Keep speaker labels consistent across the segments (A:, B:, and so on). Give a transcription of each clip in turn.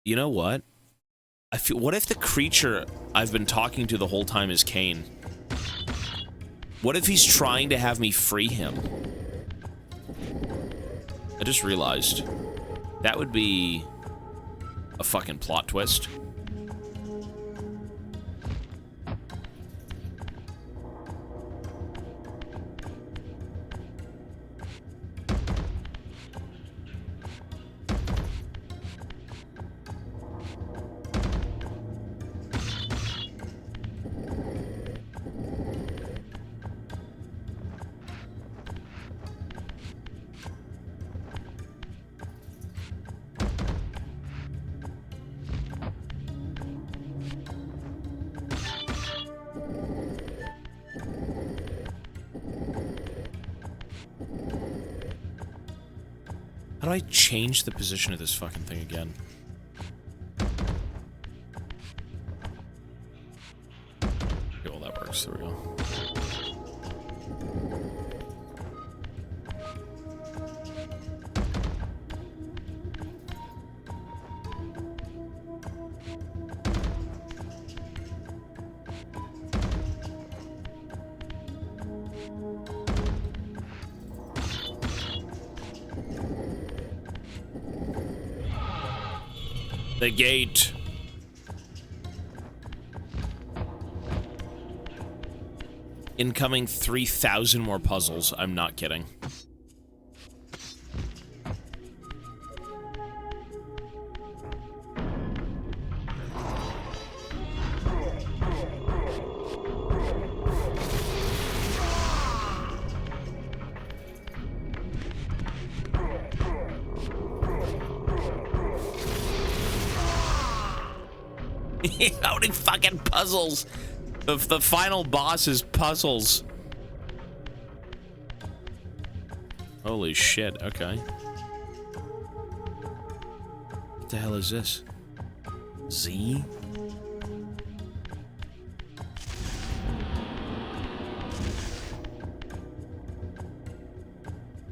A: You know what? I feel. What if the creature I've been talking to the whole time is Kain? What if he's trying to have me free him? I just realized. That would be a fucking plot twist. How do I change the position of this fucking thing again? Okay, well, that works. There we go. The gate. Incoming 3,000 more puzzles. I'm not kidding. How many fucking puzzles? The final boss is puzzles. Holy shit, okay. What the hell is this? Z?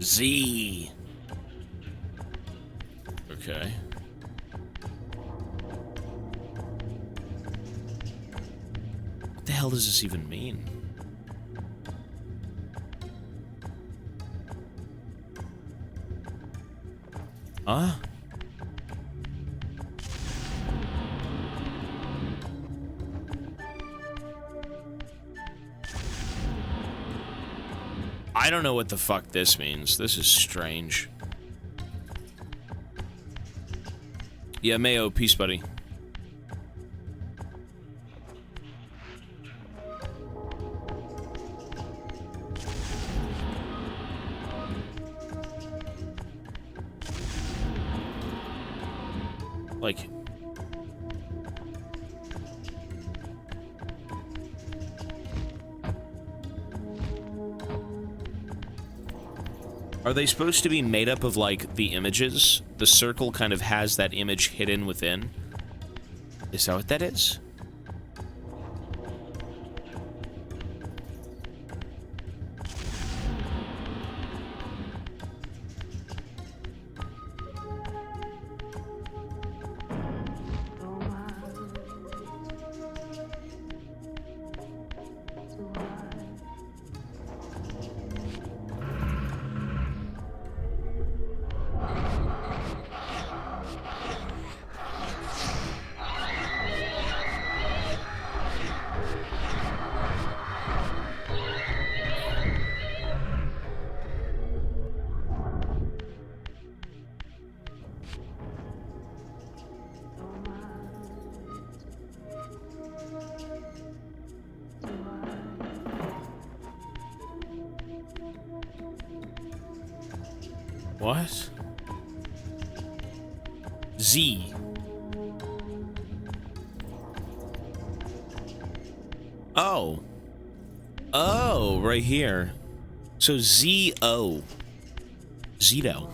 A: Z. Okay. What the hell does this even mean? Huh? I don't know what the fuck this means. This is strange. Yeah, Mayo, peace, buddy. Like, are they supposed to be made up of, like, the images? The circle kind of has that image hidden within? Is that what that is? What? Z. Oh. Oh, right here. So Z-O. Zito.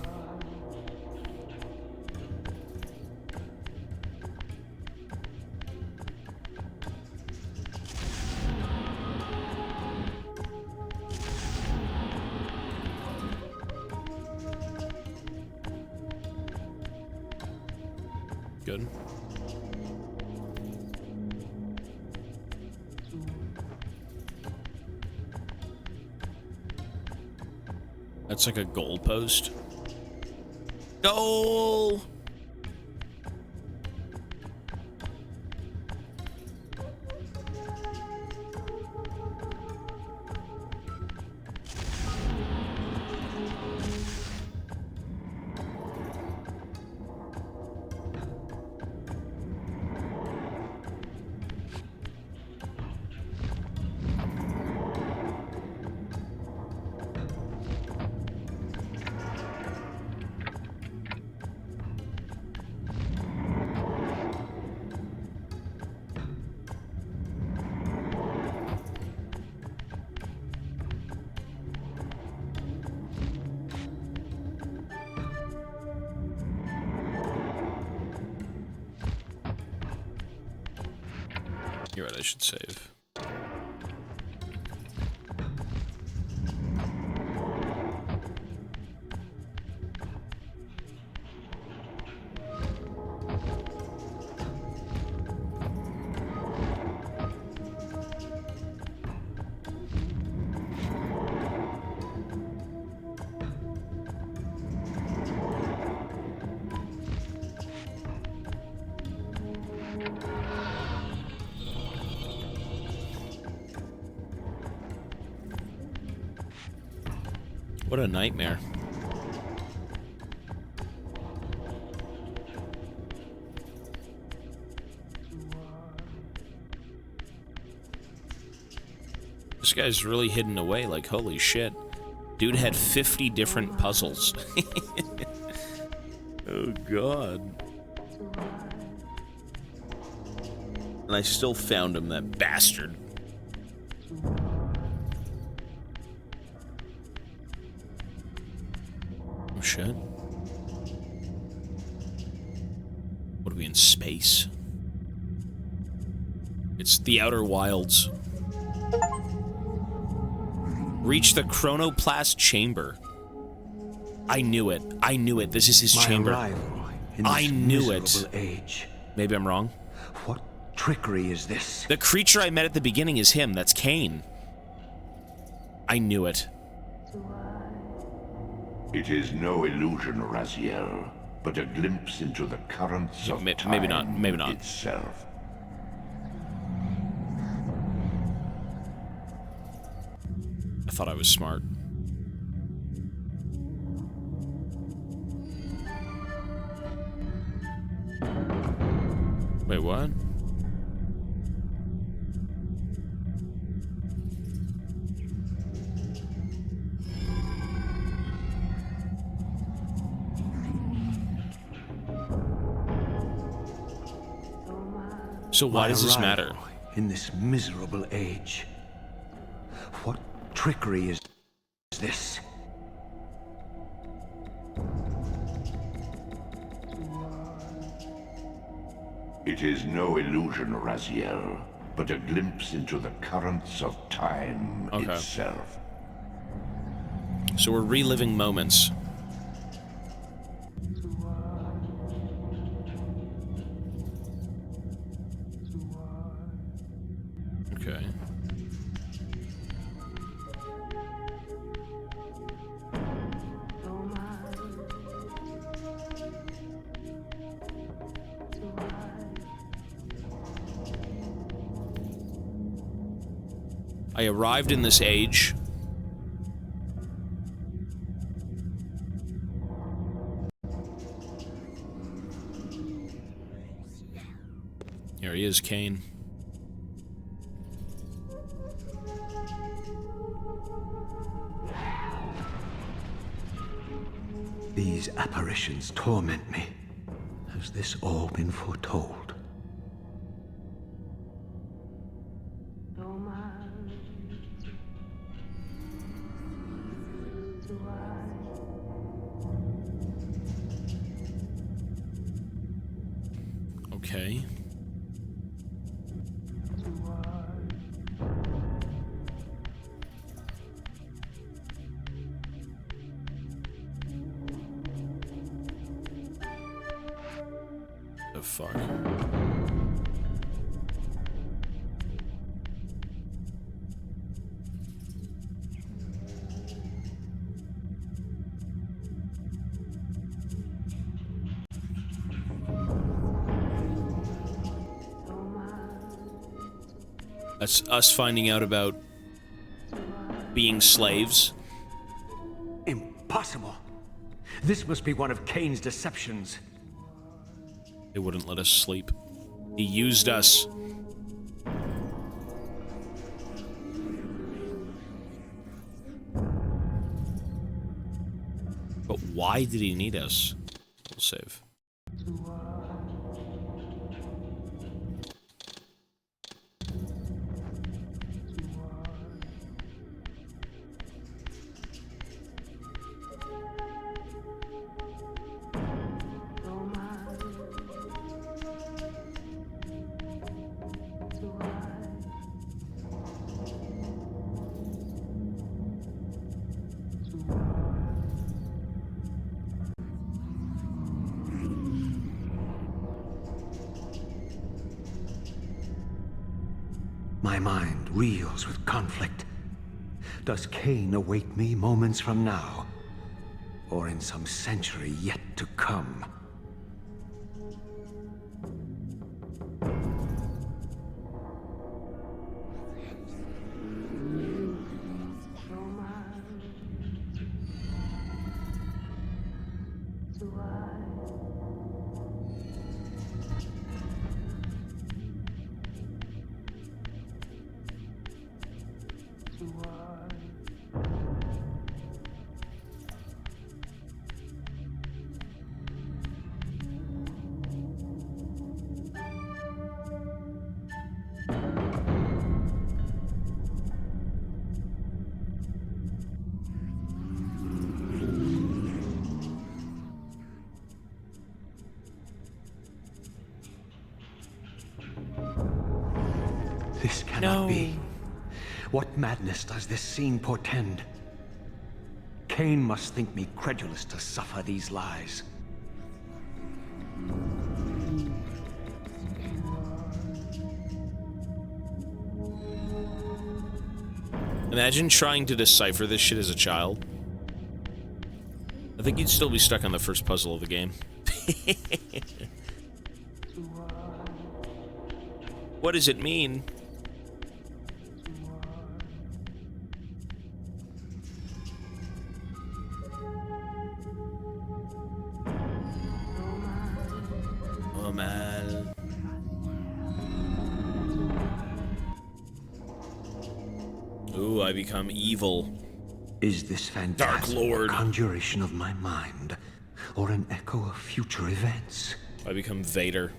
A: Good. That's like a goal post. Goal! You're right, I should save. What a nightmare. This guy's really hidden away, like, holy shit. Dude had 50 different puzzles. Oh, God. And I still found him, that bastard. Oh, shit. What are we in space? It's the Outer Wilds. Reach the chronoplast chamber. I knew it. I knew it. This is his chamber. I knew it.
B: Age.
A: Maybe I'm wrong.
B: What trickery is this?
A: The creature I met at the beginning is him. That's Kain. I knew it.
C: It is no illusion, Raziel, but a glimpse into the currents of time
A: maybe not. Maybe not.
C: itself.
A: I thought I was smart. Wait, what? So why does this matter?
B: In this miserable age. What trickery is this?
C: It is no illusion, Raziel, but a glimpse into the currents of time itself.
A: So we're reliving moments. Okay. I arrived in this age. Here he is, Kain.
B: These apparitions torment me. Has this all been foretold?
A: Okay. the fuck? That's us finding out about being slaves.
B: Impossible. This must be one of Kain's deceptions.
A: They wouldn't let us sleep. He used us. But why did he need us? We'll save.
B: My mind reels with conflict. Does Kain await me moments from now? Or in some century yet to come? This cannot be. What madness does this scene portend? Kain must think me credulous to suffer these lies.
A: Imagine trying to decipher this shit as a child. I think you'd still be stuck on the first puzzle of the game. What does it mean? Oh man. Ooh, I become evil.
B: Is this
A: Dark
B: phantasm
A: Lord.
B: a conjuration of my mind, or an echo of future events?
A: I become Vader.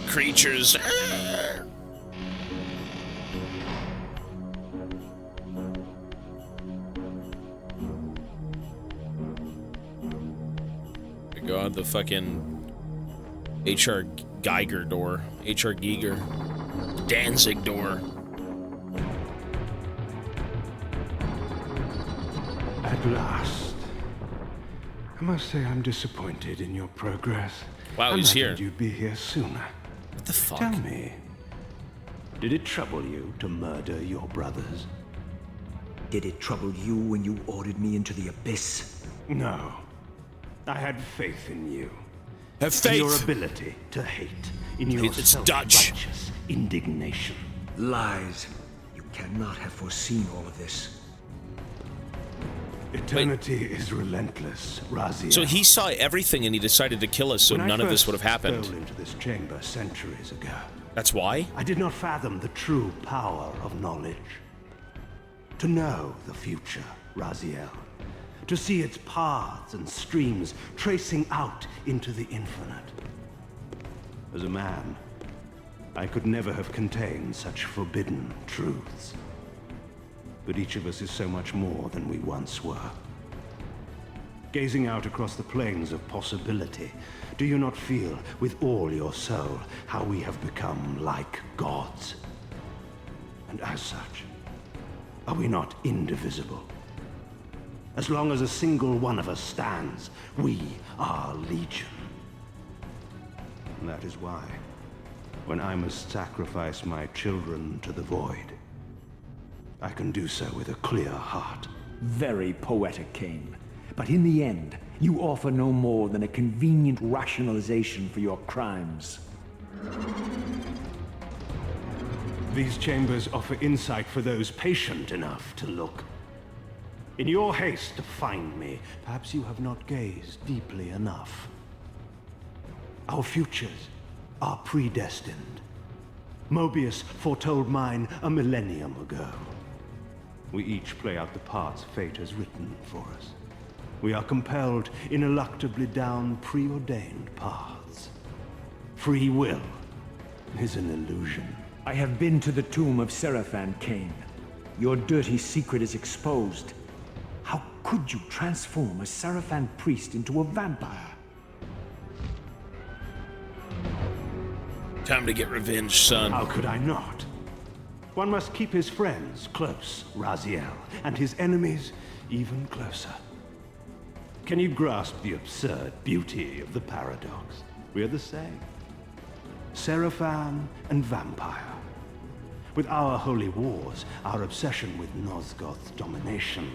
A: Creatures. God, the fucking H.R. Geiger door. H.R. Giger. Danzig door.
B: At last.
D: must say I'm disappointed in your progress.
A: Wow, he's here.
D: You'd be here sooner.
A: What the fuck?
D: Tell me, did it trouble you to murder your brothers?
B: Did it trouble you when you ordered me into the abyss?
D: No. I had faith in you.
A: Have
D: In your
A: faith.
D: ability to hate. In your
A: It's Dutch.
D: self-righteous indignation.
B: Lies. You cannot have foreseen all of this.
D: Eternity is relentless, Raziel.
A: So he saw everything and he decided to kill us so
D: When I
A: none of this
D: first
A: would have happened.
D: stole into this chamber centuries ago,
A: That's why?
D: I did not fathom the true power of knowledge. To know the future, Raziel. To see its paths and streams tracing out into the infinite. As a man, I could never have contained such forbidden truths. But each of us is so much more than we once were. Gazing out across the plains of possibility, do you not feel with all your soul how we have become like gods? And as such, are we not indivisible? As long as a single one of us stands, we are legion. And that is why, when I must sacrifice my children to the void, I can do so with a clear heart.
E: Very poetic, Kain. But in the end, you offer no more than a convenient rationalization for your crimes.
D: These chambers offer insight for those patient enough to look. In your haste to find me, perhaps you have not gazed deeply enough. Our futures are predestined. Mobius foretold mine a millennium ago. We each play out the parts fate has written for us. We are compelled ineluctably down preordained paths. Free will is an illusion.
E: I have been to the tomb of Seraphan, Kain. Your dirty secret is exposed. How could you transform a Seraphan priest into a vampire?
A: Time to get revenge, son.
D: How could I not? One must keep his friends close, Raziel, and his enemies even closer. Can you grasp the absurd beauty of the paradox? We are the same. Seraphan and vampire. With our holy wars, our obsession with Nosgoth's domination,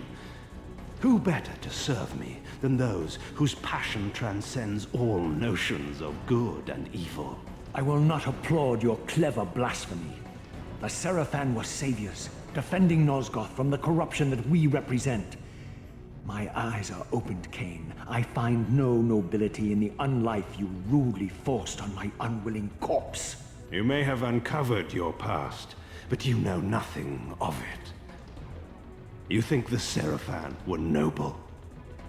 D: who better to serve me than those whose passion transcends all notions of good and evil?
E: I will not applaud your clever blasphemy. The Seraphan were saviors, defending Nosgoth from the corruption that we represent. My eyes are opened, Kain. I find no nobility in the unlife you rudely forced on my unwilling corpse.
D: You may have uncovered your past, but you know nothing of it. You think the Seraphan were noble?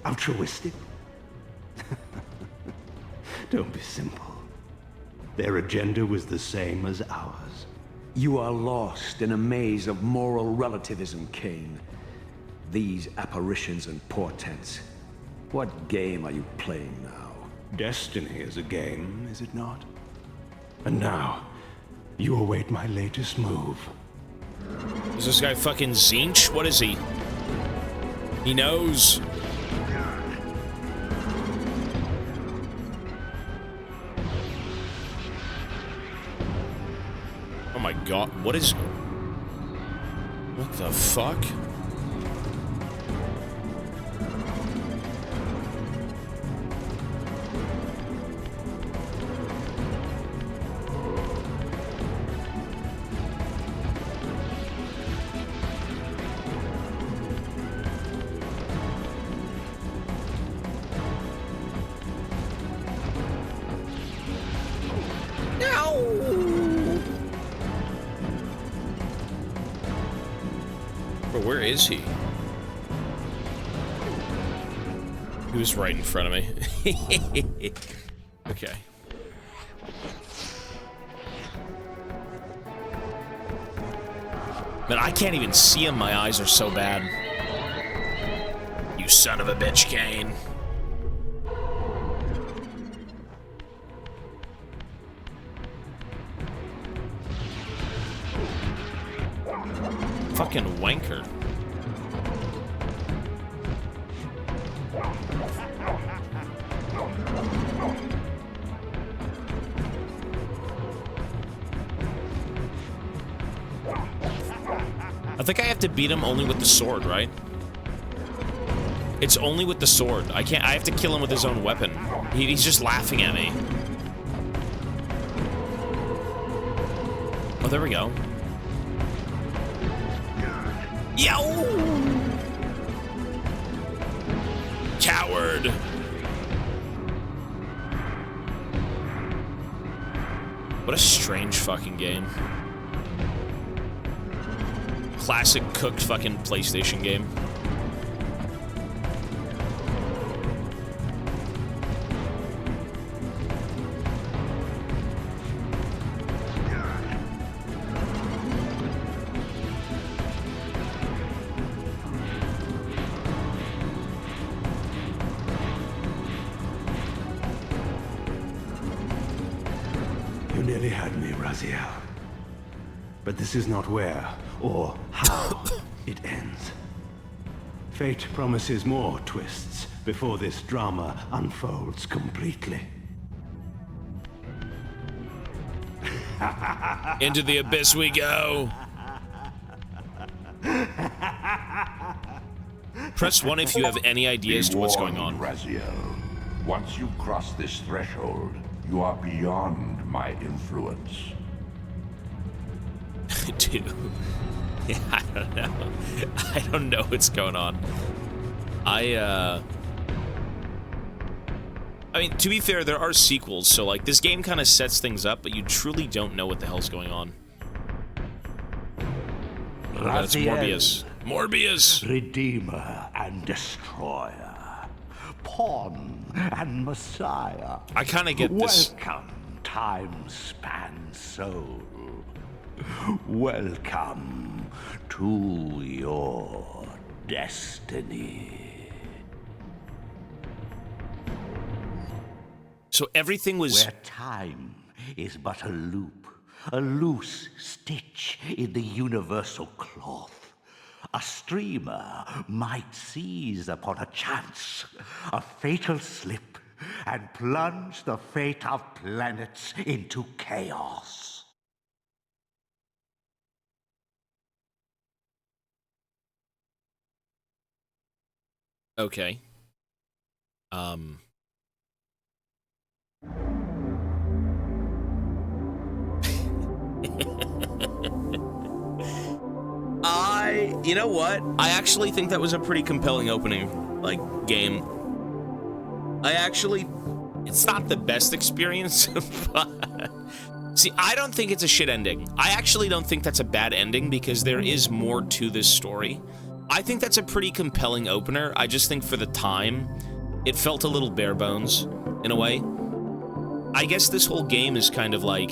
D: Altruistic? Don't be simple. Their agenda was the same as ours.
B: You are lost in a maze of moral relativism, Kain. These apparitions and portents. What game are you playing now?
D: Destiny is a game, is it not? And now, you await my latest move.
A: Is this guy fucking Zinch? What is he? He knows. Oh my god, what is... What the fuck? Where is he? He was right in front of me. Okay. Man, I can't even see him. My eyes are so bad. You son of a bitch, Kain. Fucking wanker. I think I have to beat him only with the sword, right? It's only with the sword. I have to kill him with his own weapon. He's just laughing at me. Oh, there we go. Yow! Coward! What a strange fucking game. Classic cooked fucking PlayStation game.
D: You nearly had me, Raziel. But this is not where or how it ends. Fate promises more twists before this drama unfolds completely.
A: Into the abyss we go. Press 1 if you have any ideas to what's going on.
C: Raziel. Once you cross this threshold, you are beyond my influence.
A: Dude. Yeah, I don't know. I don't know what's going on. I mean, to be fair, there are sequels, so, like, this game kind of sets things up, but you truly don't know what the hell's going on. Oh, that's Morbius. Morbius!
D: Redeemer and destroyer. Pawn and messiah.
A: I kind of get this.
D: Welcome, time-span soul. Welcome to your destiny.
A: So everything was...
D: Where time is but a loop, a loose stitch in the universal cloth. A streamer might seize upon a chance, a fatal slip, and plunge the fate of planets into chaos.
A: Okay. You know what? I actually think that was a pretty compelling opening, like, game. It's not the best experience, but... See, I don't think it's a shit ending. I actually don't think that's a bad ending because there is more to this story. I think that's a pretty compelling opener. I just think for the time, it felt a little bare bones, in a way. I guess this whole game is kind of like...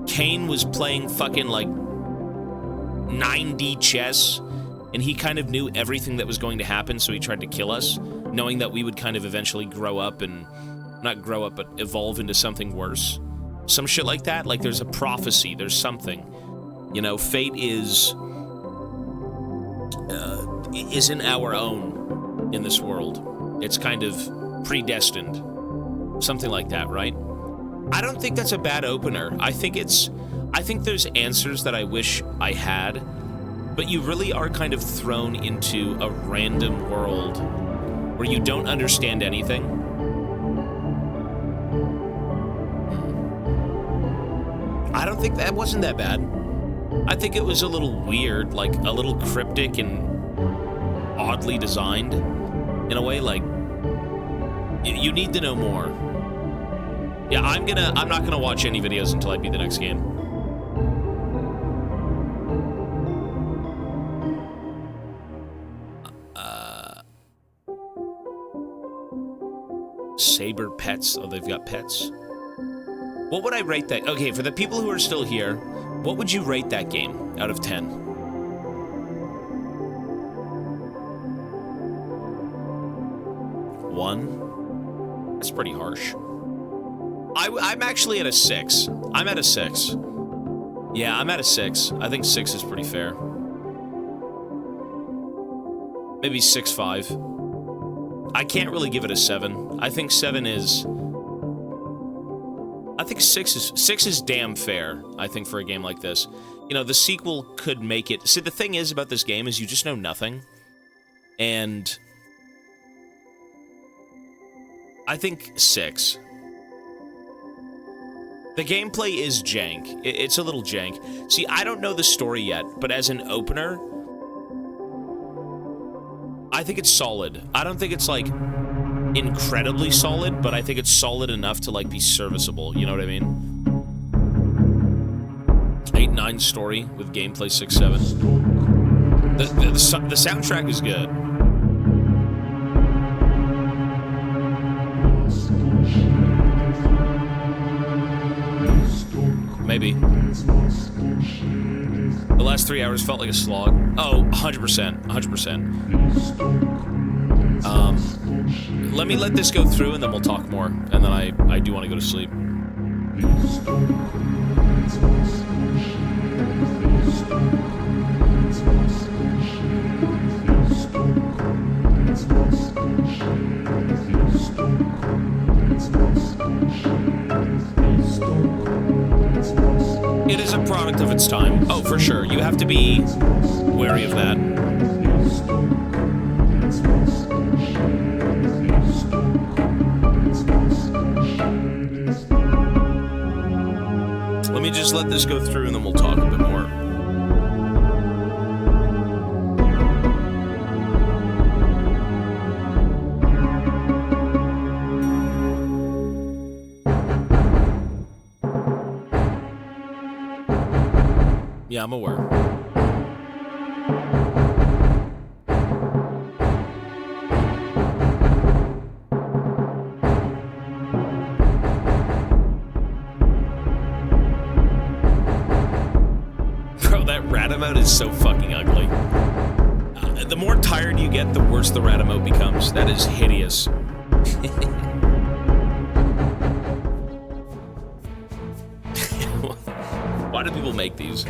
A: Kain was playing fucking, like, 9D chess, and he kind of knew everything that was going to happen, so he tried to kill us, knowing that we would kind of eventually grow up and... Not grow up, but evolve into something worse. Some shit like that. Like, there's a prophecy, there's something. You know, fate isn't our own in this world. It's kind of predestined. Something like that, right? I don't think that's a bad opener. I think there's answers that I wish I had, but you really are kind of thrown into a random world where you don't understand anything. I don't think that wasn't that bad. I think it was a little weird, like a little cryptic and oddly designed in a way. Like, you need to know more. Yeah, I'm not gonna watch any videos until I beat the next game. Saber pets. Oh, they've got pets. What would I rate that? Okay, for the people who are still here, what would you rate that game out of 10? 1? That's pretty harsh. I'm actually at a 6. I'm at a 6. Yeah, I'm at a 6. I think 6 is pretty fair. Maybe 6.5. I can't really give it a 7. I think 7 is... I think 6 is damn fair, I think, for a game like this. You know, the sequel could make it... See, the thing is about this game is you just know nothing. And... I think 6. The gameplay is jank. It's a little jank. See, I don't know the story yet, but as an opener, I think it's solid. I don't think it's, like, incredibly solid, but I think it's solid enough to, like, be serviceable. You know what I mean? 8-9 story with gameplay 6-7. The soundtrack is good. Maybe. The last 3 hours felt like a slog. Oh, 100%. 100%. Let me let this go through and then we'll talk more. And then I do want to go to sleep. It is a product of its time. Oh, for sure. You have to be wary of that. Let me just let this go through and then we'll talk a bit more. Yeah, I'm aware. Bro, that rat emote is so fucking ugly. The more tired you get, the worse the rat emote becomes. That is hideous. Why do people make these?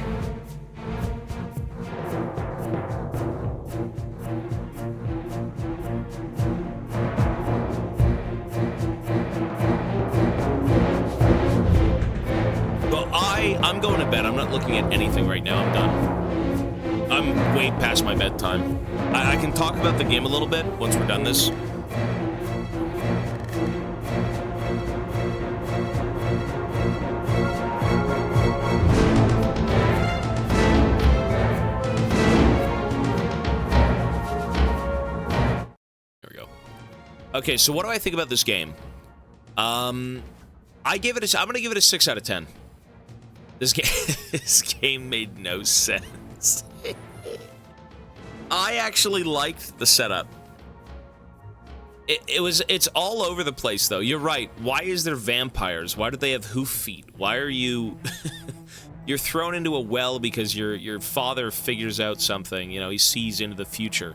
A: Well, I'm going to bed. I'm not looking at anything right now. I'm done. I'm way past my bedtime. I can talk about the game a little bit once we're done this. Okay, so what do I think about this game? I'm gonna give it a 6 out of 10. This game made no sense. I actually liked the setup. It's all over the place though. You're right. Why is there vampires? Why do they have hoof feet? Why are you you're thrown into a well because your father figures out something, you know, he sees into the future.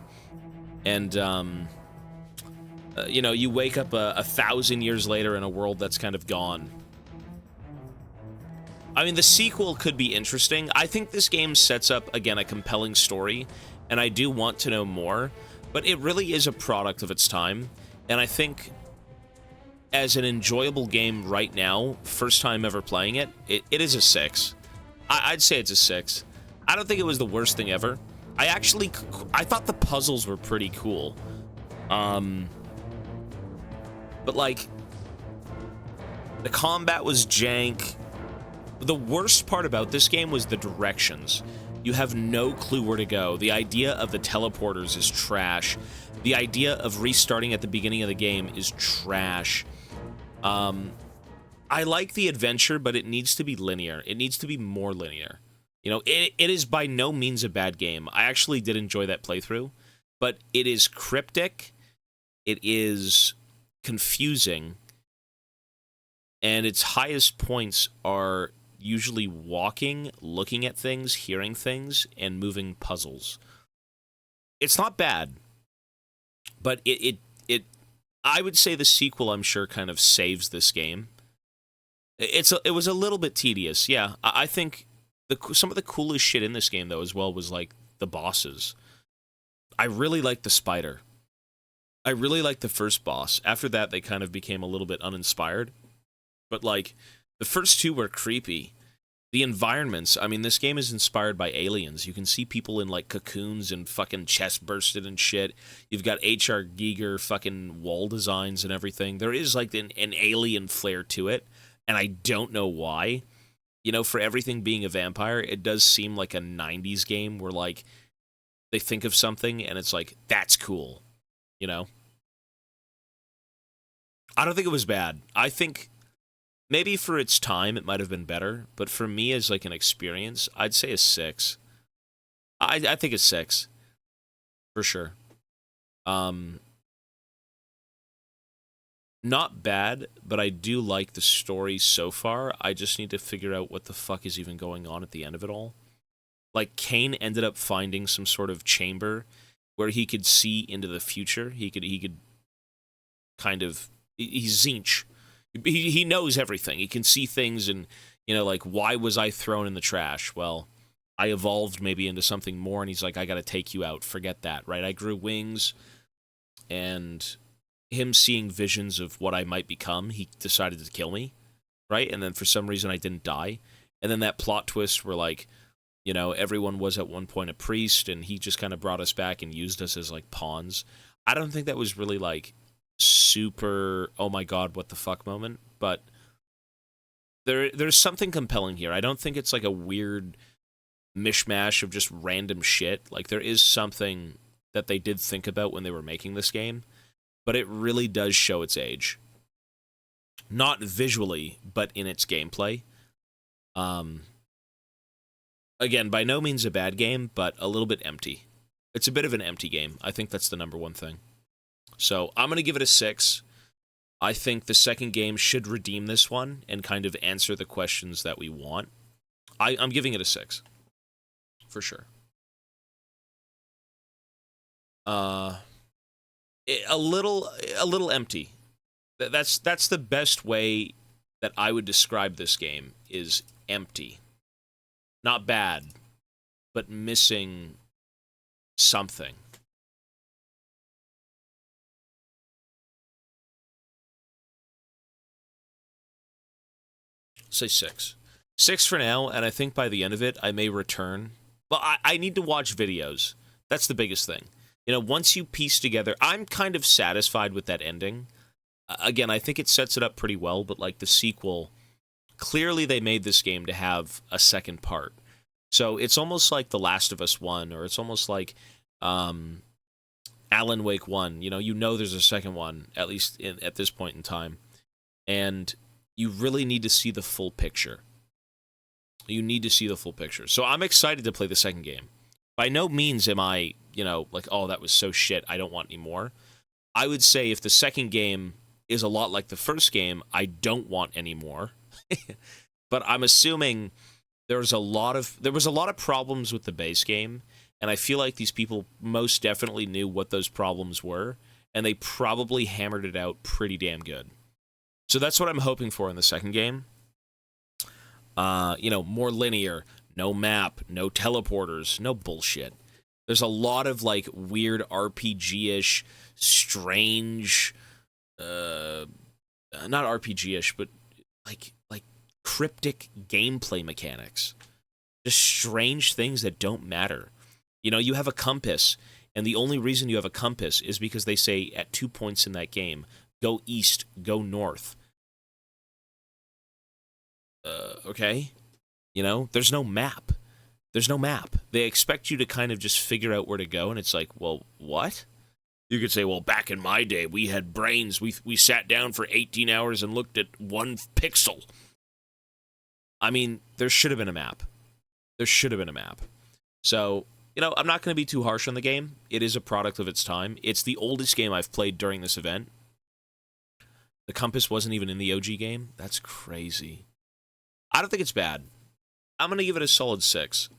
A: And you know, you wake up 1,000 years later in a world that's kind of gone. I mean, the sequel could be interesting. I think this game sets up, again, a compelling story, and I do want to know more, but it really is a product of its time, and I think as an enjoyable game right now, first time ever playing it, it is a 6. I'd say it's a 6. I don't think it was the worst thing ever. I thought the puzzles were pretty cool. But, like, the combat was jank. The worst part about this game was the directions. You have no clue where to go. The idea of the teleporters is trash. The idea of restarting at the beginning of the game is trash. I like the adventure, but it needs to be linear. It needs to be more linear. You know, it is by no means a bad game. I actually did enjoy that playthrough, but it is cryptic. It is confusing, and its highest points are usually walking, looking at things, hearing things, and moving puzzles. It's not bad, but I would say the sequel, I'm sure, kind of saves this game. It was a little bit tedious, yeah. I think some of the coolest shit in this game, though, as well, was, like, the bosses. I really liked the spider. I really liked the first boss. After that, they kind of became a little bit uninspired. But, like, the first two were creepy. The environments, I mean, this game is inspired by aliens. You can see people in, like, cocoons and fucking chest bursted and shit. You've got H.R. Giger fucking wall designs and everything. There is, like, an alien flair to it, and I don't know why. You know, for everything being a vampire, it does seem like a 90s game where, like, they think of something and it's like, that's cool. You know? I don't think it was bad. I think maybe for its time it might have been better, but for me as like an experience, I'd say a 6. I think it's 6 for sure. Not bad, but I do like the story so far. I just need to figure out what the fuck is even going on at the end of it all. Like, Kain ended up finding some sort of chamber where he could see into the future. He could kind of... He's Zinch. He knows everything. He can see things and, you know, like, why was I thrown in the trash? Well, I evolved maybe into something more, and he's like, I gotta take you out. Forget that, right? I grew wings, and him seeing visions of what I might become, he decided to kill me, right? And then for some reason I didn't die. And then that plot twist where, like, you know, everyone was at one point a priest, and he just kind of brought us back and used us as, like, pawns. I don't think that was really, like, super, oh my god, what the fuck moment, but there's something compelling here. I don't think it's, like, a weird mishmash of just random shit. Like, there is something that they did think about when they were making this game, but it really does show its age. Not visually, but in its gameplay. Again, by no means a bad game, but a little bit empty. It's a bit of an empty game. I think that's the number one thing. So I'm going to give it a 6. I think the second game should redeem this one and kind of answer the questions that we want. I'm giving it a 6. For sure. A little empty. That's the best way that I would describe this game, is empty. Not bad, but missing something. Say 6. 6 for now, and I think by the end of it, I may return. Well, I need to watch videos. That's the biggest thing. You know, once you piece together... I'm kind of satisfied with that ending. Again, I think it sets it up pretty well, but, like, the sequel... Clearly, they made this game to have a second part. So it's almost like The Last of Us 1, or it's almost like Alan Wake 1. You know there's a second one, at least at this point in time. And you really need to see the full picture. You need to see the full picture. So I'm excited to play the second game. By no means am I, you know, like, oh, that was so shit, I don't want any more. I would say if the second game is a lot like the first game, I don't want any more. But I'm assuming there was a lot of problems with the base game, and I feel like these people most definitely knew what those problems were, and they probably hammered it out pretty damn good. So that's what I'm hoping for in the second game. You know, more linear, no map, no teleporters, no bullshit. There's a lot of, like, weird RPG-ish, strange, not RPG-ish, but like cryptic gameplay mechanics. Just strange things that don't matter. You know, you have a compass, and the only reason you have a compass is because they say at 2 points in that game, go east, go north. Okay? You know, there's no map. There's no map. They expect you to kind of just figure out where to go, and it's like, well, what? You could say, well, back in my day, we had brains. We sat down for 18 hours and looked at one pixel. I mean, there should have been a map. There should have been a map. So, you know, I'm not going to be too harsh on the game. It is a product of its time. It's the oldest game I've played during this event. The compass wasn't even in the OG game. That's crazy. I don't think it's bad. I'm going to give it a solid 6.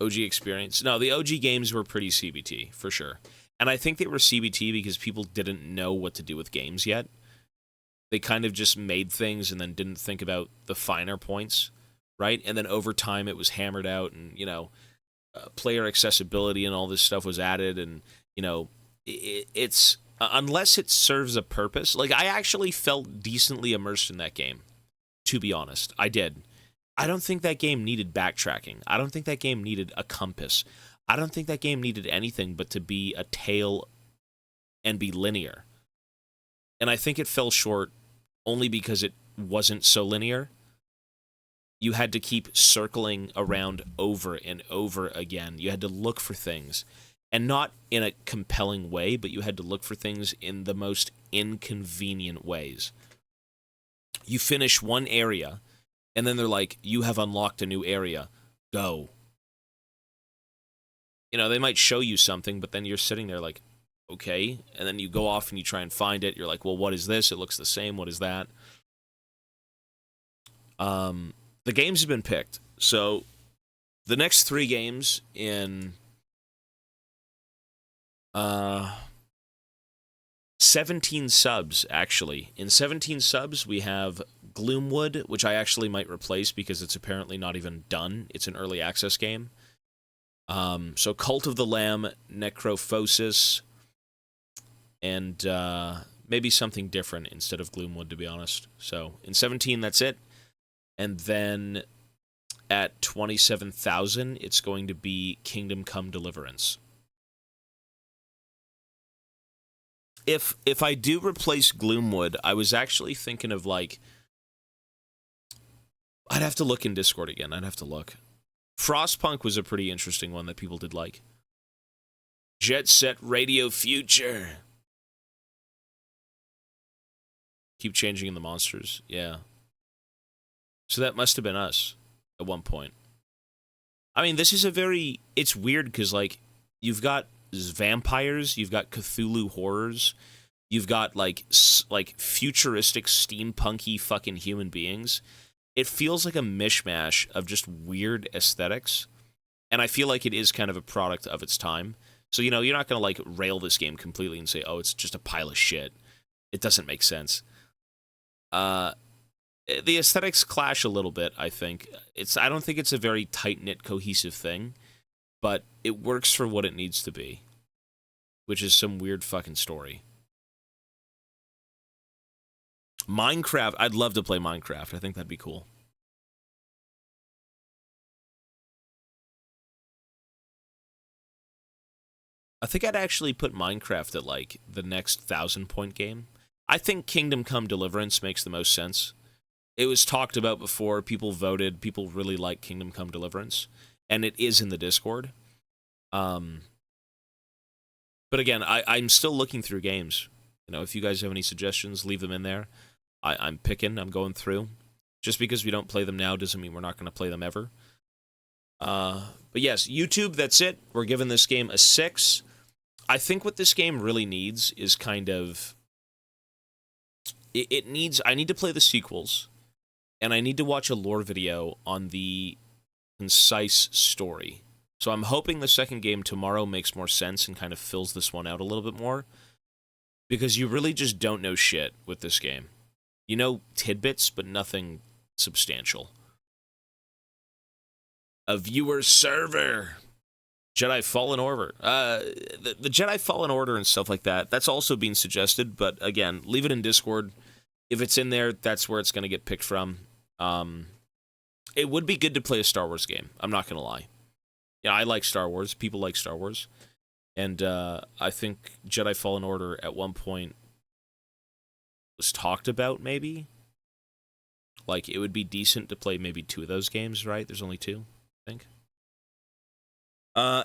A: OG experience. No, the OG games were pretty CBT, for sure. And I think they were CBT because people didn't know what to do with games yet. They kind of just made things and then didn't think about the finer points, right? And then over time it was hammered out, and, you know, player accessibility and all this stuff was added, and you know, it's unless it serves a purpose. Like, I actually felt decently immersed in that game, to be honest. I did. I don't think that game needed backtracking. I don't think that game needed a compass. I don't think that game needed anything but to be a tale and be linear. And I think it fell short only because it wasn't so linear. You had to keep circling around over and over again. You had to look for things. And not in a compelling way, but you had to look for things in the most inconvenient ways. You finish one area, and then they're like, you have unlocked a new area. Go. You know, they might show you something, but then you're sitting there like, okay. And then you go off and you try and find it. You're like, well, what is this? It looks the same. What is that? The games have been picked. So the next 3 games in 17 subs, actually. In 17 subs, we have Gloomwood, which I actually might replace because it's apparently not even done. It's an early access game. So Cult of the Lamb, Necrophosis, and maybe something different instead of Gloomwood, to be honest. So in 17, that's it. And then at 27,000, it's going to be Kingdom Come Deliverance. If I do replace Gloomwood, I was actually thinking of, like, I'd have to look in Discord again. I'd have to look. Frostpunk was a pretty interesting one that people did like. Jet Set Radio Future. Keep changing in the monsters. Yeah. So that must have been us at one point. I mean, this is a very... It's weird because, like, you've got vampires, you've got Cthulhu horrors, you've got, like futuristic, steampunky fucking human beings. It feels like a mishmash of just weird aesthetics, and I feel like it is kind of a product of its time. So, you know, you're not going to, like, rail this game completely and say, oh, it's just a pile of shit. It doesn't make sense. The aesthetics clash a little bit, I think. I don't think it's a very tight-knit, cohesive thing, but it works for what it needs to be, which is some weird fucking story. Minecraft, I'd love to play Minecraft. I think that'd be cool. I think I'd actually put Minecraft at, like, the next 1,000-point game. I think Kingdom Come Deliverance makes the most sense. It was talked about before, people voted, people really like Kingdom Come Deliverance, and it is in the Discord. But again, I'm still looking through games. You know, if you guys have any suggestions, leave them in there. I'm picking, I'm going through. Just because we don't play them now doesn't mean we're not going to play them ever. But yes, YouTube, that's it. We're giving this game a 6. I think what this game really needs is kind of... I need to play the sequels, and I need to watch a lore video on the concise story. So I'm hoping the second game tomorrow makes more sense and kind of fills this one out a little bit more, because you really just don't know shit with this game. You know tidbits, but nothing substantial. A viewer server. Jedi Fallen Order. The Jedi Fallen Order and stuff like that, that's also being suggested, but again, leave it in Discord. If it's in there, that's where it's going to get picked from. It would be good to play a Star Wars game. I'm not going to lie. Yeah, I like Star Wars. People like Star Wars. And I think Jedi Fallen Order at one point was talked about, maybe. Like, it would be decent to play maybe 2 of those games, right? There's only 2, I think.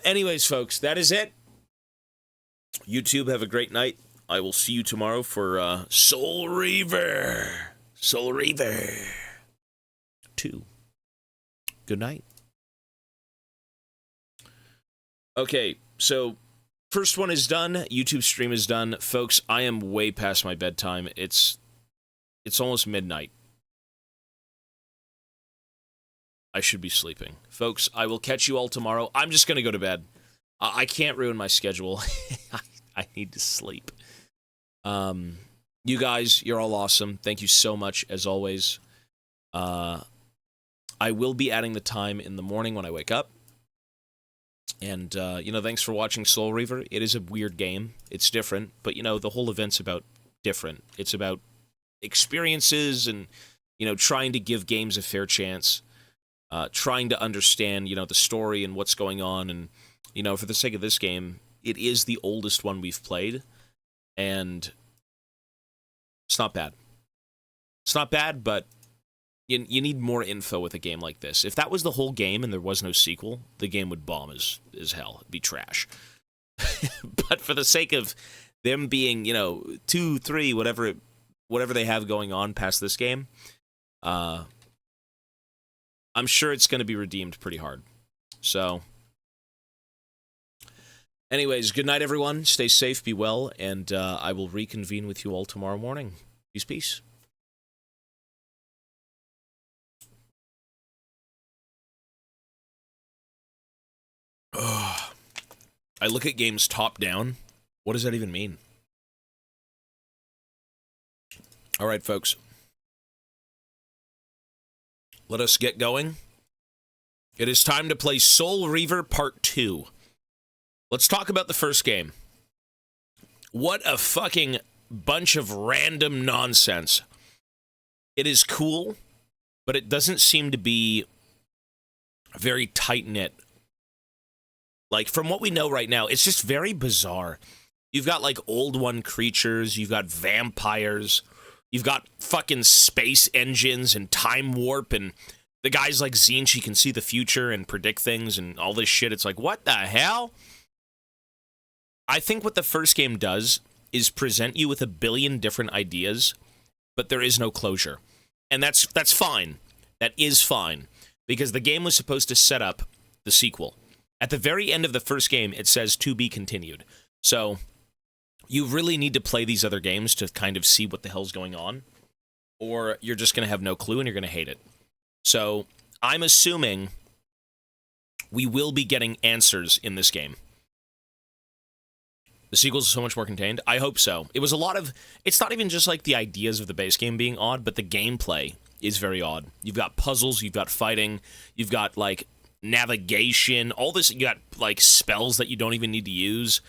A: Anyways, folks, that is it. YouTube, have a great night. I will see you tomorrow for Soul Reaver. Soul Reaver 2. Good night. Okay, so first one is done. YouTube stream is done. Folks, I am way past my bedtime. It's almost midnight. I should be sleeping. Folks, I will catch you all tomorrow. I'm just going to go to bed. I can't ruin my schedule. I need to sleep. You guys, you're all awesome. Thank you so much, as always. I will be adding the time in the morning when I wake up. And, thanks for watching Soul Reaver. It is a weird game. It's different, but, the whole event's about different. It's about experiences and, trying to give games a fair chance, trying to understand, the story and what's going on. And, for the sake of this game, it is the oldest one we've played, and it's not bad. It's not bad, but you need more info with a game like this. If that was the whole game and there was no sequel, the game would bomb as hell. It'd be trash. But for the sake of them being, 2, 3, whatever they have going on past this game, I'm sure it's going to be redeemed pretty hard. So, anyways, good night, everyone. Stay safe, be well, and I will reconvene with you all tomorrow morning. Peace, peace. I look at games top down. What does that even mean? All right, folks. Let us get going. It is time to play Soul Reaver Part 2. Let's talk about the first game. What a fucking bunch of random nonsense. It is cool, but it doesn't seem to be very tight-knit. Like, from what we know right now, it's just very bizarre. You've got, like, Old One creatures, you've got vampires, you've got fucking space engines and time warp, and the guys like Zinch, he can see the future and predict things and all this shit. It's like, what the hell? I think what the first game does is present you with a billion different ideas, but there is no closure. And that's fine. That is fine. Because the game was supposed to set up the sequel. At the very end of the first game, it says to be continued. So, you really need to play these other games to kind of see what the hell's going on, or you're just going to have no clue and you're going to hate it. So, I'm assuming we will be getting answers in this game. The sequel's so much more contained. I hope so. It was a lot of... It's not even just like the ideas of the base game being odd, but the gameplay is very odd. You've got puzzles, you've got fighting, you've got, like, navigation, all this, you got, like, spells that you don't even need to use.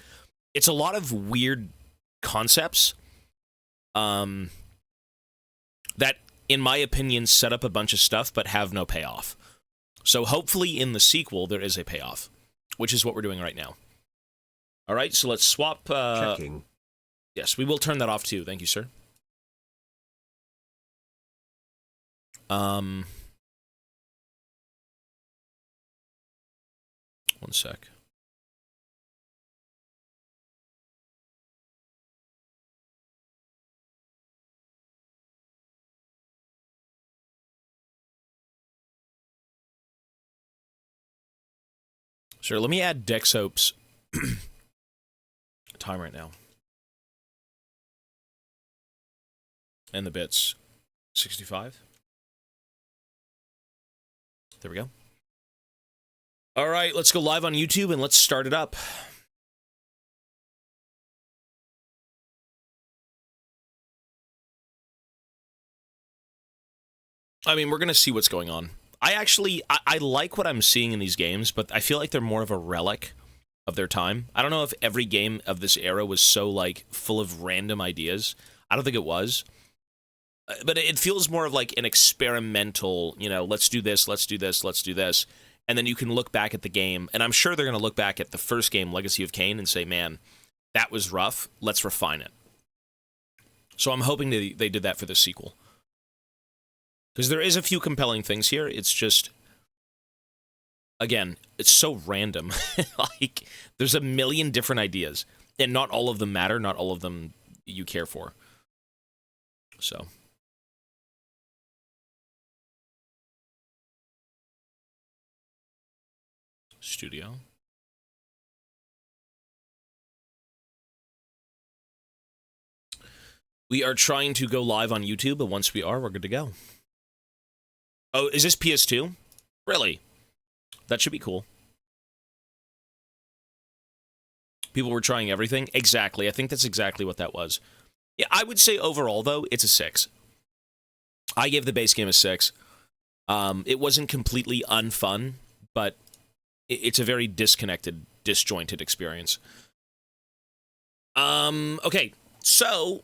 A: It's a lot of weird concepts that, in my opinion, set up a bunch of stuff but have no payoff. So hopefully in the sequel there is a payoff, which is what we're doing right now. All right, so let's swap...
B: Checking.
A: Yes, we will turn that off too. Thank you, sir. One sec. Sure, let me add Dex Hope's time right now. And the bits. 65. There we go. All right, let's go live on YouTube and let's start it up. I mean, we're going to see what's going on. I like what I'm seeing in these games, but I feel like they're more of a relic of their time. I don't know if every game of this era was so, like, full of random ideas. I don't think it was. But it feels more of, like, an experimental, let's do this, let's do this, let's do this. And then you can look back at the game, and I'm sure they're going to look back at the first game, Legacy of Kain, and say, man, that was rough, let's refine it. So I'm hoping they did that for the sequel. Because there is a few compelling things here, it's just... Again, it's so random. Like, there's a million different ideas. And not all of them matter, not all of them you care for. So. Studio. We are trying to go live on YouTube, but once we are, we're good to go. Oh, is this PS2? Really? That should be cool. People were trying everything? Exactly. I think that's exactly what that was. Yeah, I would say overall, though, it's a 6. I gave the base game a 6. It wasn't completely unfun, but it's a very disconnected, disjointed experience. Okay, so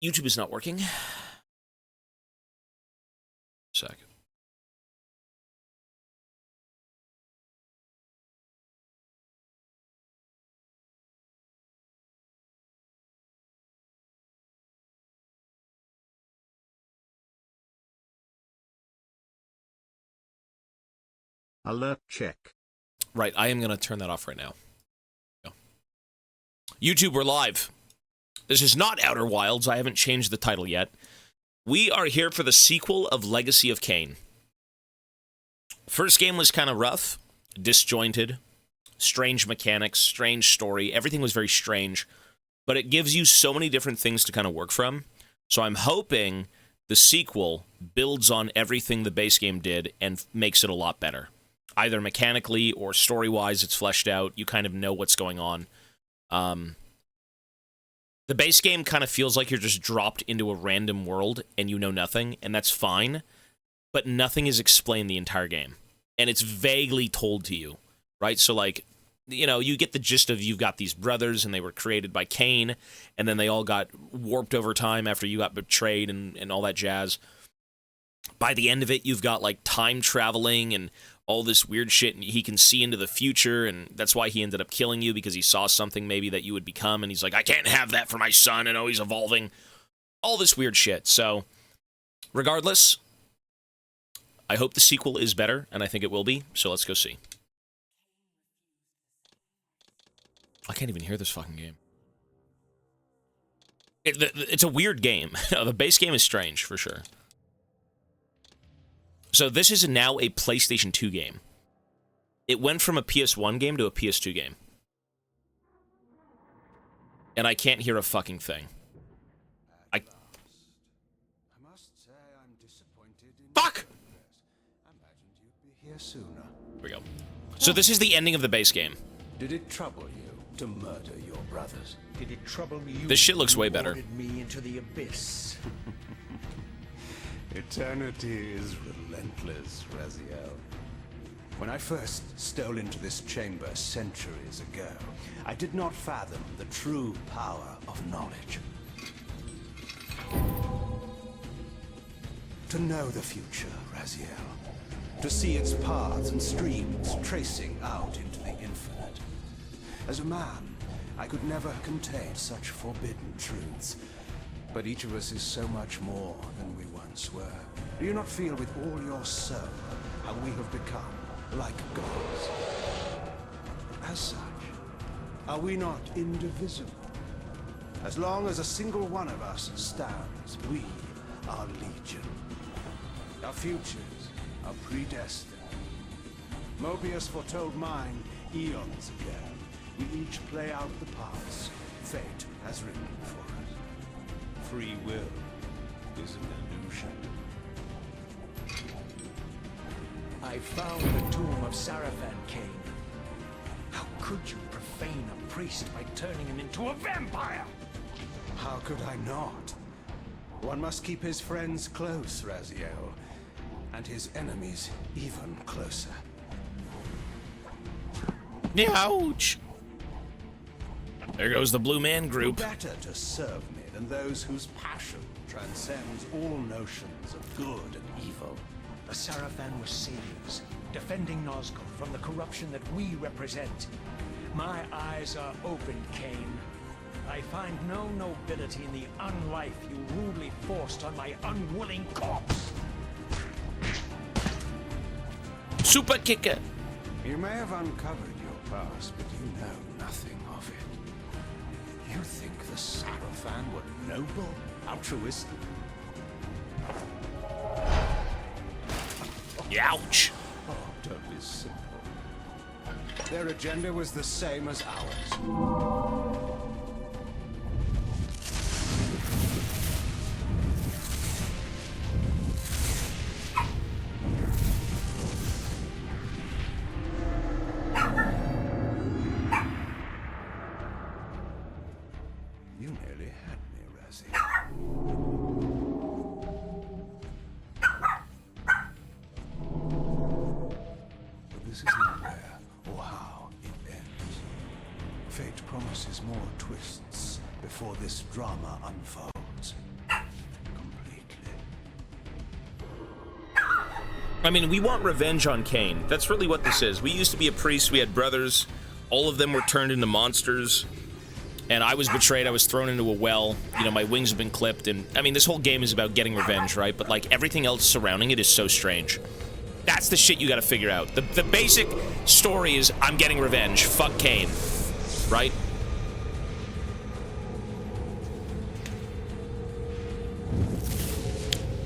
A: YouTube is not working. Sec.
F: Alert check.
A: Right, I am going to turn that off right now. YouTube, we're live. This is not Outer Wilds. I haven't changed the title yet. We are here for the sequel of Legacy of Kain. First game was kind of rough, disjointed, strange mechanics, strange story. Everything was very strange, but it gives you so many different things to kind of work from. So I'm hoping the sequel builds on everything the base game did and makes it a lot better. Either mechanically or story-wise, it's fleshed out. You kind of know what's going on. The base game kind of feels like you're just dropped into a random world and you know nothing, and that's fine, but nothing is explained the entire game. And it's vaguely told to you, right? So, like, you know, you get the gist of you've got these brothers, and they were created by Kain, and then they all got warped over time after you got betrayed and all that jazz. By the end of it, you've got, like, time traveling and all this weird shit, and he can see into the future, and that's why he ended up killing you, because he saw something maybe that you would become, and he's like, I can't have that for my son, and oh, he's evolving. All this weird shit. So, regardless, I hope the sequel is better, and I think it will be, so let's go see. I can't even hear this fucking game. It's a weird game. The base game is strange, for sure. So this is now a PlayStation 2 game. It went from a PS1 game to a PS2 game. And I can't hear a fucking thing. I
D: must say I'm disappointed in
A: Fuck!
D: I imagined you'd be here sooner.
A: Here we go. So this is the ending of the base game.
D: Did it trouble you to murder your brothers?
E: Did it trouble you?
A: This shit looks way better.
E: Me into the abyss.
D: Eternity is relentless, Raziel. When I first stole into this chamber centuries ago, I did not fathom the true power of knowledge. To know the future, Raziel. To see its paths and streams tracing out into the infinite. As a man, I could never contain such forbidden truths. But each of us is so much more than we once were. Do you not feel with all your soul how we have become like gods? As such, are we not indivisible? As long as a single one of us stands, we are legion. Our futures are predestined. Mobius foretold mine eons ago. We each play out the parts fate has written for us. Free will is an illusion.
E: I found the tomb of Sarafan, Kain. How could you profane a priest by turning him into a vampire?
D: How could I not? One must keep his friends close, Raziel, and his enemies even closer.
A: Ouch! There goes the Blue Man Group.
D: Better to serve me than those whose passion transcends all notions of good and evil.
E: The Sarafan were saviors, defending Nosgoth from the corruption that we represent. My eyes are open, Kain. I find no nobility in the unlife you rudely forced on my unwilling corpse.
A: Super kicker.
D: You may have uncovered your past, but you know nothing of it. You think the Sarafan were noble, altruistic?
A: Ouch.
D: Oh, don't be simple. Their agenda was the same as ours. You nearly had me, Razzie. But this is not where is more twists before this drama unfolds completely.
A: I mean, we want revenge on Kain. That's really what this is. We used to be a priest, we had brothers, all of them were turned into monsters, and I was betrayed, I was thrown into a well, you know, my wings have been clipped, and, I mean, this whole game is about getting revenge, right? But, like, everything else surrounding it is so strange. That's the shit you gotta figure out. The basic story is, I'm getting revenge, fuck Kain, right?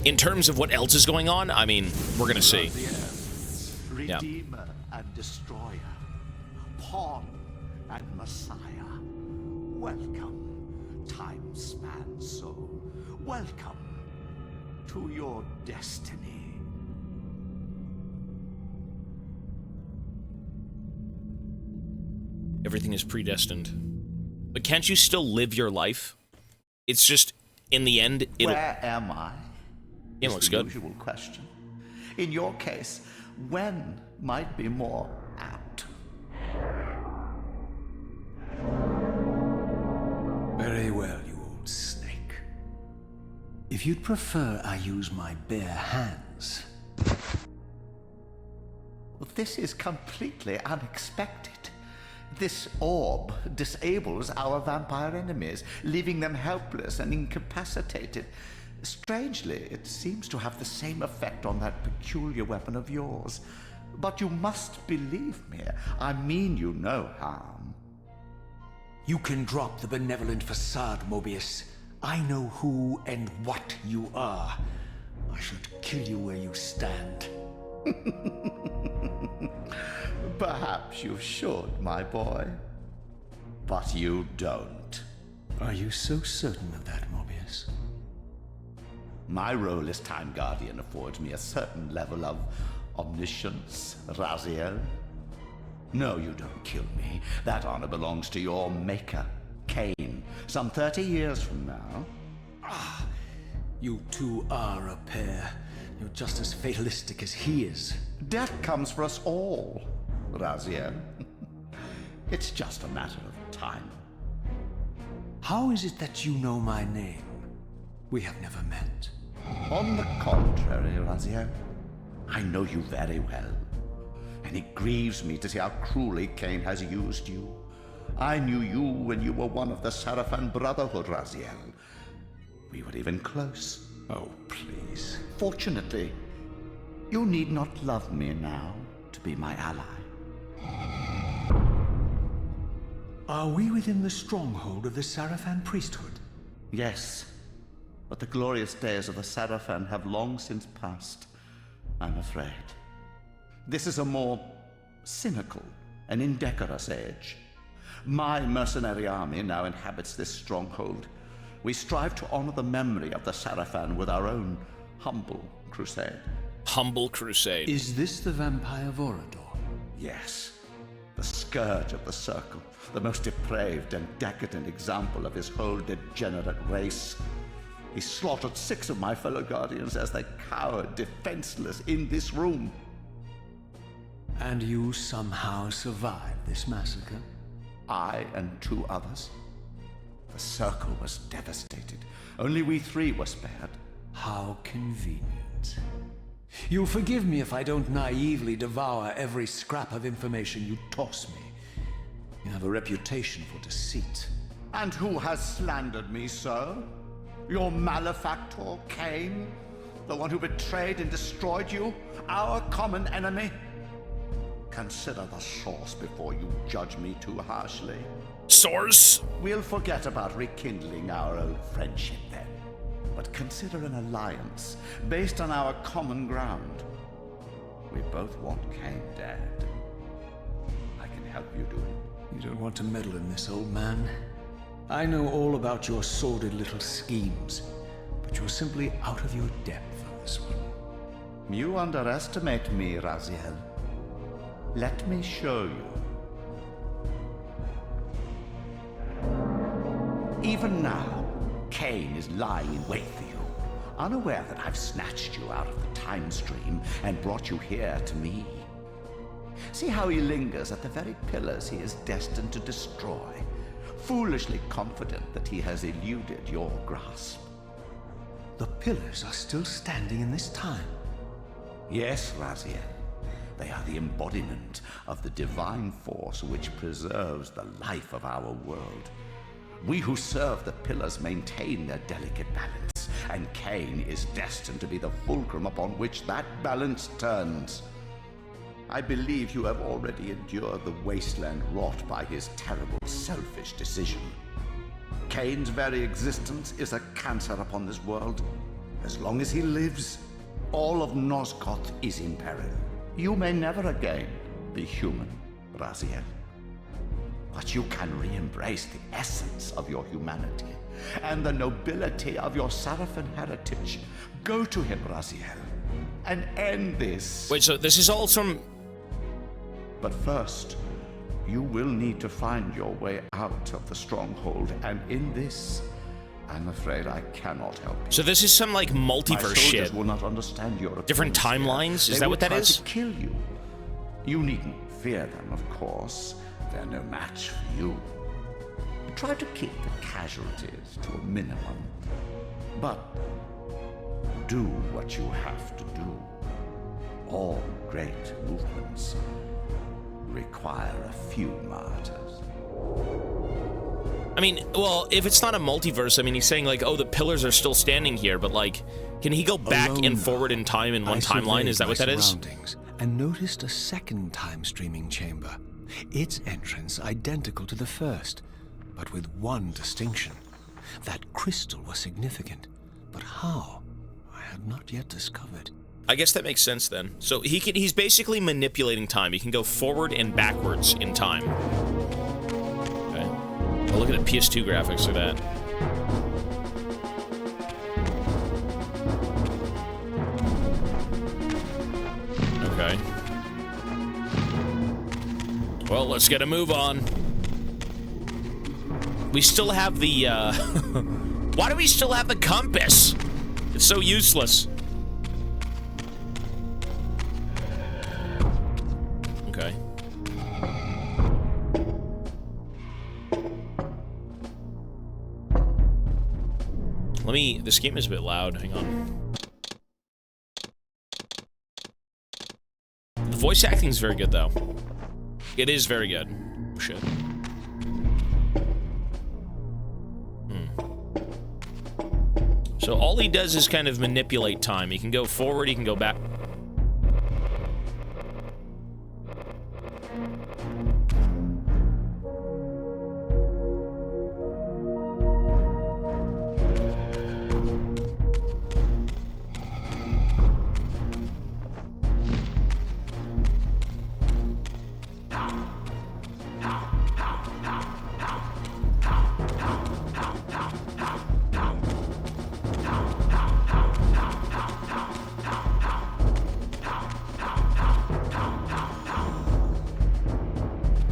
A: In terms of what else is going on, I mean, we're gonna see.
D: Redeemer and destroyer, pawn and messiah. Welcome, time-span soul. Welcome to your destiny.
A: Everything is predestined. But can't you still live your life? It's just, in the end, it'll...
G: Where am I?
A: It looks good.
G: Usual question. In your case, when might be more apt?
D: Very well, you old snake. If you'd prefer I use my bare hands.
G: Well, this is completely unexpected. This orb disables our vampire enemies, leaving them helpless and incapacitated. Strangely, it seems to have the same effect on that peculiar weapon of yours. But you must believe me. I mean you no harm.
E: You can drop the benevolent facade, Mobius. I know who and what you are. I should kill you where you stand.
G: Perhaps you should, my boy. But you don't.
D: Are you so certain of that, Mobius?
G: My role as Time Guardian affords me a certain level of omniscience, Raziel. No, you don't kill me. That honor belongs to your maker, Kain, some 30 years from now.
E: Ah, you two are a pair. You're just as fatalistic as he is.
G: Death comes for us all, Raziel. It's just a matter of time.
E: How is it that you know my name? We have never met.
G: On the contrary, Raziel, I know you very well. And it grieves me to see how cruelly Kain has used you. I knew you when you were one of the Sarafan Brotherhood, Raziel. We were even close.
D: Oh, please.
G: Fortunately, you need not love me now to be my ally.
E: Are we within the stronghold of the Sarafan priesthood?
G: Yes, but the glorious days of the Sarafan have long since passed, I'm afraid. This is a more cynical and indecorous age. My mercenary army now inhabits this stronghold. We strive to honor the memory of the Sarafan with our own humble crusade.
A: Humble crusade.
D: Is this the vampire Vorador?
G: Yes, the scourge of the Circle, the most depraved and decadent example of his whole degenerate race. He slaughtered 6 of my fellow Guardians as they cowered defenseless in this room.
E: And you somehow survived this massacre?
G: I and 2 others. The Circle was devastated. Only we 3 were spared.
E: How convenient. You'll forgive me if I don't naively devour every scrap of information you toss me. You have a reputation for deceit.
G: And who has slandered me so? Your malefactor, Kain? The one who betrayed and destroyed you? Our common enemy? Consider the source before you judge me too harshly.
A: Source?
G: We'll forget about rekindling our old friendship then. But consider an alliance based on our common ground. We both want Kain dead. I can help you do it.
E: You don't want to meddle in this, old man. I know all about your sordid little schemes, but you're simply out of your depth on this one.
G: You underestimate me, Raziel. Let me show you. Even now, Kain is lying in wait for you, unaware that I've snatched you out of the time stream and brought you here to me. See how he lingers at the very pillars he is destined to destroy. foolishly confident that he has eluded your grasp.
B: The pillars are still standing in this time.
G: Yes, Raziel. They are the embodiment of the divine force which preserves the life of our world. We who serve the pillars maintain their delicate balance, and Kain is destined to be the fulcrum upon which that balance turns. I believe you have already endured the wasteland wrought by his terrible, selfish decision. Kain's very existence is a cancer upon this world. As long as he lives, all of Nosgoth is in peril. You may never again be human, Raziel. But you can re-embrace the essence of your humanity and the nobility of your Sarafan heritage. Go to him, Raziel, and end this.
A: Wait, so this is all some...
G: But first, you will need to find your way out of the stronghold, and in this, I'm afraid I cannot help you.
A: So this is some, like, multiverse shit.
G: Will not understand your
A: different timelines? Is that what that is?
G: They will try to kill you. You needn't fear them, of course. They're no match for you. Try to keep the casualties to a minimum. But do what you have to do. All great movements require a few martyrs.
A: I mean, well, if it's not a multiverse, I mean, he's saying, like, oh, the pillars are still standing here, but, like, can he go back and forward in time in one timeline? Is that what that is?
B: And noticed a second time streaming chamber. Its entrance identical to the first, but with one distinction. That crystal was significant, but how? I had not yet discovered.
A: I guess that makes sense then. So he's basically manipulating time. He can go forward and backwards in time. Okay. Oh, look at the PS2 graphics of that. Okay. Well, let's get a move on. We still have the, Why do we still have the compass? It's so useless. Okay. This game is a bit loud. Hang on. The voice acting is very good, though. It is very good. Oh, shit. So all he does is kind of manipulate time. He can go forward, he can go back.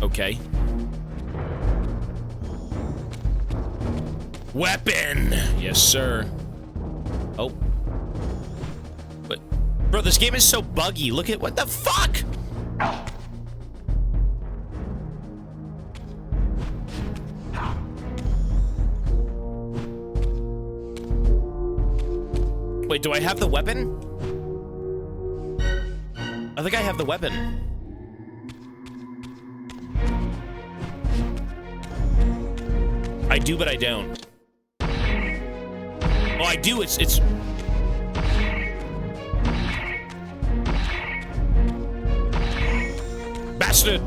A: Okay. Weapon! Yes, sir. Oh. But, bro, this game is so buggy. Look at what the fuck? Wait, do I have the weapon? I think I have the weapon. I do, but I don't. Oh, I do. It's... Bastard!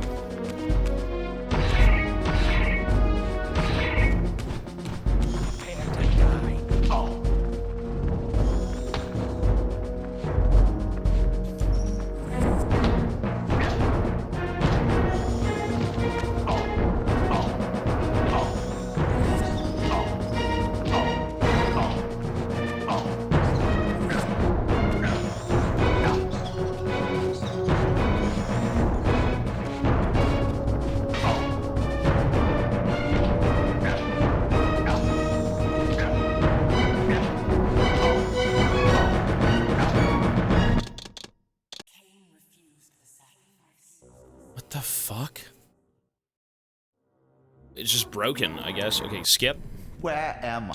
A: It's just broken, I guess. Okay, skip.
G: Where am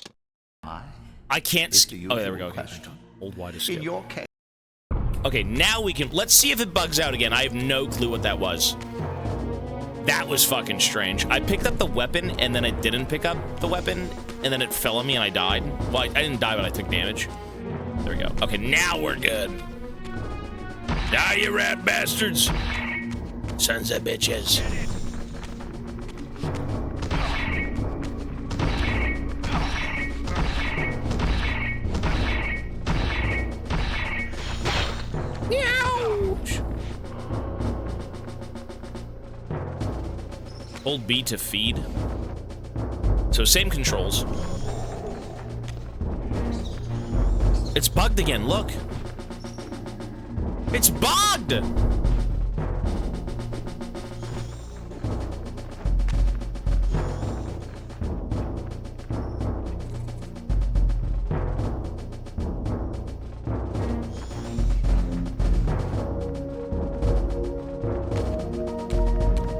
G: I?
A: I can't
G: Is the
A: skip. Oh, there we go.
G: usual
A: Okay.
G: question.
A: Hold Y to skip.
G: In your case,
A: Okay, now we can... Let's see if it bugs out again. I have no clue what that was. That was fucking strange. I picked up the weapon, and then I didn't pick up the weapon, and then it fell on me, and I died. Well, I didn't die, but I took damage. There we go. Okay, now we're good. Die, you rat bastards. Sons of bitches. Ouch. Hold B to feed. So same controls. It's bugged again, look. It's bugged!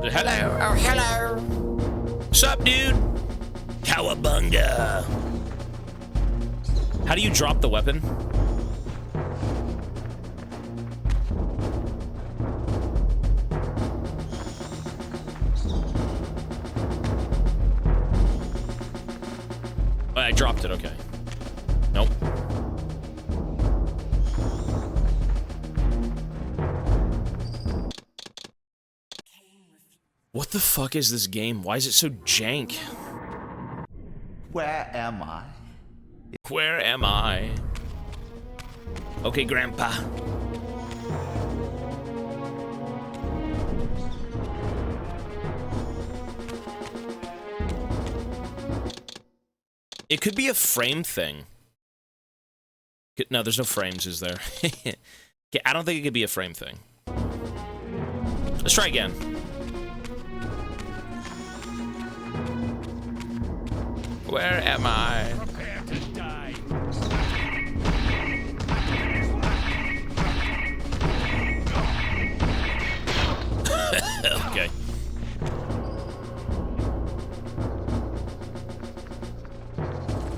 A: Hello, oh hello. What's up, dude? Cowabunga. How do you drop the weapon? Oh, I dropped it, okay. Nope. What the fuck is this game? Why is it so jank?
G: where am I?
A: Where am I? Okay, Grandpa. It could be a frame thing. No, there's no frames, is there? Okay, I don't think it could be a frame thing. Let's try again. Where am I?
H: Prepare to die.
A: Okay.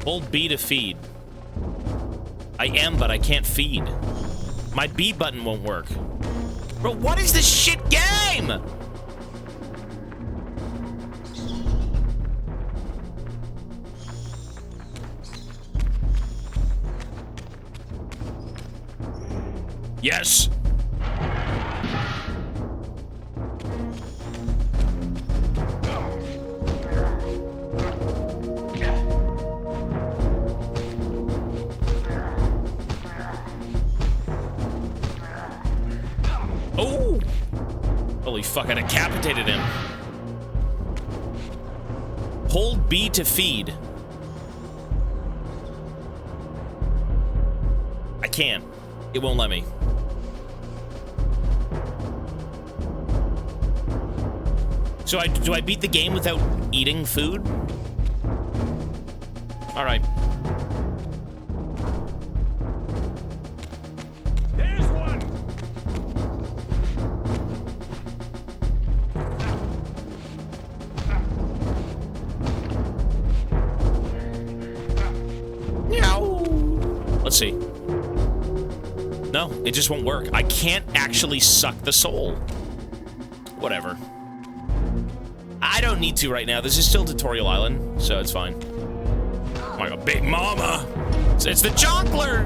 A: Hold B to feed. I am, but I can't feed. My B button won't work. Bro, what is this shit game? Yes. Oh! Holy fuck, I decapitated him. Hold B to feed. I can't. It won't let me. So do I beat the game without eating food? All right.
H: There's one.
A: Let's see. No, it just won't work. I can't actually suck the soul. Whatever. I don't need to right now. This is still Tutorial Island, so it's fine. Oh my god, Big Mama! It's the Jonkler!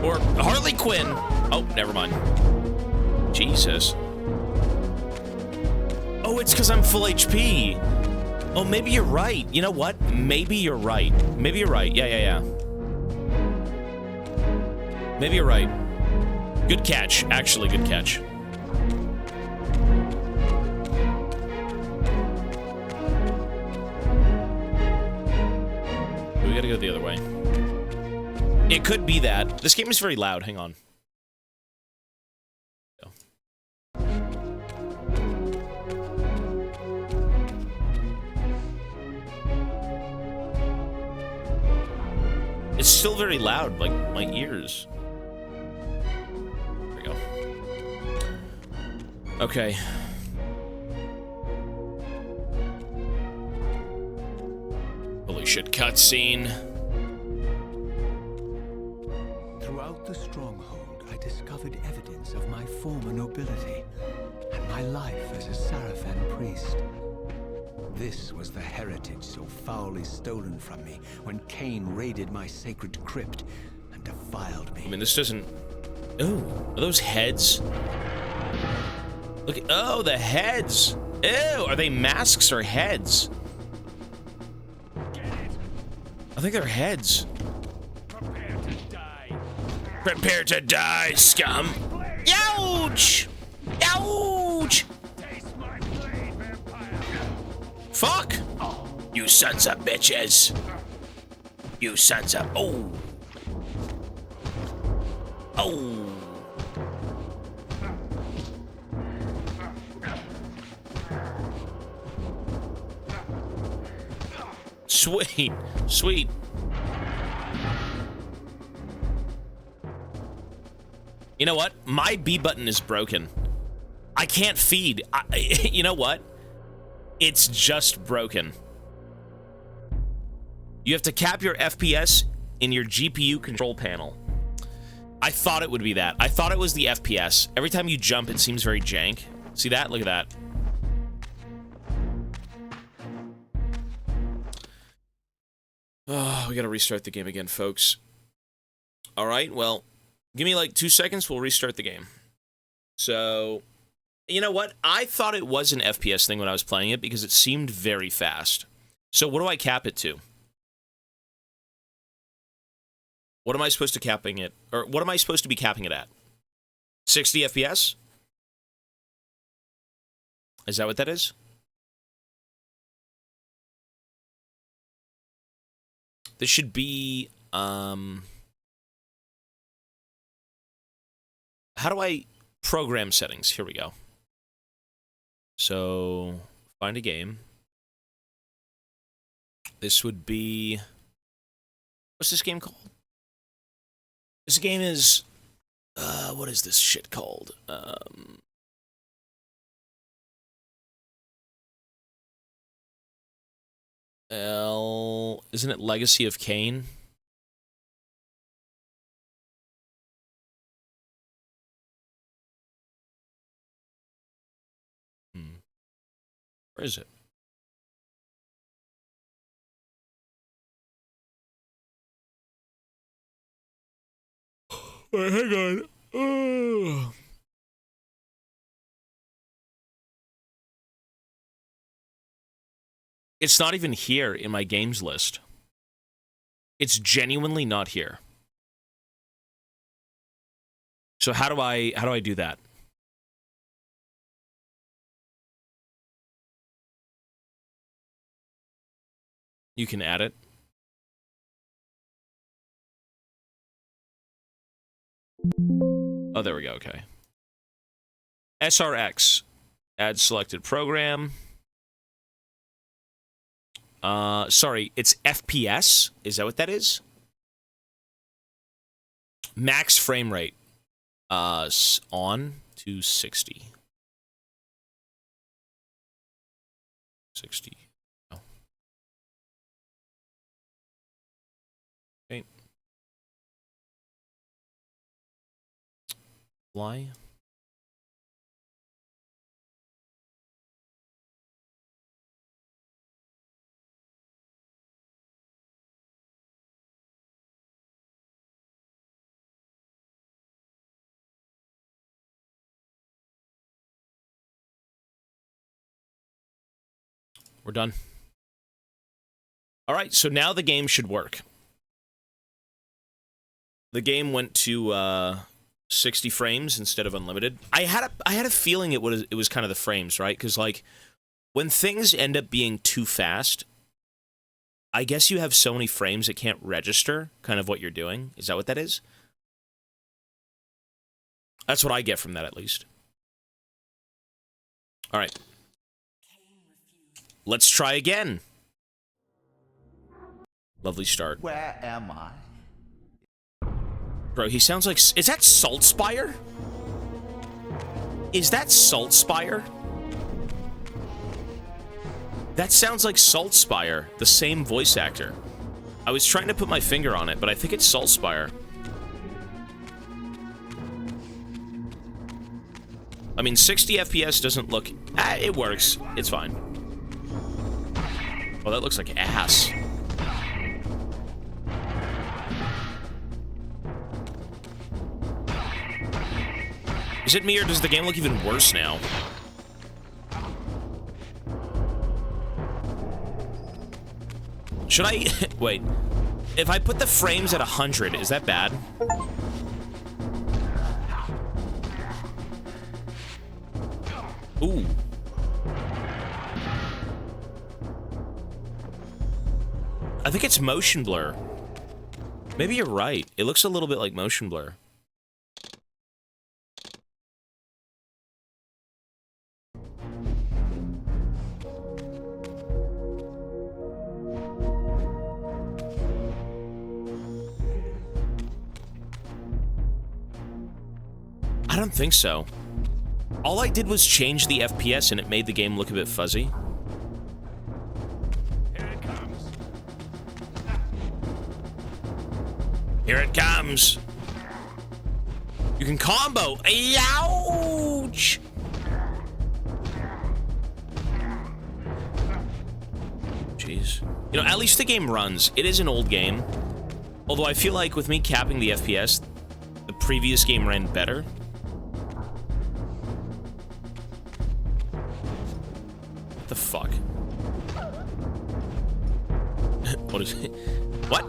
A: Or Harley Quinn. Oh, never mind. Jesus. Oh, it's because I'm full HP. Oh, maybe you're right. You know what? Maybe you're right. Maybe you're right. Yeah. Maybe you're right. Good catch. Actually, good catch. We gotta go the other way. It could be that. This game is very loud. Hang on. Go. It's still very loud, like my ears. There we go. Okay. Holy shit, cutscene.
B: Throughout the stronghold, I discovered evidence of my former nobility and my life as a Sarafan priest. This was the heritage so foully stolen from me when Kain raided my sacred crypt and defiled me.
A: I mean, this doesn't... Oh, are those heads? Look at... Oh, the heads! Ew, are they masks or heads? I think they're heads.
H: Prepare to die.
A: Prepare to die, scum! Ouch! Ouch!
H: Taste my blade, vampire.
A: Fuck! You sons of bitches! You sons of... Oh! Oh! Sweet! Sweet! You know what? My B button is broken. I can't feed. You know what? It's just broken. You have to cap your FPS in your GPU control panel. I thought it would be that. I thought it was the FPS. Every time you jump, it seems very jank. See that? Look at that. Oh, we gotta restart the game again, folks. Alright, well, give me like 2 seconds, we'll restart the game. So, you know what? I thought it was an FPS thing when I was playing it because it seemed very fast. So what do I cap it to? What am I supposed to capping it? Or what am I supposed to be capping it at? 60 FPS? Is that what that is? This should be, how do I program settings? Here we go. So, find a game. This would be, what's this game called? This game is, what is this shit called? Isn't it Legacy of Kain? Where is it? Wait, hang on. It's not even here in my games list. It's genuinely not here. So how do I do that? You can add it. Oh, there we go. Okay. SRX. Add selected program. Sorry, it's FPS? Is that what that is? Max frame rate. On to 60. 60. Oh. Okay. Fly. We're done. All right, so now the game should work. The game went to 60 frames instead of unlimited. I had a feeling it was kind of the frames, right? Because like when things end up being too fast, I guess you have so many frames it can't register kind of what you're doing. Is that what that is? That's what I get from that, at least. All right. Let's try again. Lovely start.
G: Where am I?
A: Bro, he sounds like... Is that Saltspire? Is that Saltspire? That sounds like Saltspire, the same voice actor. I was trying to put my finger on it, but I think it's Saltspire. I mean, 60 FPS doesn't look... it works. It's fine. Oh, that looks like ass. Is it me, or does the game look even worse now? Should I... Wait. If I put the frames at 100, is that bad? Ooh. I think it's motion blur. Maybe you're right. It looks a little bit like motion blur. I don't think so. All I did was change the FPS and it made the game look a bit fuzzy.
H: Here it comes.
A: Here it comes. You can combo. Ouch! Jeez. You know, at least the game runs. It is an old game. Although I feel like with me capping the FPS, the previous game ran better. What the fuck? What is it? What?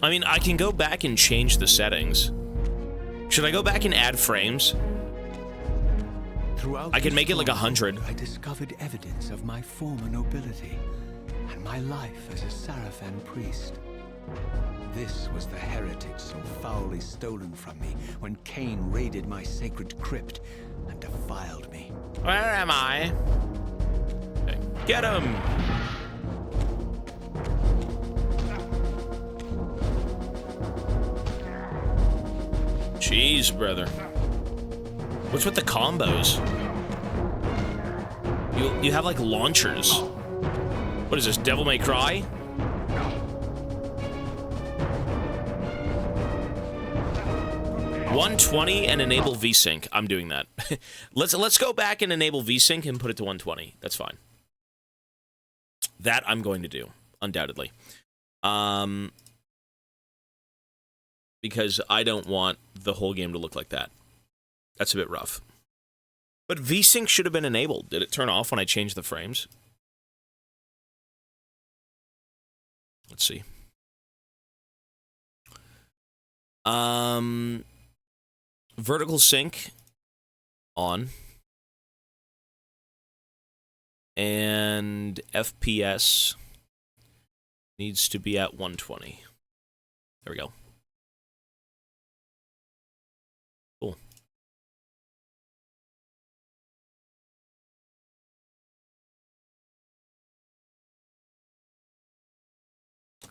A: I mean, I can go back and change the settings. Should I go back and add frames?
B: Throughout
A: I can make it like
B: this
A: 100.
B: I discovered evidence of my former nobility and my life as a Sarafan priest. This was the heritage so foully stolen from me when Kain raided my sacred crypt and defiled me.
A: Where am I? Okay. Get him! Jeez, brother. What's with the combos? You have like launchers. What is this, Devil May Cry? $120 and enable VSync. I'm doing that. Let's go back and enable VSync and put it to 120. That's fine. That I'm going to do, undoubtedly. Because I don't want the whole game to look like that. That's a bit rough. But VSync should have been enabled. Did it turn off when I changed the frames? Let's see. Vertical sync on. And FPS needs to be at 120. There we go. Cool.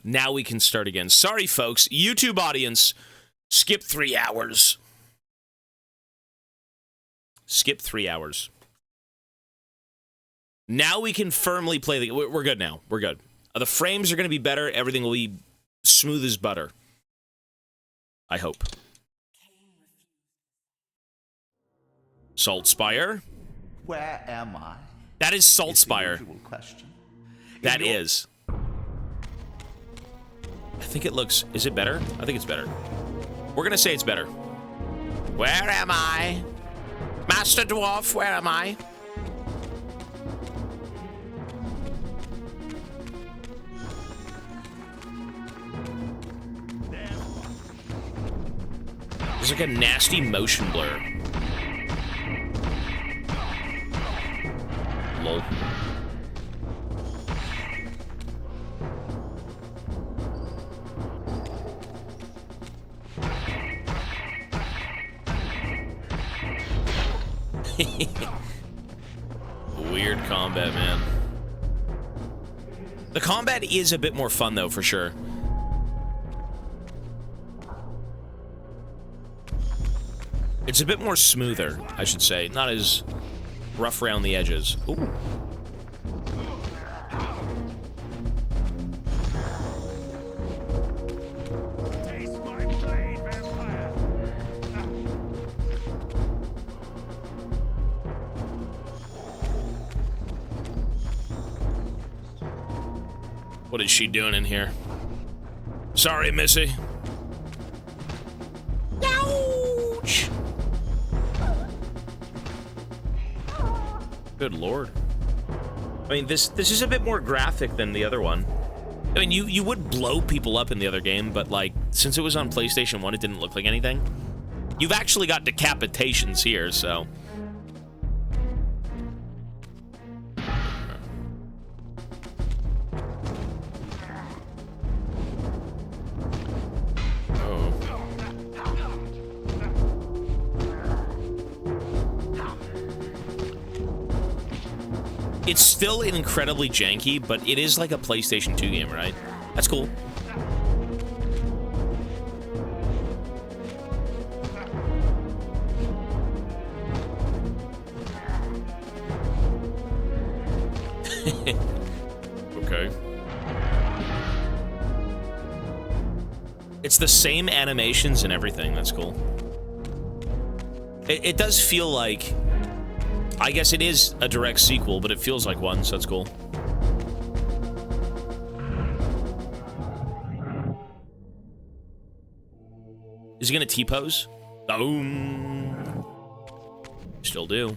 A: Now we can start again. Sorry, folks. YouTube audience, skip 3 hours. Skip 3 hours. Now we can firmly play the... We're good now. We're good. The frames are going to be better. Everything will be smooth as butter. I hope. Saltspire?
G: Where am I?
A: That is Saltspire.
G: Usual question.
A: That is. I think it looks... Is it better? I think it's better. We're going to say it's better. Where am I? Master Dwarf, where am I? There's like a nasty motion blur. Lol. Weird combat, man. The combat is a bit more fun, though, for sure. It's a bit more smoother, I should say. Not as rough around the edges. Ooh.
H: Taste my blade, vampire!
A: What is she doing in here? Sorry, Missy. Ouch! Good lord. I mean, this is a bit more graphic than the other one. I mean, you would blow people up in the other game, but like, since it was on PlayStation 1, it didn't look like anything. You've actually got decapitations here, so... It's still incredibly janky, but it is like a PlayStation 2 game, right? That's cool. Okay. It's the same animations and everything. That's cool. It does feel like... I guess it is a direct sequel, but it feels like one, so that's cool. Is he gonna T-pose? Boom. Still do.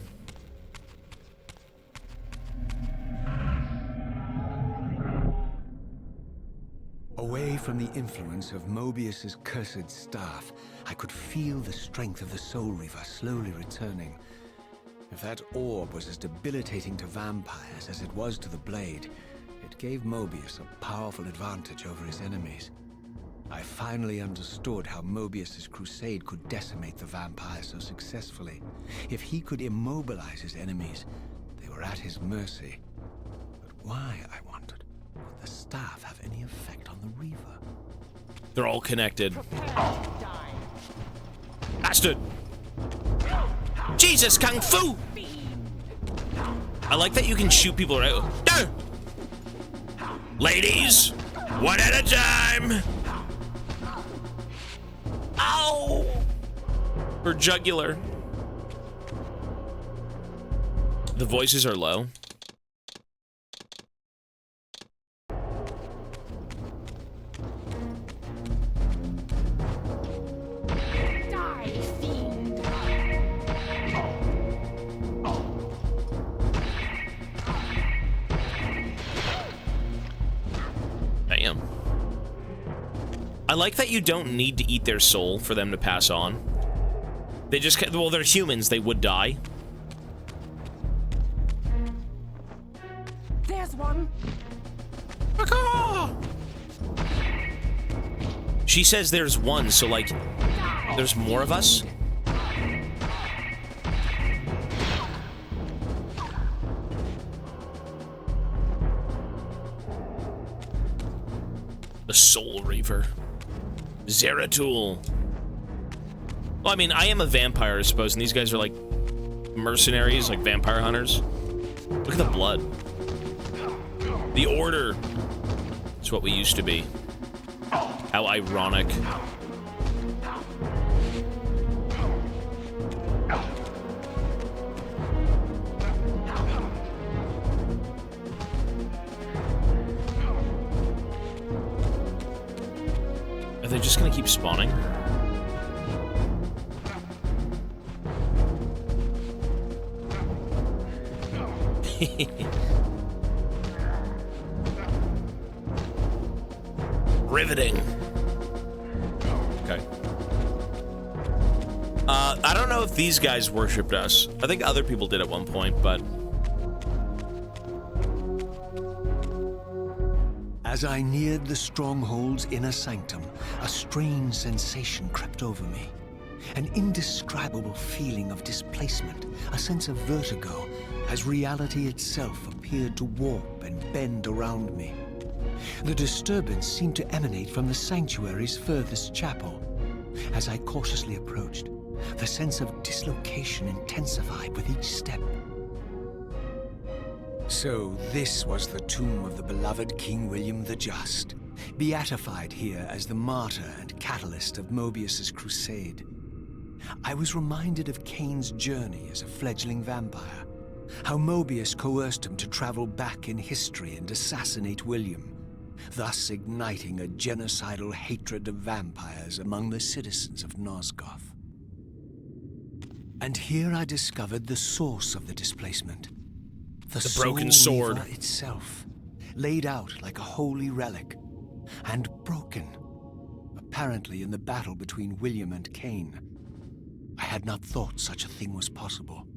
B: Away from the influence of Mobius's cursed staff, I could feel the strength of the Soul Reaver slowly returning. If that orb was as debilitating to vampires as it was to the blade, it gave Mobius a powerful advantage over his enemies. I finally understood how Mobius's crusade could decimate the vampires so successfully. If he could immobilize his enemies, they were at his mercy. But why, I wondered, would the staff have any effect on the Reaver?
A: They're all connected. Bastard! Jesus, Kung Fu! I like that you can shoot people right. There! Ladies, one at a time! Ow! Her jugular. The voices are low. I like that you don't need to eat their soul for them to pass on. They just, well, they're humans, they would die.
I: There's one.
A: She says there's one, so like, there's more of us? The Soul Reaver. Zeratul. Well, I mean, I am a vampire, I suppose, and these guys are like mercenaries, like vampire hunters. Look at the blood. The Order. It's what we used to be. How ironic. Are they just gonna keep spawning? Riveting. Okay. I don't know if these guys worshipped us. I think other people did at one point, but...
B: As I neared the stronghold's inner sanctum, a strange sensation crept over me. An indescribable feeling of displacement, a sense of vertigo, as reality itself appeared to warp and bend around me. The disturbance seemed to emanate from the sanctuary's furthest chapel. As I cautiously approached, The sense of dislocation intensified with each step. So this was the tomb of the beloved King William the Just, beatified here as the martyr and catalyst of Mobius's crusade. I was reminded of Kain's journey as a fledgling vampire, how Mobius coerced him to travel back in history and assassinate William, thus igniting a genocidal hatred of vampires among the citizens of Nosgoth. And here I discovered the source of the displacement. The
A: broken sword
B: Reaver itself, laid out like a holy relic, and broken, apparently in the battle between William and Kain. I had not thought such a thing was possible.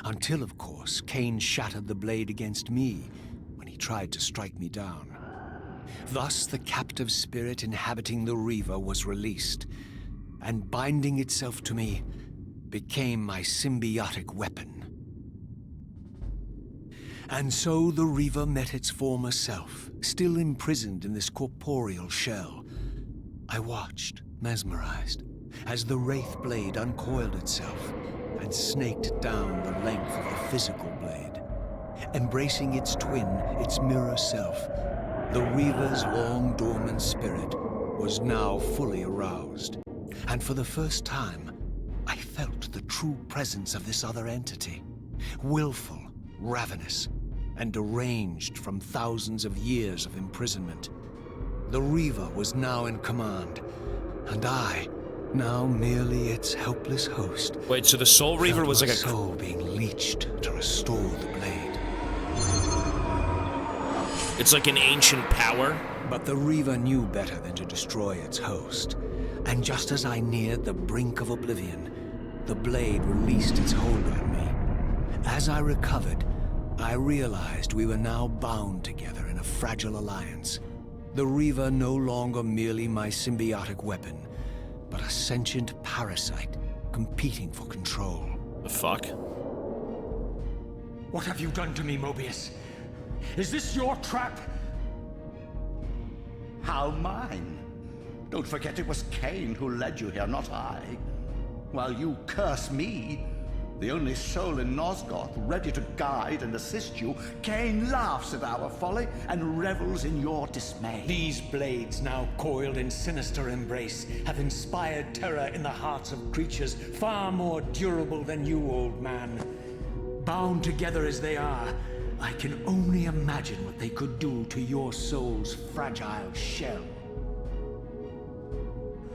B: Until, of course, Kain shattered the blade against me when he tried to strike me down. Thus, the captive spirit inhabiting the Reaver was released, and binding itself to me, became my symbiotic weapon. And so the Reaver met its former self, still imprisoned in this corporeal shell. I watched, mesmerized, as the Wraith blade uncoiled itself and snaked down the length of the physical blade. Embracing its twin, its mirror self, the Reaver's long dormant spirit was now fully aroused. And for the first time, I felt the true presence of this other entity, willful, ravenous, and deranged from thousands of years of imprisonment. The Reaver was now in command, and I, now merely its helpless host.
A: Wait, so the Soul Reaver was like a
B: soul being leached to restore the blade.
A: It's like an ancient power.
B: But the Reaver knew better than to destroy its host, and just as I neared the brink of oblivion, the blade released its hold on me. As I recovered, I realized we were now bound together in a fragile alliance. The Reaver no longer merely my symbiotic weapon, but a sentient parasite competing for control.
A: The fuck?
E: What have you done to me, Mobius? Is this your trap?
G: How mine? Don't forget it was Kain who led you here, not I. While you curse me, the only soul in Nosgoth ready to guide and assist you, Kain laughs at our folly and revels in your dismay.
E: These blades, now coiled in sinister embrace, have inspired terror in the hearts of creatures far more durable than you, old man. Bound together as they are, I can only imagine what they could do to your soul's fragile shell.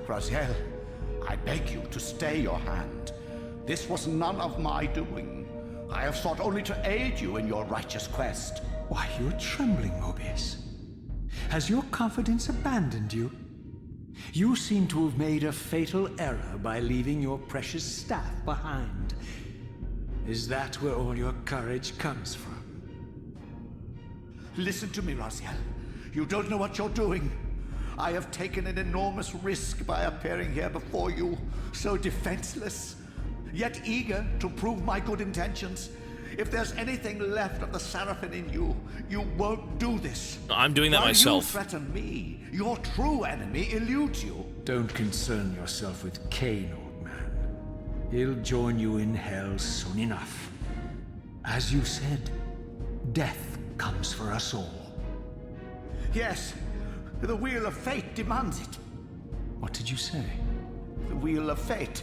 G: Raziel, I beg you to stay your hand. This was none of my doing. I have sought only to aid you in your righteous quest.
E: Why, you're trembling, Mobius. Has your confidence abandoned you? You seem to have made a fatal error by leaving your precious staff behind. Is that where all your courage comes from?
G: Listen to me, Raziel. You don't know what you're doing. I have taken an enormous risk by appearing here before you, so defenseless, yet eager to prove my good intentions. If there's anything left of the Seraphim in you, you won't do this.
A: I'm doing that myself.
G: You threaten me, your true enemy eludes you.
E: Don't concern yourself with Kain, old man. He'll join you in hell soon enough. As you said, death comes for us all.
G: Yes, the wheel of fate demands it.
E: What did you say?
G: The wheel of fate.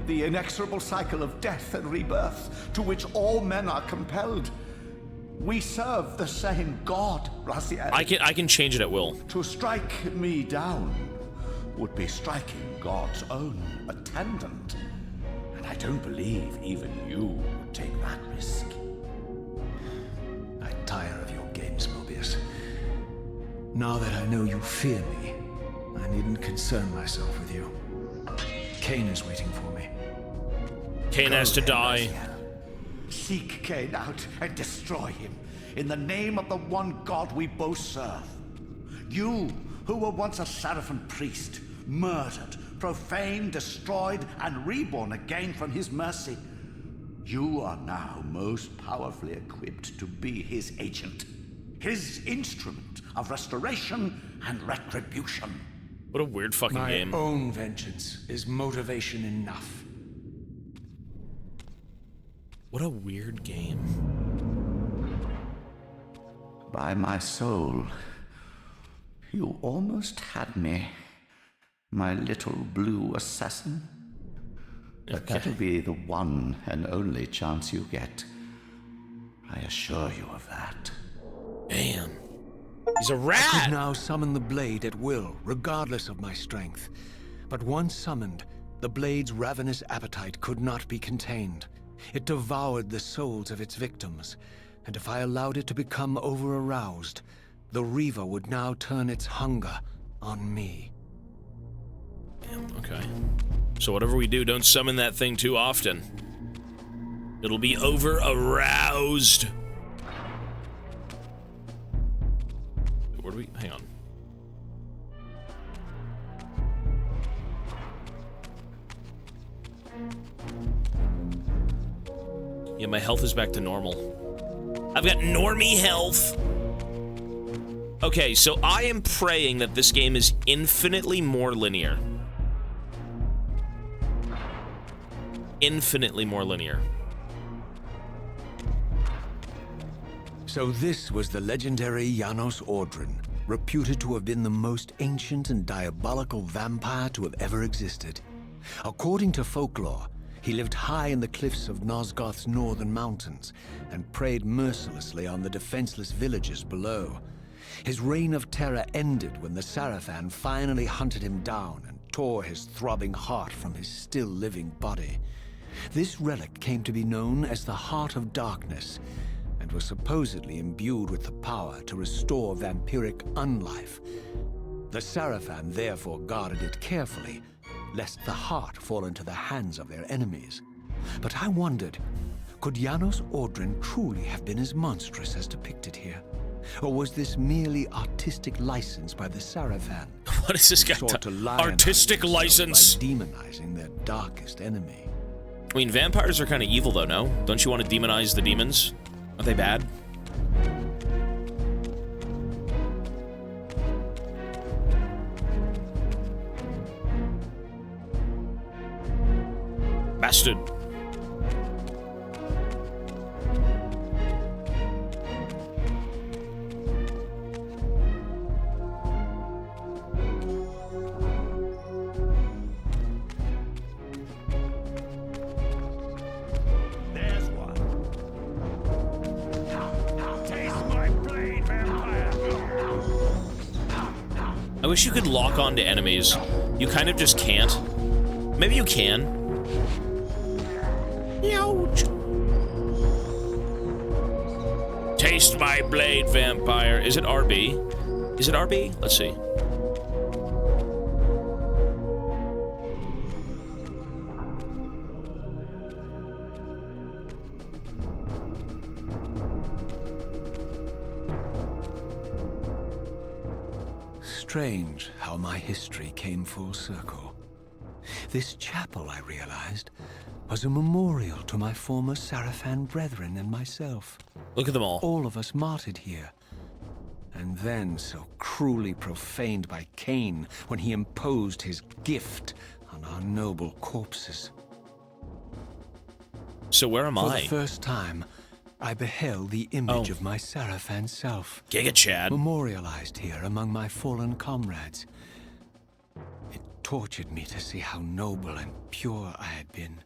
G: The inexorable cycle of death and rebirth to which all men are compelled. We serve the same God, Raziel.
A: I can change it at will.
G: To strike me down would be striking God's own attendant. And I don't believe even you would take that risk.
B: I tire of your games, Mobius. Now that I know you fear me, I needn't concern myself with you. Kain is waiting for me.
A: Kain has to die.
G: Seek Kain out and destroy him in the name of the one God we both serve. You, who were once a Seraphim priest, murdered, profaned, destroyed, and reborn again from his mercy. You are now most powerfully equipped to be his agent, his instrument of restoration and retribution.
A: What a weird fucking game.
B: My own vengeance is motivation enough.
A: What a weird game.
G: By my soul, you almost had me, my little blue assassin. But that'll be the one and only chance you get. I assure you of that.
A: Damn. He's a
B: I
A: rat!
B: could now summon the blade at will, regardless of my strength. But once summoned, the blade's ravenous appetite could not be contained. It devoured the souls of its victims, and if I allowed it to become over-aroused, the Reaver would now turn its hunger on me.
A: Damn, okay. So whatever we do, don't summon that thing too often. It'll be over-aroused. Where do we... Hang on. Yeah, my health is back to normal. I've got normie health. Okay, so I am praying that this game is infinitely more linear. Infinitely more linear.
B: So this was the legendary Janos Ordrin, reputed to have been the most ancient and diabolical vampire to have ever existed. According to folklore, he lived high in the cliffs of Nosgoth's northern mountains and preyed mercilessly on the defenseless villages below. His reign of terror ended when the Sarafan finally hunted him down and tore his throbbing heart from his still-living body. This relic came to be known as the Heart of Darkness, and was supposedly imbued with the power to restore vampiric unlife. The Sarafan therefore guarded it carefully, lest the heart fall into the hands of their enemies. But I wondered, could Janos Ordrin truly have been as monstrous as depicted here? Or was this merely artistic license by the Sarafan?
A: What is this guy artistic license?
B: By demonizing their darkest enemy.
A: I mean, vampires are kind of evil, though, no? Don't you want to demonize the demons? Are they bad? Bastard.
H: There's one. Taste my blade, vampire.
A: I wish you could lock onto enemies. You kind of just can't. Maybe you can. Ouch. Taste my blade, vampire. Is it RB? Is it RB? Let's see.
B: Strange how my history came full circle. This chapel, I realized, was a memorial to my former Sarafan brethren and myself.
A: Look at them all.
B: All of us martyred here. And then so cruelly profaned by Kain when he imposed his gift on our noble corpses.
A: So where am
B: For
A: I?
B: the first time, I beheld the image of my Sarafan self,
A: Giga Chad.
B: memorialized here among my fallen comrades. It tortured me to see how noble and pure I had been,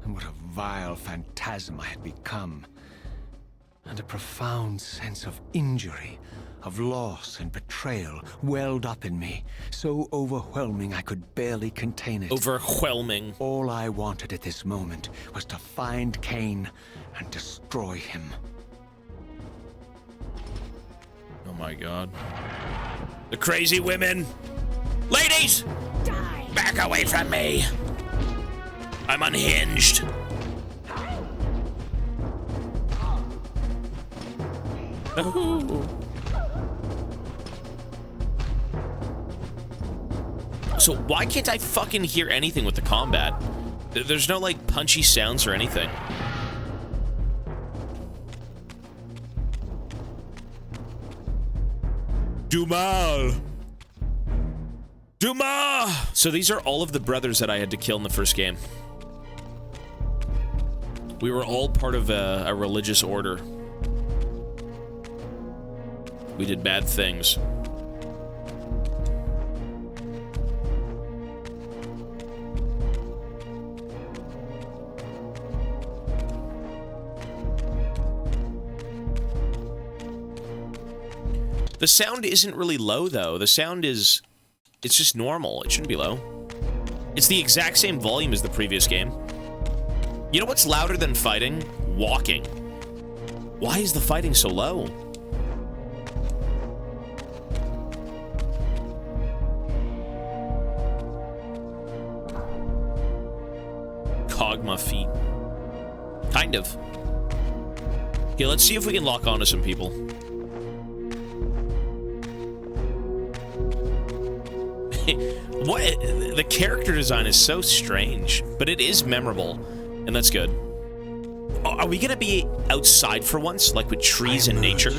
B: and what a vile phantasm I had become. And a profound sense of injury, of loss and betrayal welled up in me, so overwhelming I could barely contain it.
A: Overwhelming.
B: All I wanted at this moment was to find Kain and destroy him.
A: Oh my god. The crazy women! Ladies!
H: Die.
A: Back away from me! I'm unhinged. Ooh. So why can't I fucking hear anything with the combat? There's no, like, punchy sounds or anything. Dumal! So these are all of the brothers that I had to kill in the first game. We were all part of a religious order. We did bad things. The sound isn't really low, though. The sound is... It's just normal. It shouldn't be low. It's the exact same volume as the previous game. You know what's louder than fighting? Walking. Why is the fighting so low? Cogma feet. Kind of. Okay, let's see if we can lock onto some people. What? The character design is so strange, but it is memorable, and that's good. Are we gonna be outside for once, like with trees and nature?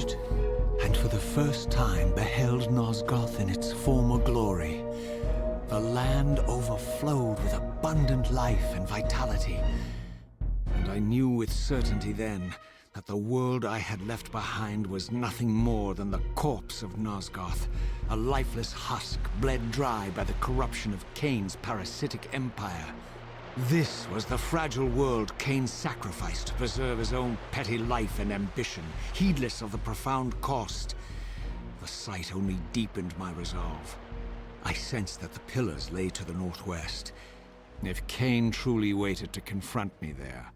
B: And for the first time beheld Nosgoth in its former glory. The land overflowed with abundant life and vitality. And I knew with certainty then that the world I had left behind was nothing more than the corpse of Nosgoth, a lifeless husk bled dry by the corruption of Kain's parasitic empire. This was the fragile world Kain sacrificed to preserve his own petty life and ambition, heedless of the profound cost. The sight only deepened my resolve. I sensed that the pillars lay to the northwest. If Kain truly waited to confront me there,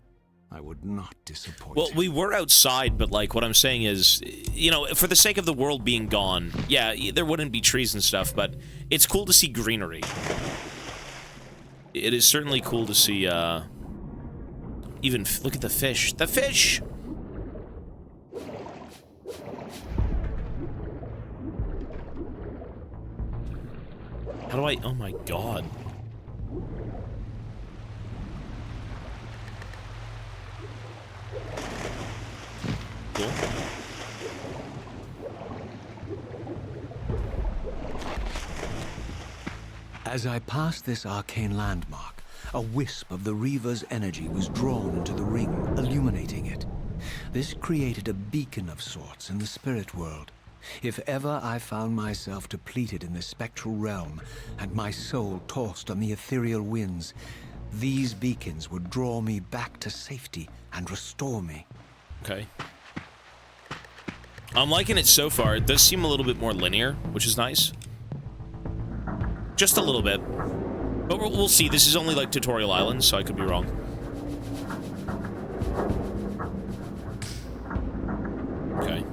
B: I would not disappoint
A: Well,
B: him.
A: we were outside, but like what I'm saying is, you know, for the sake of the world being gone, yeah, there wouldn't be trees and stuff, but it's cool to see greenery. It is certainly cool to see, even, look at the fish. The fish! How do I, oh my god. Cool.
B: As I passed this arcane landmark, a wisp of the Reaver's energy was drawn into the ring, illuminating it. This created a beacon of sorts in the spirit world. If ever I found myself depleted in the spectral realm, and my soul tossed on the ethereal winds, these beacons would draw me back to safety and restore me.
A: Okay. I'm liking it so far. It does seem a little bit more linear, which is nice. Just a little bit. But we'll see. This is only like Tutorial Island, so I could be wrong. Okay.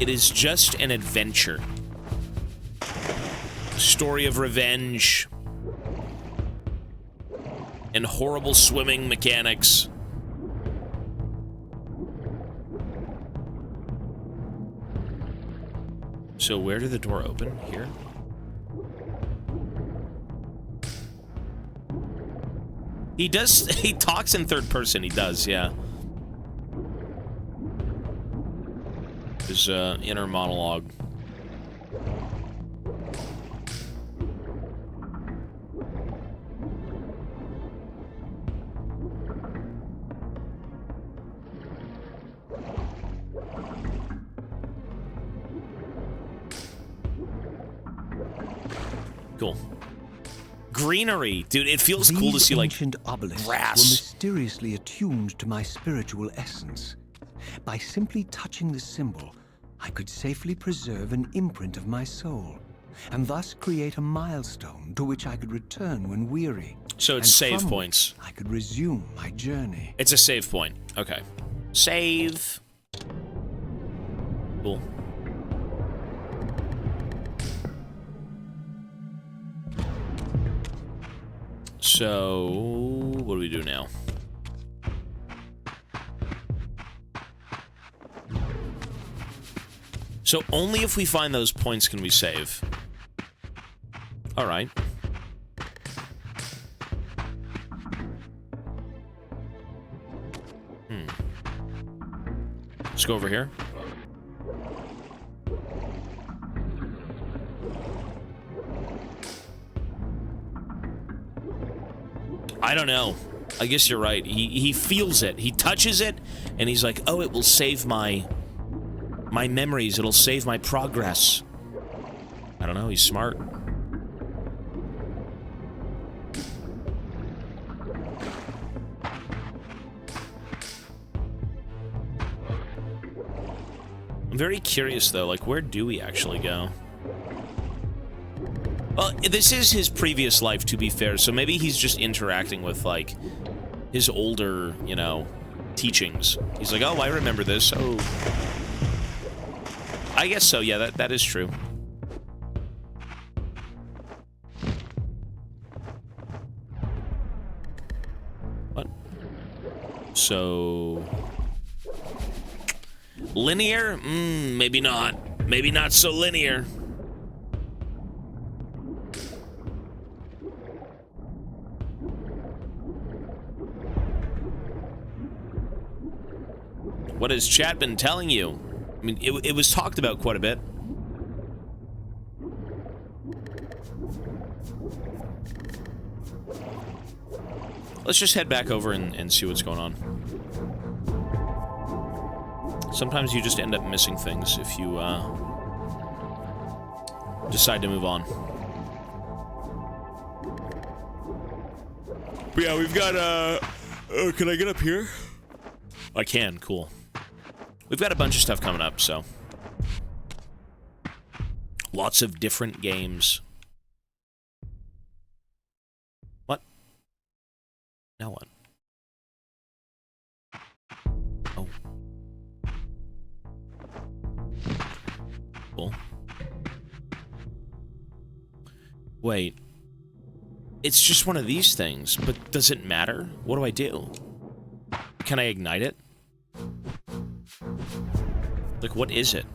A: It is just an adventure. A story of revenge. And horrible swimming mechanics. So where did the door open? Here? He does, he talks in third person, he does, yeah. His inner monologue. Cool. Greenery, dude. It feels cool to see like
B: ancient obelisks
A: grass.
B: were mysteriously attuned to my spiritual essence. By simply touching the symbol, I could safely preserve an imprint of my soul, and thus create a milestone to which I could return when weary.
A: So it's
B: And
A: save
B: from
A: points.
B: which I could resume my journey.
A: It's a save point. Okay. Save. Cool. So, what do we do now? So only if we find those points can we save. All right. Let's go over here. I don't know. I guess you're right. He feels it. He touches it, and he's like, oh, it will save my memories. It'll save my progress. I don't know. He's smart. I'm very curious, though. Like, where do we actually go? Well, this is his previous life, to be fair, so maybe he's just interacting with, like, his older, you know, teachings. He's like, oh, I remember this. Oh. I guess so, yeah, that is true. What? So... linear? Maybe not. Maybe not so linear. What has chat been telling you? I mean, it was talked about quite a bit. Let's just head back over and see what's going on. Sometimes you just end up missing things if you decide to move on. But yeah, we've got can I get up here? I can, cool. We've got a bunch of stuff coming up, so lots of different games. What? Now what? Oh. Cool. Wait. It's just one of these things, but does it matter? What do I do? Can I ignite it? Like, what is it?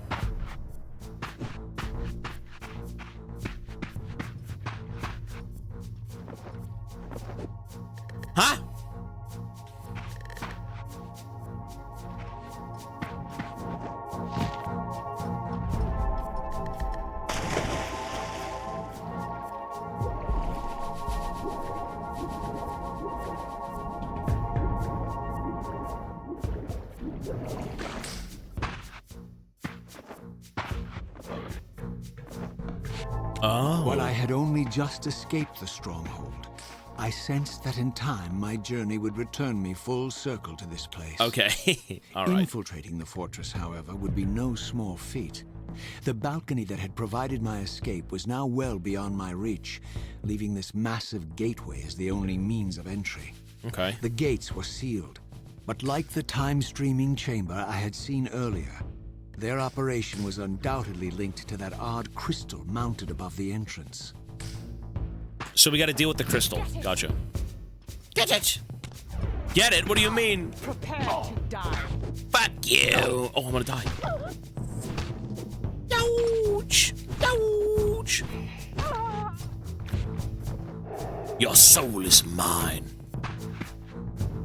A: Huh? Oh.
B: While I had only just escaped the stronghold, I sensed that in time my journey would return me full circle to this place.
A: Okay. All right.
B: Infiltrating the fortress, however, would be no small feat. The balcony that had provided my escape was now well beyond my reach, leaving this massive gateway as the only means of entry.
A: Okay.
B: The gates were sealed, but like the time-streaming chamber I had seen earlier, their operation was undoubtedly linked to that odd crystal mounted above the entrance.
A: So we got to deal with the crystal. Gotcha. Get it! Get it? What do you mean?
I: Prepare to die.
A: Fuck you! Oh, I'm gonna die. Ouch! Ouch! Your soul is mine.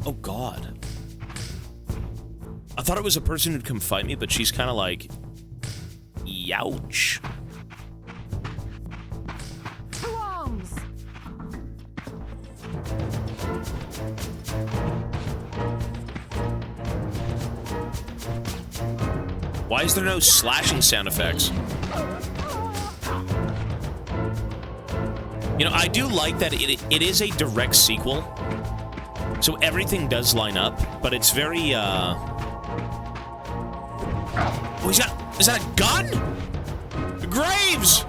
A: Oh God. I thought it was a person who'd come fight me, but she's kind of like, youch.
I: To arms.
A: Why is there no slashing sound effects? You know, I do like that it is a direct sequel, so everything does line up, but it's very, Oh, is that a gun? Graves!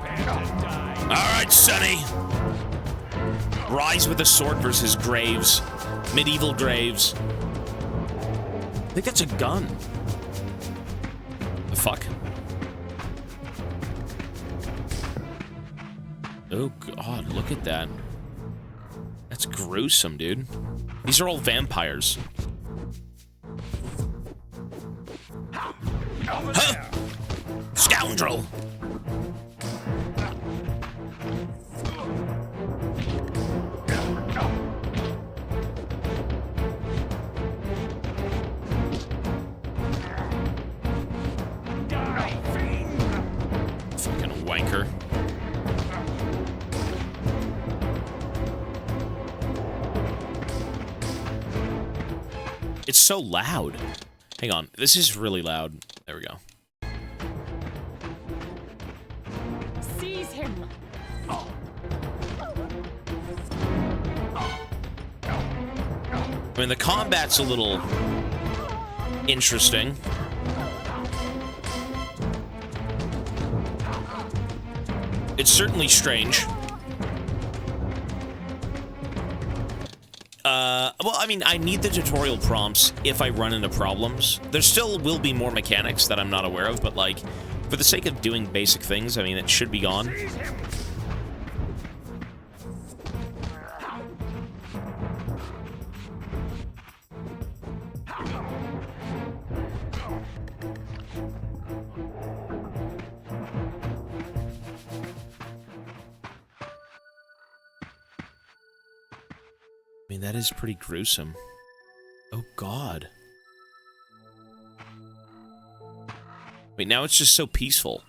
A: Alright, Sonny. Rise with a sword versus Graves. Medieval Graves. I think that's a gun. The fuck? Oh God, look at that. That's gruesome, dude. These are all vampires. Huh! Scoundrel! Fucking wanker. It's so loud. Hang on. This is really loud. There we go.
I: Seize him.
A: I mean, the combat's a little interesting. It's certainly strange. Well, I mean, I need the tutorial prompts if I run into problems. There still will be more mechanics that I'm not aware of, but, like, for the sake of doing basic things, I mean, it should be gone. I mean, that is pretty gruesome. Oh, God. Wait, now it's just so peaceful.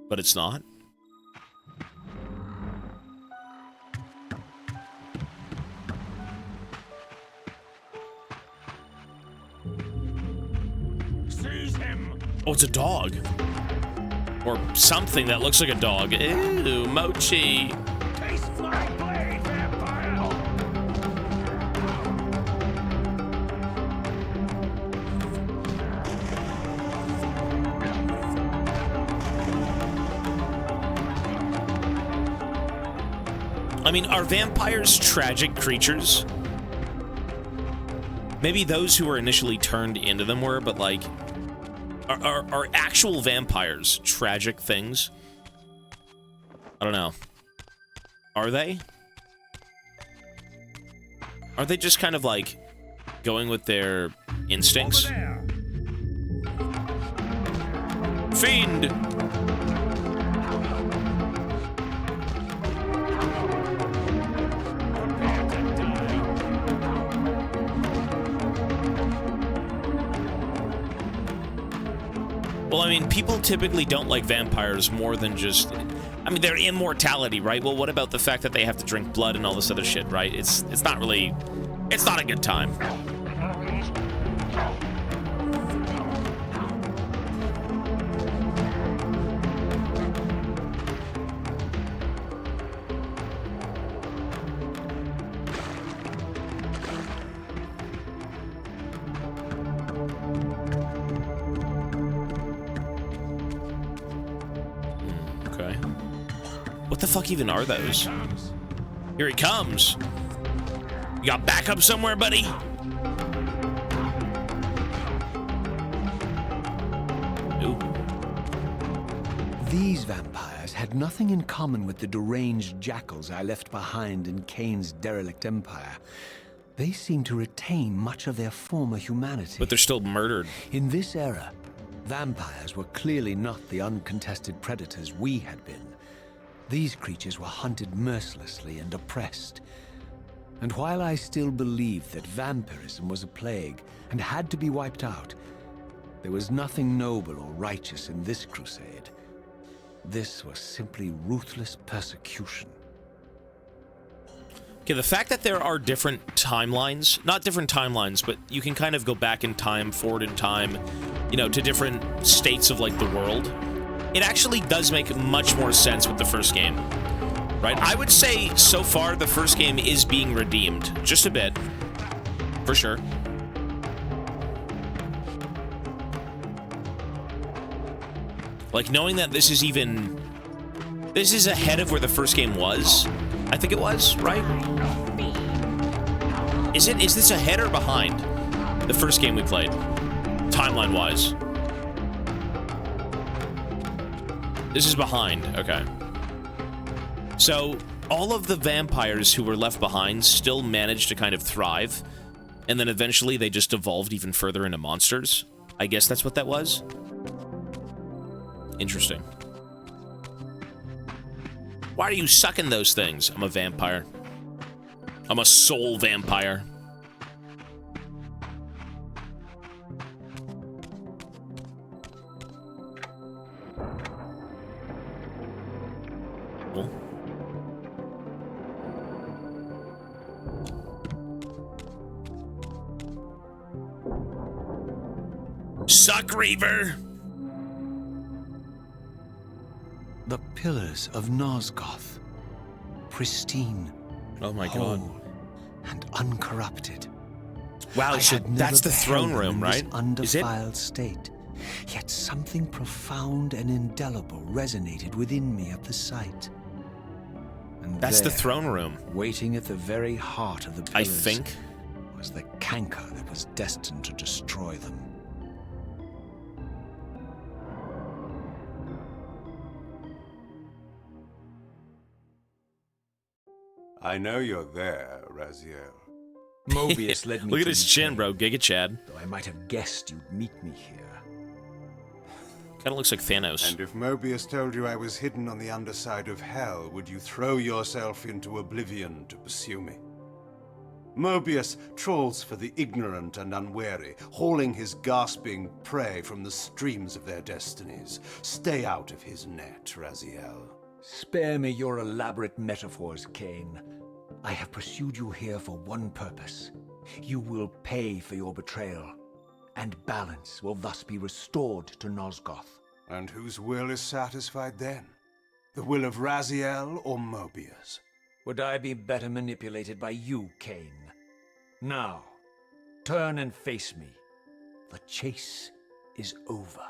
A: But it's not?
H: Seize him.
A: Oh, it's a dog. Or something that looks like a dog. Ew, Mochi.
H: Taste my blade, vampire.
A: I mean, are vampires tragic creatures? Maybe those who were initially turned into them were, but, like, are actual vampires tragic things? I don't know. Are they? Are they just kind of, like, going with their instincts? Fiend! Well, I mean, people typically don't like vampires more than just... I mean, their immortality, right? Well, what about the fact that they have to drink blood and all this other shit, right? It's not really... It's not a good time. Okay. What the fuck even are those? Here he comes. You got backup somewhere, buddy? Ooh.
B: These vampires had nothing in common with the deranged jackals I left behind in Kain's derelict empire. They seem to retain much of their former humanity.
A: But they're still murdered.
B: In this era, vampires were clearly not the uncontested predators we had been. These creatures were hunted mercilessly and oppressed. And while I still believed that vampirism was a plague and had to be wiped out, there was nothing noble or righteous in this crusade. This was simply ruthless persecution.
A: Okay, the fact that there are different timelines, not different timelines, but you can kind of go back in time, forward in time, you know, to different states of, like, the world, it actually does make much more sense with the first game, right? I would say, so far, the first game is being redeemed, just a bit, for sure. Like, knowing that this is ahead of where the first game was. I think it was, right? Is this ahead or behind the first game we played, timeline-wise? This is behind, okay. So, all of the vampires who were left behind still managed to kind of thrive, and then eventually they just evolved even further into monsters. I guess that's what that was. Interesting. Why are you sucking those things? I'm a vampire. I'm a soul vampire. Cool. Suck, Reaver!
B: The pillars of Nosgoth, pristine,
A: Oh my
B: whole,
A: god.
B: and uncorrupted.
A: Wow,
B: I
A: so
B: had never
A: that's the throne
B: beheld them
A: room,
B: in
A: right?
B: This
A: Is it?
B: undefiled state. Yet something profound and indelible resonated within me at the sight. And
A: That's the
B: there,
A: throne room.
B: waiting at the very heart of the
A: I
B: pillars,
A: think.
B: was the canker that was destined to destroy them.
J: I know you're there, Raziel.
B: Mobius led me
A: Look
B: to
A: at his
B: you,
A: chin,
B: Kain,
A: bro. Giga Chad.
B: though I might have guessed you'd meet me here.
A: Kind of looks like Thanos.
J: And if Mobius told you I was hidden on the underside of hell, would you throw yourself into oblivion to pursue me? Mobius trawls for the ignorant and unwary, hauling his gasping prey from the streams of their destinies. Stay out of his net, Raziel.
B: Spare me your elaborate metaphors, Kain. I have pursued you here for one purpose. You will pay for your betrayal, and balance will thus be restored to Nosgoth.
J: And whose will is satisfied then? The will of Raziel or Mobius?
B: Would I be better manipulated by you, Kain? Now, turn and face me. The chase is over.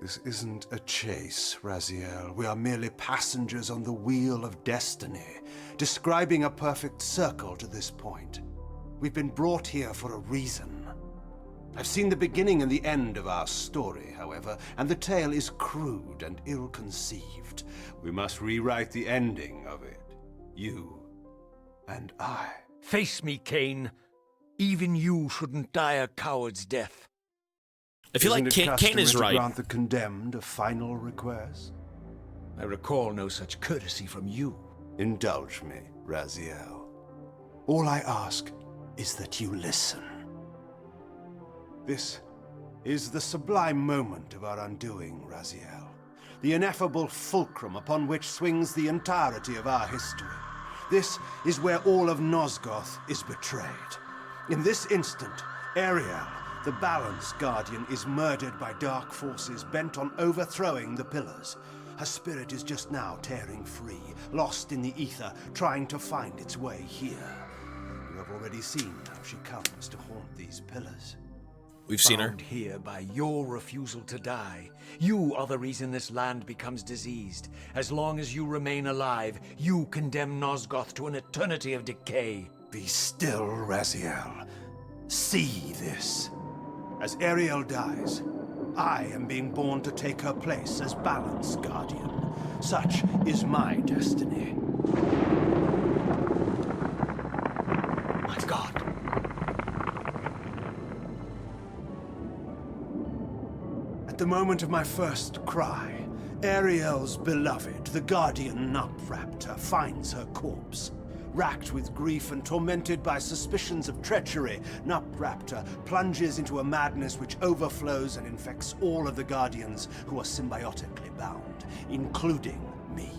J: This isn't a chase, Raziel. We are merely passengers on the wheel of destiny, describing a perfect circle to this point. We've been brought here for a reason. I've seen the beginning and the end of our story, however, and the tale is crude and ill-conceived. We must rewrite the ending of it. You and I.
B: Face me, Kain. Even you shouldn't die a coward's death.
A: I feel like
J: Isn't it
A: Kain is
J: customary to
A: right.
J: grant the condemned a final request?
B: I recall no such courtesy from you.
J: Indulge me, Raziel. All I ask is that you listen. This is the sublime moment of our undoing, Raziel. The ineffable fulcrum upon which swings the entirety of our history. This is where all of Nosgoth is betrayed. In this instant, Ariel, the Balance Guardian, is murdered by dark forces bent on overthrowing the pillars. Her spirit is just now tearing free, lost in the ether, trying to find its way here. You have already seen how she comes to haunt these pillars.
A: We've seen her.
B: Bound here by your refusal to die. You are the reason this land becomes diseased. As long as you remain alive, you condemn Nosgoth to an eternity of decay.
J: Be still, Raziel. See this. As Ariel dies, I am being born to take her place as Balance Guardian. Such is my destiny.
B: My God.
J: At the moment of my first cry, Ariel's beloved, the Guardian Nupraptor, finds her corpse. Racked with grief and tormented by suspicions of treachery, Nupraptor plunges into a madness which overflows and infects all of the Guardians who are symbiotically bound, including me.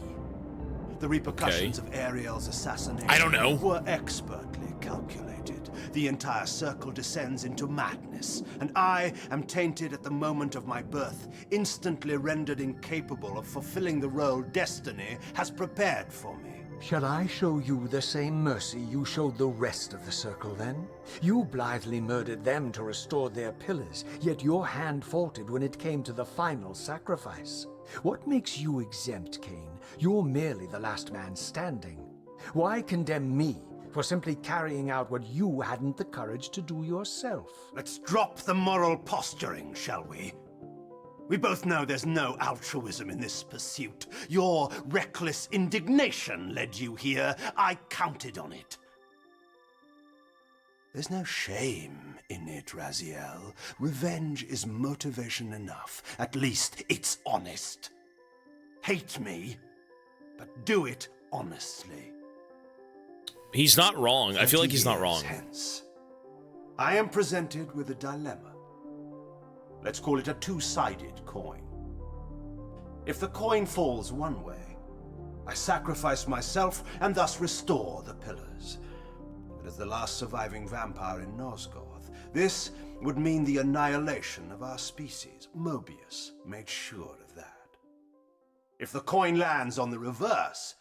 J: The repercussions of Ariel's assassination
A: I don't know.
J: were expertly calculated. The entire circle descends into madness, and I am tainted at the moment of my birth, instantly rendered incapable of fulfilling the role destiny has prepared for me.
B: Shall I show you the same mercy you showed the rest of the circle, then? You blithely murdered them to restore their pillars, yet your hand faltered when it came to the final sacrifice. What makes you exempt, Kain? You're merely the last man standing. Why condemn me for simply carrying out what you hadn't the courage to do yourself?
J: Let's drop the moral posturing, shall we? We both know there's no altruism in this pursuit. Your reckless indignation led you here. I counted on it. There's no shame in it, Raziel. Revenge is motivation enough. At least it's honest. Hate me, but do it honestly.
A: He's not wrong. I feel like he's not wrong.
J: Hence, I am presented with a dilemma. Let's call it a two-sided coin. If the coin falls one way, I sacrifice myself and thus restore the pillars. But as the last surviving vampire in Nosgoth, This would mean the annihilation of our species. Mobius made sure of that. If the coin lands on the reverse,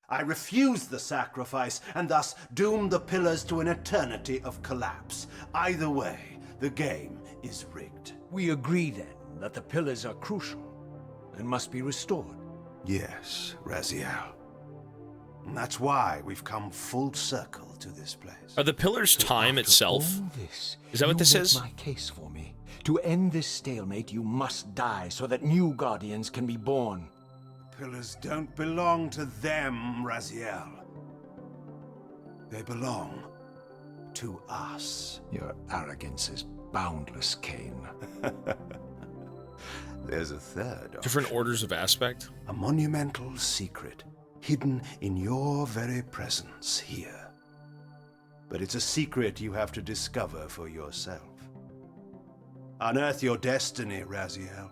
J: I refuse the sacrifice and thus doom the pillars to an eternity of collapse. Either way, the game is rigged.
B: We agree then that the pillars are crucial and must be restored.
J: Yes, Raziel. And that's why we've come full circle to this place.
A: Are the pillars time itself? Is that what this is?
B: My case for me. To end this stalemate, you must die so that new guardians can be born.
J: Pillars don't belong to them, Raziel. They belong to us.
B: Your arrogance is boundless, Kain.
J: There's a third.
A: Different orders of aspect?
J: A monumental secret, hidden in your very presence here. But it's a secret you have to discover for yourself. Unearth your destiny, Raziel.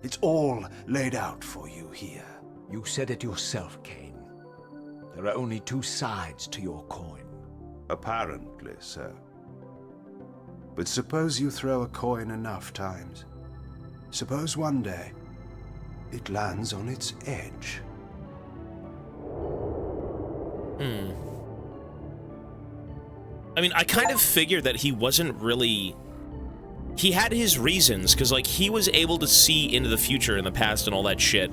J: It's all laid out for you here.
B: You said it yourself, Kain. There are only two sides to your coin.
J: Apparently so. But suppose you throw a coin enough times. Suppose one day it lands on its edge.
A: I mean, I kind of figured that he wasn't really... He had his reasons, because, like, he was able to see into the future and the past and all that shit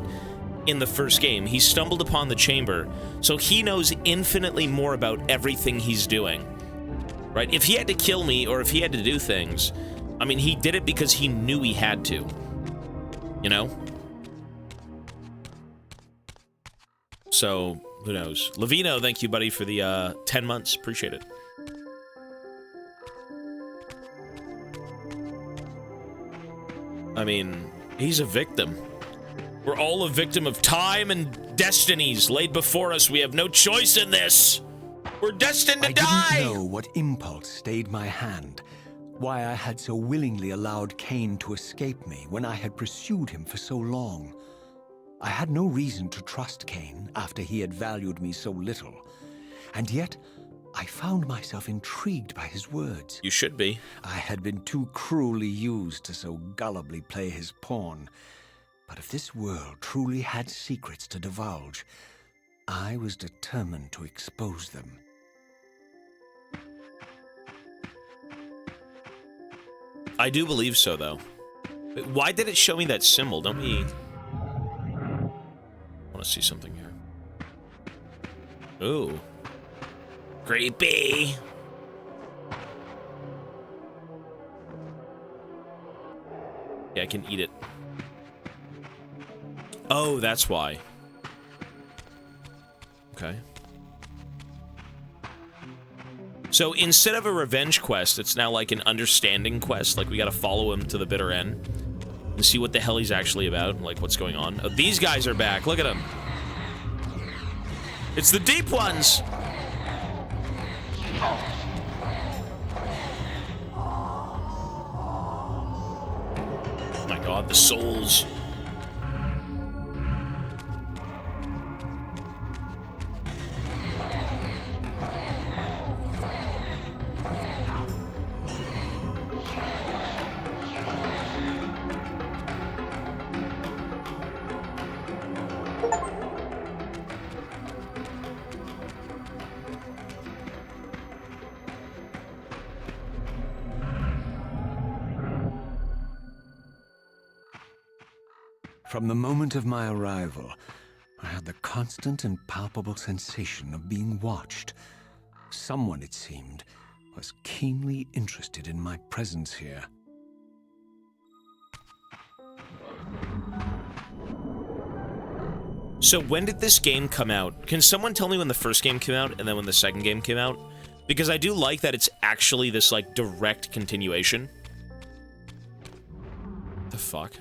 A: in the first game. He stumbled upon the chamber, so he knows infinitely more about everything he's doing. Right? If he had to kill me, or if he had to do things, I mean, he did it because he knew he had to. You know? So, who knows? Lavino, thank you, buddy, for the 10 months. Appreciate it. I mean, he's a victim. We're all a victim of time and destinies laid before us. We have no choice in this. We're destined to die!
B: I didn't know what impulse stayed my hand, why I had so willingly allowed Kain to escape me when I had pursued him for so long. I had no reason to trust Kain after he had valued me so little, and yet I found myself intrigued by his words.
A: You should be.
B: I had been too cruelly used to so gullibly play his pawn. But if this world truly had secrets to divulge, I was determined to expose them.
A: I do believe so, though. Why did it show me that symbol? Don't we... I want to see something here. Ooh. Creepy. Yeah, I can eat it. Oh, that's why. Okay. So instead of a revenge quest, it's now like an understanding quest. Like, we gotta follow him to the bitter end and see what the hell he's actually about, like what's going on. Oh, these guys are back. Look at them. It's the deep ones. Oh my god, the souls.
B: From the moment of my arrival, I had the constant and palpable sensation of being watched. Someone, it seemed, was keenly interested in my presence here.
A: So when did this game come out? Can someone tell me when the first game came out and then when the second game came out? Because I do like that it's actually this, like, direct continuation. The fuck?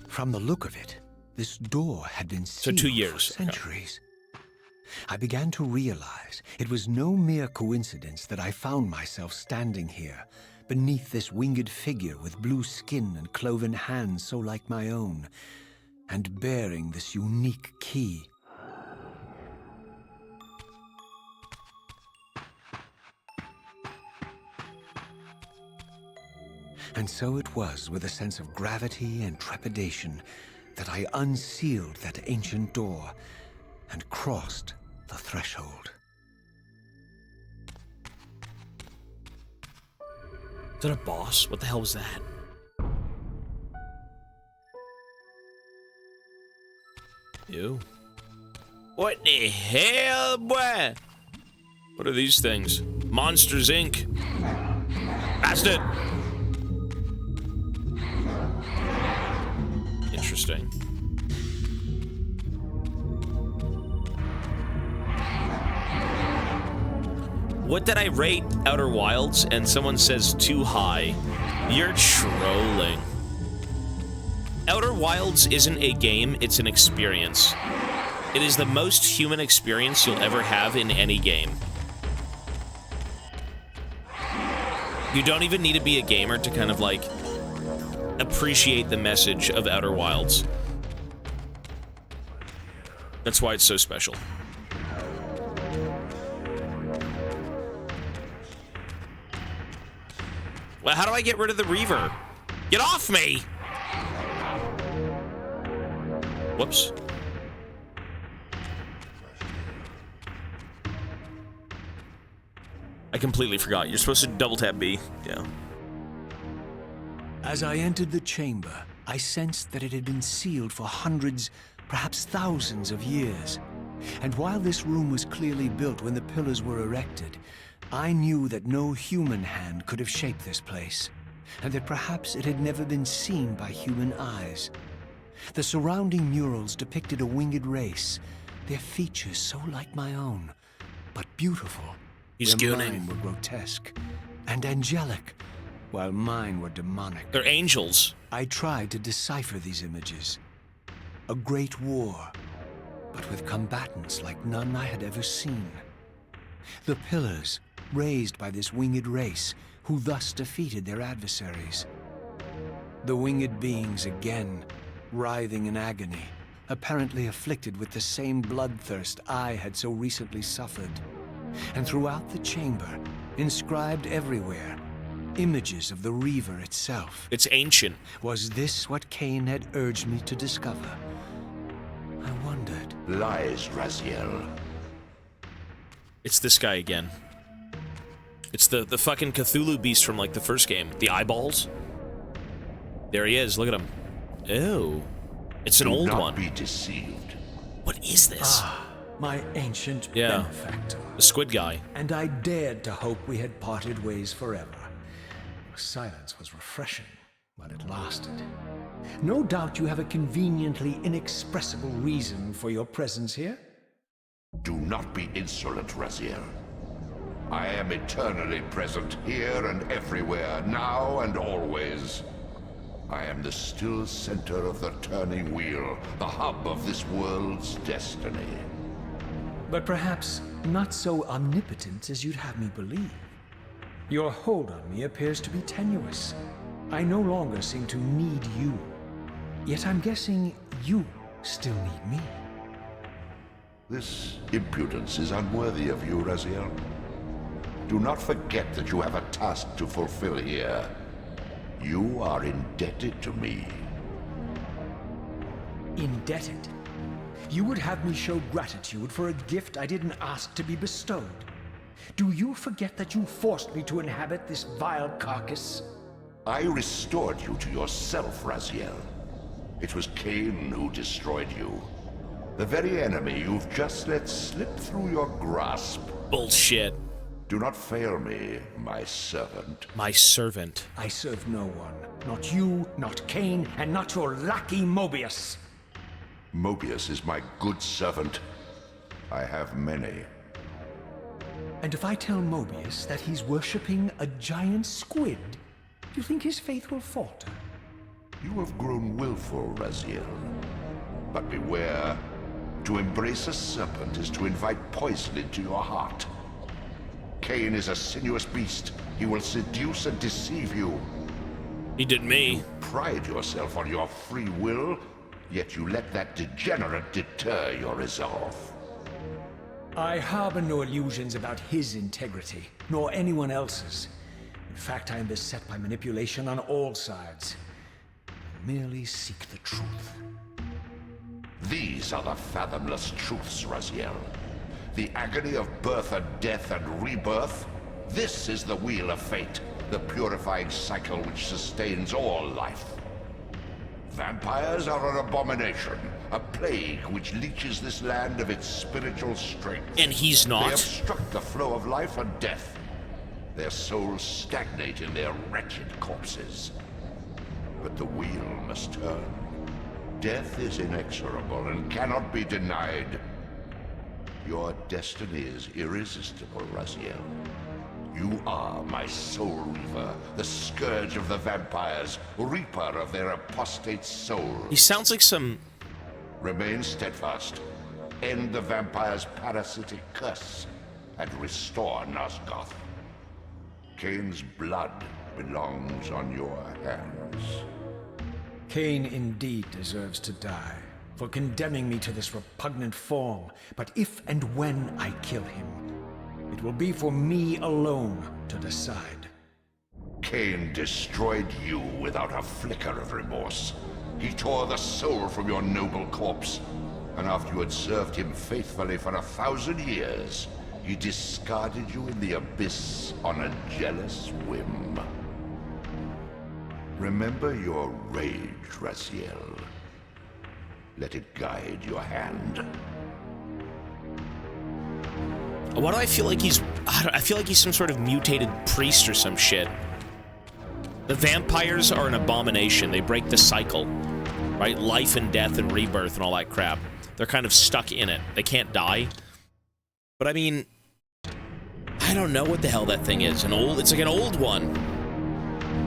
B: From the look of it, this door had been sealed
A: 2 years.
B: for centuries. Okay. I began to realize it was no mere coincidence that I found myself standing here, beneath this winged figure with blue skin and cloven hands so like my own, and bearing this unique key. And so it was with a sense of gravity and trepidation that I unsealed that ancient door and crossed the threshold.
A: Is that a boss? What the hell was that? Ew. What the hell, boy? What are these things? Monsters, Inc. That's it. Interesting. What did I rate Outer Wilds and someone says too high? You're trolling. Outer Wilds isn't a game, it's an experience. It is the most human experience you'll ever have in any game. You don't even need to be a gamer to kind of like appreciate the message of Outer Wilds. That's why it's so special. Well, how do I get rid of the Reaver? Get off me! Whoops. I completely forgot. You're supposed to double tap B. Yeah.
B: As I entered the chamber, I sensed that it had been sealed for hundreds, perhaps thousands of years. And while this room was clearly built when the pillars were erected, I knew that no human hand could have shaped this place, and that perhaps it had never been seen by human eyes. The surrounding murals depicted a winged race, their features so like my own, but beautiful.
A: He's
B: Their
A: gooning.
B: mine were grotesque and angelic, while mine were demonic.
A: They're angels.
B: I tried to decipher these images. A great war, but with combatants like none I had ever seen. The pillars, raised by this winged race, who thus defeated their adversaries. The winged beings again, writhing in agony, apparently afflicted with the same bloodthirst I had so recently suffered. And throughout the chamber, inscribed everywhere, images of the Reaver itself.
A: It's ancient.
B: Was this what Kain had urged me to discover? I wondered.
C: Lies, Raziel.
A: It's this guy again. It's the fucking Cthulhu beast from like the first game. The eyeballs. There he is. Look at him. Ew. It's an old one.
C: Do not be deceived.
A: What is this?
E: My ancient
A: Yeah.
E: benefactor.
A: The squid guy.
E: And I dared to hope we had parted ways forever. Your silence was refreshing while it lasted. No doubt you have a conveniently inexpressible reason for your presence here.
C: Do not be insolent, Raziel. I am eternally present here and everywhere, now and always. I am the still center of the turning wheel, the hub of this world's destiny.
E: But perhaps not so omnipotent as you'd have me believe. Your hold on me appears to be tenuous. I no longer seem to need you. Yet I'm guessing you still need me.
C: This impudence is unworthy of you, Raziel. Do not forget that you have a task to fulfill here. You are indebted to me.
E: Indebted? You would have me show gratitude for a gift I didn't ask to be bestowed. Do you forget that you forced me to inhabit this vile carcass?
C: I restored you to yourself, Raziel. It was Kain who destroyed you. The very enemy you've just let slip through your grasp.
A: Bullshit.
C: Do not fail me, my servant.
A: My servant.
E: I serve no one. Not you, not Kain, and not your lackey Mobius.
C: Mobius is my good servant. I have many.
E: And if I tell Mobius that he's worshipping a giant squid, do you think his faith will falter?
C: You have grown willful, Raziel. But beware. To embrace a serpent is to invite poison into your heart. Kain is a sinuous beast. He will seduce and deceive you.
A: He did me.
C: Pride yourself on your free will, yet you let that degenerate deter your resolve.
E: I harbor no illusions about his integrity, nor anyone else's. In fact, I am beset by manipulation on all sides. I merely seek the truth.
C: These are the fathomless truths, Raziel. The agony of birth and death and rebirth. This is the wheel of fate, the purifying cycle which sustains all life. Vampires are an abomination, a plague which leeches this land of its spiritual strength.
A: And he's not.
C: They obstruct the flow of life and death. Their souls stagnate in their wretched corpses. But the wheel must turn. Death is inexorable and cannot be denied. Your destiny is irresistible, Raziel. You are my soul reaver, the scourge of the vampires, reaper of their apostate souls.
A: He sounds like some...
C: Remain steadfast. End the vampire's parasitic curse and restore Nosgoth. Kain's blood belongs on your hands.
E: Kain indeed deserves to die for condemning me to this repugnant form. But if and when I kill him, it will be for me alone to decide.
C: Kain destroyed you without a flicker of remorse. He tore the soul from your noble corpse, and after you had served him faithfully for 1,000 years, he discarded you in the abyss on a jealous whim. Remember your rage, Raziel. Let it guide your hand.
A: Why do I feel like he's... I feel like he's some sort of mutated priest or some shit. The vampires are an abomination. They break the cycle, right? Life and death and rebirth and all that crap. They're kind of stuck in it. They can't die. But I mean, I don't know what the hell that thing is. It's like an old one.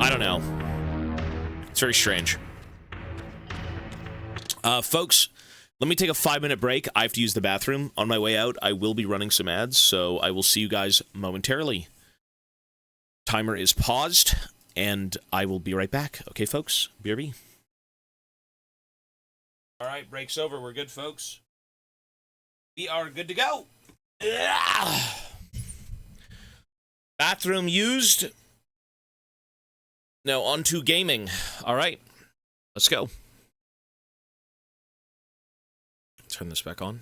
A: I don't know. It's very strange. Folks, let me take a 5-minute break. I have to use the bathroom. On my way out, I will be running some ads, so I will see you guys momentarily. Timer is paused, and I will be right back. Okay, folks? BRB. All right, break's over. We're good, folks. We are good to go. Bathroom used. Now on to gaming. All right, let's go. Turn this back on.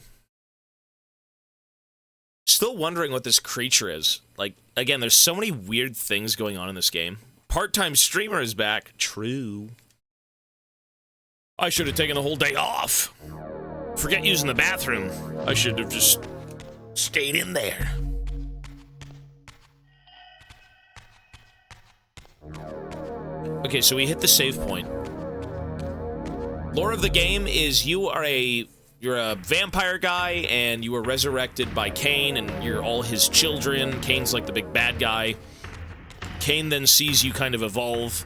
A: Still wondering what this creature is. Like, again, there's so many weird things going on in this game. Part-time streamer is back. True. I should have taken the whole day off. Forget using the bathroom. I should have just stayed in there. Okay, so we hit the save point. Lore of the game is you're a vampire guy, and you were resurrected by Kain, and you're all his children. Kain's like the big bad guy. Kain then sees you kind of evolve,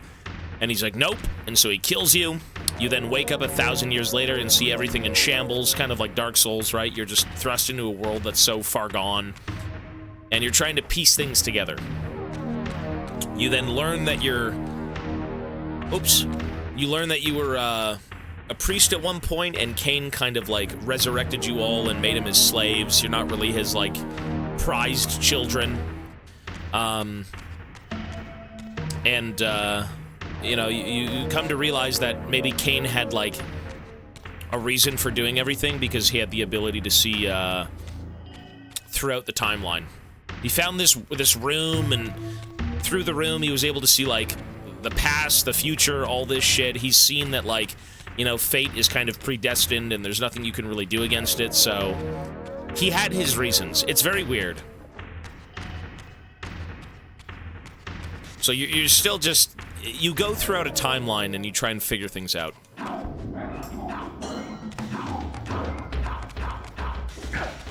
A: and he's like, nope, and so he kills you. You then wake up 1,000 years later and see everything in shambles, kind of like Dark Souls, right? You're just thrust into a world that's so far gone, and you're trying to piece things together. You then learn that you're... Oops. You learn that you were, a priest at one point, and Kain kind of, like, resurrected you all and made him his slaves. You're not really his, like, prized children. You know, you come to realize that maybe Kain had, like, a reason for doing everything because he had the ability to see, throughout the timeline. He found this room, and through the room he was able to see, like, the past, the future, all this shit. He's seen that, like, you know, fate is kind of predestined and there's nothing you can really do against it, so he had his reasons. It's very weird. So you're still just... You go throughout a timeline and you try and figure things out.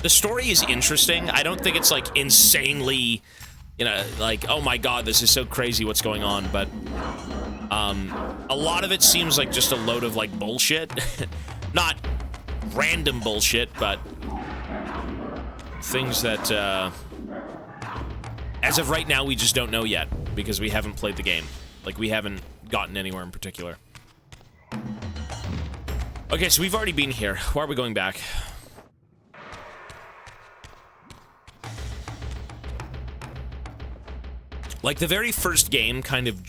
A: The story is interesting. I don't think it's, like, insanely, you know, like, oh my god, this is so crazy what's going on, but a lot of it seems like just a load of, like, bullshit. Not random bullshit, but things that, as of right now, we just don't know yet, because we haven't played the game. Like, we haven't gotten anywhere in particular. Okay, so we've already been here. Why are we going back? Like, the very first game kind of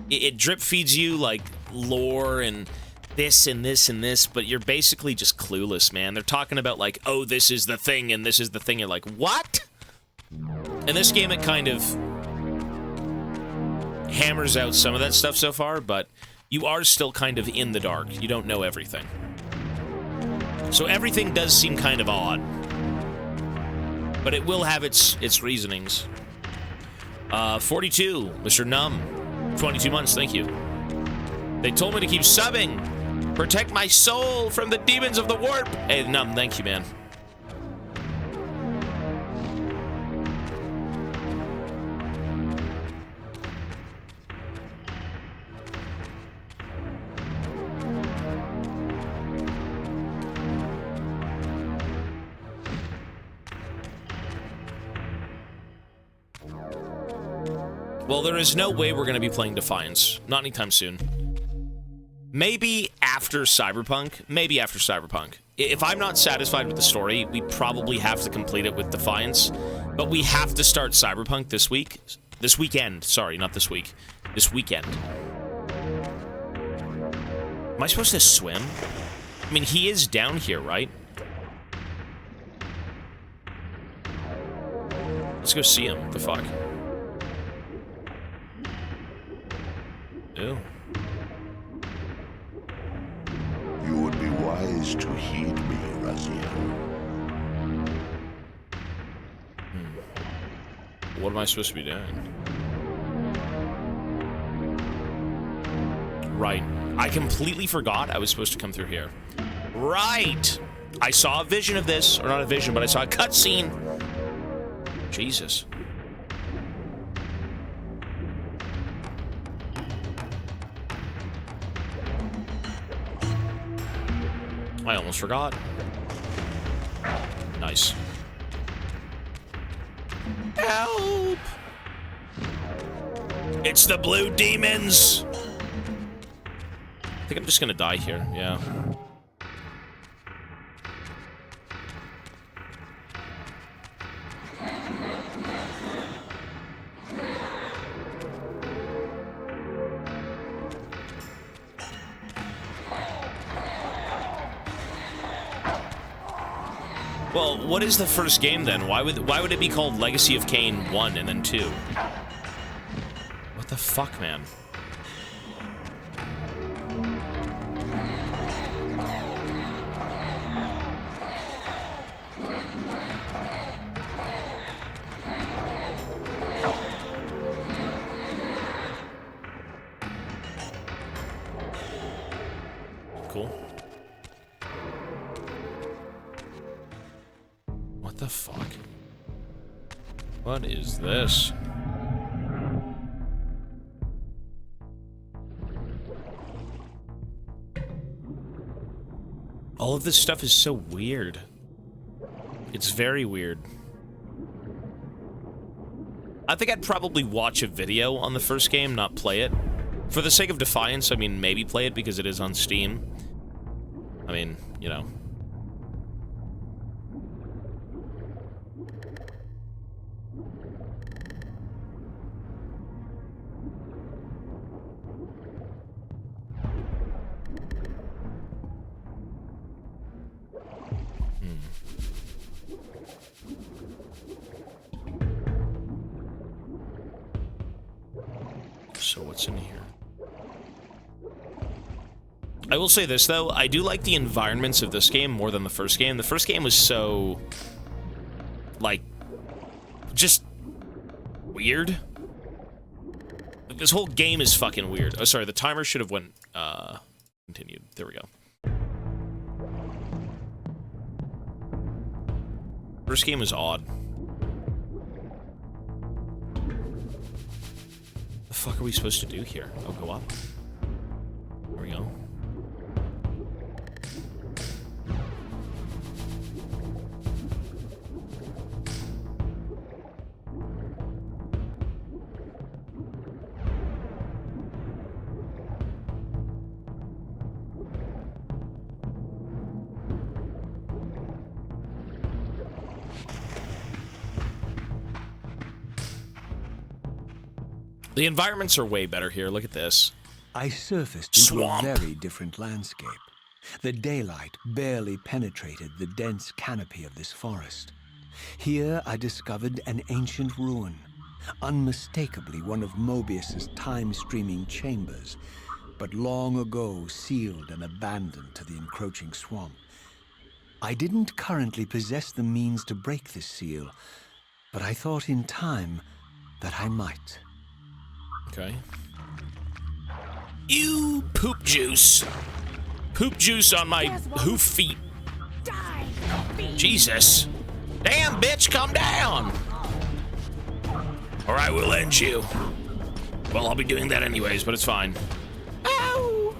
A: it drip feeds you, like, lore and this and this and this, but you're basically just clueless, man. They're talking about, like, oh, this is the thing and this is the thing. You're like, what? In this game, it kind of hammers out some of that stuff so far, but you are still kind of in the dark. You don't know everything. So everything does seem kind of odd. But it will have its reasonings. 42, Mr. Numb. 22 months, thank you. They told me to keep subbing. Protect my soul from the demons of the warp. Hey, Numb, thank you, man. Well, there is no way we're going to be playing Defiance. Not anytime soon. Maybe after Cyberpunk. Maybe after Cyberpunk. If I'm not satisfied with the story, we probably have to complete it with Defiance. But we have to start Cyberpunk this week. This weekend. Sorry, not this week. This weekend. Am I supposed to swim? I mean, he is down here, right? Let's go see him. What the fuck? Ew.
C: You would be wise to heed me, Raziel.
A: What am I supposed to be doing? Right. I completely forgot I was supposed to come through here. Right! I saw a vision of this. Or not a vision, but I saw a cutscene. Jesus. I almost forgot. Nice. Help! It's the blue demons! I think I'm just gonna die here, yeah. Well, what is the first game then? Why would it be called Legacy of Kain 1 and then 2? What the fuck, man? Cool. What the fuck? What is this? All of this stuff is so weird. It's very weird. I think I'd probably watch a video on the first game, not play it. For the sake of Defiance, I mean, maybe play it because it is on Steam. I mean, you know. So what's in here? I will say this, though. I do like the environments of this game more than the first game. The first game was so... like... just... weird. This whole game is fucking weird. Oh, sorry, the timer should have went... continued. There we go. First game was odd. The fuck are we supposed to do here? Oh, go up. There we go. The environments are way better here. Look at this.
B: I surfaced into
A: Swamp.
B: a very different landscape. The daylight barely penetrated the dense canopy of this forest. Here I discovered an ancient ruin, unmistakably one of Mobius's time-streaming chambers, but long ago sealed and abandoned to the encroaching swamp. I didn't currently possess the means to break this seal, but I thought in time that I might.
A: Okay. You poop juice. Poop juice on my hoof feet. Jesus. Damn, bitch, come down. Or I will end you. Well, I'll be doing that anyways, but it's fine. Ow!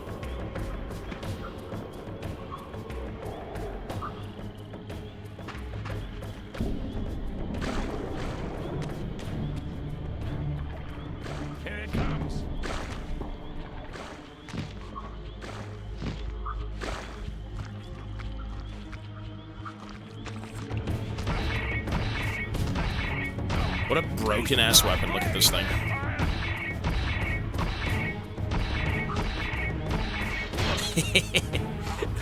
H: Here it comes.
A: What a broken ass weapon. Look at this thing.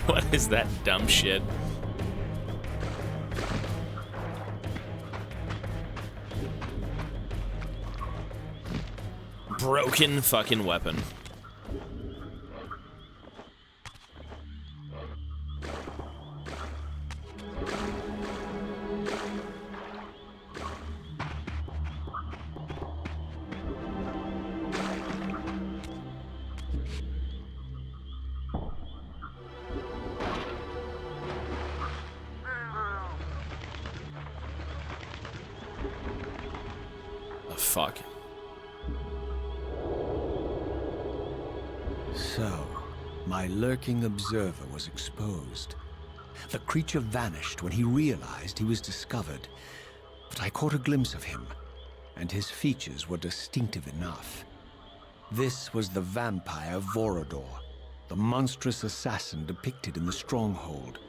A: What is that dumb shit? Broken fucking weapon. Fuck.
B: So, my lurking observer was exposed. The creature vanished when he realized he was discovered, but I caught a glimpse of him, and his features were distinctive enough. This was the vampire Vorador, the monstrous assassin depicted in the stronghold.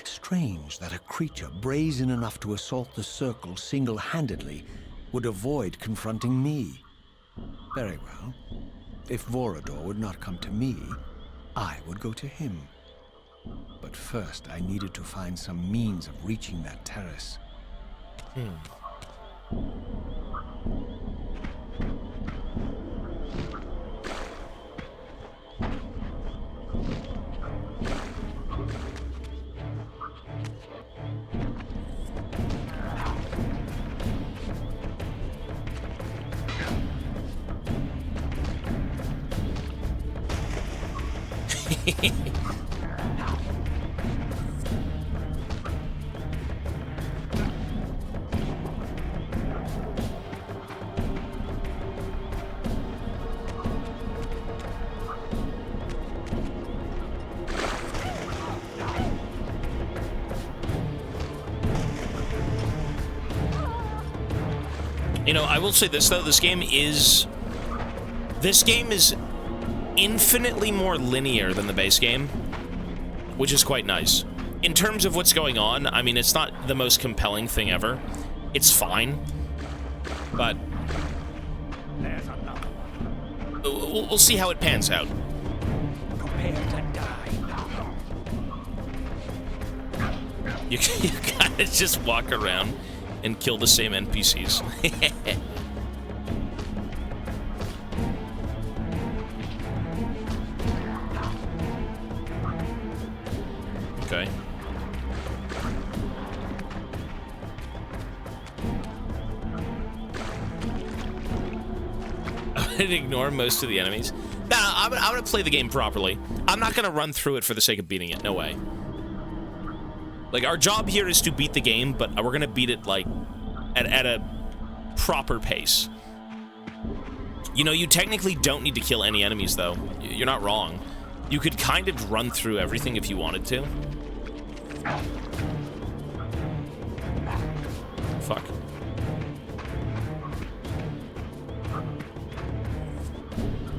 B: Strange that a creature brazen enough to assault the Circle single-handedly would avoid confronting me. Very well. If Vorador would not come to me, I would go to him. But first, I needed to find some means of reaching that terrace.
A: You know, I will say this though, this game is infinitely more linear than the base game, which is quite nice. In terms of what's going on, I mean, it's not the most compelling thing ever. It's fine, but
H: There's another one.
A: we'll see how it pans out.
H: Prepare to die.
A: You kind of just walk around and kill the same NPCs. Okay. I'm gonna ignore most of the enemies. Nah, I'm gonna play the game properly. I'm not gonna run through it for the sake of beating it. No way. Like, our job here is to beat the game, but we're gonna beat it, like, at a proper pace. You know, you technically don't need to kill any enemies, though. You're not wrong. You could kind of run through everything if you wanted to. Fuck.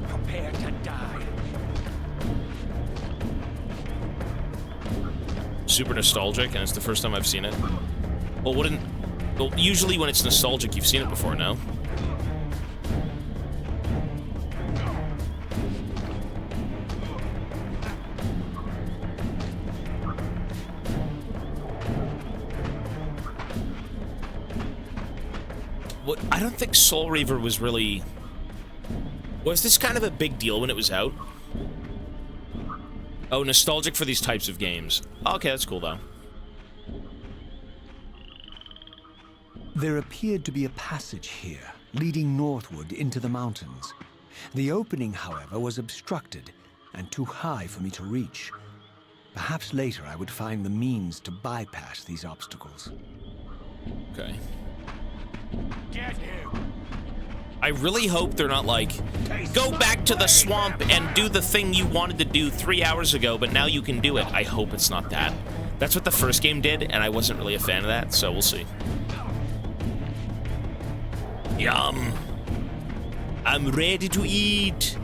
H: Prepare to die.
A: Super nostalgic, and it's the first time I've seen it. Well, usually when it's nostalgic, you've seen it before, no? I don't think Soul Reaver was really... Was this kind of a big deal when it was out? Oh, nostalgic for these types of games. Okay, that's cool, though.
B: There appeared to be a passage here, leading northward into the mountains. The opening, however, was obstructed and too high for me to reach. Perhaps later I would find the means to bypass these obstacles.
A: Okay.
H: Get him!
A: I really hope they're not like, go back to the swamp and do the thing you wanted to do 3 hours ago, but now you can do it. I hope it's not that. That's what the first game did, and I wasn't really a fan of that, so we'll see. Yum. I'm ready to eat.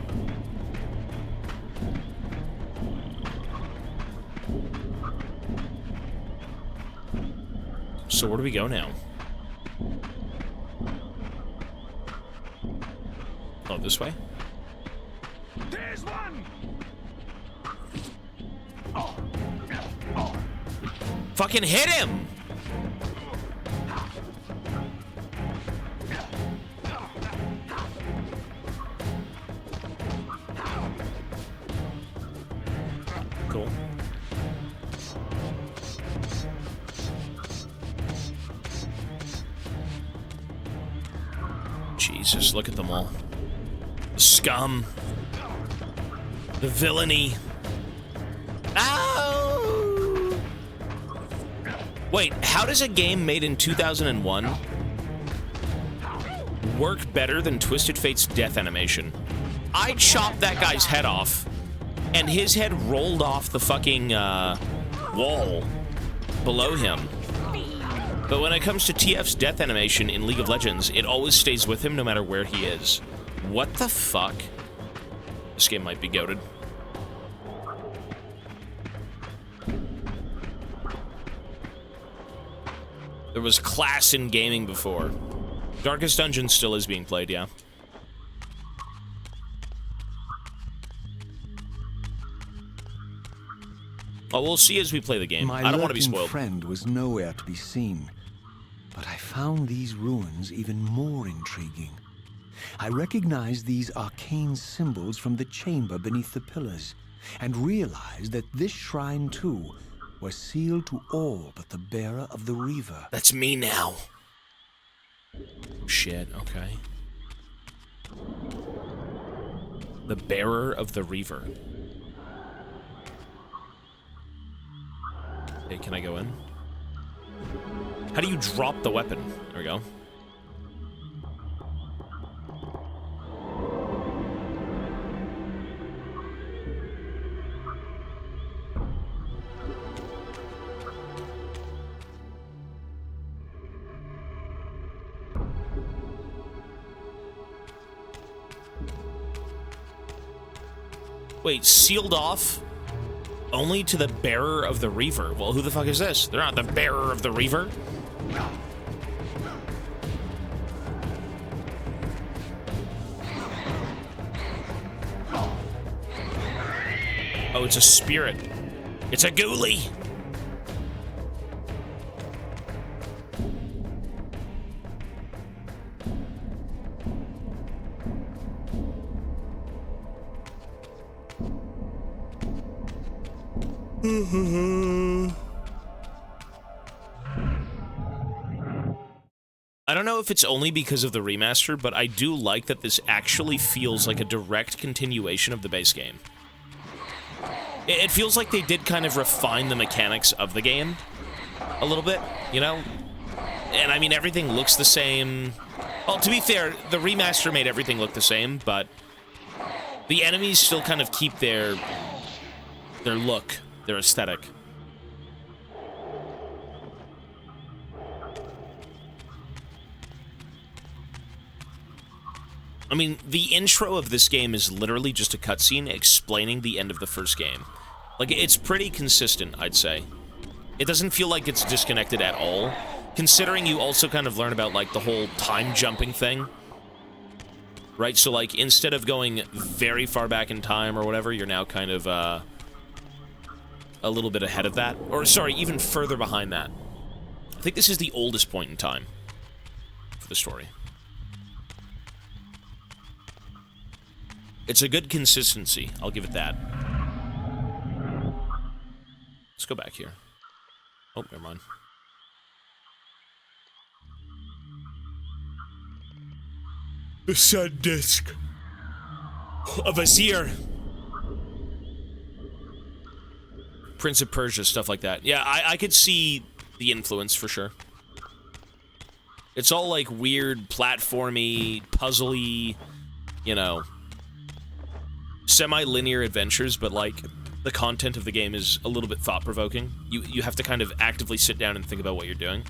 A: So where do we go now? Oh, this way?
H: There's one!
A: Fucking hit him! Cool. Jesus, look at them all. The scum. The villainy. Ow! Wait, how does a game made in 2001 work better than Twisted Fate's death animation? I chopped that guy's head off, and his head rolled off the fucking wall below him. But when it comes to TF's death animation in League of Legends, it always stays with him no matter where he is. What the fuck? This game might be goated. There was class in gaming before. Darkest Dungeon still is being played, yeah. Oh, we'll see as we play the game. I don't want to be spoiled.
B: My friend was nowhere to be seen, but I found these ruins even more intriguing. I recognized these arcane symbols from the chamber beneath the pillars, and realized that this shrine, too, was sealed to all but the bearer of the Reaver.
A: That's me now. Shit, okay. The bearer of the Reaver. Okay, can I go in? How do you drop the weapon? There we go. Wait, sealed off only to the bearer of the Reaver. Well, who the fuck is this? They're not the bearer of the Reaver. Oh, it's a spirit. It's a ghoulie. I don't know if it's only because of the remaster, but I do like that this actually feels like a direct continuation of the base game. It feels like they did kind of refine the mechanics of the game a little bit, you know? And I mean, everything looks the same. Well, to be fair, the remaster made everything look the same, but the enemies still kind of keep their look, their aesthetic. I mean, the intro of this game is literally just a cutscene explaining the end of the first game. Like, it's pretty consistent, I'd say. It doesn't feel like it's disconnected at all, considering you also kind of learn about, like, the whole time jumping thing. Right? So, like, instead of going very far back in time or whatever, you're now kind of, a little bit ahead of that. Or, sorry, even further behind that. I think this is the oldest point in time for the story. It's a good consistency. I'll give it that. Let's go back here. Oh, never mind. The sun disk of Azir. Prince of Persia, stuff like that. Yeah, I could see the influence for sure. It's all like weird, platformy, puzzly, you know, semi-linear adventures, but like the content of the game is a little bit thought-provoking. You have to kind of actively sit down and think about what you're doing.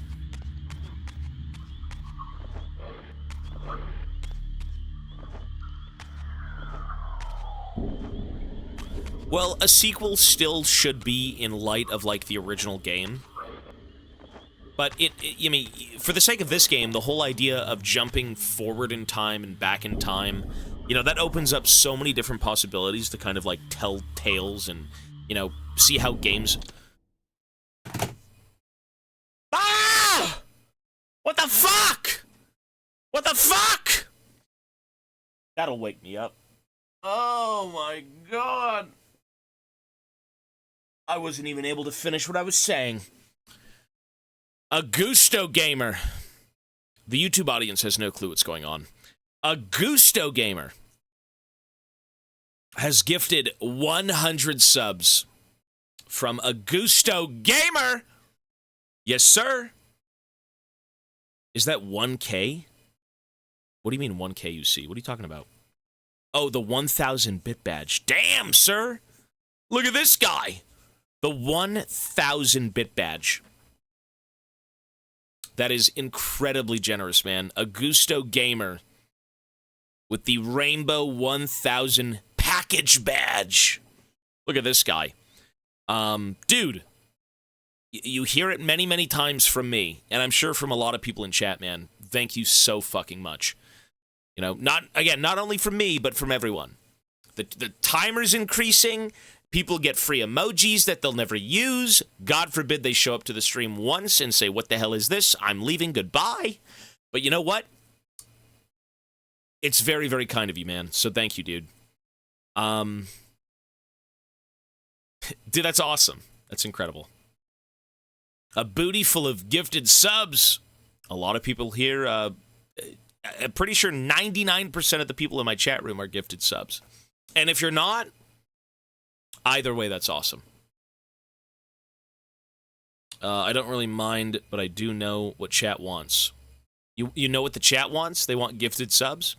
A: Well, a sequel still should be in light of, like, the original game. But I mean, for the sake of this game, the whole idea of jumping forward in time and back in time, you know, that opens up so many different possibilities to kind of, like, tell tales and, you know, see how games... Ah! What the fuck? What the fuck? That'll wake me up. Oh my god. I wasn't even able to finish what I was saying. Augusto Gamer. The YouTube audience has no clue what's going on. Augusto Gamer has gifted 100 subs from Augusto Gamer. Yes, sir. Is that 1K? What do you mean 1K UC? What are you talking about? Oh, the 1,000 bit badge. Damn, sir. Look at this guy. The 1,000 bit badge. That is incredibly generous, man. Augusto Gamer with the Rainbow 1000 package badge. Look at this guy. Dude, you hear it many, many times from me, and I'm sure from a lot of people in chat, man. Thank you so fucking much. You know, not only from me, but from everyone. The timer's increasing. People get free emojis that they'll never use. God forbid they show up to the stream once and say, what the hell is this? I'm leaving, goodbye. But you know what? It's very, very kind of you, man. So thank you, dude. Dude, that's awesome. That's incredible. A booty full of gifted subs. A lot of people here, I'm pretty sure 99% of the people in my chat room are gifted subs. And if you're not, either way, that's awesome. I don't really mind, but I do know what chat wants. You know what the chat wants? They want gifted subs?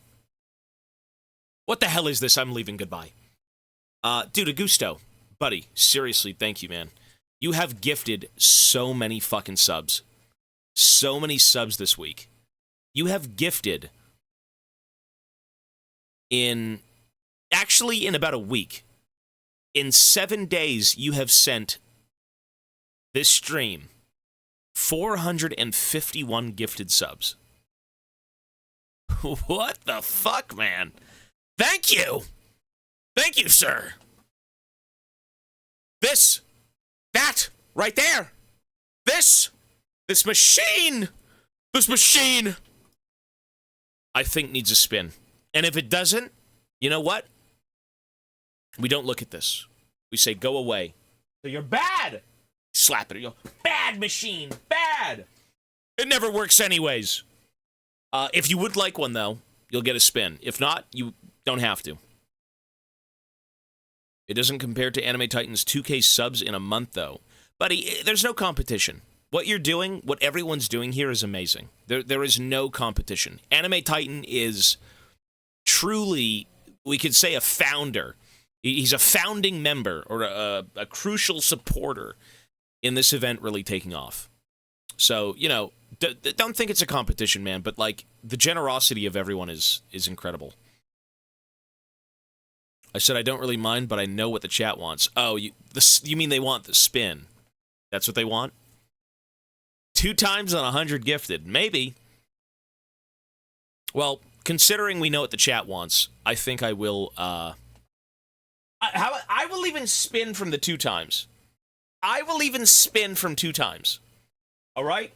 A: What the hell is this? I'm leaving, goodbye. Dude, Augusto, buddy, seriously, thank you, man. You have gifted so many fucking subs. So many subs this week. You have gifted actually in about a week. In 7 days, you have sent this stream 451 gifted subs. What the fuck, man? Thank you! Thank you, sir! That, right there! This machine! This machine! I think needs a spin. And if it doesn't, you know what? We don't look at this. We say, go away. So you're bad! Slap it. You go, bad machine! Bad! It never works anyways. If you would like one, though, you'll get a spin. If not, you don't have to. It doesn't compare to Anime Titan's 2K subs in a month, though. Buddy, there's no competition. What you're doing, what everyone's doing here is amazing. There is no competition. Anime Titan is truly, we could say, a founder. He's a founding member or a crucial supporter in this event really taking off. So, you know, don't think it's a competition, man, but, like, the generosity of everyone is incredible. I said I don't really mind, but I know what the chat wants. Oh, you mean they want the spin? That's what they want? 2 times on 100 gifted. Maybe. Well, considering we know what the chat wants, I think I will, I will even spin from the 2 times. I will even spin from 2 times. All right?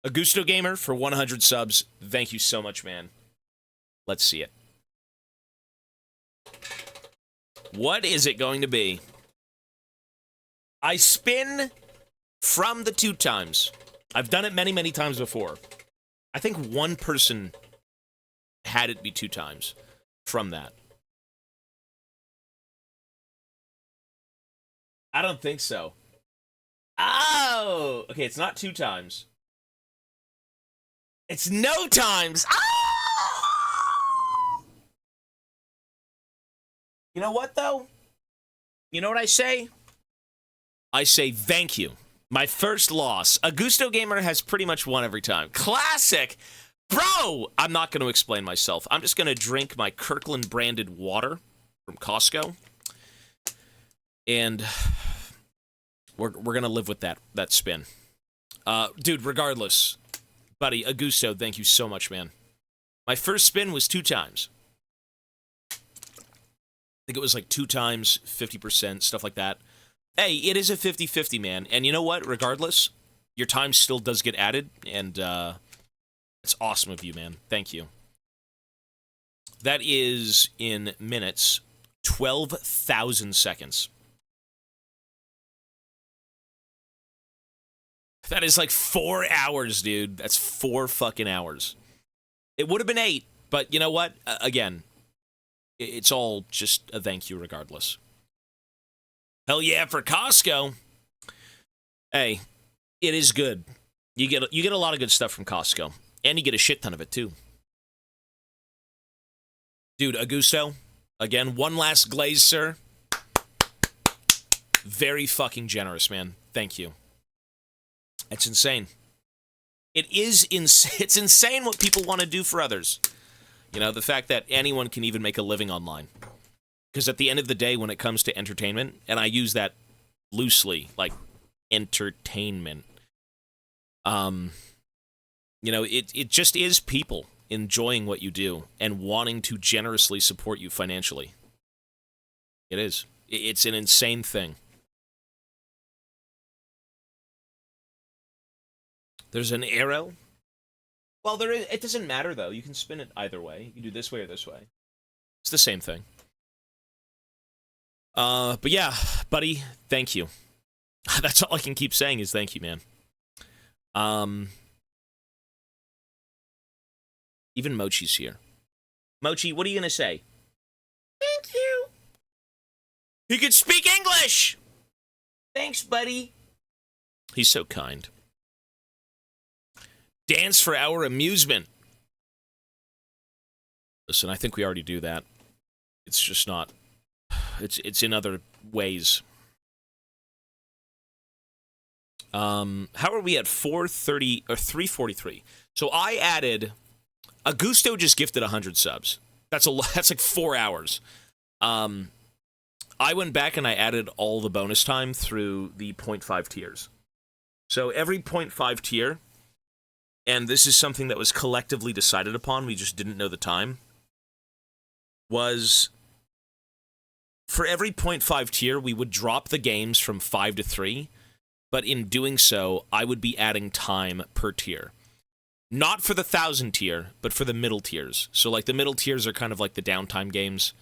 A: Augusto Gamer for 100 subs. Thank you so much, man. Let's see it. What is it going to be? I spin from the 2 times. I've done it many, many times before. I think one person had it be 2 times from that. I don't think so. Oh! Okay, it's not 2 times. It's no times! Ah! You know what, though? You know what I say? I say thank you. My first loss. Augusto Gamer has pretty much won every time. Classic! Bro! I'm not going to explain myself. I'm just going to drink my Kirkland-branded water from Costco. And we're going to live with that spin. Dude, regardless. Buddy, Augusto, thank you so much, man. My first spin was 2 times. I think it was like 2 times, 50%, stuff like that. Hey, it is a 50-50, man. And you know what? Regardless, your time still does get added, and it's awesome of you, man. Thank you. That is, in minutes, 12,000 seconds. That is like 4 hours, dude. That's 4 fucking hours. It would have been 8, but you know what? Again, it's all just a thank you regardless. Hell yeah, for Costco. Hey, it is good. You get a lot of good stuff from Costco, and you get a shit ton of it too. Dude, Augusto, again, one last glaze, sir. Very fucking generous, man. Thank you. It's insane. It's insane what people want to do for others. You know, the fact that anyone can even make a living online. Because at the end of the day, when it comes to entertainment, and I use that loosely, like entertainment, you know, it just is people enjoying what you do and wanting to generously support you financially. It is. It's an insane thing. There's an arrow. Well, it doesn't matter, though. You can spin it either way. You can do this way or this way. It's the same thing. But yeah, buddy, thank you. That's all I can keep saying is thank you, man. Even Mochi's here. Mochi, what are you gonna say? Thank you. He could speak English! Thanks, buddy. He's so kind. Dance for our amusement. Listen, I think we already do that. It's just not... It's in other ways. How are we at 430 or 343? So I added... Augusto just gifted 100 subs. That's a lot. That's like 4 hours. I went back and I added all the bonus time through the 0.5 tiers. So every 0.5 tier, and this is something that was collectively decided upon, we just didn't know the time, was for every 0.5 tier, we would drop the games from 5 to 3, but in doing so, I would be adding time per tier. Not for the 1,000 tier, but for the middle tiers. So, like, the middle tiers are kind of like the downtime games.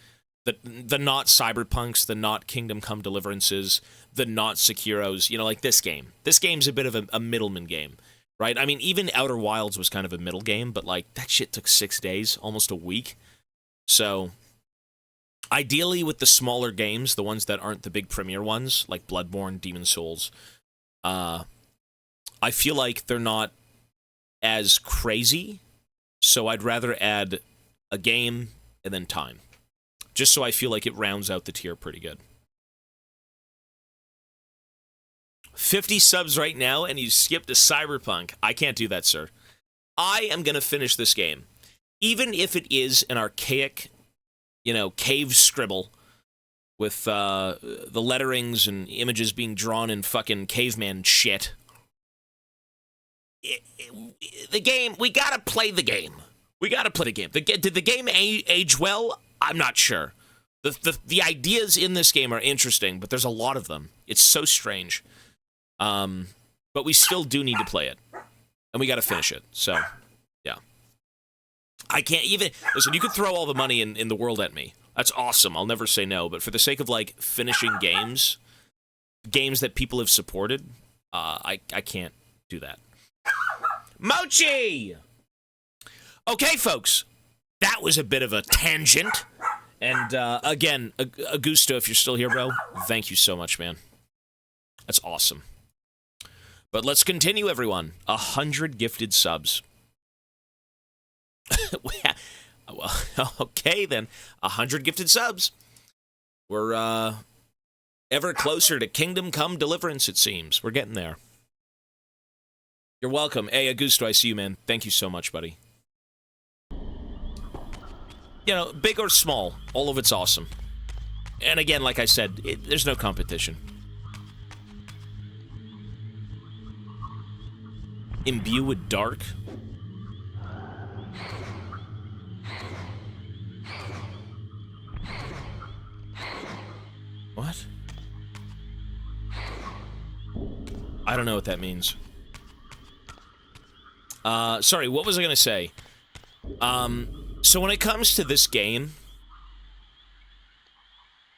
A: The not Cyberpunks, the not Kingdom Come Deliverances, the not Sekiros, you know, like this game. This game's a bit of a middleman game, right? I mean, even Outer Wilds was kind of a middle game, but, like, that shit took 6 days, almost a week. So, ideally with the smaller games, the ones that aren't the big premiere ones, like Bloodborne, Demon Souls, I feel like they're not as crazy, so I'd rather add a game and then time. Just so I feel like it rounds out the tier pretty good. 50 subs right now, and you skipped a Cyberpunk. I can't do that, sir. I am going to finish this game. Even if it is an archaic, you know, cave scribble with the letterings and images being drawn in fucking caveman shit. The game, we gotta play the game. We gotta play the game. Did the game age well? I'm not sure. The ideas in this game are interesting, but there's a lot of them. It's so strange. But we still do need to play it. And we gotta finish it. So, yeah. I can't even... Listen, you could throw all the money in the world at me. That's awesome. I'll never say no. But for the sake of, like, finishing games that people have supported, I can't do that. Mochi! Okay, folks. That was a bit of a tangent. And, again, Augusto, if you're still here, bro, thank you so much, man. That's awesome. But let's continue, everyone. 100 gifted subs. Well, okay, then. 100 gifted subs. We're, ever closer to Kingdom Come Deliverance, it seems. We're getting there. You're welcome. Hey, Augusto, I see you, man. Thank you so much, buddy. You know, big or small, all of it's awesome. And again, like I said, there's no competition. Imbue with dark. What? I don't know what that means. Sorry, what was I gonna say? So when it comes to this game,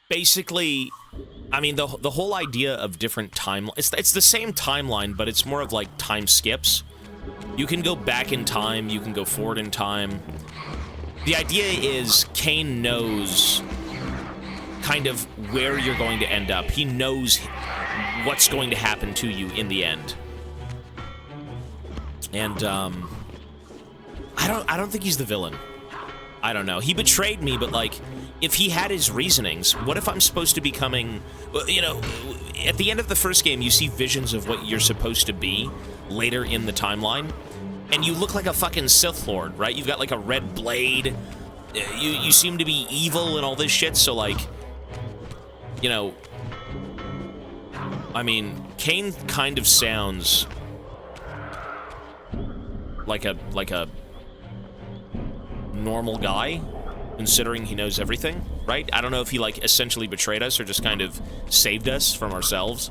A: basically, I mean, the whole idea of different timelines, it's the same timeline, but it's more of like time skips. You can go back in time, you can go forward in time. The idea is Kain knows kind of where you're going to end up. He knows what's going to happen to you in the end. And, I don't think he's the villain. I don't know. He betrayed me, but, like, if he had his reasonings, what if I'm supposed to be coming... Well, you know, at the end of the first game, you see visions of what you're supposed to be later in the timeline, and you look like a fucking Sith Lord, right? You've got, like, a red blade. You seem to be evil and all this shit, so, like, you know... I mean, Kain kind of sounds... like a normal guy, considering he knows everything, right? I don't know if he, like, essentially betrayed us or just kind of saved us from ourselves.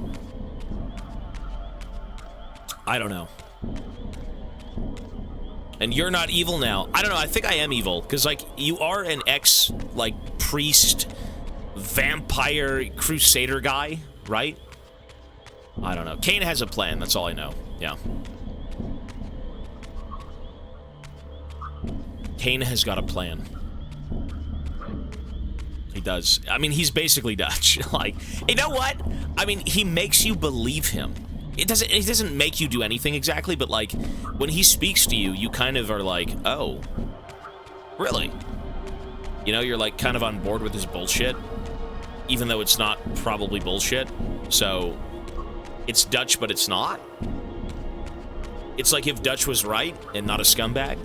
A: I don't know. And you're not evil now. I don't know, I think I am evil, because, like, you are an like, priest, vampire, crusader guy, right? I don't know. Kain has a plan, that's all I know. Yeah. Kain has got a plan. He does. I mean, he's basically Dutch. Like, you know what? I mean, he makes you believe him. It doesn't make you do anything exactly, but, like, when he speaks to you, you kind of are like, oh, really? You know, you're, like, kind of on board with his bullshit, even though it's not probably bullshit. So, it's Dutch, but it's not. It's like if Dutch was right and not a scumbag.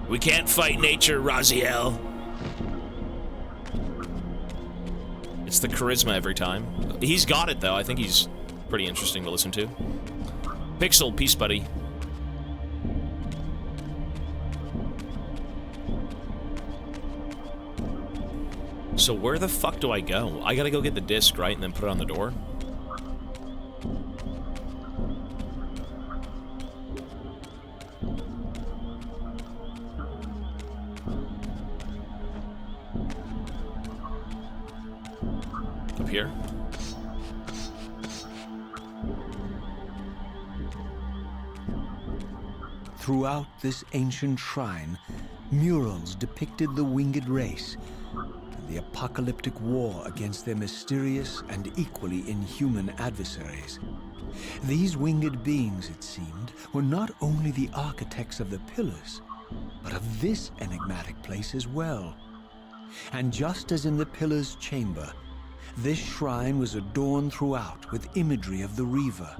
A: We can't fight nature, Raziel. It's the charisma every time. He's got it, though. I think he's pretty interesting to listen to. Pixel, peace, buddy. So where the fuck do I go? I gotta go get the disc, right, and then put it on the door? Up here?
B: Throughout this ancient shrine, murals depicted the winged race and the apocalyptic war against their mysterious and equally inhuman adversaries. These winged beings, it seemed, were not only the architects of the pillars, but of this enigmatic place as well. And just as in the Pillar's chamber, this shrine was adorned throughout with imagery of the Reaver,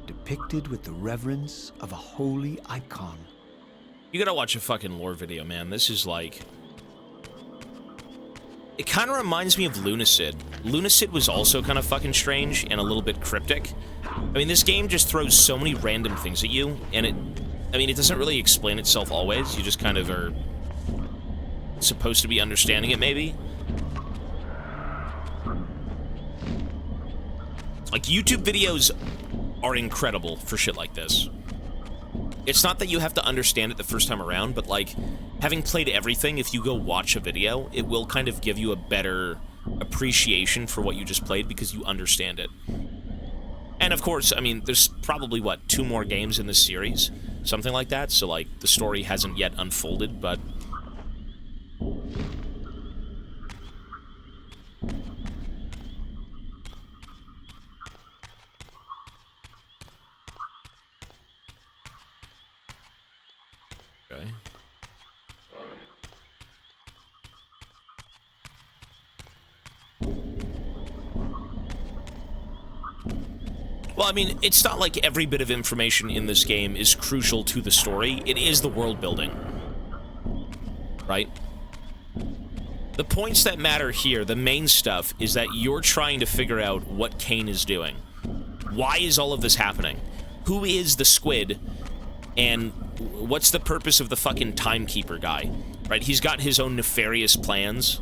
B: depicted with the reverence of a holy icon.
A: You gotta watch a fucking lore video, man. This is like... It kind of reminds me of Lunacid. Lunacid was also kind of fucking strange and a little bit cryptic. I mean, this game just throws so many random things at you, and it doesn't really explain itself always. You just kind of are supposed to be understanding it, maybe. Like, YouTube videos are incredible for shit like this. It's not that you have to understand it the first time around, but, like, having played everything, if you go watch a video, it will kind of give you a better appreciation for what you just played because you understand it. And, of course, I mean, there's probably, what, 2 more games in this series? Something like that, so, like, the story hasn't yet unfolded, but... Okay. Well, I mean, it's not like every bit of information in this game is crucial to the story. It is the world building. Right? The points that matter here, the main stuff, is that you're trying to figure out what Kain is doing. Why is all of this happening? Who is the squid? And what's the purpose of the fucking timekeeper guy? Right? He's got his own nefarious plans.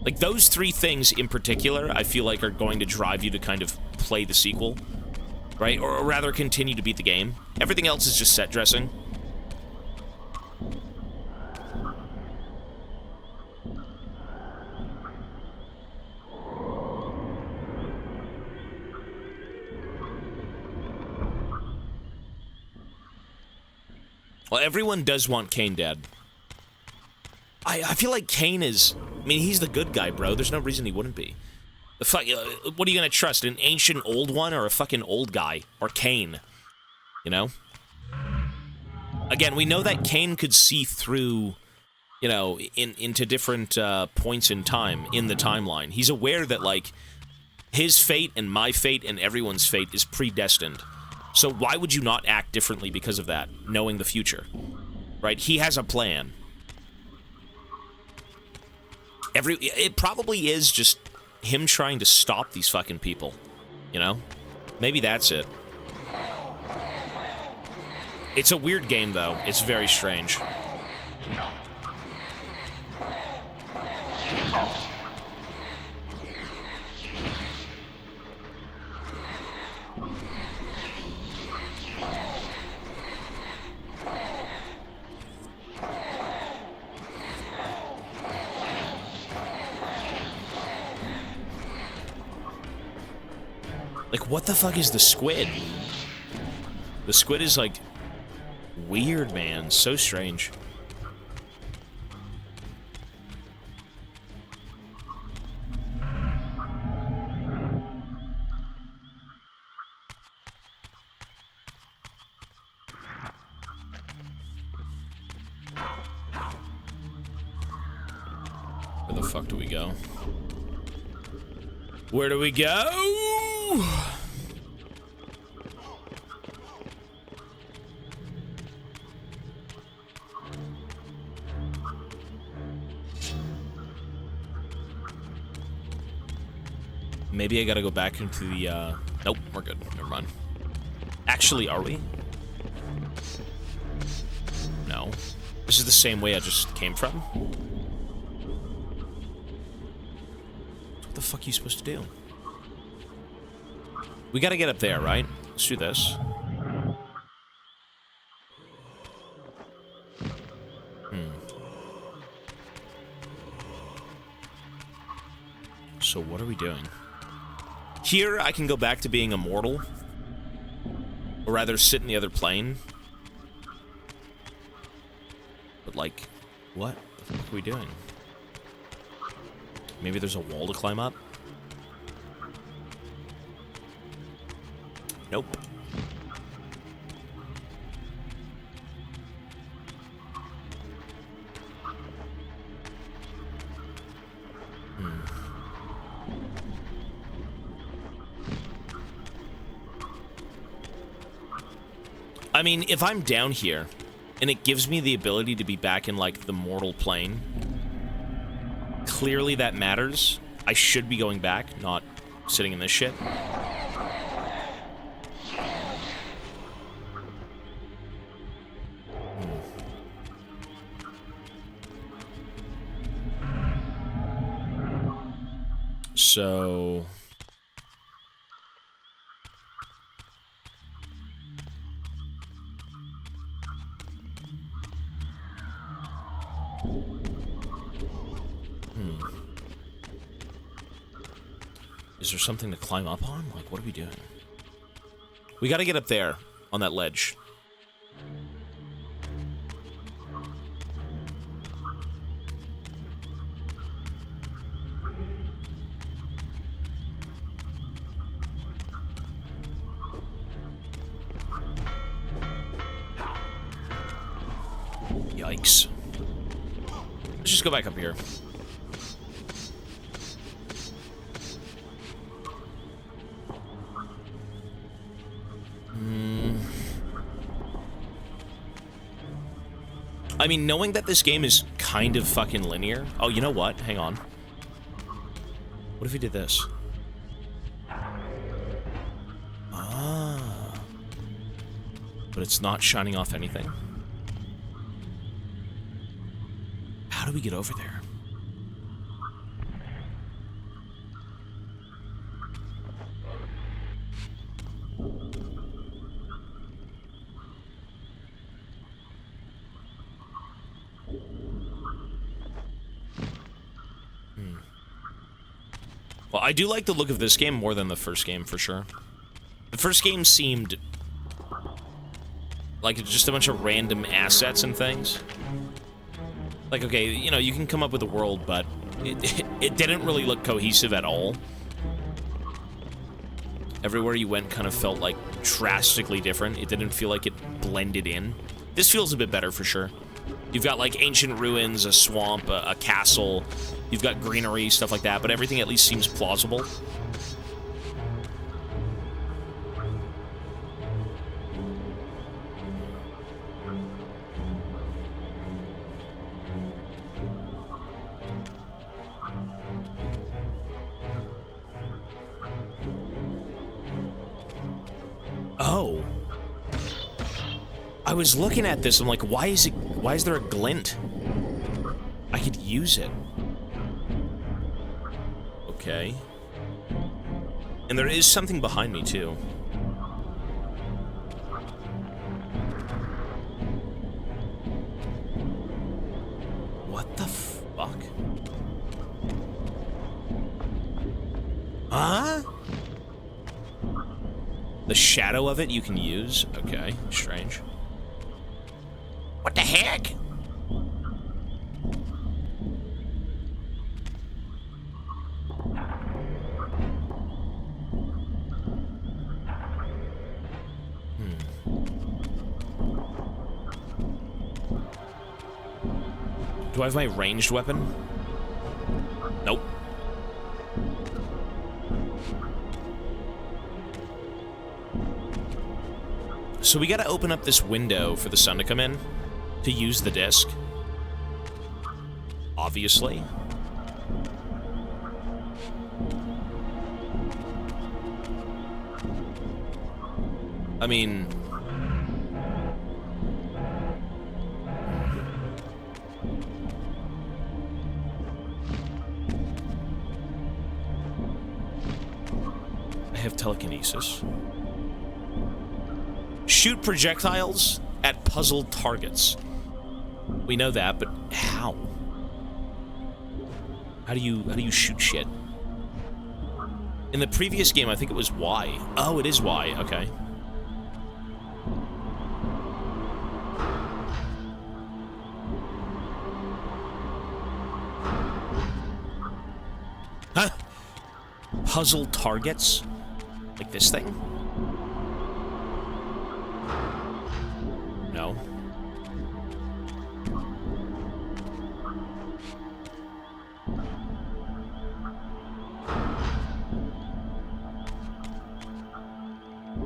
A: Like, those 3 things in particular, I feel like are going to drive you to kind of play the sequel. Right? Or rather, continue to beat the game. Everything else is just set dressing. Well, everyone does want Kain dead. I feel like Kain is... I mean, he's the good guy, bro. There's no reason he wouldn't be. The fuck... what are you gonna trust? An ancient old one or a fucking old guy? Or Kain? You know? Again, we know that Kain could see through, you know, into different points in time, in the timeline. He's aware that, like, his fate and my fate and everyone's fate is predestined. So why would you not act differently because of that, knowing the future? Right? He has a plan. It probably is just him trying to stop these fucking people. You know? Maybe that's it. It's a weird game, though. It's very strange. Like, what the fuck is the squid? The squid is, like, weird, man. So strange. Where the fuck do we go? Where do we go? Maybe I gotta go back into the, nope, we're good. Never mind. Actually, are we? No. This is the same way I just came from? What the fuck are you supposed to do? We gotta get up there, right? Let's do this. So what are we doing? Here, I can go back to being immortal. Or rather, sit in the other plane. But, like, what the fuck are we doing? Maybe there's a wall to climb up? Nope. I mean, if I'm down here, and it gives me the ability to be back in, like, the mortal plane, clearly that matters. I should be going back, not sitting in this shit. So... Is there something to climb up on? Like, what are we doing? We gotta get up there, on that ledge. Yikes. Let's just go back up here. I mean, knowing that this game is kind of fucking linear... Oh, you know what? Hang on. What if we did this? Ah. But it's not shining off anything. How do we get over there? Well, I do like the look of this game more than the first game, for sure. The first game seemed like just a bunch of random assets and things. Like, okay, you know, you can come up with a world, but it didn't really look cohesive at all. Everywhere you went kind of felt, like, drastically different. It didn't feel like it blended in. This feels a bit better, for sure. You've got, like, ancient ruins, a swamp, a castle. You've got greenery, stuff like that, but everything at least seems plausible. Oh. I was looking at this, I'm like, why is there a glint? I could use it. Okay. And there is something behind me, too. What the fuck? Huh? The shadow of it you can use? Okay, strange. What the heck? Do I have my ranged weapon? Nope. So we gotta open up this window for the sun to come in to use the disc. Obviously. I mean... I have telekinesis. Shoot projectiles at puzzled targets. We know that, but how? How do you shoot shit? In the previous game, I think it was Y. Oh, it is Y. Okay. Huh? Puzzle targets? Like this thing? No.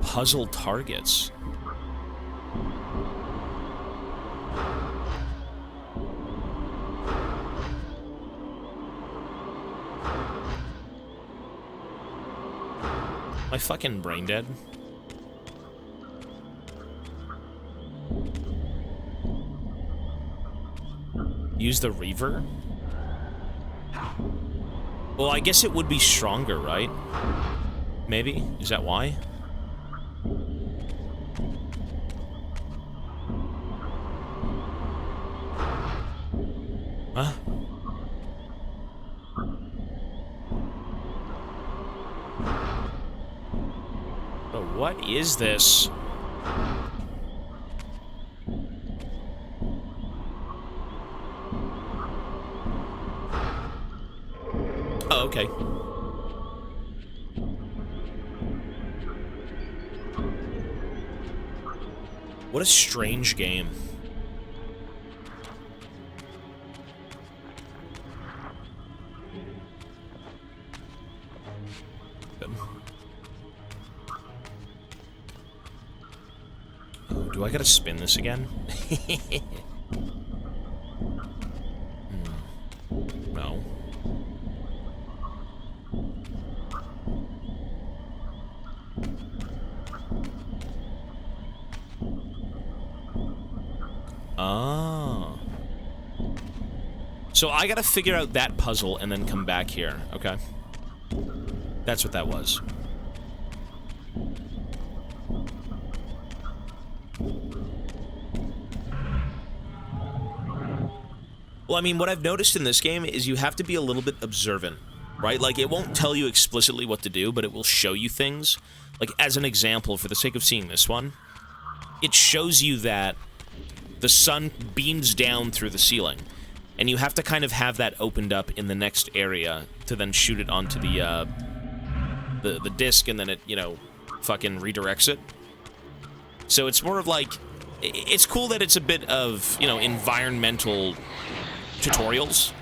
A: Puzzle targets. My fucking brain dead. Use the Reaver? Well, I guess it would be stronger, right? Maybe? Is that why? Huh? Oh, what is this? Oh, okay. What a strange game. Good. Oh, do I gotta spin this again? No. Ah. So I gotta figure out that puzzle and then come back here, okay? That's what that was. Well, I mean, what I've noticed in this game is you have to be a little bit observant, right? Like, it won't tell you explicitly what to do, but it will show you things. Like, as an example, for the sake of seeing this one, it shows you that the sun beams down through the ceiling, and you have to kind of have that opened up in the next area to then shoot it onto the disc, and then it, you know, fucking redirects it. So it's more of like, it's cool that it's a bit of, you know, environmental tutorials,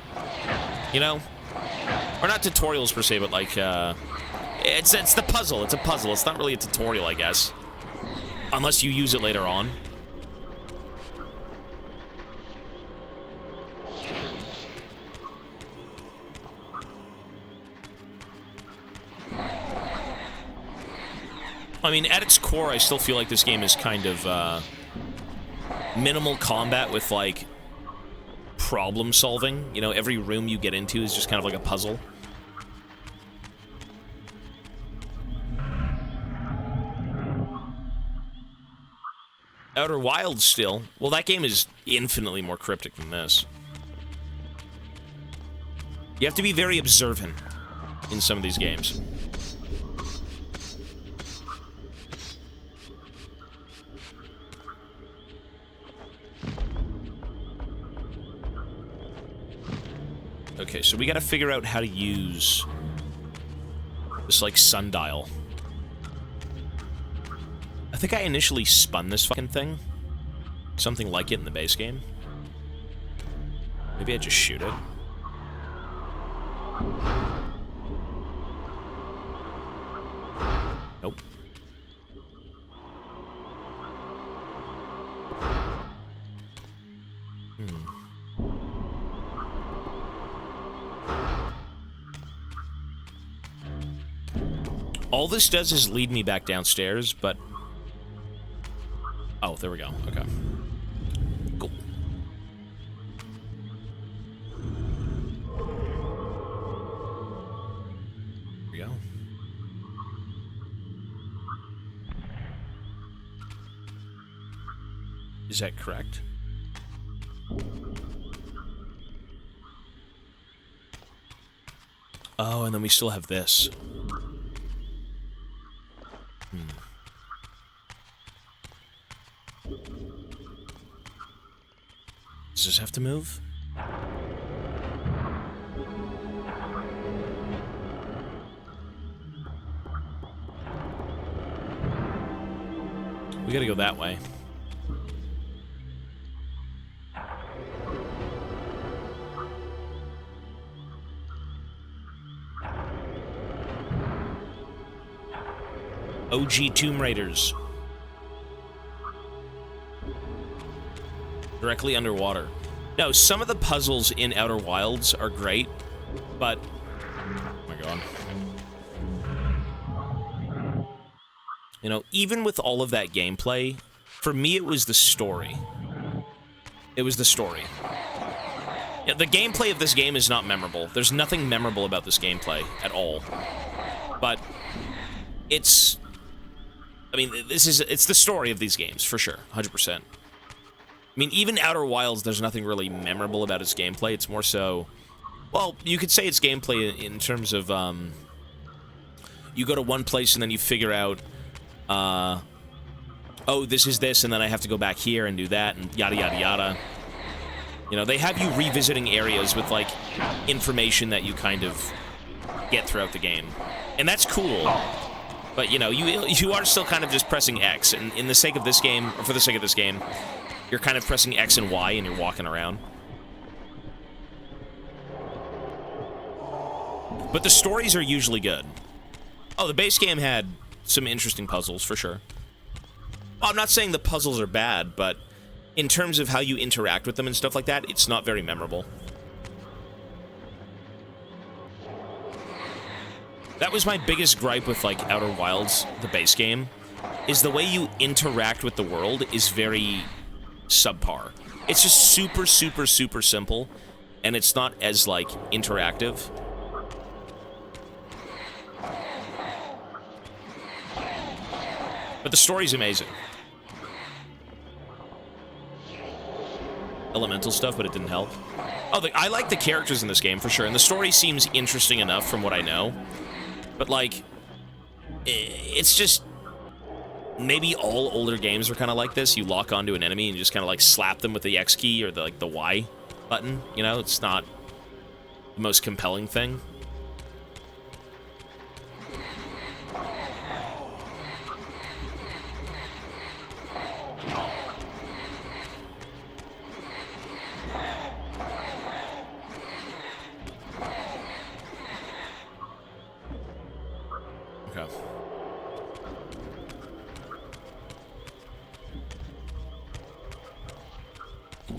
A: you know? Or not tutorials per se, but like, it's the puzzle. It's a puzzle. It's not really a tutorial, I guess. Unless you use it later on. I mean, at its core, I still feel like this game is kind of, minimal combat with, like, problem solving. You know, every room you get into is just kind of like a puzzle. Outer Wilds still. Well, that game is infinitely more cryptic than this. You have to be very observant in some of these games. Okay, so we gotta figure out how to use this, like, sundial. I think I initially spun this fucking thing. Something like it in the base game. Maybe I just shoot it. Nope. All this does is lead me back downstairs, but... Oh, there we go. Okay. Cool. There we go. Is that correct? Oh, and then we still have this. Does this have to move? We gotta go that way. OG Tomb Raiders. Directly underwater. No, some of the puzzles in Outer Wilds are great, but... Oh my god. You know, even with all of that gameplay, for me it was the story. It was the story. Yeah, the gameplay of this game is not memorable. There's nothing memorable about this gameplay at all. But it's... I mean, it's the story of these games, for sure, 100%. mean, even Outer Wilds, there's nothing really memorable about its gameplay. It's more so... Well, you could say it's gameplay in terms of, you go to one place and then you figure out, oh, this is this, and then I have to go back here and do that, and yada, yada, yada. You know, they have you revisiting areas with, like, information that you kind of get throughout the game. And that's cool. But, you know, you are still kind of just pressing X, and in the sake of this game, or for the sake of this game, you're kind of pressing X and Y, and you're walking around. But the stories are usually good. Oh, the base game had some interesting puzzles, for sure. Well, I'm not saying the puzzles are bad, but in terms of how you interact with them and stuff like that, it's not very memorable. That was my biggest gripe with, like, Outer Wilds, the base game, is the way you interact with the world is very subpar. It's just super, super, super simple, and it's not as, like, interactive. But the story's amazing. Elemental stuff, but it didn't help. Oh, I like the characters in this game, for sure, and the story seems interesting enough from what I know. But, like, it's just... Maybe all older games are kind of like this. You lock onto an enemy and you just kind of, like, slap them with the X key or, the Y button. You know, it's not the most compelling thing.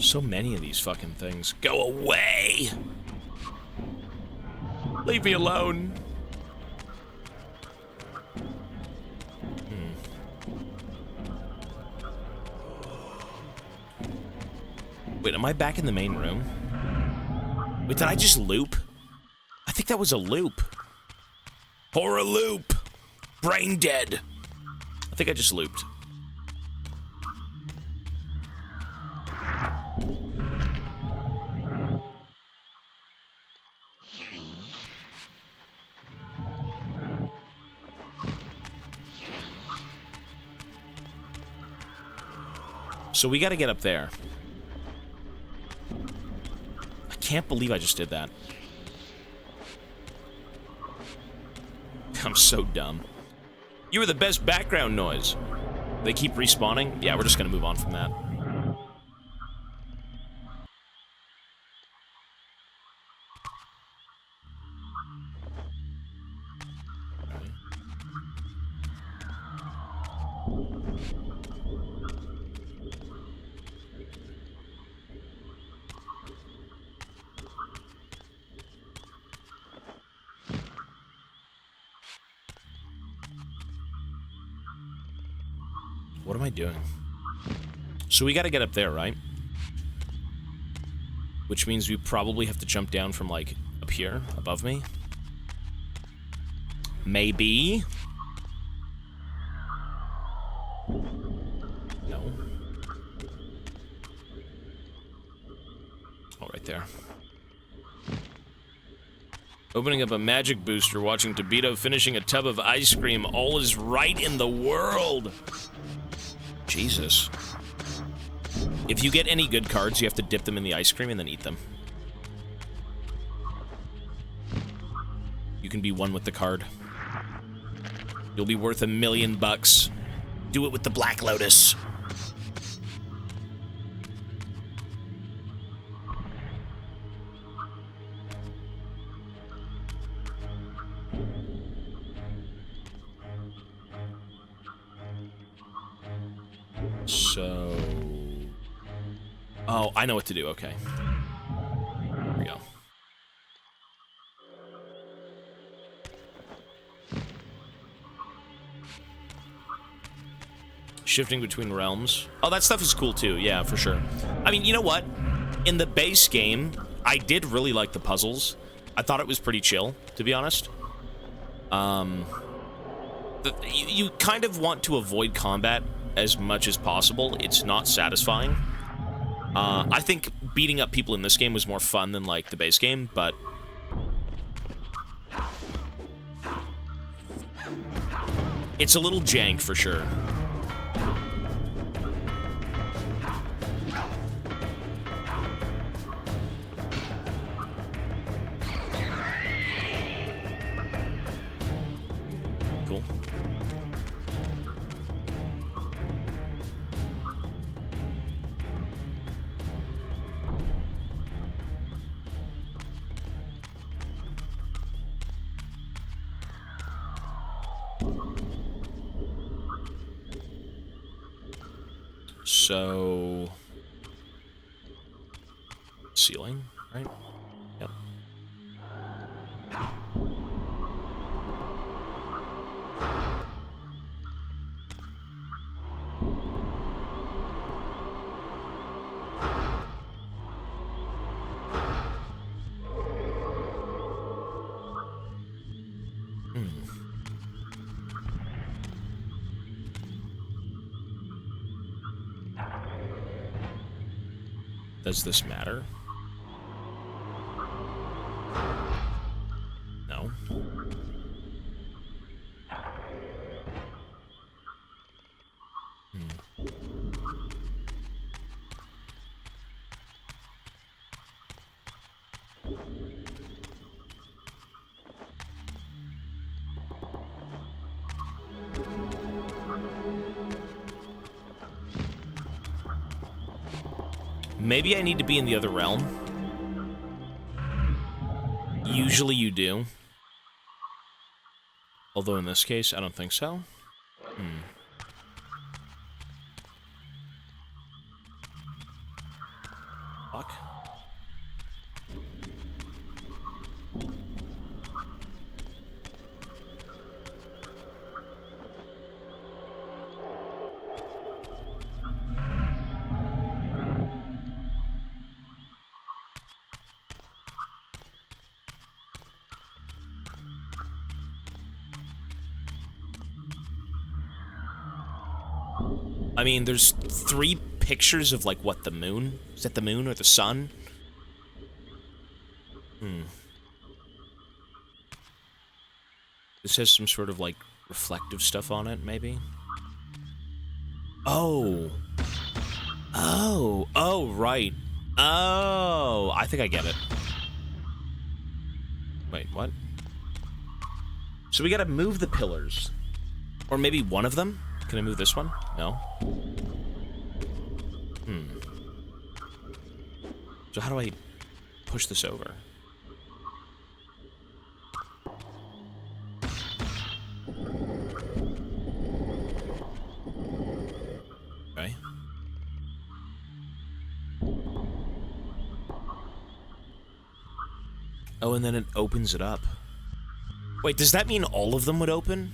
A: So many of these fucking things. Go away! Leave me alone. Wait, am I back in the main room? Wait, did I just loop? I think that was a loop. Or a loop! Brain dead. I think I just looped. So we gotta get up there. I can't believe I just did that. I'm so dumb. You were the best background noise. They keep respawning? Yeah, we're just gonna move on from that. What am I doing? So we gotta get up there, right? Which means we probably have to jump down from, like, up here, above me. Maybe. No. Oh, right there. Opening up a magic booster, watching Tobias finishing a tub of ice cream. All is right in the world. Jesus. If you get any good cards, you have to dip them in the ice cream and then eat them. You can be one with the card. You'll be worth $1 million. Do it with the Black Lotus. So... Oh, I know what to do. Okay. Here we go. Shifting between realms. Oh, that stuff is cool too. Yeah, for sure. I mean, you know what? In the base game, I did really like the puzzles. I thought it was pretty chill, to be honest. You kind of want to avoid combat as much as possible. It's not satisfying. I think beating up people in this game was more fun than, like, the base game, but... it's a little jank, for sure. Cool. So, ceiling, right? Yep. Does this matter? No. Maybe I need to be in the other realm. Usually you do. Although in this case, I don't think so. Fuck. I mean, there's 3 pictures of, like, what, the moon? Is that the moon or the sun? This has some sort of, like, reflective stuff on it, maybe? Oh. Oh, right. Oh, I think I get it. Wait, what? So we gotta move the pillars. Or maybe one of them? Can I move this one? No. So how do I push this over? Okay. Oh, and then it opens it up. Wait, does that mean all of them would open?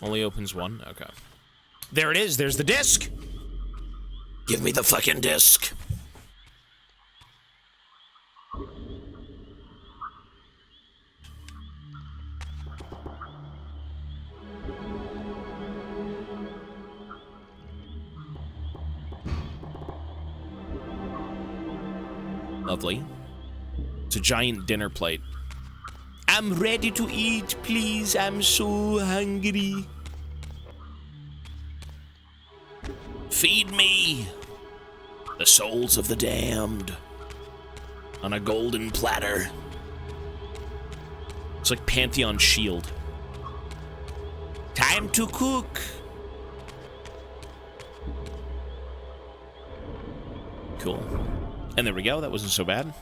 A: Only opens one? Okay. There it is! There's the disc! Give me the fucking disc! Lovely. It's a giant dinner plate. I'm ready to eat, please. I'm so hungry. Feed me. The souls of the damned. On a golden platter. It's like Pantheon shield. Time to cook. Cool. And there we go. That wasn't so bad.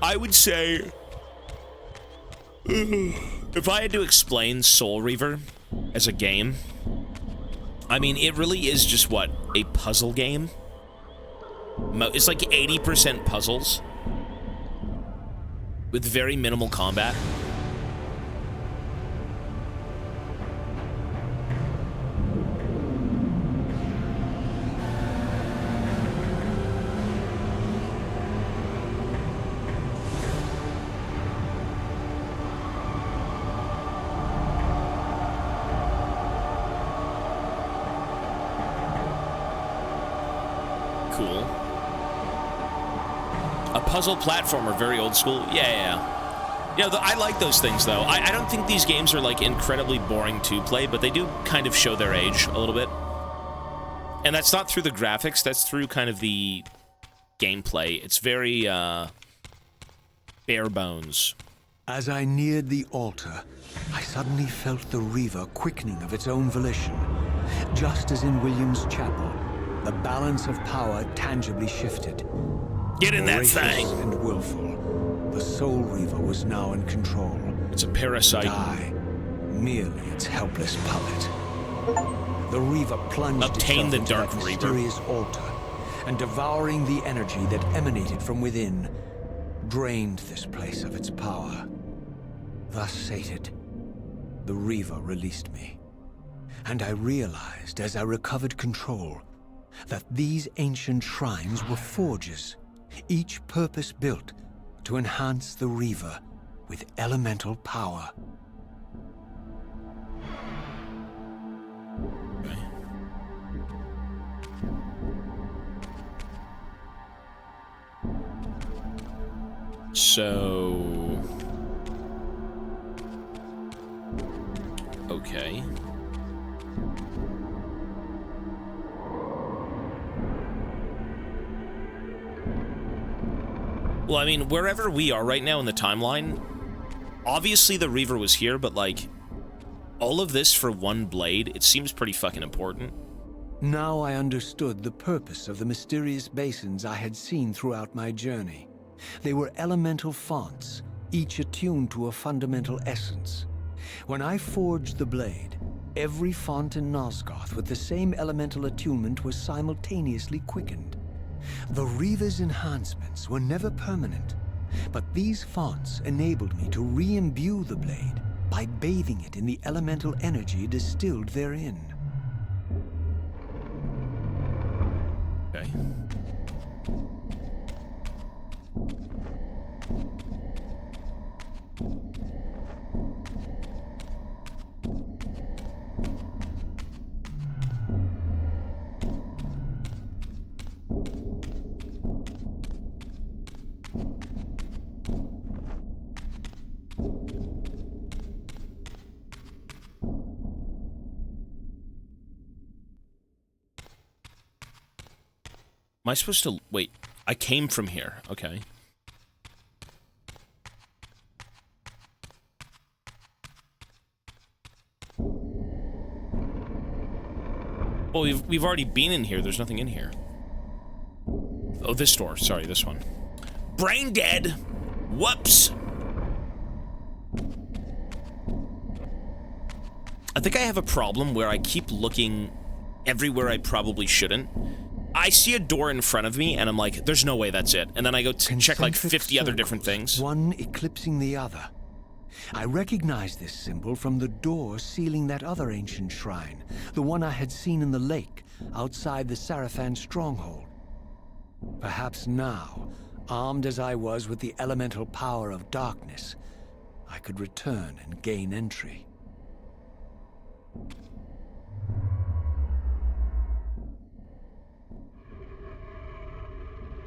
A: I would say, if I had to explain Soul Reaver as a game, I mean, it really is just, what, a puzzle game? It's like 80% puzzles. with very minimal combat. Cool. A puzzle platformer, very old school. Yeah. I like those things, though. I don't think these games are, like, incredibly boring to play, but they do kind of show their age a little bit. And that's not through the graphics, that's through kind of the gameplay. It's very, bare bones.
B: As I neared the altar, I suddenly felt the Reaver quickening of its own volition. Just as in William's chapel, the balance of power tangibly shifted.
A: Get in that
B: Voracious
A: thing!
B: And willful, the Soul Reaver was now in control.
A: It's a parasite.
B: I, merely its helpless puppet. The Reaver plunged
A: Obtain
B: itself
A: the
B: into
A: Dark
B: that
A: Reaver.
B: mysterious altar, and devouring the energy that emanated from within, drained this place of its power. Thus sated, the Reaver released me. And I realized as I recovered control that these ancient shrines were forges, each purpose-built to enhance the Reaver with elemental power.
A: Okay. So... Okay. Well, I mean, wherever we are right now in the timeline, obviously the Reaver was here, but, like, all of this for one blade, it seems pretty fucking important.
B: Now I understood the purpose of the mysterious basins I had seen throughout my journey. They were elemental fonts, each attuned to a fundamental essence. When I forged the blade, every font in Nosgoth with the same elemental attunement was simultaneously quickened. The Reaver's enhancements were never permanent, but these fonts enabled me to re-imbue the blade by bathing it in the elemental energy distilled therein.
A: Okay. Am I supposed to... Wait, I came from here. Okay. Well, we've already been in here. There's nothing in here. Oh, this door. Sorry, this one. Brain dead! Whoops! I think I have a problem where I keep looking everywhere I probably shouldn't. I see a door in front of me, and I'm like, there's no way that's it. And then I go to check like 50 other different things.
B: One eclipsing the other. I recognize this symbol from the door sealing that other ancient shrine, the one I had seen in the lake outside the Sarafan stronghold. Perhaps now, armed as I was with the elemental power of darkness, I could return and gain entry.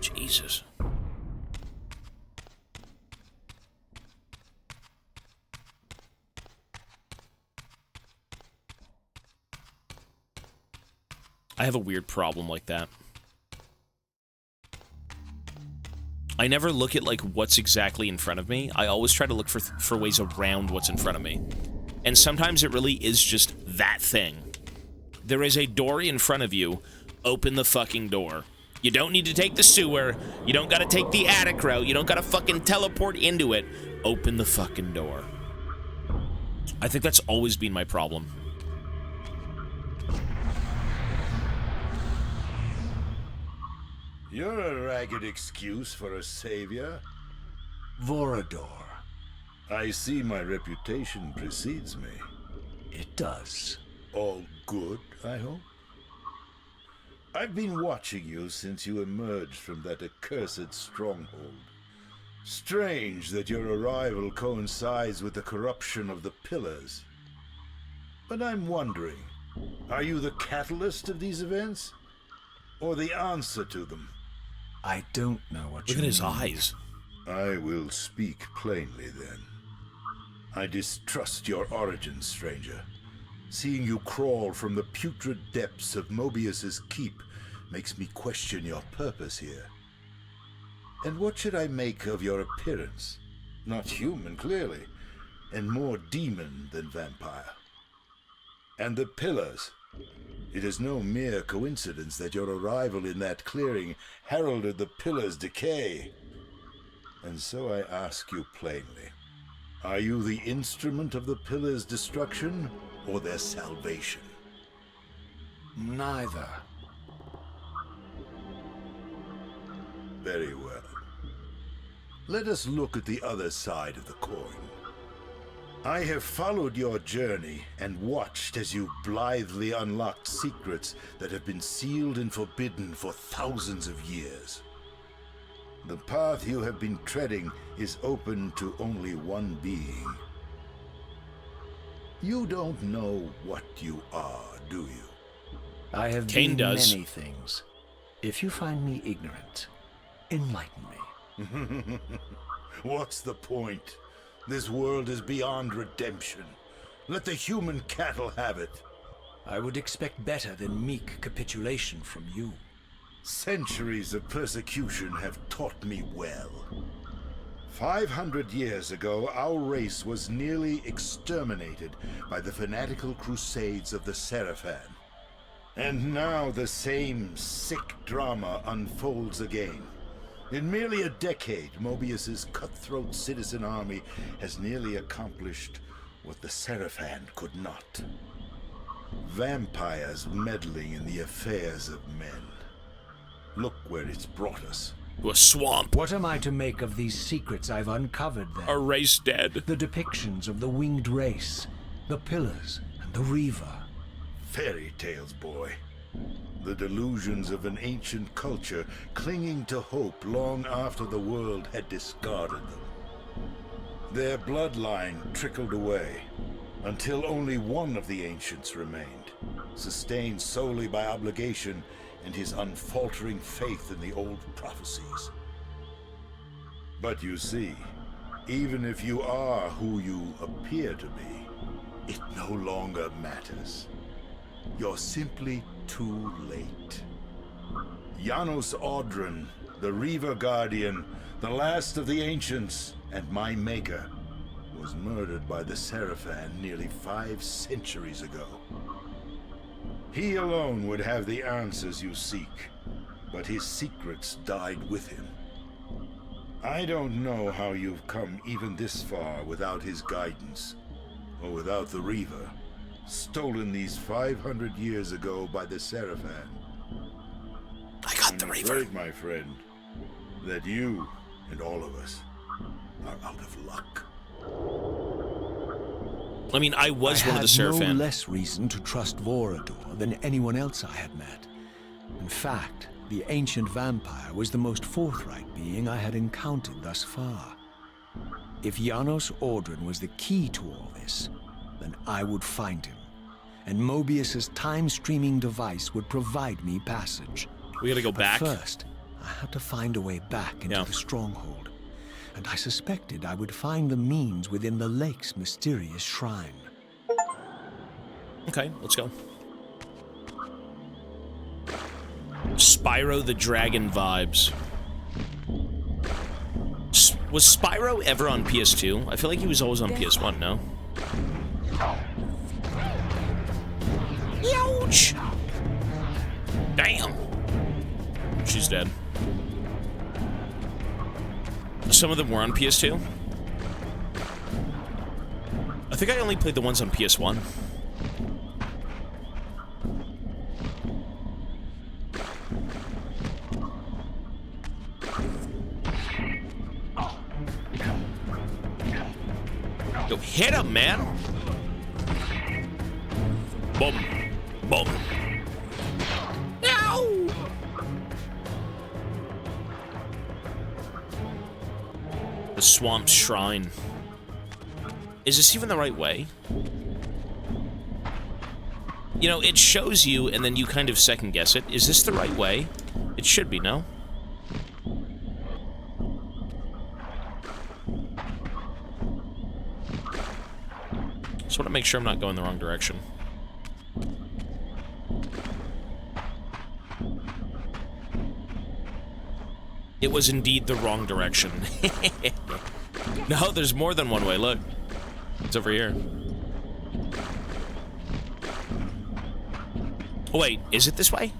A: Jesus. I have a weird problem like that. I never look at, like, what's exactly in front of me. I always try to look for ways around what's in front of me. And sometimes it really is just that thing. There is a door in front of you. Open the fucking door. You don't need to take the sewer. You don't gotta take the attic route. You don't gotta fucking teleport into it. Open the fucking door. I think that's always been my problem.
H: You're a ragged excuse for a savior.
B: Vorador.
K: I see my reputation precedes me.
B: It does.
K: All good, I hope? I've been watching you since you emerged from that accursed stronghold. Strange that your arrival coincides with the corruption of the Pillars. But I'm wondering, are you the catalyst of these events? Or the answer to them?
B: I don't know what you
A: Look at his
B: mean.
A: eyes.
K: I will speak plainly then. I distrust your origins, stranger. Seeing you crawl from the putrid depths of Mobius's keep makes me question your purpose here. And what should I make of your appearance? Not human, clearly, and more demon than vampire. And the Pillars. It is no mere coincidence that your arrival in that clearing heralded the Pillars' decay. And so I ask you plainly, are you the instrument of the Pillars' destruction or their salvation?
B: Neither.
K: Very well. Let us look at the other side of the coin. I have followed your journey and watched as you blithely unlocked secrets that have been sealed and forbidden for thousands of years. The path you have been treading is open to only one being. You don't know what you are, do you?
B: I have
A: Kain
B: been
A: does.
B: many things. If you find me ignorant, enlighten me.
K: What's the point? This world is beyond redemption. Let the human cattle have it.
B: I would expect better than meek capitulation from you.
K: Centuries of persecution have taught me well. 500 years ago, our race was nearly exterminated by the fanatical crusades of the Seraphan. And now the same sick drama unfolds again. In merely a decade, Mobius's cutthroat citizen army has nearly accomplished what the Seraphan could not. Vampires meddling in the affairs of men. Look where it's brought us.
A: To a swamp.
B: What am I to make of these secrets I've uncovered then?
A: A race dead.
B: The depictions of the winged race, the Pillars, and the Reaver.
K: Fairy tales, boy. The delusions of an ancient culture clinging to hope long after the world had discarded them. Their bloodline trickled away, until only one of the ancients remained, sustained solely by obligation and his unfaltering faith in the old prophecies. But you see, even if you are who you appear to be, it no longer matters. You're simply too late. Janos Audron, the Reaver Guardian, the last of the ancients, and my maker, was murdered by the Seraphan nearly 5 centuries ago. He alone would have the answers you seek, but his secrets died with him. I don't know how you've come even this far without his guidance, or without the Reaver, stolen these 500 years ago by the Seraphan.
A: I got the
K: I'm
A: Reaver.
K: afraid, my friend, that you and all of us are out of luck.
A: I mean, I was one of the
B: I had no
A: Seraphan.
B: less reason to trust Vorador than anyone else I had met. In fact, the ancient vampire was the most forthright being I had encountered thus far. If Janos Audron was the key to all this, then I would find him, and Mobius's time-streaming device would provide me passage.
A: We gotta go
B: But
A: back.
B: first, I had to find a way back into the stronghold, and I suspected I would find the means within the lake's mysterious shrine.
A: Okay, let's go. Spyro the Dragon vibes. Was Spyro ever on PS2? I feel like he was always on PS1, no? Ouch! Damn! She's dead. Some of them were on PS2? I think I only played the ones on PS1. Go hit him, man. Boom. Boom. Ow! The Swamp Shrine. Is this even the right way? You know, it shows you, and then you kind of second guess it. Is this the right way? It should be, no? Just want to make sure I'm not going the wrong direction. It was indeed the wrong direction. No, there's more than one way. Look. It's over here. Oh, wait. Is it this way?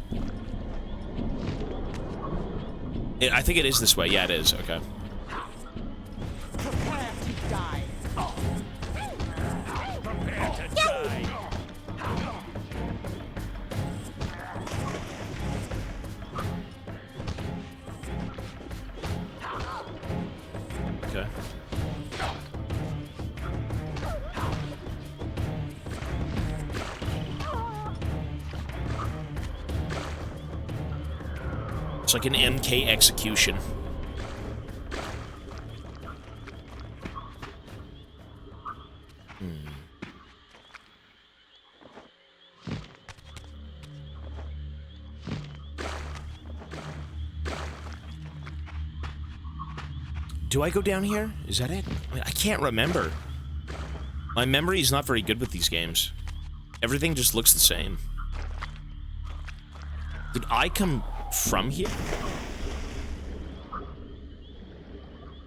A: I think it is this way. Yeah, it is. Okay.
H: Prepare to die. Prepare to die.
A: Okay. It's like an MK execution. Do I go down here? Is that it? I can't remember. My memory is not very good with these games. Everything just looks the same. Did I come from here?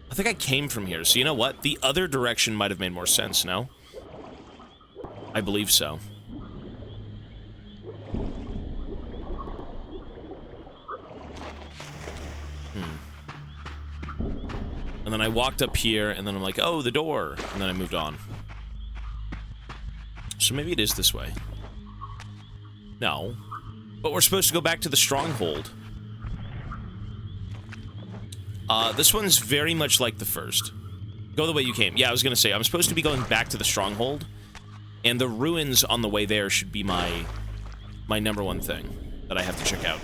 A: I think I came from here, so you know what? The other direction might have made more sense, no? I believe so. And then I walked up here, and then I'm like, oh, the door. And then I moved on. So maybe it is this way. No. But we're supposed to go back to the stronghold. This one's very much like the first. Go the way you came. Yeah, I was going to say, I'm supposed to be going back to the stronghold. And the ruins on the way there should be my number one thing that I have to check out.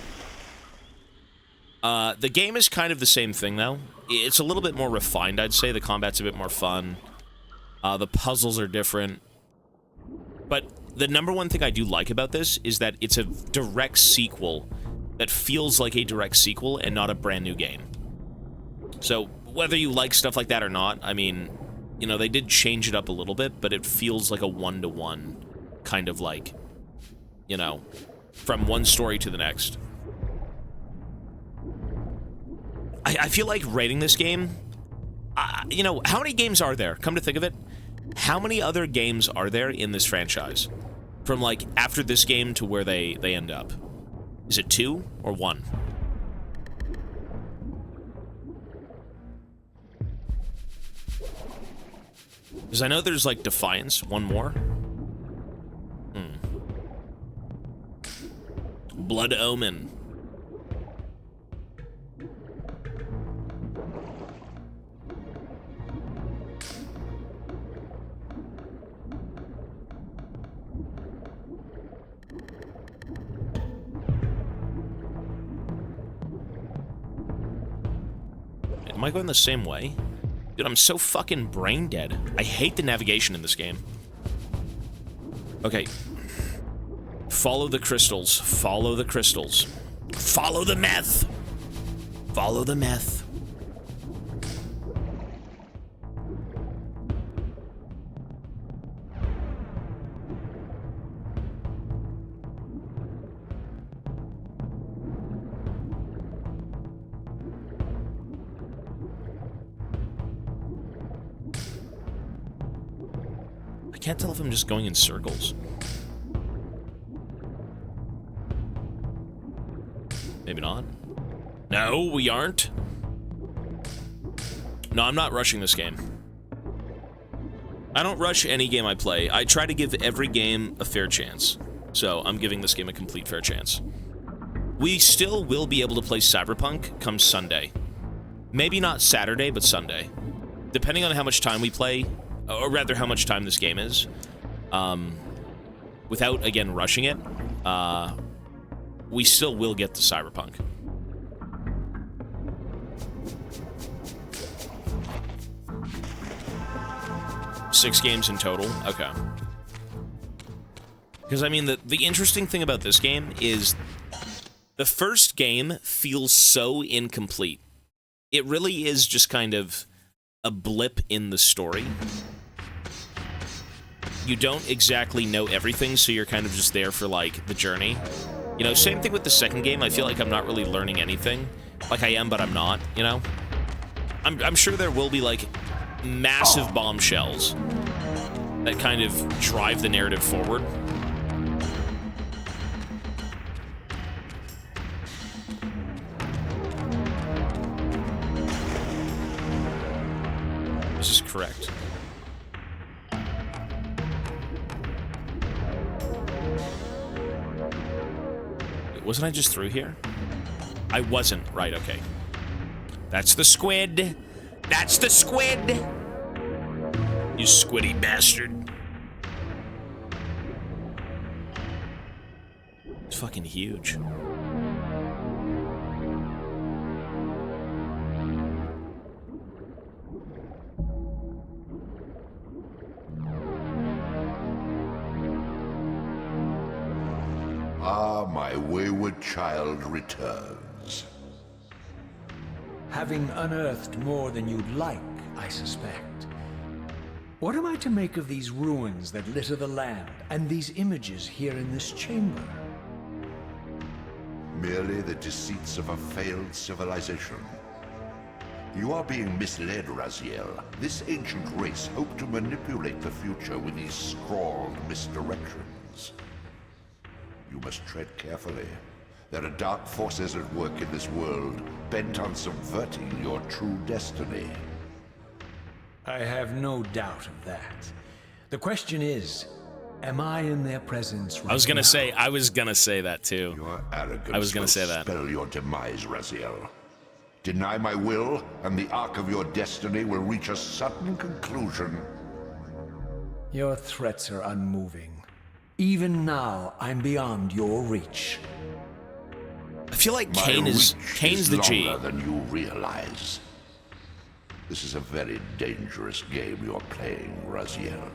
A: The game is kind of the same thing, though. It's a little bit more refined, I'd say. The combat's a bit more fun. The puzzles are different. But the number one thing I do like about this is that it's a direct sequel that feels like a direct sequel and not a brand new game. So, whether you like stuff like that or not, I mean, you know, they did change it up a little bit, but it feels like a one-to-one kind of like, you know, from one story to the next. I feel like rating this game, you know, how many games are there? Come to think of it, how many other games are there in this franchise? From, like, after this game to where they end up? Is it 2 or 1? Because I know there's, like, Defiance, one more. Blood Omen. Am I going the same way? Dude, I'm so fucking brain dead. I hate the navigation in this game. Okay. Follow the crystals. Follow the crystals. Follow the meth! Follow the meth. I can't tell if I'm just going in circles. Maybe not. No, we aren't. No, I'm not rushing this game. I don't rush any game I play. I try to give every game a fair chance. So I'm giving this game a complete fair chance. We still will be able to play Cyberpunk come Sunday. Maybe not Saturday, but Sunday. Depending on how much time we play, or rather how much time this game is, without, again, rushing it, we still will get to Cyberpunk. Six games in total? Okay. Because, I mean, the interesting thing about this game is the first game feels so incomplete. It really is just kind of a blip in the story. You don't exactly know everything, so you're kind of just there for, like, the journey. You know, same thing with the second game. I feel like I'm not really learning anything. Like, I am, but I'm not, you know? I'm sure there will be, like, massive bombshells that kind of drive the narrative forward. This is correct. Wait, wasn't I just through here? I wasn't. Right, okay. That's the squid. That's the squid! You squiddy bastard. It's fucking huge.
C: Ah, my wayward child returns.
E: Having unearthed more than you'd like, I suspect. What am I to make of these ruins that litter the land, and these images here in this chamber?
C: Merely the deceits of a failed civilization. You are being misled, Raziel. This ancient race hoped to manipulate the future with these scrawled misdirections. You must tread carefully. There are dark forces at work in this world, bent on subverting your true destiny.
E: I have no doubt of that. The question is, am I in their presence right
A: I was gonna
E: now?
A: say that too.
C: Your arrogance
A: I was gonna
C: will
A: say that.
C: spell your demise, Raziel. Deny my will, and the arc of your destiny will reach a sudden conclusion.
E: Your threats are unmoving. Even now, I'm beyond your reach.
A: I feel like
C: My
A: Kain's
C: reach
A: the
C: is
A: G.
C: longer than you realize. This is a very dangerous game you're playing, Raziel.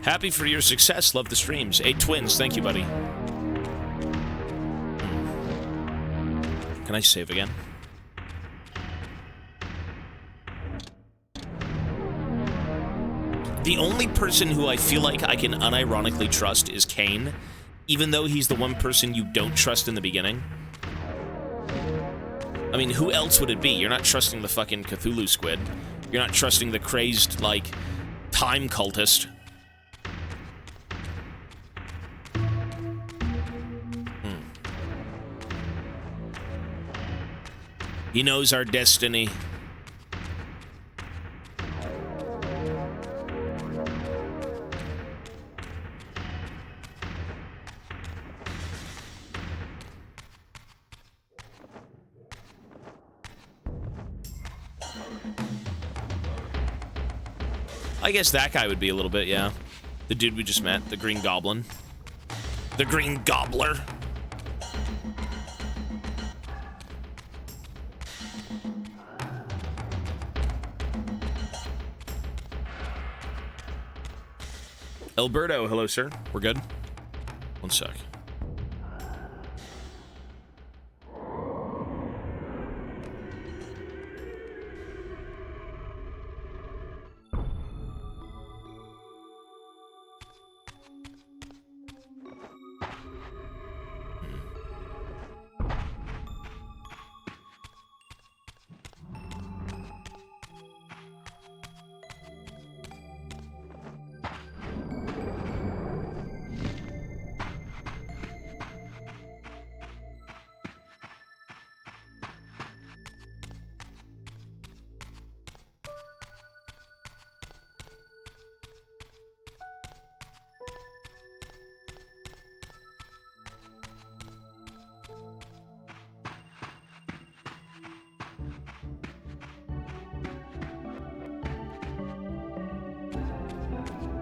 A: Happy for your success. Love the streams. 8 twins. Thank you, buddy. Can I save again? The only person who I feel like I can unironically trust is Kain, even though he's the one person you don't trust in the beginning. I mean, who else would it be? You're not trusting the fucking Cthulhu squid. You're not trusting the crazed, like, time cultist. He knows our destiny. I guess that guy would be a little bit, yeah. The dude we just met, the Green Goblin. The Green Gobbler. Alberto, hello, sir. We're good? One sec.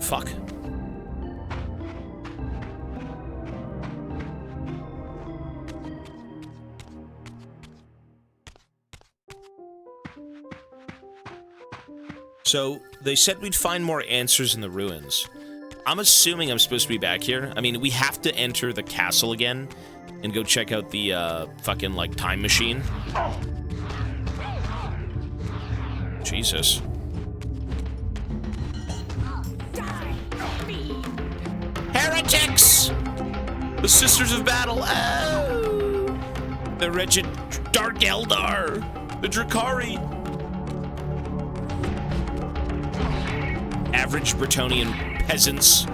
A: fuck? So, they said we'd find more answers in the ruins. I'm assuming I'm supposed to be back here. I mean, we have to enter the castle again and go check out the, fucking, like, time machine. Jesus. Heretics! The Sisters of Battle! Oh! The wretched Dark Eldar! The Drakari! Average Bretonnian peasants.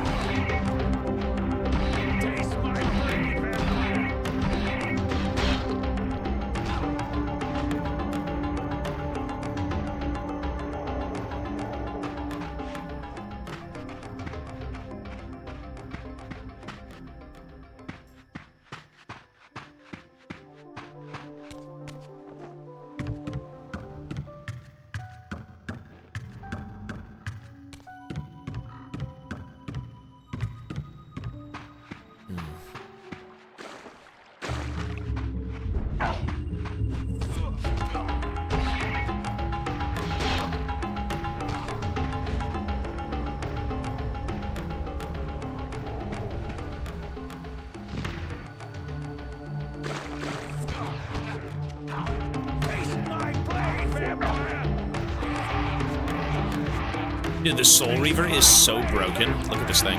A: Dude, the Soul Reaver is so broken. Look at this thing.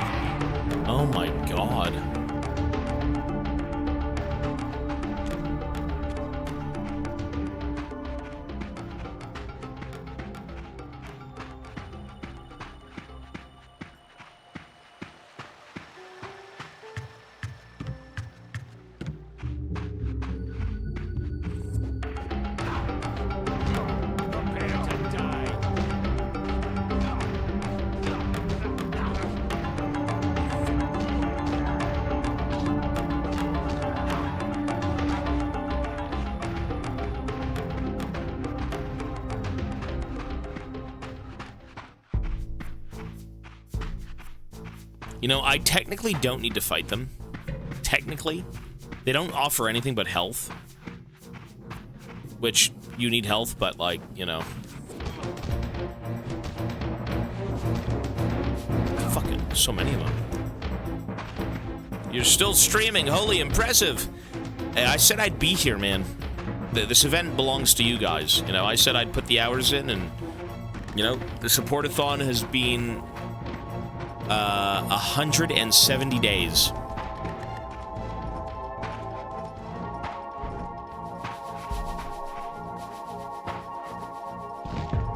A: Oh my god. You know, I technically don't need to fight them. Technically. They don't offer anything but health. Which, you need health, but, like, you know. Fucking, so many of them. You're still streaming. Holy impressive. Hey, I said I'd be here, man. This event belongs to you guys. You know, I said I'd put the hours in, and, you know, the support-a-thon has been 170 days.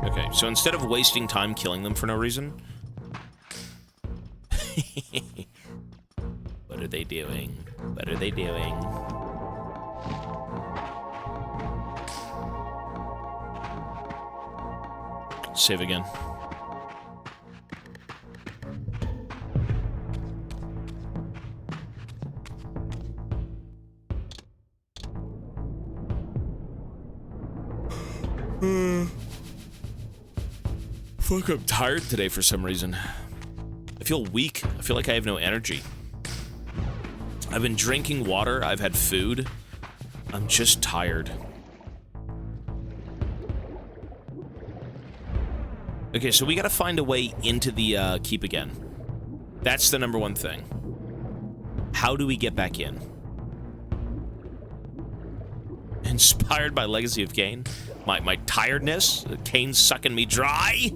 A: Okay, so instead of wasting time killing them for no reason... What are they doing? What are they doing? Save again. Fuck, I'm tired today for some reason. I feel weak. I feel like I have no energy. I've been drinking water. I've had food. I'm just tired. Okay, so we gotta find a way into the keep again. That's the #1 thing. How do we get back in? Inspired by Legacy of Kain? My tiredness? Kain sucking me dry?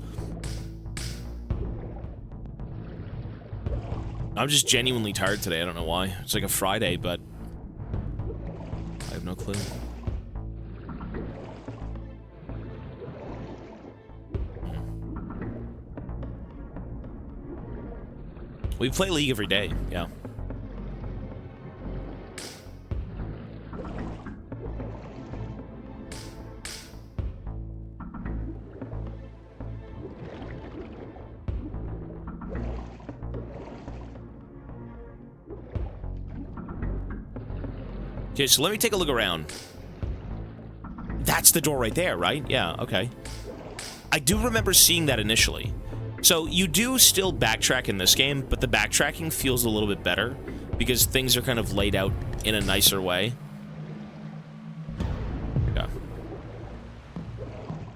A: I'm just genuinely tired today. I don't know why. It's like a Friday, but I have no clue. We play League every day, yeah. Okay, so let me take a look around. That's the door right there, right? Yeah, okay. I do remember seeing that initially. So you do still backtrack in this game, but the backtracking feels a little bit better because things are kind of laid out in a nicer way. Yeah.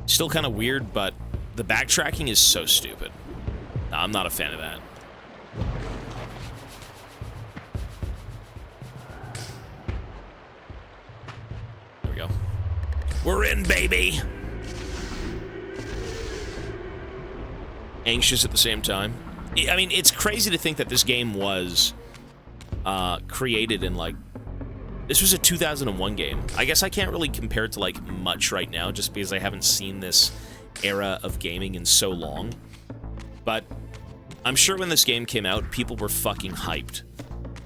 A: Still kind of weird, but the backtracking is so stupid. No, I'm not a fan of that. There we go. We're in, baby! Anxious at the same time. I mean, it's crazy to think that this game was created in, like... This was a 2001 game. I guess I can't really compare it to, like, much right now, just because I haven't seen this era of gaming in so long. But I'm sure when this game came out, people were fucking hyped.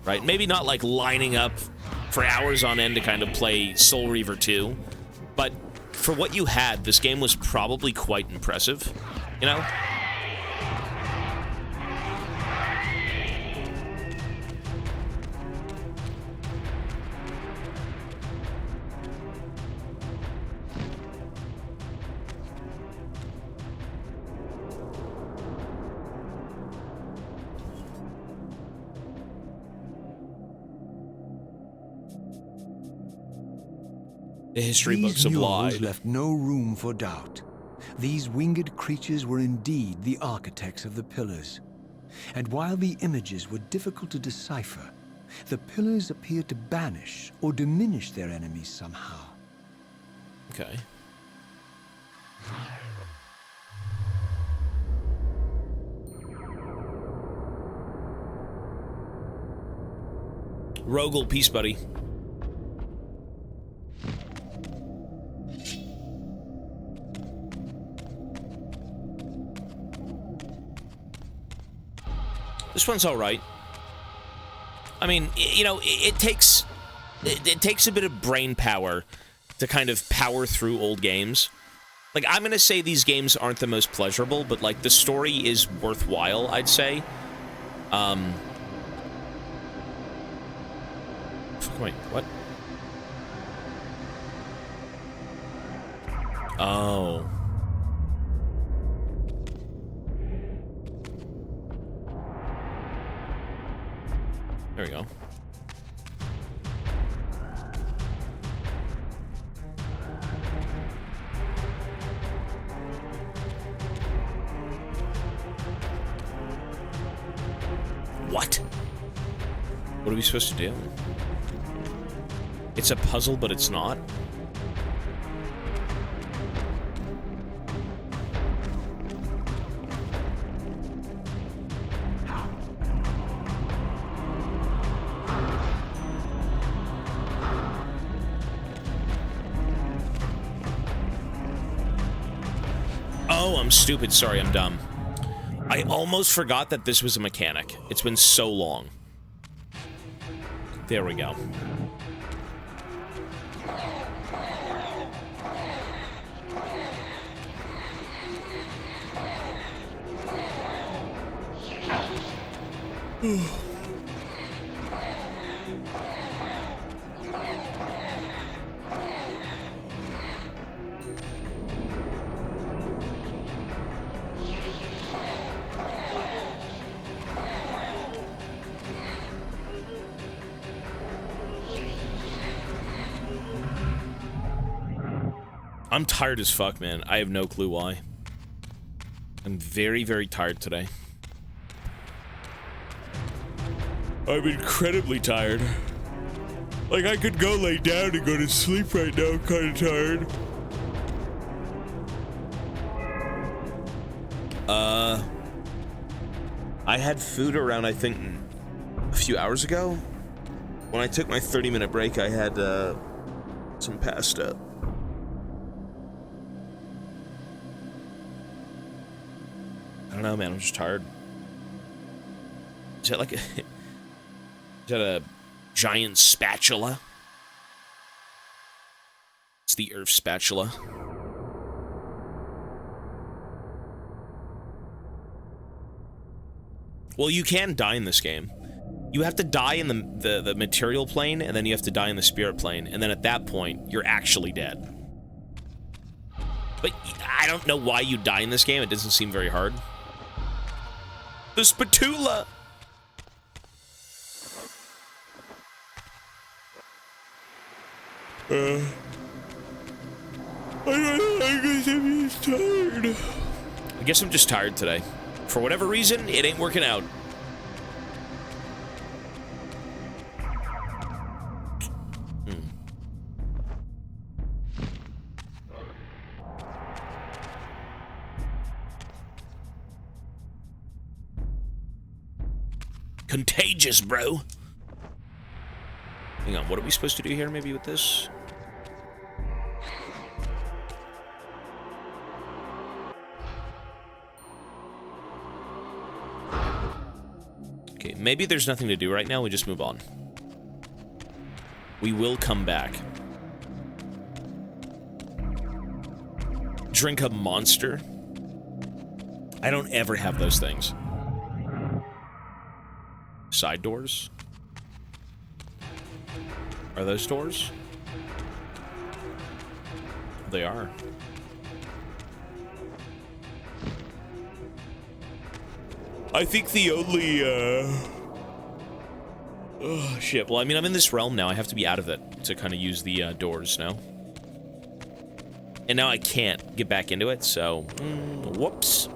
A: Right? Maybe not, like, lining up for hours on end to kind of play Soul Reaver 2, but for what you had, this game was probably quite impressive, you know? The history books have lied.
B: These left no room for doubt. These winged creatures were indeed the architects of the pillars. And while the images were difficult to decipher, the pillars appeared to banish or diminish their enemies somehow.
A: Okay. Rogel, peace, buddy. This one's all right. I mean, you know, it takes a bit of brain power to kind of power through old games. Like, I'm gonna say these games aren't the most pleasurable, but like the story is worthwhile, I'd say. Wait, what? Oh. There we go. What? What are we supposed to do? It's a puzzle, but it's not. Oh, I'm stupid. Sorry, I'm dumb. I almost forgot that this was a mechanic. It's been so long. There we go. I'm tired as fuck, man. I have no clue why. I'm very, very tired today. I'm incredibly tired. Like, I could go lay down and go to sleep right now. I'm kind of tired. I had food around, I think, a few hours ago. When I took my 30-minute break, I had, some pasta. I don't know, man. I'm just tired. Is that like a... Is that a giant spatula? It's the Earth spatula. Well, you can die in this game. You have to die in the material plane, and then you have to die in the spirit plane, and then at that point, you're actually dead. But I don't know why you die in this game. It doesn't seem very hard. The spatula! I guess I'm just tired today. For whatever reason, it ain't working out. Contagious, bro. Hang on, what are we supposed to do here? Maybe with this? Okay, maybe there's nothing to do right now. We just move on. We will come back. Drink a monster? I don't ever have those things. Side doors? Are those doors? They are. I think the only, oh, shit. Well, I mean, I'm in this realm now. I have to be out of it to kind of use the, doors now. And now I can't get back into it, so... whoops.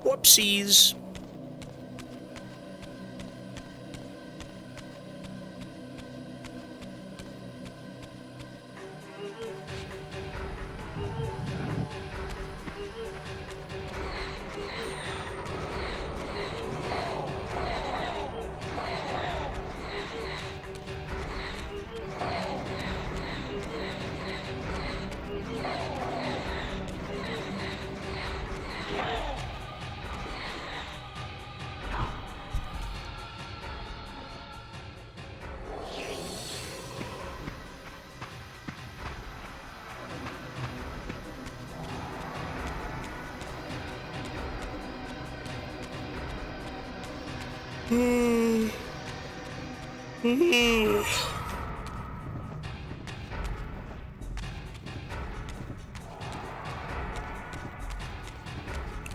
A: Whoopsies.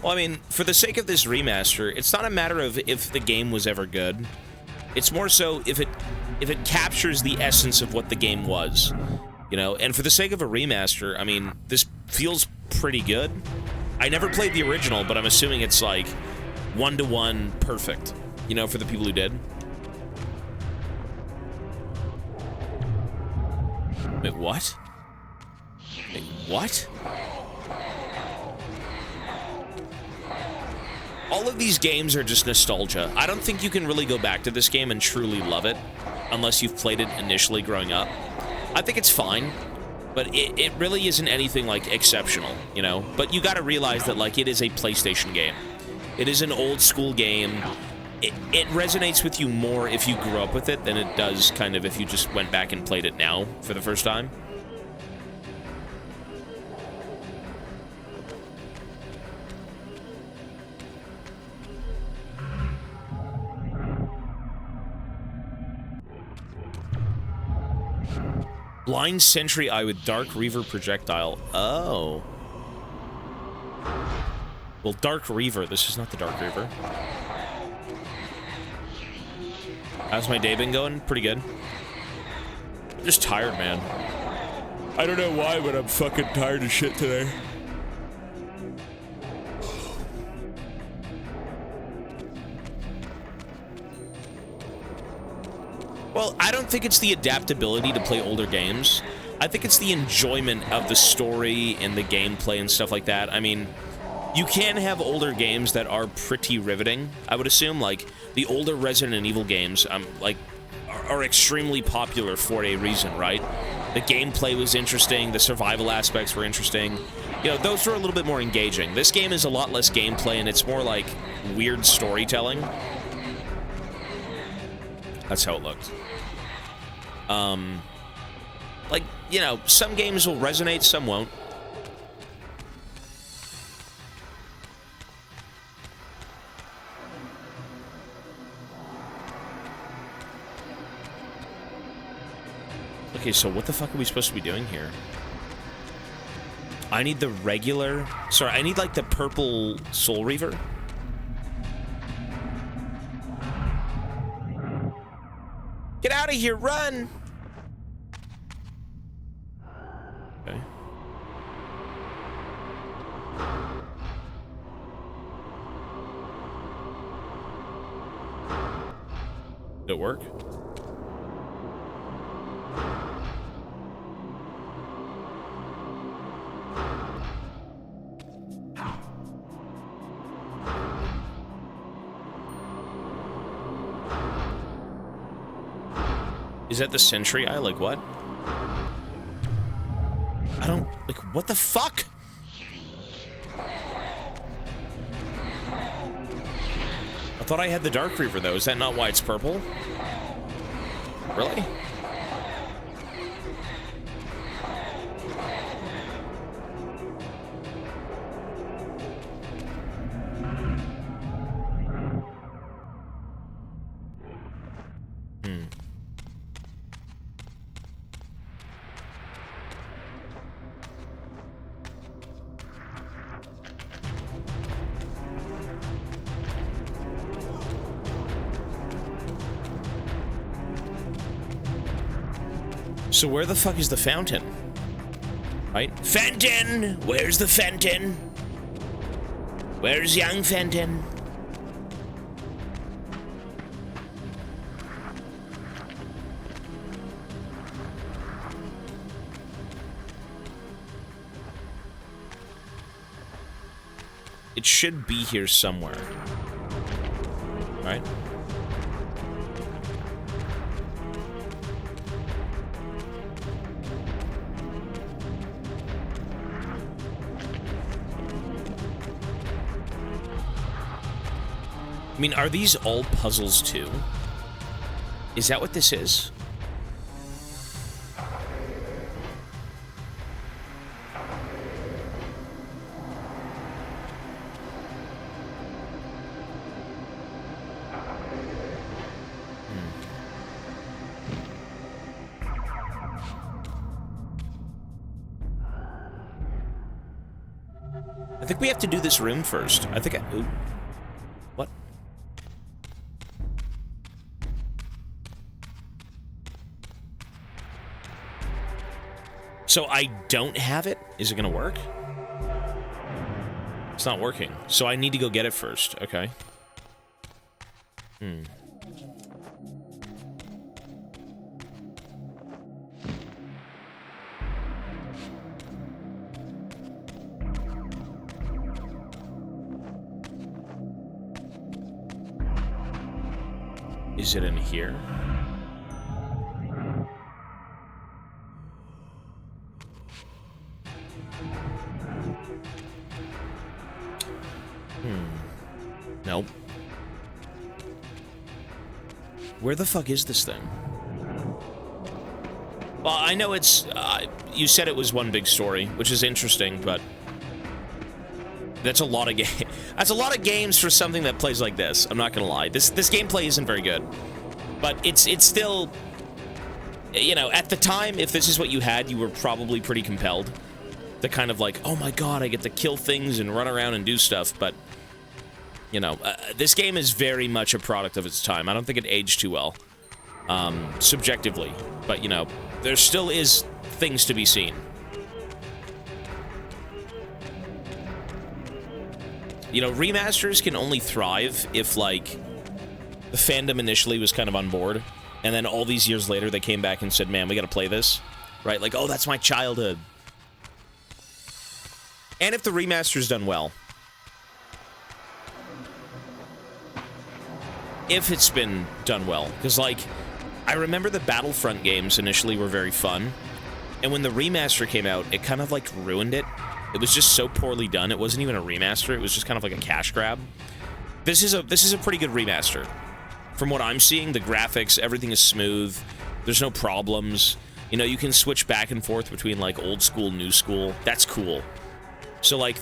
A: Well, I mean, for the sake of this remaster, it's not a matter of if the game was ever good. It's more so if it captures the essence of what the game was, you know? And for the sake of a remaster, I mean, this feels pretty good. I never played the original, but I'm assuming it's like one-to-one perfect, you know, for the people who did. Wait, what? Wait, what? All of these games are just nostalgia. I don't think you can really go back to this game and truly love it unless you've played it initially growing up. I think it's fine, but it really isn't anything, like, exceptional, you know? But you gotta realize that, like, it is a PlayStation game. It is an old-school game. It resonates with you more if you grew up with it than it does kind of if you just went back and played it now for the first time. Blind Sentry Eye with Dark Reaver projectile. Oh. Well, Dark Reaver. This is not the Dark Reaver. How's my day been going? Pretty good. I'm just tired, man. I don't know why, but I'm fucking tired as shit today. Well, I don't think it's the adaptability to play older games. I think it's the enjoyment of the story and the gameplay and stuff like that. I mean, you can have older games that are pretty riveting, I would assume. Like, the older Resident Evil games, are extremely popular for a reason, right? The gameplay was interesting, the survival aspects were interesting. You know, those were a little bit more engaging. This game is a lot less gameplay, and it's more like weird storytelling. That's how it looked. Like, you know, some games will resonate, some won't. Okay, so what the fuck are we supposed to be doing here? I need the regular... Sorry, I need, like, the purple Soul Reaver. Get out of here, run! Okay. Did it work? Is that the sentry eye? Like, what? I don't... Like, what the fuck? I thought I had the Dark Reaver, though. Is that not why it's purple? Really? So where the fuck is the fountain? Right? Fenton! Where's the Fenton? Where's young Fenton? It should be here somewhere. Right? I mean, are these all puzzles too? Is that what this is? I think we have to do this room first. I think ooh. What? So I don't have it? Is it gonna work? It's not working. So I need to go get it first. Okay. Is it in here? Nope. Where the fuck is this thing? Well, I know it's... you said it was one big story, which is interesting, but... That's a lot of That's a lot of games for something that plays like this. I'm not gonna lie. This gameplay isn't very good. But it's still... You know, at the time, if this is what you had, you were probably pretty compelled. To kind of like, oh my god, I get to kill things and run around and do stuff, but... You know, this game is very much a product of its time. I don't think it aged too well, subjectively. But, you know, there still is things to be seen. You know, remasters can only thrive if, like, the fandom initially was kind of on board, and then all these years later they came back and said, man, we gotta play this. Right? Like, oh, that's my childhood. And if the remaster's done well. If it's been done well. Because, like, I remember the Battlefront games initially were very fun. And when the remaster came out, it kind of, like, ruined it. It was just so poorly done. It wasn't even a remaster. It was just kind of like a cash grab. This is a pretty good remaster. From what I'm seeing, the graphics, everything is smooth. There's no problems. You know, you can switch back and forth between, like, old school, new school. That's cool. So, like,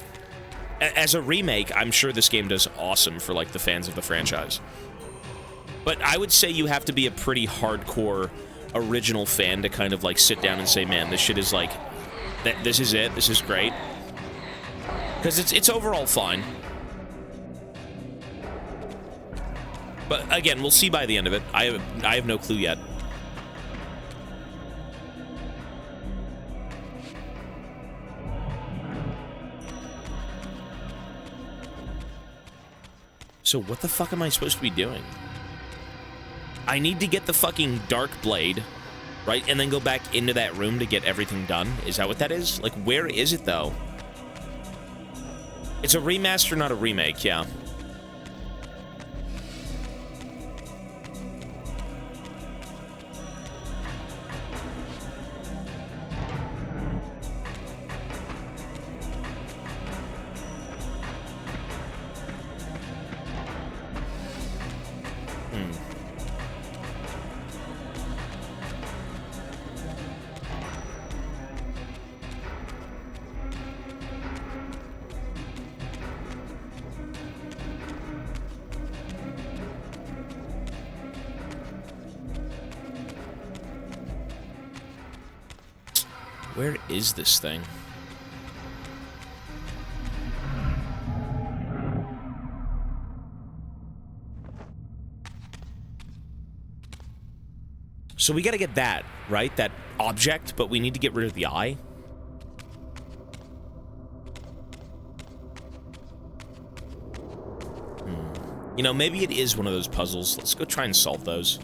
A: as a remake, I'm sure this game does awesome for, like, the fans of the franchise. But I would say you have to be a pretty hardcore original fan to kind of, like, sit down and say, man, this shit is, like, this is it, this is great. Because it's overall fine. But again, we'll see by the end of it. I have no clue yet. So what the fuck am I supposed to be doing? I need to get the fucking Dark Blade, right? And then go back into that room to get everything done? Is that what that is? Like, where is it, though? It's a remaster, not a remake, yeah. Where is this thing? So we gotta get that, right? That object, but we need to get rid of the eye. You know, maybe it is one of those puzzles. Let's go try and solve those.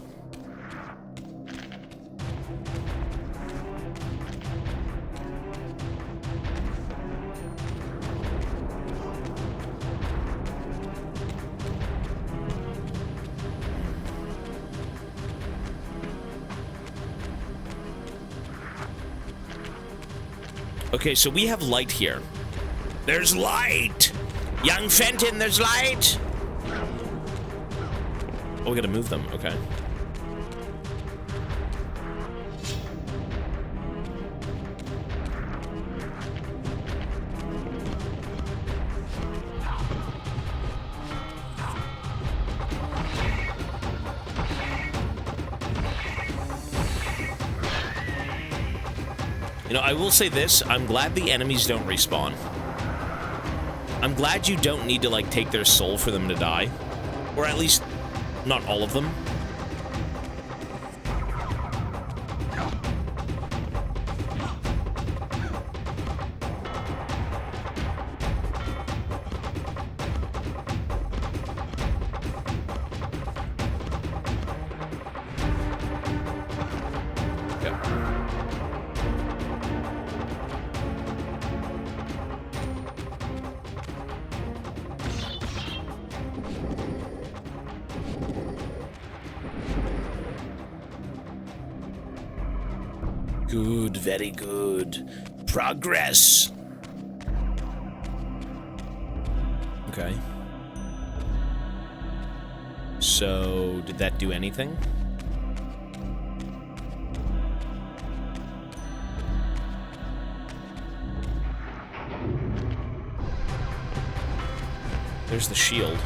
A: Okay, so we have light here. There's light! Young Fenton, there's light! Oh, we gotta move them, okay. You know, I will say this, I'm glad the enemies don't respawn. I'm glad you don't need to, like, take their soul for them to die. Or at least, not all of them. Good, very good. Progress. Okay. So, did that do anything? There's the shield.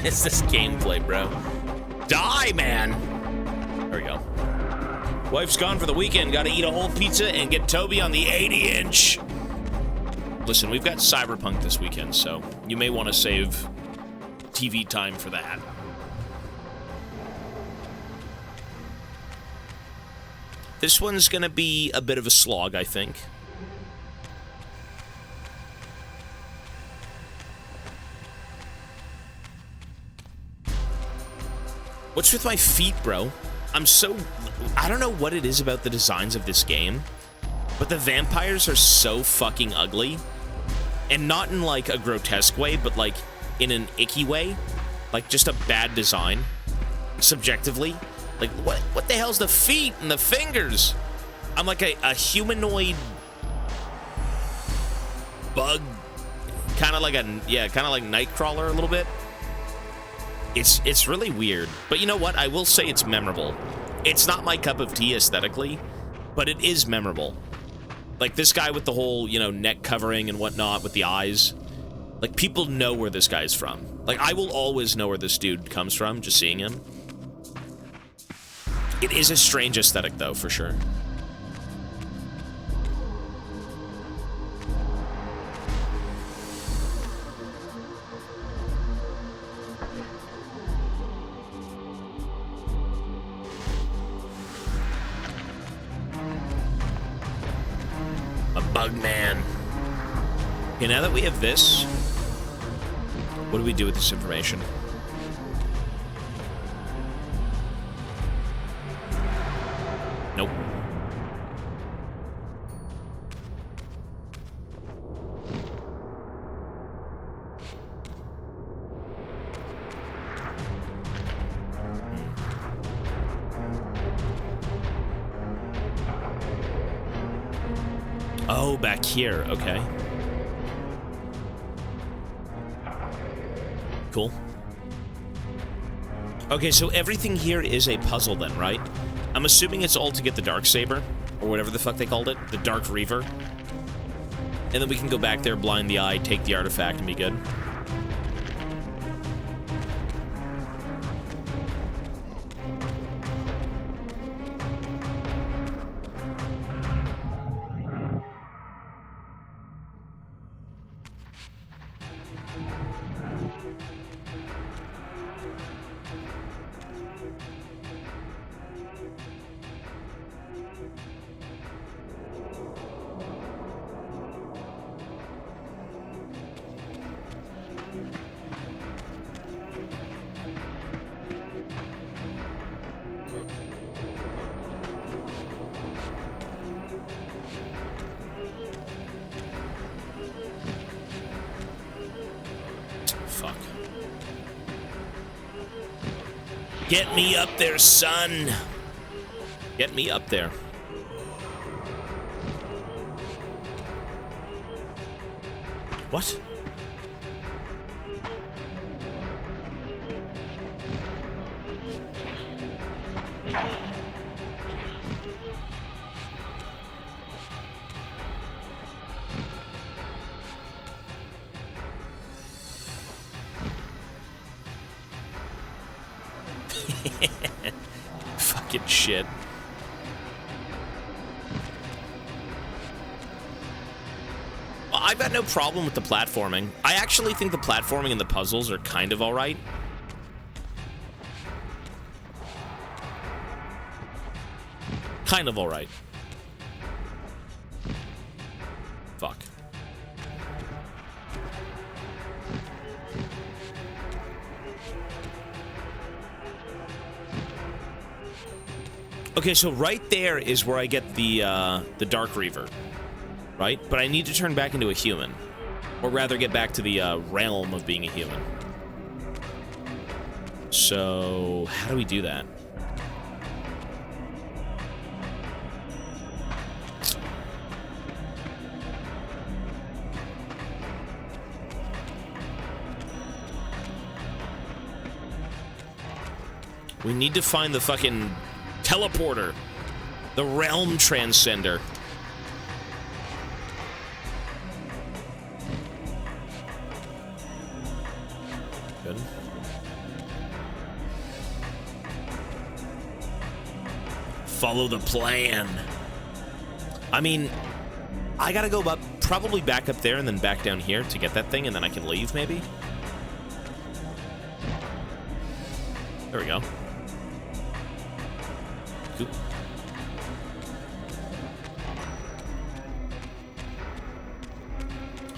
A: It's this gameplay, bro. Die, man! There we go. Wife's gone for the weekend. Gotta eat a whole pizza and get Toby on the 80-inch. Listen, we've got Cyberpunk this weekend, so you may want to save TV time for that. This one's gonna be a bit of a slog, I think. What's with my feet, bro? I don't know what it is about the designs of this game, but the vampires are so fucking ugly. And not in, like, a grotesque way, but, like, in an icky way. Like, just a bad design. Subjectively. Like, what the hell's the feet and the fingers? I'm like a humanoid bug, kind of like Nightcrawler a little bit. It's really weird. But you know what? I will say it's memorable. It's not my cup of tea aesthetically, but it is memorable. Like this guy with the whole, you know, neck covering and whatnot with the eyes. Like, people know where this guy's from. Like, I will always know where this dude comes from, just seeing him. It is a strange aesthetic, though, for sure. A bug man. Okay, now that we have this, what do we do with this information? Nope. Oh, back here. Okay. Cool. Okay, so everything here is a puzzle then, right? I'm assuming it's all to get the Darksaber, or whatever the fuck they called it, the Dark Reaver. And then we can go back there, blind the eye, take the artifact, and be good. Get me up there, son. Get me up there. What? Fucking shit. Well, I've got no problem with the platforming. I actually think the platforming and the puzzles are kind of alright. Kind of alright. Fuck. Okay, so right there is where I get the Dark Reaver, right? But I need to turn back into a human. Or rather, get back to the realm of being a human. So, how do we do that? We need to find the fucking teleporter. The realm transcender. Good. Follow the plan. I mean, I gotta go up, probably back up there and then back down here to get that thing, and then I can leave, maybe? There we go. Cool.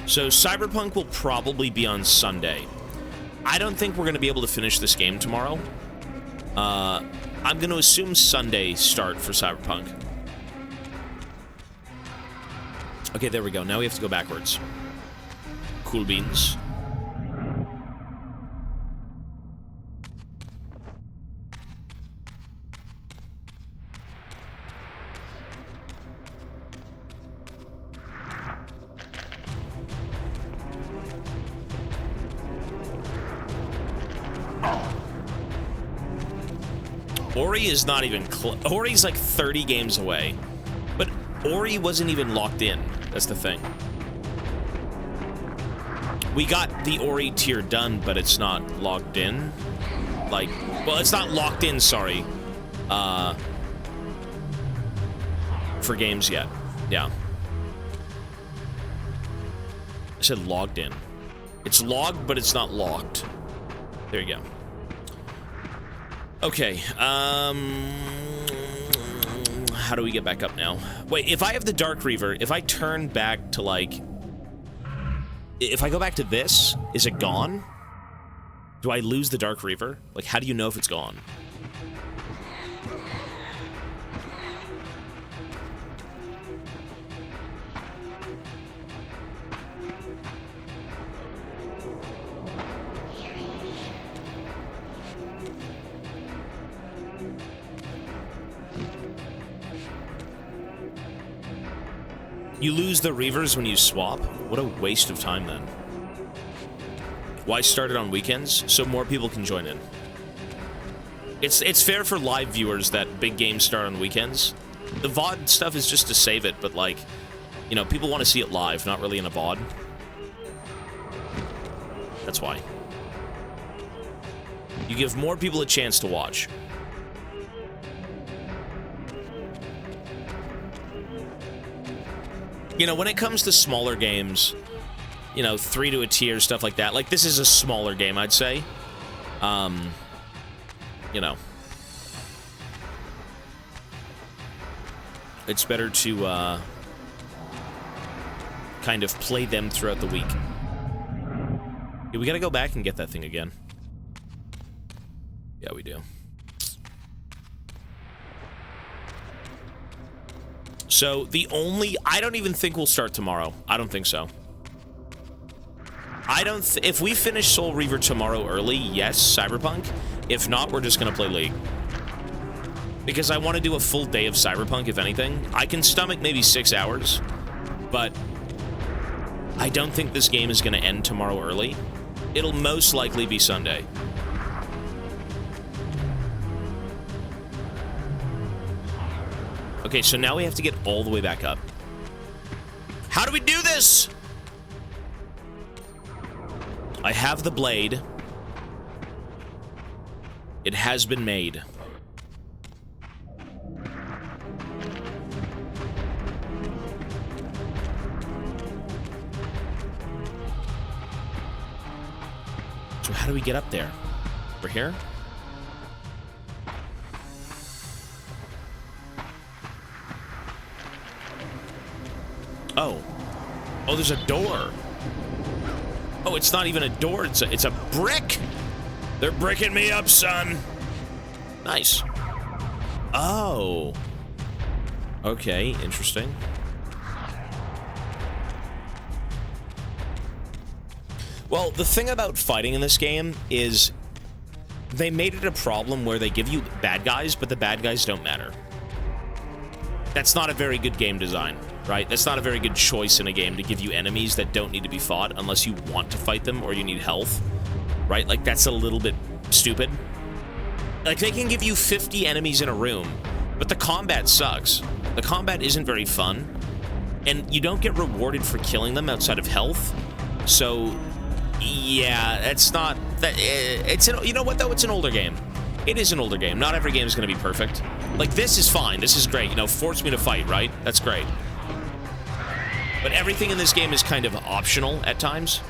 A: So Cyberpunk will probably be on Sunday. I don't think we're going to be able to finish this game tomorrow. I'm going to assume Sunday start for Cyberpunk. Okay, there we go. Now we have to go backwards. Cool beans. Ori is not even close. Ori's like 30 games away. But Ori wasn't even locked in. That's the thing. We got the Ori tier done, but it's not logged in. Like, well, it's not locked in, sorry. For games yet. Yeah. I said logged in. It's logged, but it's not locked. There you go. Okay, how do we get back up now? Wait, if I have the Dark Reaver, if I turn back to, like... If I go back to this, is it gone? Do I lose the Dark Reaver? Like, how do you know if it's gone? You lose the Reavers when you swap? What a waste of time, then. Why start it on weekends? So more people can join in. It's fair for live viewers that big games start on weekends. The VOD stuff is just to save it, but, like, you know, people want to see it live, not really in a VOD. That's why. You give more people a chance to watch. You know, when it comes to smaller games, you know, 3 to a tier, stuff like that, like, this is a smaller game, I'd say. You know. It's better to, kind of play them throughout the week. Yeah, we gotta go back and get that thing again. Yeah, we do. So, I don't even think we'll start tomorrow. I don't think so. If we finish Soul Reaver tomorrow early, yes, Cyberpunk. If not, we're just gonna play League. Because I want to do a full day of Cyberpunk, if anything. I can stomach maybe 6 hours, but I don't think this game is gonna end tomorrow early. It'll most likely be Sunday. Okay, so now we have to get all the way back up. How do we do this? I have the blade. It has been made. So how do we get up there? Over here? Oh. Oh, there's a door. Oh, it's not even a door. It's a brick. They're bricking me up, son. Nice. Oh. Okay, interesting. Well, the thing about fighting in this game is they made it a problem where they give you bad guys, but the bad guys don't matter. That's not a very good game design, right? That's not a very good choice in a game to give you enemies that don't need to be fought unless you want to fight them or you need health, right? Like, that's a little bit stupid. Like, they can give you 50 enemies in a room, but the combat sucks. The combat isn't very fun, and you don't get rewarded for killing them outside of health. So, yeah, it's not that. You know what though? It's an older game. It is an older game. Not every game is going to be perfect. Like, this is fine. This is great. You know, force me to fight, right? That's great. But everything in this game is kind of optional at times.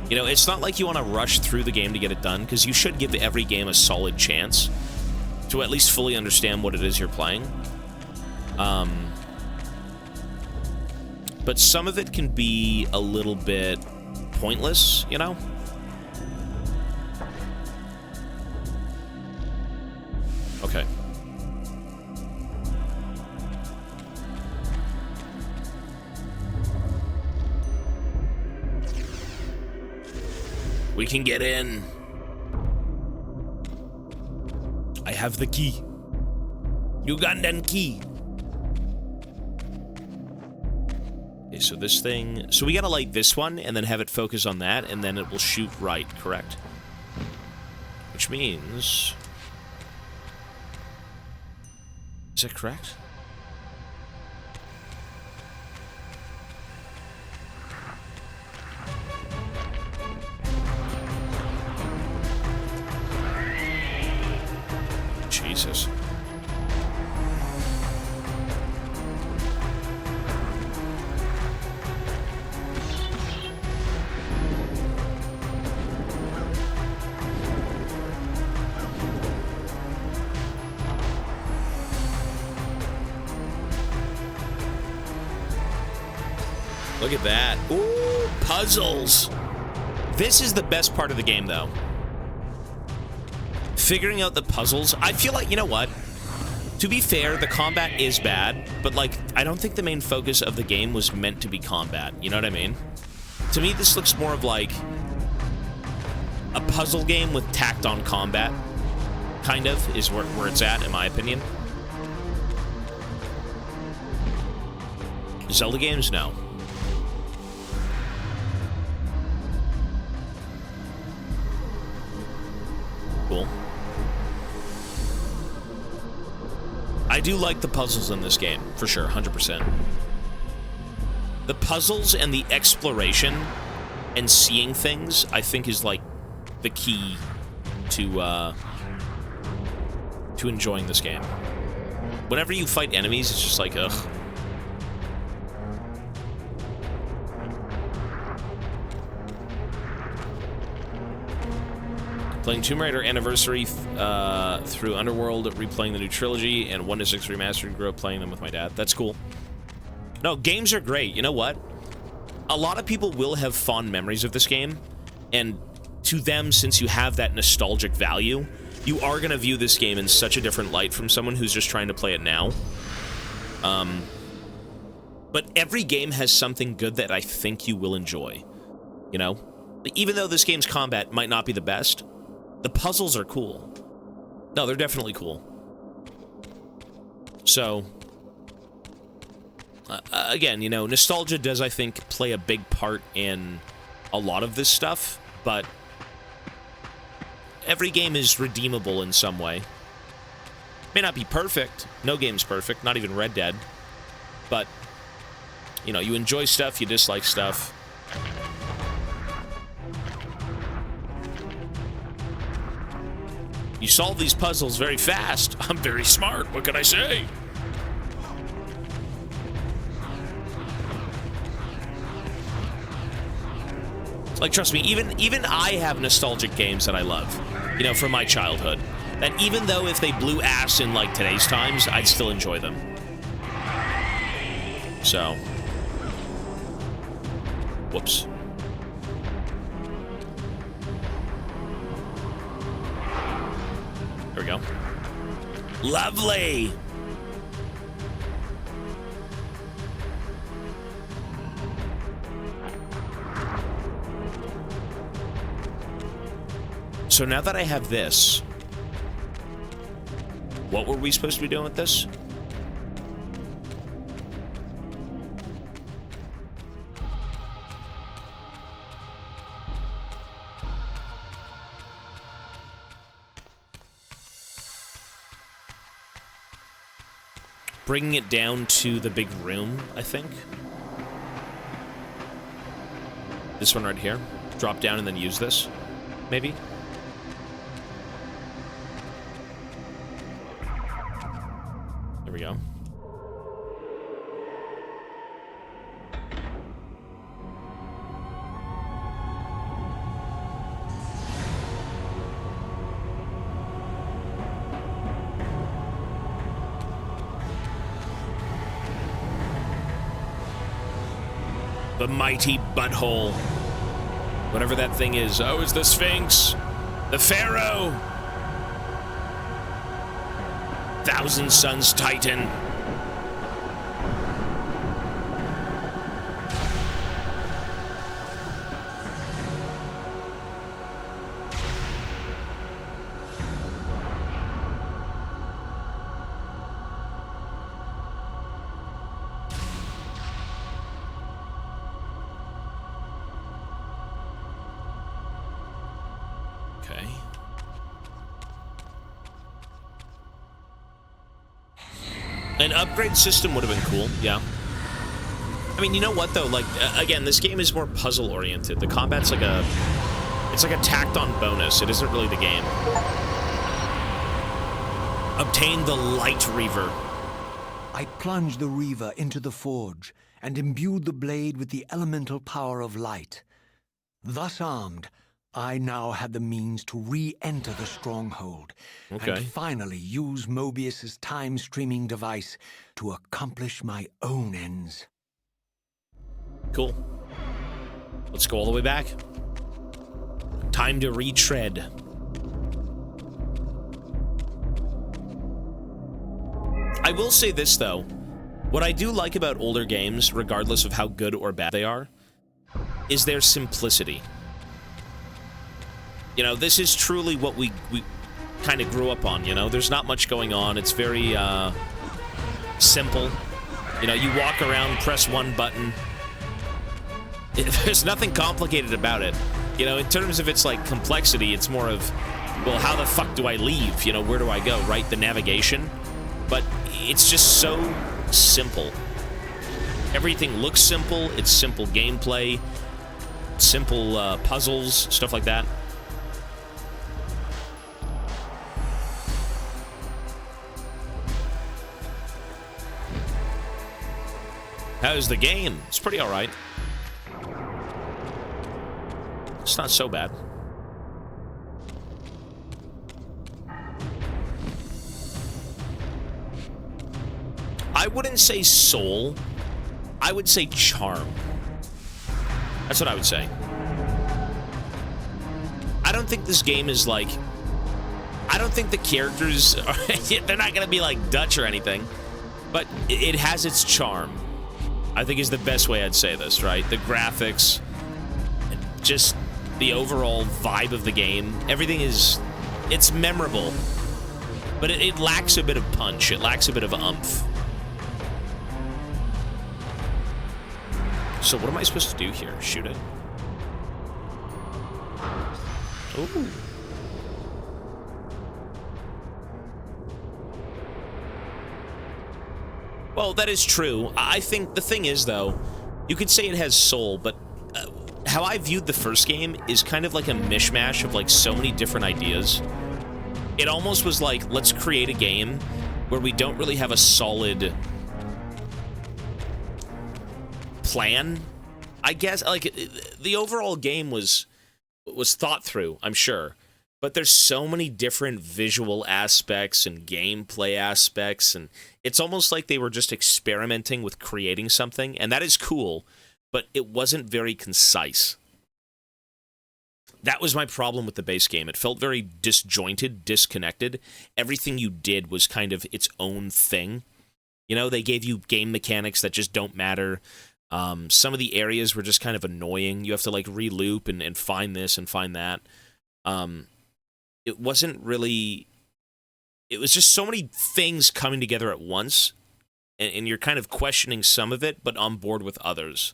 A: You know, it's not like you want to rush through the game to get it done, because you should give every game a solid chance to at least fully understand what it is you're playing. But some of it can be a little bit pointless, you know? Okay. We can get in. I have the key. Ugandan key. Okay, so this thing... So we gotta light this one, and then have it focus on that, and then it will shoot right, correct? Which means... Is that correct? Jesus. Look at that. Ooh, puzzles. This is the best part of the game, though. Figuring out the puzzles. I feel like, you know what? To be fair, the combat is bad, but, like, I don't think the main focus of the game was meant to be combat. You know what I mean? To me, this looks more of, like, a puzzle game with tacked-on combat. Kind of, is where it's at, in my opinion. Zelda games? No. Cool. I do like the puzzles in this game, for sure, 100%. The puzzles and the exploration and seeing things, I think, is, like, the key to enjoying this game. Whenever you fight enemies, it's just like, ugh. Playing Tomb Raider Anniversary through Underworld, replaying the new trilogy, and 1 to 6 Remastered, grew up playing them with my dad. That's cool. No, games are great. You know what? A lot of people will have fond memories of this game, and to them, since you have that nostalgic value, you are going to view this game in such a different light from someone who's just trying to play it now. But every game has something good that I think you will enjoy. You know? Even though this game's combat might not be the best, the puzzles are cool. No, they're definitely cool. So, again, you know, nostalgia does, I think, play a big part in a lot of this stuff, but every game is redeemable in some way. May not be perfect. No game's perfect, not even Red Dead. But, you know, you enjoy stuff, you dislike stuff. You solve these puzzles very fast. I'm very smart. What can I say? Like, trust me, even I have nostalgic games that I love, you know, from my childhood. That even though if they blew ass in, like, today's times, I'd still enjoy them. So. Whoops. There we go. Lovely! So now that I have this, what were we supposed to be doing with this? Bringing it down to the big room, I think. This one right here. Drop down and then use this, maybe. There we go. The mighty butthole. Whatever that thing is. Oh, it's the Sphinx. The Pharaoh. Thousand Suns Titan. Okay. An upgrade system would have been cool, yeah. I mean, you know what, though? Like, again, this game is more puzzle-oriented. The combat's like a... It's like a tacked-on bonus. It isn't really the game. Obtain the Light Reaver.
B: I plunged the Reaver into the forge and imbued the blade with the elemental power of light. Thus armed, I now had the means to re-enter the stronghold and finally use Mobius's time-streaming device to accomplish my own ends.
A: Cool. Let's go all the way back. Time to retread. I will say this, though. What I do like about older games, regardless of how good or bad they are, is their simplicity. You know, this is truly what we kind of grew up on, you know? There's not much going on. It's very, simple. You know, you walk around, press one button. There's nothing complicated about it. You know, in terms of its, like, complexity, it's more of, well, how the fuck do I leave? You know, where do I go, right? The navigation. But it's just so simple. Everything looks simple. It's simple gameplay. Simple puzzles, stuff like that. How's the game? It's pretty alright. It's not so bad. I wouldn't say soul. I would say charm. That's what I would say. I don't think this game is like... I don't think the characters are... they're not going to be like Dutch or anything. But it has its charm. I think is the best way I'd say this, right? The graphics, just the overall vibe of the game. Everything is... it's memorable. But it lacks a bit of punch. It lacks a bit of oomph. So what am I supposed to do here? Shoot it? Ooh. Well, that is true. I think the thing is, though, you could say it has soul, but how I viewed the first game is kind of like a mishmash of, like, so many different ideas. It almost was like, let's create a game where we don't really have a solid plan, I guess. Like, the overall game was thought through, I'm sure. But there's so many different visual aspects and gameplay aspects, and it's almost like they were just experimenting with creating something, and that is cool, but it wasn't very concise. That was my problem with the base game. It felt very disjointed, disconnected. Everything you did was kind of its own thing. You know, they gave you game mechanics that just don't matter. Some of the areas were just kind of annoying. You have to, like, re-loop and find this and find that. It wasn't really... it was just so many things coming together at once, and you're kind of questioning some of it, but on board with others.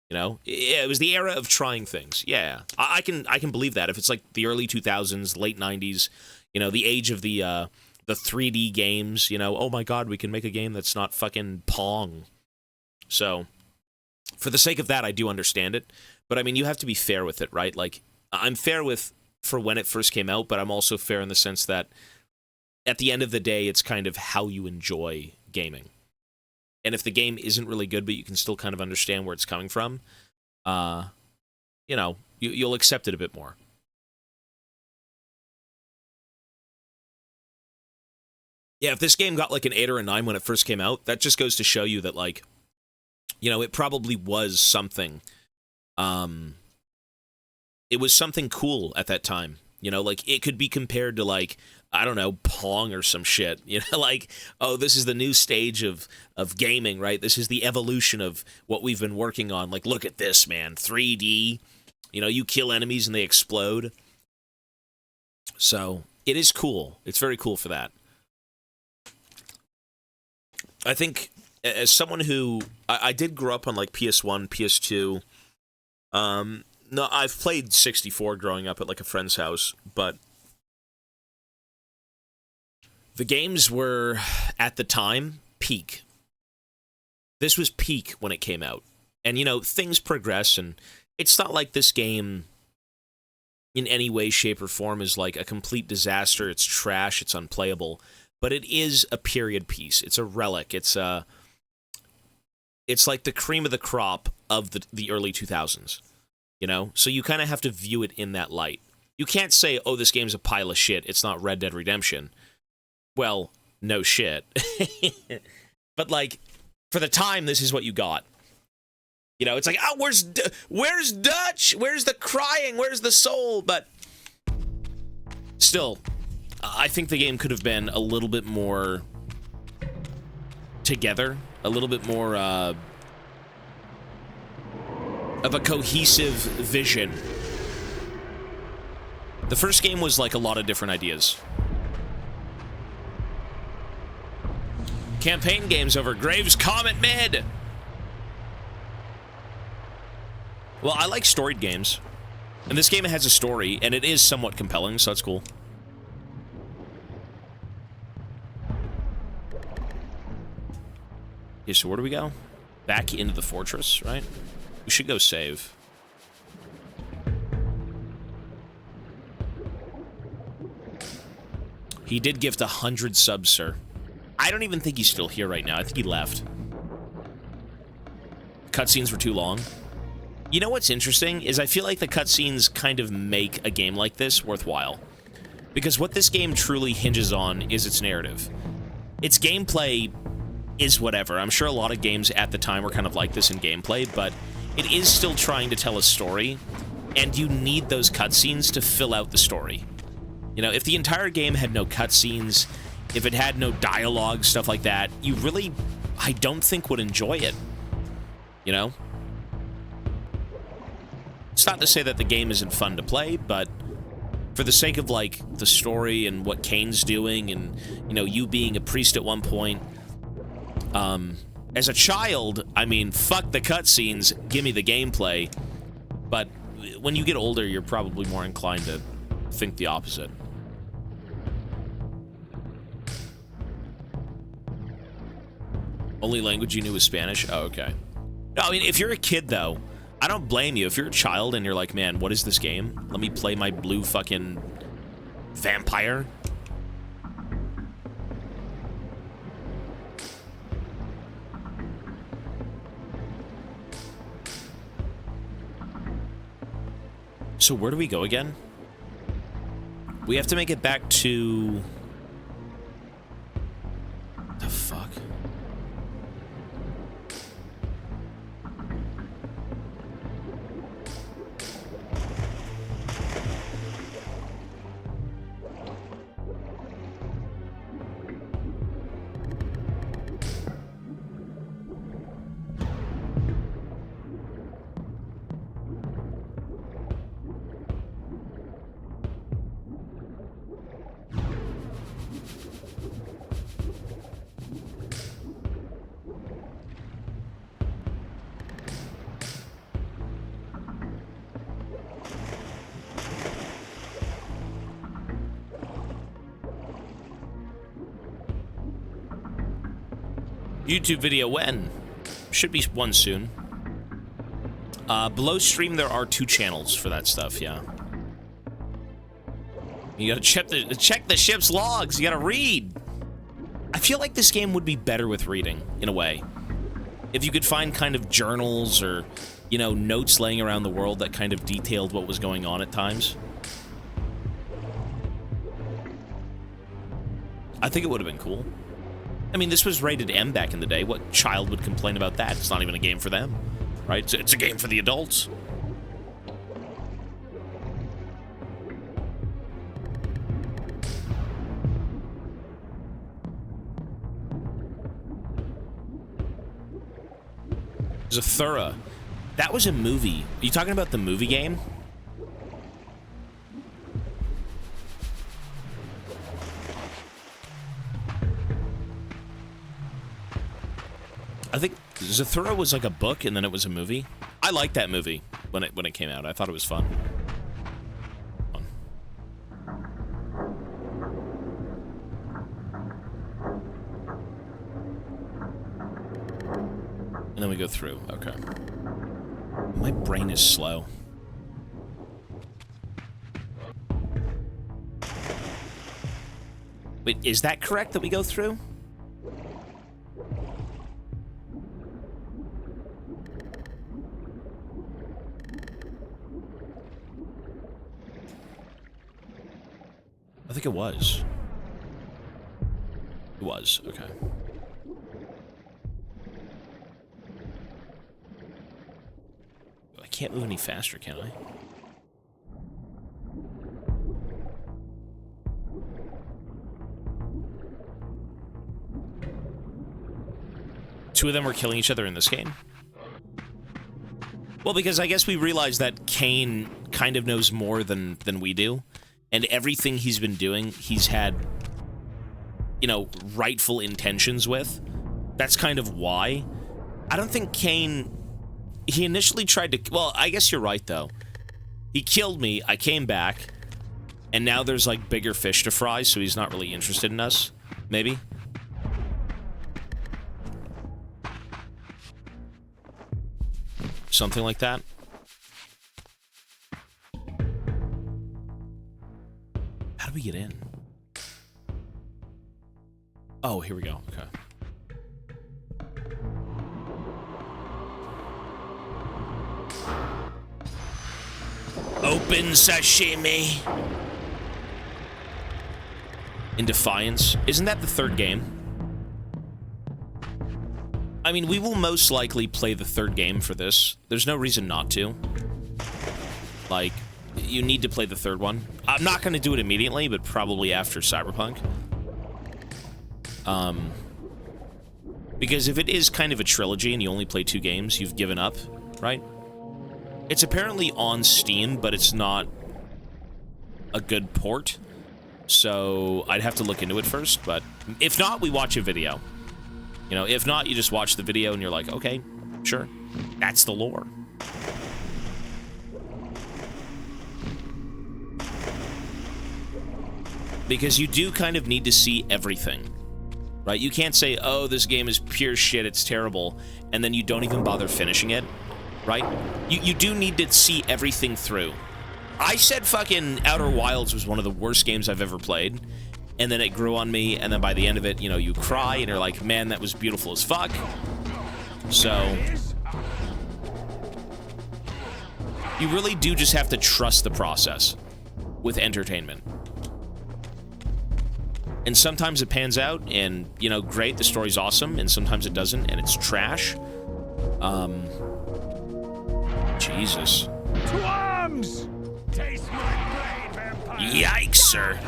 A: You know? It was the era of trying things. Yeah, I can believe that. If it's like the early 2000s, late 90s, you know, the age of the 3D games, you know, oh my god, we can make a game that's not fucking Pong. So, for the sake of that, I do understand it. But, I mean, you have to be fair with it, right? Like, I'm fair for when it first came out, but I'm also fair in the sense that at the end of the day, it's kind of how you enjoy gaming. And if the game isn't really good, but you can still kind of understand where it's coming from, you know, you'll accept it a bit more. Yeah, if this game got like an 8 or a 9 when it first came out, that just goes to show you that, like, you know, it probably was something. It was something cool at that time. You know, like, it could be compared to, like, I don't know, Pong or some shit. You know, like, oh, this is the new stage of gaming, right? This is the evolution of what we've been working on. Like, look at this, man. 3D. You know, you kill enemies and they explode. So, it is cool. It's very cool for that. I think, as someone who... I did grow up on, like, PS1, PS2. No, I've played 64 growing up at like a friend's house, but the games were, at the time, peak. This was peak when it came out. And, you know, things progress, and it's not like this game, in any way, shape, or form, is like a complete disaster. It's trash, it's unplayable. But it is a period piece. It's a relic. It's like the cream of the crop of the early 2000s. You know? So you kind of have to view it in that light. You can't say, oh, this game's a pile of shit, it's not Red Dead Redemption. Well, no shit. But, like, for the time, this is what you got. You know, it's like, oh, where's Dutch? Where's the crying? Where's the soul? But still, I think the game could have been a little bit more together, a little bit more of a cohesive vision. The first game was like a lot of different ideas. Campaign games over Graves Comet mid. Well, I like storied games. And this game has a story, and it is somewhat compelling, so that's cool. Okay, so where do we go? Back into the fortress, right? We should go save. He did gift 100 subs, sir. I don't even think he's still here right now. I think he left. Cutscenes were too long. You know what's interesting is I feel like the cutscenes kind of make a game like this worthwhile. Because what this game truly hinges on is its narrative. Its gameplay is whatever. I'm sure a lot of games at the time were kind of like this in gameplay, but it is still trying to tell a story, and you need those cutscenes to fill out the story. You know, if the entire game had no cutscenes, if it had no dialogue, stuff like that, you really, I don't think, would enjoy it. You know? It's not to say that the game isn't fun to play, but for the sake of, like, the story and what Kain's doing and, you know, you being a priest at one point, as a child, I mean, fuck the cutscenes, give me the gameplay, but when you get older, you're probably more inclined to think the opposite. Only language you knew was Spanish? Oh, okay. No, I mean, if you're a kid, though, I don't blame you. If you're a child and you're like, man, what is this game? Let me play my blue fucking vampire. So where do we go again? We have to make it back to... The fuck? YouTube video when? Should be one soon. Below stream there are 2 channels for that stuff, yeah. You gotta check the ship's logs, you gotta read! I feel like this game would be better with reading, in a way. If you could find kind of journals or, you know, notes laying around the world that kind of detailed what was going on at times. I think it would have been cool. I mean, this was rated M back in the day. What child would complain about that? It's not even a game for them, right? It's a game for the adults. Zathura. That was a movie. Are you talking about the movie game? I think Zathura was like a book and then it was a movie. I like that movie. when it came out. I thought it was fun. And then we go through. Okay. My brain is slow. Wait, is that correct that we go through? I think it was. It was, okay. I can't move any faster, can I? Two of them were killing each other in this game? Well, because I guess we realized that Kain kind of knows more than we do. And everything he's been doing, he's had, you know, rightful intentions with. That's kind of why. I don't think Kain... He initially tried to... Well, I guess you're right, though. He killed me, I came back, and now there's, like, bigger fish to fry, so he's not really interested in us. Maybe? Something like that. How do we get in? Oh, here we go. Okay. Open sashimi. In Defiance. Isn't that the third game? I mean, we will most likely play the third game for this. There's no reason not to. Like, you need to play the third one. I'm not going to do it immediately, but probably after Cyberpunk. Because if it is kind of a trilogy and you only play 2 games, you've given up, right? It's apparently on Steam, but it's not a good port. So I'd have to look into it first, but if not, we watch a video. You know, if not, you just watch the video and you're like, okay, sure. That's the lore. Because you do kind of need to see everything, right? You can't say, oh, this game is pure shit, it's terrible, and then you don't even bother finishing it, right? You do need to see everything through. I said fucking Outer Wilds was one of the worst games I've ever played, and then it grew on me, and then by the end of it, you know, you cry, and you're like, man, that was beautiful as fuck. So you really do just have to trust the process with entertainment. And sometimes it pans out, and, you know, great, the story's awesome, and sometimes it doesn't, and it's trash. Jesus.
H: To arms! Taste my blade, vampire!
A: Yikes, sir.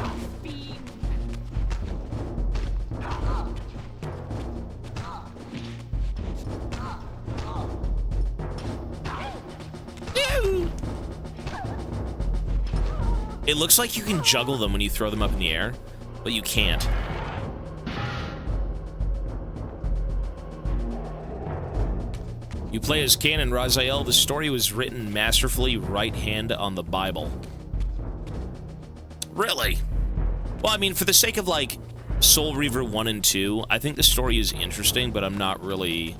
A: It looks like you can juggle them when you throw them up in the air, but you can't. You play as Kain and Raziel. The story was written masterfully, right hand on the Bible. Really? Well, I mean, for the sake of, like, Soul Reaver 1 and 2, I think the story is interesting, but I'm not really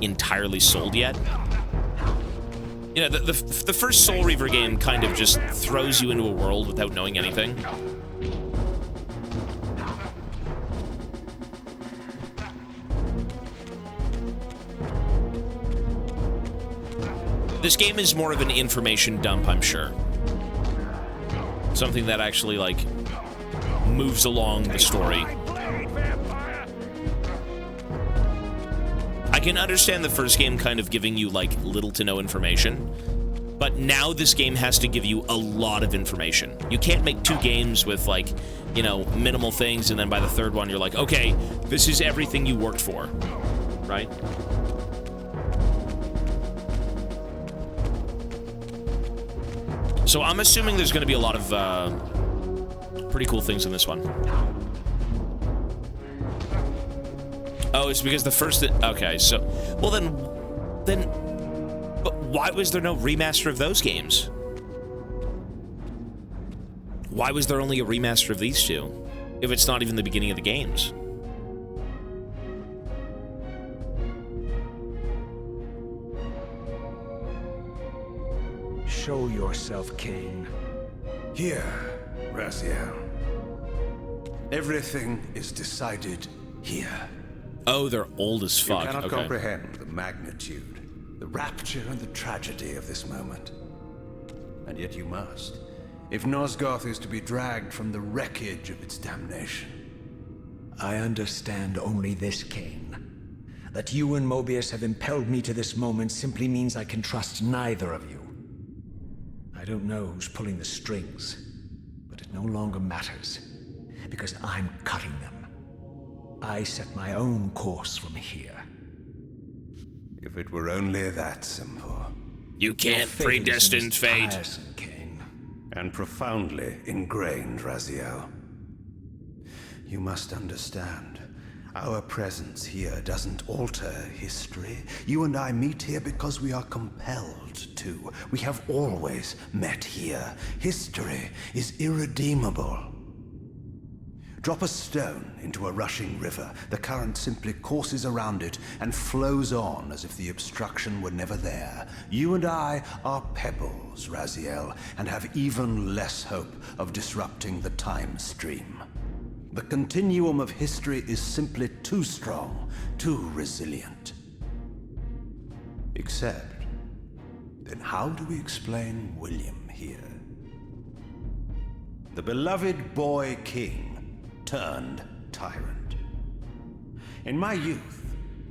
A: entirely sold yet. You know, the first Soul Reaver game kind of just throws you into a world without knowing anything. This game is more of an information dump, I'm sure. Something that actually, like, moves along the story. I can understand the first game kind of giving you, like, little to no information, but now this game has to give you a lot of information. You can't make 2 games with, like, you know, minimal things, and then by the third one you're like, okay, this is everything you worked for, right? So I'm assuming there's going to be a lot of pretty cool things in this one. Oh, it's because the first... Okay, so... Well, then... But Why was there no remaster of those games? Why was there only a remaster of these two, if it's not even the beginning of the games?
E: Show yourself, Kain.
J: Here, Raziel. Everything is decided here.
A: Oh, they're old as fuck.
J: You cannot
A: okay.
J: comprehend the magnitude, the rapture and the tragedy of this moment. And yet you must, if Nosgoth is to be dragged from the wreckage of its damnation.
E: I understand only this, Kain. That you and Mobius have impelled me to this moment simply means I can trust neither of you. I don't know who's pulling the strings, but it no longer matters, because I'm cutting them. I set my own course from here.
J: If it were only that simple.
A: You can't predestine fate.
E: Tiresome, Kain.
J: And profoundly ingrained, Raziel. You must understand, our presence here doesn't alter history. You and I meet here because we are compelled to. We have always met here. History is irredeemable. Drop a stone into a rushing river. The current simply courses around it and flows on as if the obstruction were never there. You and I are pebbles, Raziel, and have even less hope of disrupting the time stream. The continuum of history is simply too strong, too resilient. Except, then how do we explain William here? The beloved boy king turned tyrant. In my youth,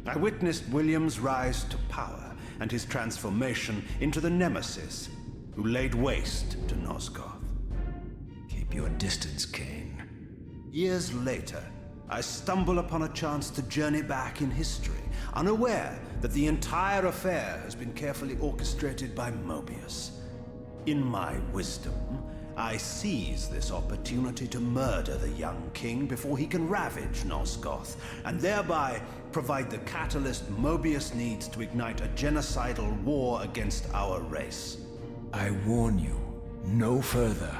J: I witnessed William's rise to power and his transformation into the nemesis who laid waste to Nosgoth.
E: Keep your distance, Kain.
J: Years later, I stumble upon a chance to journey back in history, unaware that the entire affair has been carefully orchestrated by Mobius. In my wisdom, I seize this opportunity to murder the young king before he can ravage Nosgoth, and thereby provide the catalyst Mobius needs to ignite a genocidal war against our race.
E: I warn you, no further.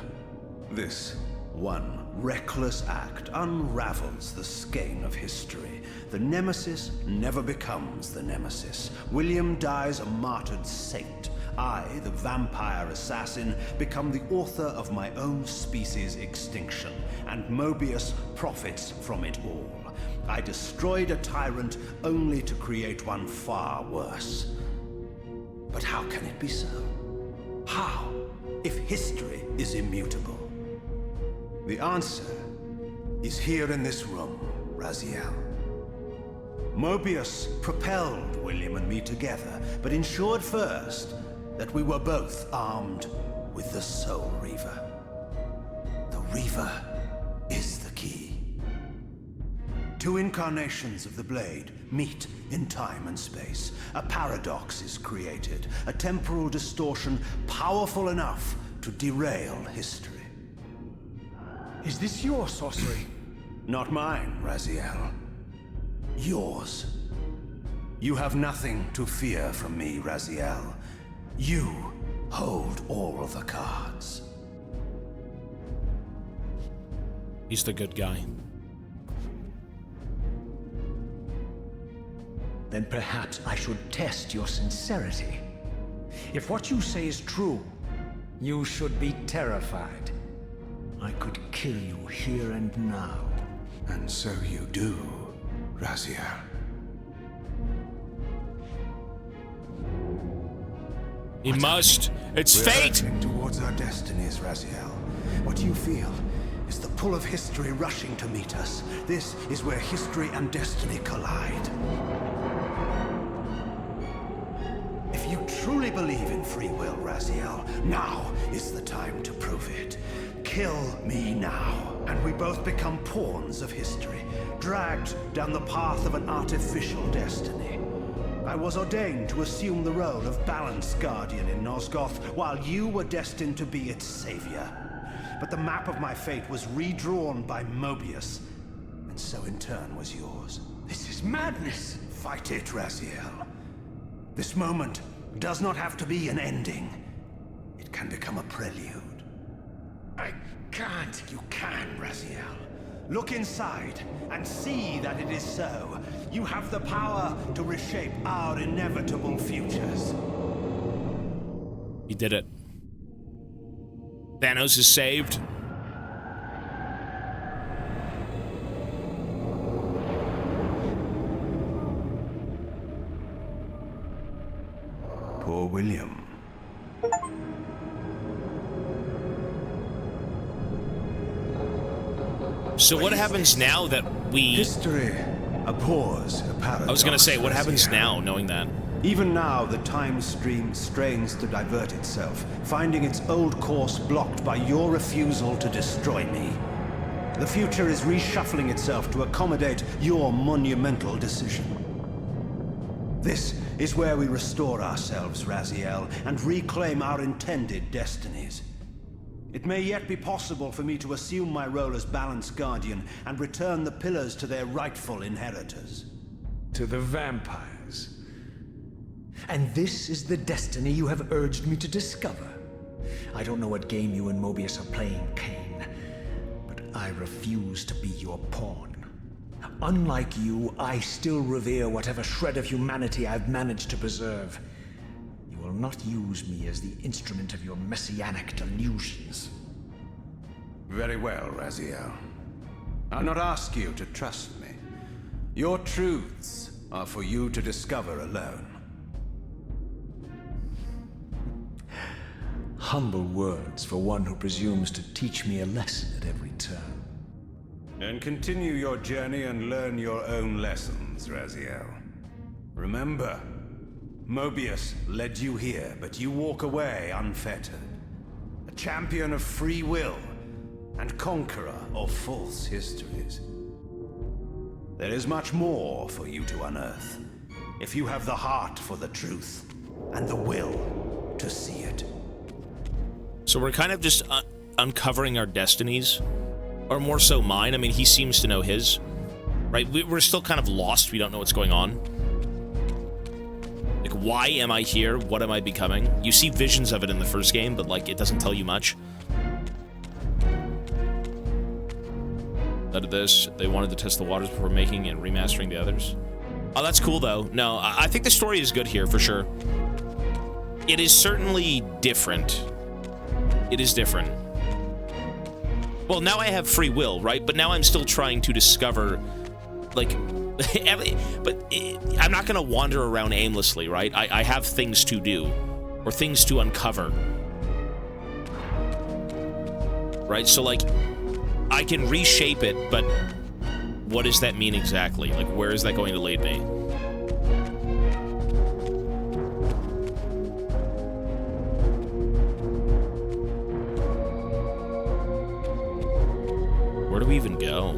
J: This one reckless act unravels the skein of history. The nemesis never becomes the nemesis. William dies a martyred saint. I, the vampire assassin, become the author of my own species' extinction, and Mobius profits from it all. I destroyed a tyrant only to create one far worse. But how can it be so? How, if history is immutable? The answer is here in this room, Raziel. Mobius propelled William and me together, but ensured first that we were both armed with the Soul Reaver. The Reaver is the key. Two incarnations of the blade meet in time and space. A paradox is created, a temporal distortion powerful enough to derail history.
E: Is this your sorcery?
J: Not mine, Raziel. Yours. You have nothing to fear from me, Raziel. You hold all of the cards.
A: He's the good guy.
E: Then perhaps I should test your sincerity. If what you say is true, you should be terrified. I could kill you here and now.
J: And so you do, Raziel.
A: He must. It's
J: We're
A: fate!
J: urging towards our destinies, Raziel. What you feel is the pull of history rushing to meet us. This is where history and destiny collide. If you truly believe in free will, Raziel, now is the time to prove it. Kill me now, and we both become pawns of history, dragged down the path of an artificial destiny. I was ordained to assume the role of balanced guardian in Nosgoth, while you were destined to be its savior. But the map of my fate was redrawn by Mobius, and so in turn was yours.
E: This is madness!
J: Fight it, Raziel. This moment
D: does not have to be an ending. It can become a prelude.
J: I can't.
D: You can, Raziel. Look inside and see that it is so. You have the power to reshape our inevitable futures.
A: He did it. Thanos is saved.
D: Poor William.
A: So what happens now that we...
J: History abhors a paradox.
A: I was gonna say, what happens now, knowing that?
J: Even now, the time stream strains to divert itself, finding its old course blocked by your refusal to destroy me. The future is reshuffling itself to accommodate your monumental decision. This is where we restore ourselves, Raziel, and reclaim our intended destinies. It may yet be possible for me to assume my role as Balance Guardian and return the pillars to their rightful inheritors.
E: To the vampires. And this is the destiny you have urged me to discover. I don't know what game you and Mobius are playing, Kain, but I refuse to be your pawn. Unlike you, I still revere whatever shred of humanity I've managed to preserve. You will not use me as the instrument of your messianic delusions.
J: Very well, Raziel. I'll not ask you to trust me. Your truths are for you to discover alone.
E: Humble words for one who presumes to teach me a lesson at every turn.
J: And continue your journey and learn your own lessons, Raziel. Remember, Mobius led you here, but you walk away unfettered. A champion of free will and conqueror of false histories. There is much more for you to unearth, if you have the heart for the truth and the will to see it.
A: So we're kind of just uncovering our destinies. Or more so mine. I mean, he seems to know his. Right? We're still kind of lost. We don't know what's going on. Like, why am I here? What am I becoming? You see visions of it in the first game, but, like, it doesn't tell you much. Out of this, they wanted to test the waters before making and remastering the others. Oh, that's cool, though. No, I think the story is good here, for sure. It is certainly different. It is different. Well, now I have free will, right? But now I'm still trying to discover, like, but I'm not going to wander around aimlessly, right? I have things to do, or things to uncover. Right? So, like, I can reshape it, but what does that mean exactly? Like, where is that going to lead me? Where do we even go?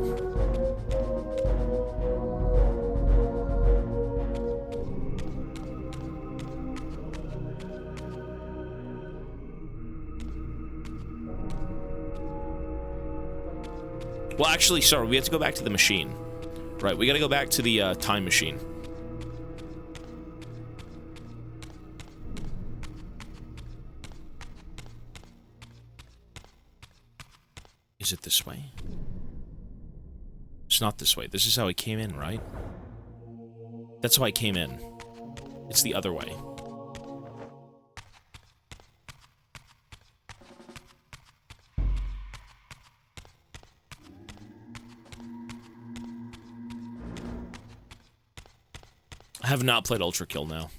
A: Well, actually, sorry, we have to go back to the machine. Right, we gotta go back to the time machine. Is it this way? It's not this way. This is how I came in, right? That's how I came in. It's the other way. I have not played Ultra Kill now.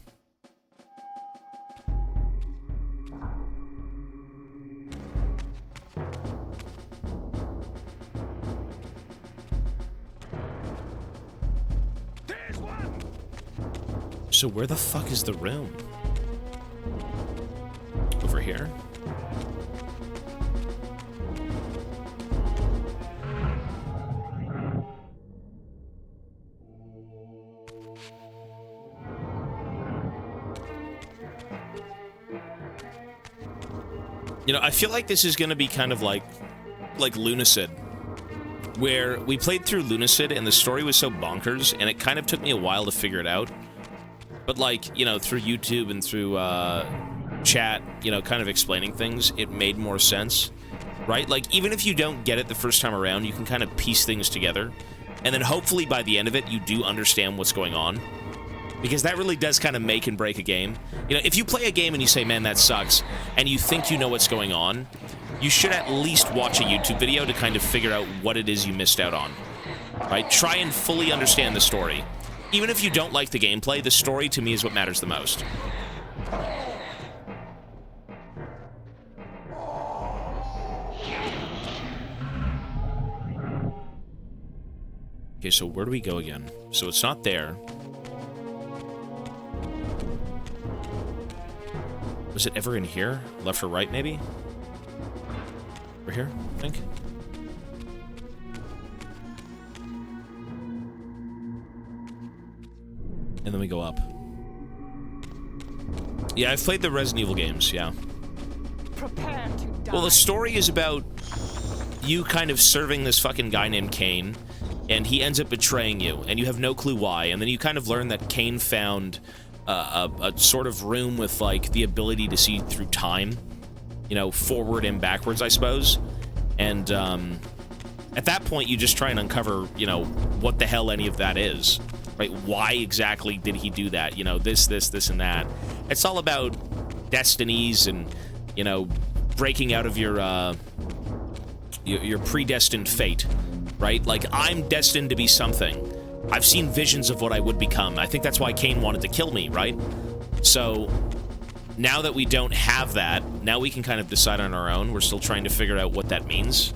A: So where the fuck is the room? Over here? You know, I feel like this is gonna be kind of like Lunacid, where we played through Lunacid and the story was so bonkers and it kind of took me a while to figure it out. But like, you know, through YouTube and through chat, you know, kind of explaining things, it made more sense, right? Like, even if you don't get it the first time around, you can kind of piece things together. And then hopefully by the end of it, you do understand what's going on. Because that really does kind of make and break a game. You know, if you play a game and you say, man, that sucks, and you think you know what's going on, you should at least watch a YouTube video to kind of figure out what it is you missed out on. Right? Try and fully understand the story. Even if you don't like the gameplay, the story to me is what matters the most. Okay, so where do we go again? So it's not there. Was it ever in here? Left or right, maybe? Over here, I think. And then we go up. Yeah, I've played the Resident Evil games, yeah.
I: Prepare to die.
A: Well, the story is about you kind of serving this fucking guy named Kain, and he ends up betraying you, and you have no clue why. And then you kind of learn that Kain found a sort of room with, like, the ability to see through time. You know, forward and backwards, I suppose. And at that point, you just try and uncover, you know, what the hell any of that is. Right? Why exactly did he do that? You know, this, and that. It's all about destinies and, you know, breaking out of your predestined fate, right? Like, I'm destined to be something. I've seen visions of what I would become. I think that's why Kain wanted to kill me, right? So, now that we don't have that, now we can kind of decide on our own. We're still trying to figure out what that means.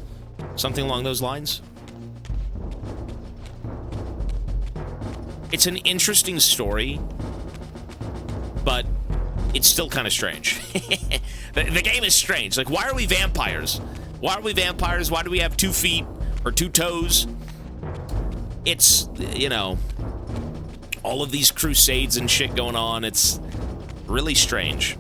A: Something along those lines. It's an interesting story, but it's still kind of strange. The game is strange. Like, why are we vampires? Why are we vampires? Why do we have 2 feet or 2 toes? It's, you know, all of these crusades and shit going on. It's really strange.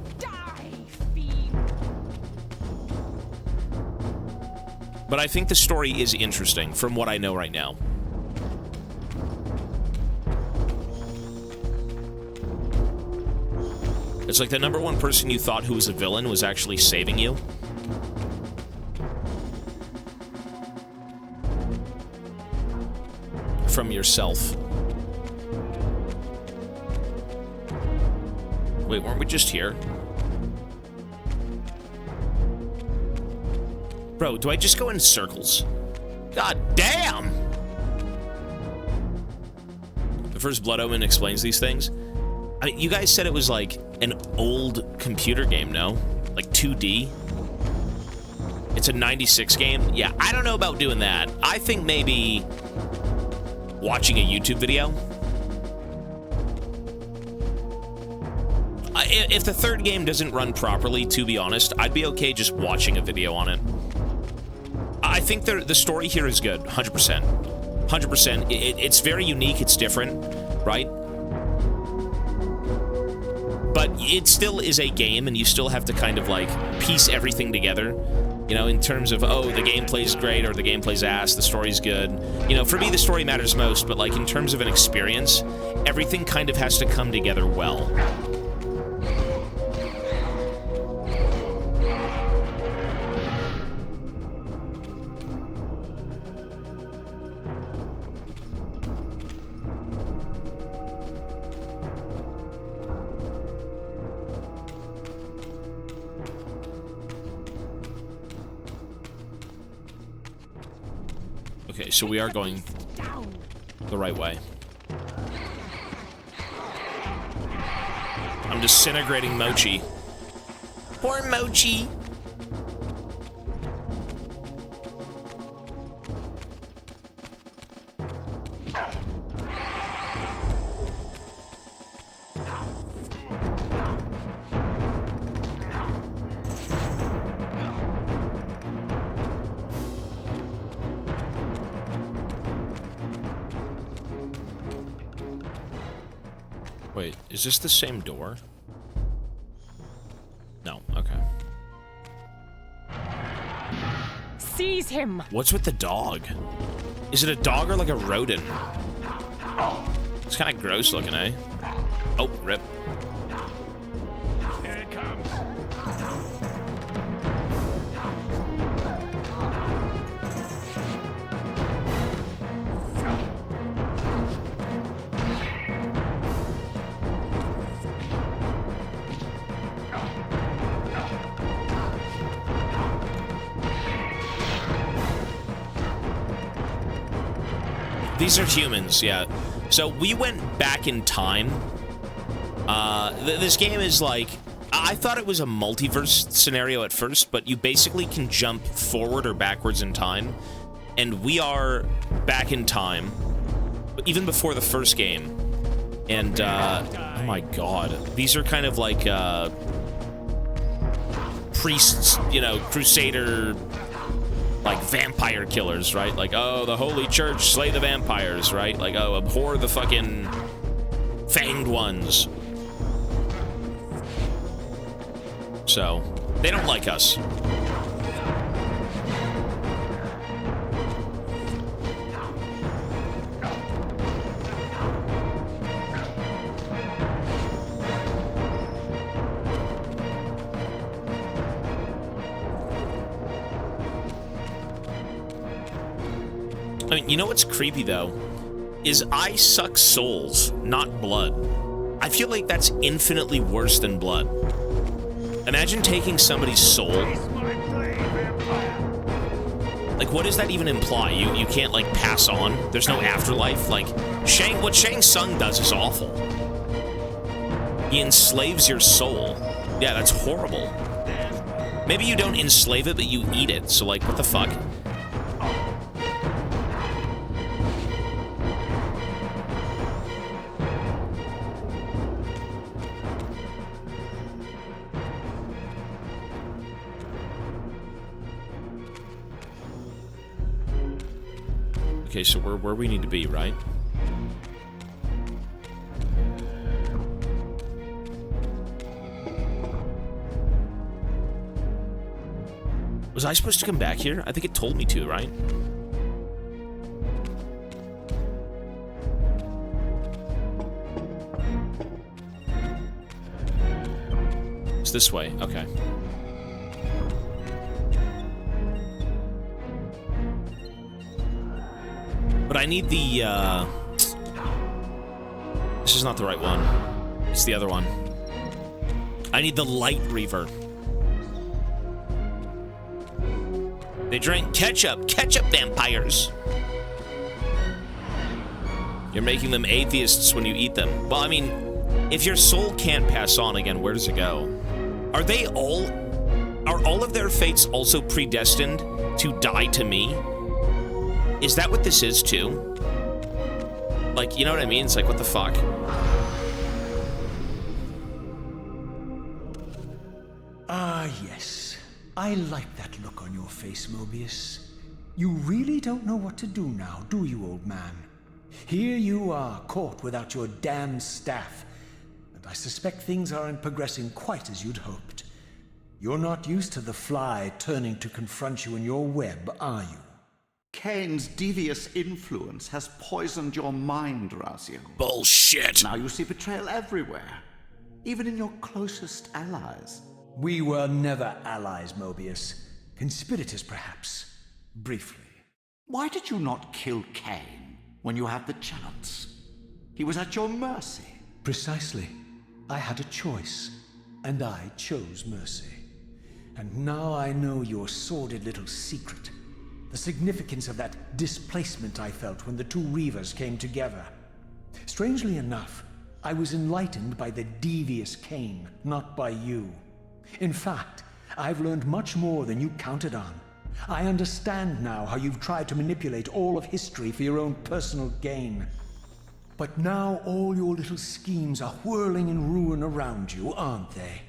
A: But I think the story is interesting from what I know right now. It's like the #1 person you thought who was a villain was actually saving you. From yourself. Wait, weren't we just here? Bro, do I just go in circles? God damn! The first Blood Omen explains these things. I mean, you guys said it was like an old computer game, no? Like 2D? It's a 96 game? Yeah, I don't know about doing that. I think maybe watching a YouTube video. If the third game doesn't run properly, to be honest, I'd be okay just watching a video on it. I think the story here is good, 100%. 100%. It's very unique, it's different, right? But it still is a game, and you still have to kind of, like, piece everything together. You know, in terms of, oh, the gameplay's great, or the gameplay's ass, the story's good. You know, for me, the story matters most, but, like, in terms of an experience, everything kind of has to come together well. Okay, so we are going the right way. I'm disintegrating Mochi. Poor Mochi. Wait, is this the same door? No, okay.
I: Seize him!
A: What's with the dog? Is it a dog or like a rodent? It's kind of gross looking, eh? Oh, rip.
H: Here it comes.
A: These are humans, yeah. So we went back in time. This game is like... I thought it was a multiverse scenario at first, but you basically can jump forward or backwards in time. And we are back in time, even before the first game. And, oh my god. These are kind of like, priests, you know, crusader... like vampire killers, right? Like, oh, the holy church, slay the vampires, right? Like, oh, abhor the fucking fanged ones. So, they don't like us. I mean, you know what's creepy, though? Is I suck souls, not blood. I feel like that's infinitely worse than blood. Imagine taking somebody's soul. Like, what does that even imply? You can't, like, pass on? There's no afterlife? Like, what Shang Tsung does is awful. He enslaves your soul. Yeah, that's horrible. Maybe you don't enslave it, but you eat it. So, like, what the fuck? Okay, so we're where we need to be, right? Was I supposed to come back here? I think it told me to, right? It's this way, okay. But I need the, this is not the right one. It's the other one. I need the light Reaver. They drink ketchup. Ketchup vampires. You're making them atheists when you eat them. Well, I mean, if your soul can't pass on again, where does it go? Are all of their fates also predestined to die to me? Is that what this is, too? Like, you know what I mean? It's like, what the fuck?
E: Ah, yes. I like that look on your face, Mobius. You really don't know what to do now, do you, old man? Here you are, caught without your damned staff. And I suspect things aren't progressing quite as you'd hoped. You're not used to the fly turning to confront you in your web, are you?
G: Kain's devious influence has poisoned your mind, Raziel.
A: Bullshit!
G: Now you see betrayal everywhere, even in your closest allies.
E: We were never allies, Mobius. Conspirators, perhaps. Briefly.
G: Why did you not kill Kain when you had the chance? He was at your mercy.
E: Precisely. I had a choice, and I chose mercy. And now I know your sordid little secret. The significance of that displacement I felt when the two Reavers came together. Strangely enough, I was enlightened by the devious Kain, not by you. In fact, I've learned much more than you counted on. I understand now how you've tried to manipulate all of history for your own personal gain. But now all your little schemes are whirling in ruin around you, aren't they?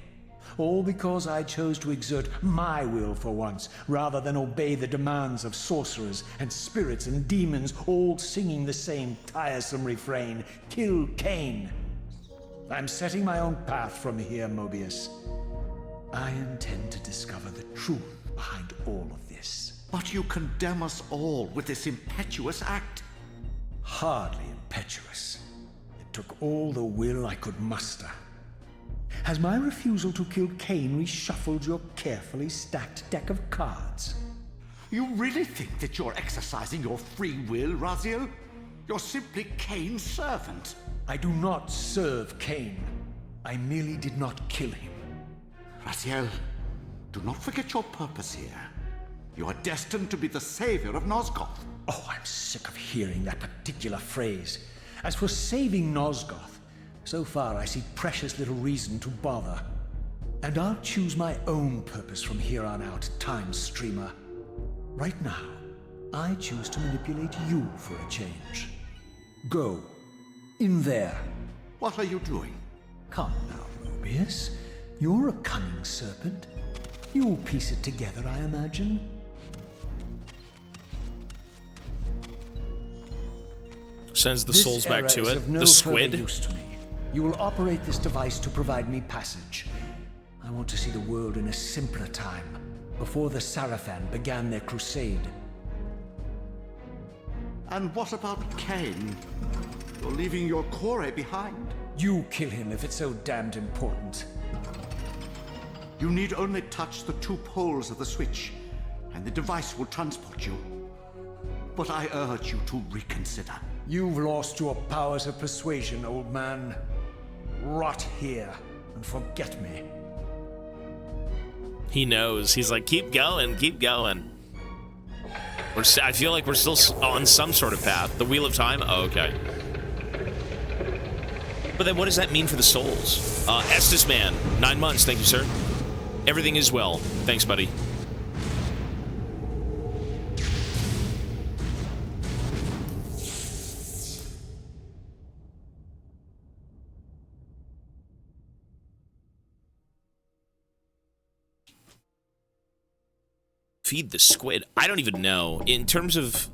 E: All because I chose to exert my will for once, rather than obey the demands of sorcerers and spirits and demons, all singing the same tiresome refrain, "Kill Kain." I'm setting my own path from here, Mobius. I intend to discover the truth behind all of this.
G: But you condemn us all with this impetuous act.
E: Hardly impetuous. took all the will I could muster. Has my refusal to kill Kain reshuffled your carefully stacked deck of cards?
G: You really think that you're exercising your free will, Raziel? You're simply Kain's servant.
E: I do not serve Kain. I merely did not kill him.
G: Raziel, do not forget your purpose here. You are destined to be the savior of Nosgoth.
E: Oh, I'm sick of hearing that particular phrase. As for saving Nosgoth, so far I see precious little reason to bother. And I'll choose my own purpose from here on out, Time Streamer. Right now, I choose to manipulate you for a change. Go. In there.
G: What are you doing?
E: Come now, Mobius. You're a cunning serpent. You'll piece it together, I imagine.
A: Sends the souls back to it. The squid.
E: Use to me. You will operate this device to provide me passage. I want to see the world in a simpler time, before the Sarafan began their crusade.
G: And what about Kain? You're leaving your core behind.
E: You kill him if it's so damned important.
G: You need only touch the 2 poles of the switch, and the device will transport you. But I urge you to reconsider.
E: You've lost your powers of persuasion, old man. Rot here and forget me.
A: He knows. He's like, keep going, keep going. I feel like we're still on some sort of path. The Wheel of Time? Oh, okay. But then what does that mean for the souls? Estes Man, 9 months. Thank you, sir. Everything is well. Thanks, buddy. Feed the squid. I don't even know. In terms of...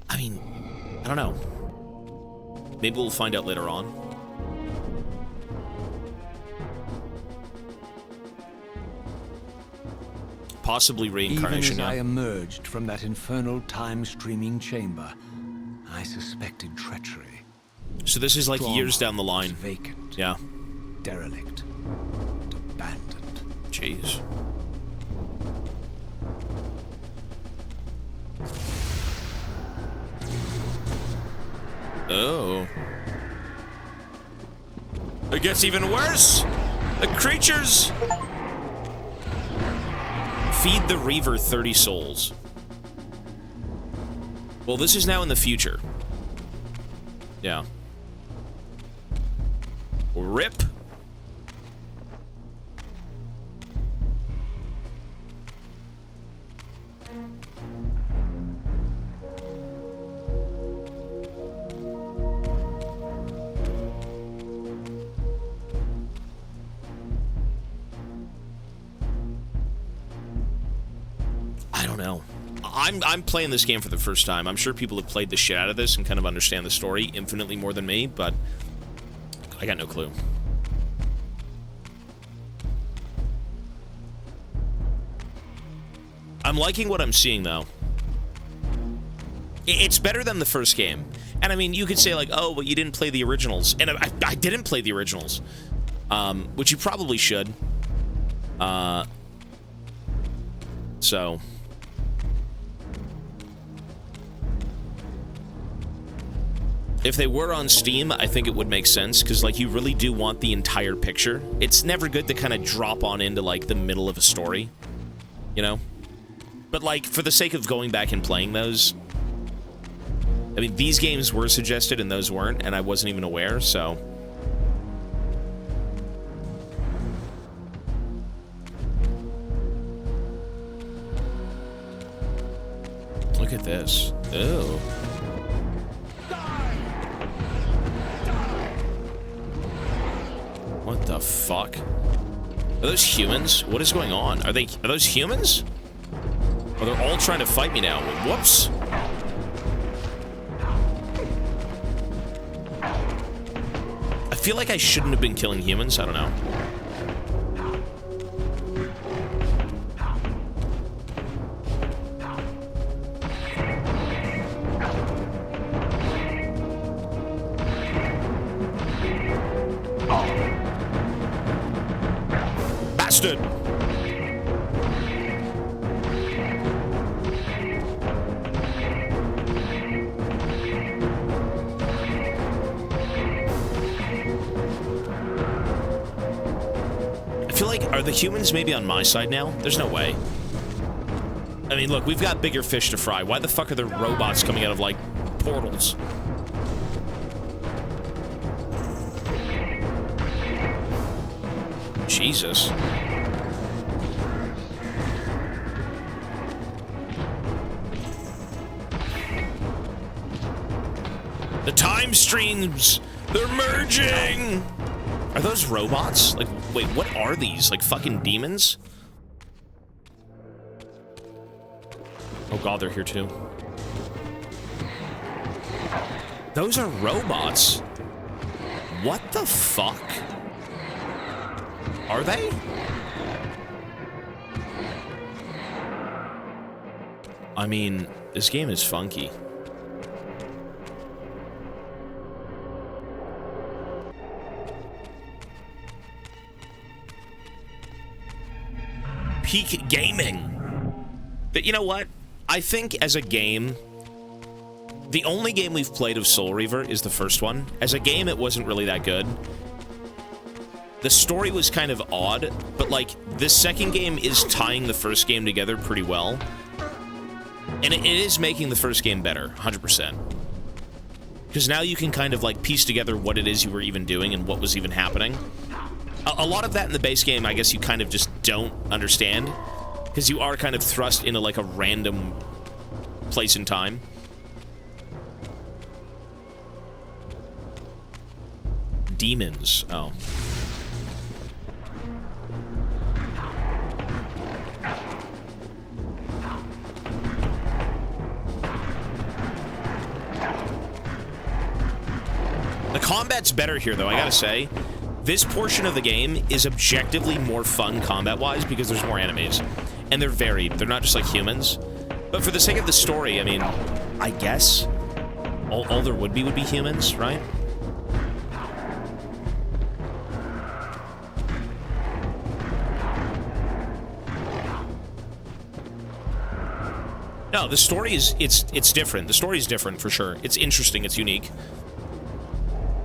A: I mean, I don't know. Maybe we'll find out later on. Possibly reincarnation,
B: Even as
A: yeah.
B: I emerged from that infernal time-streaming chamber, I suspected treachery.
A: So this is like years down the line.
B: Vacant.
A: Yeah.
B: Derelict. Abandoned.
A: Jeez. Oh. It gets even worse! The creatures! Feed the Reaver 30 souls. Well, this is now in the future. Yeah. RIP. I don't know. I'm playing this game for the first time. I'm sure people have played the shit out of this and kind of understand the story infinitely more than me, but I got no clue. I'm liking what I'm seeing, though. It's better than the first game. And I mean, you could say like, oh, well, you didn't play the originals. And I didn't play the originals. Which you probably should. So... if they were on Steam, I think it would make sense, because, like, you really do want the entire picture. It's never good to kind of drop on into, like, the middle of a story, you know? But, like, for the sake of going back and playing those, I mean, these games were suggested and those weren't, and I wasn't even aware, so... look at this. Ew. What the fuck? Are those humans? What is going on? Are those humans? Oh, they're all trying to fight me now. Whoops. I feel like I shouldn't have been killing humans. I don't know. Remastered. I feel like, are the humans maybe on my side now? There's no way. I mean, look, we've got bigger fish to fry. Why the fuck are there robots coming out of, like, portals? Jesus. The time streams! They're merging! Are those robots? Like, wait, what are these? Like fucking demons? Oh god, they're here too. Those are robots? What the fuck? Are they? I mean, this game is funky. Peak gaming. But you know what? I think as a game, the only game we've played of Soul Reaver is the first one. As a game, it wasn't really that good. The story was kind of odd, but like, this second game is tying the first game together pretty well. And it is making the first game better, 100%. Because now you can kind of like piece together what it is you were even doing and what was even happening. A lot of that in the base game, I guess you kind of just don't understand. Because you are kind of thrust into like a random place in time. Demons. Oh. The combat's better here, though, I gotta say. This portion of the game is objectively more fun combat-wise because there's more enemies. And they're varied. They're not just like humans. But for the sake of the story, I mean, I guess all there would be humans, right? No, the story is, it's different. The story is different, for sure. It's interesting, it's unique.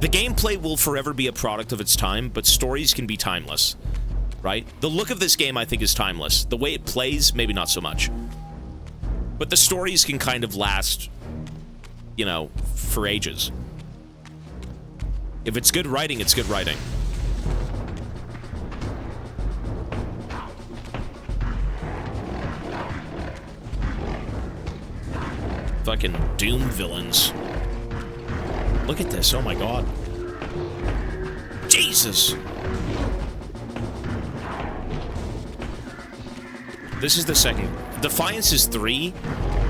A: The gameplay will forever be a product of its time, but stories can be timeless, right? The look of this game, I think, is timeless. The way it plays, maybe not so much. But the stories can kind of last, you know, for ages. If it's good writing, it's good writing. Fucking Doom villains. Look at this, oh my god. Jesus! This is the second. Defiance is 3.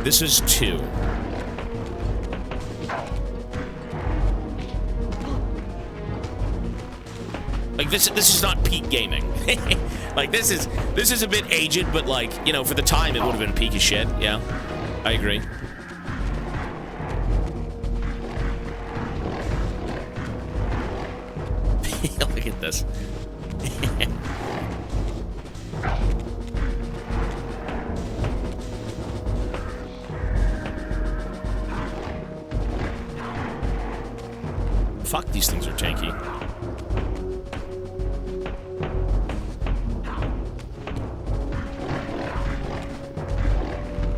A: This is 2. Like, this is not peak gaming. Like, this is a bit aged, but like, you know, for the time, it would have been peak as shit. Yeah, I agree. Look at this. Fuck, these things are tanky.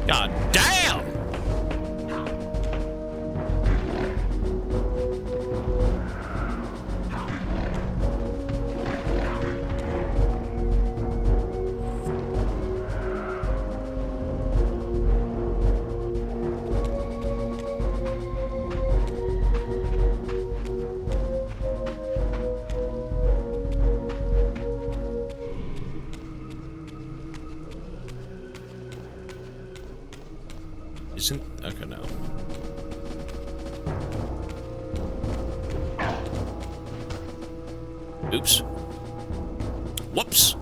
A: God damn! Isn't... okay, no. Oops. Whoops!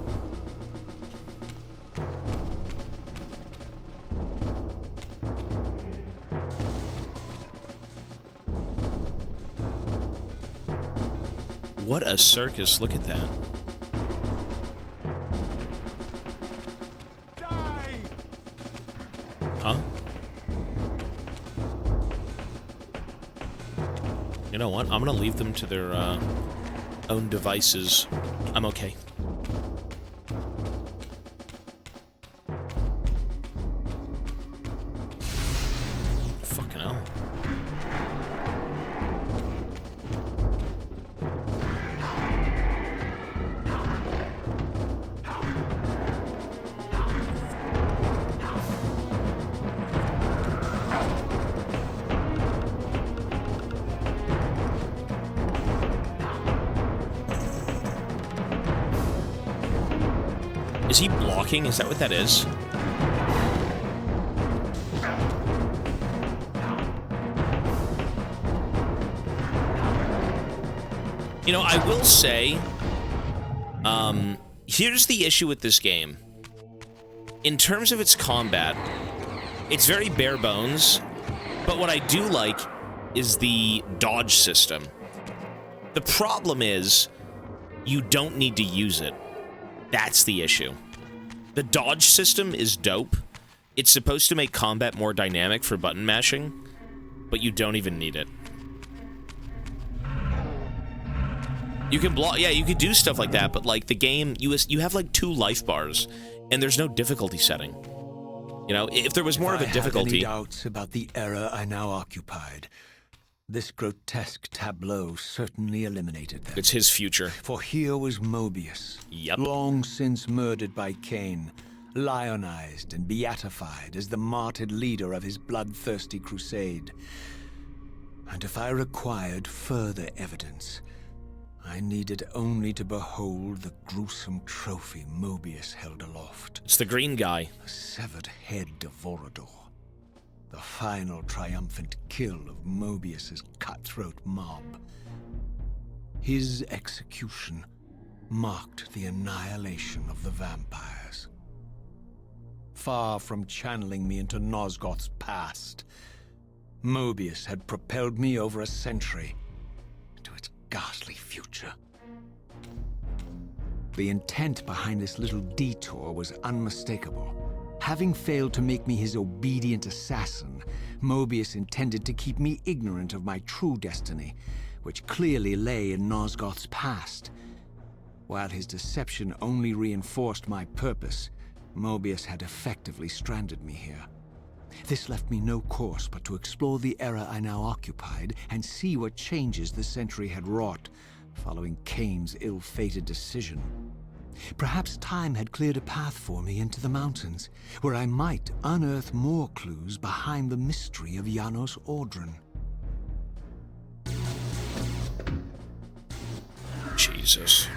A: What a circus, look at that. You know what? I'm gonna leave them to their own devices. I'm okay. Fucking hell. Is he blocking? Is that what that is? You know, I will say, here's the issue with this game. In terms of its combat, it's very bare bones, but what I do like is the dodge system. The problem is, you don't need to use it. That's the issue. The dodge system is dope. It's supposed to make combat more dynamic for button mashing, but you don't even need it. You can block, yeah, you could do stuff like that, but like the game, you have like 2 life bars, and there's no difficulty setting. You know, if there was more of a difficulty...
B: If I had any doubts about the era I now occupied, this grotesque tableau certainly eliminated them.
A: It's his future.
B: For here was Mobius,
A: yep,
B: long since murdered by Kain, lionized and beatified as the martyred leader of his bloodthirsty crusade. And if I required further evidence, I needed only to behold the gruesome trophy Mobius held aloft.
A: It's the green guy.
B: The severed head of Vorador. The final triumphant kill of Mobius's cutthroat mob. His execution marked the annihilation of the vampires. Far from channeling me into Nosgoth's past, Mobius had propelled me over a century to its ghastly future. The intent behind this little detour was unmistakable. Having failed to make me his obedient assassin, Mobius intended to keep me ignorant of my true destiny, which clearly lay in Nosgoth's past. While his deception only reinforced my purpose, Mobius had effectively stranded me here. This left me no course but to explore the era I now occupied and see what changes the century had wrought, following Kain's ill-fated decision. Perhaps time had cleared a path for me into the mountains, where I might unearth more clues behind the mystery of Janos Audron.
A: Jesus.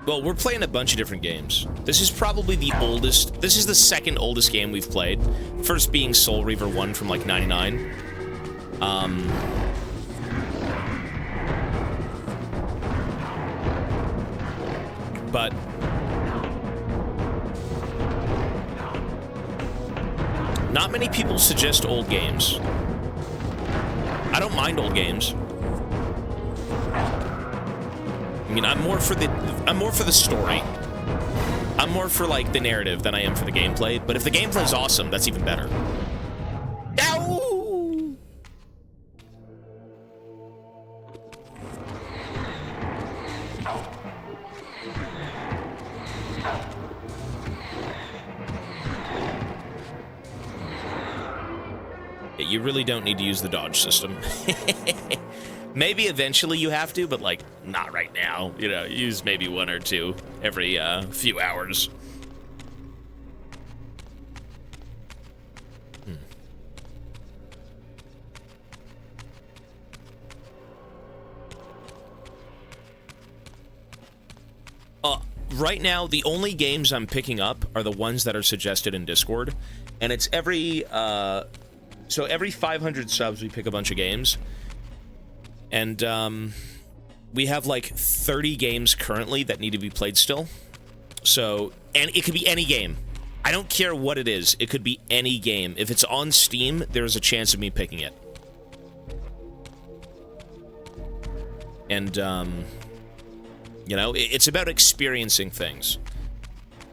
A: Well, we're playing a bunch of different games. This is probably the oldest. This is the second oldest game we've played. First being Soul Reaver 1 from like 99. But not many people suggest old games. I don't mind old games. I mean, I'm more for the story. I'm more for like the narrative than I am for the gameplay. But if the gameplay's awesome, that's even better. Ow! You really don't need to use the dodge system. Maybe eventually you have to, but like not right now. You know, use maybe 1 or 2 every few hours. Right now, the only games I'm picking up are the ones that are suggested in Discord, and it's every so every 500 subs we pick a bunch of games. And we have like 30 games currently that need to be played still. So, and it could be any game. I don't care what it is. It could be any game. If it's on Steam, there's a chance of me picking it. And, you know, it's about experiencing things.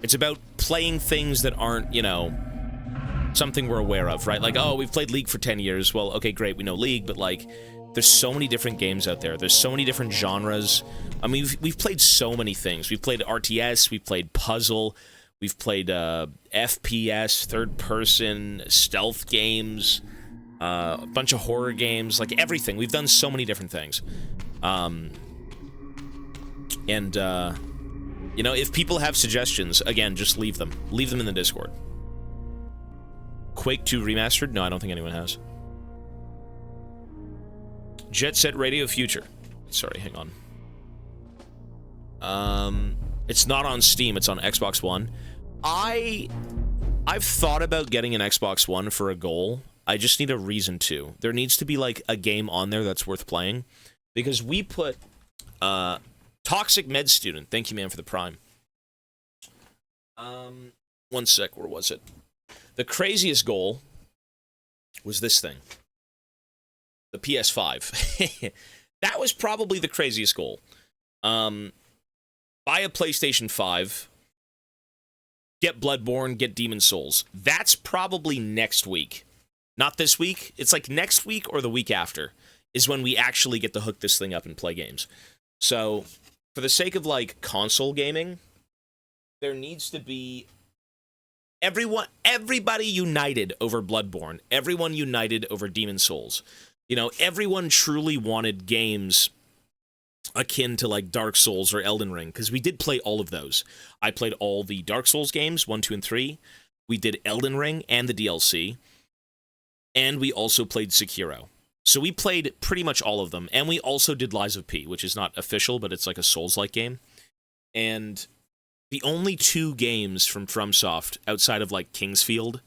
A: It's about playing things that aren't, you know, something we're aware of, right? Like, oh, we've played League for 10 years. Well, okay, great, we know League, but like, There's so many different games out there. There's so many different genres. I mean, we've played so many things. We've played RTS, we've played puzzle, we've played FPS, third-person, stealth games, a bunch of horror games, like everything. We've done so many different things. You know, if people have suggestions, again, just leave them. Leave them in the Discord. Quake 2 Remastered? No, I don't think anyone has. Jet Set Radio Future. Sorry, hang on. It's not on Steam, it's on Xbox One. I've thought about getting an Xbox One for a goal. I just need a reason to. There needs to be, like, a game on there that's worth playing. Because we put, Toxic Med Student. Thank you, man, for the Prime. One sec, where was it? The craziest goal was this thing. The PS5. That was probably the craziest goal. Buy a PlayStation 5. Get Bloodborne, get Demon's Souls. That's probably next week. Not this week. It's like next week or the week after is when we actually get to hook this thing up and play games. So, for the sake of, like, console gaming, there needs to be everybody united over Bloodborne. Everyone united over Demon's Souls. You know, everyone truly wanted games akin to, like, Dark Souls or Elden Ring, because we did play all of those. I played all the Dark Souls games, 1, 2, and 3. We did Elden Ring and the DLC. And we also played Sekiro. So we played pretty much all of them. And we also did Lies of P, which is not official, but it's like a Souls-like game. And the only 2 games from FromSoft outside of, like, Kingsfield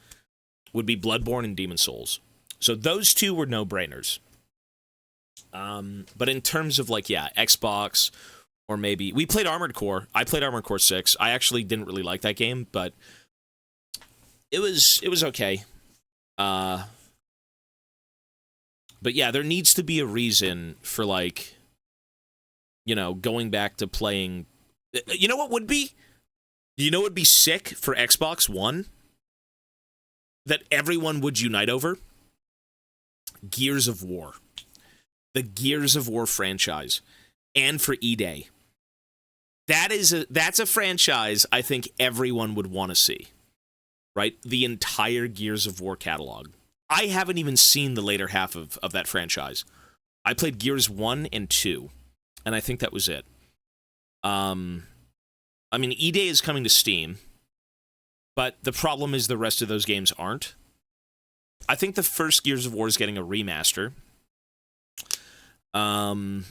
A: would be Bloodborne and Demon's Souls. So those 2 were no-brainers. But in terms of, like, yeah, Xbox, or maybe... We played Armored Core. I played Armored Core 6. I actually didn't really like that game, but it was okay. But yeah, there needs to be a reason for, like, you know, going back to playing... You know what would be? You know what would be sick for Xbox One? That everyone would unite over? Gears of War. The Gears of War franchise. And for E-Day. That's a franchise I think everyone would want to see. Right? The entire Gears of War catalog. I haven't even seen the later half of that franchise. I played Gears 1 and 2, and I think that was it. I mean, E-Day is coming to Steam, but the problem is the rest of those games aren't. I think the first Gears of War is getting a remaster. Because,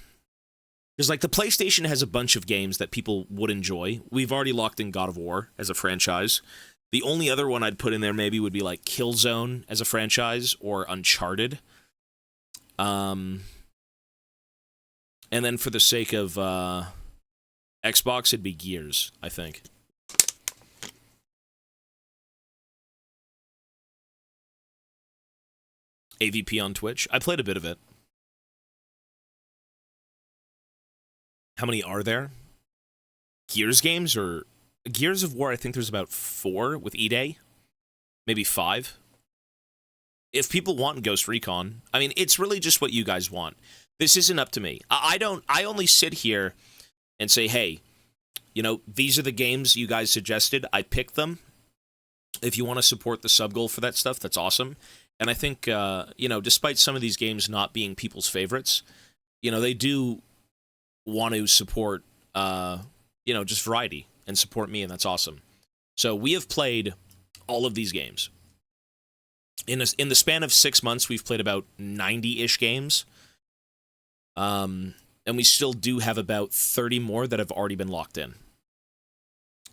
A: like, the PlayStation has a bunch of games that people would enjoy. We've already locked in God of War as a franchise. The only other one I'd put in there maybe would be, like, Killzone as a franchise or Uncharted. And then for the sake of Xbox, it'd be Gears, I think. AVP on Twitch. I played a bit of it. How many are there? Gears games or... Gears of War, I think there's about 4 with E-Day. Maybe 5. If people want Ghost Recon, I mean, it's really just what you guys want. This isn't up to me. I only sit here and say, hey, you know, these are the games you guys suggested. I picked them. If you want to support the sub goal for that stuff, that's awesome. And I think, you know, despite some of these games not being people's favorites, you know, they do want to support, you know, just variety and support me, and that's awesome. So we have played all of these games. In the span of 6 months, we've played about 90-ish games. And we still do have about 30 more that have already been locked in.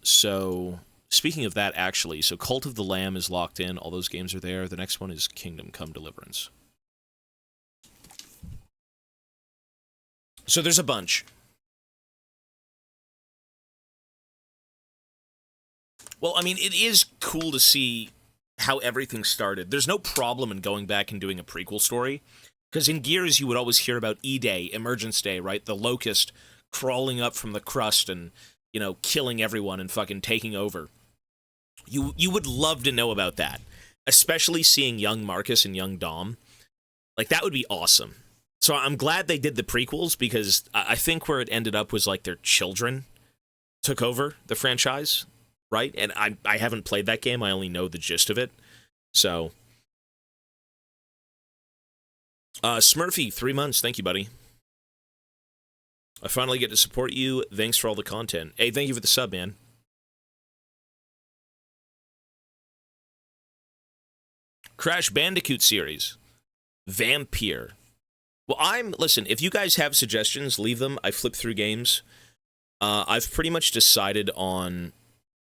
A: So, speaking of that, actually, so Cult of the Lamb is locked in. All those games are there. The next one is Kingdom Come Deliverance. So there's a bunch. Well, I mean, it is cool to see how everything started. There's no problem in going back and doing a prequel story. Because in Gears, you would always hear about E-Day, Emergence Day, right? The Locust crawling up from the crust and, you know, killing everyone and fucking taking over. You would love to know about that. Especially seeing young Marcus and young Dom. Like, that would be awesome. So I'm glad they did the prequels, because I think where it ended up was like their children took over the franchise, right? And I haven't played that game. I only know the gist of it. So, Smurfy, 3 months. Thank you, buddy. I finally get to support you. Thanks for all the content. Hey, thank you for the sub, man. Crash Bandicoot series. Vampire. Well, listen, if you guys have suggestions, leave them. I flip through games. I've pretty much decided on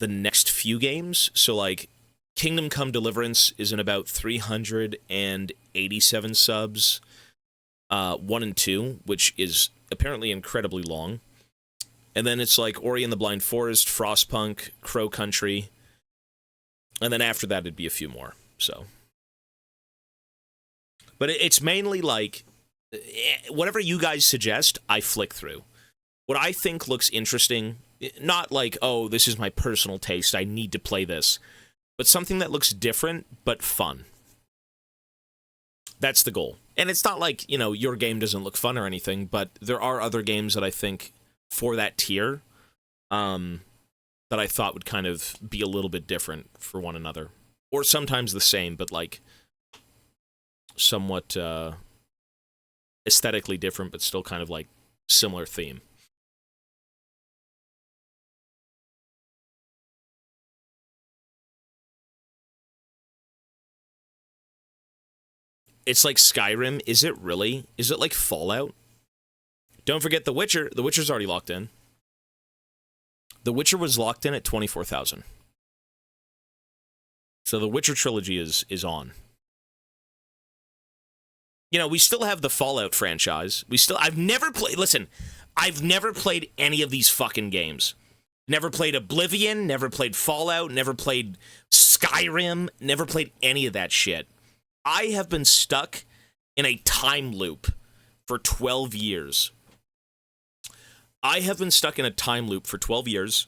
A: the next few games. So, like, Kingdom Come Deliverance is in about 387 subs. 1 and 2, which is apparently incredibly long. And then it's like Ori and the Blind Forest, Frostpunk, Crow Country. And then after that, it'd be a few more. So, but it's mainly like, whatever you guys suggest, I flick through. What I think looks interesting, not like, oh, this is my personal taste, I need to play this, but something that looks different, but fun. That's the goal. And it's not like, you know, your game doesn't look fun or anything, but there are other games that I think for that tier that I thought would kind of be a little bit different for one another. Or sometimes the same, but like somewhat aesthetically different, but still kind of like similar theme. It's like Skyrim. Is it really? Is it like Fallout? Don't forget The Witcher. The Witcher's already locked in. The Witcher was locked in at 24,000. So the Witcher trilogy is on. You know, we still have the Fallout franchise. I've never played any of these fucking games. Never played Oblivion, never played Fallout, never played Skyrim, never played any of that shit. I have been stuck in a time loop for 12 years. I have been stuck in a time loop for 12 years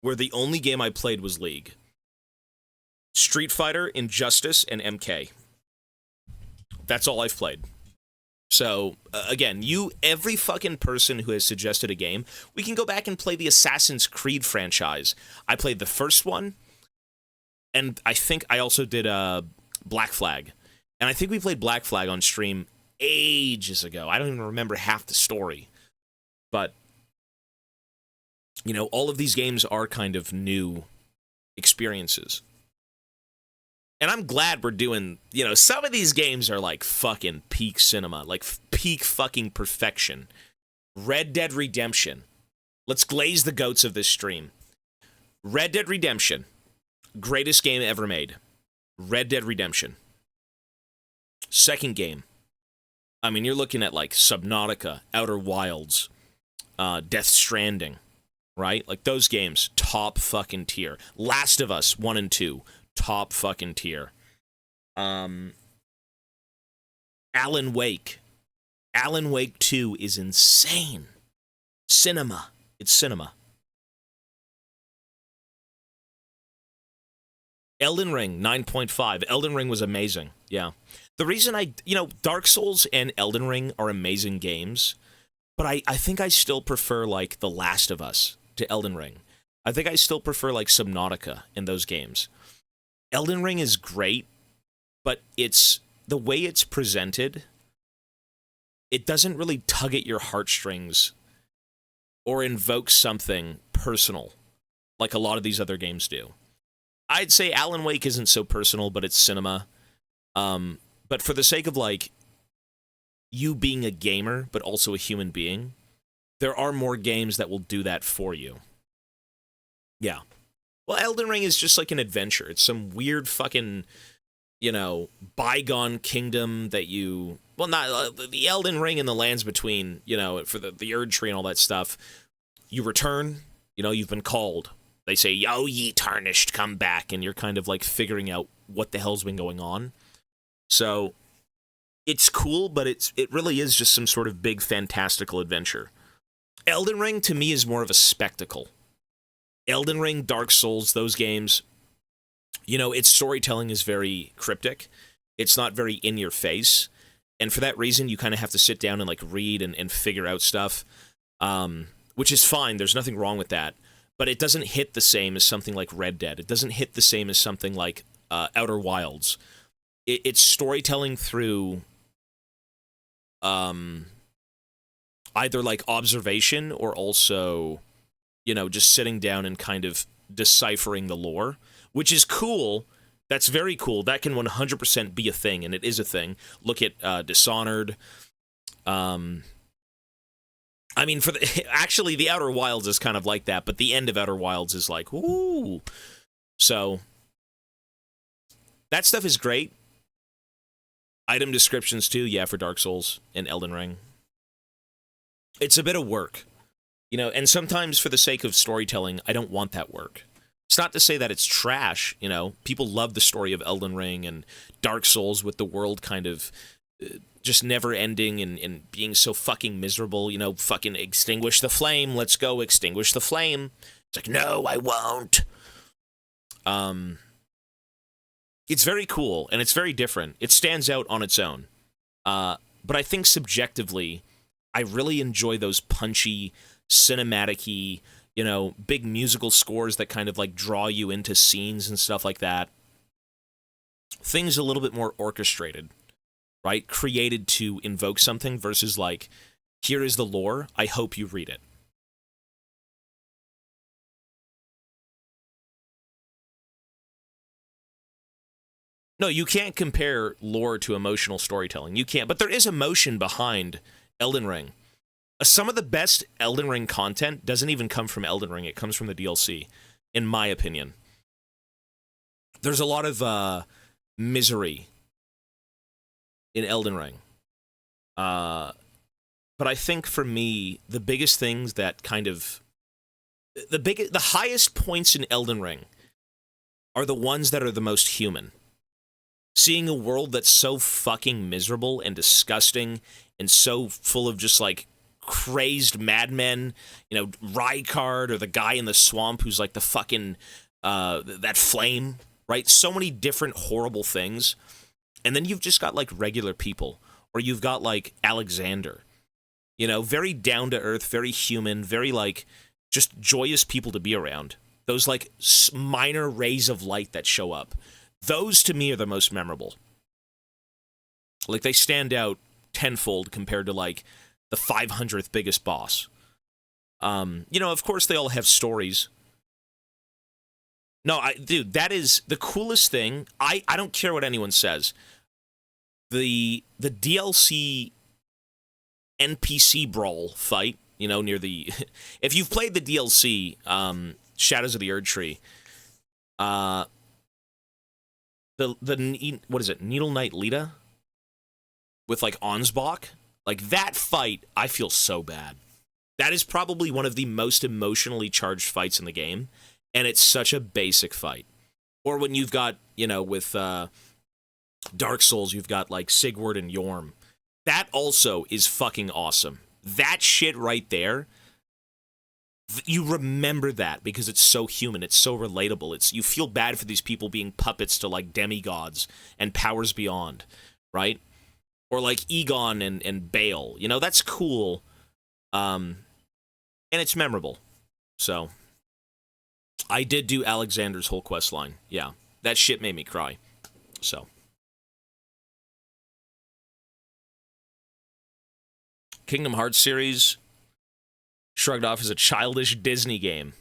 A: where the only game I played was League. Street Fighter, Injustice, and MK. That's all I've played. So, again, every fucking person who has suggested a game, we can go back and play the Assassin's Creed franchise. I played the first one, and I think I also did Black Flag. And I think we played Black Flag on stream ages ago. I don't even remember half the story. But, you know, all of these games are kind of new experiences. And I'm glad we're doing, you know, some of these games are like fucking peak cinema, like peak fucking perfection. Red Dead Redemption. Let's glaze the goats of this stream. Red Dead Redemption. Greatest game ever made. Red Dead Redemption. Second game. I mean, you're looking at like Subnautica, Outer Wilds, Death Stranding, right? Like those games, top fucking tier. Last of Us 1 and 2, top fucking tier. Alan Wake. Alan Wake 2 is insane. Cinema. It's cinema. Elden Ring, 9.5. Elden Ring was amazing. Yeah. The reason Dark Souls and Elden Ring are amazing games, but I think I still prefer, like, The Last of Us to Elden Ring. I think I still prefer, like, Subnautica in those games. Elden Ring is great, but the way it's presented, it doesn't really tug at your heartstrings or invoke something personal like a lot of these other games do. I'd say Alan Wake isn't so personal, but it's cinema. But for the sake of, like, you being a gamer, but also a human being, there are more games that will do that for you. Yeah. Well, Elden Ring is just like an adventure. It's some weird fucking, you know, bygone kingdom that you... Well, not... the Elden Ring and the lands between, you know, for the Erd Tree and all that stuff. You return, you know, you've been called. They say, "Oh, ye tarnished, come back," and you're kind of, like, figuring out what the hell's been going on. So, it's cool, but it really is just some sort of big, fantastical adventure. Elden Ring, to me, is more of a spectacle. Elden Ring, Dark Souls, those games, you know, its storytelling is very cryptic. It's not very in your face. And for that reason, you kind of have to sit down and like read and figure out stuff, which is fine. There's nothing wrong with that. But it doesn't hit the same as something like Red Dead. It doesn't hit the same as something like Outer Wilds. It's storytelling through either like observation or also, you know, just sitting down and kind of deciphering the lore, which is cool. That's very cool. That can 100% be a thing, and it is a thing. Look at Dishonored. I mean, actually, the Outer Wilds is kind of like that, but the end of Outer Wilds is like, ooh. So, that stuff is great. Item descriptions, too, yeah, for Dark Souls and Elden Ring. It's a bit of work, you know, and sometimes for the sake of storytelling, I don't want that work. It's not to say that it's trash, you know. People love the story of Elden Ring and Dark Souls with the world kind of just never ending and being so fucking miserable, you know, fucking extinguish the flame, let's go extinguish the flame. It's like, no, I won't. It's very cool, and it's very different. It stands out on its own. But I think subjectively, I really enjoy those punchy, cinematic-y, you know, big musical scores that kind of like draw you into scenes and stuff like that. Things a little bit more orchestrated, right? Created to invoke something versus like, here is the lore, I hope you read it. No, you can't compare lore to emotional storytelling. You can't, but there is emotion behind Elden Ring. Some of the best Elden Ring content doesn't even come from Elden Ring. It comes from the DLC, in my opinion. There's a lot of misery in Elden Ring. But I think for me, the biggest things that kind of... The highest points in Elden Ring are the ones that are the most human. Seeing a world that's so fucking miserable and disgusting and so full of just like crazed madmen, you know, Rykard or the guy in the swamp who's like the fucking, that flame, right? So many different horrible things. And then you've just got like regular people, or you've got like Alexander, you know, very down to earth, very human, very like just joyous people to be around. Those like minor rays of light that show up. Those, to me, are the most memorable. Like, they stand out tenfold compared to, like, the 500th biggest boss. You know, of course, they all have stories. No, dude, that is the coolest thing. I don't care what anyone says. The DLC NPC brawl fight, you know, near the... if you've played the DLC, Shadows of the Erdtree, what is it, Needle Knight Lita? With, like, Ansbach? Like, that fight, I feel so bad. That is probably one of the most emotionally charged fights in the game, and it's such a basic fight. Or when you've got, you know, with Dark Souls, you've got, like, Sigurd and Yorm. That also is fucking awesome. That shit right there, you remember that because it's so human, it's so relatable. You feel bad for these people being puppets to like demigods and powers beyond, right? Or like Egon and Bale. You know, that's cool. And it's memorable. So I did do Alexander's whole quest line. Yeah. That shit made me cry. So Kingdom Hearts series shrugged off as a childish Disney game.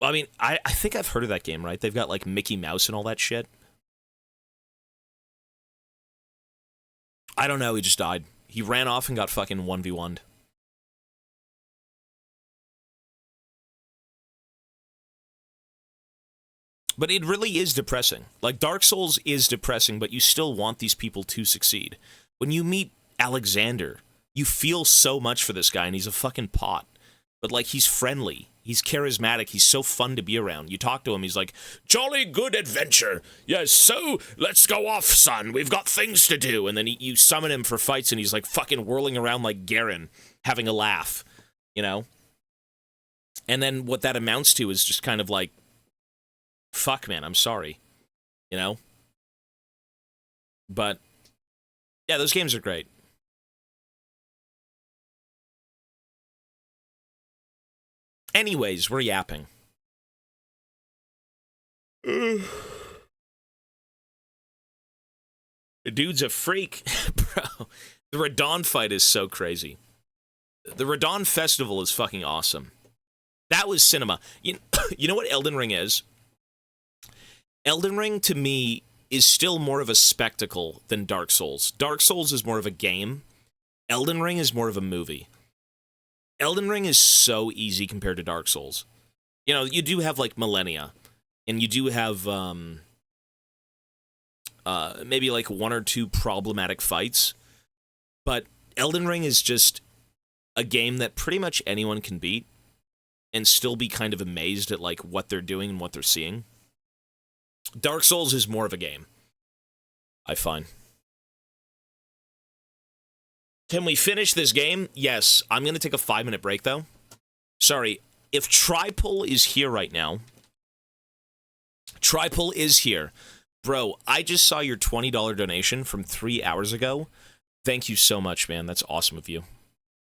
A: Well, I mean, I think I've heard of that game, right? They've got, like, Mickey Mouse and all that shit. I don't know, he just died. He ran off and got fucking 1v1'd. But it really is depressing. Like, Dark Souls is depressing, but you still want these people to succeed. When you meet Alexander, you feel so much for this guy, and he's a fucking pot. But, like, he's friendly. He's charismatic. He's so fun to be around. You talk to him, he's like, jolly good adventure. Yes, so let's go off, son. We've got things to do. And then you summon him for fights, and he's, like, fucking whirling around like Garen, having a laugh, you know? And then what that amounts to is just kind of like, fuck, man, I'm sorry, you know? But Yeah, those games are great. Anyways, we're yapping. The dude's a freak. Bro, the Radon fight is so crazy. The Radon Festival is fucking awesome. That was cinema. You know what Elden Ring is? Elden Ring, to me, is still more of a spectacle than Dark Souls. Dark Souls is more of a game. Elden Ring is more of a movie. Elden Ring is so easy compared to Dark Souls. You know, you do have, like, Millennia. And you do have, maybe, like, one or two problematic fights. But Elden Ring is just a game that pretty much anyone can beat and still be kind of amazed at, like, what they're doing and what they're seeing. Dark Souls is more of a game, I find. Can we finish this game? Yes. I'm going to take a 5-minute break, though. Sorry. If Tripol is here right now... Tripol is here. Bro, I just saw your $20 donation from 3 hours ago. Thank you so much, man. That's awesome of you.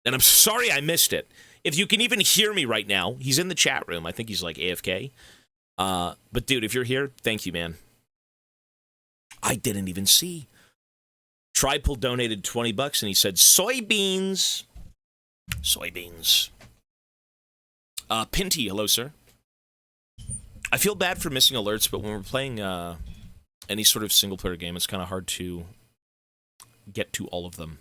A: And I'm sorry I missed it. If you can even hear me right now, he's in the chat room. I think he's, like, AFK. But, dude, if you're here, thank you, man. I didn't even see. Tripol donated $20, and he said, soybeans. Soybeans. Pinty, hello, sir. I feel bad for missing alerts, but when we're playing any sort of single-player game, it's kind of hard to get to all of them.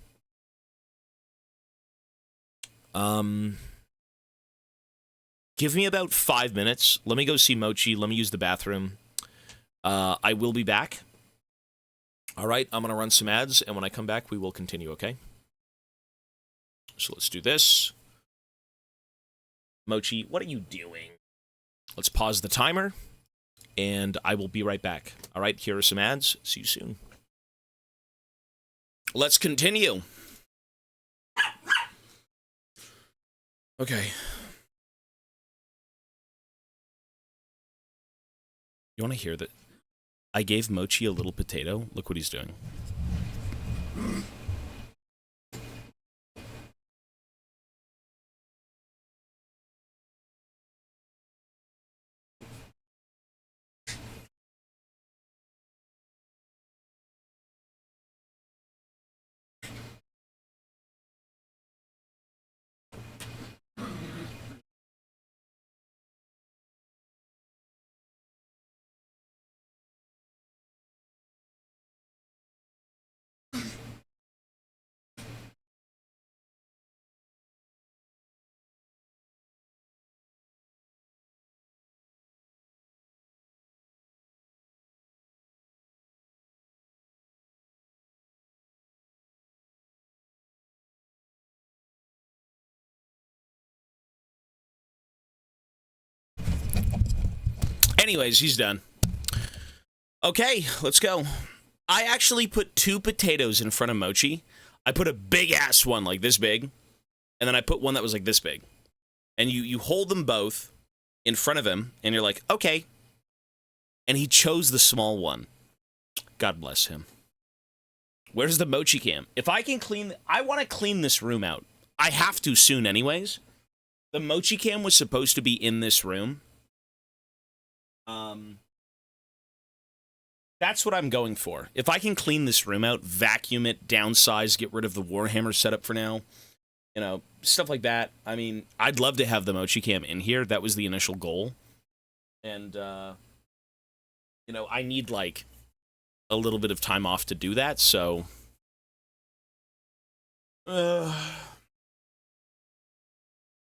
A: Give me about 5 minutes. Let me go see Mochi. Let me use the bathroom. I will be back. All right, I'm going to run some ads, and when I come back, we will continue, okay? So let's do this. Mochi, what are you doing? Let's pause the timer, and I will be right back. All right, here are some ads. See you soon. Let's continue. Okay. You want to hear that? I gave Mochi a little potato. Look what he's doing. Anyways, he's done. Okay, let's go. I actually put 2 potatoes in front of Mochi. I put a big-ass one, like this big, and then I put one that was like this big. And you hold them both in front of him, and you're like, okay. And he chose the small one. God bless him. Where's the Mochi cam? If I can clean... I want to clean this room out. I have to soon anyways. The Mochi cam was supposed to be in this room. That's what I'm going for. If I can clean this room out, vacuum it, downsize, get rid of the Warhammer setup for now, you know, stuff like that. I mean, I'd love to have the Mochi cam in here. That was the initial goal. And, you know, I need, like, a little bit of time off to do that, so... I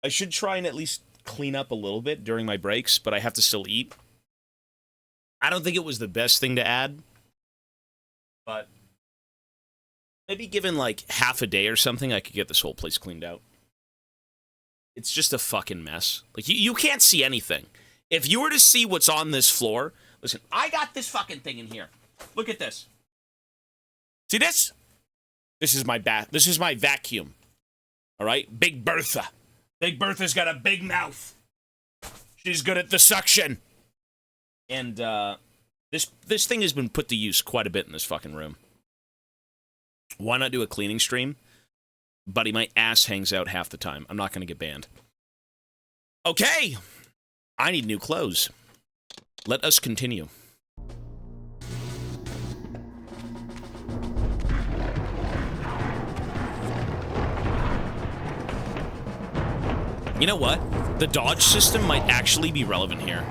A: should try and at least clean up a little bit during my breaks, but I have to still eat. I don't think it was the best thing to add, but maybe given like half a day or something, I could get this whole place cleaned out. It's just a fucking mess. Like, you can't see anything. If you were to see what's on this floor, listen, I got this fucking thing in here. Look at this. See this? This is my This is my vacuum. All right? Big Bertha. Big Bertha's got a big mouth. She's good at the suction. And, this thing has been put to use quite a bit in this fucking room. Why not do a cleaning stream? Buddy, my ass hangs out half the time. I'm not going to get banned. Okay! I need new clothes. Let us continue. You know what? The dodge system might actually be relevant here.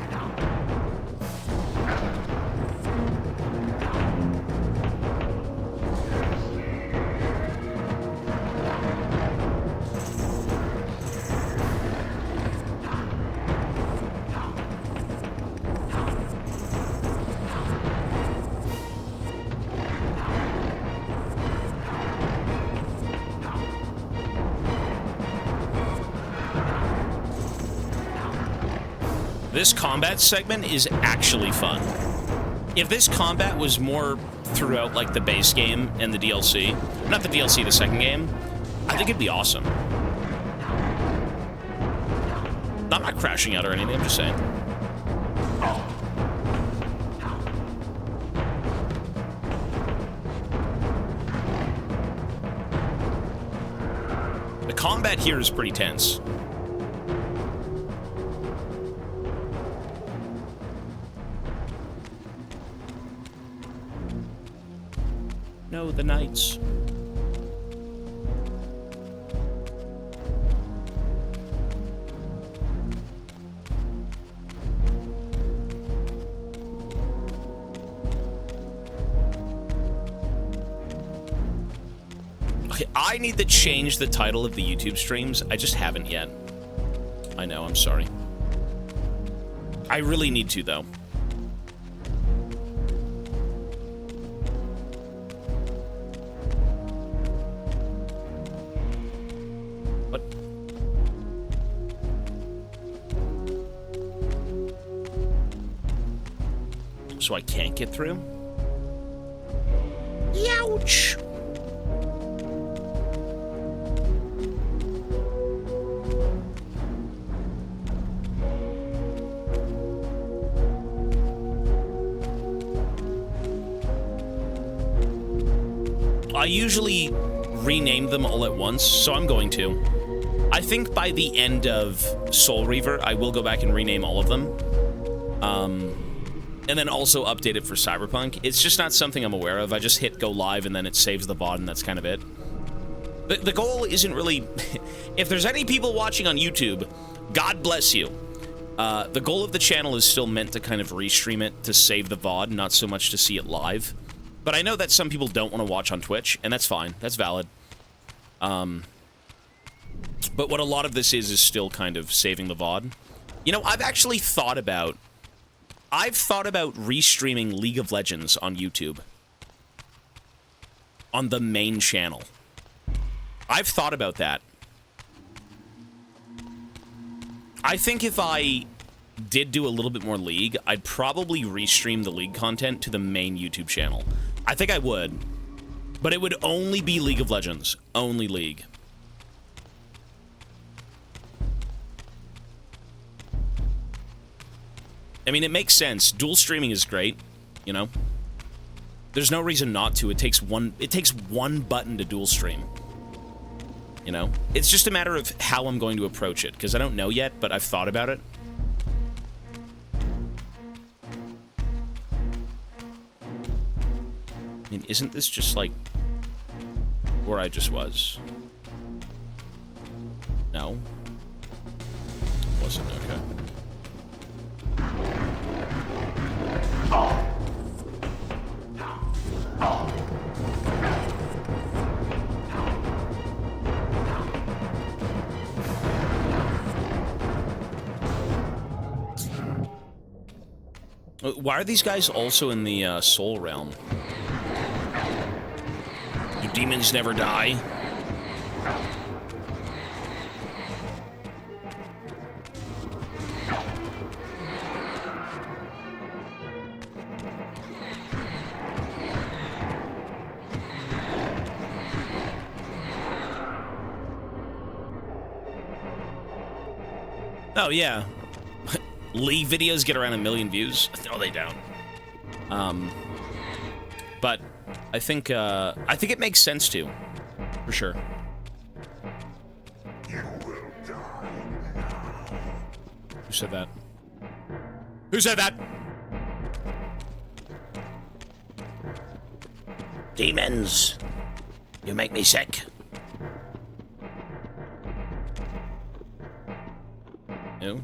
A: This combat segment is actually fun. If this combat was more throughout, like, the base game and the DLC, not the DLC, the second game, I think it'd be awesome. I'm not crashing out or anything, I'm just saying. The combat here is pretty tense. No, the knights. Okay, I need to change the title of the YouTube streams. I just haven't yet. I know, I'm sorry. I really need to, though. So I can't get through? Youch! I usually rename them all at once, so I'm going to. I think by the end of Soul Reaver, I will go back and rename all of them. And then also update it for Cyberpunk. It's just not something I'm aware of. I just hit go live and then it saves the VOD and that's kind of it. The goal isn't really... If there's any people watching on YouTube, God bless you. The goal of the channel is still meant to kind of restream it to save the VOD, not so much to see it live. But I know that some people don't want to watch on Twitch, and that's fine. That's valid. But what a lot of this is still kind of saving the VOD. You know, I've actually thought about... I've thought about restreaming League of Legends on YouTube. On the main channel. I've thought about that. I think if I did do a little bit more League, I'd probably restream the League content to the main YouTube channel. I think I would. But it would only be League of Legends. Only League. I mean, it makes sense. Dual streaming is great, you know? There's no reason not to. It takes one button to dual stream. You know? It's just a matter of how I'm going to approach it, because I don't know yet, but I've thought about it. I mean, isn't this just like where I just was? No? Wasn't, okay. Why are these guys also in the soul realm? Do demons never die? Oh, yeah. League videos get around 1 million views? No, they don't. But I think it makes sense to, for sure. Who said that? Who said that? Demons, you make me sick. No.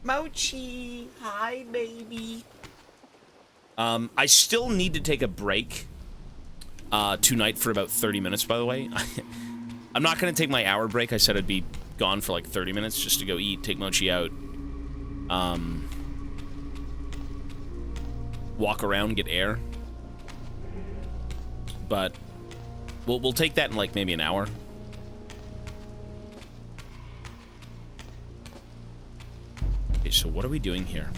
L: Mochi, hi baby.
A: I still need to take a break tonight for about 30 minutes, by the way. I'm not going to take my hour break. I said I'd be gone for like 30 minutes just to go eat, take Mochi out, walk around, get air. But we'll take that in like maybe an hour. Okay, so what are we doing here?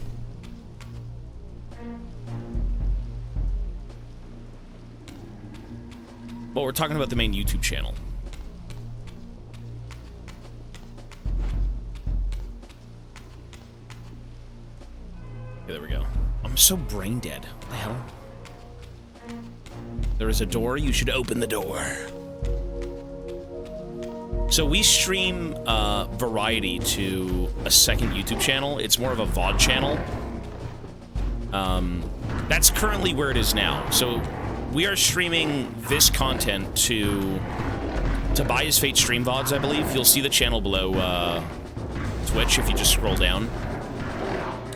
A: Well, we're talking about the main YouTube channel. Okay, there we go. I'm so brain dead. What the hell? There is a door. You should open the door. So we stream Variety to a second YouTube channel. It's more of a VOD channel. That's currently where it is now. So we are streaming this content to Tobias Fate Stream VODs, I believe. You'll see the channel below Twitch if you just scroll down.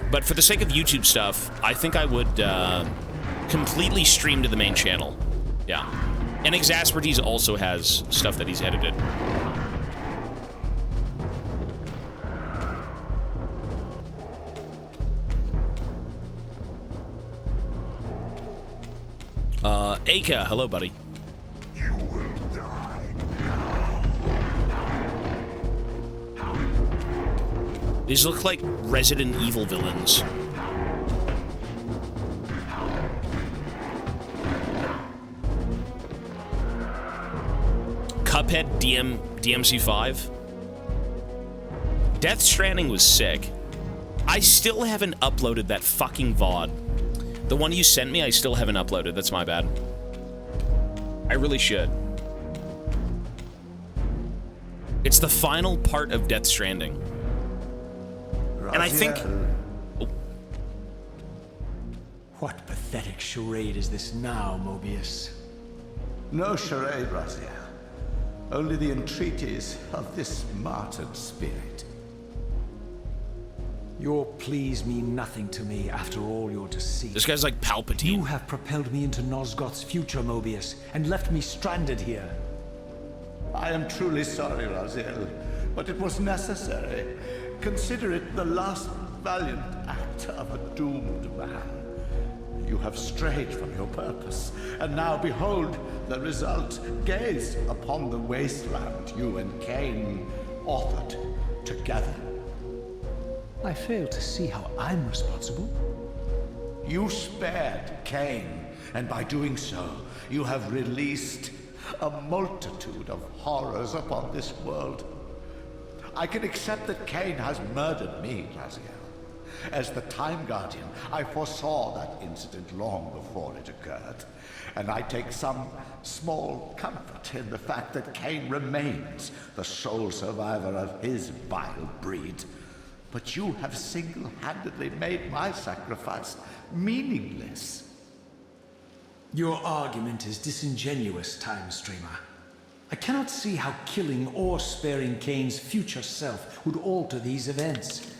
A: But for the sake of YouTube stuff, I think I would completely stream to the main channel. Yeah. And Exasperities also has stuff that he's edited. Aka, hello, buddy.
C: You will die.
A: These look like Resident Evil villains. Cuphead DMC5. Death Stranding was sick. I still haven't uploaded that fucking VOD. The one you sent me, I still haven't uploaded. That's my bad. I really should. It's the final part of Death Stranding. And I think... Oh.
E: What pathetic charade is this now, Mobius?
G: No charade, Raziel. Only the entreaties of this martyred spirit.
E: Your pleas mean nothing to me after all your deceit.
A: This guy's like Palpatine.
E: You have propelled me into Nosgoth's future, Mobius, and left me stranded here.
G: I am truly sorry, Raziel, but it was necessary. Consider it the last valiant act of a doomed man. You have strayed from your purpose, and now behold the result. Gaze upon the wasteland you and Kain authored together.
E: I fail to see how I'm responsible.
G: You spared Kain, and by doing so, you have released a multitude of horrors upon this world. I can accept that Kain has murdered me, Raziel. As the Time Guardian, I foresaw that incident long before it occurred, and I take some small comfort in the fact that Kain remains the sole survivor of his vile breed. But you have single-handedly made my sacrifice meaningless.
E: Your argument is disingenuous, Time Streamer. I cannot see how killing or sparing Kain's future self would alter these events.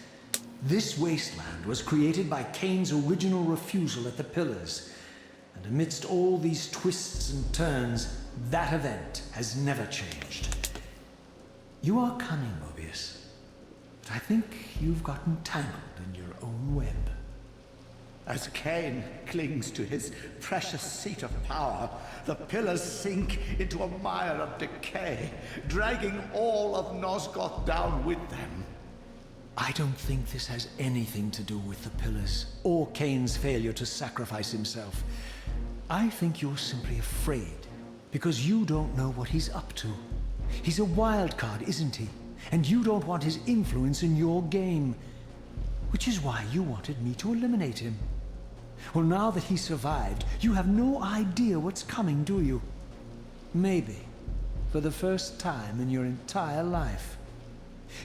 E: This wasteland was created by Kain's original refusal at the Pillars, and amidst all these twists and turns, that event has never changed. You are cunning, Mobius, but I think you've gotten tangled in your own web.
G: As Kain clings to his precious seat of power, the Pillars sink into a mire of decay, dragging all of Nosgoth down with them.
B: I don't think this has anything to do with the pillars, or Kain's failure to sacrifice himself. I think you're simply afraid, because you don't know what he's up to. He's a wild card, isn't he? And you don't want his influence in your game. Which is why you wanted me to eliminate him. Well, now that he survived, you have no idea what's coming, do you? Maybe, for the first time in your entire life.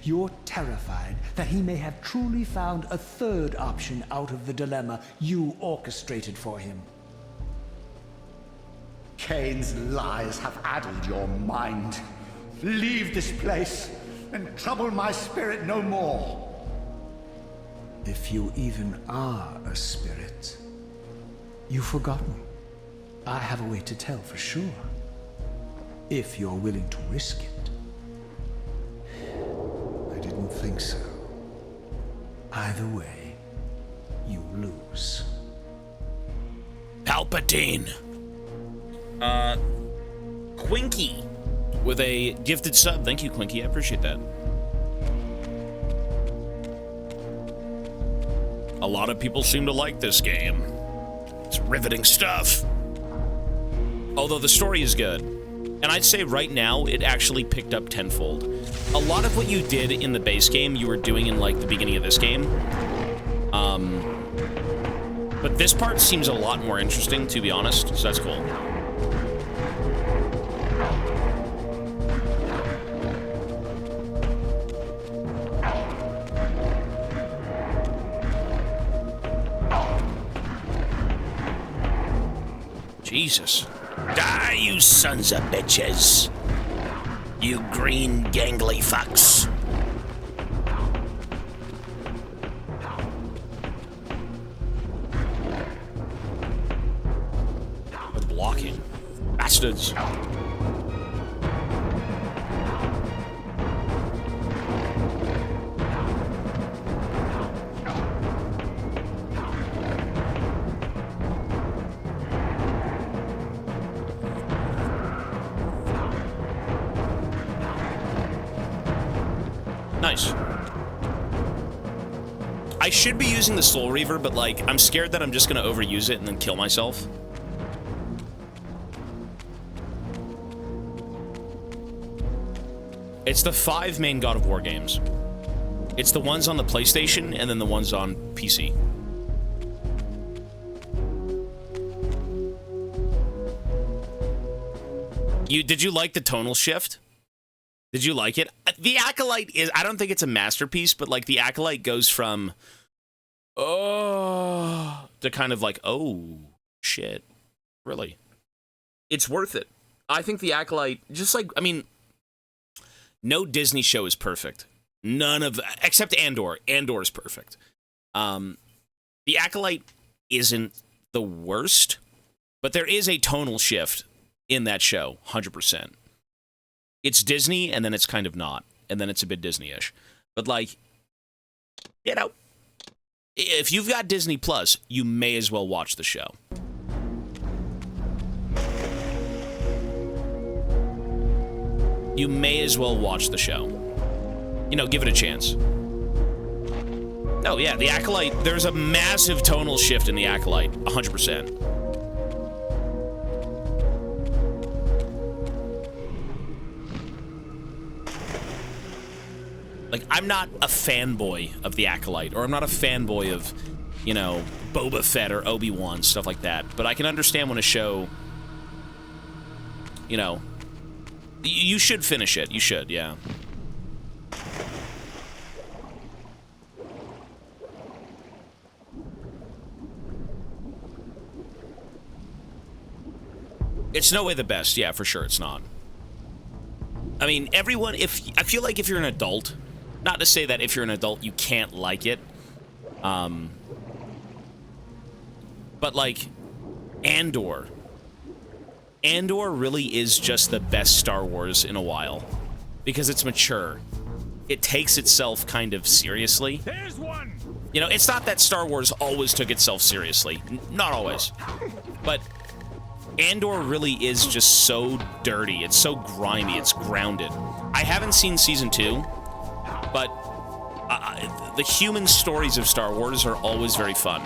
B: You're terrified that he may have truly found a third option out of the dilemma you orchestrated for him.
G: Kain's lies have addled your mind. Leave this place and trouble my spirit no more.
B: If you even are a spirit. You've forgotten. I have a way to tell for sure. If you're willing to risk it. I didn't think so. Either way, you lose.
A: Palpatine. Quinky with a gifted sub. Thank you, Quinky. I appreciate that. A lot of people seem to like this game. It's riveting stuff. Although the story is good. And I'd say right now, it actually picked up tenfold. A lot of what you did in the base game, you were doing in, like, the beginning of this game. But this part seems a lot more interesting, to be honest, so that's cool. Jesus. Die, you sons of bitches. You green gangly fucks. They're blocking. Bastards. Nice. I should be using the Soul Reaver, but, like, I'm scared that I'm just gonna overuse it and then kill myself. It's the 5 main God of War games. It's the ones on the PlayStation and then the ones on PC. Did you like the tonal shift? Did you like it? The Acolyte is, I don't think it's a masterpiece, but, like, the Acolyte goes from, oh, to kind of like, oh, shit. Really. It's worth it. I think the Acolyte, just like, I mean, no Disney show is perfect. None of, except Andor. Andor is perfect. The Acolyte isn't the worst, but there is a tonal shift in that show, 100%. It's Disney, and then it's kind of not. And then it's a bit Disney-ish. But, like, you know, if you've got Disney Plus, you may as well watch the show. You may as well watch the show. You know, give it a chance. Oh, yeah, the Acolyte, there's a massive tonal shift in the Acolyte, 100%. Like, I'm not a fanboy of the Acolyte, or I'm not a fanboy of, you know, Boba Fett or Obi-Wan, stuff like that. But I can understand when a show, you know, you should finish it. You should, yeah. It's no way the best, yeah, for sure it's not. I mean, everyone, I feel like if you're an adult, not to say that if you're an adult you can't like it, but like, Andor really is just the best Star Wars in a while, because it's mature. It takes itself kind of seriously.
H: There's one.
A: You know, it's not that Star Wars always took itself seriously. Not always. But Andor really is just so dirty. It's so grimy. It's grounded. I haven't seen season 2, but the human stories of Star Wars are always very fun.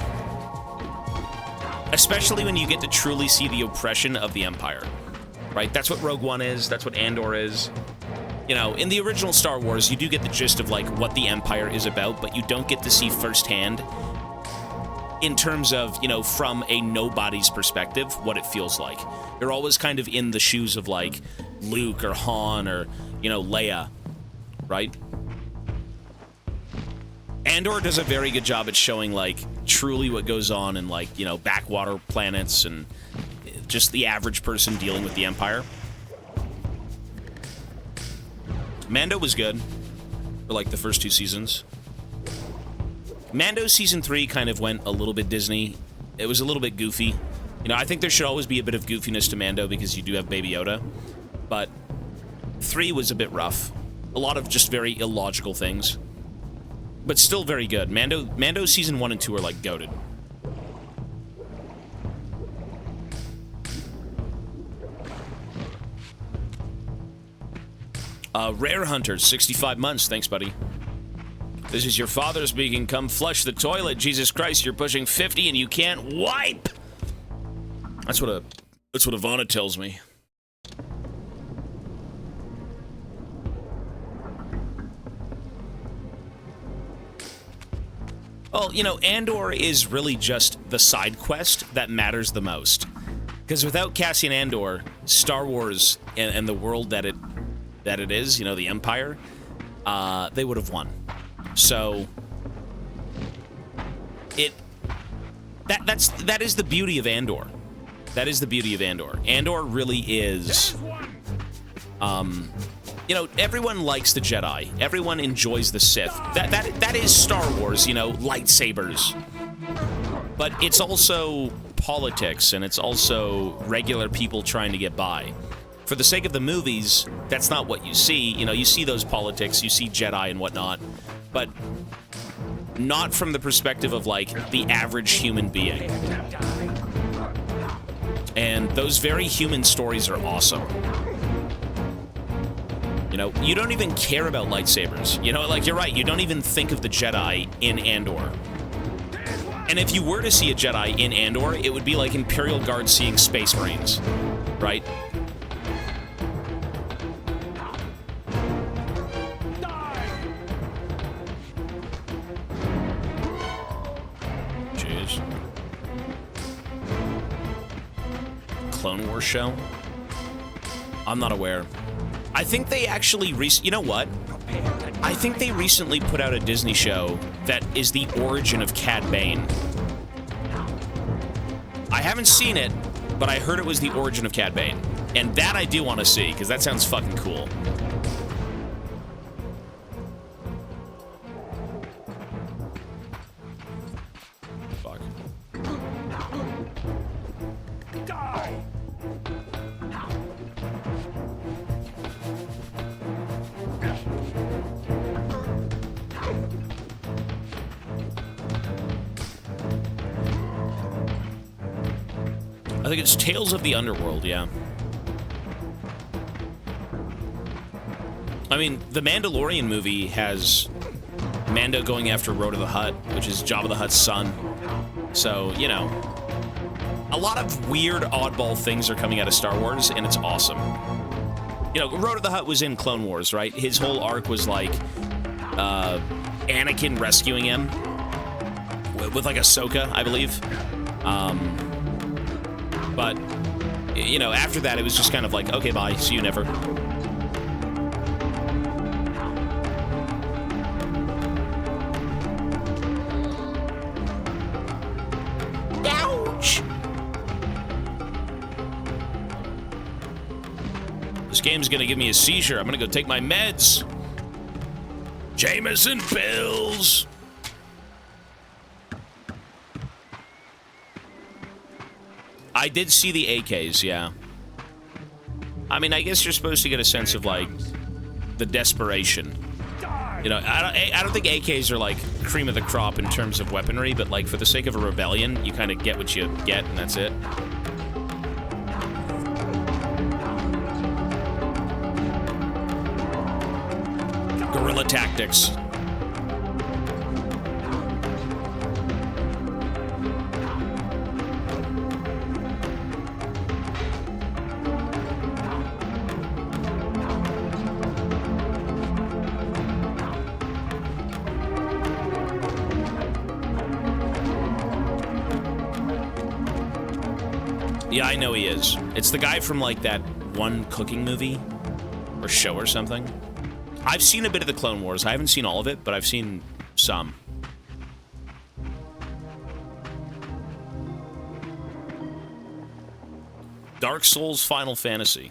A: Especially when you get to truly see the oppression of the Empire. Right? That's what Rogue One is. That's what Andor is. You know, in the original Star Wars, you do get the gist of, like, what the Empire is about, but you don't get to see firsthand, in terms of, you know, from a nobody's perspective, what it feels like. You're always kind of in the shoes of, like, Luke or Han or, you know, Leia, right? Andor does a very good job at showing, like, truly what goes on in, like, you know, backwater planets and just the average person dealing with the Empire. Mando was good for, like, the first 2 seasons. Mando Season 3 kind of went a little bit Disney. It was a little bit goofy. You know, I think there should always be a bit of goofiness to Mando because you do have Baby Yoda. But 3 was a bit rough. A lot of just very illogical things. But still very good. Mando Season 1 and 2 are, like, goated. Rare Hunter, 65 months. Thanks, buddy. This is your father speaking. Come flush the toilet. Jesus Christ, you're pushing 50 and you can't wipe. That's what Ivana tells me. Well, you know, Andor is really just the side quest that matters the most. Because without Cassian Andor, Star Wars and the world that it is, you know, the Empire, they would have won. So that is the beauty of Andor. That is the beauty of Andor. Andor really is, you know, everyone likes the Jedi. Everyone enjoys the Sith. That is Star Wars, you know, lightsabers. But it's also politics, and it's also regular people trying to get by. For the sake of the movies, that's not what you see. You know, you see those politics, you see Jedi and whatnot, but not from the perspective of, like, the average human being. And those very human stories are awesome. You know, you don't even care about lightsabers. You know, like, you're right, you don't even think of the Jedi in Andor. And if you were to see a Jedi in Andor, it would be like Imperial Guard seeing Space Marines, right? Jeez. Clone Wars show? I'm not aware. I think they actually you know what? I think they recently put out a Disney show that is the origin of Cad Bane. I haven't seen it, but I heard it was the origin of Cad Bane. And that I do want to see, because that sounds fucking cool. Fuck.
H: Die!
A: I think it's Tales of the Underworld, yeah. I mean, the Mandalorian movie has Mando going after Rhoda the Hutt, which is Jabba the Hutt's son. So, you know, a lot of weird, oddball things are coming out of Star Wars, and it's awesome. You know, Rhoda the Hutt was in Clone Wars, right? His whole arc was like Anakin rescuing him with like Ahsoka, I believe. But, you know, after that, it was just kind of like, okay, bye, see you never. Ouch! This game's gonna give me a seizure. I'm gonna go take my meds. Jameson pills! I did see the AKs, yeah. I mean, I guess you're supposed to get a sense of, like, the desperation. You know, I don't think AKs are, like, cream of the crop in terms of weaponry, but, like, for the sake of a rebellion, you kind of get what you get, and that's it. Guerrilla tactics. Yeah, I know he is. It's the guy from, like, that one cooking movie or show or something. I've seen a bit of the Clone Wars. I haven't seen all of it, but I've seen some. Dark Souls Final Fantasy.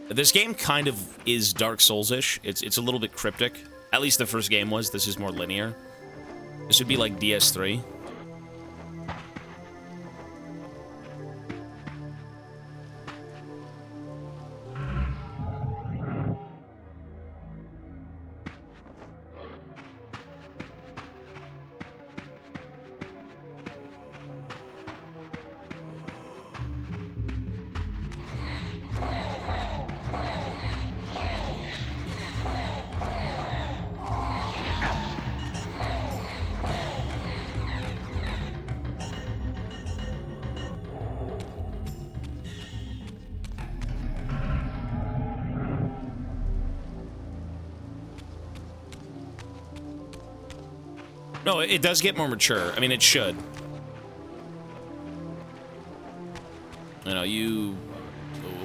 A: This game kind of is Dark Souls-ish. It's a little bit cryptic. At least the first game was. This is more linear. This would be like DS3. No, it does get more mature. I mean, it should. You know,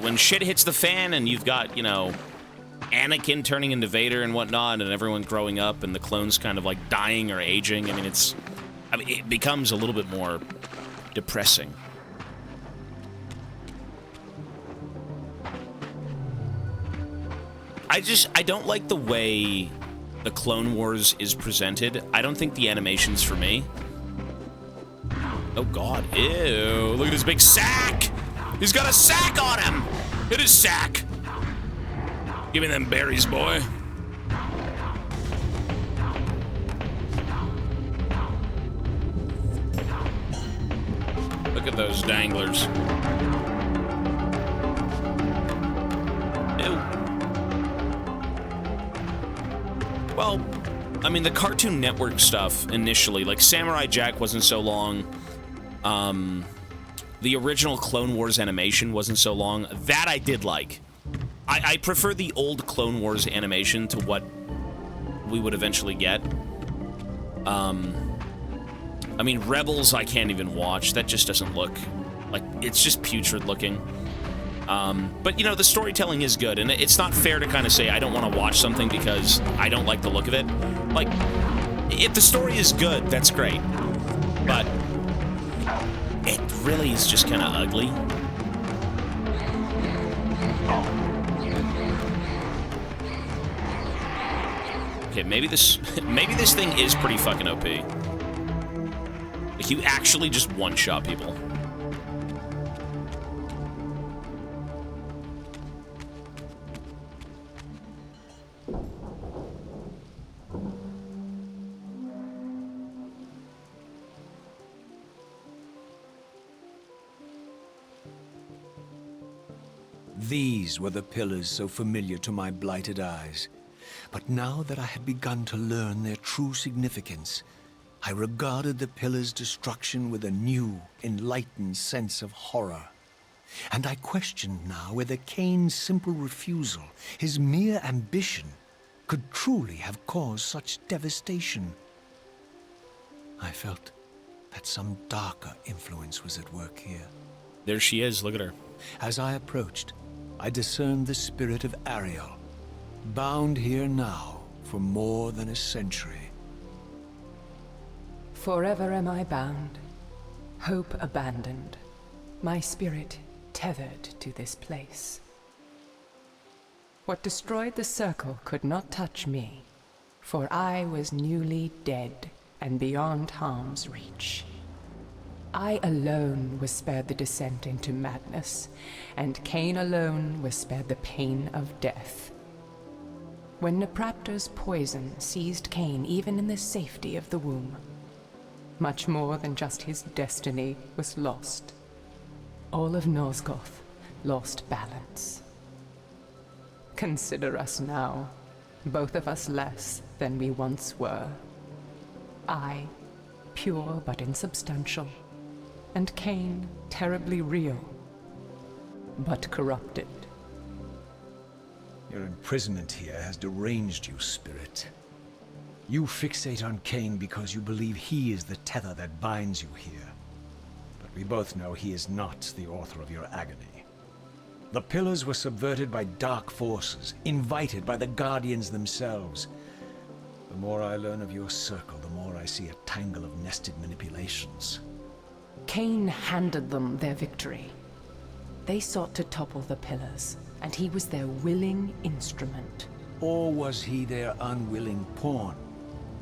A: when shit hits the fan and you've got, you know, Anakin turning into Vader and whatnot, and everyone growing up, and the clones kind of like dying or aging. I mean, it becomes a little bit more depressing. I don't like the way the Clone Wars is presented. I don't think the animation's for me. Oh god, ew, look at this big sack! He's got a sack on him! Hit his sack! Give me them berries, boy. Look at those danglers. Ew. Well, I mean, the Cartoon Network stuff initially, like Samurai Jack wasn't so long. The original Clone Wars animation wasn't so long. That I did like. I prefer the old Clone Wars animation to what we would eventually get. I mean, Rebels I can't even watch. That just doesn't look like, it's just putrid looking. But, you know, the storytelling is good, and it's not fair to kind of say I don't want to watch something because I don't like the look of it. Like, if the story is good, that's great. But it really is just kind of ugly. Okay, maybe this thing is pretty fucking OP. Like, you actually just one-shot people.
B: These were the pillars so familiar to my blighted eyes. But now that I had begun to learn their true significance, I regarded the pillars' destruction with a new, enlightened sense of horror. And I questioned now whether Kain's simple refusal, his mere ambition, could truly have caused such devastation. I felt that some darker influence was at work here.
A: There she is, look at her.
B: As I approached, I discerned the spirit of Ariel, bound here now for more than a century.
M: Forever am I bound, hope abandoned, my spirit tethered to this place. What destroyed the circle could not touch me, for I was newly dead and beyond harm's reach. I alone was spared the descent into madness, and Kain alone was spared the pain of death. When Napraptor's poison seized Kain even in the safety of the womb, much more than just his destiny was lost. All of Nosgoth lost balance. Consider us now, both of us less than we once were. I, pure but insubstantial, and Kain, terribly real, but corrupted.
B: Your imprisonment here has deranged you, Spirit. You fixate on Kain because you believe he is the tether that binds you here. But
E: we both know he is not the author of your agony. The pillars were subverted by dark forces, invited by the Guardians themselves. The more I learn of your circle, the more I see a tangle of nested manipulations.
M: Kain handed them their victory. They sought to topple the pillars, and he was their willing instrument.
E: Or was he their unwilling pawn?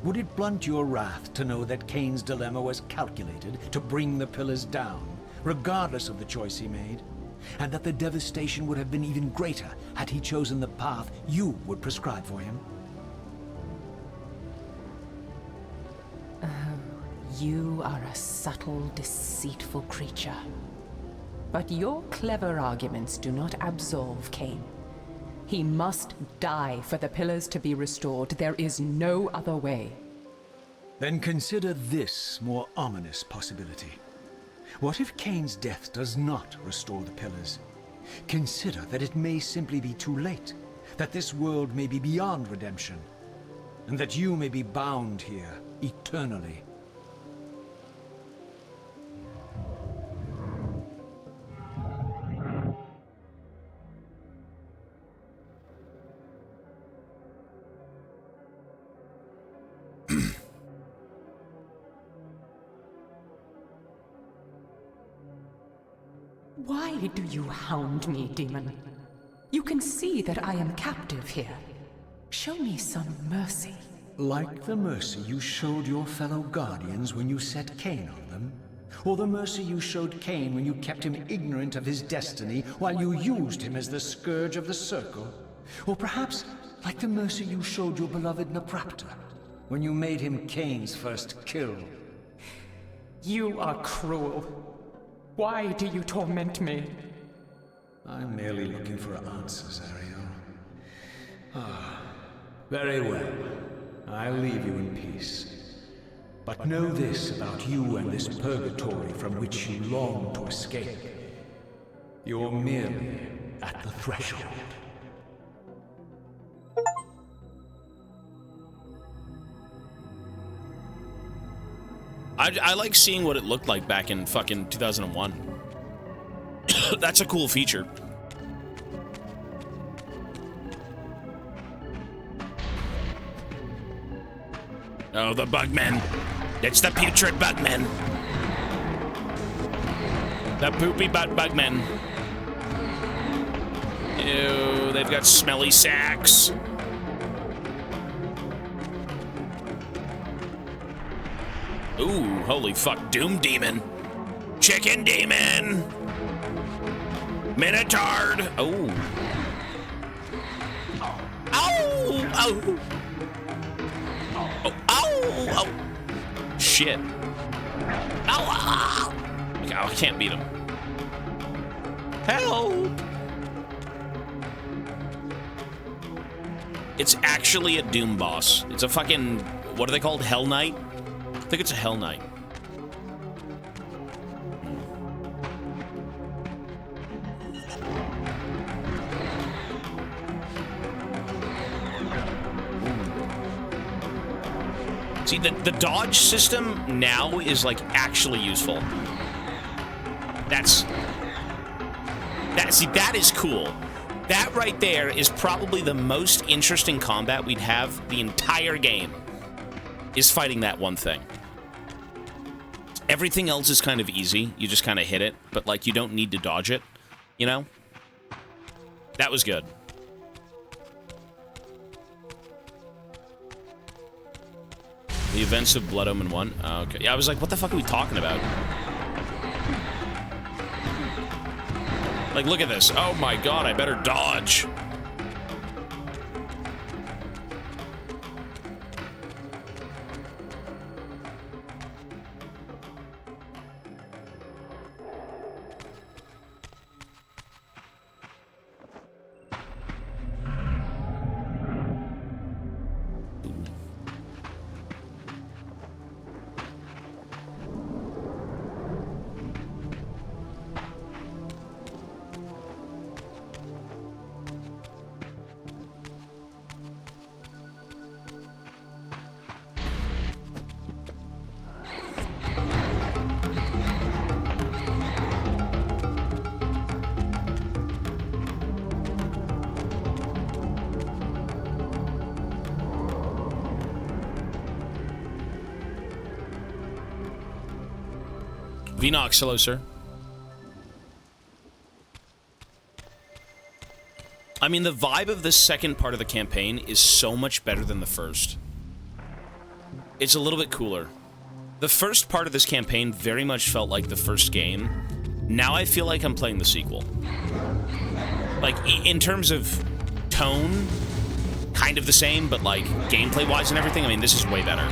E: Would it blunt your wrath to know that Kain's dilemma was calculated to bring the pillars down, regardless of the choice he made? And that the devastation would have been even greater had he chosen the path you would prescribe for him?
M: Oh, you are a subtle, deceitful creature. But your clever arguments do not absolve Kain. He must die for the pillars to be restored. There is no other way.
E: Then consider this more ominous possibility. What if Kain's death does not restore the pillars? Consider that it may simply be too late, that this world may be beyond redemption, and that you may be bound here eternally.
M: Why do you hound me, demon? You can see that I am captive here. Show me some mercy.
E: Like the mercy you showed your fellow Guardians when you set Kain on them? Or the mercy you showed Kain when you kept him ignorant of his destiny while you used him as the scourge of the Circle? Or perhaps like the mercy you showed your beloved Naprapta when you made him Kain's first kill?
M: You are cruel. Why do you torment me?
E: I'm merely looking for answers, Ariel. Ah, very well. I'll leave you in peace. But know this about you and this purgatory from which you long to escape. You're merely at the threshold.
A: I like seeing what it looked like back in fucking 2001. That's a cool feature. Oh, the bugmen. It's the putrid bugmen. The poopy butt bugmen. Ew, they've got smelly sacks. Ooh, holy fuck, Doom Demon. Chicken Demon. Minotaur. Oh. Ow! Oh! Oh, ow! Oh! Shit. Ow! Ow! Okay, I can't beat him. Help! It's actually a Doom boss. It's a fucking... What are they called? Hell Knight? I think it's a Hell Knight. See, the dodge system now is, like, actually useful. See, that is cool. That right there is probably the most interesting combat we'd have the entire game, is fighting that one thing. Everything else is kind of easy. You just kind of hit it, but, like, you don't need to dodge it, you know? That was good. The events of Blood Omen 1? Oh, okay. Yeah, I was like, what the fuck are we talking about? Like, look at this. Oh my god, I better dodge. Vinox, hello, sir. I mean, the vibe of this second part of the campaign is so much better than the first. It's a little bit cooler. The first part of this campaign very much felt like the first game. Now I feel like I'm playing the sequel. Like, in terms of tone, kind of the same, but like, gameplay-wise and everything, I mean, this is way better.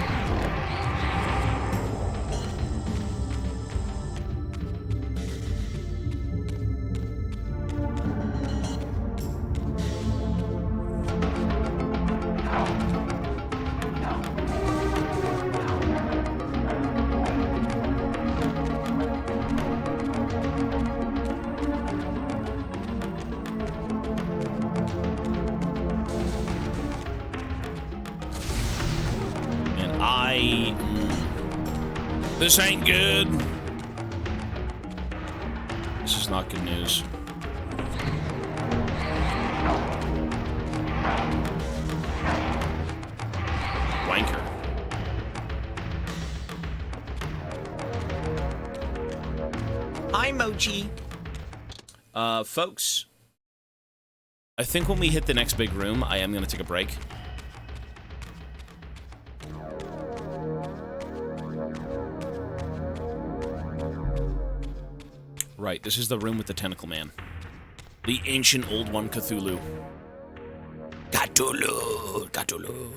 A: This ain't good. This is not good news. Wanker.
L: Hi, Mochi.
A: Folks, I think when we hit the next big room, I am going to take a break. Right, this is the room with the tentacle man. The ancient old one, Cthulhu. Cthulhu! Cthulhu!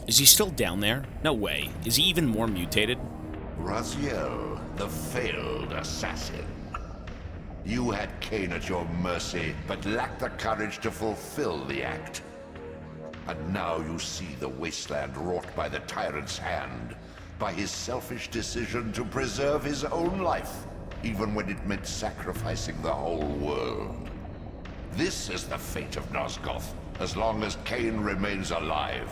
A: Is he still down there? No way. Is he even more mutated?
C: Raziel, the failed assassin. You had Kain at your mercy, but lacked the courage to fulfill the act. And now you see the wasteland wrought by the tyrant's hand, by his selfish decision to preserve his own life, even when it meant sacrificing the whole world. This is the fate of Nosgoth, as long as Kain remains alive.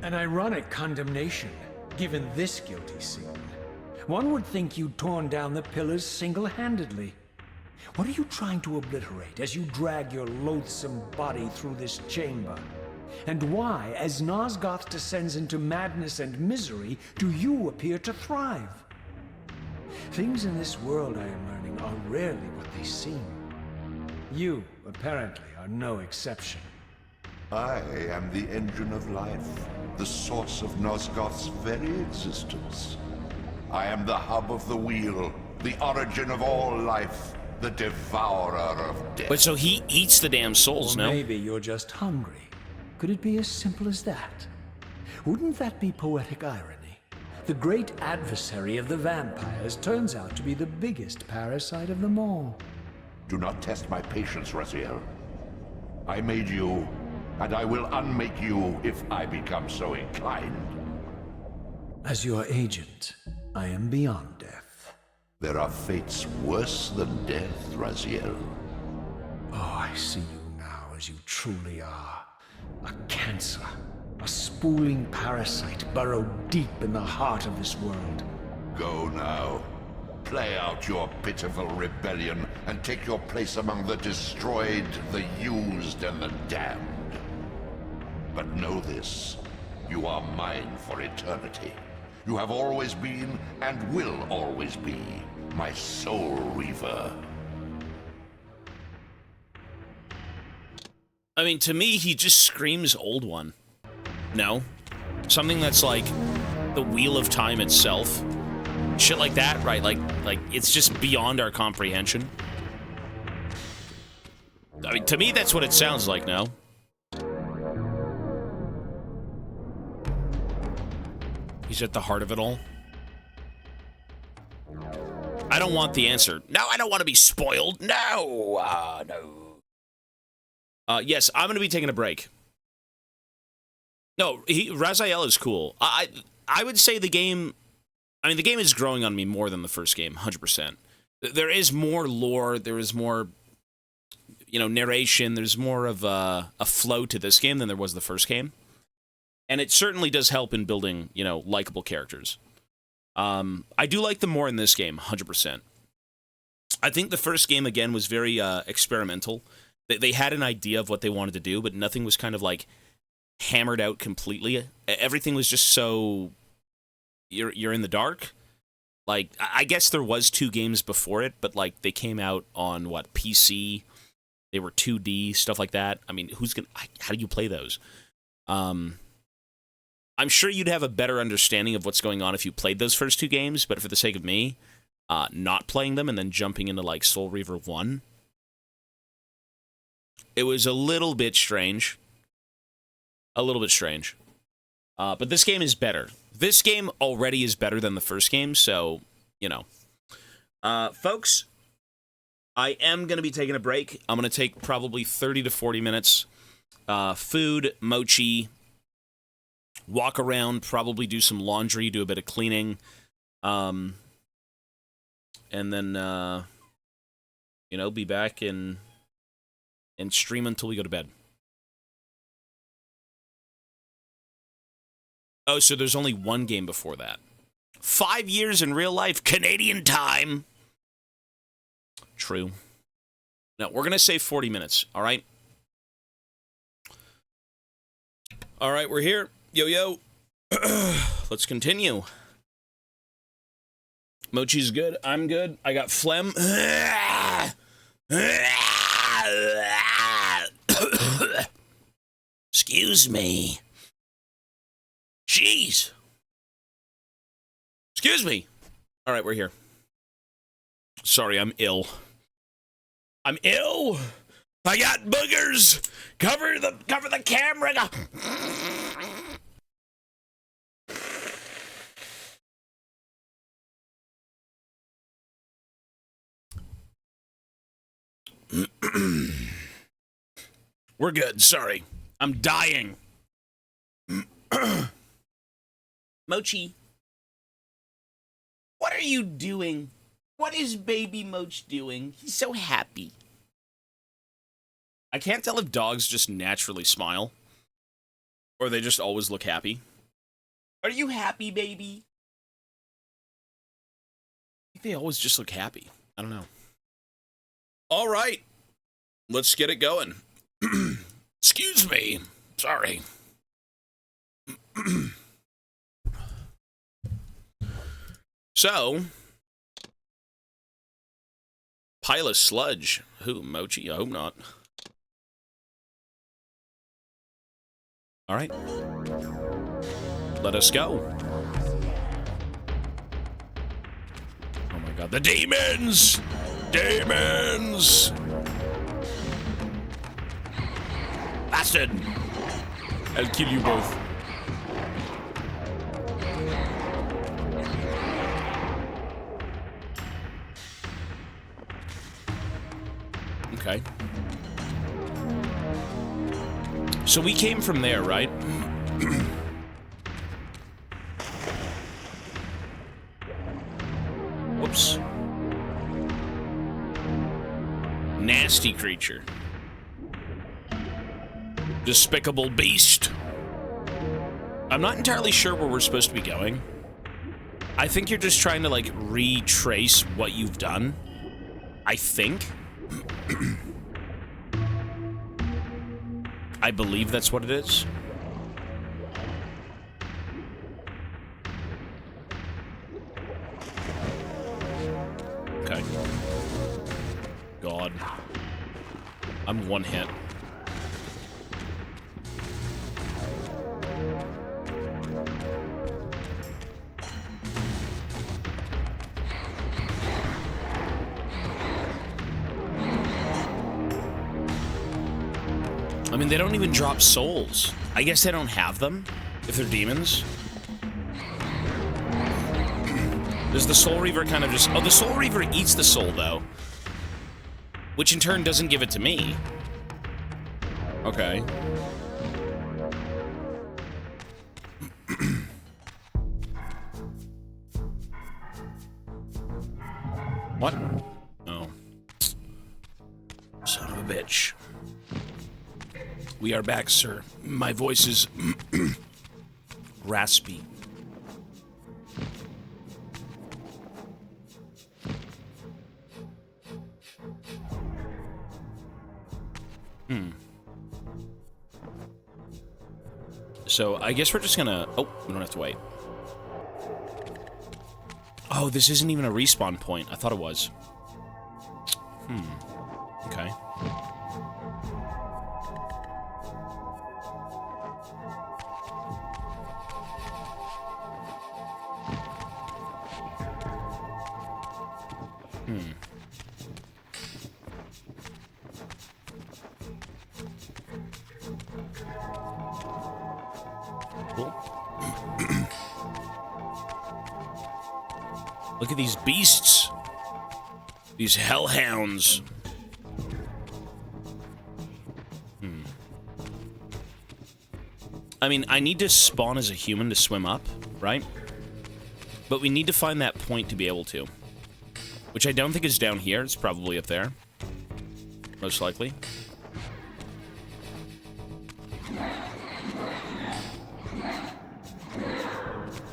E: An ironic condemnation, given this guilty scene. One would think you'd torn down the pillars single-handedly. What are you trying to obliterate as you drag your loathsome body through this chamber? And why, as Nosgoth descends into madness and misery, do you appear to thrive? Things in this world, I am learning, are rarely what they seem. You, apparently, are no exception.
C: I am the engine of life, the source of Nosgoth's very existence. I am the hub of the wheel, the origin of all life, the devourer of death.
A: But so he eats the damn souls, no?
E: Maybe you're just hungry. Could it be as simple as that? Wouldn't that be poetic irony? The great adversary of the vampires turns out to be the biggest parasite of them all.
C: Do not test my patience, Raziel. I made you, and I will unmake you if I become so inclined.
E: As your agent, I am beyond death.
C: There are fates worse than death, Raziel.
E: Oh, I see you now as you truly are. A cancer. A spooling parasite burrowed deep in the heart of this world.
C: Go now. Play out your pitiful rebellion and take your place among the destroyed, the used, and the damned. But know this, you are mine for eternity. You have always been, and will always be, my soul Reaver.
A: I mean, to me, he just screams Old One. No? Something that's like the Wheel of Time itself. Shit like that, right? Like it's just beyond our comprehension. I mean, to me, that's what it sounds like, no? He's at the heart of it all. I don't want the answer. No, I don't want to be spoiled. No! No. Yes, I'm going to be taking a break. No, Raziel is cool. I would say the game... I mean, the game is growing on me more than the first game, 100%. There is more lore, there is more, you know, narration, there's more of a flow to this game than there was the first game. And it certainly does help in building, you know, likable characters. I do like them more in this game, 100%. I think the first game, again, was very experimental. They had an idea of what they wanted to do, but nothing was kind of, like, hammered out completely. Everything was just so... You're in the dark. Like, I guess there was 2 games before it, but, like, they came out on, what, PC? They were 2D, stuff like that. I mean, how do you play those? I'm sure you'd have a better understanding of what's going on if you played those first 2 games, but for the sake of me, not playing them and then jumping into, like, Soul Reaver 1, it was a little bit strange. A little bit strange. But this game is better. This game already is better than the first game, so, you know. Folks, I am going to be taking a break. I'm going to take probably 30 to 40 minutes. Food, mochi, walk around, probably do some laundry, do a bit of cleaning. And then, you know, be back and stream until we go to bed. Oh, so there's only 1 game before that. 5 years in real life, Canadian time. True. No, we're going to say 40 minutes, all right? All right, we're here. Yo, yo. Let's continue. Mochi's good. I'm good. I got phlegm. Excuse me. Jeez. Excuse me. All right, we're here. Sorry, I'm ill. I'm ill. I got boogers. Cover the camera. We're good. Sorry. I'm dying. Mochi, what are you doing? What is baby Moch doing? He's so happy. I can't tell if dogs just naturally smile or they just always look happy. Are you happy, baby? I think they always just look happy. I don't know. All right. Let's get it going. Excuse me. Sorry. So, pile of sludge. Who, Mochi? I hope not. All right. Let us go. Oh my god, the demons! Demons! Bastard! I'll kill you both. Okay. So we came from there, right? Whoops. Nasty creature. Despicable beast. I'm not entirely sure where we're supposed to be going. I think you're just trying to, like, retrace what you've done. I think. I believe that's what it is. Okay. God. I'm one hit. I mean, they don't even drop souls. I guess they don't have them, if they're demons. Does the Soul Reaver kind of just... Oh, the Soul Reaver eats the soul, though. Which in turn doesn't give it to me. Okay. What? Oh. Son of a bitch. We are back, sir. My voice is Raspy. So I guess we're just gonna... Oh, we don't have to wait. Oh, this isn't even a respawn point. I thought it was. Okay. Cool. Look at these beasts. These hellhounds. I mean, I need to spawn as a human to swim up, right? But we need to find that point to be able to. Which I don't think is down here. It's probably up there. Most likely.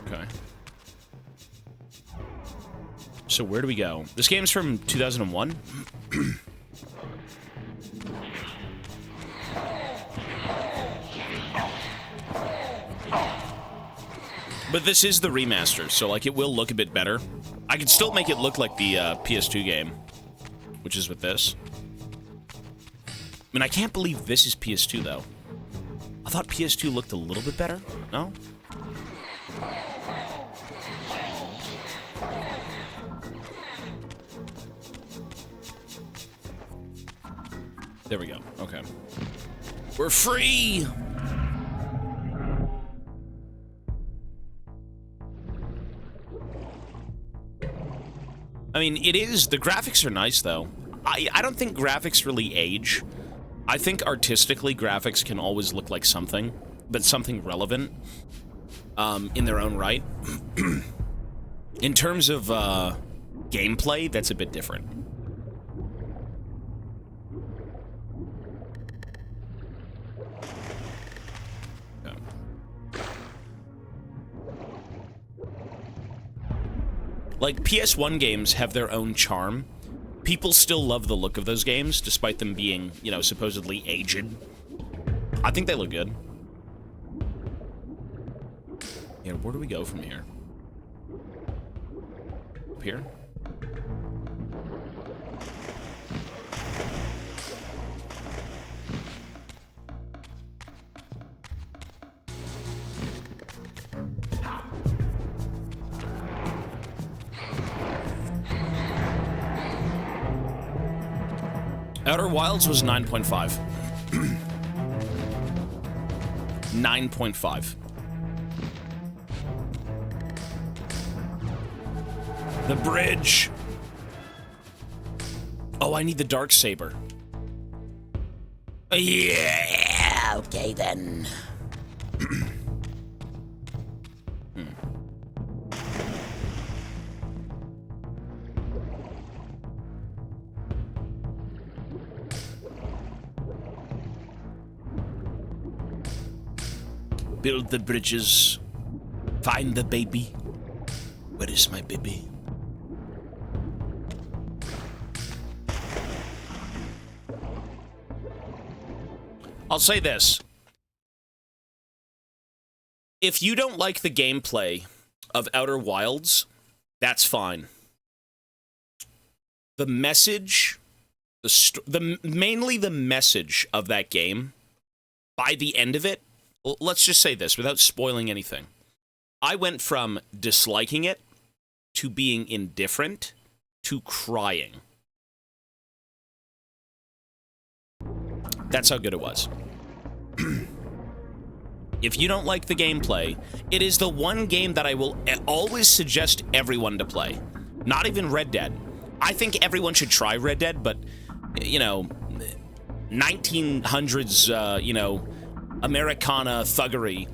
A: Okay. So where do we go? This game's from 2001. But this is the remaster, so like it will look a bit better. I could still make it look like the PS2 game, which is with this. I mean, I can't believe this is PS2 though. I thought PS2 looked a little bit better. No? There we go. Okay. We're free! I mean, it is. The graphics are nice, though. I don't think graphics really age. I think artistically, graphics can always look like something, but something relevant in their own right. In terms of gameplay, that's a bit different. Like, PS1 games have their own charm. People still love the look of those games, despite them being, you know, supposedly aged. I think they look good. Yeah, where do we go from here? Up here? Outer Wilds was 9.5. 9.5. The bridge. Oh, I need the dark saber. Yeah, okay then. Build the bridges. Find the baby. Where is my baby? I'll say this. If you don't like the gameplay of Outer Wilds, that's fine. The message, mainly the message of that game, by the end of it, let's just say this without spoiling anything. I went from disliking it to being indifferent to crying. That's how good it was. If you don't like the gameplay, it is the one game that I will always suggest everyone to play. Not even Red Dead. I think everyone should try Red Dead, but, you know, 1900s, you know, Americana thuggery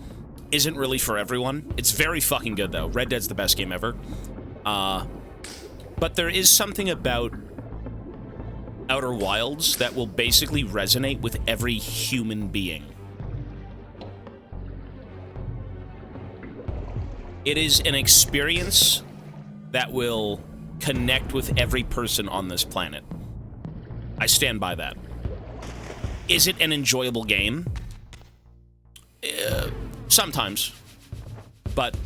A: isn't really for everyone. It's very fucking good, though. Red Dead's the best game ever. But there is something about Outer Wilds that will basically resonate with every human being. It is an experience that will connect with every person on this planet. I stand by that. Is it an enjoyable game? Sometimes. But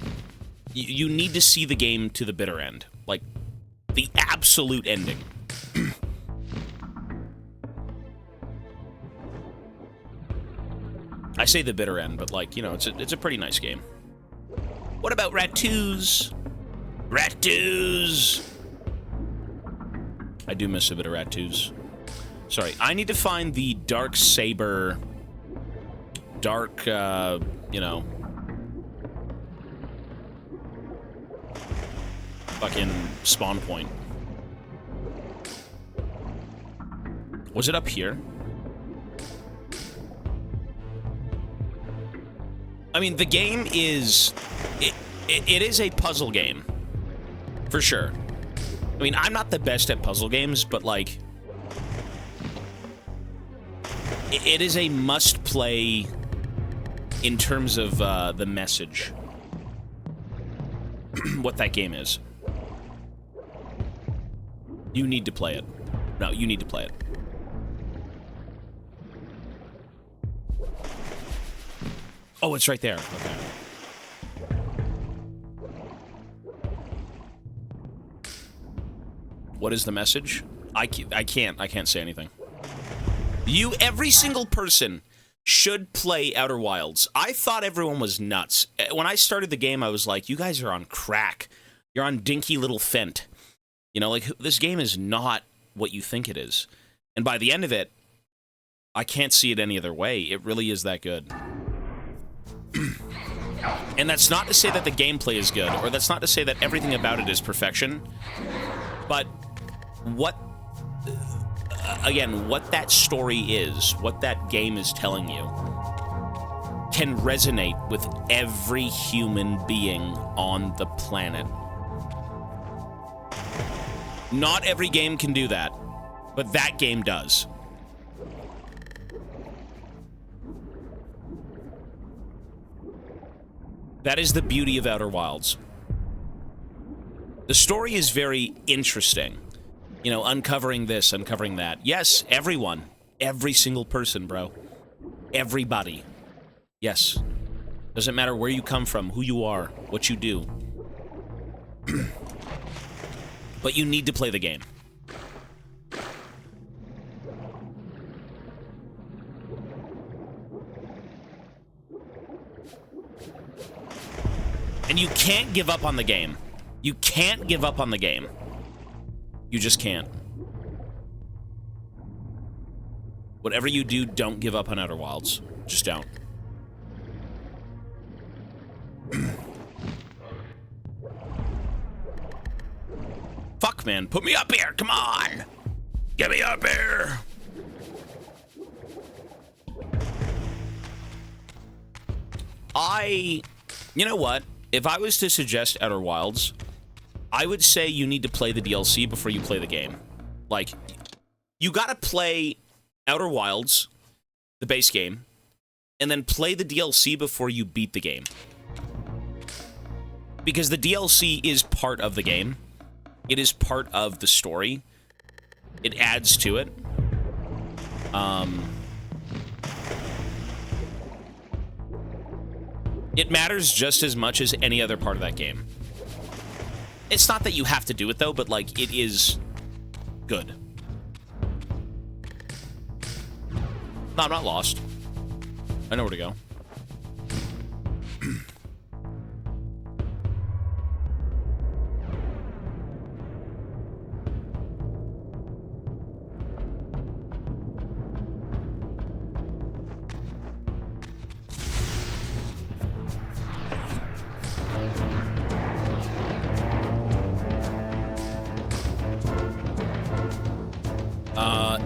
A: you need to see the game to the bitter end. Like, the absolute ending. I say the bitter end, but, like, you know, it's a pretty nice game. What about Rat-2s? Rat-2s! I do miss a bit of Rat-2s. Sorry, I need to find the Dark Saber... Dark, you know... fucking spawn point. Was it up here? I mean, the game is... It is a puzzle game. For sure. I mean, I'm not the best at puzzle games, but, like... It is a must-play in terms of the message. What that game is. You need to play it. No, you need to play it. Oh, it's right there. Okay. What is the message? I can't say anything. Every single person should play Outer Wilds. I thought everyone was nuts. When I started the game, I was like, you guys are on crack. You're on dinky little Fent. You know, like, this game is not what you think it is. And by the end of it, I can't see it any other way. It really is that good. And that's not to say that the gameplay is good, or that's not to say that everything about it is perfection. But again, what that story is, what that game is telling you, can resonate with every human being on the planet. Not every game can do that, but that game does. That is the beauty of Outer Wilds. The story is very interesting. You know, uncovering this, uncovering that. Yes, everyone. Every single person, bro. Everybody. Yes. Doesn't matter where you come from, who you are, what you do. But you need to play the game. And you can't give up on the game. You can't give up on the game. You just can't. Whatever you do, don't give up on Outer Wilds. Just don't. Fuck, man. Put me up here. Come on. Get me up here. You know what? If I was to suggest Outer Wilds, I would say you need to play the DLC before you play the game. Like, you gotta play Outer Wilds, the base game, and then play the DLC before you beat the game. Because the DLC is part of the game. It is part of the story. It adds to it. It matters just as much as any other part of that game. It's not that you have to do it, though, but, like, it is good. No, I'm not lost. I know where to go.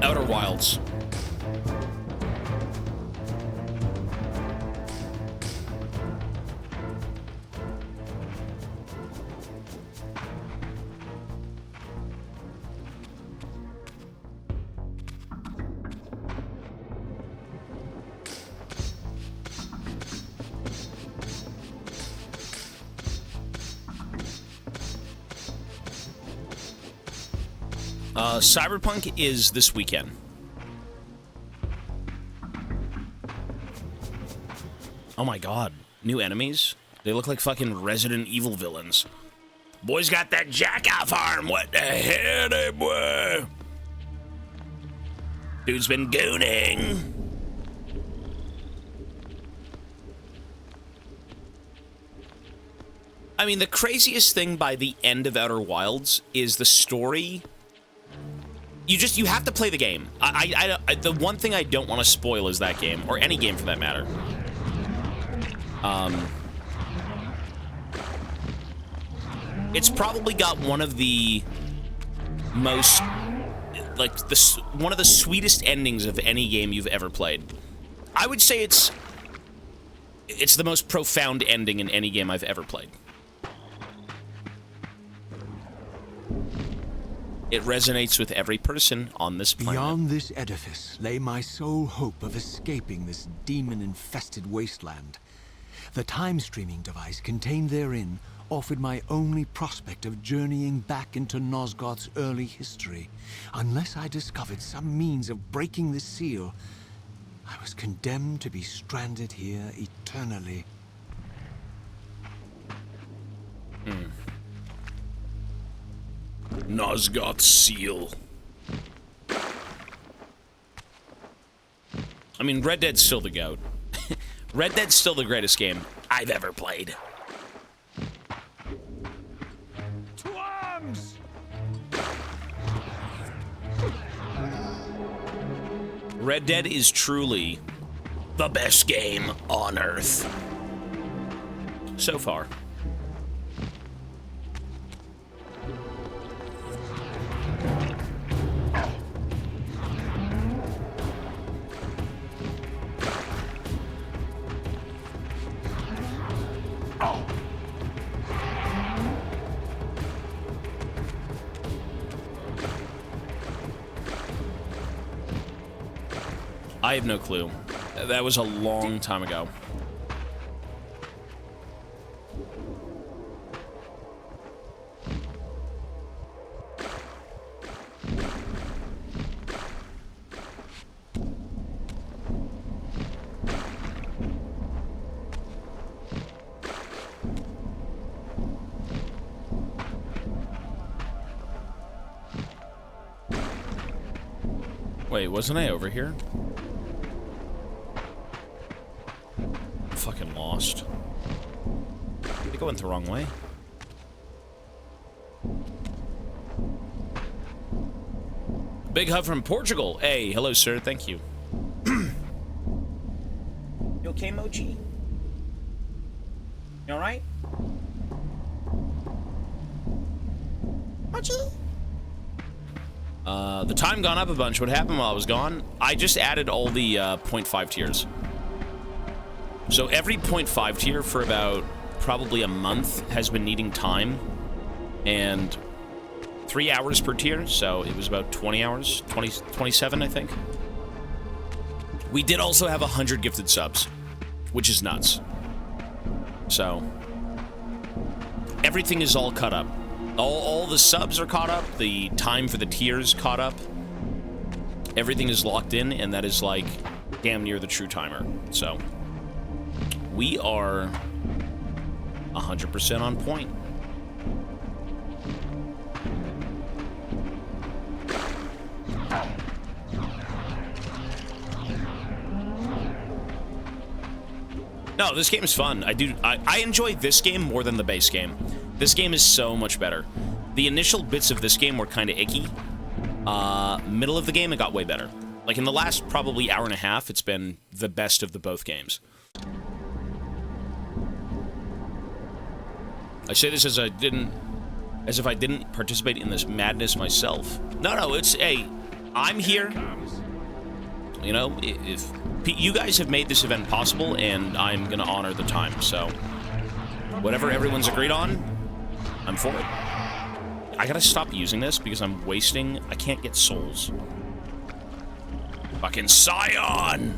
A: Outer Wilds. Cyberpunk is this weekend. Oh my god. New enemies? They look like fucking Resident Evil villains. Boy's got that jack-off arm. What the hell, eh, boy? Dude's been gooning. I mean, the craziest thing by the end of Outer Wilds is the story. You have to play the game. The one thing I don't want to spoil is that game, or any game for that matter. It's probably got one of the most, like, one of the sweetest endings of any game you've ever played. I would say it's the most profound ending in any game I've ever played. It resonates with every person on this planet.
B: Beyond this edifice lay my sole hope of escaping this demon-infested wasteland. The time-streaming device contained therein offered my only prospect of journeying back into Nosgoth's early history. Unless I discovered some means of breaking the seal, I was condemned to be stranded here eternally.
A: Nosgoth's seal. I mean, Red Dead's still the GOAT. Red Dead's still the greatest game I've ever played.
H: To arms!
A: Red Dead is truly the best game on Earth. So far. I have no clue. That was a long time ago. Wait, wasn't I over here? I'm fucking lost. I think I went the wrong way. Big hug from Portugal. Hey, hello, sir. Thank you. You okay, Mochi? You alright? Mochi? The time gone up a bunch. What happened while I was gone? I just added all the 0.5 tiers. So every 0.5 tier for about probably a month has been needing time. And 3 hours per tier, so it was about 20 hours, 27, I think. We did also have 100 gifted subs, which is nuts. So everything is all caught up. All the subs are caught up, the time for the tiers caught up. Everything is locked in, and that is like damn near the true timer. So we are 100% on point. No, this game is fun. I enjoy this game more than the base game. This game is so much better. The initial bits of this game were kind of icky. Middle of the game, it got way better. Like in the last probably hour and a half, it's been the best of the both games. I say this as if I didn't participate in this madness myself. No, it's, hey, I'm here. You know, if you guys have made this event possible, and I'm gonna honor the time, so whatever everyone's agreed on, I'm for it. I gotta stop using this because I'm wasting. I can't get souls. Fucking Scion!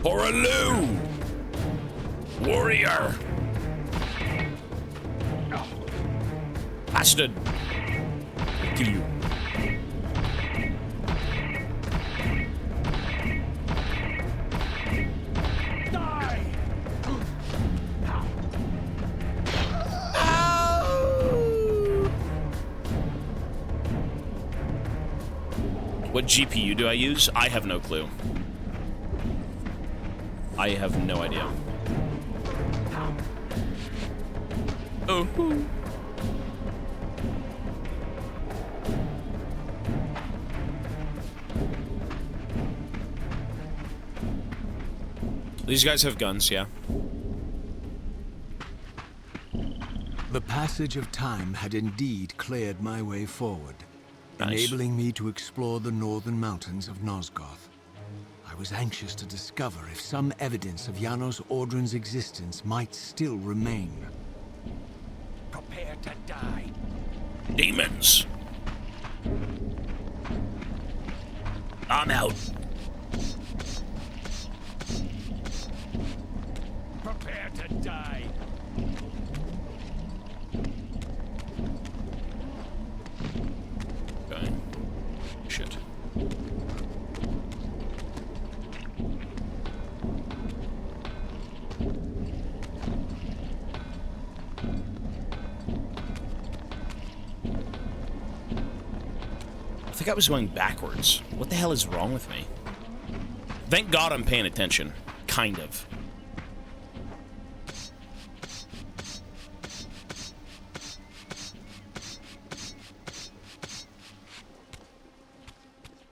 A: Horalu! Warrior! Bastard! Kill you. GPU do I use? I have no clue. I have no idea. Oh. These guys have guns, yeah.
B: The passage of time had indeed cleared my way forward, enabling me to explore the northern mountains of Nosgoth. I was anxious to discover if some evidence of Janos Audron's existence might still remain.
H: Prepare to die.
A: Demons! I'm out.
H: Prepare to die.
A: Okay. Shit. I think I was going backwards. What the hell is wrong with me? Thank God I'm paying attention. Kind of.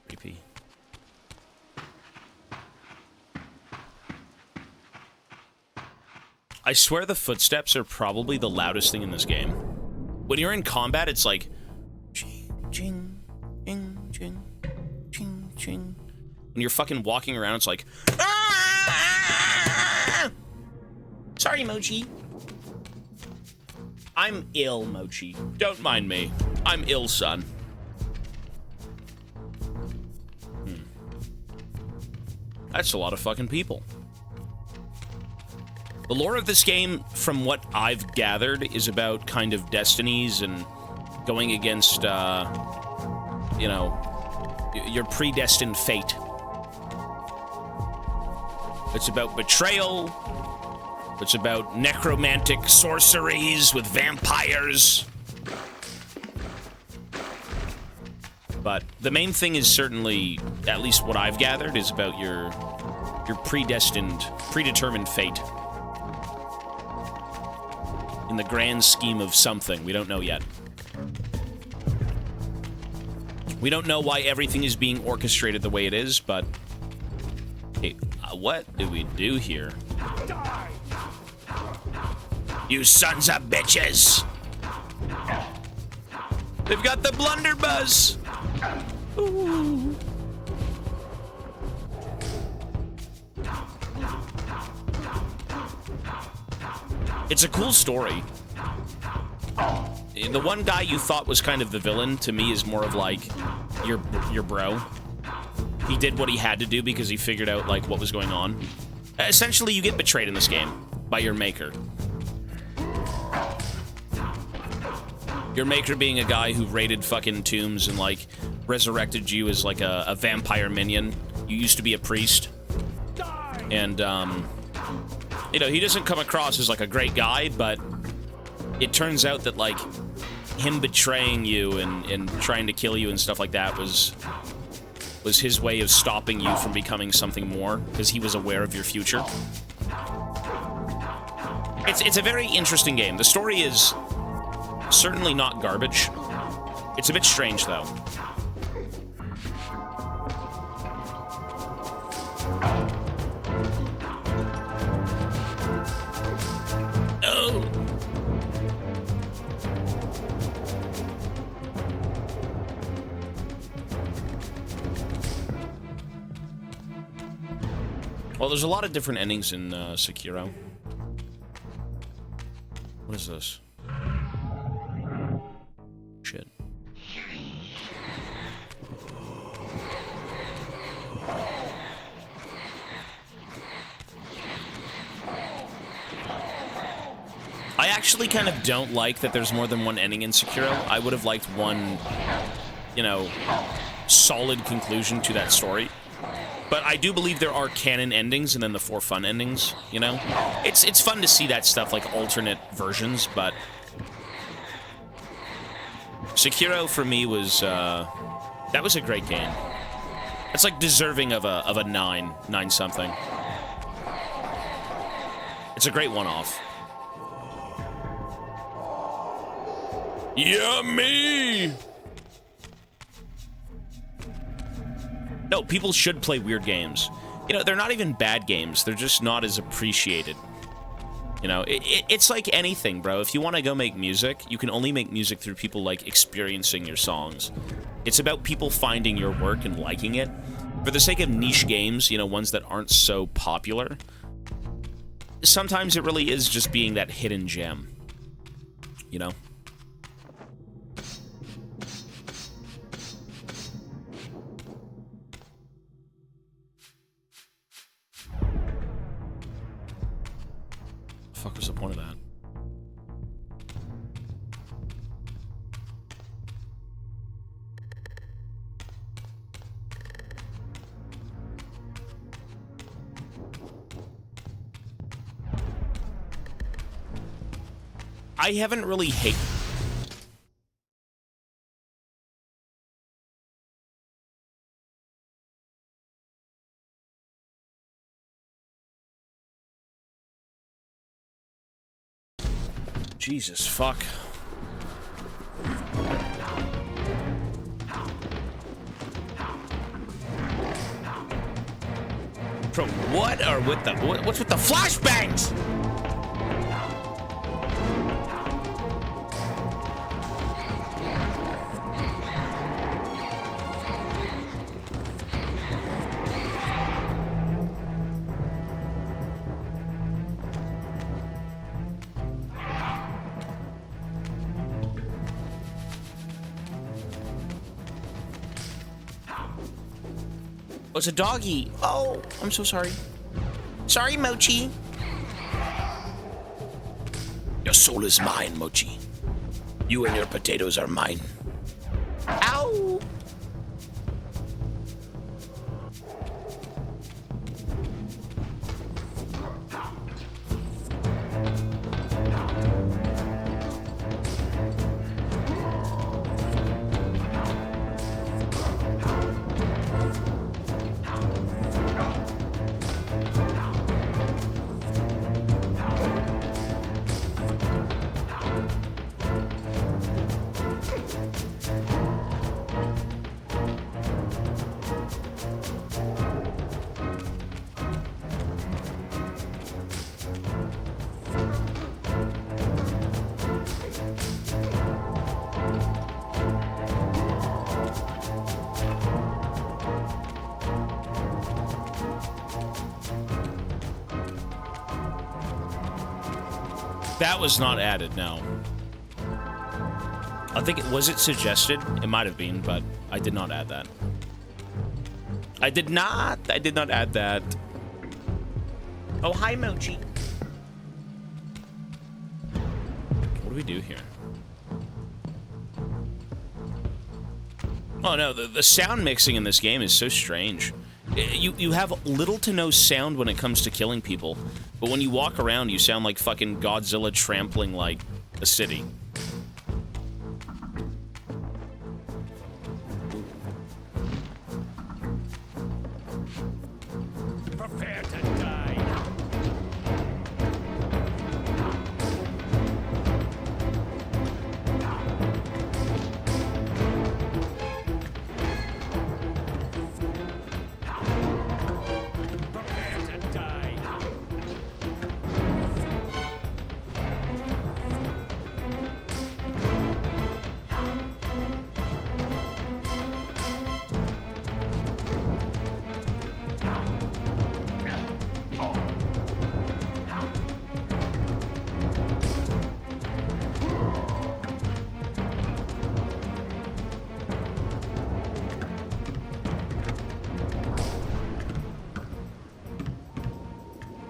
A: Creepy. I swear the footsteps are probably the loudest thing in this game. When you're in combat, it's like ching, ching, ching, ching, ching, ching. When you're fucking walking around, it's like ah! Sorry, Mochi. I'm ill, Mochi. Don't mind me. I'm ill, son. That's a lot of fucking people. The lore of this game, from what I've gathered, is about kind of destinies and going against, you know, your predestined fate. It's about betrayal. It's about necromantic sorceries with vampires. But the main thing is certainly, at least what I've gathered, is about your predetermined fate. In the grand scheme of something. We don't know yet. We don't know why everything is being orchestrated the way it is, but... Hey, what do we do here? You sons of bitches! They've got the blunderbuss! Ooh. It's a cool story. The one guy you thought was kind of the villain, to me, is more of like your bro. He did what he had to do because he figured out like what was going on. Essentially, you get betrayed in this game by your maker. Your maker being a guy who raided fucking tombs and like resurrected you as like a vampire minion. You used to be a priest. And you know, he doesn't come across as like a great guy, but it turns out that like him betraying you and trying to kill you and stuff like that was his way of stopping you from becoming something more, because he was aware of your future. It's a very interesting game. The story is certainly not garbage. It's a bit strange though. Oh. Well, there's a lot of different endings in Sekiro. What is this? Shit. I actually kind of don't like that there's more than one ending in Sekiro. I would have liked one, you know, solid conclusion to that story. But I do believe there are canon endings and then the 4 fun endings, you know? It's fun to see that stuff, like alternate versions, but... Sekiro, for me, was, that was a great game. It's like deserving of a 9 something. It's a great one-off. Yummy! No, people should play weird games. You know, they're not even bad games. They're just not as appreciated. You know, it's like anything, bro. If you want to go make music, you can only make music through people, like, experiencing your songs. It's about people finding your work and liking it. For the sake of niche games, you know, ones that aren't so popular, sometimes it really is just being that hidden gem. You know? Fuck was the point of that? I haven't really hated. Jesus, fuck. Bro, what are with the what's with the flashbangs? Oh, it's a doggy. Oh, I'm so sorry. Sorry, Mochi. Your soul is mine, Mochi. You and your potatoes are mine. Ow! That was not added, no. I think was it suggested? It might have been, but I did not add that. I did not add that. Oh, hi, Mochi. What do we do here? Oh no, the sound mixing in this game is so strange. You have little to no sound when it comes to killing people, but when you walk around, you sound like fucking Godzilla trampling like a city.
H: Prepare to die.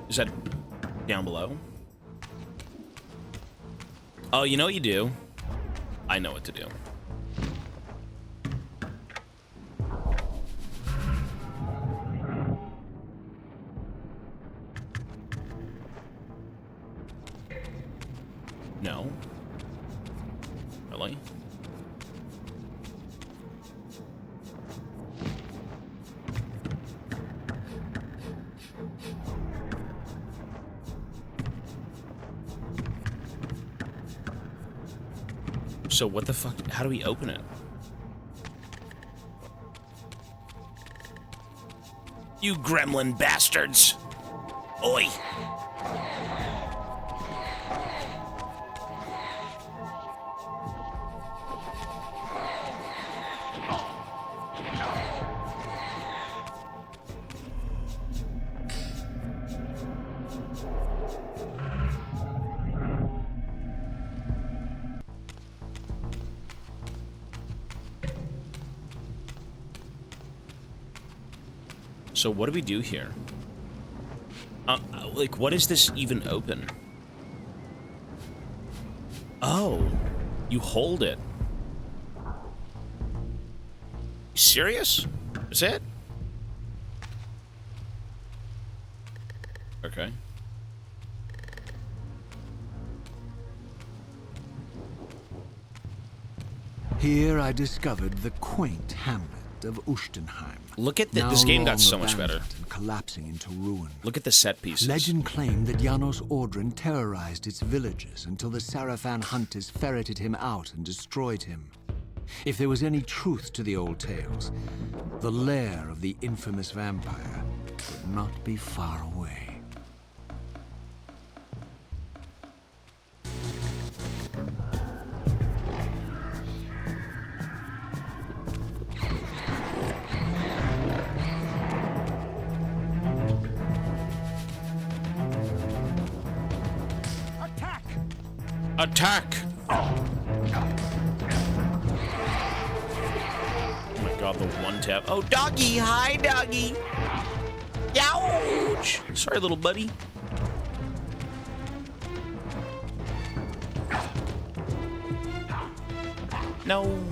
A: Is that down below? Oh, you know what you do? I know what to do. No. Really? So what the fuck? How do we open it? You gremlin bastards! Oi! So what do we do here? Like, what is this even open? Oh, you hold it. You serious? Is it? Okay.
B: Here I discovered the quaint hamlet of Ustenheim.
A: Look at this game got so much better.
B: And collapsing into ruin.
A: Look at the set pieces.
B: Legend claimed that Janos Audrin terrorized its villagers until the Sarafan hunters ferreted him out and destroyed him. If there was any truth to the old tales, the lair of the infamous vampire could not be far away.
A: Attack! Oh my god, the one tap. Oh, doggy! Hi, doggy! Ouch! Sorry, little buddy. No.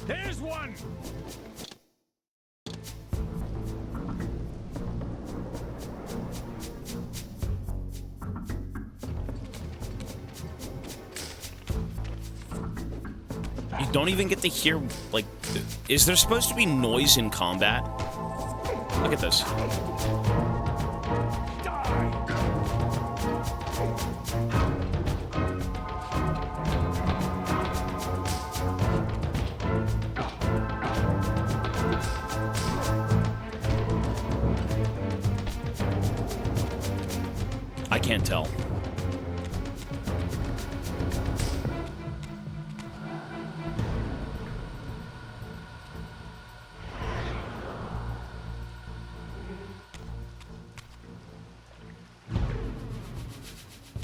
H: There's one!
A: You don't even get to hear, like, is there supposed to be noise in combat? Look at this. I can't tell.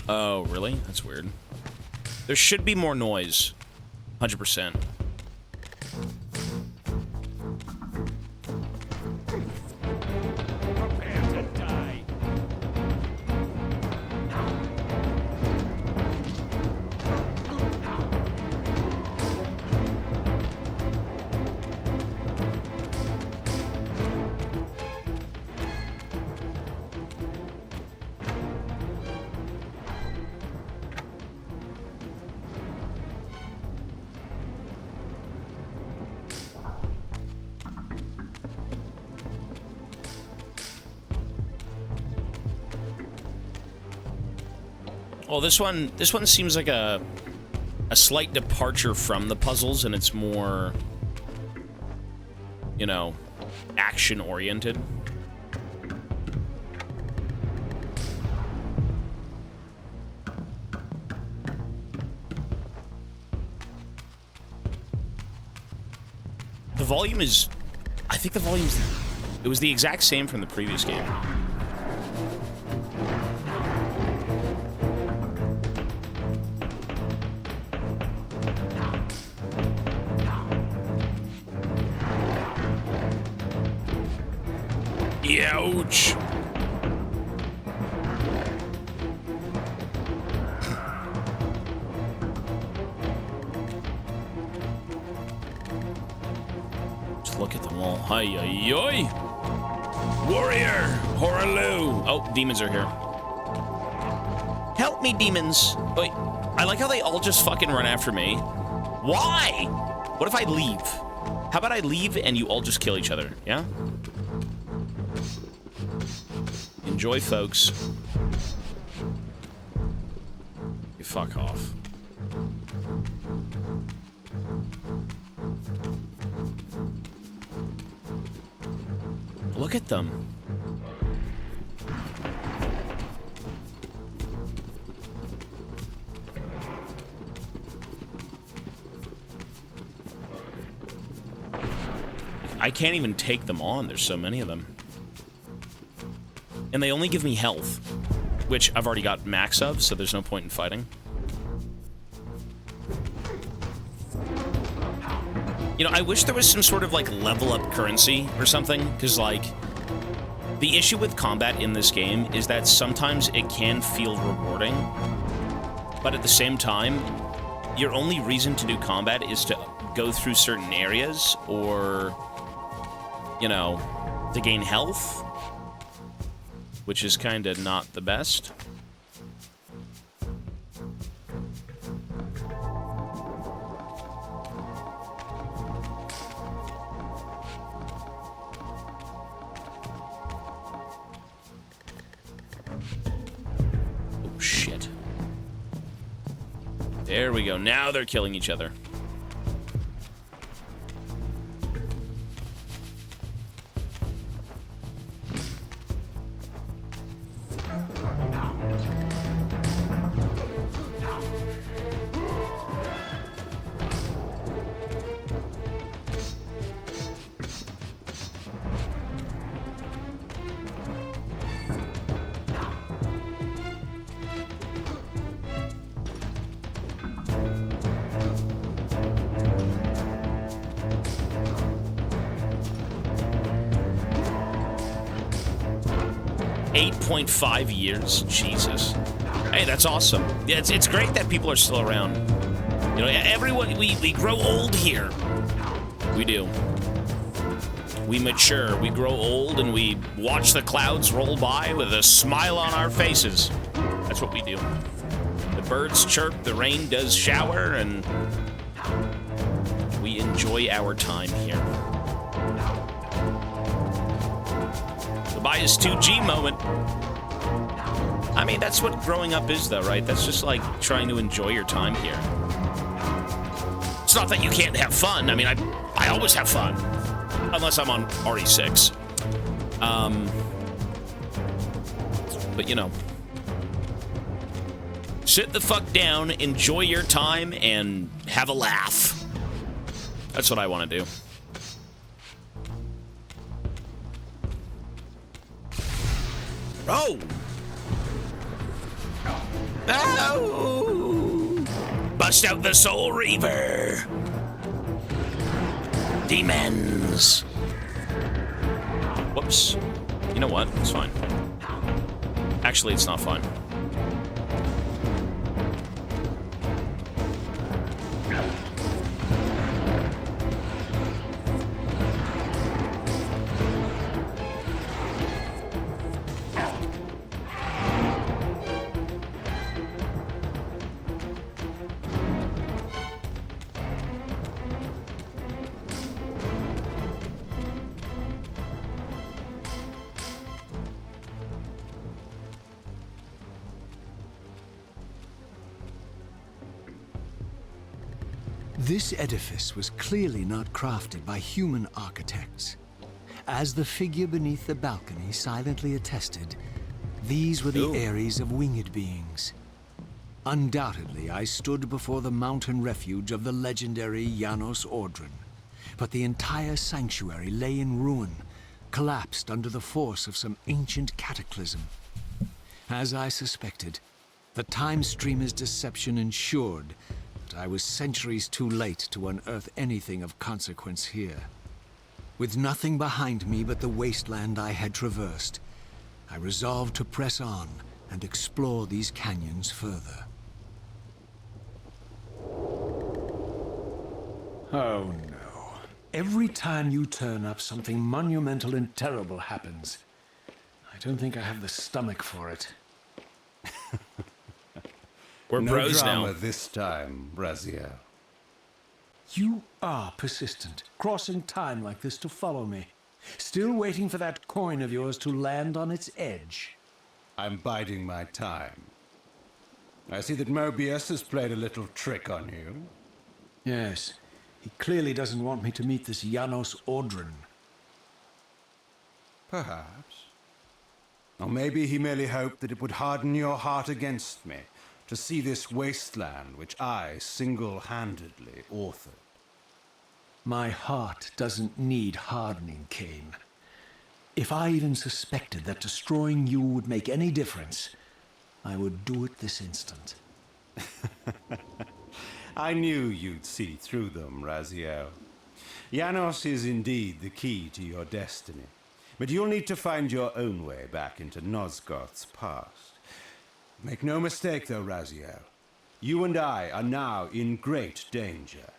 A: Oh, really? That's weird. There should be more noise. 100%. Well, this one seems like a slight departure from the puzzles, and it's more, you know, action-oriented. The volume is... I think the volume's... It was the exact same from the previous game. Ouch! Just look at them all. Hi-yi-yi! Warrior! Horaloo! Oh, demons are here. Help me, demons. Wait, I like how they all just fucking run after me. Why? What if I leave? How about I leave and you all just kill each other, yeah? Enjoy, folks. You fuck off. Look at them. I can't even take them on. There's so many of them. And they only give me health, which I've already got max of, so there's no point in fighting. You know, I wish there was some sort of, like, level up currency or something, because, like, the issue with combat in this game is that sometimes it can feel rewarding, but at the same time, your only reason to do combat is to go through certain areas or, you know, to gain health, which is kind of not the best. Oh, shit. There we go. Now they're killing each other. .5 years, Jesus. Hey, that's awesome. Yeah, it's great that people are still around. You know, everyone, we grow old here. We do. We mature, we grow old, and we watch the clouds roll by with a smile on our faces. That's what we do. The birds chirp, the rain does shower, and we enjoy our time here. Tobias 2G moment. I mean, that's what growing up is, though, right? That's just like trying to enjoy your time here. It's not that you can't have fun. I mean, I always have fun. Unless I'm on RE6. But, you know. Sit the fuck down, enjoy your time, and have a laugh. That's what I want to do. Oh! Oh! Bust out the Soul Reaver! Demons! Whoops. You know what? It's fine. Actually, it's not fine.
B: This edifice was clearly not crafted by human architects. As the figure beneath the balcony silently attested, these were the Ares of winged beings. Undoubtedly, I stood before the mountain refuge of the legendary Janos Ordran, but the entire sanctuary lay in ruin, collapsed under the force of some ancient cataclysm. As I suspected, the Time Streamer's deception ensured that I was centuries too late to unearth anything of consequence here. With nothing behind me but the wasteland I had traversed, I resolved to press on and explore these canyons further.
E: Oh no. Every time you turn up, something monumental and terrible happens. I don't think I have the stomach for it.
A: We're
B: no
A: bros
B: drama
A: now.
B: this time, Raziel.
E: You are persistent, crossing time like this to follow me. Still waiting for that coin of yours to land on its edge.
B: I'm biding my time. I see that Mobius has played a little trick on you.
E: Yes, he clearly doesn't want me to meet this Janos Ordrin.
B: Perhaps. Or maybe he merely hoped that it would harden your heart against me, to see this wasteland which I single-handedly authored.
E: My heart doesn't need hardening, Kain. If I even suspected that destroying you would make any difference, I would do it this instant.
B: I knew you'd see through them, Raziel. Janos is indeed the key to your destiny, but you'll need to find your own way back into Nosgoth's past. Make no mistake, though, Raziel. You and I are now in great danger.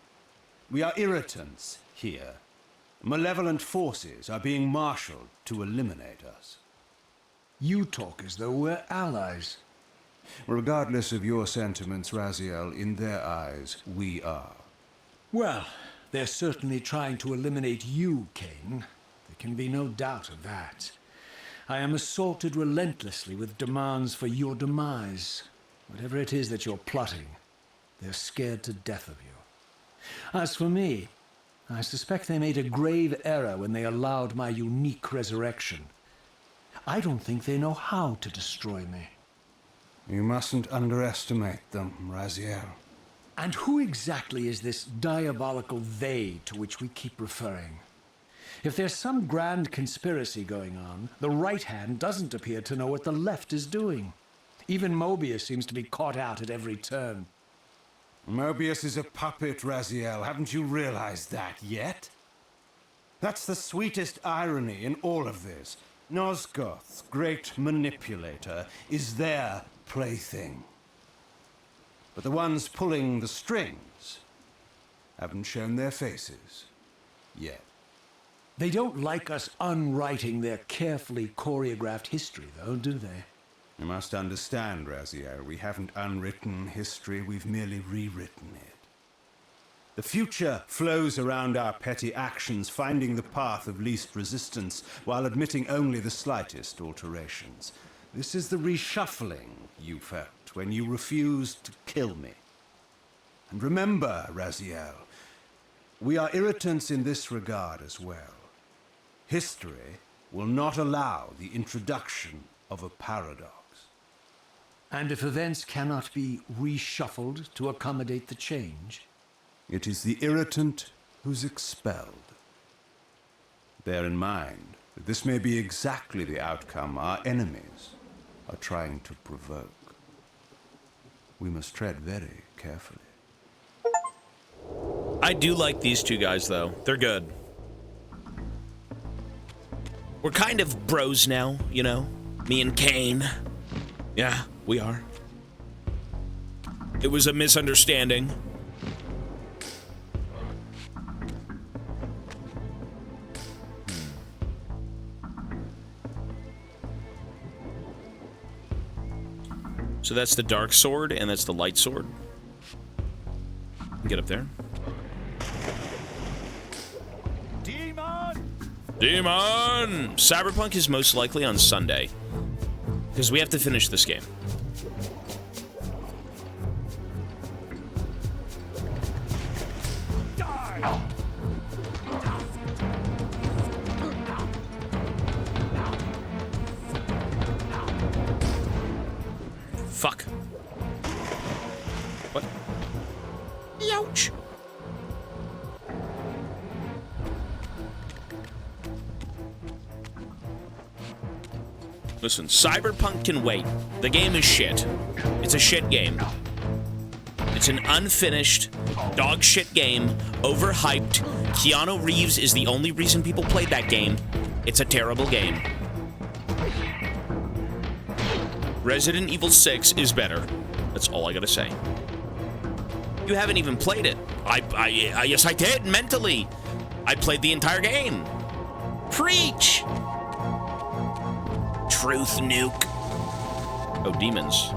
B: We are irritants here. Malevolent forces are being marshaled to eliminate us.
E: You talk as though we're allies.
B: Regardless of your sentiments, Raziel, in their eyes, we are.
E: Well, they're certainly trying to eliminate you, Kain. There can be no doubt of that. I am assaulted relentlessly with demands for your demise. Whatever it is that you're plotting, they're scared to death of you. As for me, I suspect they made a grave error when they allowed my unique resurrection. I don't think they know how to destroy me.
B: You mustn't underestimate them, Raziel.
E: And who exactly is this diabolical they to which we keep referring? If there's some grand conspiracy going on, the right hand doesn't appear to know what the left is doing. Even Mobius seems to be caught out at every turn.
B: Mobius is a puppet, Raziel. Haven't you realized that yet? That's the sweetest irony in all of this. Nosgoth's great manipulator is their plaything. But the ones pulling the strings haven't shown their faces yet.
E: They don't like us unwriting their carefully choreographed history, though, do they?
B: You must understand, Raziel, we haven't unwritten history, we've merely rewritten it. The future flows around our petty actions, finding the path of least resistance, while admitting only the slightest alterations. This is the reshuffling you felt when you refused to kill me. And remember, Raziel, we are irritants in this regard as well. History will not allow the introduction of a paradox.
E: And if events cannot be reshuffled to accommodate the change?
B: It is the irritant who's expelled. Bear in mind that this may be exactly the outcome our enemies are trying to provoke. We must tread very carefully.
A: I do like these two guys, though. They're good. We're kind of bros now, you know? Me and Kain. Yeah, we are. It was a misunderstanding. So that's the dark sword, and that's the light sword. Get up there. Demon! Cyberpunk is most likely on Sunday. Because we have to finish this game. Fuck. What? Ouch. Listen, Cyberpunk can wait. The game is shit. It's a shit game. It's an unfinished, dog shit game, overhyped. Keanu Reeves is the only reason people played that game. It's a terrible game. Resident Evil 6 is better. That's all I gotta say. You haven't even played it. Yes, I did, mentally. I played the entire game. Preach! Truth nuke. Oh, demons.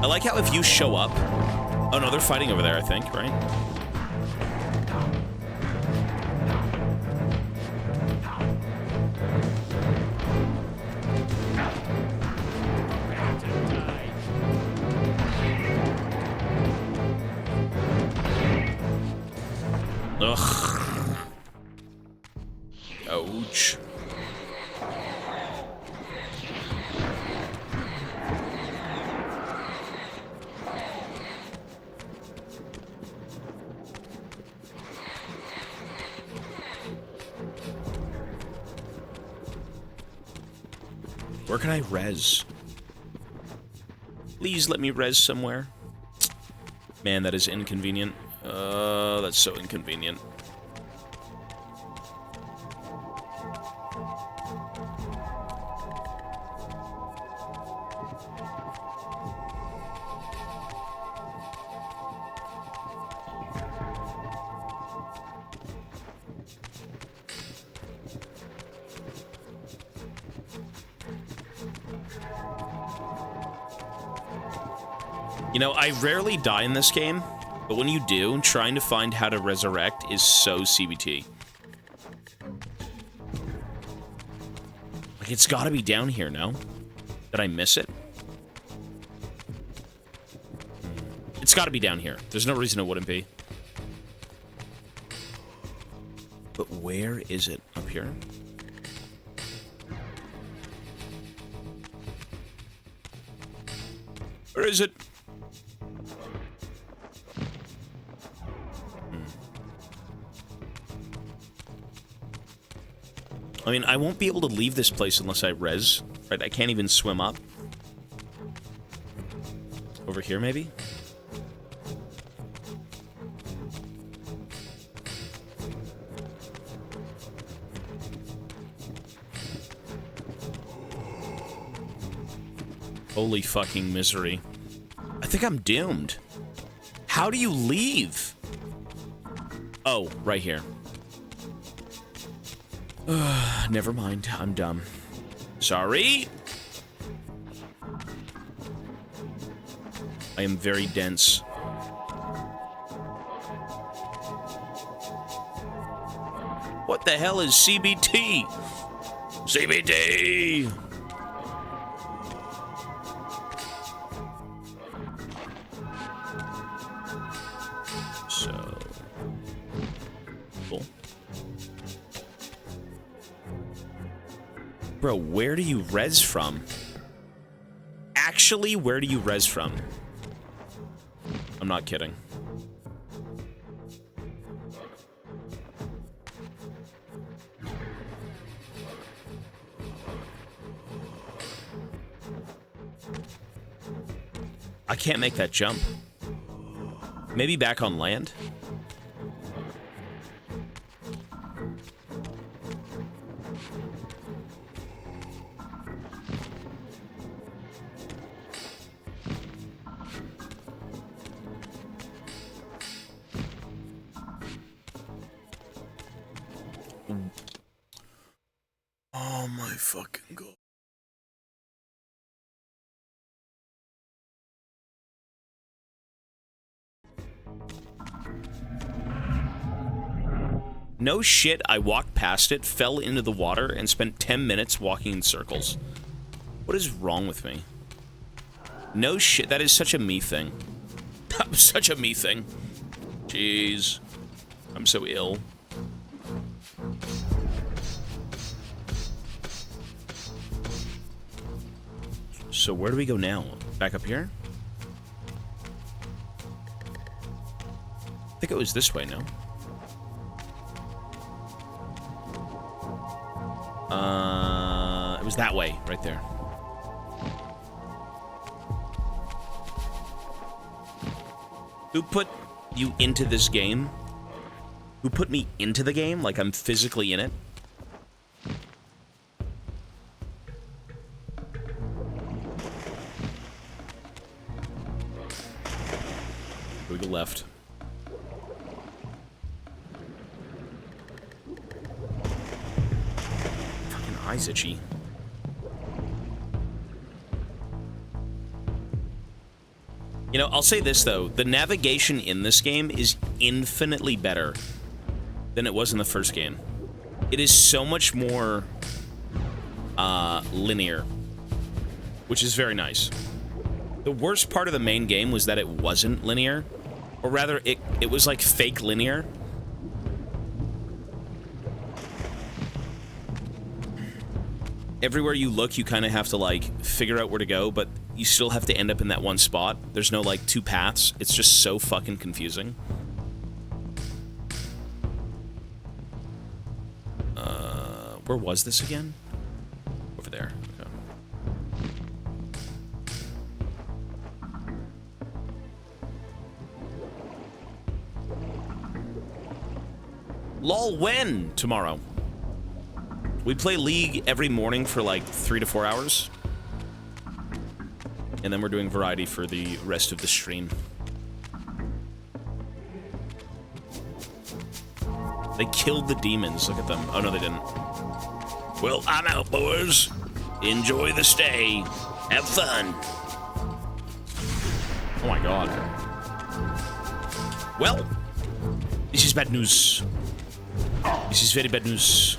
A: I like how if you show up... Oh no, they're fighting over there, I think, right? Ugh. Ouch. Where can I res? Please let me res somewhere. Man, that is inconvenient. That's so inconvenient. You know, I rarely die in this game, but when you do, trying to find how to resurrect is so CBT. Like, it's gotta be down here, no? Did I miss it? It's gotta be down here. There's no reason it wouldn't be. But where is it? Up here? Where is it? I mean, I won't be able to leave this place unless I res, right? I can't even swim up. Over here, maybe? Holy fucking misery. I think I'm doomed. How do you leave? Oh, right here. Never mind. I'm dumb. Sorry. I am very dense. What the hell is CBT? CBT! So... Cool. Bro, where do you res from? Actually, where do you res from? I'm not kidding. I can't make that jump. Maybe back on land? Oh my fucking god. No shit, I walked past it, fell into the water, and spent 10 minutes walking in circles. What is wrong with me? No shit, that is such a me thing. Such a me thing. Jeez. I'm so ill. So where do we go now? Back up here? I think it was this way, no? It was that way, right there. Who put you into this game? Who put me into the game? Like I'm physically in it? We go left. Fucking eyes itchy. You know, I'll say this, though. The navigation in this game is infinitely better than it was in the first game. It is so much more linear, which is very nice. The worst part of the main game was that it wasn't linear, or rather, it was like fake linear. Everywhere you look, you kind of have to, like, figure out where to go, but you still have to end up in that one spot. There's no, like, two paths. It's just so fucking confusing. Where was this again? Over there. Okay. Lol, when? Tomorrow. We play League every morning for like 3 to 4 hours. And then we're doing variety for the rest of the stream. They killed the demons. Look at them. Oh, no, they didn't. Well, I'm out, boys. Enjoy the stay. Have fun. Oh, my God. Well, this is bad news. This is very bad news.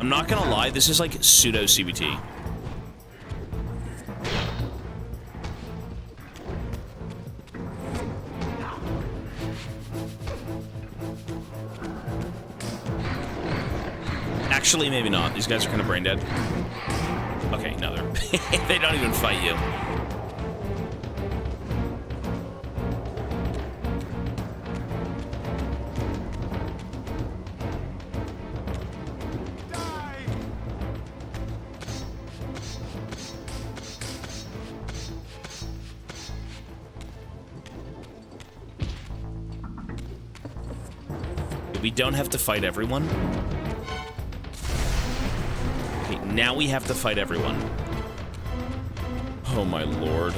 A: I'm not gonna lie, this is like pseudo CBT. Actually, maybe not. These guys are kind of brain dead. Okay, no, they're they don't even fight you. We don't have to fight everyone. Okay, now we have to fight everyone. Oh my lord.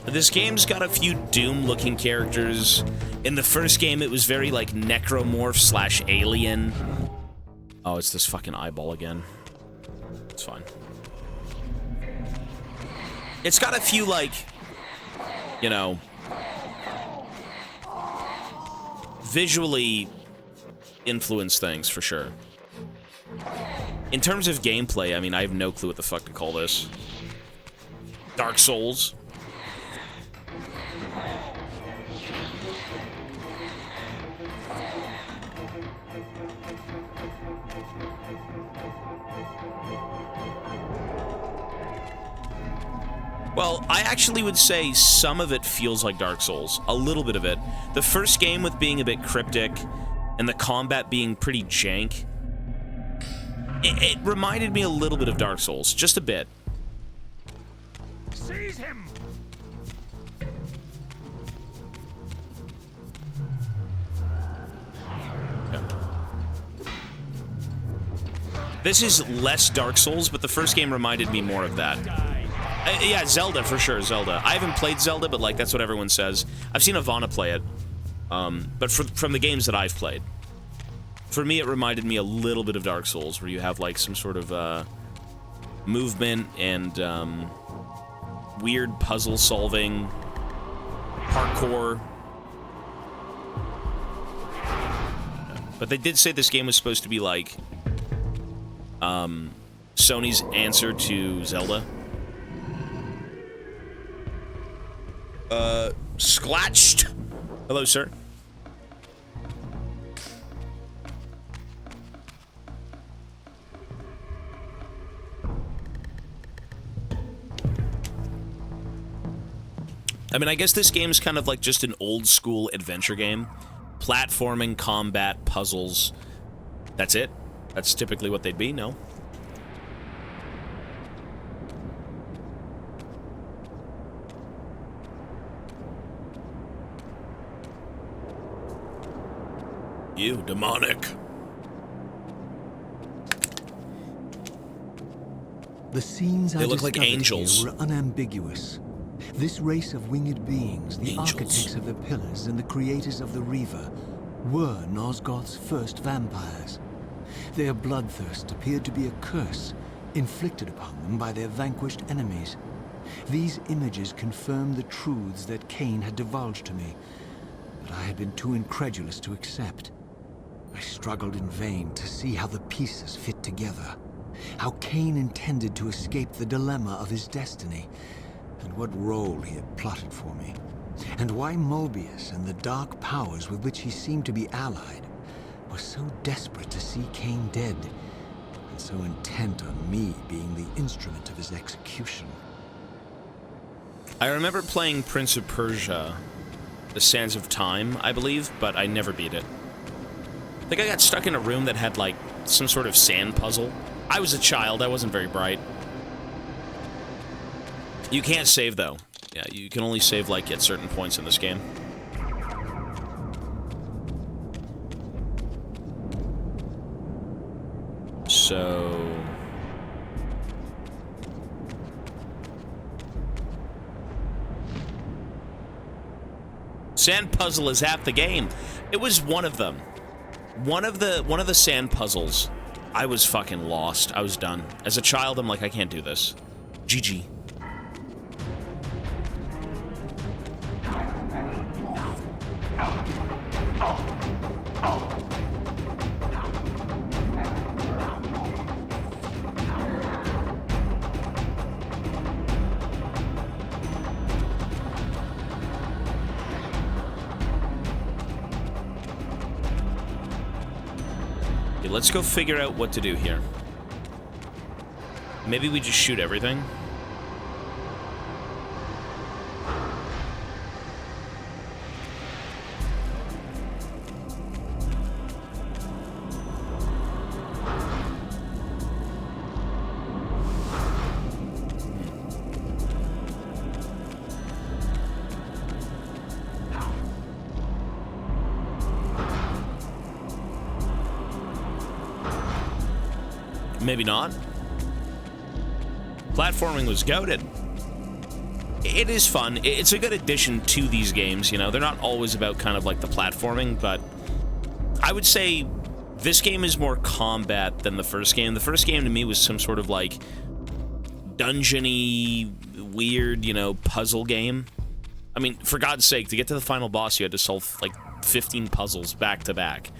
A: This game's got a few Doom-looking characters. In the first game, it was very, like, necromorph / alien. Oh, it's this fucking eyeball again. It's fine. It's got a few, like, you know, visually influenced things, for sure. In terms of gameplay, I mean, I have no clue what the fuck to call this. Dark Souls. Well, I actually would say some of it feels like Dark Souls. A little bit of it. The first game with being a bit cryptic and the combat being pretty jank, it reminded me a little bit of Dark Souls. Just a bit.
H: Seize him!
A: Yeah. This is less Dark Souls, but the first game reminded me more of that. Yeah, Zelda, for sure, Zelda. I haven't played Zelda, but, like, that's what everyone says. I've seen Ivana play it, but from the games that I've played. For me, it reminded me a little bit of Dark Souls, where you have, like, some sort of, movement and, weird puzzle-solving, parkour. But they did say this game was supposed to be, like, Sony's answer to Zelda. Sclatched. Hello, sir. I mean, I guess this game is kind of like just an old school adventure game. Platforming, combat, puzzles. That's it. That's typically what they'd be, no? You, demonic.
B: The scenes
A: They
B: I
A: look like
B: discovered
A: angels.
B: here were unambiguous. This race of winged beings, the architects of the pillars and the creators of the Reaver, were Nosgoth's first vampires. Their bloodthirst appeared to be a curse inflicted upon them by their vanquished enemies. These images confirmed the truths that Kain had divulged to me, but I had been too incredulous to accept. I struggled in vain to see how the pieces fit together, how Kain intended to escape the dilemma of his destiny, and what role he had plotted for me, and why Mobius and the dark powers with which he seemed to be allied were so desperate to see Kain dead, and so intent on me being the instrument of his execution.
A: I remember playing Prince of Persia, The Sands of Time, I believe, but I never beat it. I think I got stuck in a room that had, like, some sort of sand puzzle. I was a child, I wasn't very bright. You can't save, though. Yeah, you can only save, like, at certain points in this game. So... Sand puzzle is half the game. It was one of them. One of the sand puzzles. I was fucking lost. I was done. As a child, I'm like, I can't do this. GG. Let's go figure out what to do here. Maybe we just shoot everything. Maybe not. Platforming was goated. It is fun. It's a good addition to these games, you know. They're not always about kind of like the platforming, but I would say this game is more combat than the first game. The first game to me was some sort of like dungeon-y, weird, you know, puzzle game. I mean, for God's sake, to get to the final boss, you had to solve like 15 puzzles back to back.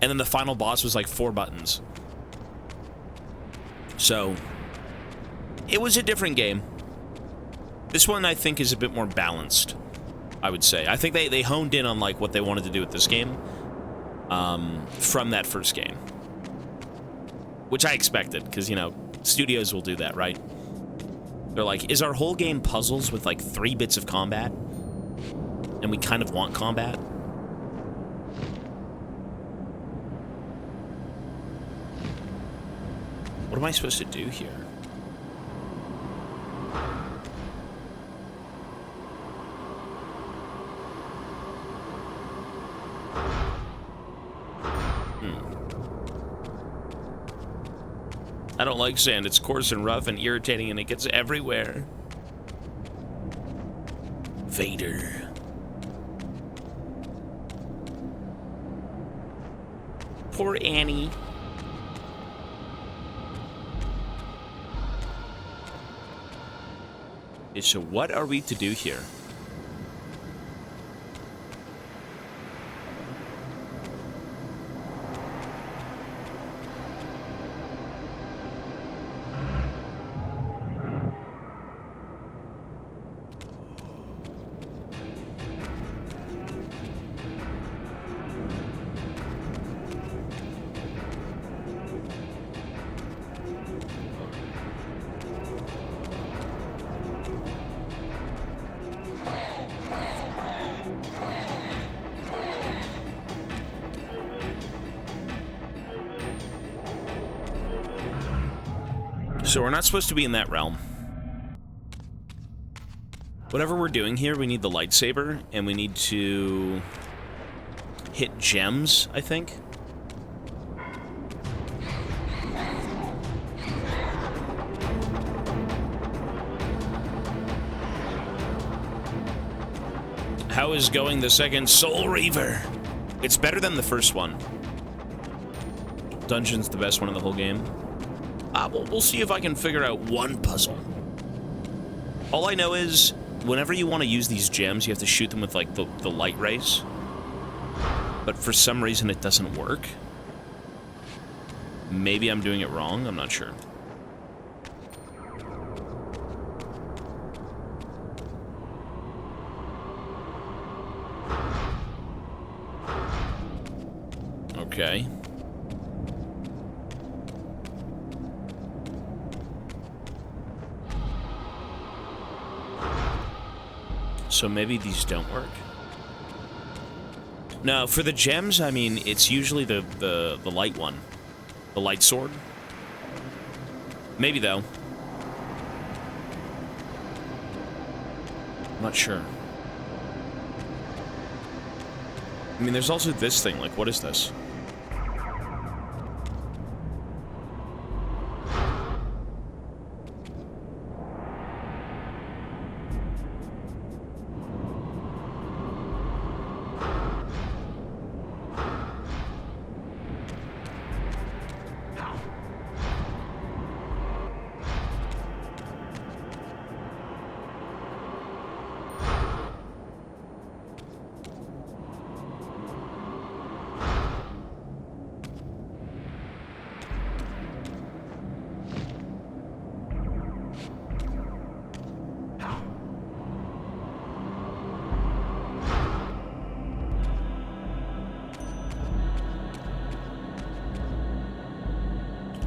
A: And then the final boss was like 4 buttons. So, it was a different game. This one, I think, is a bit more balanced, I would say. I think they honed in on, like, what they wanted to do with this game from that first game. Which I expected, because, you know, studios will do that, right? They're like, is our whole game puzzles with, like, 3 bits of combat? And we kind of want combat? What am I supposed to do here? I don't like sand. It's coarse and rough and irritating and it gets everywhere. Vader. Poor Annie. So what are we to do here? So we're not supposed to be in that realm. Whatever we're doing here, we need the lightsaber, and we need to hit gems, I think. How is going the second Soul Reaver? It's better than the first one. Dungeon's the best one in the whole game. We'll see if I can figure out one puzzle. All I know is, whenever you want to use these gems, you have to shoot them with, like, the light rays. But for some reason, it doesn't work. Maybe I'm doing it wrong, I'm not sure. Okay. So maybe these don't work. No, for the gems, I mean, it's usually the light one. The light sword. Maybe, though. I'm not sure. I mean, there's also this thing. Like, what is this?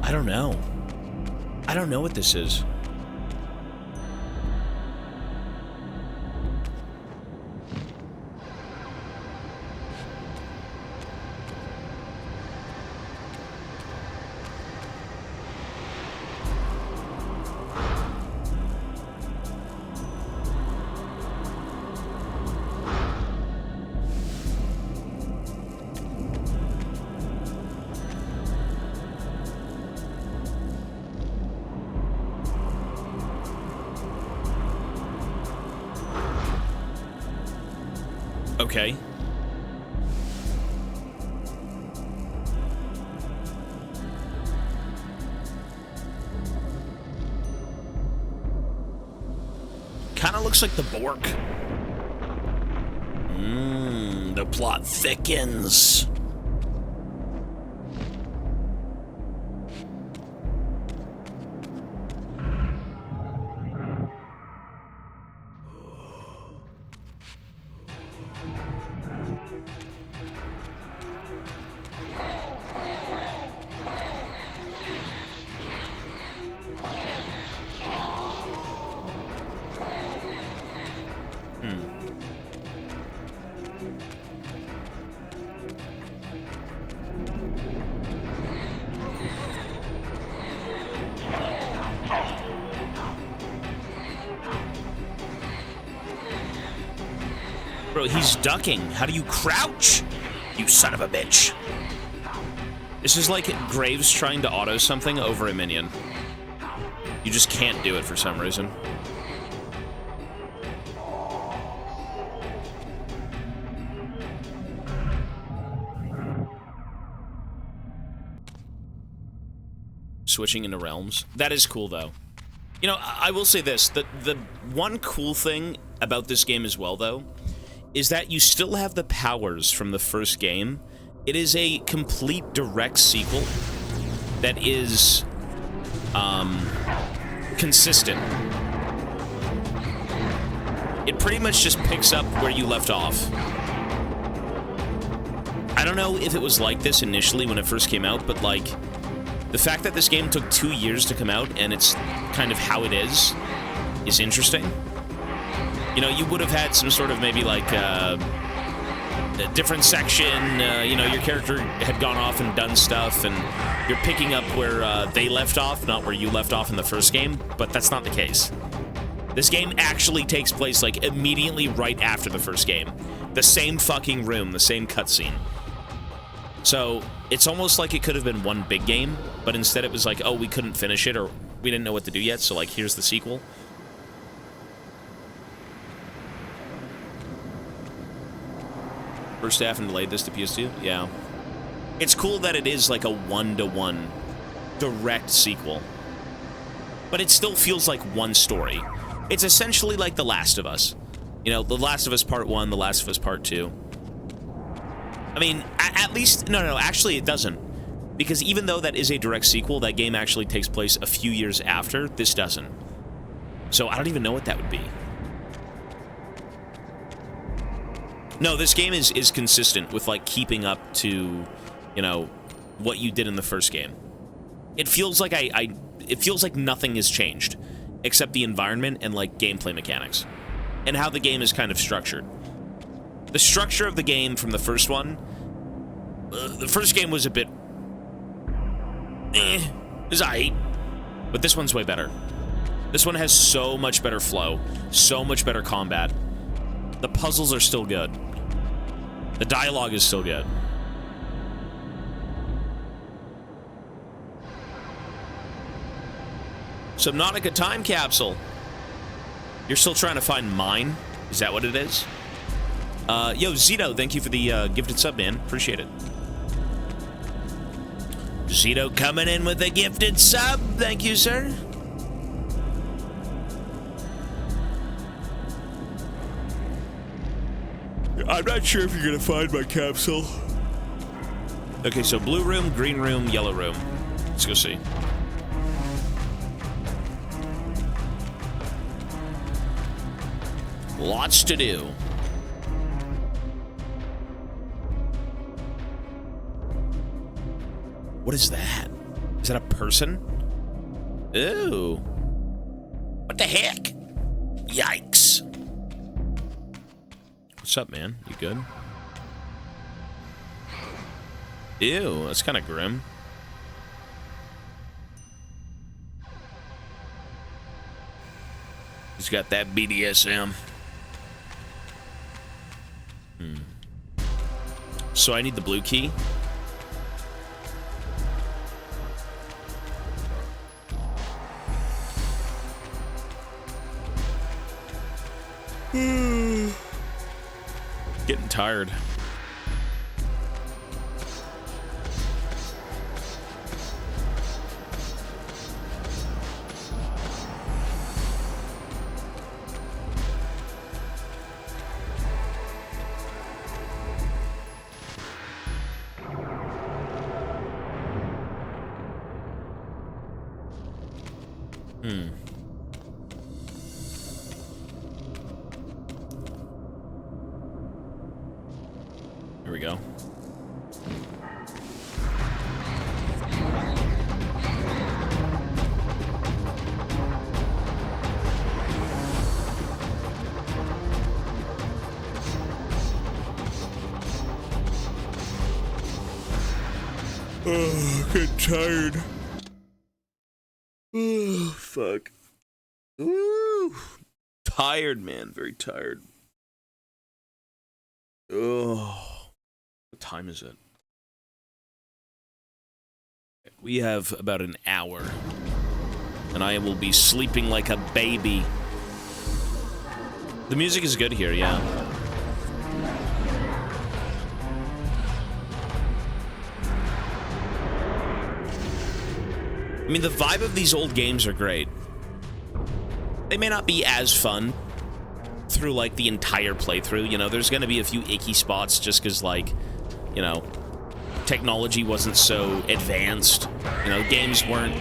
A: I don't know. I don't know what this is. Okay. Kinda looks like the Bork. The plot thickens. Bro, he's ducking. How do you crouch? You son of a bitch. This is like Graves trying to auto something over a minion. You just can't do it for some reason. Switching into realms. That is cool, though. You know, I will say this. The one cool thing about this game as well, though, is that you still have the powers from the first game. It is a complete direct sequel that is consistent. It pretty much just picks up where you left off. I don't know if it was like this initially when it first came out, but like the fact that this game took 2 years to come out and it's kind of how it is interesting. You know, you would have had some sort of maybe like a different section. You know, your character had gone off and done stuff, and you're picking up where they left off, not where you left off in the first game, but that's not the case. This game actually takes place, like, immediately right after the first game. The same fucking room, the same cutscene. So, it's almost like it could have been one big game, but instead it was like, oh, we couldn't finish it, or we didn't know what to do yet, so, like, here's the sequel. First half and delayed this to PS2? Yeah. It's cool that it is like a one-to-one direct sequel. But it still feels like one story. It's essentially like The Last of Us. You know, The Last of Us Part 1, The Last of Us Part 2. I mean, at least... No, actually it doesn't. Because even though that is a direct sequel, that game actually takes place a few years after. This doesn't. So I don't even know what that would be. No, this game is consistent with, like, keeping up to, you know, what you did in the first game. It feels like it feels like nothing has changed, except the environment and, like, gameplay mechanics. And how the game is kind of structured. The structure of the game from the first one, the first game was a bit... it was aight. But this one's way better. This one has so much better flow, so much better combat. The puzzles are still good. The dialogue is still good. Subnautica time capsule. You're still trying to find mine? Is that what it is? Yo, Zito, thank you for the gifted sub, man. Appreciate it. Zito coming in with a gifted sub. Thank you, sir. I'm not sure if you're gonna find my capsule. Okay, so blue room, green room, yellow room. Let's go see. Lots to do. What is that? Is that a person? Ooh. What the heck? Yikes. What's up, man? You good? Ew, that's kind of grim. He's got that BDSM. So I need the blue key. Getting tired. Here we go. Oh, getting tired. Oh, fuck. Ooh. Tired, man. Very tired. Oh. What time is it? We have about an hour. And I will be sleeping like a baby. The music is good here, yeah. I mean, the vibe of these old games are great. They may not be as fun through, like, the entire playthrough. You know, there's gonna be a few icky spots just because, like, you know, technology wasn't so advanced. You know, games weren't...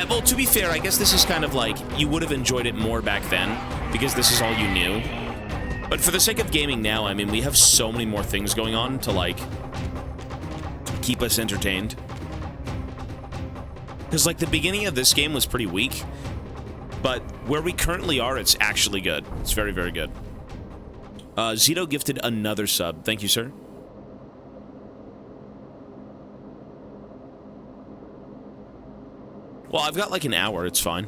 A: well, to be fair, I guess this is kind of like, you would have enjoyed it more back then, because this is all you knew. But for the sake of gaming now, I mean, we have so many more things going on to, like, keep us entertained. Because, like, the beginning of this game was pretty weak, but where we currently are, it's actually good. It's very, very good. Zito gifted another sub. Thank you, sir. Well, I've got like an hour. It's fine.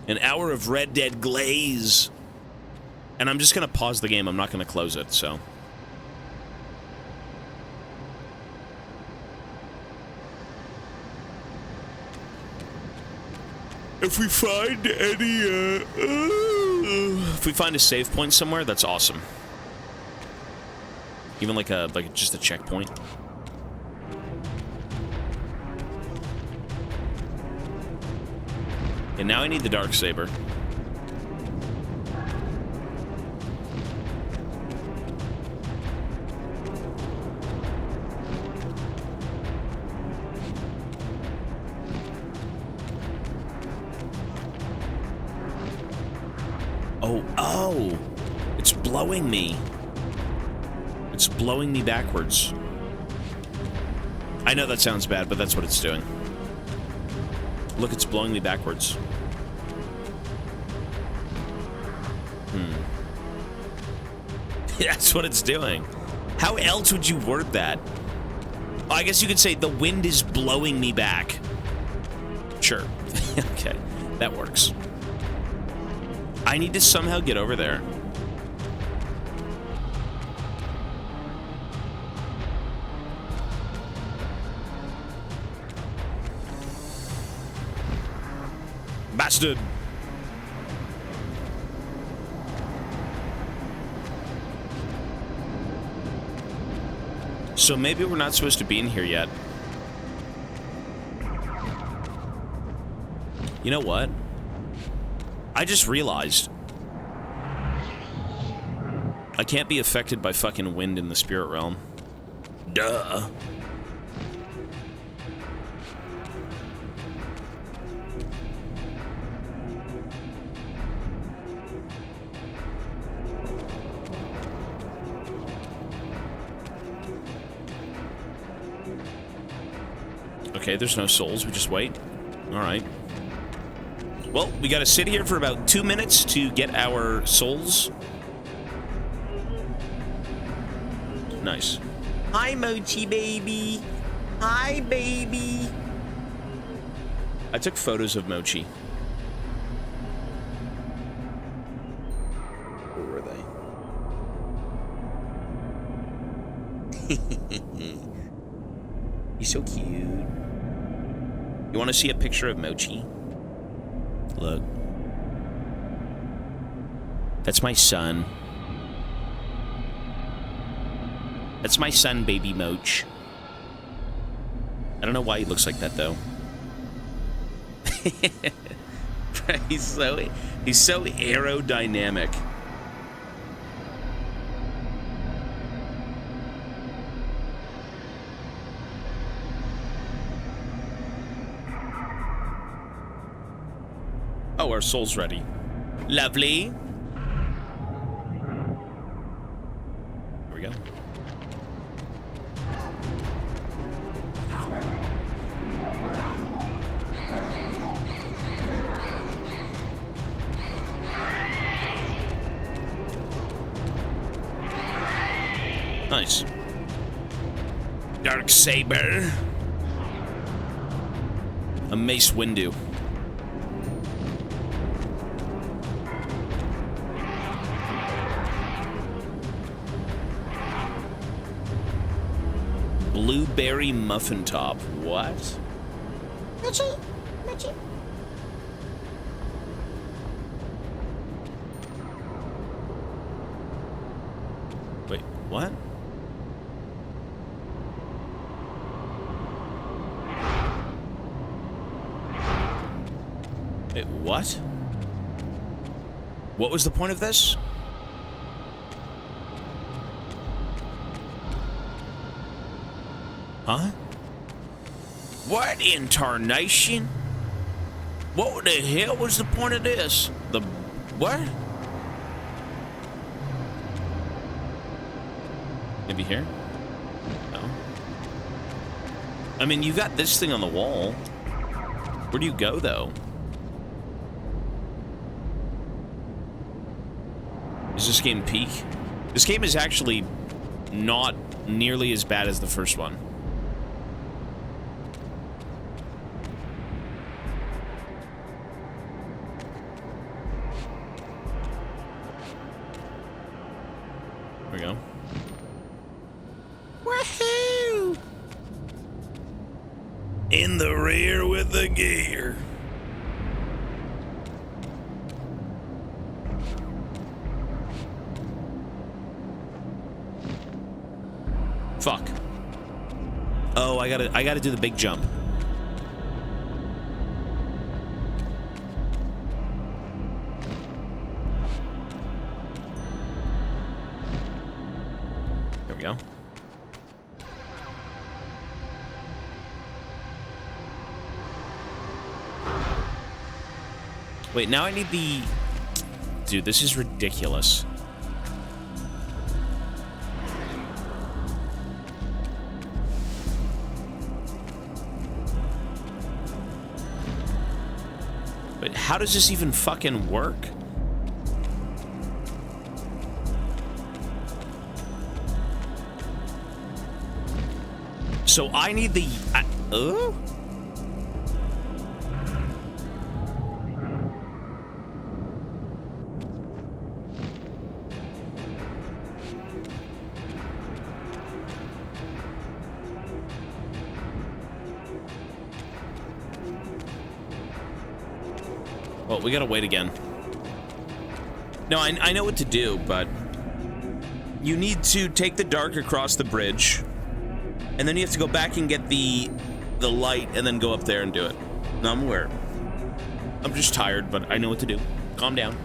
A: An hour of Red Dead glaze. And I'm just going to pause the game. I'm not going to close it, so. If we find any, if we find a save point somewhere, that's awesome. Even like just a checkpoint. And now I need the Darksaber. Oh, it's blowing me. It's blowing me backwards. I know that sounds bad, but that's what it's doing. Look, it's blowing me backwards. That's what it's doing. How else would you word that? I guess you could say the wind is blowing me back. Sure. Okay, that works. I need to somehow get over there. Bastard! So maybe we're not supposed to be in here yet. You know what? I just realized I can't be affected by fucking wind in the spirit realm. Duh. Okay, there's no souls. We just wait. All right. Well, we gotta sit here for about 2 minutes to get our souls. Nice.
L: Hi, Mochi baby. Hi, baby.
A: I took photos of Mochi. Where were they? He's so cute. You want to see a picture of Mochi? Look. That's my son. That's my son, baby Moch. I don't know why he looks like that, though. he's so aerodynamic. Oh, our soul's ready. Lovely. Here we go. Nice. Darksaber. A Mace Windu. Blueberry muffin top. What? Wait, what? Wait, what? What was the point of this? Huh? What in tarnation? What the hell was the point of this? The what? Maybe here? No. I mean, you got this thing on the wall. Where do you go, though? Is this game peak? This game is actually not nearly as bad as the first one. There we go.
L: Woohoo!
A: In the rear with the gear. Fuck. Oh, I gotta do the big jump. There we go. Wait, now I need the... Dude, this is ridiculous. But how does this even fucking work? So I need the... Well, we gotta wait again. No, I know what to do, but... You need to take the dark across the bridge, and then you have to go back and get the light, and then go up there and do it. No, I'm aware. I'm just tired, but I know what to do. Calm down.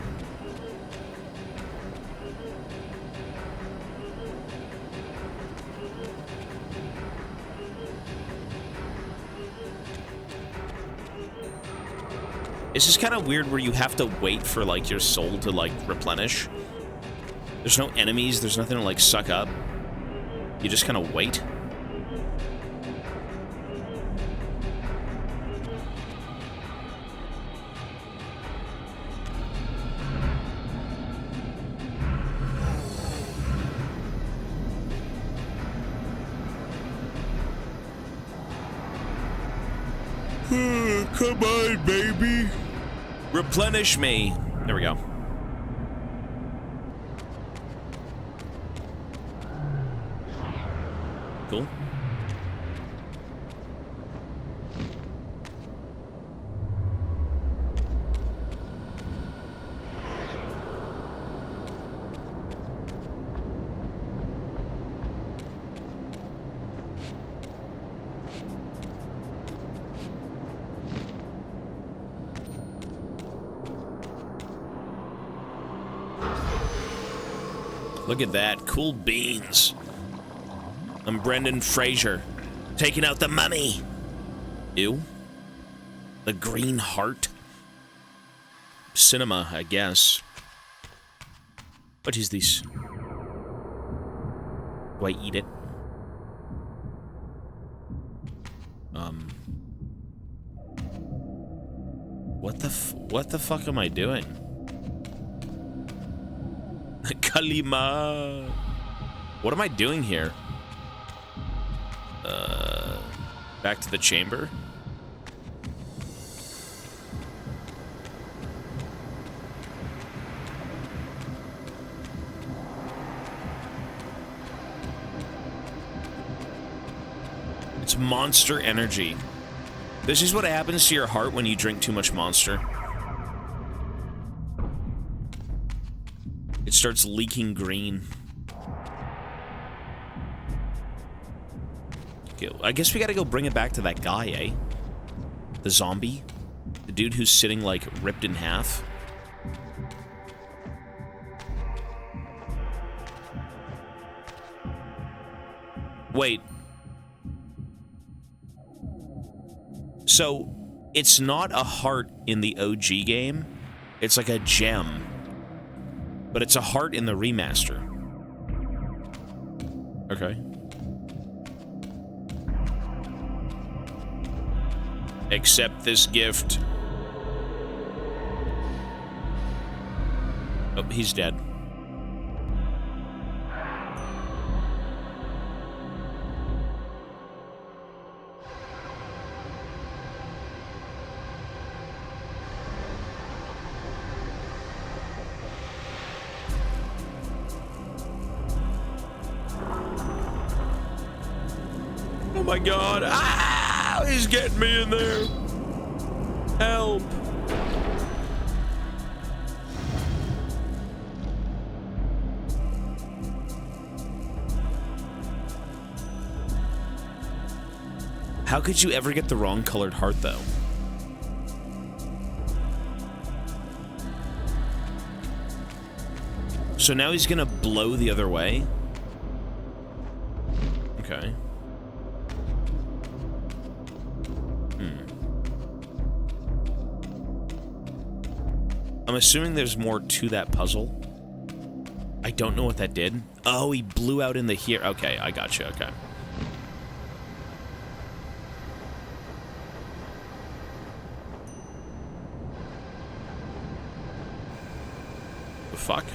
A: It's just kind of weird where you have to wait for, like, your soul to, like, replenish. There's no enemies, there's nothing to, like, suck up. You just kind of wait. Come on, baby. Replenish me. There we go. Cool. Look at that. Cool beans. I'm Brendan Fraser. Taking out the mummy. Ew. The green heart. Cinema, I guess. What is this? Do I eat it? What the fuck am I doing? Kalima. What am I doing here? Back to the chamber. It's monster energy. This is what happens to your heart when you drink too much Monster. It starts leaking green. Okay, I guess we gotta go bring it back to that guy, eh? The zombie? The dude who's sitting, like, ripped in half? Wait. So, it's not a heart in the OG game. It's like a gem. But it's a heart in the remaster. Okay. Accept this gift. Oh, he's dead. Oh my god. Ah! He's getting me in there. Help. How could you ever get the wrong colored heart, though? So now he's gonna blow the other way? Okay. I'm assuming there's more to that puzzle. I don't know what that did. Oh, he blew out in the here. Okay, I gotcha. Okay. The fuck?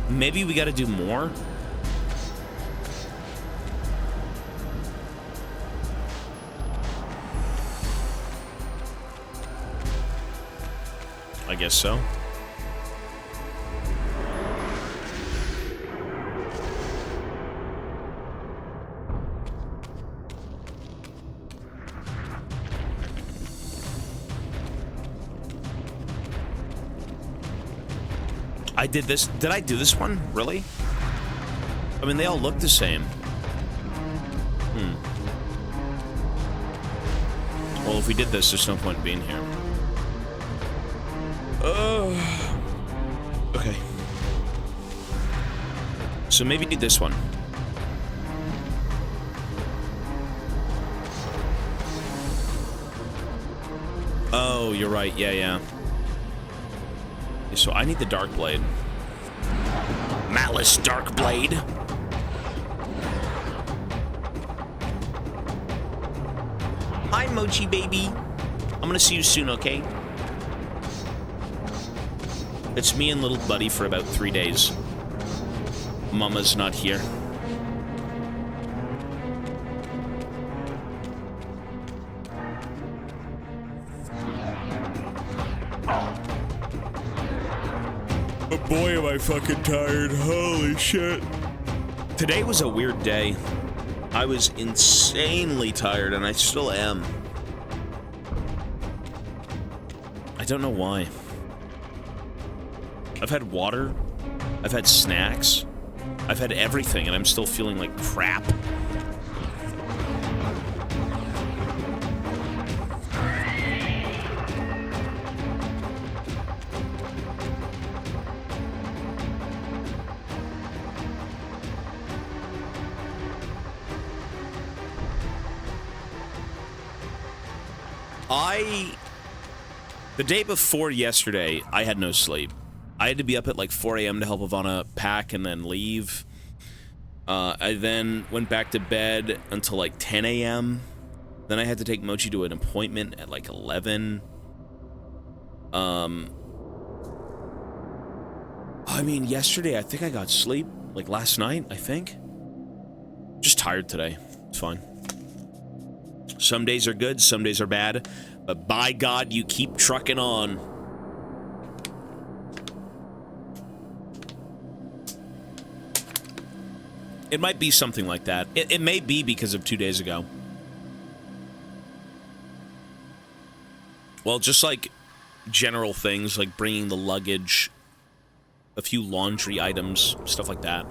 A: Maybe we gotta do more? I guess so. I did this. Did I do this one? Really? I mean, they all look the same. Well, if we did this, there's no point in being here. Okay. So maybe do this one. Oh, you're right. Yeah. So I need the Dark Blade. Malice Dark Blade. Hi, Mochi baby. I'm gonna see you soon, okay? It's me and little buddy for about 3 days. Mama's not here. Boy, am I fucking tired. Holy shit. Today was a weird day. I was insanely tired, and I still am. I don't know why. I've had water. I've had snacks. I've had everything, and I'm still feeling like crap. The day before yesterday, I had no sleep. I had to be up at like 4 a.m. to help Ivana pack and then leave. I then went back to bed until like 10 a.m. Then I had to take Mochi to an appointment at like 11. I mean, yesterday I think I got sleep. Like last night, I think. Just tired today. It's fine. Some days are good, some days are bad. But by God, you keep trucking on. It might be something like that. It may be because of 2 days ago. Well, just like general things, like bringing the luggage, a few laundry items, stuff like that.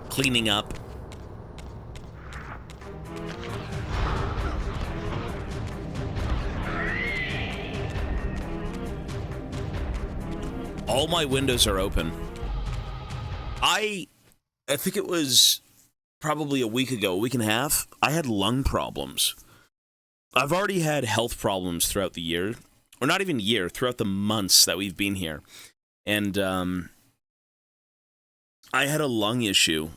A: Cleaning up. All my windows are open. I think it was probably a week ago, a week and a half, I had lung problems. I've already had health problems throughout the year, or not even year, throughout the months that we've been here. And I had a lung issue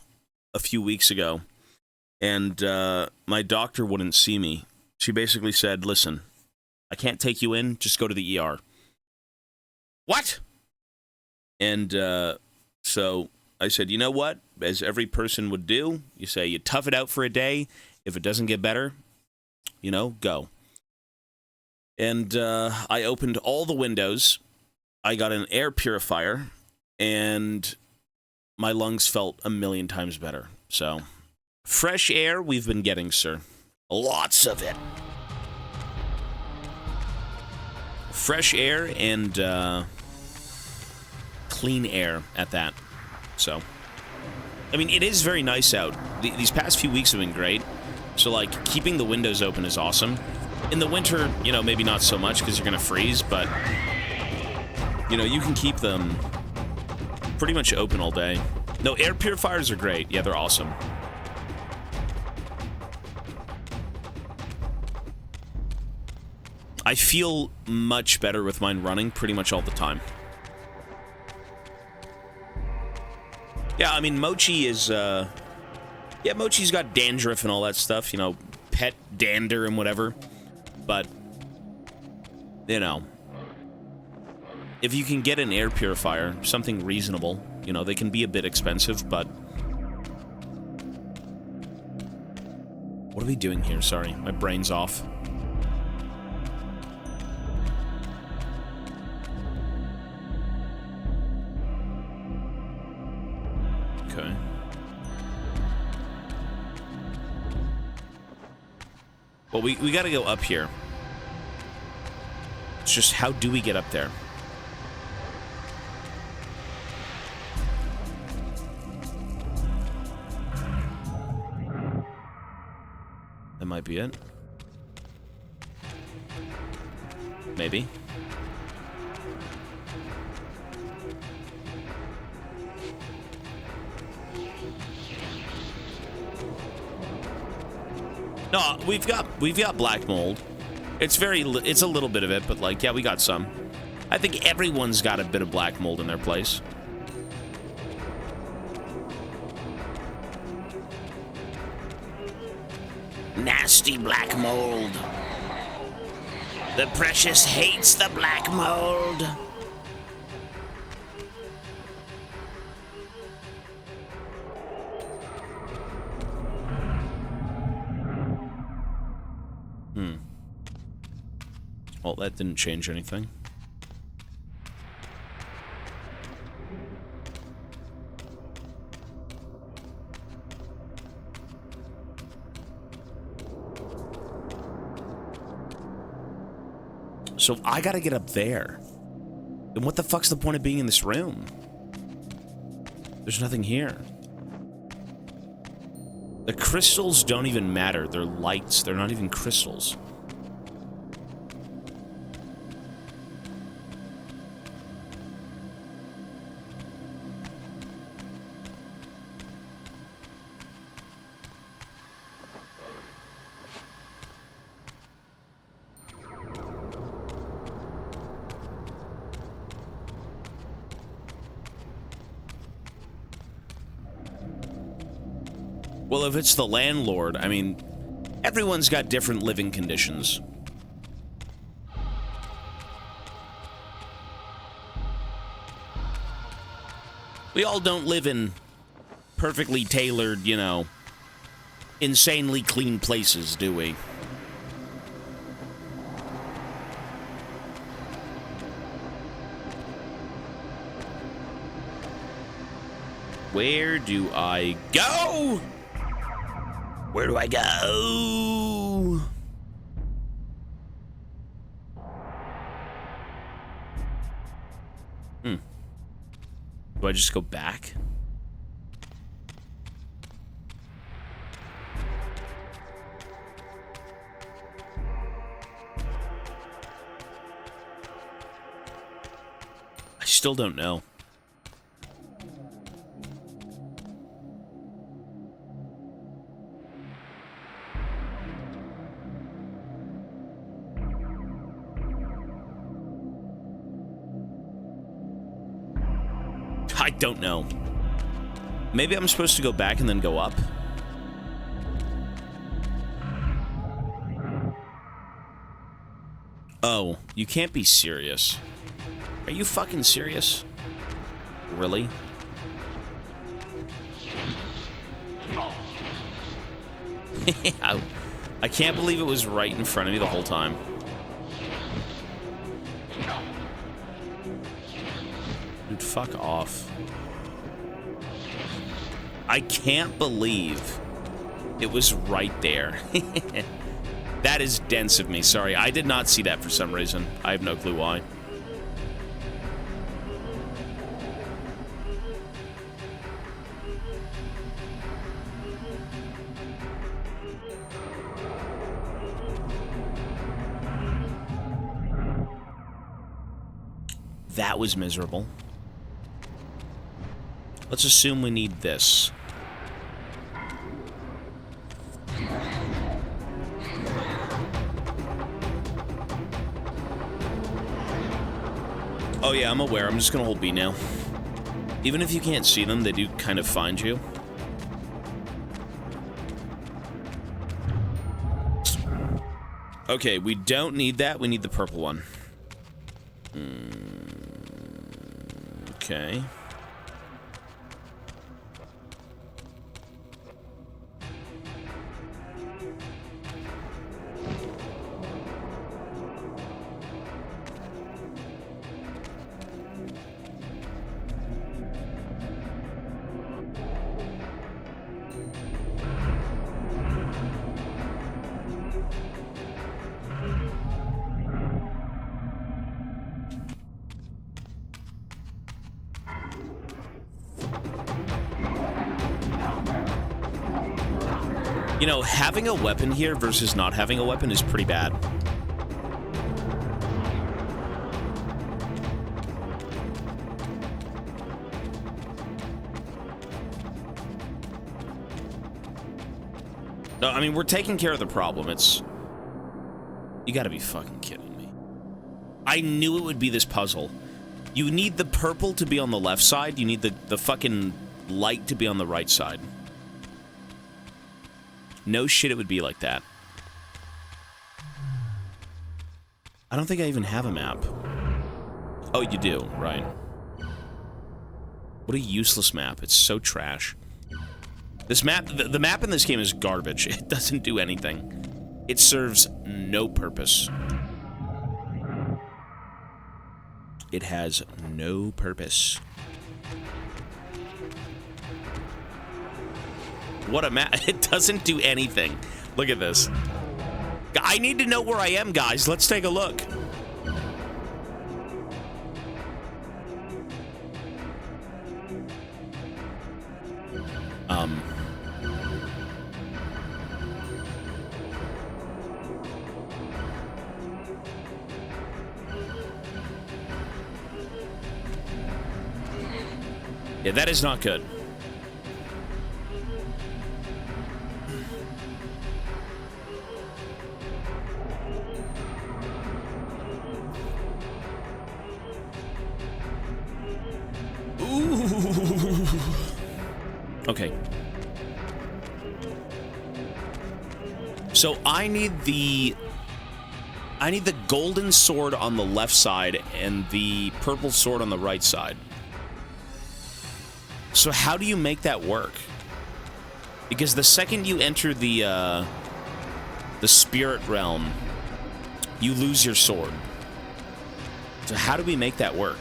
A: a few weeks ago, and my doctor wouldn't see me. She basically said, listen, I can't take you in, just go to the ER. What? And so I said, you know what? As every person would do, you say you tough it out for a day. If it doesn't get better, you know, go. And I opened all the windows. I got an air purifier, and my lungs felt a million times better. So, fresh air we've been getting, sir. Lots of it. Fresh air and clean air at that. So, I mean, it is very nice out. These past few weeks have been great. So, like, keeping the windows open is awesome. In the winter, you know, maybe not so much because you're going to freeze, but, you know, you can keep them pretty much open all day. No, air purifiers are great. Yeah, they're awesome. I feel much better with mine running pretty much all the time. Yeah, I mean, Mochi is, yeah, Mochi's got dandruff and all that stuff, you know, pet dander and whatever. But, you know, if you can get an air purifier, something reasonable, you know, they can be a bit expensive, but... What are we doing here? Sorry, my brain's off. Okay. Well, we gotta go up here. It's just, how do we get up there? That might be it. Maybe. No, we've got black mold. It's a little bit of it, but like, yeah, we got some. I think everyone's got a bit of black mold in their place. Nasty black mold. The Precious hates the black mold. Well, that didn't change anything. So I gotta get up there. And what the fuck's the point of being in this room? There's nothing here. The crystals don't even matter. They're lights. They're not even crystals. Well, if it's the landlord, I mean, everyone's got different living conditions. We all don't live in perfectly tailored, you know, insanely clean places, do we? Where do I go? Where do I go? Do I just go back? I still don't know. I don't know. Maybe I'm supposed to go back and then go up? Oh, you can't be serious. Are you fucking serious? Really? I can't believe it was right in front of me the whole time. Dude, fuck off. I can't believe it was right there. That is dense of me. Sorry, I did not see that for some reason. I have no clue why. That was miserable. Let's assume we need this. Oh yeah, I'm aware. I'm just gonna hold B now. Even if you can't see them, they do kind of find you. Okay, we don't need that. We need the purple one. Okay. You know, having a weapon here versus not having a weapon is pretty bad. No, I mean, we're taking care of the problem. It's... You gotta be fucking kidding me. I knew it would be this puzzle. You need the purple to be on the left side. You need the fucking light to be on the right side. No shit, it would be like that. I don't think I even have a map. Oh, you do, right. What a useless map. It's so trash. This map, the map in this game is garbage. It doesn't do anything. It serves no purpose. It has no purpose. What a map. It doesn't do anything. Look at this. I need to know where I am, guys. Let's take a look. Yeah, that is not good. Okay. So I need the golden sword on the left side and the purple sword on the right side. So how do you make that work? Because the second you enter the spirit realm, you lose your sword. So how do we make that work?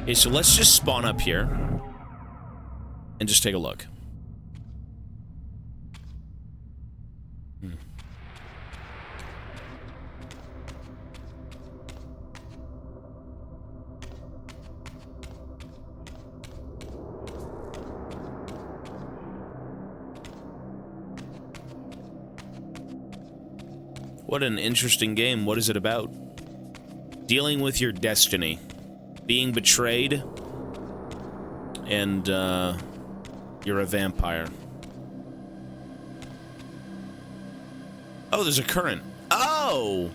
A: Okay, so let's just spawn up here and just take a look. What an interesting game. What is it about? Dealing with your destiny. Being betrayed, and you're a vampire. Oh, there's a current. Oh!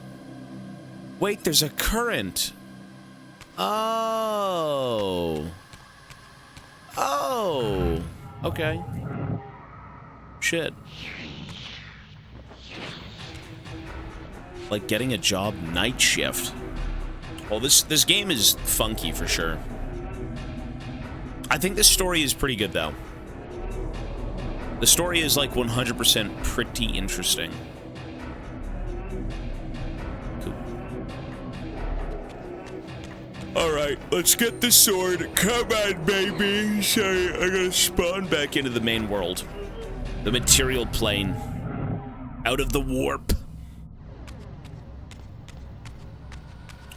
A: Wait, there's a current. Oh. Oh. Okay. Shit. Like getting a job night shift. Well, this game is funky for sure. I think the story is pretty good though. The story is like 100% pretty interesting. Cool. Alright, let's get the sword. Come on, baby. Sorry, I gotta spawn back into the main world. The material plane. Out of the warp.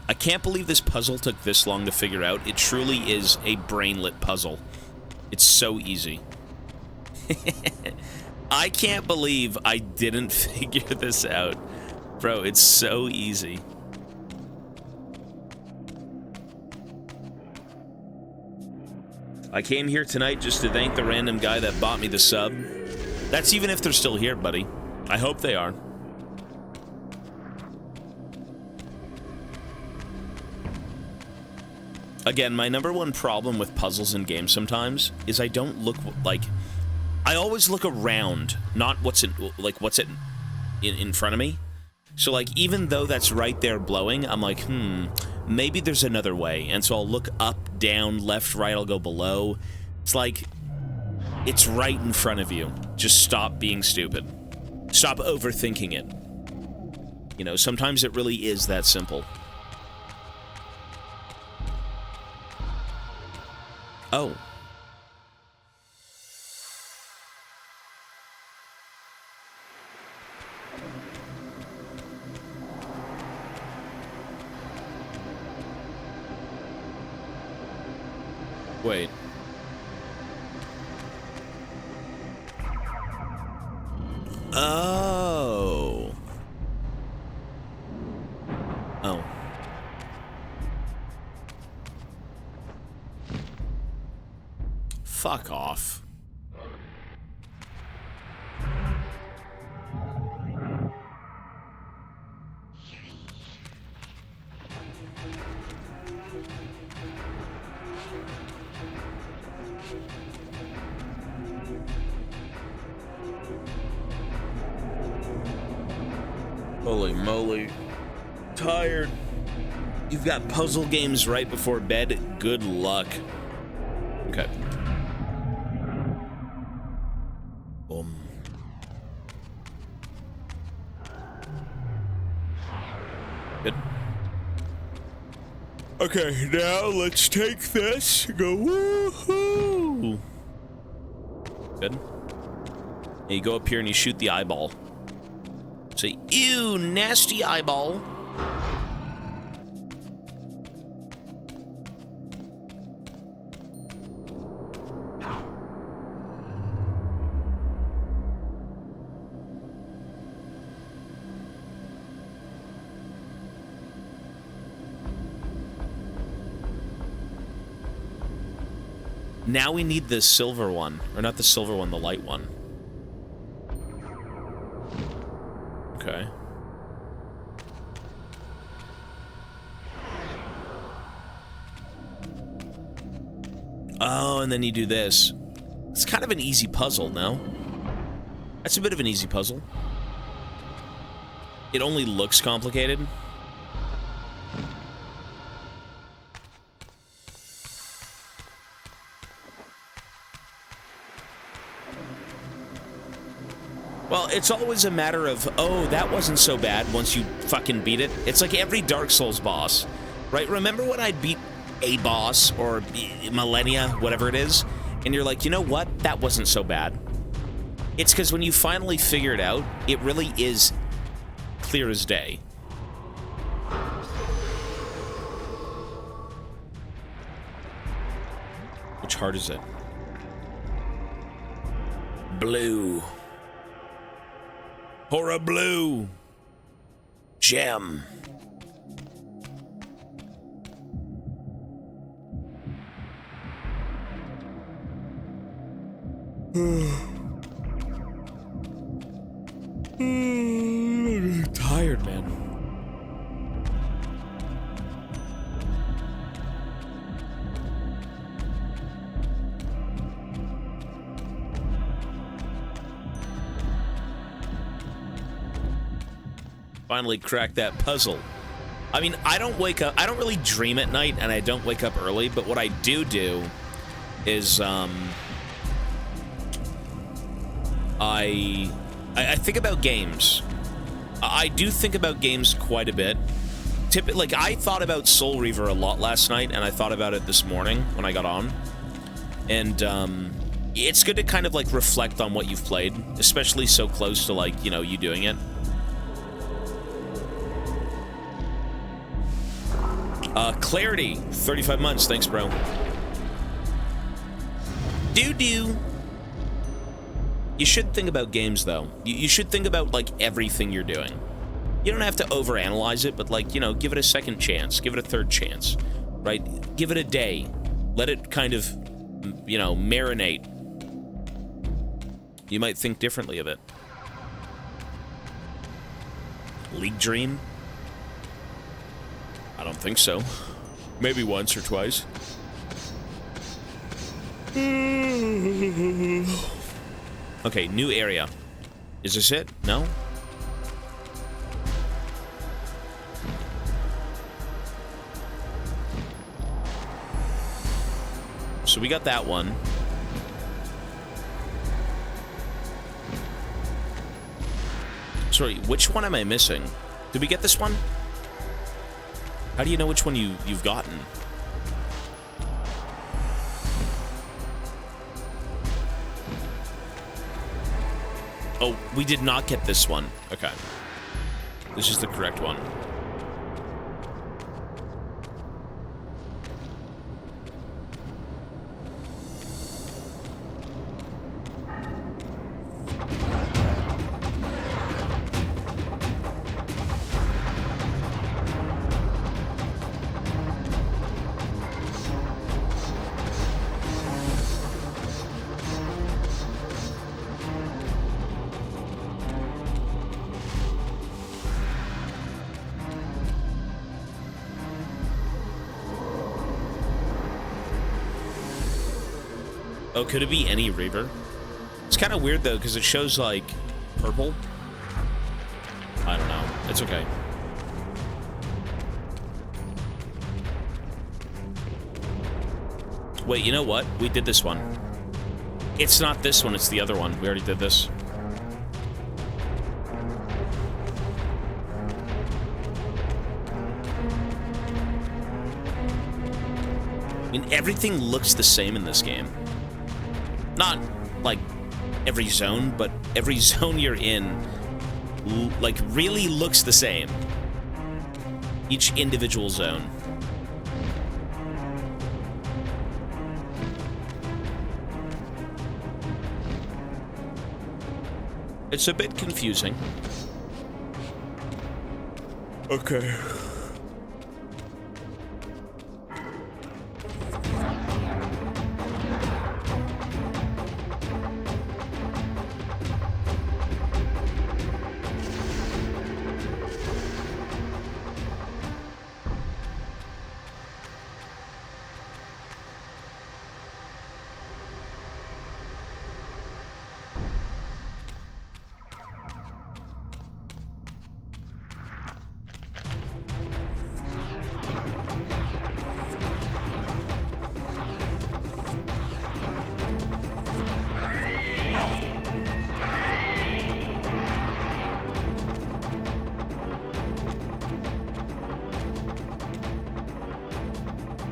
A: I can't believe this puzzle took this long to figure out. It truly is a brainlet puzzle. It's so easy. I can't believe I didn't figure this out. Bro, it's so easy. I came here tonight just to thank the random guy that bought me the sub. That's even if they're still here, buddy. I hope they are. Again, my number one problem with puzzles in games sometimes is I don't look like... I always look around, not what's in front of me. So, like, even though that's right there blowing, I'm like, maybe there's another way. And so I'll look up, down, left, right, I'll go below. It's like, it's right in front of you. Just stop being stupid. Stop overthinking it. You know, sometimes it really is that simple. Oh. Wait. Oh. Oh. Fuck off. Holy moly. Tired. You've got puzzle games right before bed. Good luck. Okay. Good. Okay, now let's take this. Go woohoo. Good. And you go up here and you shoot the eyeball. Say, ew, nasty eyeball. Now we need the silver one. Or not the silver one, the light one. Okay. Oh, and then you do this. It's kind of an easy puzzle, no? That's a bit of an easy puzzle. It only looks complicated. Well, it's always a matter of, oh, that wasn't so bad once you fucking beat it. It's like every Dark Souls boss, right? Remember when I'd beat a boss or Millennia, whatever it is, and you're like, you know what? That wasn't so bad. It's because when you finally figure it out, it really is clear as day. Which heart is it? Blue. Hora blue. Gem. Finally cracked that puzzle. I mean, I don't wake up, I don't really dream at night, and I don't wake up early, but what I do is, I think about games. I do think about games quite a bit. Like, I thought about Soul Reaver a lot last night, and I thought about it this morning when I got on. And, it's good to kind of, like, reflect on what you've played, especially so close to, like, you know, you doing it. Clarity, 35 months. Thanks, bro. Doo-doo. You should think about games, though. You should think about, like, everything you're doing. You don't have to overanalyze it, but, like, you know, give it a second chance. Give it a third chance, right? Give it a day. Let it kind of, you know, marinate. You might think differently of it. League Dream? I don't think so. Maybe once or twice. Okay, new area. Is this it? No? So we got that one. Sorry, which one am I missing? Did we get this one? How do you know which one you've gotten? Oh, we did not get this one. Okay. This is the correct one. Oh, could it be any Reaver? It's kind of weird, though, because it shows, like, purple. I don't know. It's okay. Wait, you know what? We did this one. It's not this one, it's the other one. We already did this. I mean, everything looks the same in this game. Not, like, every zone, but every zone you're in, like, really looks the same. Each individual zone. It's a bit confusing. Okay.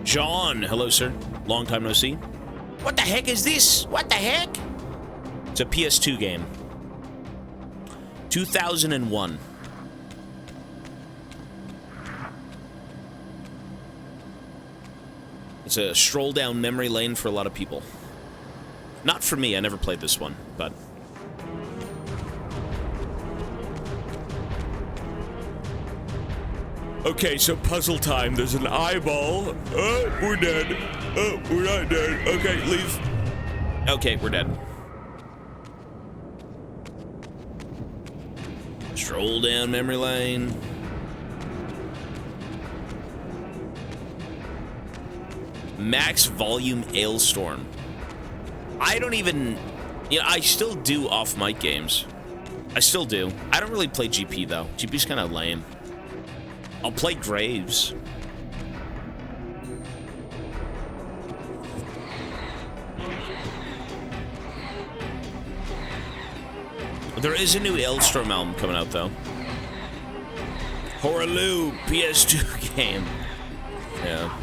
A: John, hello, sir. Long time no see. What the heck is this? What the heck? It's a PS2 game. 2001. It's a stroll down memory lane for a lot of people. Not for me, I never played this one, but... Okay, so puzzle time. There's an eyeball. Oh, we're dead. Oh, we're not dead. Okay, leave. Okay, we're dead. Stroll down memory lane. Max volume Ailstorm. I don't even... You know, I still do off-mic games. I still do. I don't really play GP, though. GP's kind of lame. I'll play Graves. There is a new Elstrom album coming out, though. Horaloo, PS2 game. Yeah.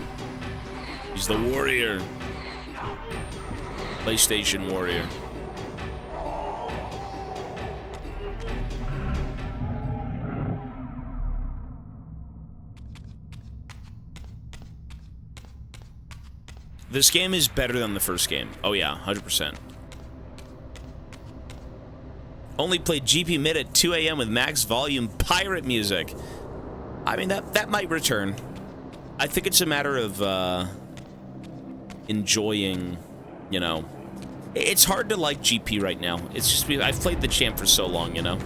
A: He's the warrior. PlayStation warrior. This game is better than the first game. Oh yeah, 100%. Only played GP mid at 2 a.m. with max volume pirate music. I mean, that might return. I think it's a matter of enjoying, you know. It's hard to like GP right now. It's just I've played the champ for so long, you know.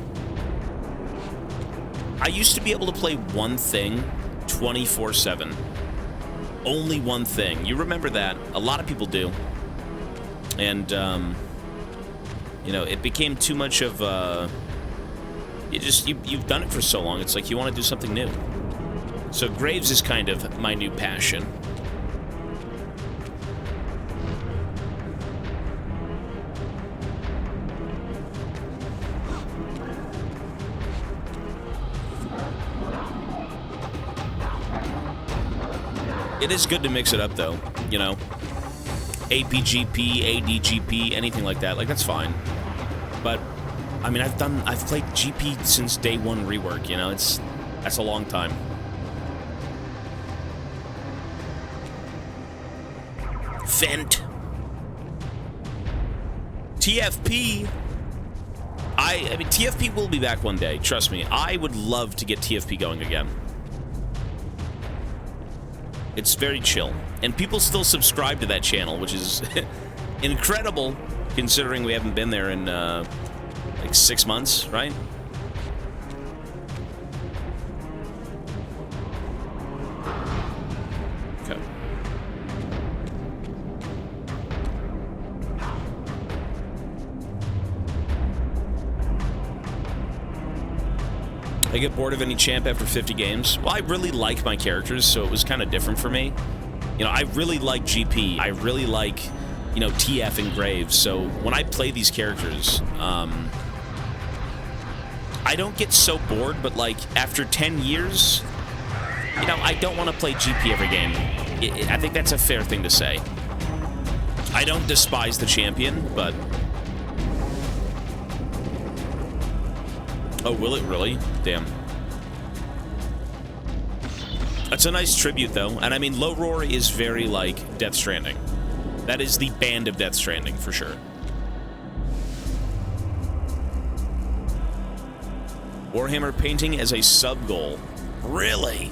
A: I used to be able to play one thing 24/7. Only one thing. You remember that. A lot of people do. And, you know, it became too much of, you've done it for so long, it's like you want to do something new. So Graves is kind of my new passion. It is good to mix it up, though, you know. APGP, ADGP, anything like that. Like, that's fine. But, I mean, I've played GP since day one rework, you know. That's a long time. Fent. TFP. I mean, TFP will be back one day. Trust me. I would love to get TFP going again. It's very chill. And people still subscribe to that channel, which is incredible, considering we haven't been there in, like 6 months, right? Okay. I get bored of any champ after 50 games. Well, I really like my characters, so it was kind of different for me. You know, I really like GP. I really like, you know, TF and Graves. So when I play these characters, I don't get so bored, but like after 10 years, you know, I don't want to play GP every game. I think that's a fair thing to say. I don't despise the champion, but... Oh, will it really? Damn. That's a nice tribute, though. And I mean, Low Roar is very, like, Death Stranding. That is the band of Death Stranding, for sure. Warhammer painting as a sub-goal. Really?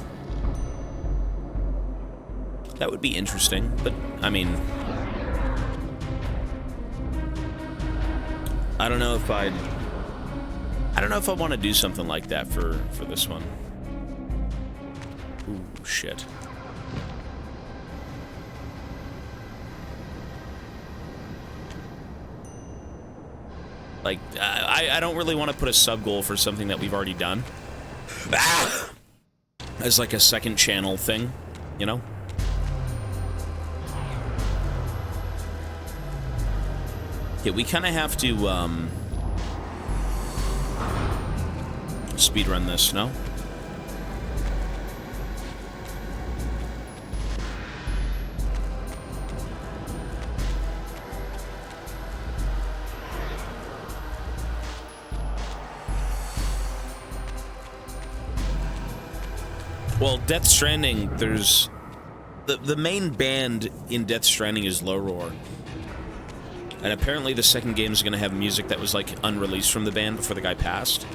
A: That would be interesting, but, I mean... I don't know if I want to do something like that for this one. Ooh, shit. Like, I don't really want to put a sub-goal for something that we've already done. As like a second channel thing, you know? Yeah, we kind of have to, speedrun this, no? Well, Death Stranding, there's... The main band in Death Stranding is Low Roar. And apparently the second game is going to have music that was, like, unreleased from the band before the guy passed.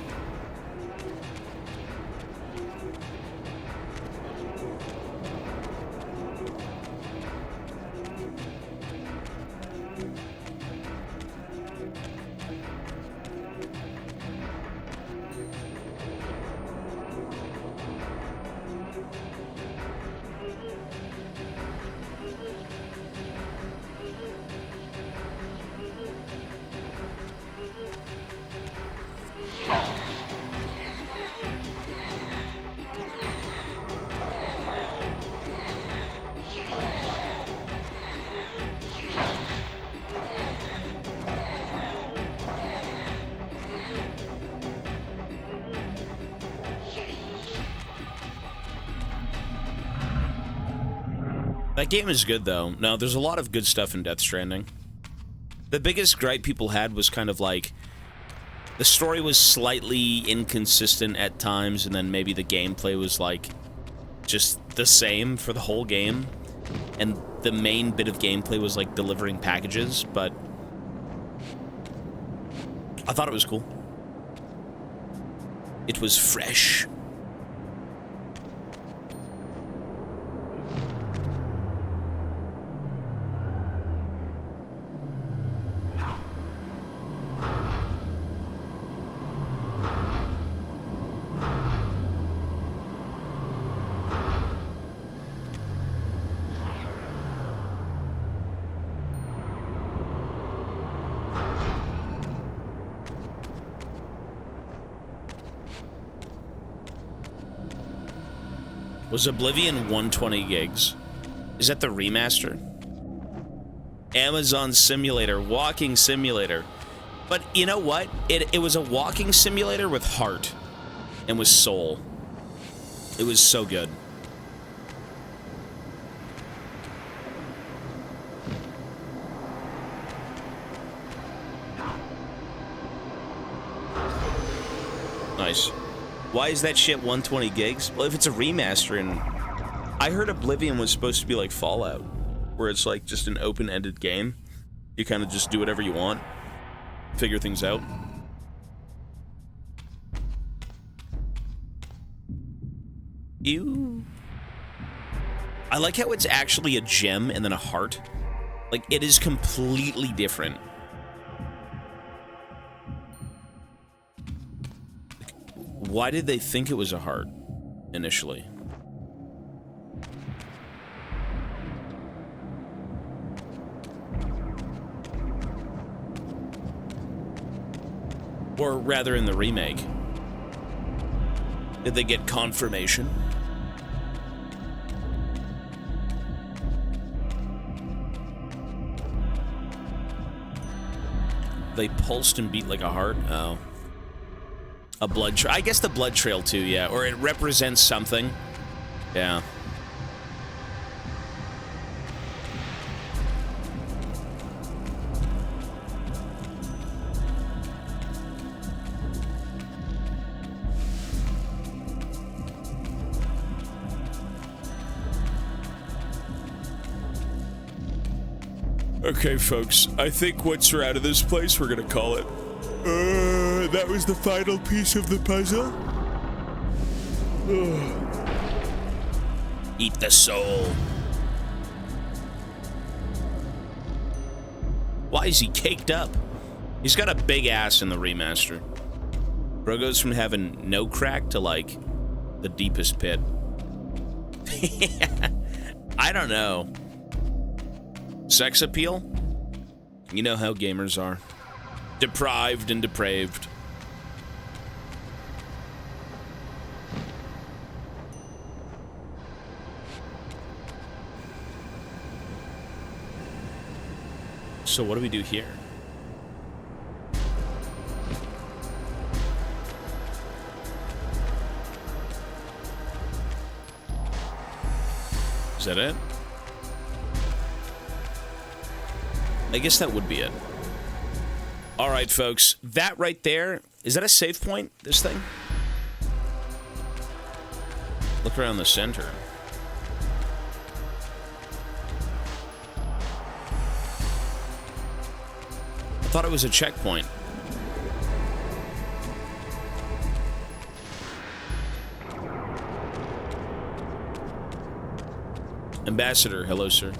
A: That game is good, though. No, there's a lot of good stuff in Death Stranding. The biggest gripe people had was kind of like, the story was slightly inconsistent at times, and then maybe the gameplay was like, just the same for the whole game. And the main bit of gameplay was like delivering packages, but I thought it was cool. It was fresh. Was Oblivion 120 gigs? Is that the remaster? Amazon Simulator, walking simulator. But you know what? It was a walking simulator with heart and with soul. It was so good. Nice. Why is that shit 120 gigs? Well, if it's a remaster, and I heard Oblivion was supposed to be like Fallout, where it's like just an open-ended game. You kind of just do whatever you want, figure things out. Ew. I like how it's actually a gem and then a heart. Like, it is completely different. Why did they think it was a heart initially? Or rather, in the remake. Did they get confirmation? They pulsed and beat like a heart? Oh. A blood trail. I guess the blood trail too, yeah. Or it represents something. Yeah. Okay, folks. I think once we're out of this place, we're gonna call it. That was the final piece of the puzzle? Eat the soul. Why is he caked up? He's got a big ass in the remaster. Bro goes from having no crack to, like, the deepest pit. I don't know. Sex appeal? You know how gamers are. Deprived and depraved. So what do we do here? Is that it? I guess that would be it. All right, folks. That right there, is that a save point, this thing? Look around the center. I thought it was a checkpoint. Ambassador, hello, sir.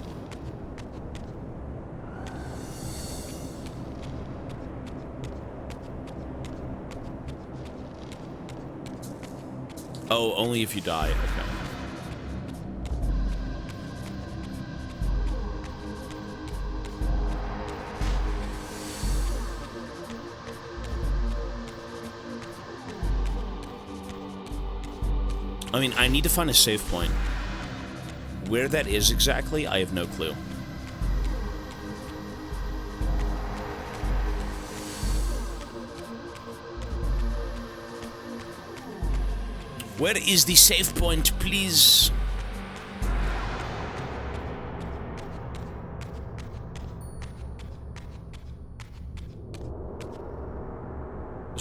A: Oh, only if you die. Okay. I mean, I need to find a save point. Where that is exactly, I have no clue. Where is the save point, please?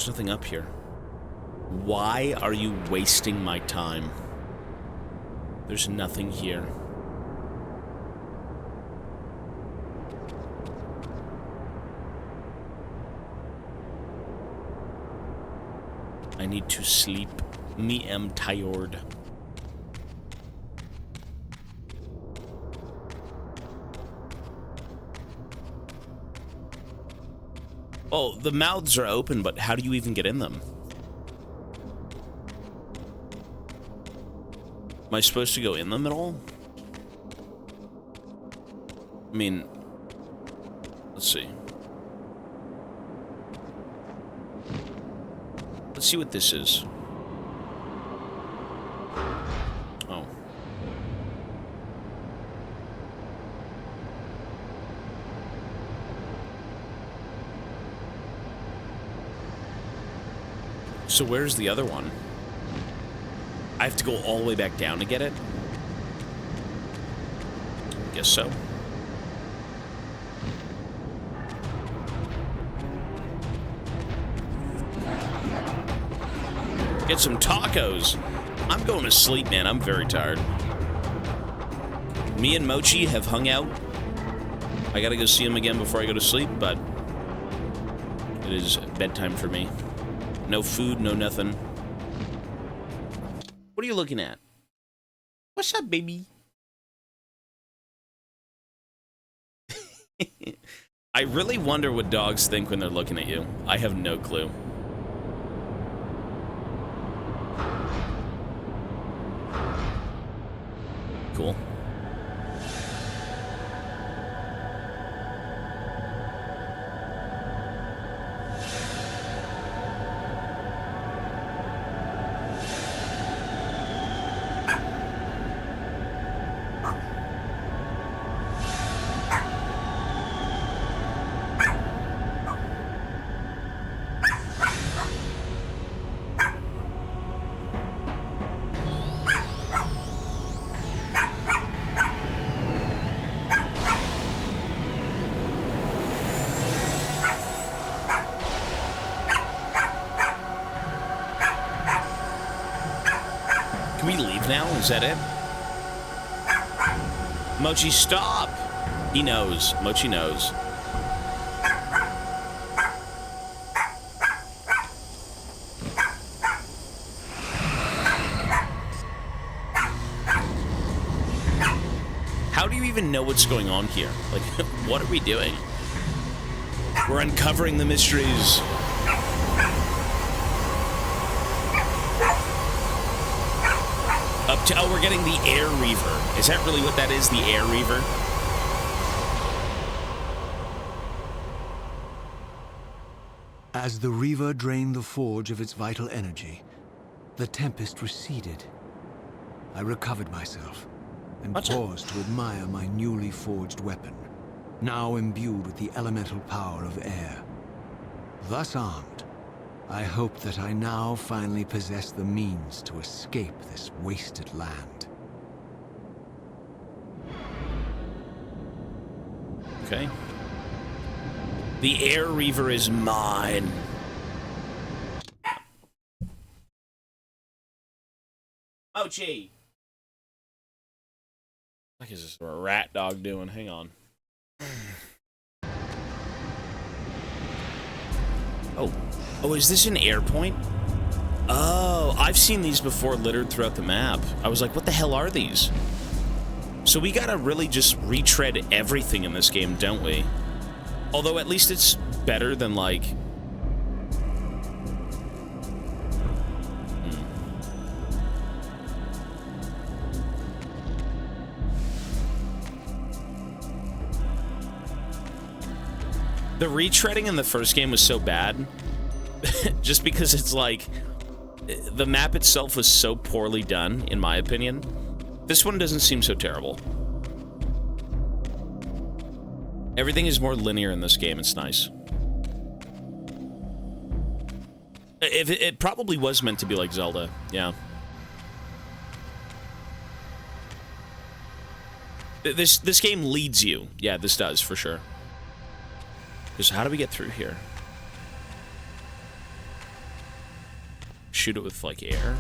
A: There's nothing up here. Why are you wasting my time? There's nothing here. I need to sleep. Me am tired. Oh, the mouths are open, but how do you even get in them? Am I supposed to go in them at all? I mean, let's see. Let's see what this is. Oh. So where's the other one? I have to go all the way back down to get it? Guess so. Get some tacos. I'm going to sleep, man. I'm very tired. Me and Mochi have hung out. I gotta go see him again before I go to sleep, but it is bedtime for me. No food, no nothing. What are you looking at? What's up, baby? I really wonder what dogs think when they're looking at you. I have no clue. Cool. Is that it? Mochi, stop! He knows. Mochi knows. How do you even know what's going on here? Like, what are we doing? We're uncovering the mysteries. Oh, we're getting the Air Reaver. Is that really what that is, the Air Reaver?
B: As the Reaver drained the forge of its vital energy, the tempest receded. I recovered myself and paused to admire my newly forged weapon, now imbued with the elemental power of air. Thus armed, I hope that I now finally possess the means to escape this wasted land.
A: Okay. The Air Reaver is mine. Mochi! What is this rat dog doing? Hang on. Oh, is this an air point? Oh, I've seen these before littered throughout the map. I was like, what the hell are these? So we gotta really just retread everything in this game, don't we? Although at least it's better than, like... The retreading in the first game was so bad. Just because it's like, the map itself was so poorly done, in my opinion. This one doesn't seem so terrible. Everything is more linear in this game, it's nice. It probably was meant to be like Zelda, yeah. This game leads you. Yeah, this does, for sure. Because how do we get through here? shoot it with, like, air?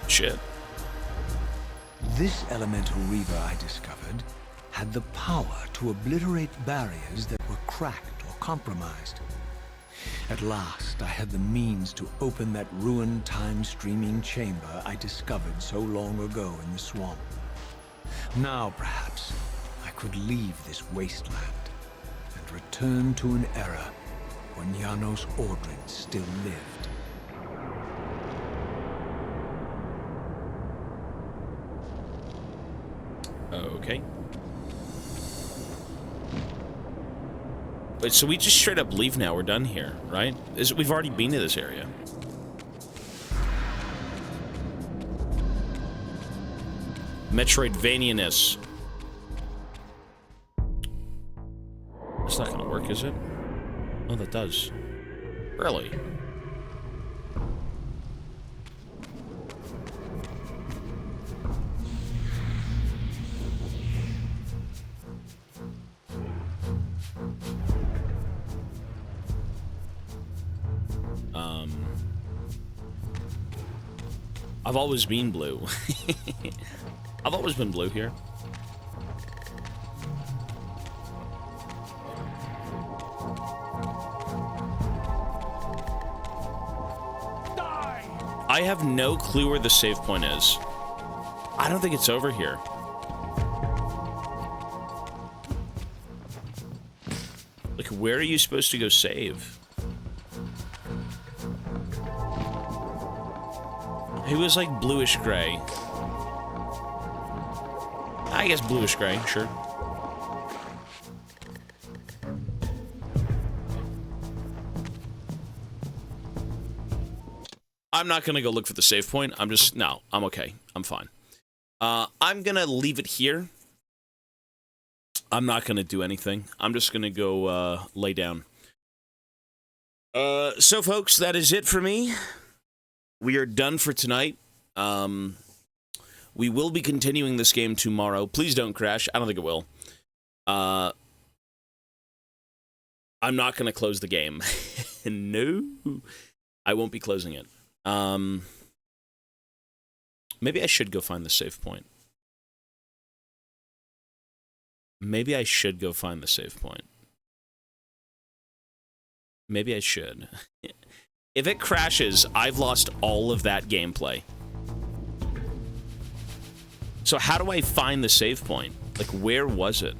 A: Shit.
B: This elemental Reaver I discovered had the power to obliterate barriers that were cracked or compromised. At last, I had the means to open that ruined time-streaming chamber I discovered so long ago in the swamp. Now, perhaps, I could leave this wasteland and return to an era when Janos Ordrin still lived.
A: Okay. Wait, so we just straight up leave now? We're done here, right? We've already been to this area. Metroidvania-ness. That's not gonna work, is it? Oh, that does. Really? I've always been blue. I've always been blue here.
H: Die!
A: I have no clue where the save point is. I don't think it's over here. Like, where are you supposed to go save? It was like bluish gray. I guess bluish gray, sure. I'm not gonna go look for the save point. I'm okay. I'm fine. I'm gonna leave it here. I'm not gonna do anything. I'm just gonna go lay down. So folks, that is it for me. We are done for tonight. We will be continuing this game tomorrow. Please don't crash. I don't think it will. I'm not going to close the game. No. I won't be closing it. Maybe I should go find the save point. Maybe I should go find the save point. Maybe I should. If it crashes, I've lost all of that gameplay. So how do I find the save point? Like, where was it?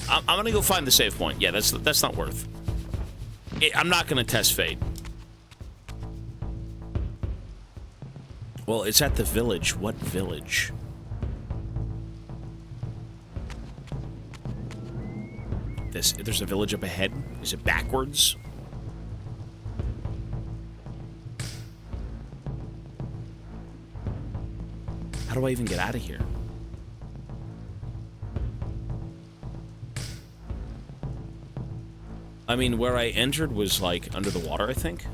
A: I'm gonna go find the save point. Yeah, that's not worth. I'm not gonna test fate. Well, it's at the village. What village? There's a village up ahead. Is it backwards? How do I even get out of here? I mean, where I entered was like under the water, I think.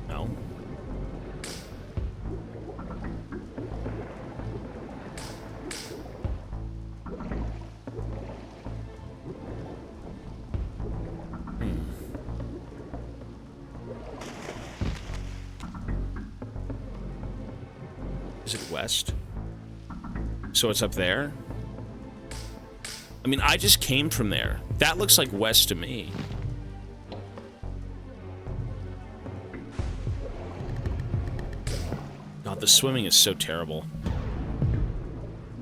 A: No. Is it west? So it's up there? I mean, I just came from there. That looks like west to me. God, the swimming is so terrible.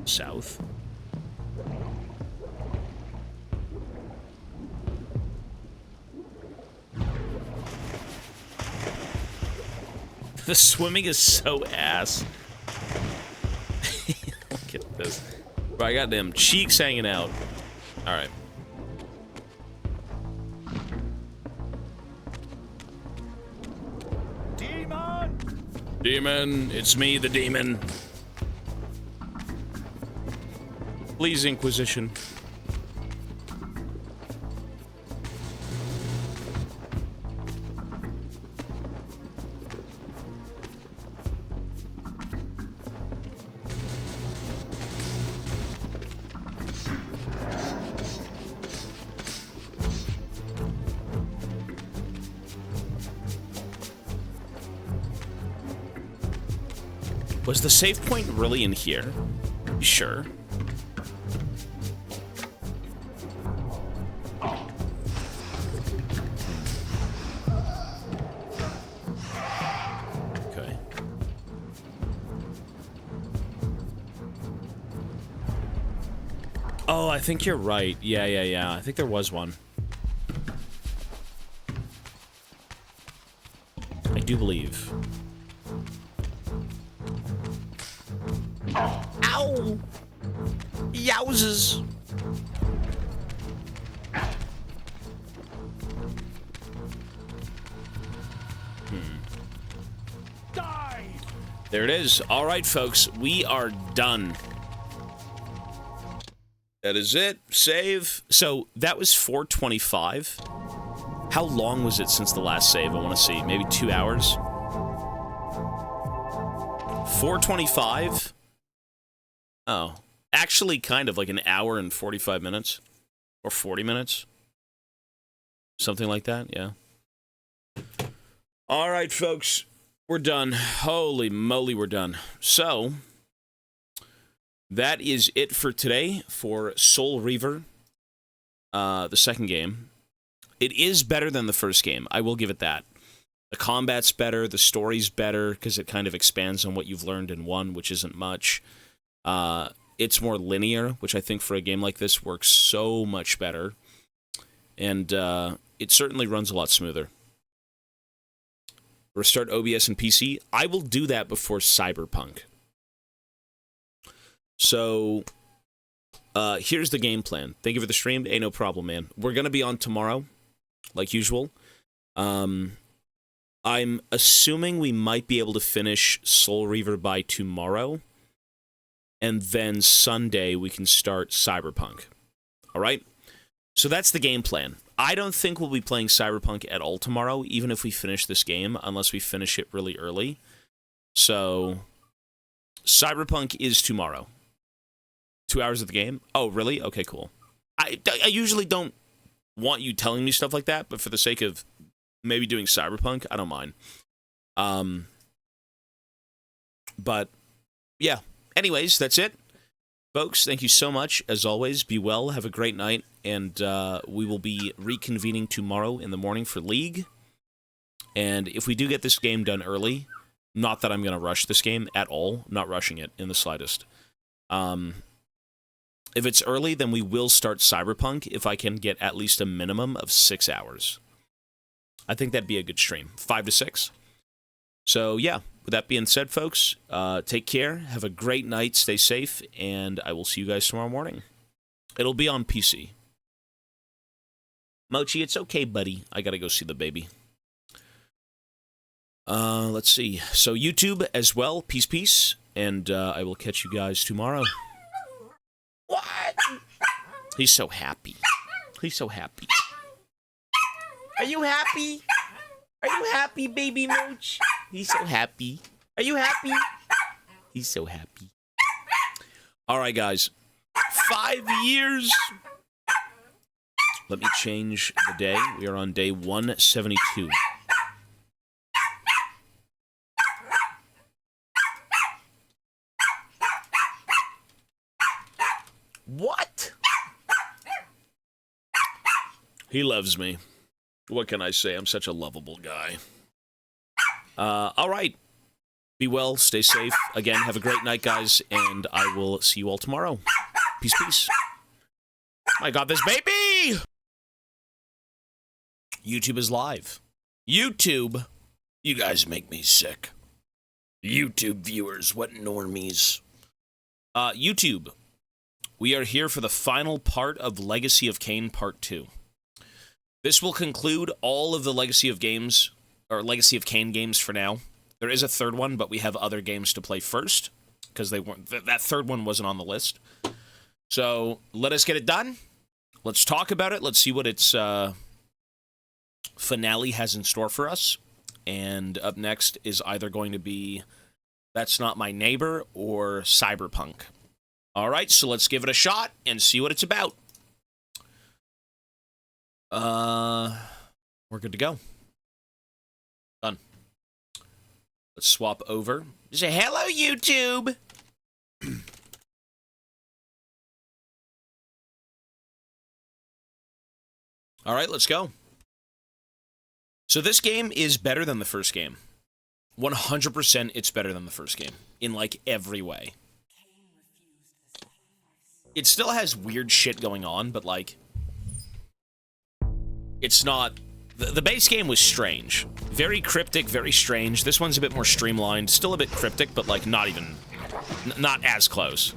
A: South? The swimming is so ass. Look at this. Bro, I got them cheeks hanging out. Alright.
H: Demon!
A: Demon, it's me, the demon. Please, Inquisition. Was the save point really in here? You sure? Okay. Oh, I think you're right. Yeah. I think there was one. I do believe. Ow! Yowzes!
H: Die!
A: There it is. All right, folks, we are done. That is it. Save. So that was 425. How long was it since the last save? I want to see. Maybe 2 hours? 425? Oh. Actually, kind of like an hour and 45 minutes. Or 40 minutes. Something like that, yeah. All right, folks. We're done. Holy moly, we're done. So, that is it for today for Soul Reaver, the second game. It is better than the first game. I will give it that. The combat's better, the story's better, because it kind of expands on what you've learned in one, which isn't much. It's more linear, which I think for a game like this works so much better. And it certainly runs a lot smoother. Restart OBS and PC. I will do that before Cyberpunk. So, here's the game plan. Thank you for the stream. Ain't no problem, man. We're going to be on tomorrow, like usual. I'm assuming we might be able to finish Soul Reaver by tomorrow. And then Sunday, we can start Cyberpunk. All right? So that's the game plan. I don't think we'll be playing Cyberpunk at all tomorrow, even if we finish this game, unless we finish it really early. So, Cyberpunk is tomorrow. 2 hours of the game? Oh, really? Okay, cool. I usually don't want you telling me stuff like that, but for the sake of maybe doing Cyberpunk, I don't mind. But, yeah. Anyways, that's it. Folks, thank you so much. As always, be well, have a great night, and we will be reconvening tomorrow in the morning for League. And if we do get this game done early, not that I'm going to rush this game at all, not rushing it in the slightest. If it's early, then we will start Cyberpunk if I can get at least a minimum of 6 hours. I think that'd be a good stream, 5 to 6. So, yeah. With that being said, folks, take care, have a great night, stay safe, and I will see you guys tomorrow morning. It'll be on PC. Mochi, it's okay, buddy. I gotta go see the baby. Let's see. So, YouTube as well, peace, and I will catch you guys tomorrow. What? He's so happy. He's so happy.
L: Are you happy? Are you happy, baby Mooch?
A: He's so happy.
L: Are you happy?
A: He's so happy. All right, guys. 5 years. Let me change the day. We are on day 172.
L: What?
A: He loves me. What can I say? I'm such a lovable guy. All right. Be well. Stay safe. Again, have a great night, guys, and I will see you all tomorrow. Peace, peace. My God, this baby! YouTube is live. YouTube. You guys make me sick. YouTube viewers, what normies. YouTube. We are here for the final part of Legacy of Kain Part 2. This will conclude all of the Legacy of games, or Legacy of Kain games for now. There is a third one, but we have other games to play first, because they weren't. That third one wasn't on the list. So let us get it done. Let's talk about it. Let's see what its finale has in store for us. And up next is either going to be That's Not My Neighbor or Cyberpunk. All right, so let's give it a shot and see what it's about. We're good to go. Done. Let's swap over. Say hello, YouTube. All right, let's go. So this game is better than the first game. 100% it's better than the first game in like every way. It still has weird shit going on, but like it's not the base game was strange. Very cryptic, very strange. This one's a bit more streamlined, still a bit cryptic, but like not as close.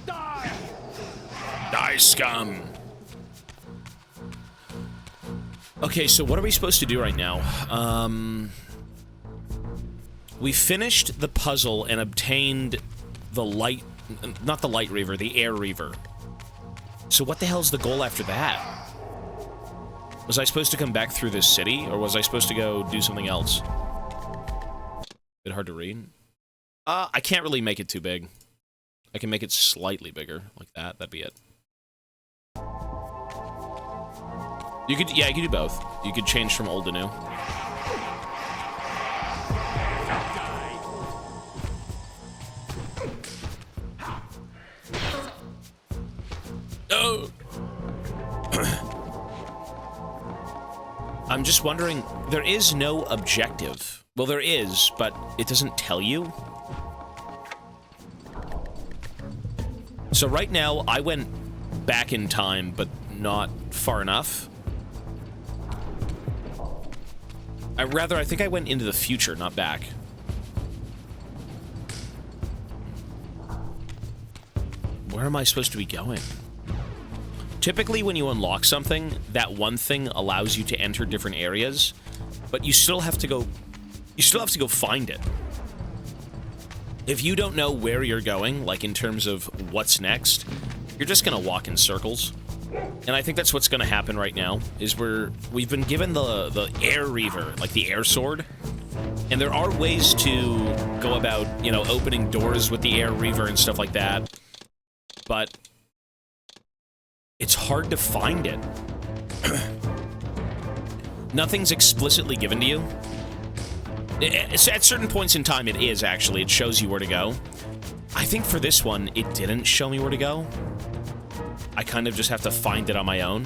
A: Die! Die, scum. Okay, so what are we supposed to do right now? We finished the puzzle and obtained the light, not the light Reaver, the air Reaver. So what the hell's the goal after that? Was I supposed to come back through this city, or was I supposed to go do something else? Bit hard to read. I can't really make it too big. I can make it slightly bigger, like that. That'd be it. You could, yeah, you could do both. You could change from old to new. Oh! I'm just wondering, there is no objective. Well, there is, but it doesn't tell you. So right now, I went back in time, but not far enough. I think I went into the future, not back. Where am I supposed to be going? Typically, when you unlock something, that one thing allows you to enter different areas, but you still have to go find it. If you don't know where you're going, like in terms of what's next, you're just gonna walk in circles. And I think that's what's gonna happen right now, is we've been given the air Reaver, like the air sword, and there are ways to go about, you know, opening doors with the air Reaver and stuff like that, but it's hard to find it. Nothing's explicitly given to you. At certain points in time, it is, actually. It shows you where to go. I think for this one, it didn't show me where to go. I kind of just have to find it on my own.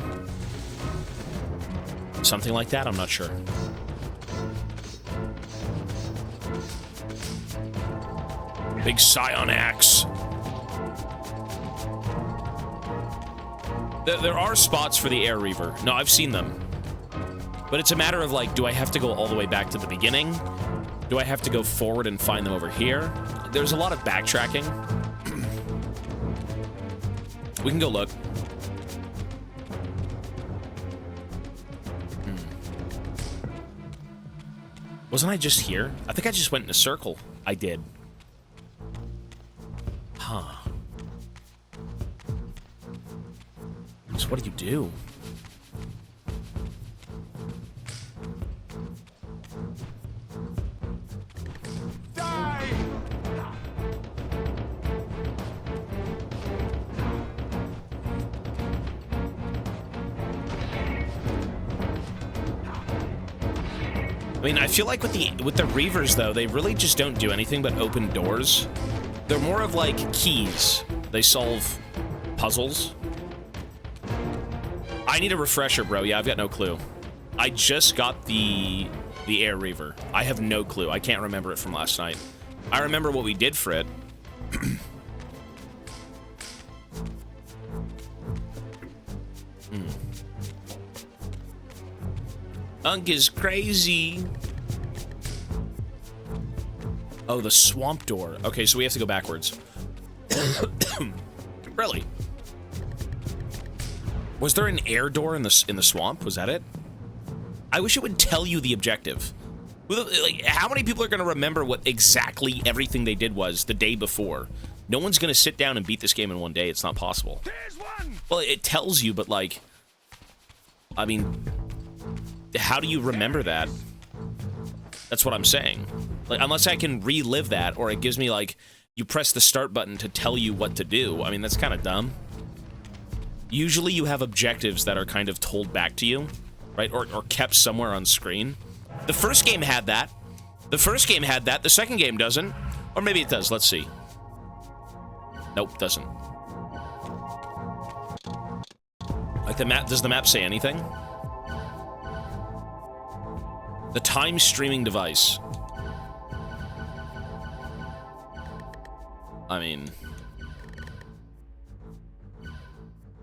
A: Something like that, I'm not sure. Big Scion axe. There are spots for the air Reaver. No, I've seen them. But it's a matter of, like, do I have to go all the way back to the beginning? Do I have to go forward and find them over here? There's a lot of backtracking. We can go look. Wasn't I just here? I think I just went in a circle. I did. Huh. So what do you do?
H: Die!
A: I mean, I feel like with the Reavers, though, they really just don't do anything but open doors. They're more of like keys. They solve puzzles. I need a refresher, bro. Yeah, I've got no clue. I just got the air Reaver. I have no clue. I can't remember it from last night. I remember what we did for it. Unk is crazy. Oh, the swamp door. Okay, so we have to go backwards. Really? Was there an air door in the swamp? Was that it? I wish it would tell you the objective. Like, how many people are going to remember what exactly everything they did was the day before? No one's going to sit down and beat this game in one day. It's not possible.
H: There's one.
A: Well, it tells you, but like, I mean, how do you remember that? That's what I'm saying. Like, unless I can relive that, or it gives me like, you press the start button to tell you what to do. I mean, that's kind of dumb. Usually you have objectives that are kind of told back to you, right? Or kept somewhere on screen. The first game had that. The first game had that, the second game doesn't. Or maybe it does, let's see. Nope, doesn't. Like the map, does the map say anything? The time streaming device. I mean...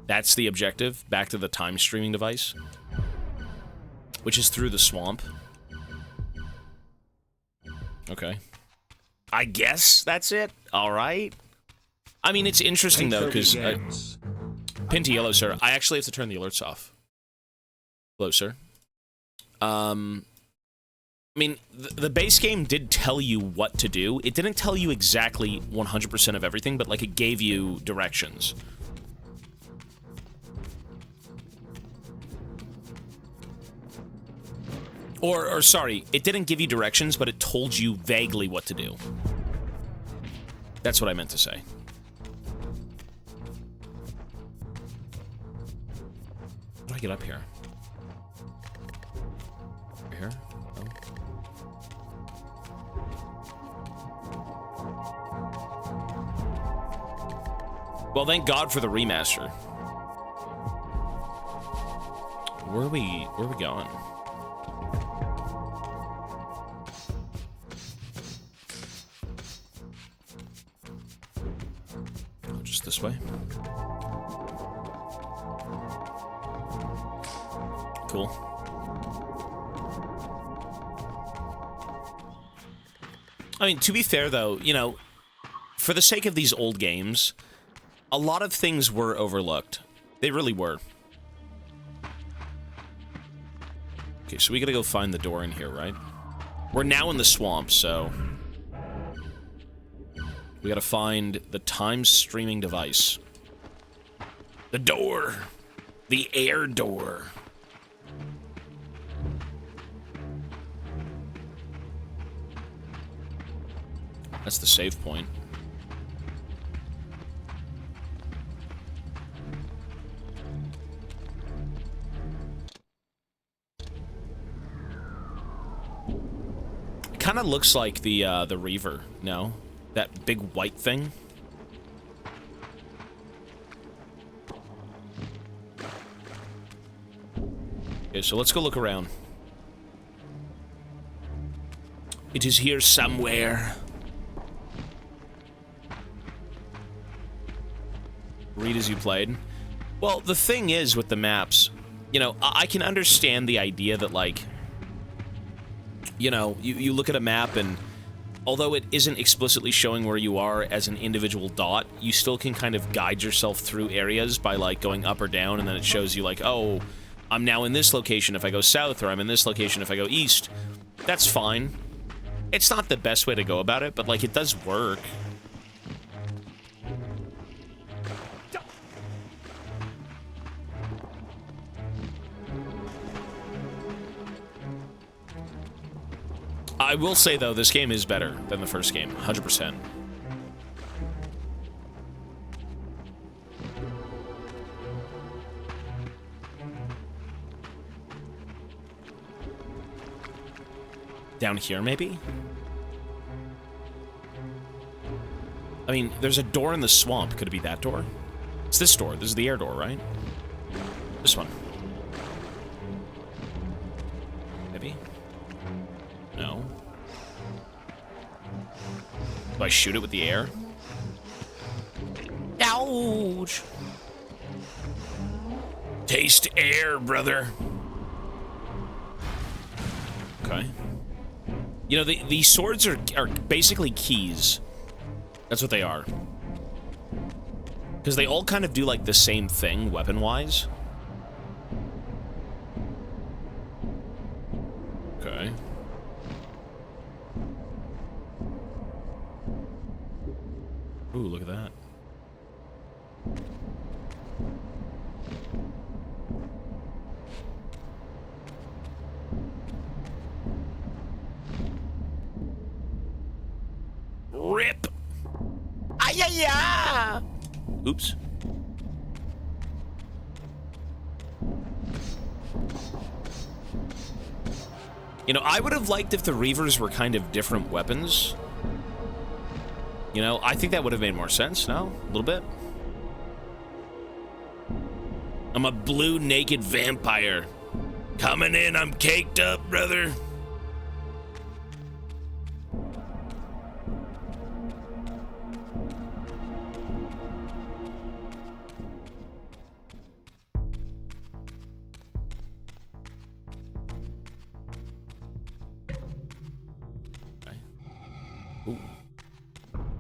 A: That's the objective, back to the time streaming device. Which is through the swamp. Okay. I guess that's it. Alright. I mean, it's interesting, though, because... Pinty, hello, sir. I actually have to turn the alerts off. Hello, sir. I mean, the base game did tell you what to do. It didn't tell you exactly 100% of everything, but, like, it gave you directions. Or sorry, it didn't give you directions, but it told you vaguely what to do. That's what I meant to say. How do I get up here? Here? Oh. Well, thank God for the remaster. Where are we going? Just this way. Cool. I mean, to be fair, though, you know, for the sake of these old games, a lot of things were overlooked. They really were. Okay, so we gotta go find the door in here, right? We're now in the swamp, so... We gotta find the time streaming device. The door. The air door. That's the save point. It kind of looks like the Reaver, no? That big white thing. Okay, so let's go look around. It is here somewhere. Read as you played. Well, the thing is with the maps, you know, I can understand the idea that, like, you know, you look at a map and although it isn't explicitly showing where you are as an individual dot, you still can kind of guide yourself through areas by, like, going up or down, and then it shows you, like, oh, I'm now in this location if I go south, or I'm in this location if I go east. That's fine. It's not the best way to go about it, but, like, it does work. I will say, though, this game is better than the first game, 100%. Down here, maybe? I mean, there's a door in the swamp. Could it be that door? It's this door. This is the air door, right? This one. Maybe? No. Do I shoot it with the air? Ouch! Taste air, brother. Okay. You know, these swords are basically keys. That's what they are. Because they all kind of do, like, the same thing, weapon-wise. Okay. Ooh, look at that. Rip! Ay-ya-ya! Oops. You know, I would have liked if the Reavers were kind of different weapons. You know, I think that would have made more sense, no? A little bit? I'm a blue naked vampire. Coming in, I'm caked up, brother.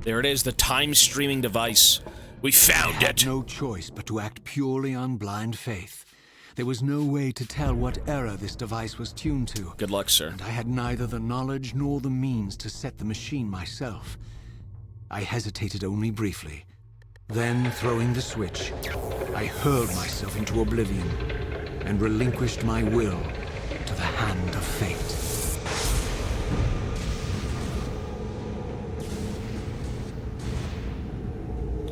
A: There it is, the time streaming device. We found it.
B: I had no choice but to act purely on blind faith. There was no way to tell what era this device was tuned to.
A: Good luck, sir.
B: And I had neither the knowledge nor the means to set the machine myself. I hesitated only briefly. Then, throwing the switch, I hurled myself into oblivion and relinquished my will to the hand of fate.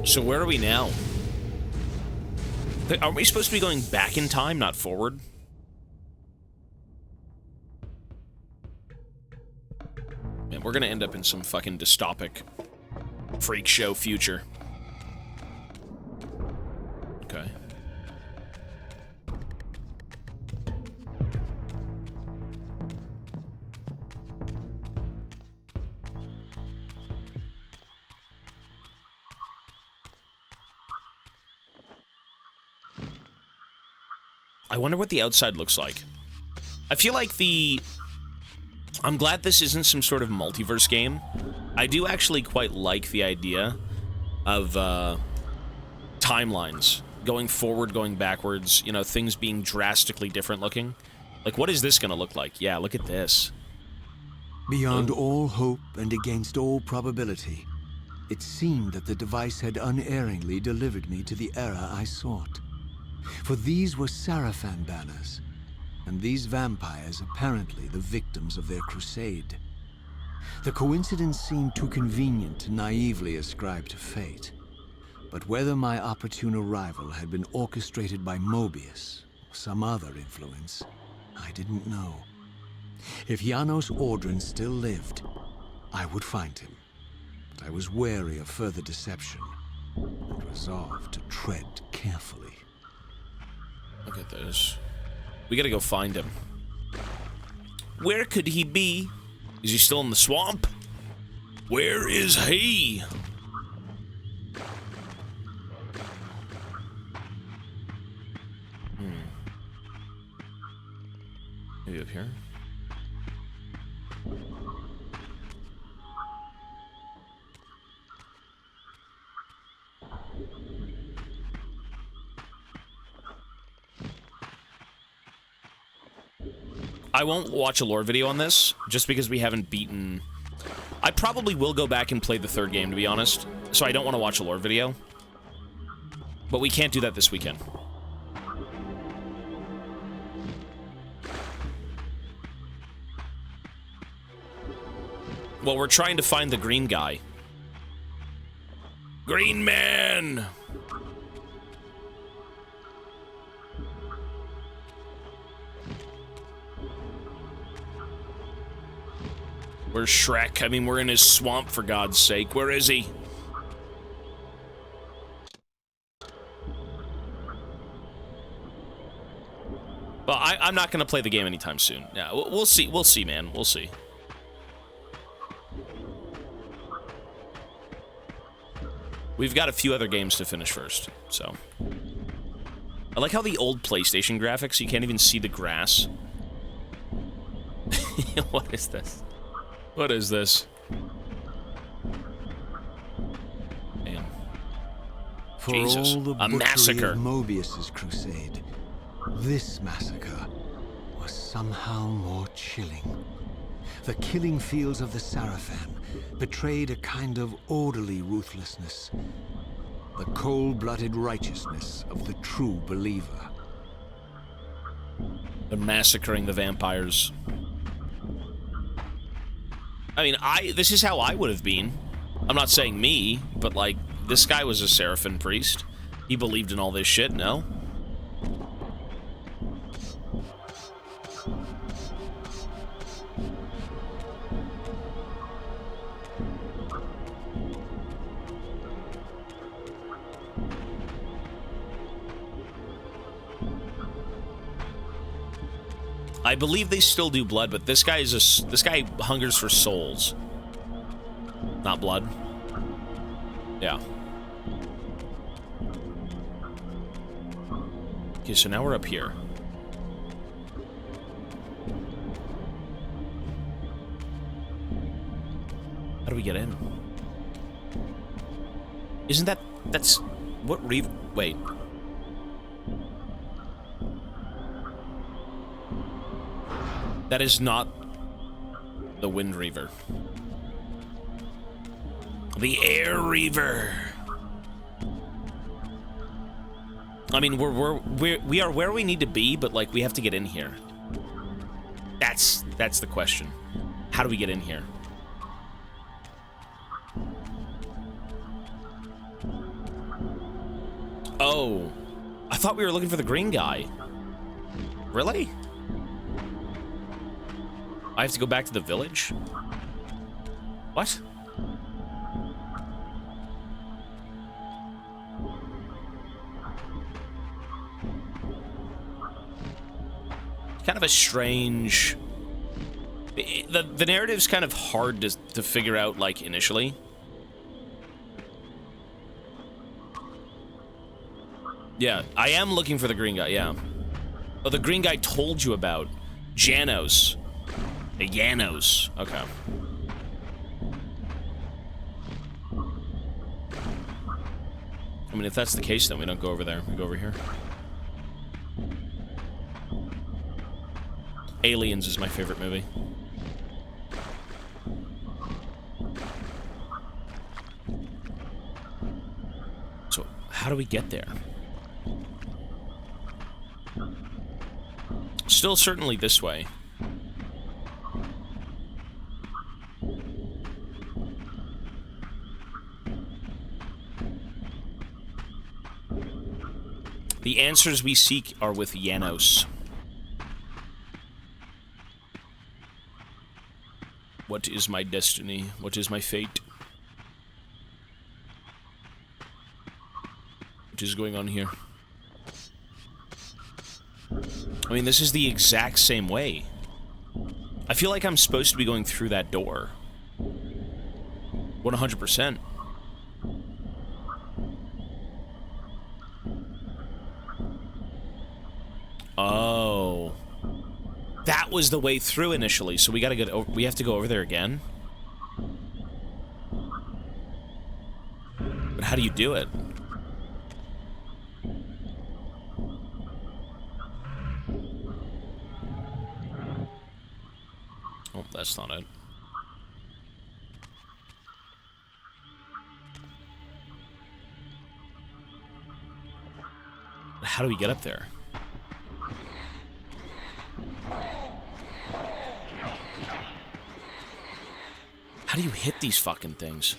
A: So where are we now? Aren't we supposed to be going back in time, not forward? Man, we're gonna end up in some fucking dystopic freak show future. Okay. I wonder what the outside looks like. I feel like I'm glad this isn't some sort of multiverse game. I do actually quite like the idea of timelines. Going forward, going backwards, you know, things being drastically different looking. Like, what is this gonna look like? Yeah, look at this.
B: Beyond all hope and against all probability, it seemed that the device had unerringly delivered me to the era I sought. For these were Sarafan banners, and these vampires apparently the victims of their crusade. The coincidence seemed too convenient to naively ascribe to fate. But whether my opportune arrival had been orchestrated by Mobius or some other influence, I didn't know. If Janos Ordrin still lived, I would find him. But I was wary of further deception and resolved to tread carefully.
A: Look at this. We gotta go find him. Where could he be? Is he still in the swamp? Where is he? Maybe up here? I won't watch a lore video on this, just because we haven't beaten... I probably will go back and play the third game, to be honest, so I don't want to watch a lore video. But we can't do that this weekend. Well, we're trying to find the green guy. Green man! Where's Shrek? I mean, we're in his swamp, for God's sake. Where is he? Well, I'm not going to play the game anytime soon. Yeah, we'll see. We'll see, man. We'll see. We've got a few other games to finish first, so. I like how the old PlayStation graphics, you can't even see the grass. What is this? What is this? Man.
B: For
A: Jesus,
B: all the
A: a massacre.
B: Of Mobius's crusade, this massacre was somehow more chilling. The killing fields of the Sarafan betrayed a kind of orderly ruthlessness, the cold-blooded righteousness of the true believer.
A: They're massacring the vampires. I mean, this is how I would have been. I'm not saying me, but, like, this guy was a Sarafan priest. He believed in all this shit, no? I believe they still do blood, but this guy is this guy hungers for souls, not blood. Yeah. Okay, so now we're up here. How do we get in? Isn't that's what Reaver? Wait. That is not the Wind Reaver. The Air Reaver. I mean, we are where we need to be, but like we have to get in here. That's the question. How do we get in here? Oh, I thought we were looking for the green guy. Really? I have to go back to the village? What? Kind of a strange... The narrative's kind of hard to figure out, like, initially. Yeah, I am looking for the green guy, yeah. Oh, the green guy told you about. Janos. The Janos. Okay. I mean, if that's the case, then we don't go over there. We go over here. Aliens is my favorite movie. So, how do we get there? Still certainly this way. The answers we seek are with Janos. What is my destiny? What is my fate? What is going on here? I mean, this is the exact same way. I feel like I'm supposed to be going through that door. 100%. Oh. That was the way through initially, so we gotta get we have to go over there again? But how do you do it? Oh, that's not it. How do we get up there? How do you hit these fucking things?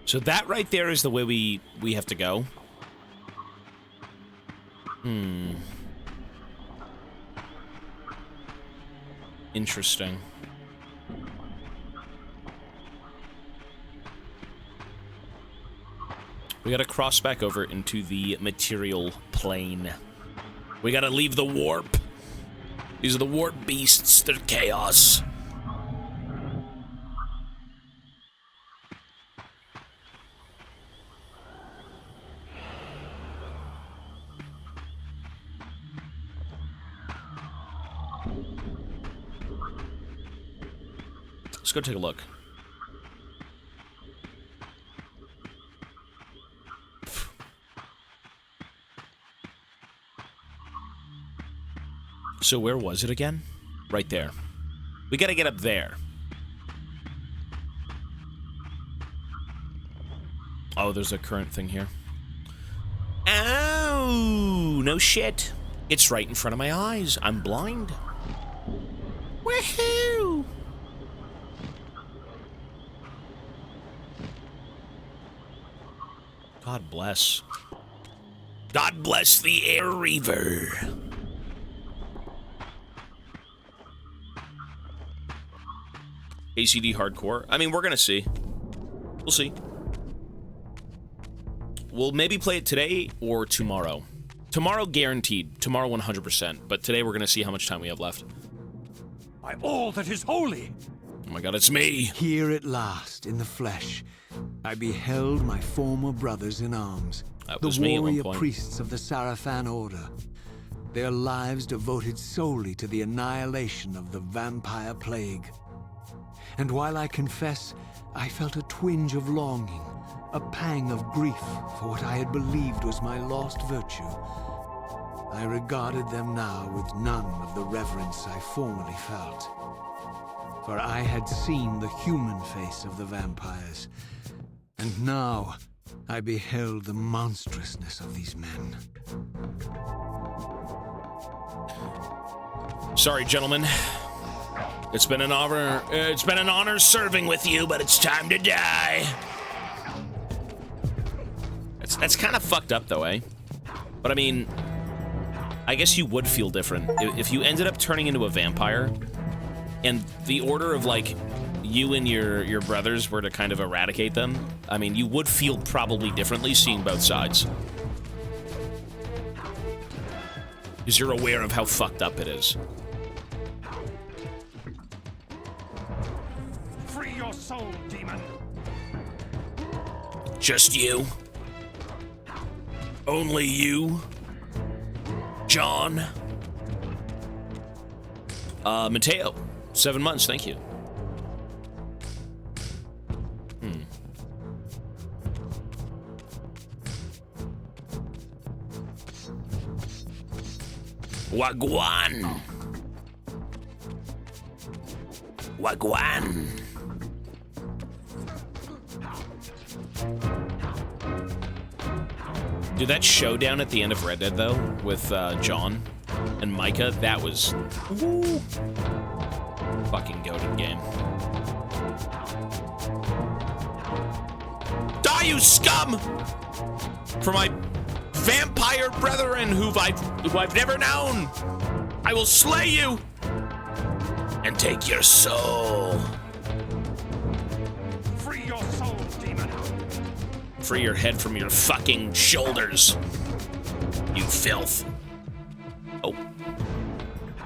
A: So that right there is the way we have to go. Interesting. We gotta cross back over into the material plane. We gotta leave the warp. These are the warp beasts. They're chaos. Let's go take a look. So where was it again? Right there. We gotta get up there. Oh, there's a current thing here. Ow! No shit. It's right in front of my eyes. I'm blind. Woohoo! God bless. God bless the Air Reaver. ACD hardcore. I mean, we're gonna see. We'll see. We'll maybe play it today or tomorrow. Tomorrow guaranteed. Tomorrow 100%. But today we're gonna see how much time we have left.
H: By all that is holy!
A: Oh my god, it's me!
B: Here at last, in the flesh, I beheld my former brothers in arms.
A: That
B: The
A: was me at one
B: warrior
A: point.
B: priests of the Sarafan Order. Their lives devoted solely to the annihilation of the vampire plague. And while I confess, I felt a twinge of longing, a pang of grief for what I had believed was my lost virtue, I regarded them now with none of the reverence I formerly felt. For I had seen the human face of the vampires, and now I beheld the monstrousness of these men.
A: Sorry, gentlemen. It's been an honor serving with you, but it's time to die. That's kind of fucked up, though, eh? But I mean, I guess you would feel different if you ended up turning into a vampire, and the order of like you and your brothers were to kind of eradicate them. I mean, you would feel probably differently seeing both sides, because you're aware of how fucked up it is.
H: Free your soul, demon!
A: Just you? Only you? John? Mateo. 7 months, thank you. Wagwan. Wagwan. Dude, that showdown at the end of Red Dead, though, with John and Micah, that was woo, fucking goated game. Die, you scum! For my vampire brethren who I've never known, I will slay you and take your soul.
H: Free your soul, demon!
A: Free your head from your fucking shoulders, you filth. Oh.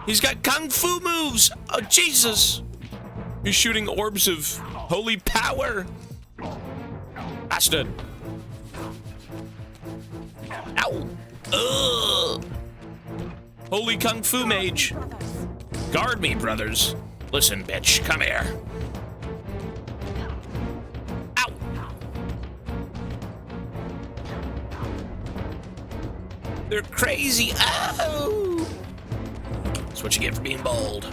A: He's got kung fu moves! Oh, Jesus! He's shooting orbs of holy power! Bastard! Ow! Ugh! Holy kung fu mage! Guard me, brothers! Listen, bitch, come here. Ow! They're crazy! Ow! That's what you get for being bold.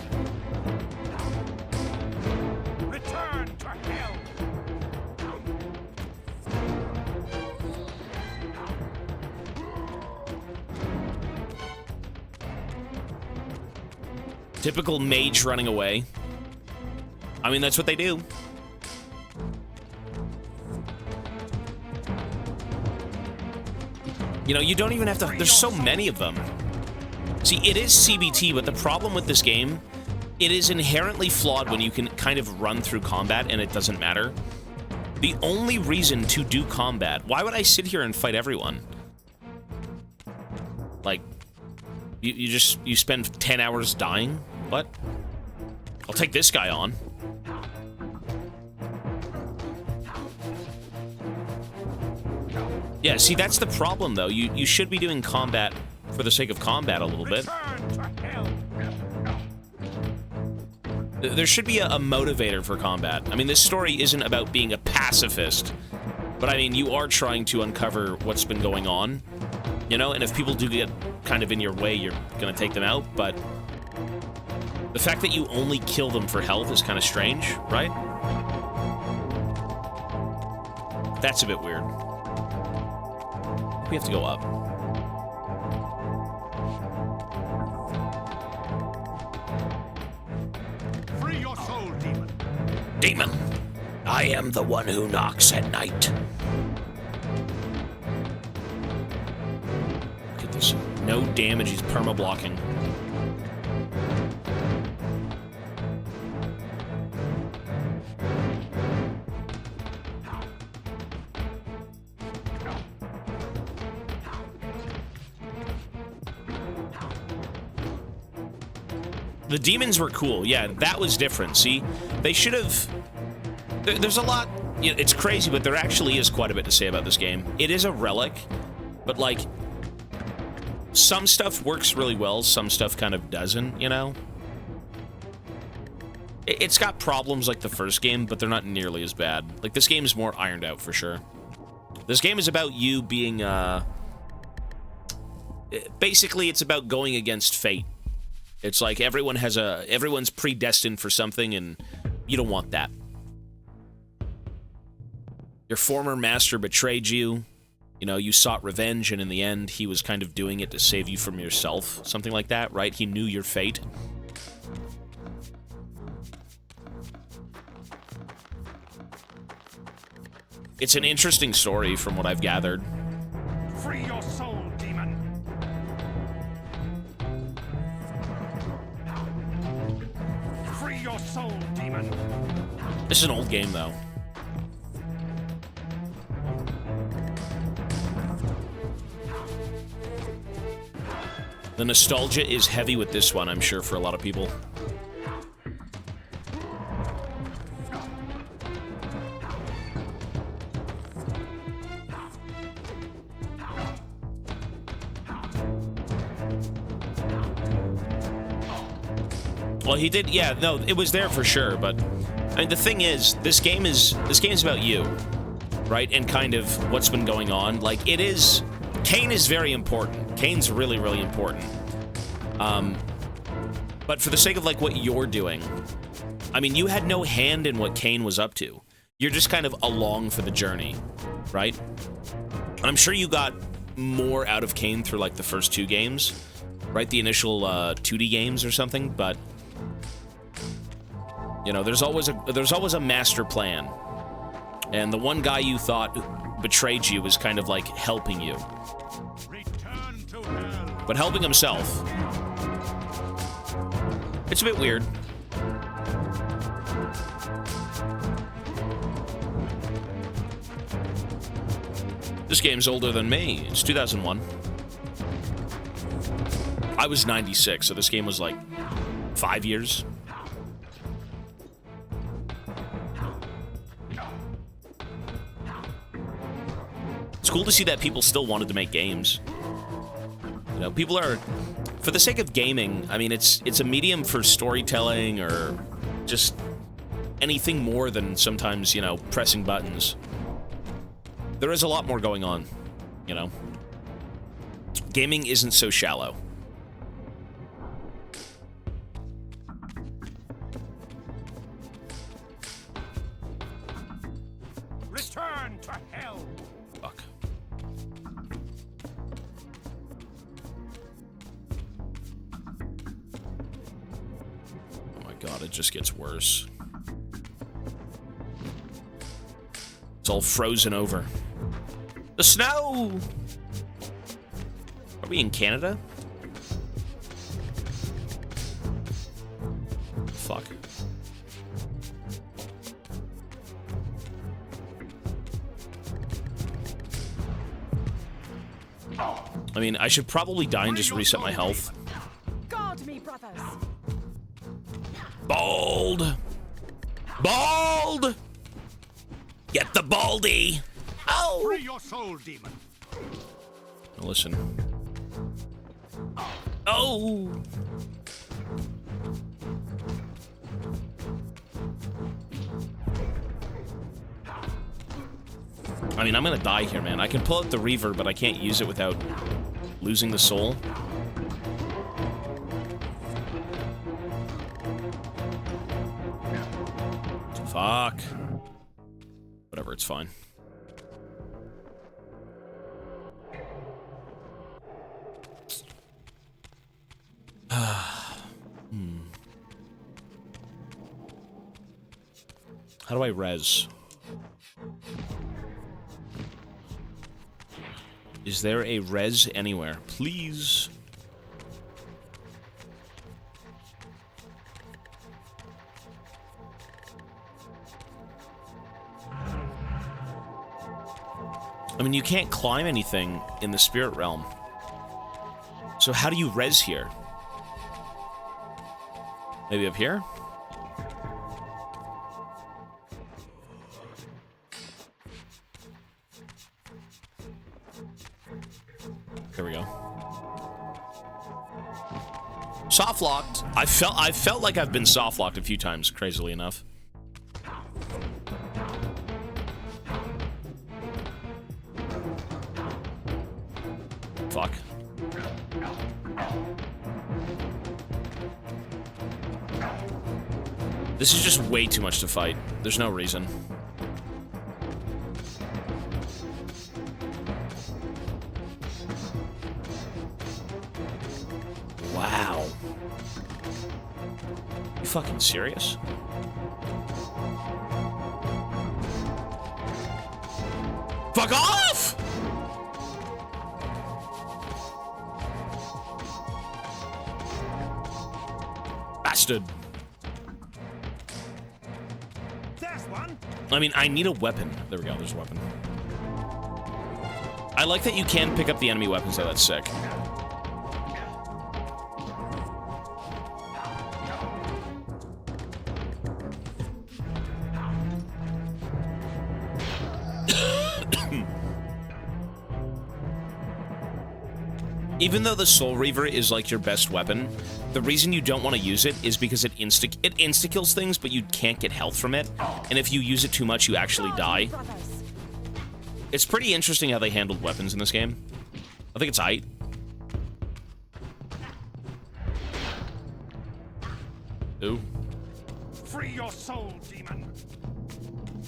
H: Return to hell!
A: Typical mage running away. I mean, that's what they do. You know, you don't even have to... There's so many of them. See, it is CBT, but the problem with this game, it is inherently flawed when you can kind of run through combat and it doesn't matter. The only reason to do combat... Why would I sit here and fight everyone? Like, you spend 10 hours dying? What? I'll take this guy on. Yeah, see, that's the problem, though. You should be doing combat for the sake of combat a little bit. There should be a motivator for combat. I mean, this story isn't about being a pacifist, but I mean, you are trying to uncover what's been going on, you know? And if people do get kind of in your way, you're gonna take them out, but the fact that you only kill them for health is kind of strange, right? That's a bit weird. We have to go up.
H: Free your soul, demon!
A: Demon, I am the one who knocks at night. There's no damage. He's perma-blocking. The demons were cool. Yeah, that was different. See, they should have... There's a lot... It's crazy, but there actually is quite a bit to say about this game. It is a relic, but, like, some stuff works really well, some stuff kind of doesn't, you know? It's got problems like the first game, but they're not nearly as bad. Like, this game is more ironed out, for sure. This game is about you being, basically, it's about going against fate. It's like everyone's predestined for something, and you don't want that. Your former master betrayed you. You know, you sought revenge, and in the end, he was kind of doing it to save you from yourself. Something like that, right? He knew your fate. It's an interesting story from what I've gathered.
H: Free your soul, demon. Free your soul, demon.
A: This is an old game, though. The nostalgia is heavy with this one, I'm sure, for a lot of people. Well, he did, yeah, no, it was there for sure, but I mean, the thing is, this game is about you, right? And kind of what's been going on. Like, it is, Kain is very important. Kain's really, really important. But for the sake of, like, what you're doing, I mean, you had no hand in what Kain was up to. You're just kind of along for the journey, right? I'm sure you got more out of Kain through, like, the first two games, right? The initial 2D games or something, but you know, there's always a master plan. And the one guy you thought betrayed you was kind of like helping you.
H: Return to hell.
A: But helping himself. It's a bit weird. This game's older than me. It's 2001. I was 96, so this game was like 5 years. It's cool to see that people still wanted to make games. You know, people are, for the sake of gaming, I mean, it's a medium for storytelling or just anything more than sometimes, you know, pressing buttons. There is a lot more going on, you know. Gaming isn't so shallow.
H: Return to hell.
A: Fuck. Oh my god, it just gets worse. It's all frozen over. The snow! Are we in Canada? Fuck. I mean, I should probably die and just reset my health.
I: Guard me, brothers.
A: Bald! Bald! Get the baldy! Oh!
H: Free your soul, demon.
A: Now listen. Oh! I mean, I'm gonna die here, man. I can pull out the Reaver, but I can't use it without losing the soul. Fuck. Whatever, it's fine. How do I res? Is there a res anywhere? Please. I mean, you can't climb anything in the spirit realm. So how do you res here? Maybe up here? There we go. Soft locked. I felt like I've been soft locked a few times, crazily enough. Fuck. This is just way too much to fight. There's no reason. Wow. You fucking serious? Fuck off! Bastard.
H: There's one.
A: I mean, I need a weapon. There we go, there's a weapon. I like that you can pick up the enemy weapons, though. That's sick. Even though the Soul Reaver is like your best weapon, the reason you don't want to use it is because it insta-kills things, but you can't get health from it. And if you use it too much, you actually die. It's pretty interesting how they handled weapons in this game. I think it's aight. Ooh.
H: Free your soul, demon.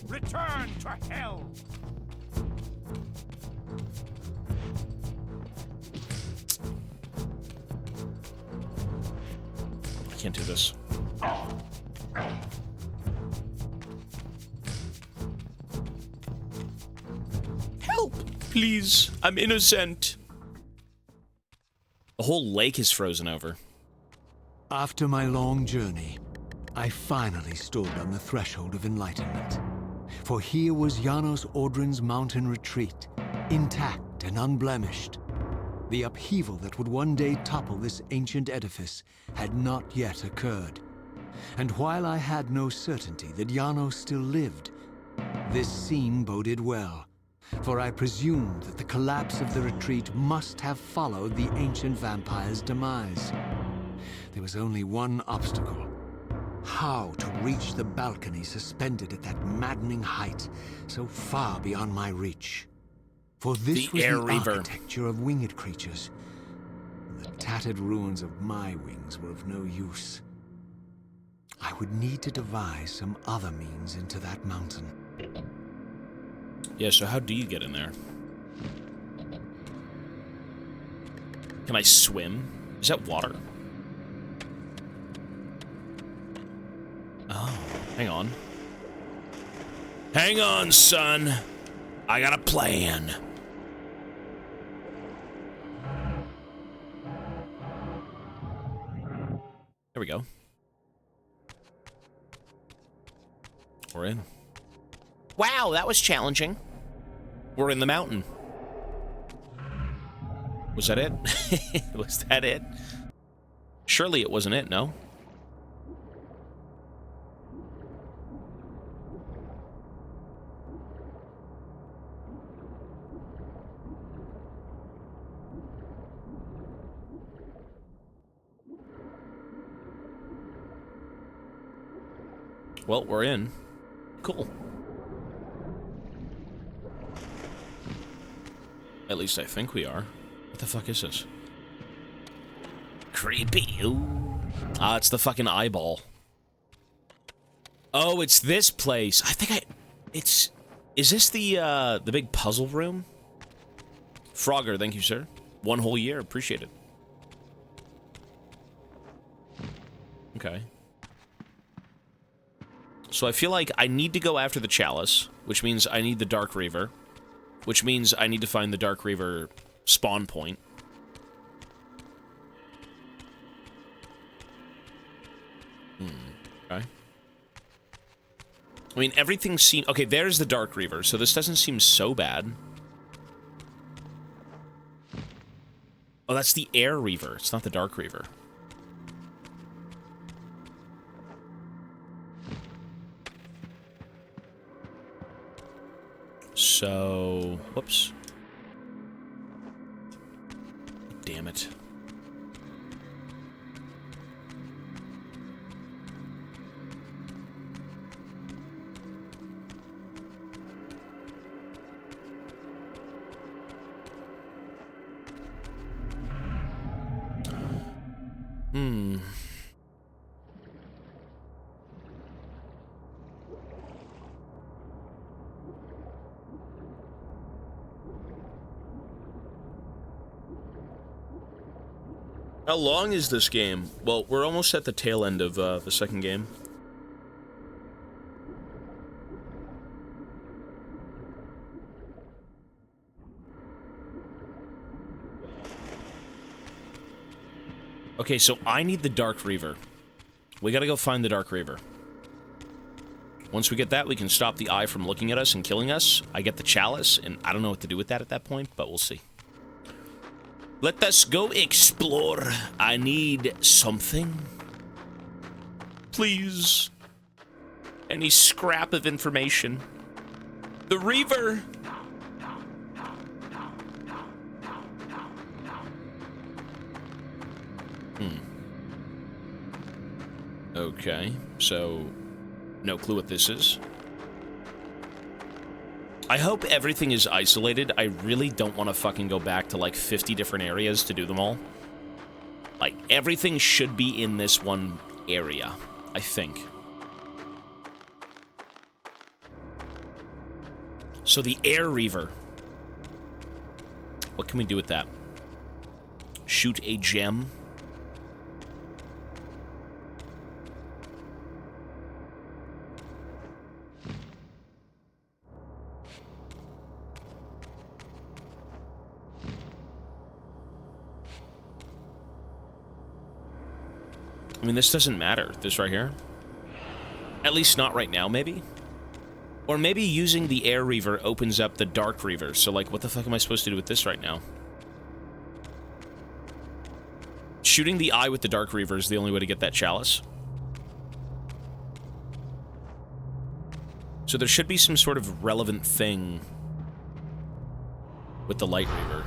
H: Return to hell.
A: I can't do this. Help, please. I'm innocent. The whole lake is frozen over.
B: After my long journey, I finally stood on the threshold of enlightenment. For here was Janos Audrin's mountain retreat, intact and unblemished. The upheaval that would one day topple this ancient edifice had not yet occurred. And while I had no certainty that Janos still lived, this scene boded well, for I presumed that the collapse of the retreat must have followed the ancient vampire's demise. There was only one obstacle: how to reach the balcony suspended at that maddening height, so far beyond my reach. For this was the architecture of winged creatures. The tattered ruins of my wings were of no use. I would need to devise some other means into that mountain.
A: Yeah, so how do you get in there? Can I swim? Is that water? Oh, hang on. Hang on, son. I got a plan. There we go. We're in. Wow, that was challenging. We're in the mountain. Was that it? Was that it? Surely it wasn't it, no? Well, we're in. Cool. At least I think we are. What the fuck is this? Creepy. Ooh. Ah, it's the fucking eyeball. Oh, it's this place. I think it's... Is this the big puzzle room? Frogger, thank you, sir. 1 whole year, appreciate it. Okay. So I feel like I need to go after the Chalice, which means I need the Dark Reaver, which means I need to find the Dark Reaver spawn point. Okay. I mean, everything seems... Okay, there's the Dark Reaver, so this doesn't seem so bad. Oh, that's the Air Reaver. It's not the Dark Reaver. So... Whoops. Damn it. How long is this game? Well, we're almost at the tail end of the second game. Okay, so I need the Dark Reaver. We gotta go find the Dark Reaver. Once we get that, we can stop the eye from looking at us and killing us. I get the chalice, and I don't know what to do with that at that point, but we'll see. Let us go explore. I need something. Please. Any scrap of information. The Reaver! Okay, so no clue what this is. I hope everything is isolated. I really don't want to fucking go back to like 50 different areas to do them all. Like, everything should be in this one area, I think. So the Air Reaver. What can we do with that? Shoot a gem. I mean, this doesn't matter. This right here. At least not right now, maybe? Or maybe using the Air Reaver opens up the Dark Reaver. So, like, what the fuck am I supposed to do with this right now? Shooting the eye with the Dark Reaver is the only way to get that chalice. So there should be some sort of relevant thing with the Light Reaver.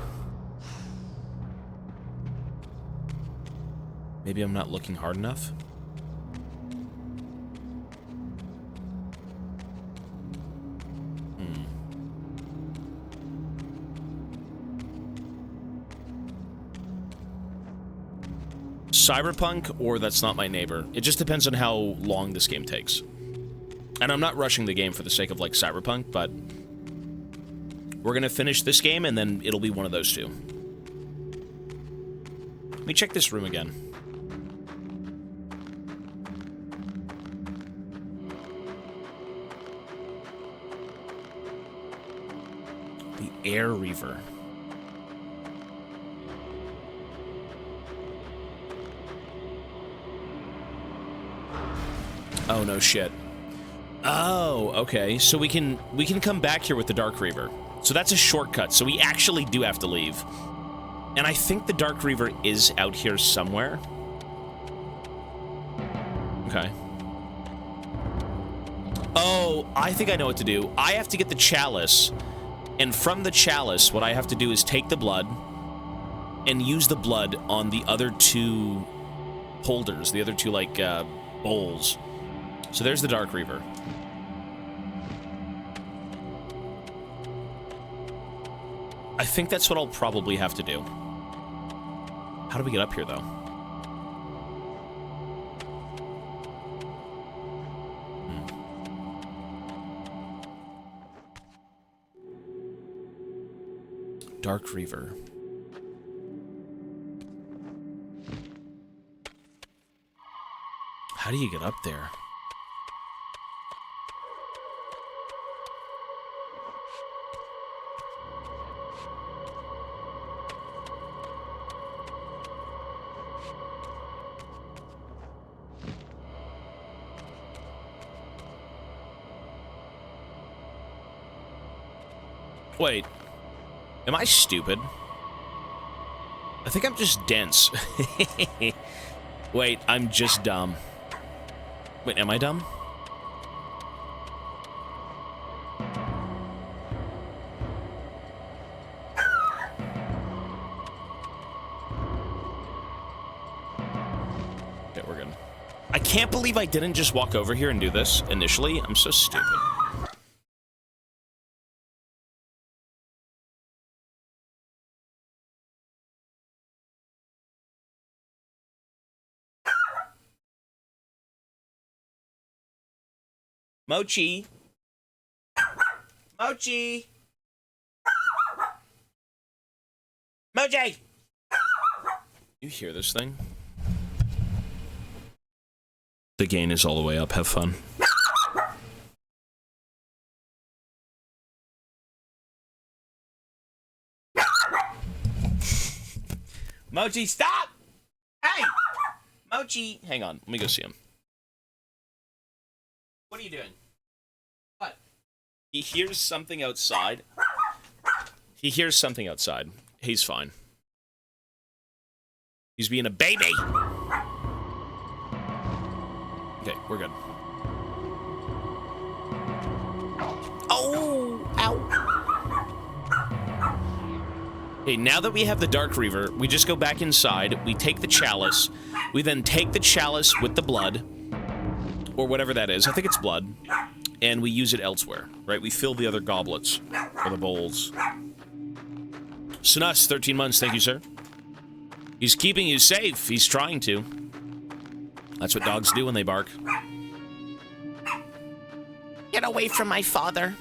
A: Maybe I'm not looking hard enough. Cyberpunk, or That's Not My Neighbor. It just depends on how long this game takes. And I'm not rushing the game for the sake of, like, Cyberpunk, but we're gonna finish this game, and then it'll be one of those two. Let me check this room again. The Air Reaver. Oh, no shit. Oh, okay. So we can come back here with the Dark Reaver. So that's a shortcut. So we actually do have to leave. And I think the Dark Reaver is out here somewhere. Okay. Oh, I think I know what to do. I have to get the chalice. And from the chalice, what I have to do is take the blood and use the blood on the other two holders. The other two, like, bowls. So there's the Dark Reaver. I think that's what I'll probably have to do. How do we get up here, though? Dark Reaver. How do you get up there? Wait. Am I stupid? I think I'm just dense. Wait, I'm just dumb. Wait, am I dumb? Okay, we're good. I can't believe I didn't just walk over here and do this initially. I'm so stupid. Mochi. Mochi. Mochi. You hear this thing? The gain is all the way up. Have fun. Mochi, stop! Hey! Mochi! Hang on. Let me go see him. What are you doing? What? He hears something outside. He hears something outside. He's fine. He's being a baby! Okay, we're good. Oh! Ow! Okay, now that we have the Dark Reaver, we just go back inside, we take the chalice, we then take the chalice with the blood, or whatever that is, I think it's blood, and we use it elsewhere, right? We fill the other goblets, or the bowls. Sunus, 13 months, thank you, sir. He's keeping you safe, he's trying to. That's what dogs do when they bark. Get away from my father.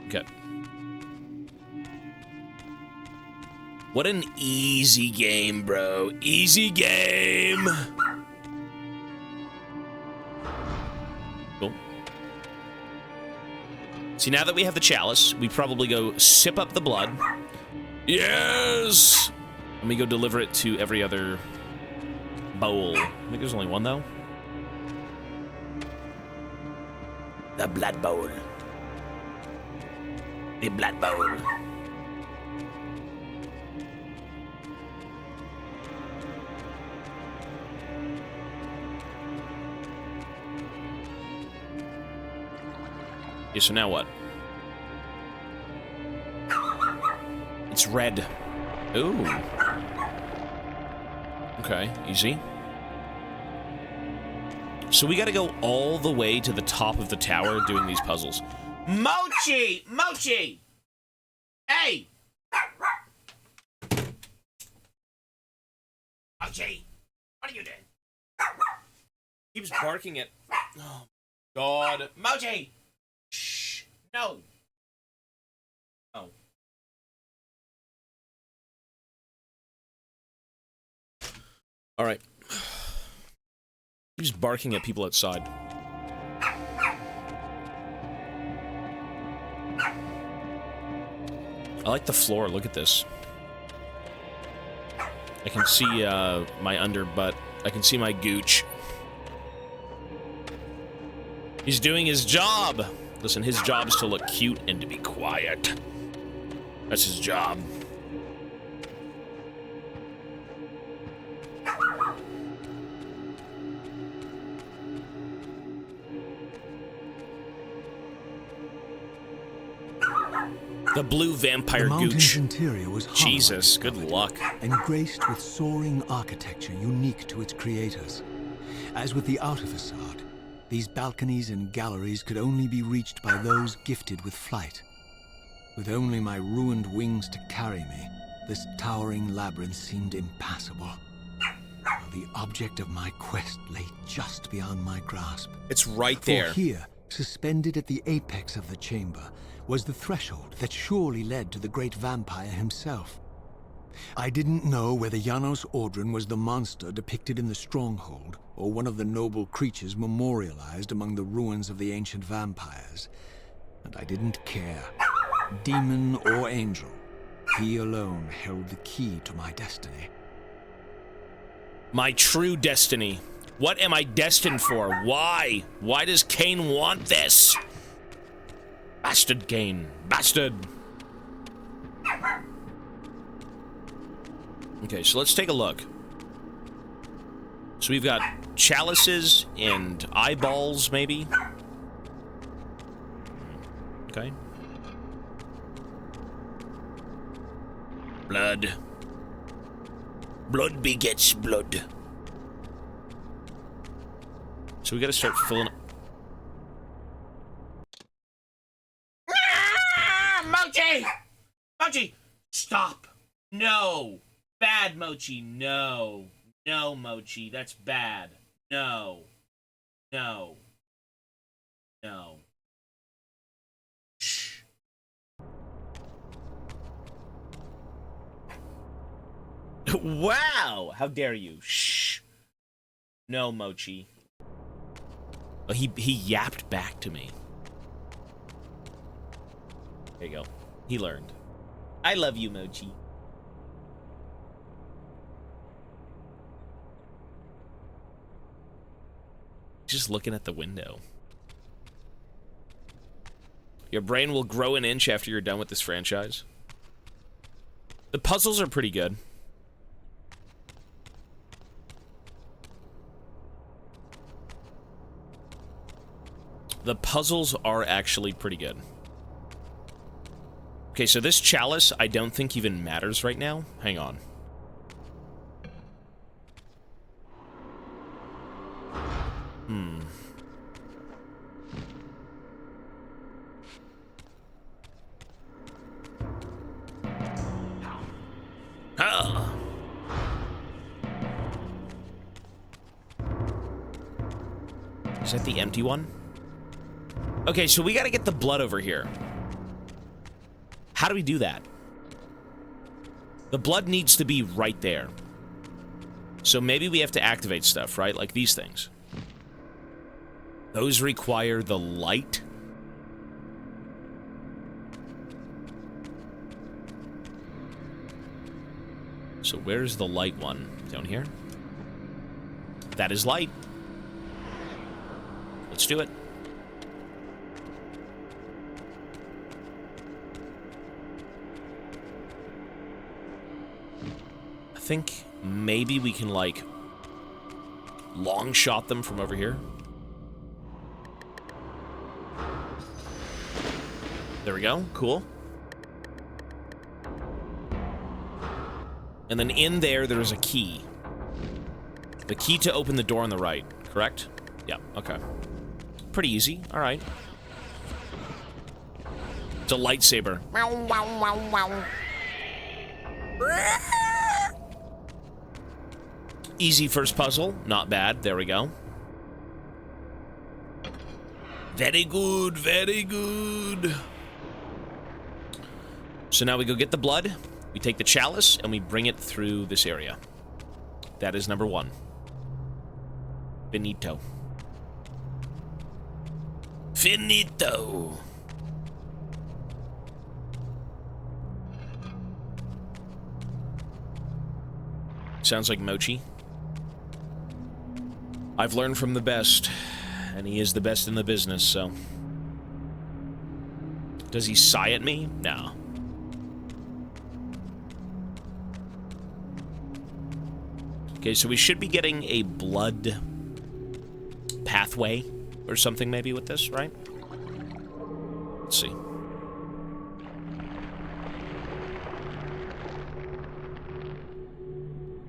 A: Okay. What an easy game, bro. Easy game. Cool. See, now that we have the chalice, we probably go sip up the blood. Yes! Let me go deliver it to every other bowl. I think there's only one, though. The blood bowl. The blood bowl. Yeah, so now what? It's red. Ooh. Okay, easy. So we gotta go all the way to the top of the tower doing these puzzles. Mochi! Mochi! Hey! Mochi! What are you doing? Keeps barking at... Oh, God. Mochi! Shh! No! Oh. All right. He's barking at people outside. I like the floor. Look at this. I can see my underbutt. I can see my gooch. He's doing his job. Listen, his job is to look cute and to be quiet. That's his job. The blue vampire
B: the
A: gooch.
B: Interior was
A: Jesus, good luck.
B: And graced with soaring architecture unique to its creators. As with the outer facade, these balconies and galleries could only be reached by those gifted with flight. With only my ruined wings to carry me, this towering labyrinth seemed impassable. While the object of my quest lay just beyond my grasp.
A: It's right there.
B: For here, suspended at the apex of the chamber, was the threshold that surely led to the great vampire himself. I didn't know whether Janos Audron was the monster depicted in the stronghold, or one of the noble creatures memorialized among the ruins of the ancient vampires. And I didn't care. Demon or angel, he alone held the key to my destiny.
A: My true destiny. What am I destined for? Why? Why does Kain want this? Bastard Kain. Bastard. Okay, so let's take a look. So we've got chalices and eyeballs, maybe. Okay. Blood. Blood begets blood. So we gotta start filling up.
L: Mochi! Mochi! Stop! No! Bad, Mochi, no. No, Mochi, that's bad. No. No. No. Shh. Wow! How dare you? Shh. No, Mochi.
A: Oh, he yapped back to me. There you go. He learned.
L: I love you, Mochi.
A: Just looking at the window. Your brain will grow an inch after you're done with this franchise. The puzzles are pretty good. The puzzles are actually pretty good. Okay, so this chalice I don't think even matters right now. Hang on. Ah. Is that the empty one? Okay, so we gotta get the blood over here. How do we do that? The blood needs to be right there. So maybe we have to activate stuff, right? Like these things. Those require the light. So where's the light one? Down here? That is light. Let's do it. I think maybe we can, like, long shot them from over here. There we go. Cool. And then in there, there's a key. The key to open the door on the right, correct? Yeah, okay. Pretty easy. All right. It's a lightsaber. Easy first puzzle. Not bad. There we go. Very good. Very good. So now we go get the blood. We take the chalice and we bring it through this area. That is number 1. Finito. Finito. Sounds like Mochi. I've learned from the best, and he is the best in the business, so... Does he sigh at me? No. Okay, so we should be getting a blood pathway or something maybe with this, right? Let's see.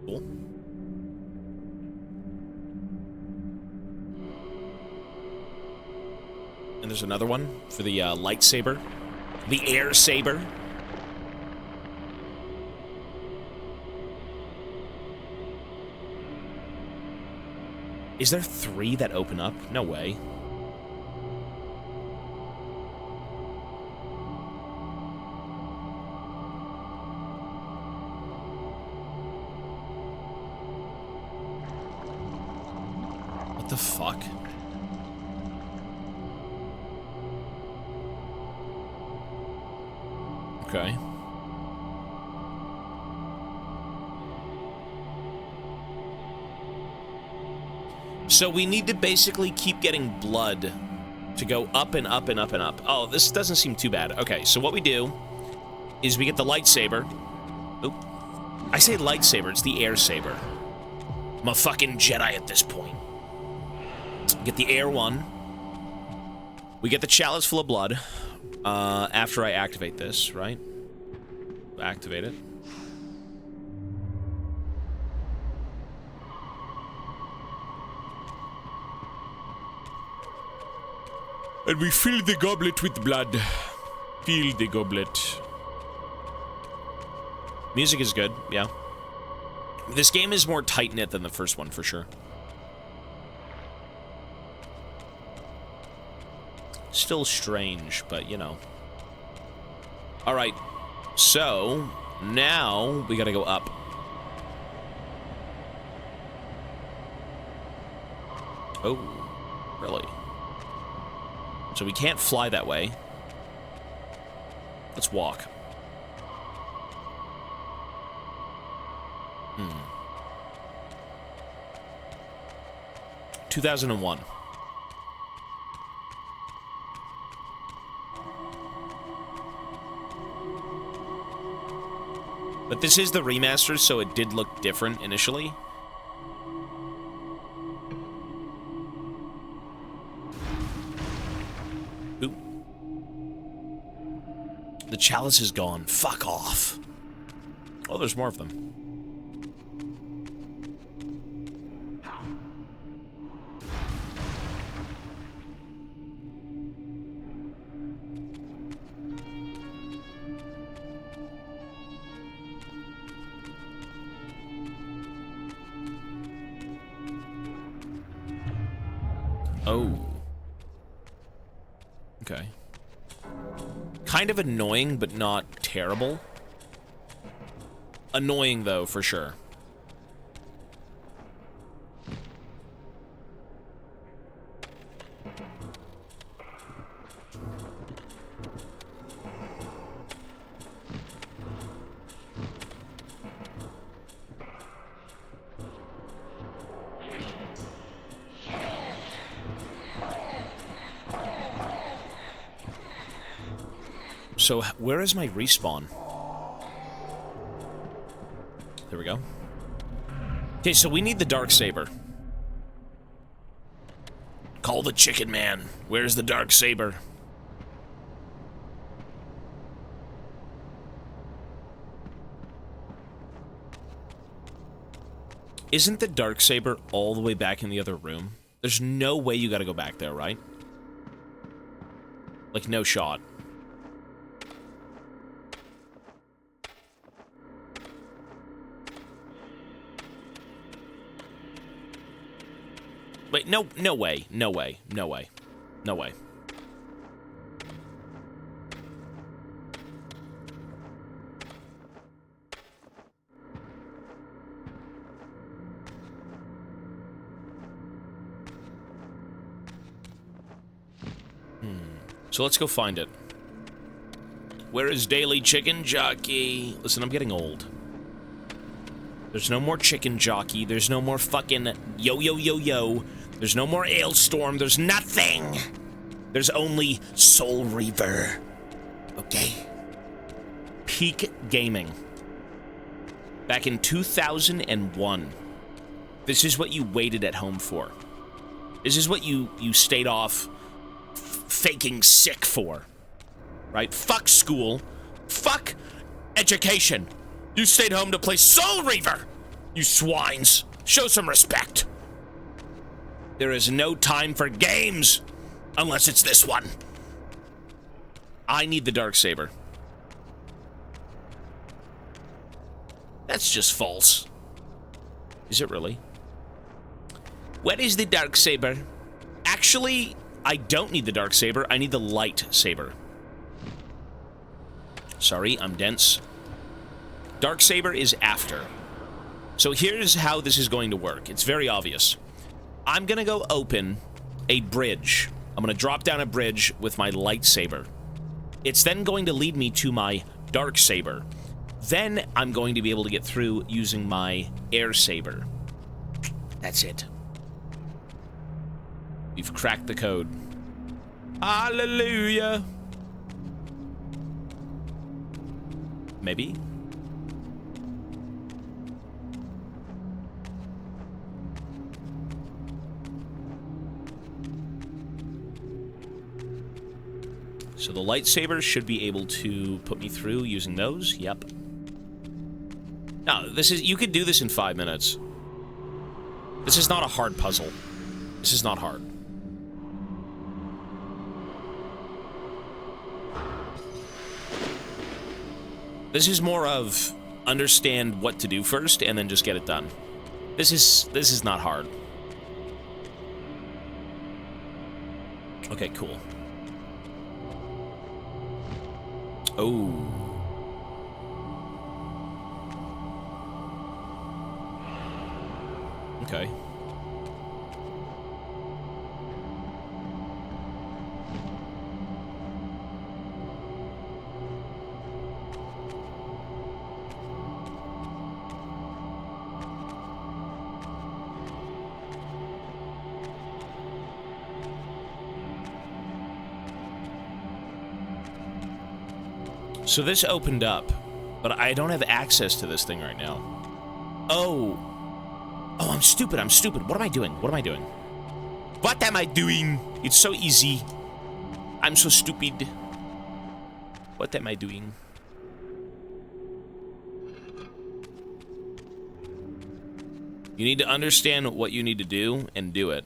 A: Cool. And there's another one for the lightsaber. The air saber. Is there 3 that open up? No way. What the fuck? Okay. So we need to basically keep getting blood to go up and up and up and up. Oh, this doesn't seem too bad. Okay, so what we do is we get the lightsaber. Oop. I say lightsaber, it's the air saber. I'm a fucking Jedi at this point. Get the air one. We get the chalice full of blood after I activate this, right? Activate it. And we fill the goblet with blood. Fill the goblet. Music is good, yeah. This game is more tight-knit than the first one, for sure. Still strange, but, you know. Alright, so, now we gotta go up. Oh, really? So we can't fly that way. Let's walk. 2001. But this is the remaster, so it did look different initially. Ooh. The chalice is gone. Fuck off. Oh, there's more of them. Oh. Okay. Kind of annoying, but not terrible. Annoying, though, for sure. So, where is my respawn? There we go. Okay, so we need the Darksaber. Call the chicken man. Where's the Darksaber? Isn't the Darksaber all the way back in the other room? There's no way you gotta go back there, right? Like, no shot. Wait, no way, no way, no way, no way. So let's go find it. Where is Daily Chicken Jockey? Listen, I'm getting old. There's no more Chicken Jockey. There's no more fucking yo-yo-yo-yo. There's no more Ailstorm. There's nothing. There's only Soul Reaver. Okay. Peak gaming. Back in 2001. This is what you waited at home for. This is what you stayed off faking sick for. Right? Fuck school. Fuck education. You stayed home to play Soul Reaver. You swines. Show some respect. There is no time for games unless it's this one. I need the Darksaber. That's just false. Is it really? What is the Darksaber? Actually, I don't need the Darksaber. I need the Lightsaber. Sorry, I'm dense. Darksaber is after. So here's how this is going to work. It's very obvious. I'm gonna go open a bridge. I'm gonna drop down a bridge with my lightsaber. It's then going to lead me to my Darksaber. Then I'm going to be able to get through using my air saber. That's it. We've cracked the code. Hallelujah. Maybe. So the lightsabers should be able to put me through using those. Yep. No, this is, you could do this in 5 minutes. This is not a hard puzzle. This is not hard. This is more of understand what to do first and then just get it done. This is not hard. Okay, cool. Oh. Okay. So this opened up, but I don't have access to this thing right now. Oh. Oh, I'm stupid. I'm stupid. What am I doing? What am I doing? What am I doing? It's so easy. I'm so stupid. What am I doing? You need to understand what you need to do and do it.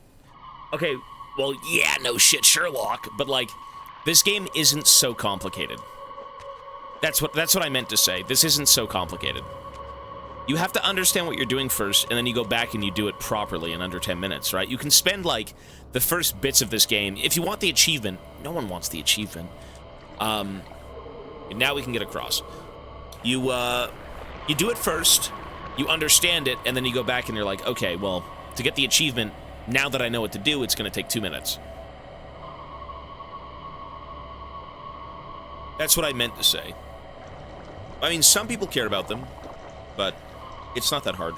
A: Okay, well, yeah, no shit, Sherlock, but like, this game isn't so complicated. That's what I meant to say. This isn't so complicated. You have to understand what you're doing first, and then you go back and you do it properly in under 10 minutes, right? You can spend, like, the first bits of this game. If you want the achievement, no one wants the achievement. Now we can get across. You do it first, you understand it, and then you go back and you're like, okay, well, to get the achievement, now that I know what to do, it's going to take 2 minutes. That's what I meant to say. I mean, some people care about them, but it's not that hard.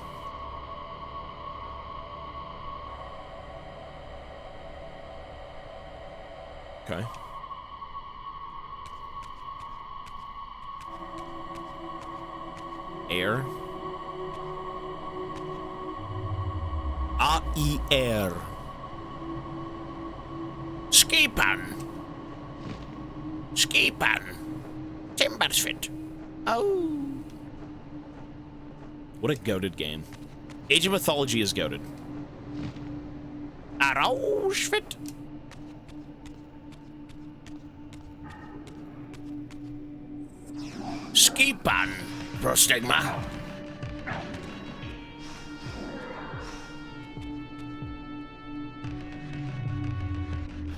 A: Okay. Air. A-I-R. Skipan. Skipan. Timbersfit. Oh. What a goated game. Age of Mythology is goated. Arauschfit. Skipan. Prostigma.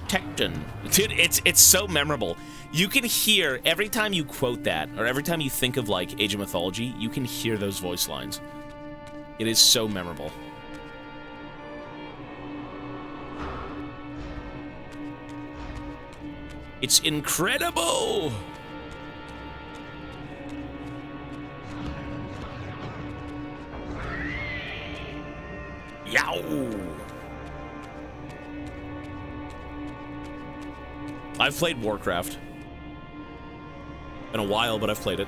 A: Tecton. Dude, it's so memorable. You can hear, every time you quote that, or every time you think of, like, Age of Mythology, you can hear those voice lines. It is so memorable. It's incredible! Yow! I've played Warcraft. Been a while, but I've played it.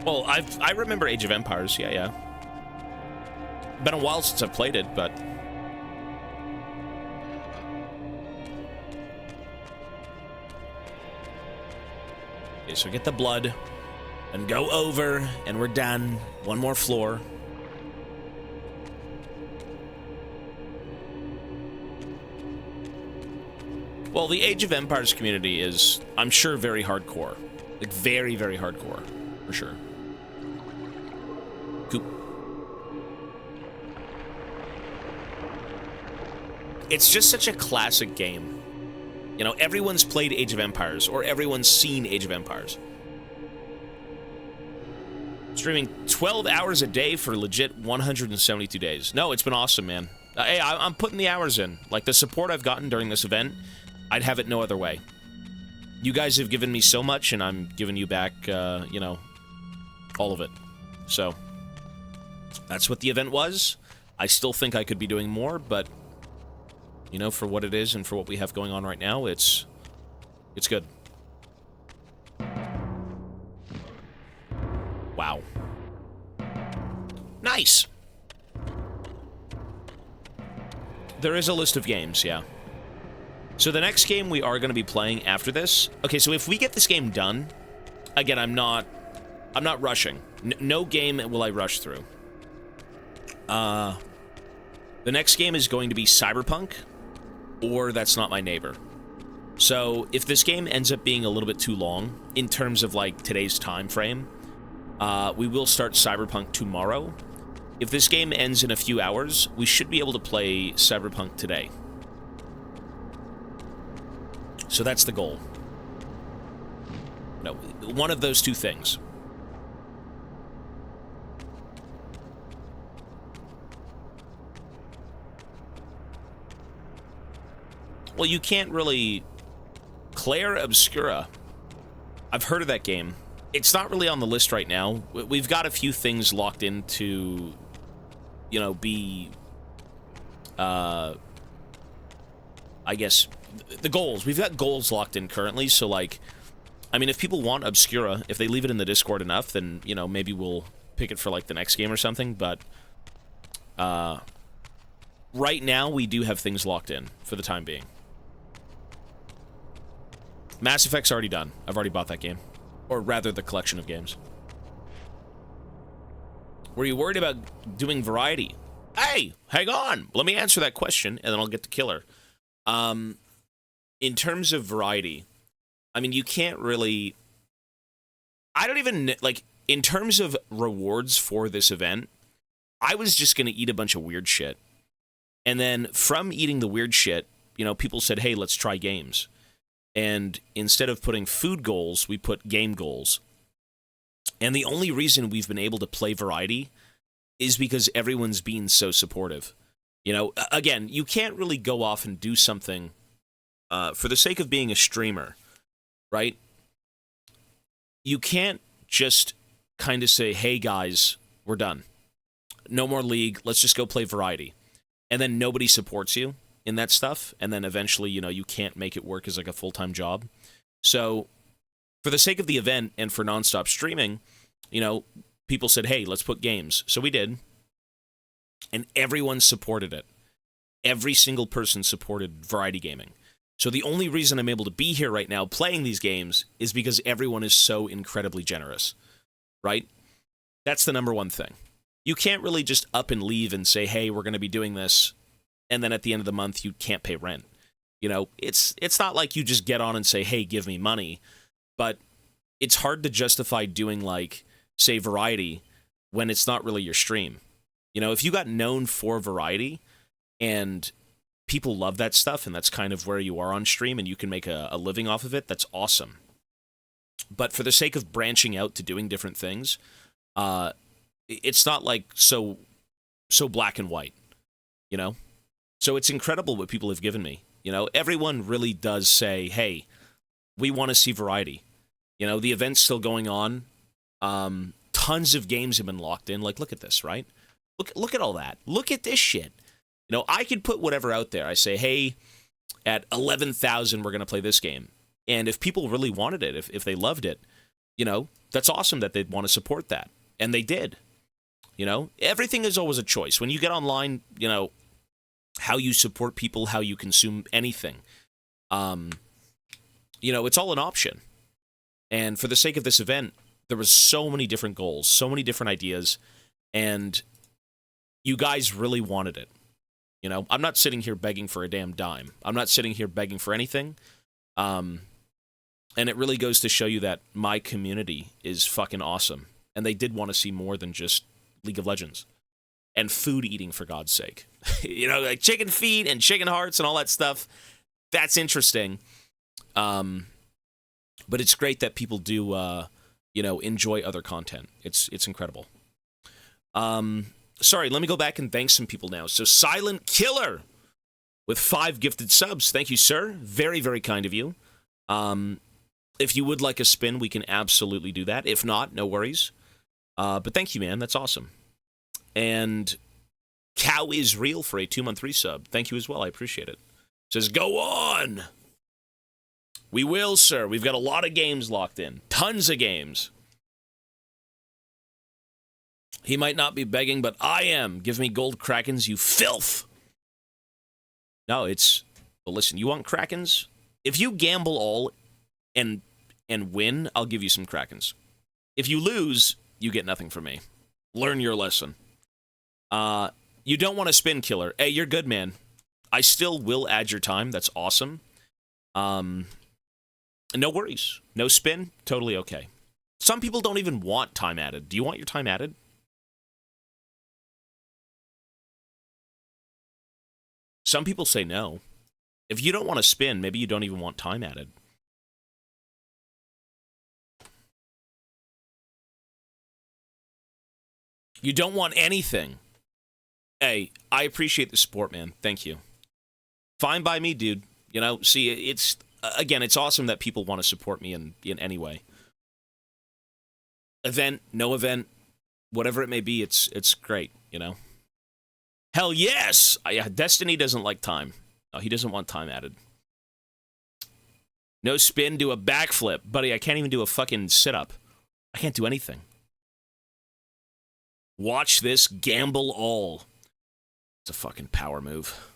A: Well, I remember Age of Empires, yeah. Been a while since I've played it, but... Okay, so get the blood, and go over, and we're done. One more floor. Well, the Age of Empires community is, I'm sure, very hardcore. Like, very, very hardcore, for sure. Cool. It's just such a classic game. You know, everyone's played Age of Empires, or everyone's seen Age of Empires. Streaming 12 hours a day for legit 172 days. No, it's been awesome, man. Hey, I'm putting the hours in. Like, the support I've gotten during this event, I'd have it no other way. You guys have given me so much, and I'm giving you back, you know, all of it. So, that's what the event was. I still think I could be doing more, but, you know, for what it is and for what we have going on right now, it's good. Wow. Nice! There is a list of games, yeah. So the next game we are going to be playing after this... Okay, so if we get this game done... Again, I'm not rushing. No game will I rush through. The next game is going to be Cyberpunk, or That's Not My Neighbor. So if this game ends up being a little bit too long, in terms of, like, today's time frame, we will start Cyberpunk tomorrow. If this game ends in a few hours, we should be able to play Cyberpunk today. So that's the goal. No, one of those two things. Well, you can't really... Claire Obscura. I've heard of that game. It's not really on the list right now. We've got a few things locked into, you know, be... I guess, the goals. We've got goals locked in currently, so, like... I mean, if people want Obscura, if they leave it in the Discord enough, then, you know, maybe we'll pick it for, like, the next game or something, but... right now, we do have things locked in, for the time being. Mass Effect's already done. I've already bought that game. Or rather, the collection of games. Were you worried about doing variety? Hey, hang on! Let me answer that question, and then I'll get to Killer. In terms of variety, I mean, you can't really... I don't even... Like, in terms of rewards for this event, I was just going to eat a bunch of weird shit. And then, from eating the weird shit, you know, people said, hey, let's try games. And instead of putting food goals, we put game goals. And the only reason we've been able to play variety is because everyone's been so supportive. You know, again, you can't really go off and do something for the sake of being a streamer, right? You can't just kind of say, hey guys, we're done. No more League, let's just go play variety. And then nobody supports you in that stuff, and then eventually, you know, you can't make it work as like a full-time job. So, for the sake of the event and for nonstop streaming, you know, people said, hey, let's put games. So we did. And everyone supported it. Every single person supported variety gaming. So the only reason I'm able to be here right now playing these games is because everyone is so incredibly generous, right? That's the number one thing. You can't really just up and leave and say, hey, we're going to be doing this, and then at the end of the month, you can't pay rent. You know, it's not like you just get on and say, hey, give me money. But it's hard to justify doing, like, say, variety when it's not really your stream. You know, if you got known for variety and people love that stuff and that's kind of where you are on stream and you can make a living off of it, that's awesome. But for the sake of branching out to doing different things, it's not like so black and white, you know? So it's incredible what people have given me. You know, everyone really does say, hey, we want to see variety. You know, the event's still going on. Tons of games have been locked in. Like, look at this, right? Look at all that. Look at this shit. You know, I could put whatever out there. I say, hey, at 11,000, we're going to play this game. And if people really wanted it, if they loved it, you know, that's awesome that they'd want to support that. And they did. You know, everything is always a choice. When you get online, you know, how you support people, how you consume anything, you know, it's all an option. And for the sake of this event, there was so many different goals, so many different ideas, and you guys really wanted it. You know, I'm not sitting here begging for a damn dime. I'm not sitting here begging for anything. And it really goes to show you that my community is fucking awesome. And they did want to see more than just League of Legends. And food eating, for God's sake. You know, like chicken feet and chicken hearts and all that stuff. That's interesting. But it's great that people do, you know, enjoy other content. It's incredible. Sorry, let me go back and thank some people now. So Silent Killer with 5 gifted subs. Thank you, sir. Very, very kind of you. If you would like a spin, we can absolutely do that. If not, no worries. But thank you, man. That's awesome. And Cow is Real for a 2-month resub. Thank you as well. I appreciate it. Says, go on. We will, sir. We've got a lot of games locked in. Tons of games. He might not be begging, but I am. Give me gold Krakens, you filth. No, it's... Well, listen, you want Krakens? If you gamble all and win, I'll give you some Krakens. If you lose, you get nothing from me. Learn your lesson. You don't want to spin, Killer. Hey, you're good, man. I still will add your time. That's awesome. No worries. No spin? Totally okay. Some people don't even want time added. Do you want your time added? Some people say no. If you don't want to spin, maybe you don't even want time added. You don't want anything. Hey, I appreciate the support, man. Thank you. Fine by me, dude. You know, see, it's... Again, it's awesome that people want to support me in any way. Event, no event, whatever it may be, it's great, you know? Hell yes! Destiny doesn't like time. No, he doesn't want time added. No spin, do a backflip. Buddy, I can't even do a fucking sit-up. I can't do anything. Watch this, gamble all. It's a fucking power move.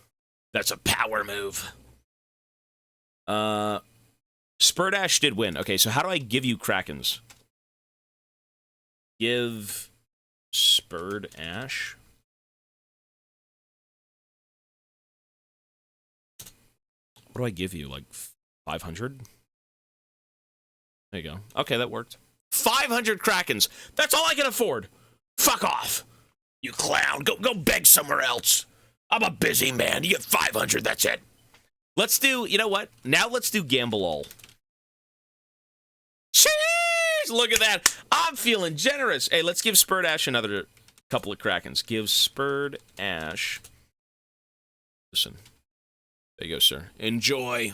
A: That's a power move. Spurdash did win. Okay, so how do I give you Krakens? Give Spurdash. What do I give you? Like 500? There you go. Okay, that worked. 500 Krakens. That's all I can afford. Fuck off. You clown. Go beg somewhere else. I'm a busy man. You get 500. That's it. Let's do, you know what? Now let's do Gamble All. Jeez, look at that. I'm feeling generous. Hey, let's give Spurdash another couple of Krakens. Give Spurdash. Listen. There you go, sir. Enjoy.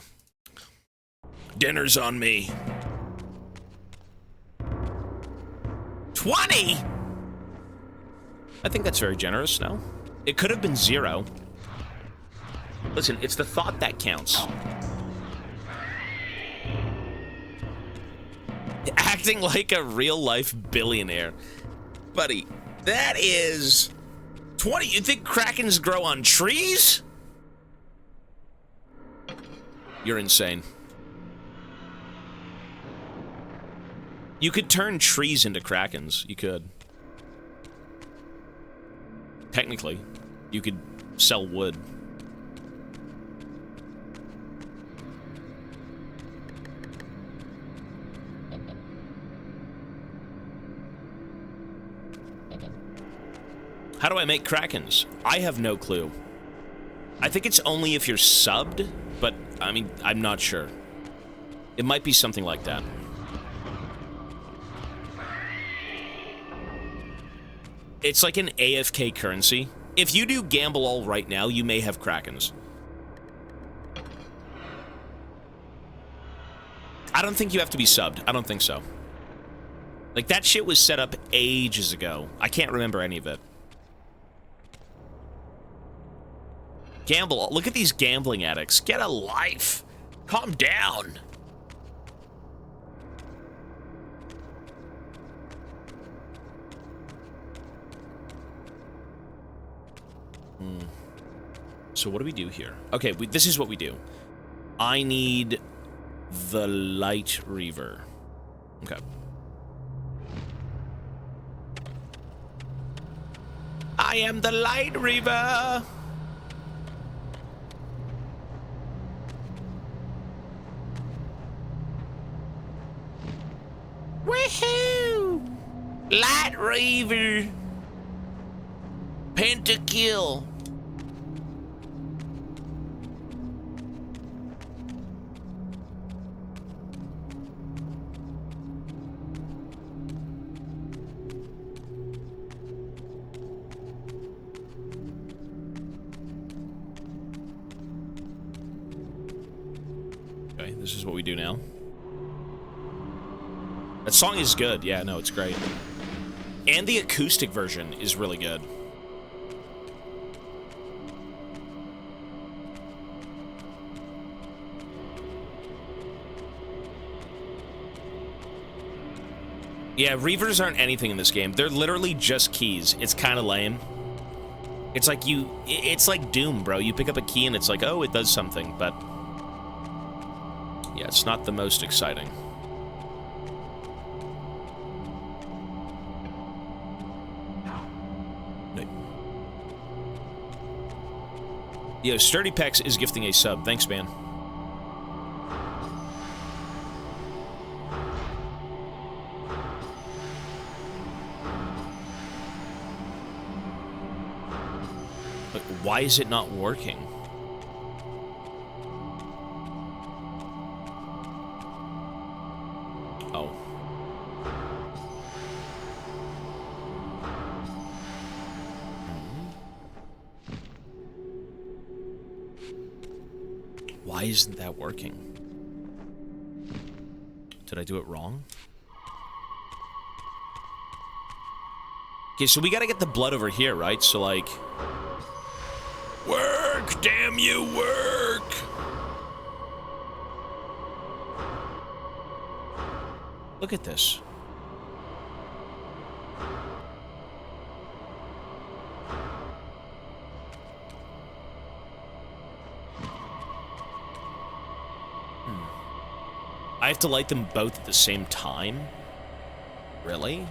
A: Dinner's on me. 20? I think that's very generous, no? It could have been 0. Listen, it's the thought that counts. Acting like a real-life billionaire. Buddy, that is... 20? You think Krakens grow on trees? You're insane. You could turn trees into Krakens. You could. Technically. You could sell wood. How do I make Krakens? I have no clue. I think it's only if you're subbed, but, I mean, I'm not sure. It might be something like that. It's like an AFK currency. If you do Gamble All right now, you may have Krakens. I don't think you have to be subbed. I don't think so. Like, that shit was set up ages ago. I can't remember any of it. Gamble. Look at these gambling addicts. Get a life. Calm down. So what do we do here? Okay, this is what we do. I need the light Reaver. Okay. I am the light Reaver. Woohoo! Light Reaver. Pentakill. Okay, this is what we do now. That song is good. Yeah, no, it's great. And the acoustic version is really good. Yeah, Reavers aren't anything in this game. They're literally just keys. It's kind of lame. It's like it's like Doom, bro. You pick up a key and it's like, oh, it does something, but yeah, it's not the most exciting. Yo, Sturdy Pex is gifting a sub. Thanks, man. But why is it not working? Oh. Why isn't that working? Did I do it wrong? Okay, so we gotta get the blood over here, right? So, like... Work! Damn you, work! Look at this. I have to light them both at the same time? Really?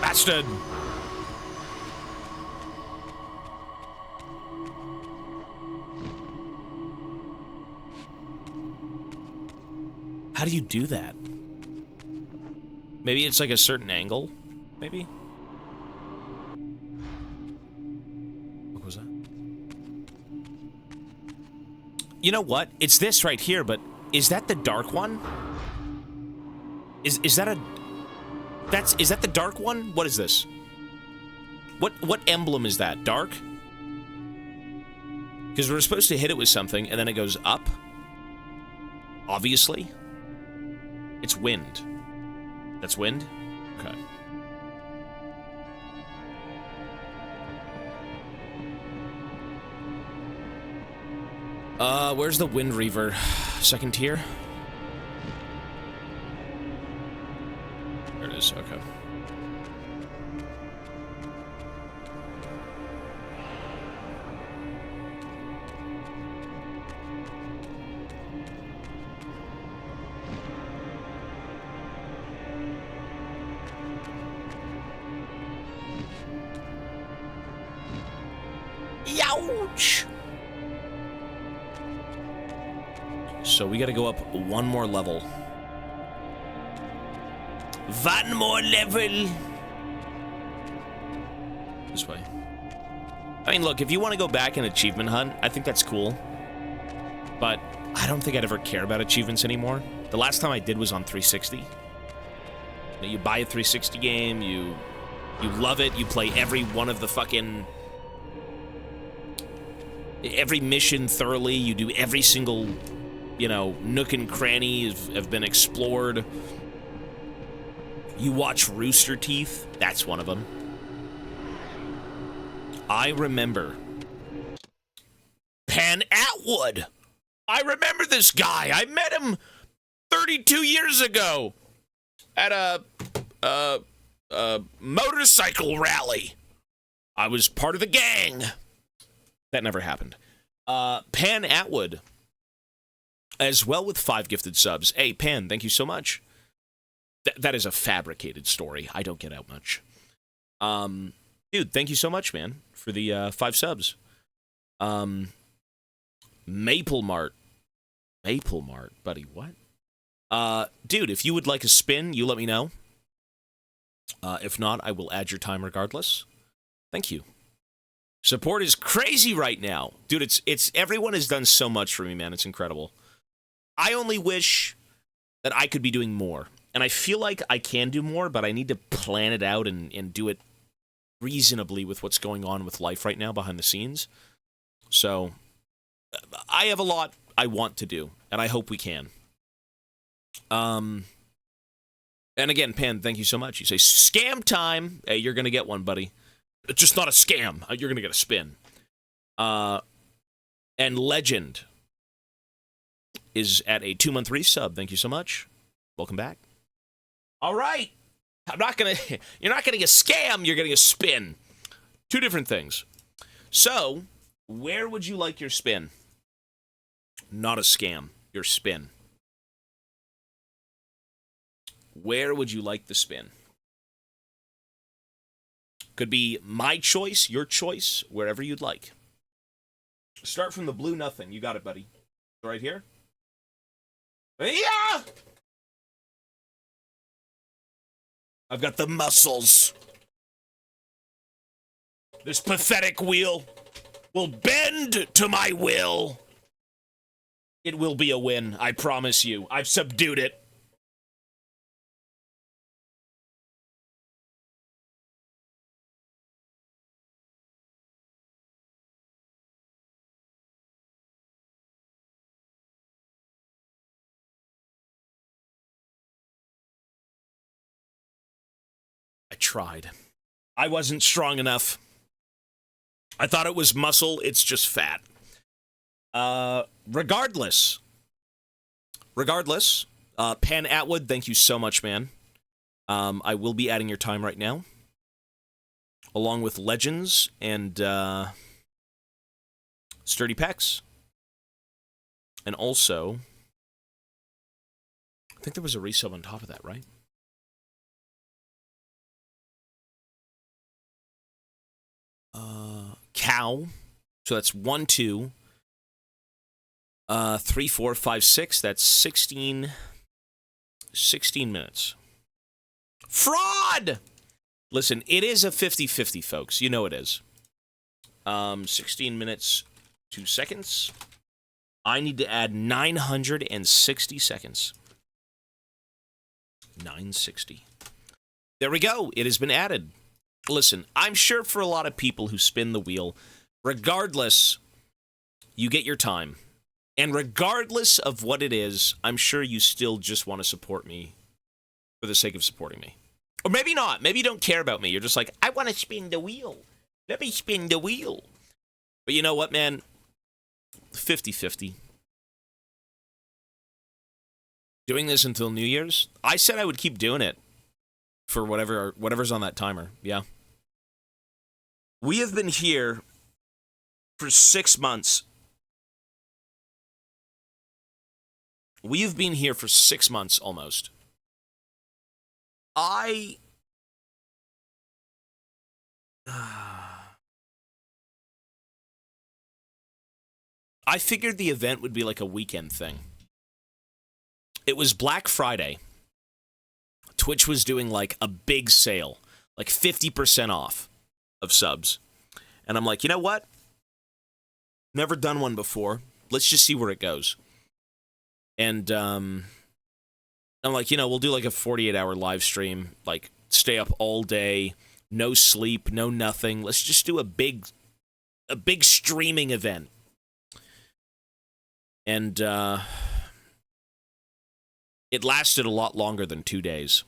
A: Bastard! How do you do that? Maybe it's like a certain angle? Maybe? What was that? You know what? It's this right here, but is that the dark one? Is that a... is that the dark one? What is this? What emblem is that? Dark? Because we're supposed to hit it with something, and then it goes up. Obviously. It's wind. That's wind? Okay. Where's the Wind Reaver? Second tier? There it is, okay. Youch! So we gotta go up one more level. One more level! This way. I mean, look, if you want to go back and achievement hunt, I think that's cool. But I don't think I'd ever care about achievements anymore. The last time I did was on 360. You buy a 360 game, you love it, you play every one of the fucking... every mission thoroughly, you do every single, you know, nook and cranny have been explored. You watch Rooster Teeth, that's one of them. I remember Pan Atwood. I remember this guy. I met him 32 years ago at a motorcycle rally. I was part of the gang. That never happened. Pan Atwood, as well, with 5 gifted subs. Hey, Pan, thank you so much. That is a fabricated story. I don't get out much. Dude, thank you so much, man, for the 5 subs. Maple Mart, buddy, what? Dude, if you would like a spin, you let me know. If not, I will add your time regardless. Thank you. Support is crazy right now. Dude, it's everyone has done so much for me, man. It's incredible. I only wish that I could be doing more. And I feel like I can do more, but I need to plan it out and do it reasonably with what's going on with life right now behind the scenes. So, I have a lot I want to do, and I hope we can. And again, Pan, thank you so much. You say, scam time. Hey, you're going to get one, buddy. It's just not a scam. You're going to get a spin. And Legend is at a 2-month resub. Thank you so much. Welcome back. All right. You're not getting a scam. You're getting a spin. Two different things. So, where would you like your spin? Not a scam. Your spin. Where would you like the spin? Could be my choice, your choice, wherever you'd like. Start from the blue nothing. You got it, buddy. Right here. Yeah! I've got the muscles. This pathetic wheel will bend to my will. It will be a win, I promise you. I've subdued it. I tried. I wasn't strong enough. I thought it was muscle, it's just fat. Regardless, Pan Atwood, thank you so much, man. I will be adding your time right now, along with Legends and Sturdy Pecs. And also, I think there was a resub on top of that, right? Cow. So that's 1, 2, 3, 4, 5, 6. That's 16 minutes. Fraud! Listen, it is a 50-50, folks. You know it is. 16 minutes, 2 seconds. I need to add 960 seconds. 960. There we go. It has been added. Listen, I'm sure for a lot of people who spin the wheel, regardless, you get your time. And regardless of what it is, I'm sure you still just want to support me for the sake of supporting me. Or maybe not. Maybe you don't care about me. You're just like, I want to spin the wheel. Let me spin the wheel. But you know what, man? 50-50. Doing this until New Year's? I said I would keep doing it for whatever's on that timer. Yeah. We have been here for 6 months. We have been here for 6 months almost. I figured the event would be like a weekend thing. It was Black Friday. Twitch was doing like a big sale, like 50% off of subs. And I'm like, you know what? Never done one before. Let's just see where it goes. And I'm like, you know, we'll do like a 48-hour live stream, like stay up all day, no sleep, no nothing. Let's just do a big streaming event. And it lasted a lot longer than 2 days.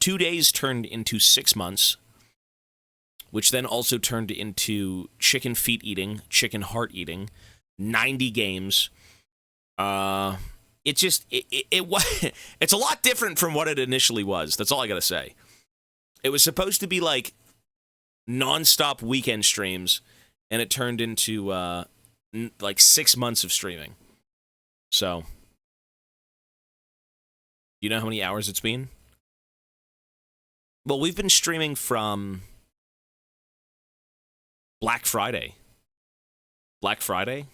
A: 2 days turned into 6 months, which then also turned into chicken feet eating, chicken heart eating, 90 games. It's a lot different from what it initially was. That's all I gotta say. It was supposed to be like non-stop weekend streams, and it turned into like 6 months of streaming. So, you know how many hours it's been? Well, we've been streaming from Black Friday. Black Friday?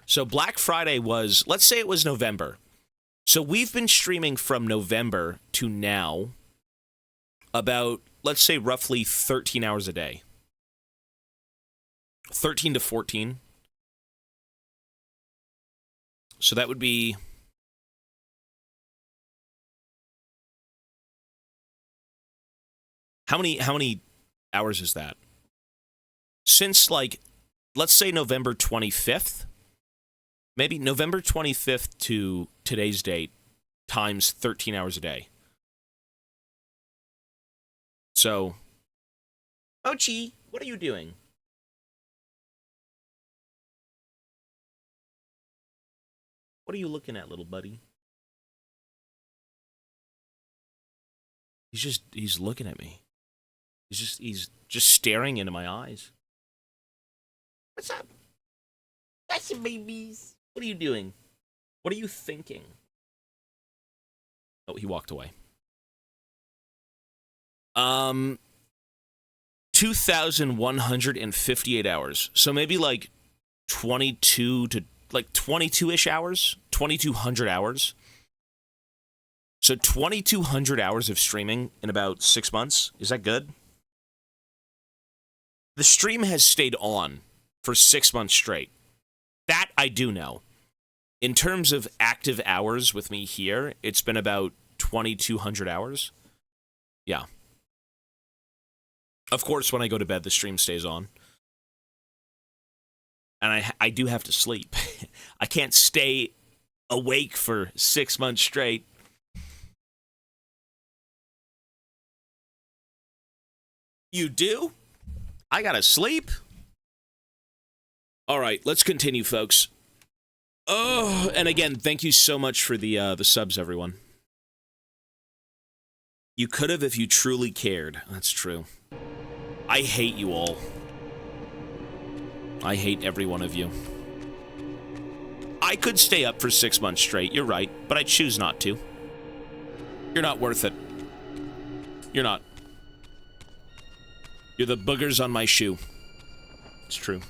A: So Black Friday was, let's say it was November. So we've been streaming from November to now about, let's say, roughly 13 hours a day. 13 to 14. So that would be... How many hours is that? Since, like, let's say November 25th, maybe November 25th to today's date, times 13 hours a day. So, Ochi, what are you doing? What are you looking at, little buddy? He's looking at me. He's just staring into my eyes. What's up? That's your babies. What are you doing? What are you thinking? Oh, he walked away. 2,158 hours. So maybe like 22-ish hours, 2,200 hours. So 2,200 hours of streaming in about 6 months. Is that good? The stream has stayed on for 6 months straight. That I do know. In terms of active hours with me here, it's been about 2,200 hours. Yeah. Of course, when I go to bed, the stream stays on. And I do have to sleep. I can't stay awake for 6 months straight. You do? I gotta sleep? All right, let's continue, folks. Oh, and again, thank you so much for the subs, everyone. You could have if you truly cared. That's true. I hate you all. I hate every one of you. I could stay up for 6 months straight, you're right, but I choose not to. You're not worth it. You're not. You're the boogers on my shoe. It's true.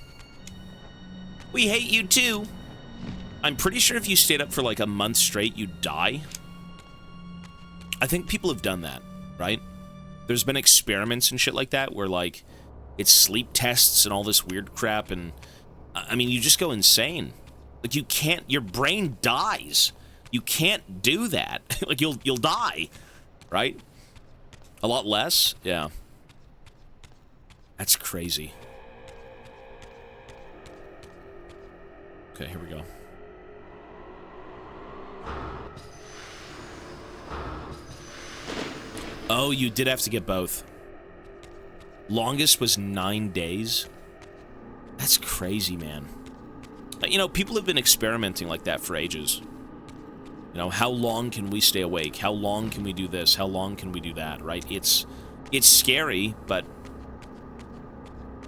A: We hate you too. I'm pretty sure if you stayed up for like a month straight, you'd die. I think people have done that, right? There's been experiments and shit like that where like it's sleep tests and all this weird crap, and I mean, you just go insane. Like you can't, your brain dies. You can't do that. Like you'll die, right? A lot less? Yeah. That's crazy. Okay, here we go. Oh, you did have to get both. Longest was 9 days. That's crazy, man. You know, people have been experimenting like that for ages. You know, how long can we stay awake? How long can we do this? How long can we do that, right? It's scary, but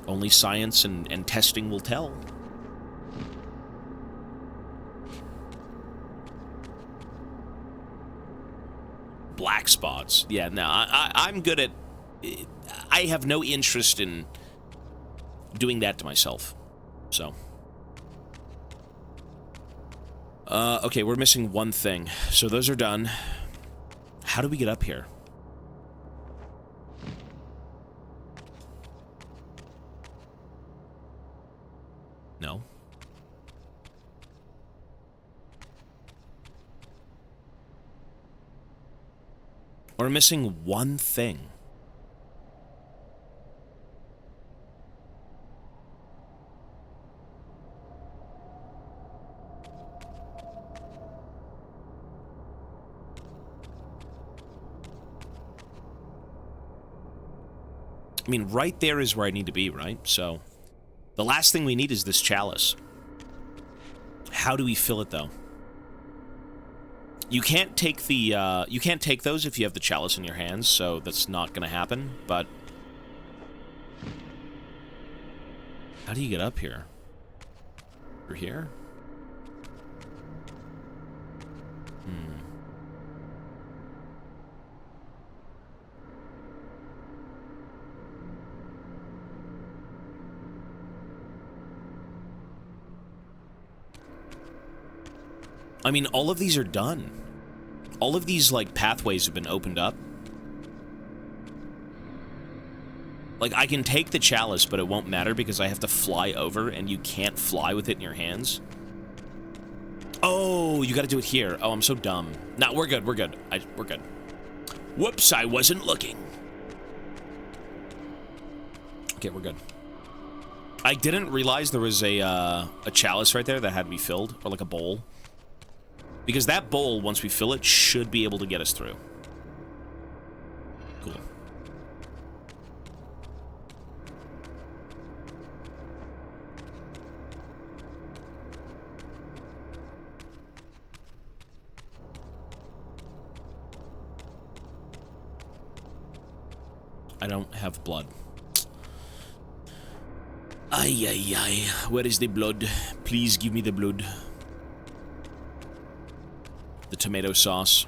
A: only science and testing will tell. Black spots. Yeah, no, I'm good at... I have no interest in doing that to myself. So. Okay, we're missing one thing. So those are done. How do we get up here? No. We're missing one thing. I mean, right there is where I need to be, right? So, the last thing we need is this chalice. How do we fill it, though? You can't take the, you can't take those if you have the chalice in your hands, so that's not gonna happen, but... How do you get up here? You're here? I mean, all of these are done. All of these, like, pathways have been opened up. Like, I can take the chalice, but it won't matter because I have to fly over, and you can't fly with it in your hands. Oh, you gotta do it here. Oh, I'm so dumb. Nah, we're good, we're good. We're good. Whoops, I wasn't looking. Okay, we're good. I didn't realize there was a chalice right there that had to be filled, or like a bowl. Because that bowl, once we fill it, should be able to get us through. Cool. I don't have blood. Ay, ay, ay. Where is the blood? Please give me the blood. The tomato sauce.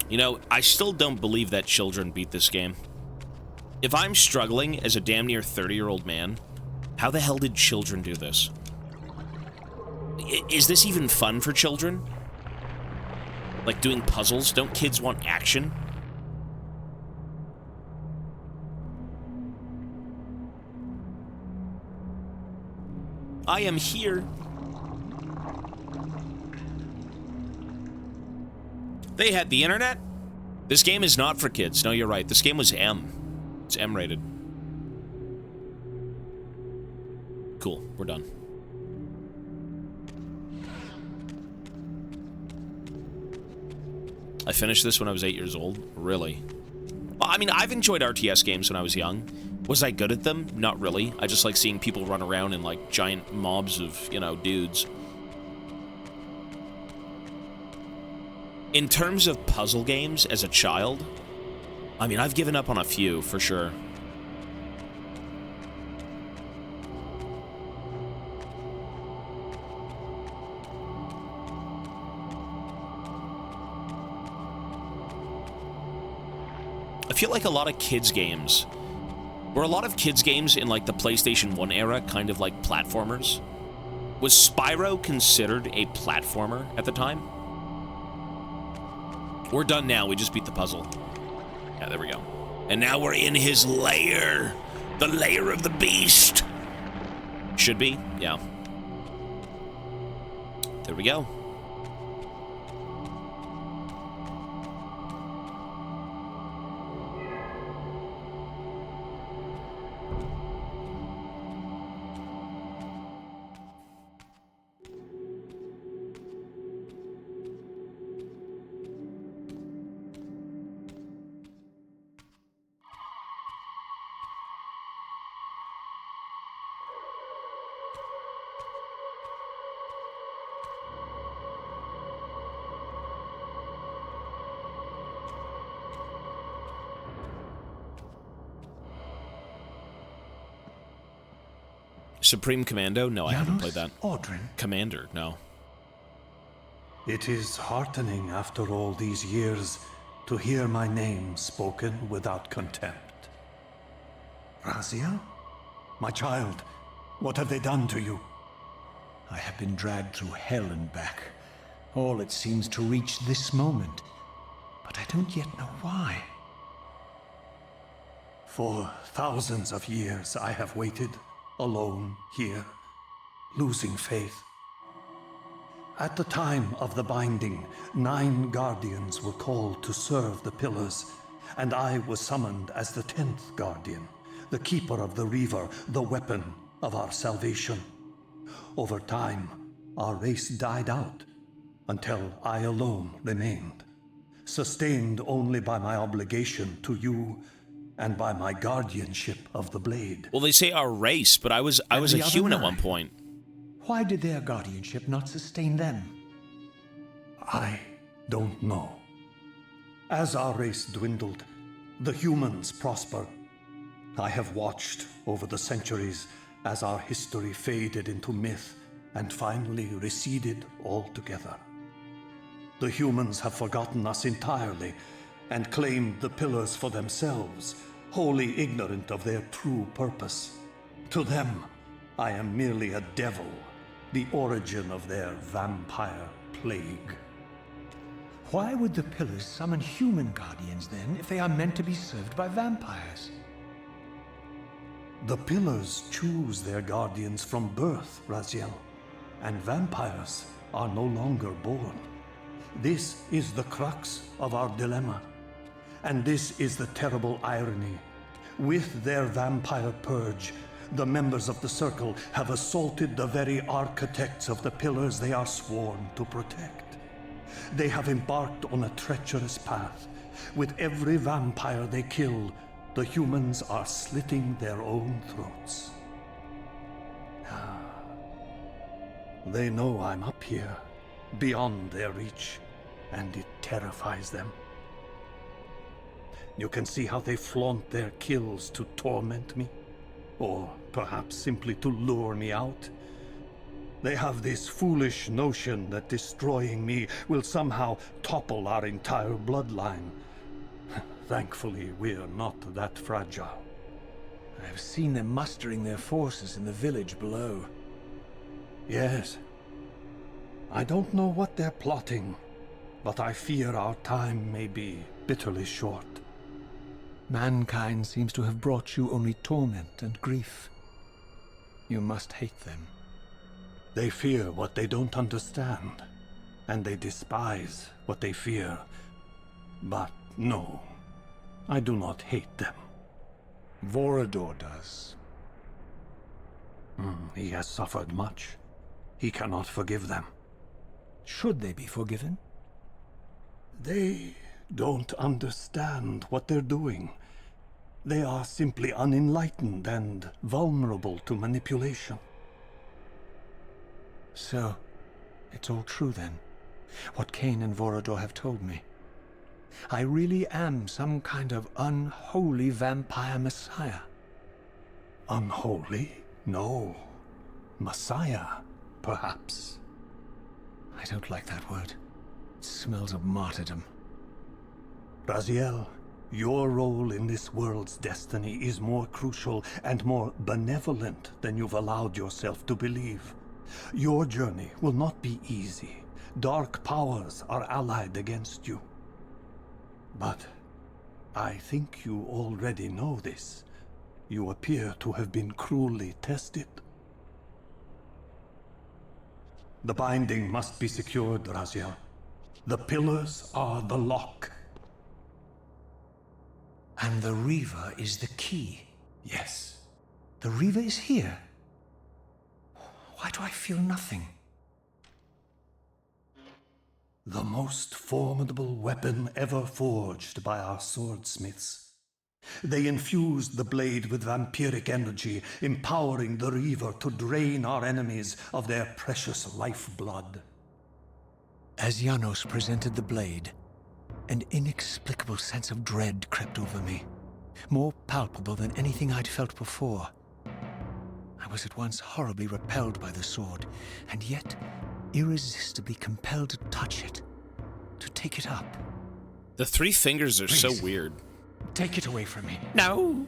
A: You know, I still don't believe that children beat this game. If I'm struggling as a damn near 30-year-old man, how the hell did children do this? Is this even fun for children? Like doing puzzles? Don't kids want action? I am here. They had the internet? This game is not for kids. No, you're right. This game was M. It's M-rated. Cool. We're done. I finished this when I was 8 years old. Really? Well, I mean, I've enjoyed RTS games when I was young. Was I good at them? Not really. I just like seeing people run around in, like, giant mobs of, you know, dudes. In terms of puzzle games as a child, I mean, I've given up on a few, for sure. I feel like a lot of kids' games, were a lot of kids' games in, like, the PlayStation 1 era kind of like platformers? Was Spyro considered a platformer at the time? We're done now, we just beat the puzzle. Yeah, there we go. And now we're in his lair. The lair of the beast. Should be, yeah. There we go. Supreme Commando? No, I haven't played that.
D: Audrin.
A: Commander? No.
D: It is heartening after all these years to hear my name spoken without contempt. Raziel? My child, what have they done to you?
B: I have been dragged through hell and back. All it seems to reach this moment. But I don't yet know why.
D: For thousands of years I have waited, alone here, losing faith. At the time of the binding, 9 guardians were called to serve the pillars, and I was summoned as the 10th guardian, the keeper of the Reaver, the weapon of our salvation. Over time, our race died out, until I alone remained, sustained only by my obligation to you and by my guardianship of the blade.
A: Well, they say our race, but I was a human at one point.
B: Why did their guardianship not sustain them?
D: I don't know. As our race dwindled, the humans prospered. I have watched over the centuries as our history faded into myth and finally receded altogether. The humans have forgotten us entirely and claimed the pillars for themselves, wholly ignorant of their true purpose. To them, I am merely a devil, the origin of their vampire plague.
E: Why would the pillars summon human guardians then, if they are meant to be served by vampires?
D: The pillars choose their guardians from birth, Raziel, and vampires are no longer born. This is the crux of our dilemma, and this is the terrible irony. With their vampire purge, the members of the Circle have assaulted the very architects of the pillars they are sworn to protect. They have embarked on a treacherous path. With every vampire they kill, the humans are slitting their own throats. They know I'm up here, beyond their reach, and it terrifies them. You can see how they flaunt their kills to torment me, or perhaps simply to lure me out. They have this foolish notion that destroying me will somehow topple our entire bloodline. Thankfully, we're not that fragile.
E: I've seen them mustering their forces in the village below.
D: Yes. I don't know what they're plotting, but I fear our time may be bitterly short.
B: Mankind seems to have brought you only torment and grief. You must hate them.
D: They fear what they don't understand, and they despise what they fear. But no, I do not hate them.
B: Vorador does.
D: He has suffered much. He cannot forgive them.
B: Should they be forgiven?
D: They don't understand what they're doing. They are simply unenlightened and vulnerable to manipulation.
B: So, it's all true then, what Kain and Vorador have told me. I really am some kind of unholy vampire messiah.
D: Unholy? No. Messiah, perhaps.
B: I don't like that word. It smells of martyrdom.
D: Raziel, your role in this world's destiny is more crucial and more benevolent than you've allowed yourself to believe. Your journey will not be easy. Dark powers are allied against you. But I think you already know this. You appear to have been cruelly tested. The binding must be secured, Raziel. The pillars are the lock.
B: And the Reaver is the key?
D: Yes.
B: The Reaver is here? Why do I feel nothing?
D: The most formidable weapon ever forged by our swordsmiths. They infused the blade with vampiric energy, empowering the Reaver to drain our enemies of their precious lifeblood.
B: As Janos presented the blade, an inexplicable sense of dread crept over me, more palpable than anything I'd felt before. I was at once horribly repelled by the sword, and yet irresistibly compelled to touch it, to take it up.
A: The three fingers are so weird.
B: Take it away from me.
A: No.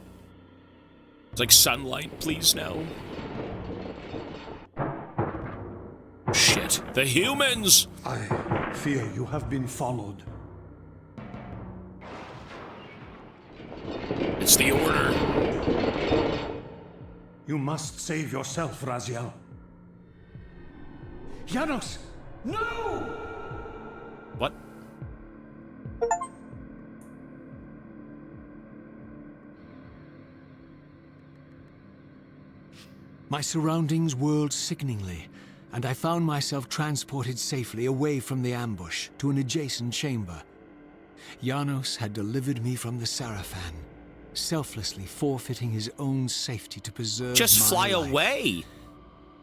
A: It's like sunlight, please no. Shit. The humans!
D: I fear you have been followed.
A: It's the Order.
D: You must save yourself, Raziel.
E: Janos! No!
A: What?
B: My surroundings whirled sickeningly, and I found myself transported safely away from the ambush to an adjacent chamber. Janos had delivered me from the Sarafan, selflessly forfeiting his own safety to preserve
A: Just
B: my
A: fly
B: life.
A: away!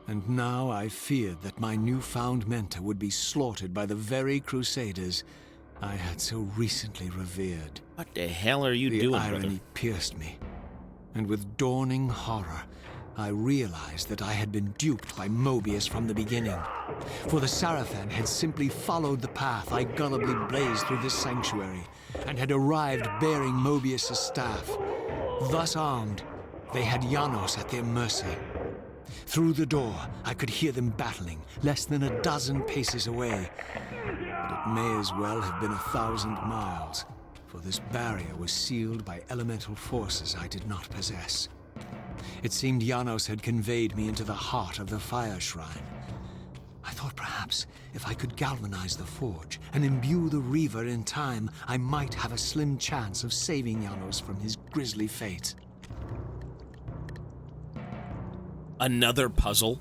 B: And now I feared that my newfound mentor would be slaughtered by the very crusaders I had so recently revered.
A: What the hell are you
B: the
A: doing,
B: irony
A: brother?
B: pierced me, and with dawning horror, I realized that I had been duped by Mobius from the beginning. For the Sarafan had simply followed the path I gullibly blazed through this sanctuary, and had arrived bearing Mobius' staff. Thus armed, they had Janos at their mercy. Through the door, I could hear them battling, less than a dozen paces away. But it may as well have been 1,000 miles, for this barrier was sealed by elemental forces I did not possess. It seemed Janos had conveyed me into the heart of the fire shrine. I thought perhaps if I could galvanize the forge and imbue the Reaver in time, I might have a slim chance of saving Janos from his grisly fate.
A: Another puzzle.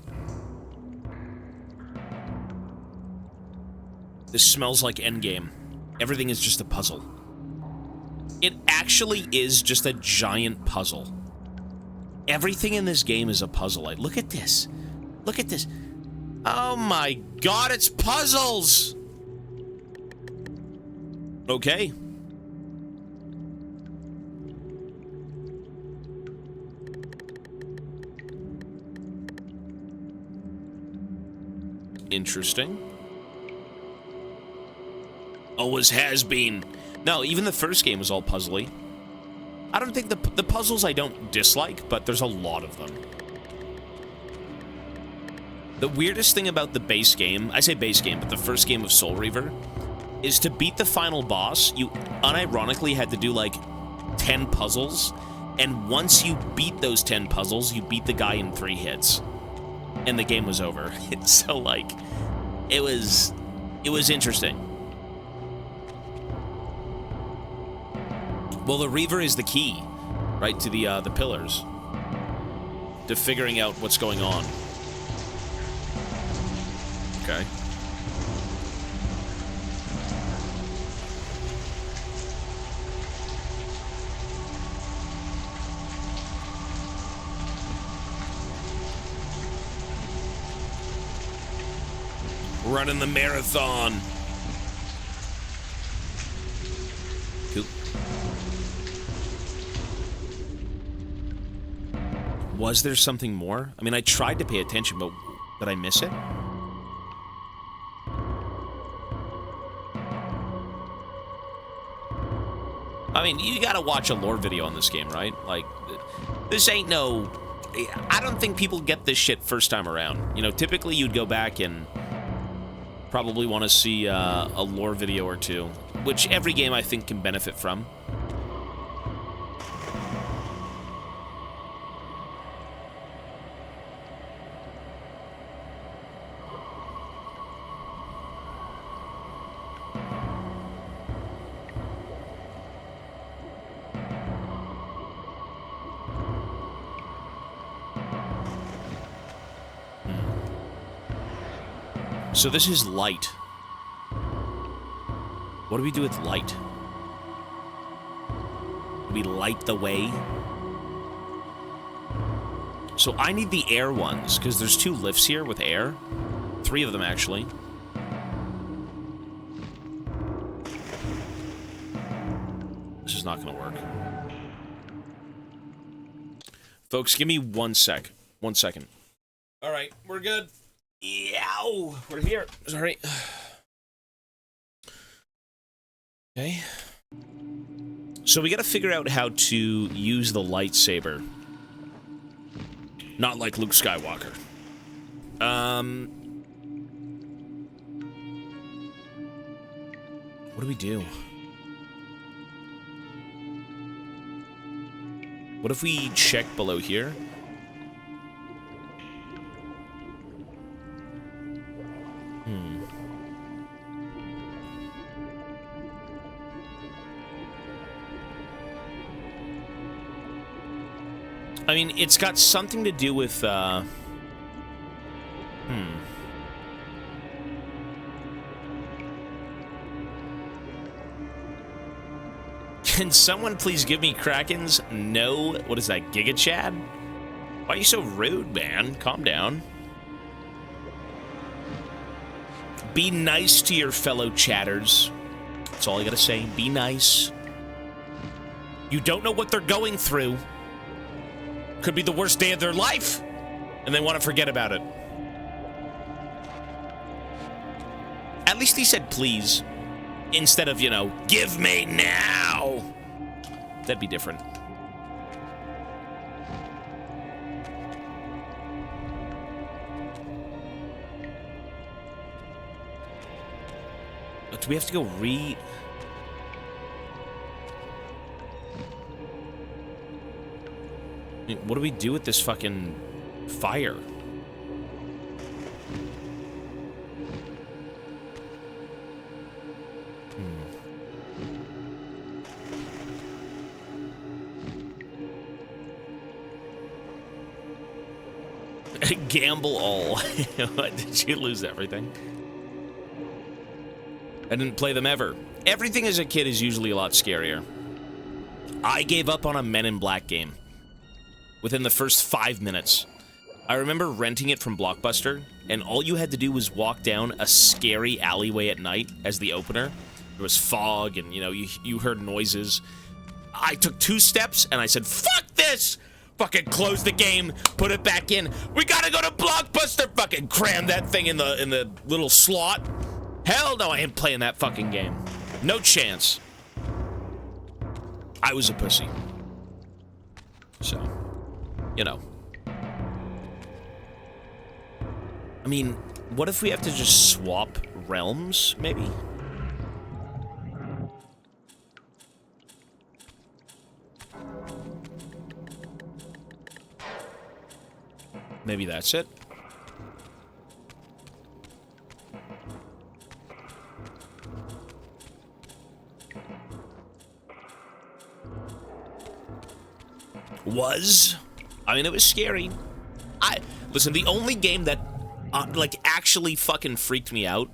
A: This smells like Endgame. Everything is just a puzzle. It actually is just a giant puzzle. Everything in this game is a puzzle. Like, look at this. Look at this. Oh my god, it's puzzles! Okay. Interesting. Always has been. No, even the first game was all puzzly. I don't think the puzzles I don't dislike, but there's a lot of them. The weirdest thing about the base game, I say base game, but the first game of Soul Reaver, is to beat the final boss, you unironically had to do like 10 puzzles, and once you beat those 10 puzzles, you beat the guy in 3 hits. And the game was over. So like, it was interesting. Well, the Reaver is the key, right, to the pillars, to figuring out what's going on. Okay. Running the marathon. Cool. Was there something more? I mean, I tried to pay attention, but did I miss it? I mean, you gotta watch a lore video on this game, right? Like, this ain't no... I don't think people get this shit first time around. You know, typically you'd go back and probably want to see a lore video or two, which every game I think can benefit from. So this is light. What do we do with light? Do we light the way? So I need the air ones, because there's 2 lifts here with air. 3 of them, actually. This is not going to work. Folks, give me 1 sec. 1 second. All right, we're good. Yow! We're here. Sorry. Okay. So we gotta figure out how to use the lightsaber. Not like Luke Skywalker. What do we do? What if we check below here? I mean, it's got something to do with, Can someone please give me Krakens? No. What is that, Giga Chad? Why are you so rude, man? Calm down. Be nice to your fellow chatters. That's all I gotta say. Be nice. You don't know what they're going through. Could be the worst day of their life, and they want to forget about it. At least he said please, instead of, you know, give me now. That'd be different. Do we have to go what do we do with this fucking fire? Gamble all. Did you lose everything? I didn't play them ever. Everything as a kid is usually a lot scarier. I gave up on a Men in Black game within the first 5 minutes. I remember renting it from Blockbuster, and all you had to do was walk down a scary alleyway at night as the opener. There was fog, and, you know, you heard noises. I took 2 steps, and I said, fuck this! Fucking close the game, put it back in. We gotta go to Blockbuster! Fucking cram that thing in the little slot. Hell no, I ain't playing that fucking game. No chance. I was a pussy. So, you know. I mean, what if we have to just swap realms, maybe? Maybe that's it. I mean, it was scary. Listen, the only game that, like, actually fucking freaked me out,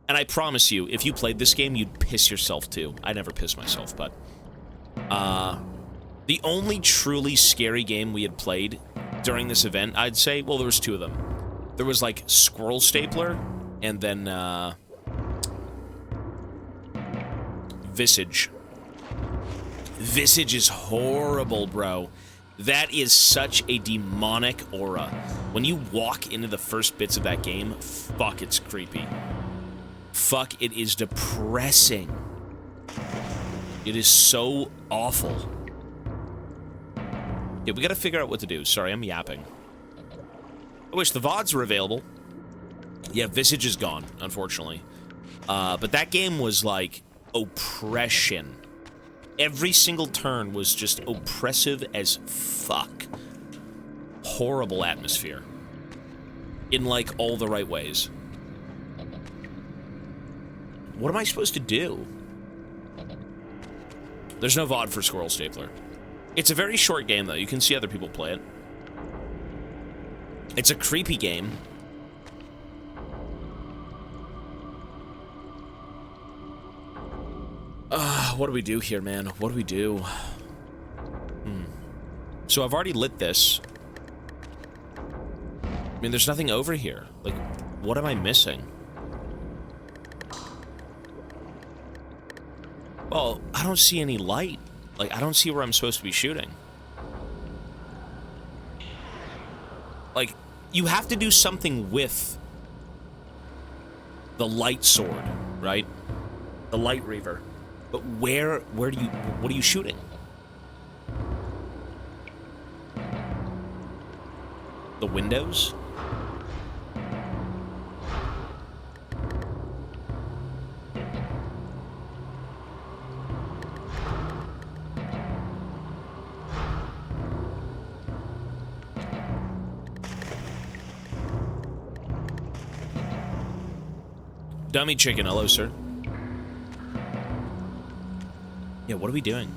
A: and I promise you, if you played this game, you'd piss yourself too. I never piss myself, but, the only truly scary game we had played during this event, I'd say, well, there was 2 of them. There was, like, Squirrel Stapler, and then, Visage. Visage is horrible, bro. That is such a demonic aura. When you walk into the first bits of that game, fuck, it's creepy. Fuck, it is depressing. It is so awful. Yeah, we gotta figure out what to do. Sorry, I'm yapping. I wish the VODs were available. Yeah, Visage is gone, unfortunately. But that game was like oppression. Every single turn was just oppressive as fuck. Horrible atmosphere. In, like, all the right ways. What am I supposed to do? There's no VOD for Squirrel Stapler. It's a very short game, though. You can see other people play it. It's a creepy game. What do we do here, man? What do we do? So I've already lit this. I mean, there's nothing over here. Like, what am I missing? Well, I don't see any light. Like, I don't see where I'm supposed to be shooting. Like, you have to do something with the light sword, right? The light Reaver. But what are you shooting? The windows? Dummy chicken, hello, sir. Yeah, what are we doing?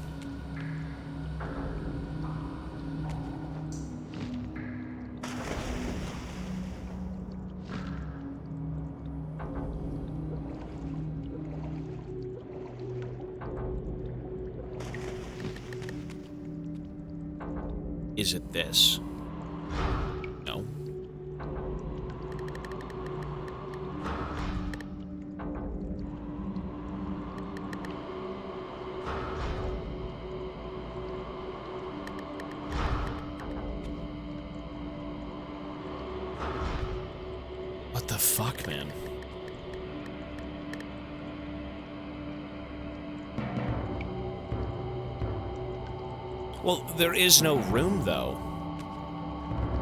A: Is it this? No. What the fuck, man? Well, there is no room, though.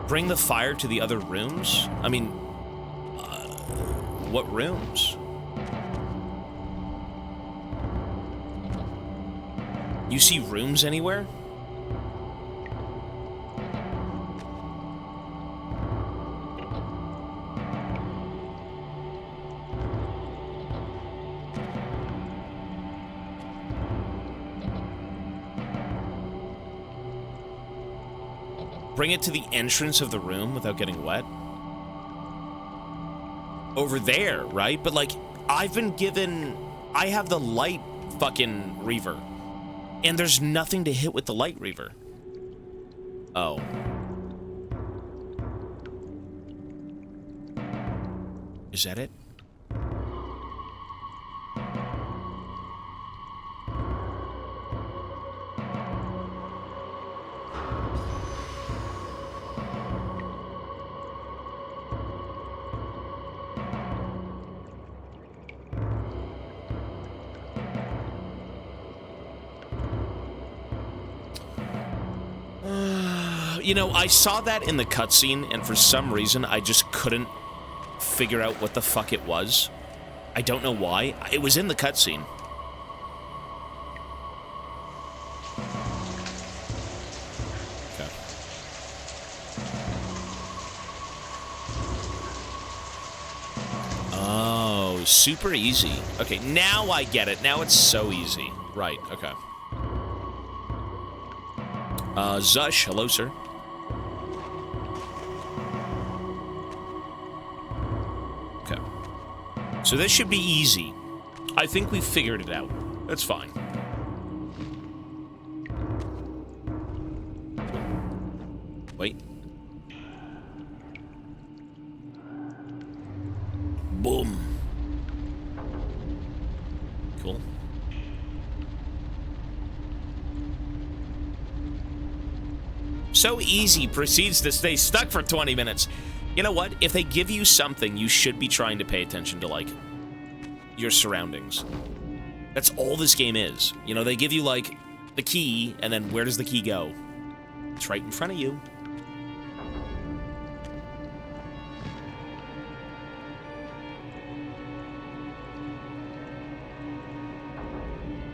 A: Bring the fire to the other rooms? I mean, what rooms? You see rooms anywhere? Bring it to the entrance of the room without getting wet. Over there, right? But like, I've been given... I have the light fucking Reaver. And there's nothing to hit with the light Reaver. Oh. Is that it? You know, I saw that in the cutscene, and for some reason, I just couldn't figure out what the fuck it was. I don't know why. It was in the cutscene. Okay. Oh, super easy. Okay, now I get it. Now it's so easy. Right, okay. Zush, hello, sir. Okay. So this should be easy. I think we figured it out. That's fine. Wait. Boom. Cool. So easy proceeds to stay stuck for 20 minutes. You know what? If they give you something, you should be trying to pay attention to, like, your surroundings. That's all this game is. You know, they give you, like, the key, and then where does the key go? It's right in front of you.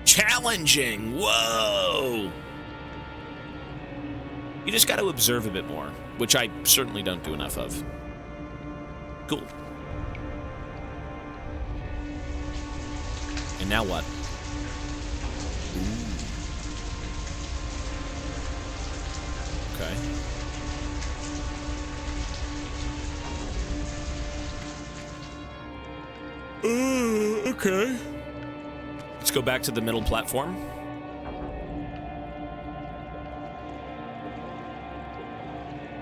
A: Challenging! Whoa! You just got to observe a bit more, which I certainly don't do enough of. Cool. And now what? Okay. Okay. Let's go back to the middle platform.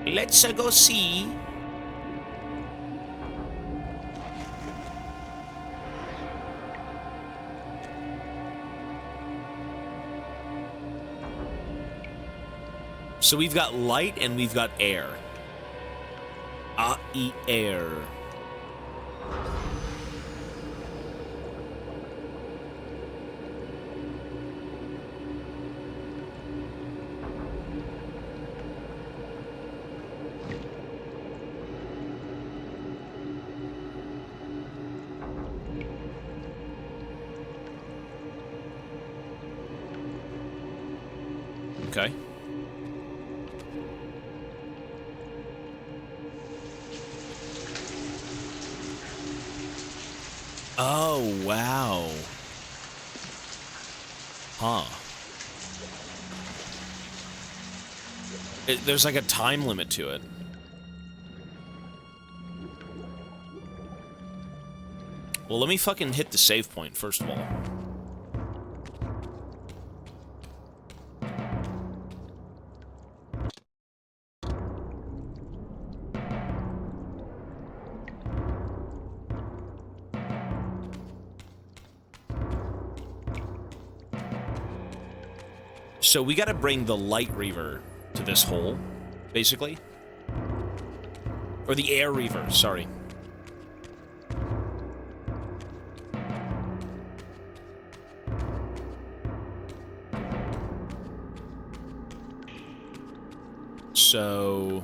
A: Let's go see. So we've got light and we've got air. Air. Okay. Oh, wow. Huh. There's like a time limit to it. Well, let me fucking hit the save point, first of all. So we gotta bring the light Reaver to this hole, basically. Or the air Reaver, sorry. So...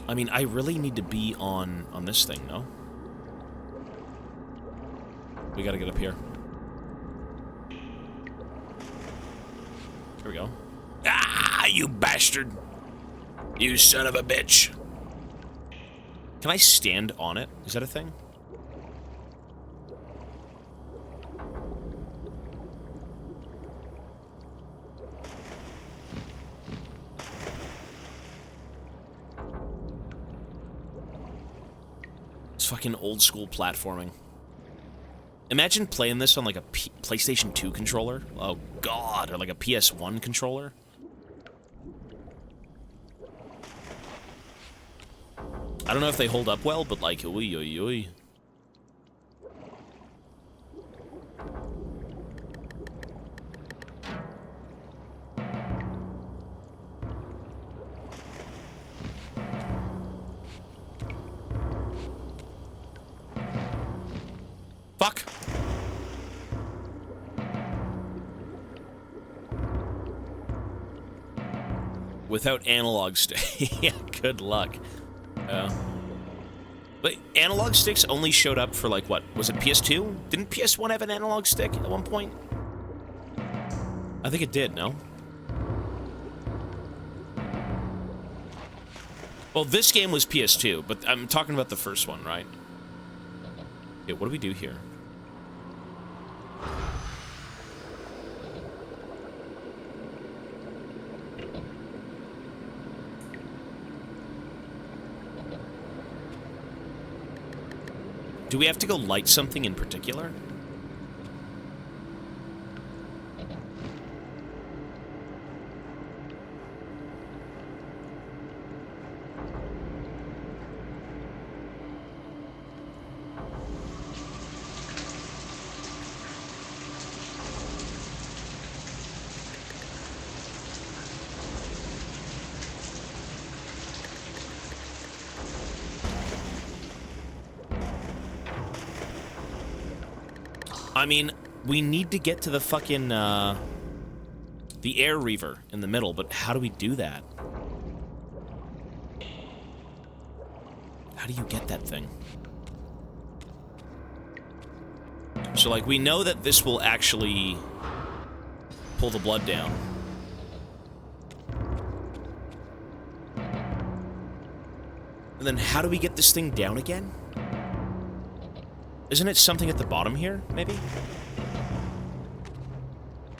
A: I mean, I really need to be on this thing, no? We gotta get up here. Here we go. Ah, you bastard! You son of a bitch! Can I stand on it? Is that a thing? It's fucking old school platforming. Imagine playing this on like a PlayStation 2 controller. Oh god, or like a PS1 controller. I don't know if they hold up well, but like, oi, oi, oi. Fuck. Without analog stick. Yeah, good luck. But analog sticks only showed up for like what? Was it PS2? Didn't PS1 have an analog stick at one point? I think it did, no? Well, this game was PS2, but I'm talking about the first one, right? Okay, what do we do here? Do we have to go light something in particular? I mean, we need to get to the fucking, the air Reaver in the middle, but how do we do that? How do you get that thing? So, like, we know that this will actually pull the blood down. And then how do we get this thing down again? Isn't it something at the bottom here, maybe?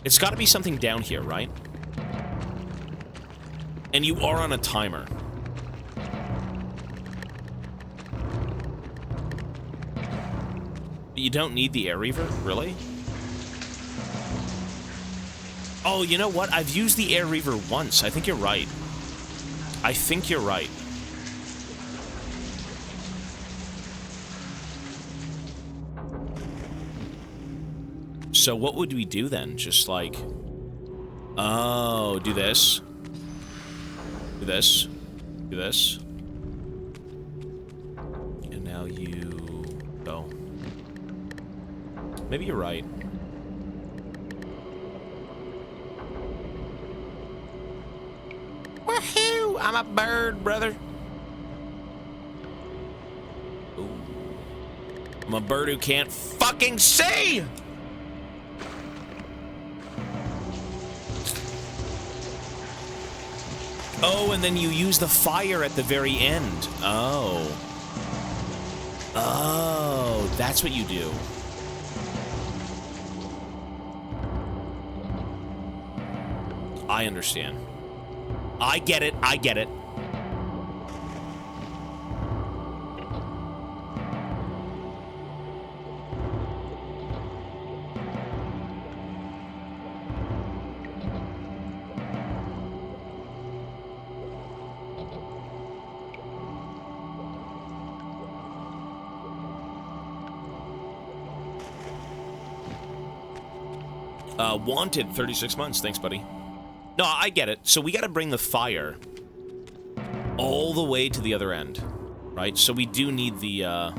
A: It's got to be something down here, right? And you are on a timer. But you don't need the air Reaver, really? Oh, you know what? I've used the air Reaver once. I think you're right. I think you're right. So what would we do then? Just like... Oh, do this. Do this. Do this. And now you... go. Maybe you're right. Woohoo! I'm a bird, brother. Ooh. I'm a bird who can't fucking see! Oh, and then you use the fire at the very end. Oh. Oh, that's what you do. I understand. I get it, I get it. Wanted 36 months. Thanks, buddy. No, I get it. So we got to bring the fire all the way to the other end, right? So we do need the, There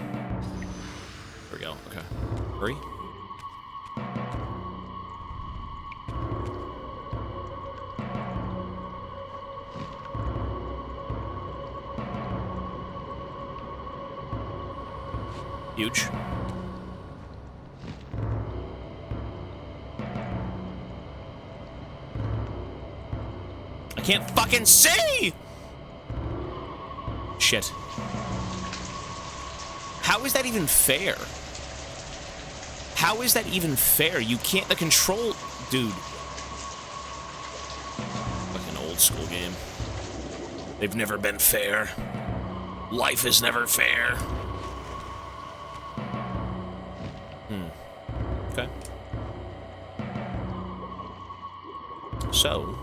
A: we go. Okay. Hurry. Huge. Can't fucking see! Shit. How is that even fair? How is that even fair? You can't... The control... Dude. Like an old school game. They've never been fair. Life is never fair. Okay. So...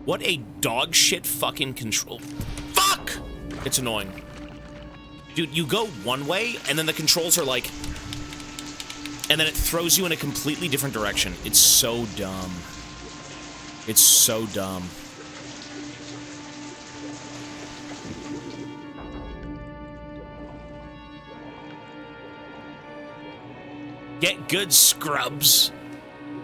A: What a dog shit fucking control. Fuck! It's annoying. Dude, you go one way, and then the controls are like... And then it throws you in a completely different direction. It's so dumb. It's so dumb. Get good, scrubs.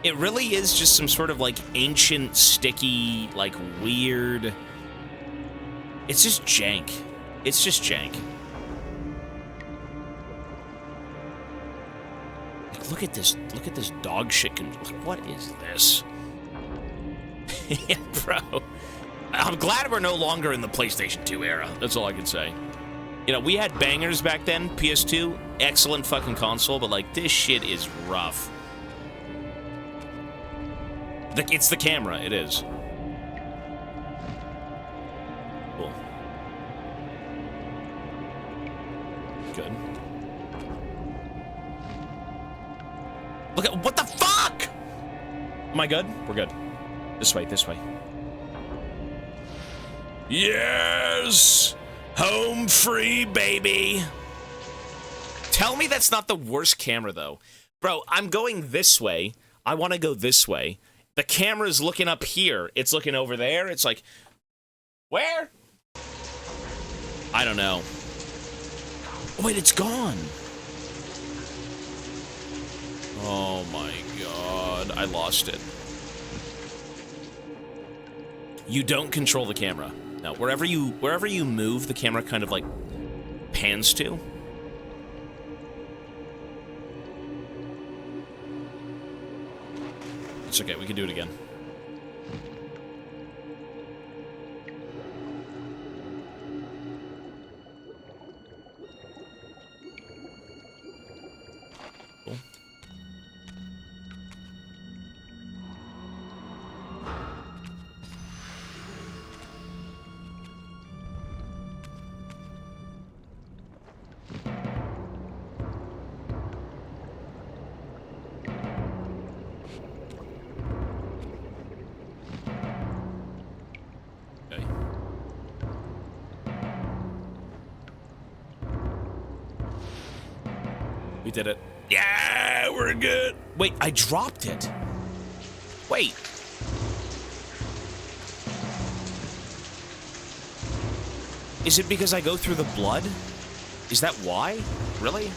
A: It really is just some sort of, like, ancient, sticky, like, weird... It's just jank. It's just jank. Like, look at this dog shit. What is this? Yeah, bro. I'm glad we're no longer in the PlayStation 2 era. That's all I can say. You know, we had bangers back then, PS2. Excellent fucking console, but, like, this shit is rough. It's the camera, it is. Cool. Good. Look at, what the fuck? Am I good? We're good. This way, this way. Yes! Home free, baby! Tell me that's not the worst camera, though. Bro, I'm going this way. I want to go this way. The camera's looking up here. It's looking over there. It's like, where? I don't know. Oh, wait, it's gone. Oh my god, I lost it. You don't control the camera. No, wherever you move, the camera kind of like pans to. It's okay, we can do it again. Cool. We did it. Yeah, we're good. Wait, I dropped it. Wait. Is it because I go through the blood? Is that why? Really?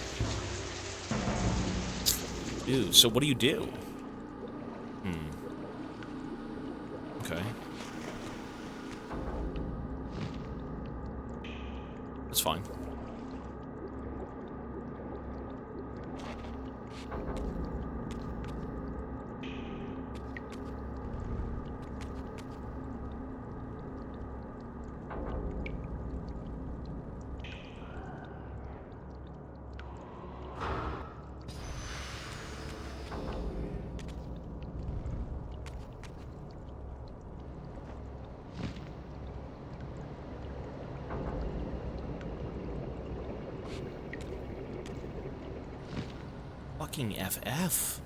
A: Dude, so what do you do? Okay. That's fine. Fucking FF.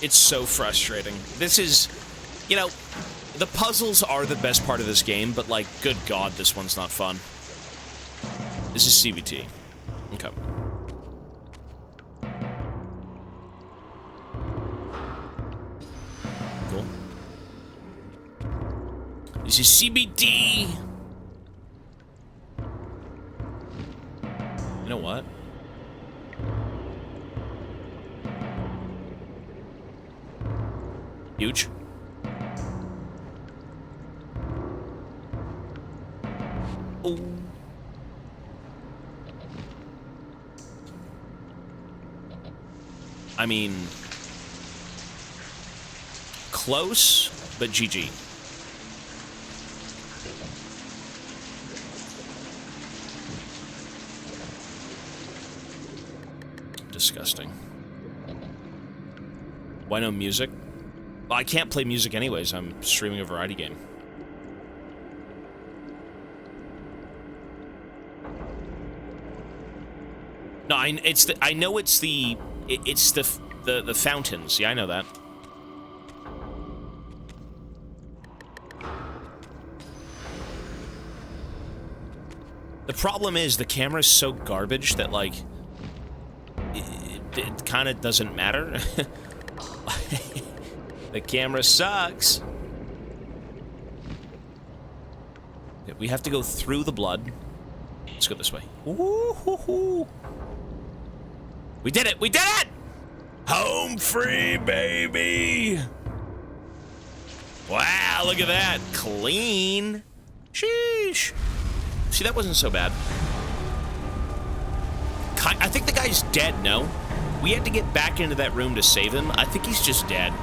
A: It's so frustrating. This is, you know, The puzzles are the best part of this game, but, like, good God, this one's not fun. This is CBT. Okay. Cool. This is CBT! You know what? Huge. Oh. I mean, close, but GG. Disgusting. Why no music? Well, I can't play music anyways. I'm streaming a variety game. No, I know it's the fountains. Yeah, I know that. The problem is the camera's so garbage that, like, it kind of doesn't matter. The camera sucks. Okay, we have to go through the blood. Let's go this way. Ooh-hoo-hoo. We did it! We did it! Home free, baby! Wow, look at that. Clean. Sheesh. See, that wasn't so bad. I think the guy's dead, no? We had to get back into that room to save him. I think he's just dead.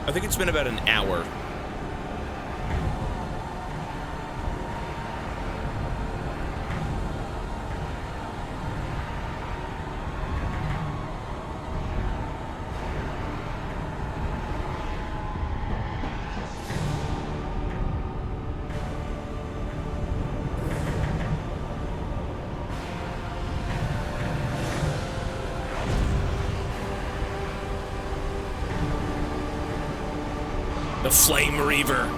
A: I think it's been about an hour. The Flame Reaver.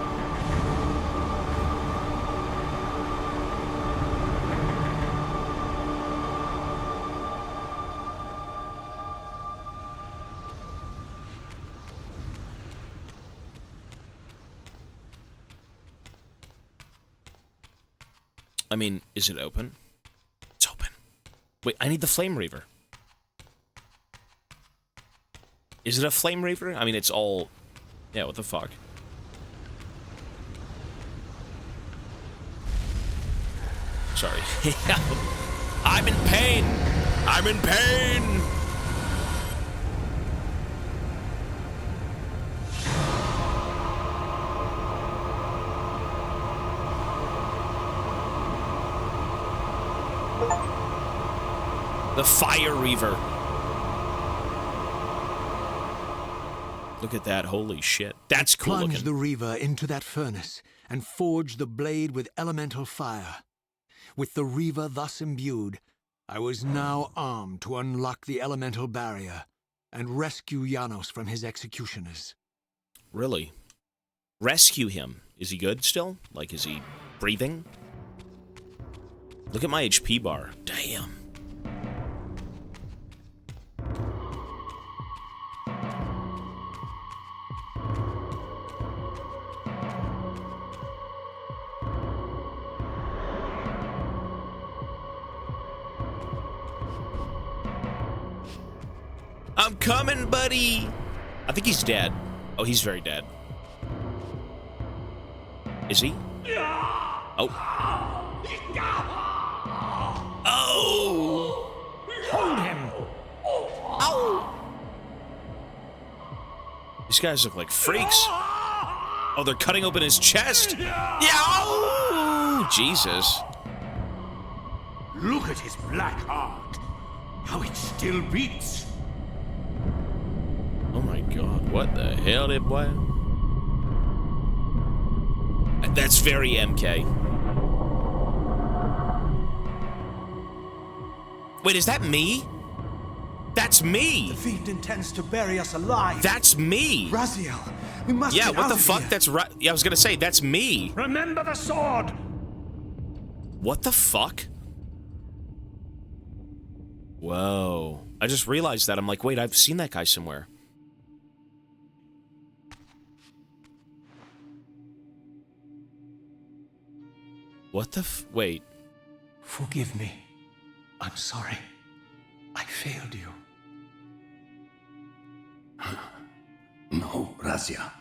A: I mean, is it open? It's open. Wait, I need the Flame Reaver. Is it a Flame Reaver? I mean, it's all... Yeah, what the fuck? Sorry. I'm in pain! I'm in pain! The Fire Reaver. Look at that, holy shit. That's cool looking.
B: Plunge the Reaver into that furnace and forge the blade with elemental fire. With the Reaver thus imbued, I was now armed to unlock the elemental barrier and rescue Janos from his executioners.
A: Really? Rescue him? Is he good still? Like, is he breathing? Look at my HP bar. Damn. I'm coming, buddy! I think he's dead. Oh, he's very dead. Is he? Oh. Oh!
E: Hold him!
A: Oh! These guys look like freaks. Oh, they're cutting open his chest. Yeah! Oh! Jesus.
D: Look at his black heart. How it still beats.
A: Oh my god, what the hell, that boy? That's very MK. Wait, is that me? That's me!
J: The fiend intends to bury us alive.
A: That's me!
J: Raziel, We must
A: Yeah,
J: get
A: what
J: out
A: the
J: of
A: fuck?
J: here.
A: That's right. Yeah, I was gonna say, that's me.
H: Remember the sword!
A: What the fuck? Whoa. I just realized that. I'm like, wait, I've seen that guy somewhere. What the wait.
B: Forgive me. I'm sorry. I failed you.
N: No, Razia.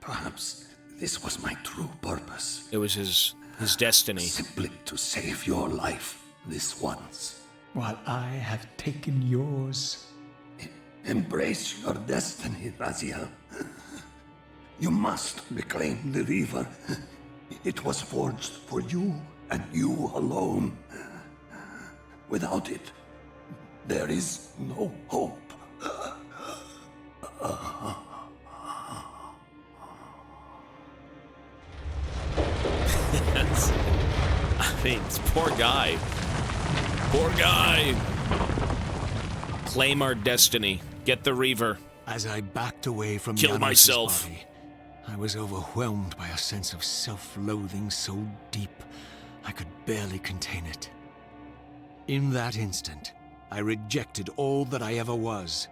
N: Perhaps this was my true purpose.
A: It was his destiny.
N: Simply to save your life this once.
E: While I have taken yours.
N: Embrace your destiny, Raziel. You must reclaim the Reaver. It was forged for you and you alone. Without it, there is no hope.
A: I mean, poor guy. Poor guy. Claim our destiny. Get the Reaver.
B: As I backed away from
A: Kill
B: Janos'
A: myself.
B: body, I was overwhelmed by a sense of self-loathing so deep I could barely contain it. In that instant, I rejected all that I ever was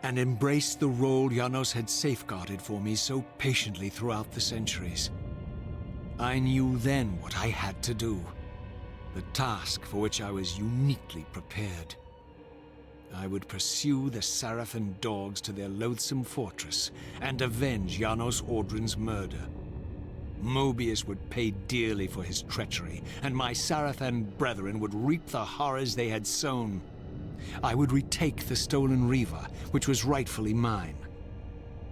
B: and embraced the role Janos had safeguarded for me so patiently throughout the centuries. I knew then what I had to do, the task for which I was uniquely prepared. I would pursue the Sarafan dogs to their loathsome fortress and avenge Janos Audrin's murder. Mobius would pay dearly for his treachery, and my Sarafan brethren would reap the horrors they had sown. I would retake the stolen Reaver, which was rightfully mine.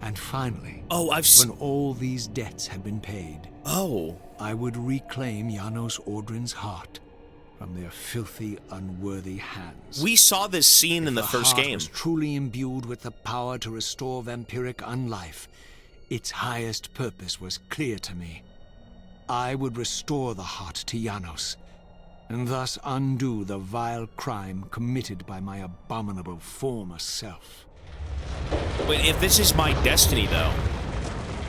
B: And finally, when all these debts had been paid, I would reclaim Janos Audrin's heart from their filthy, unworthy hands.
A: We saw this scene in the first game.
B: Was truly imbued with the power to restore vampiric unlife, its highest purpose was clear to me. I would restore the heart to Janos, and thus undo the vile crime committed by my abominable former self.
A: Wait, if this is my destiny, though...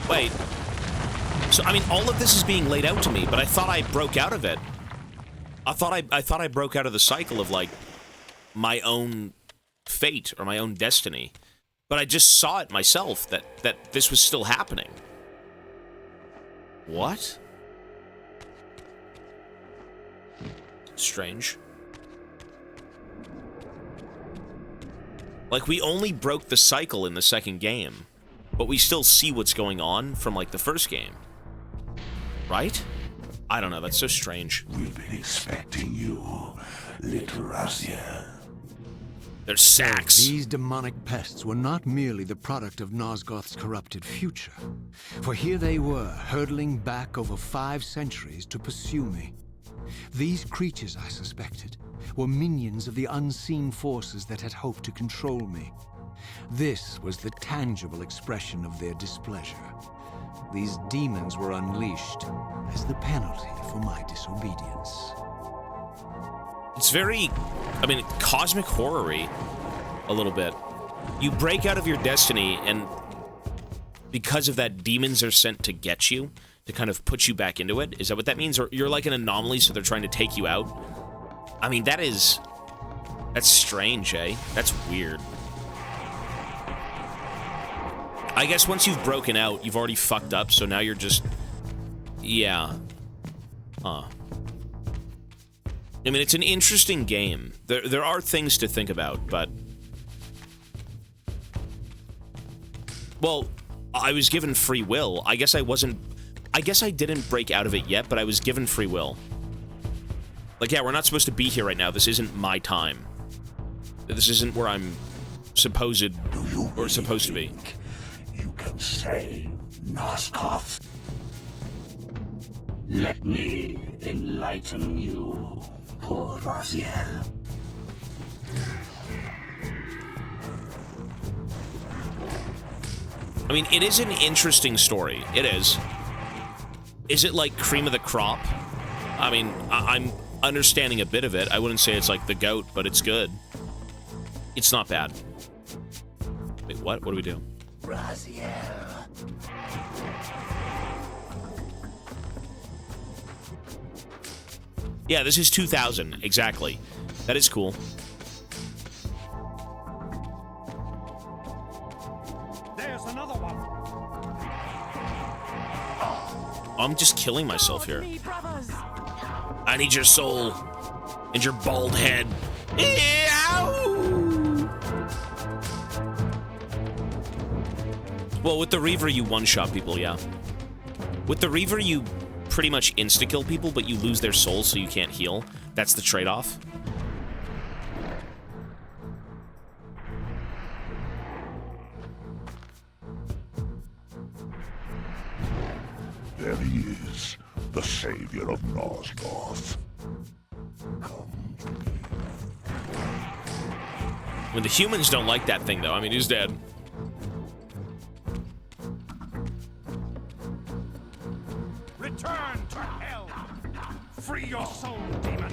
A: Wait. So, I mean, all of this is being laid out to me, but I thought I broke out of it. I thought I broke out of the cycle of, like, my own fate or my own destiny. But I just saw it myself, that this was still happening. What? Strange. Like, we only broke the cycle in the second game, but we still see what's going on from, like, the first game. Right? I don't know, that's so strange.
N: We've been expecting you, little Razia.
A: They're sacks.
B: These demonic pests were not merely the product of Nosgoth's corrupted future, for here they were, hurtling back over 5 centuries to pursue me. These creatures, I suspected, were minions of the unseen forces that had hoped to control me. This was the tangible expression of their displeasure. These demons were unleashed as the penalty for my disobedience.
A: It's very, I mean, cosmic horror-y, a little bit. You break out of your destiny, and because of that, demons are sent to get you, to kind of put you back into it. Is that what that means? Or you're like an anomaly, so they're trying to take you out? I mean, that's strange, eh? That's weird. I guess once you've broken out, you've already fucked up, so now you're just... Yeah. Huh. I mean, it's an interesting game. There are things to think about, but... Well, I was given free will. I guess I didn't break out of it yet, but I was given free will. Like, yeah, we're not supposed to be here right now. This isn't my time. This isn't where I'm supposed to be.
N: You can save Nosgoth. Let me enlighten you, poor Raziel.
A: I mean, it is an interesting story. It is. Is it like cream of the crop? I mean, I'm understanding a bit of it. I wouldn't say it's like the goat, but it's good. It's not bad. Wait, what? What do we do?
N: Raziel.
A: Yeah, this is 2000, exactly. That is cool.
H: There's another one.
A: I'm just killing myself here. I need your soul and your bald head. Well, with the Reaver, you one-shot people, yeah. With the Reaver, you pretty much insta-kill people, but you lose their souls so you can't heal. That's the trade-off.
C: There he is, the savior of Nosgoth.
A: When the humans don't like that thing, though, I mean, he's dead.
H: Return to hell. Free your soul, demon.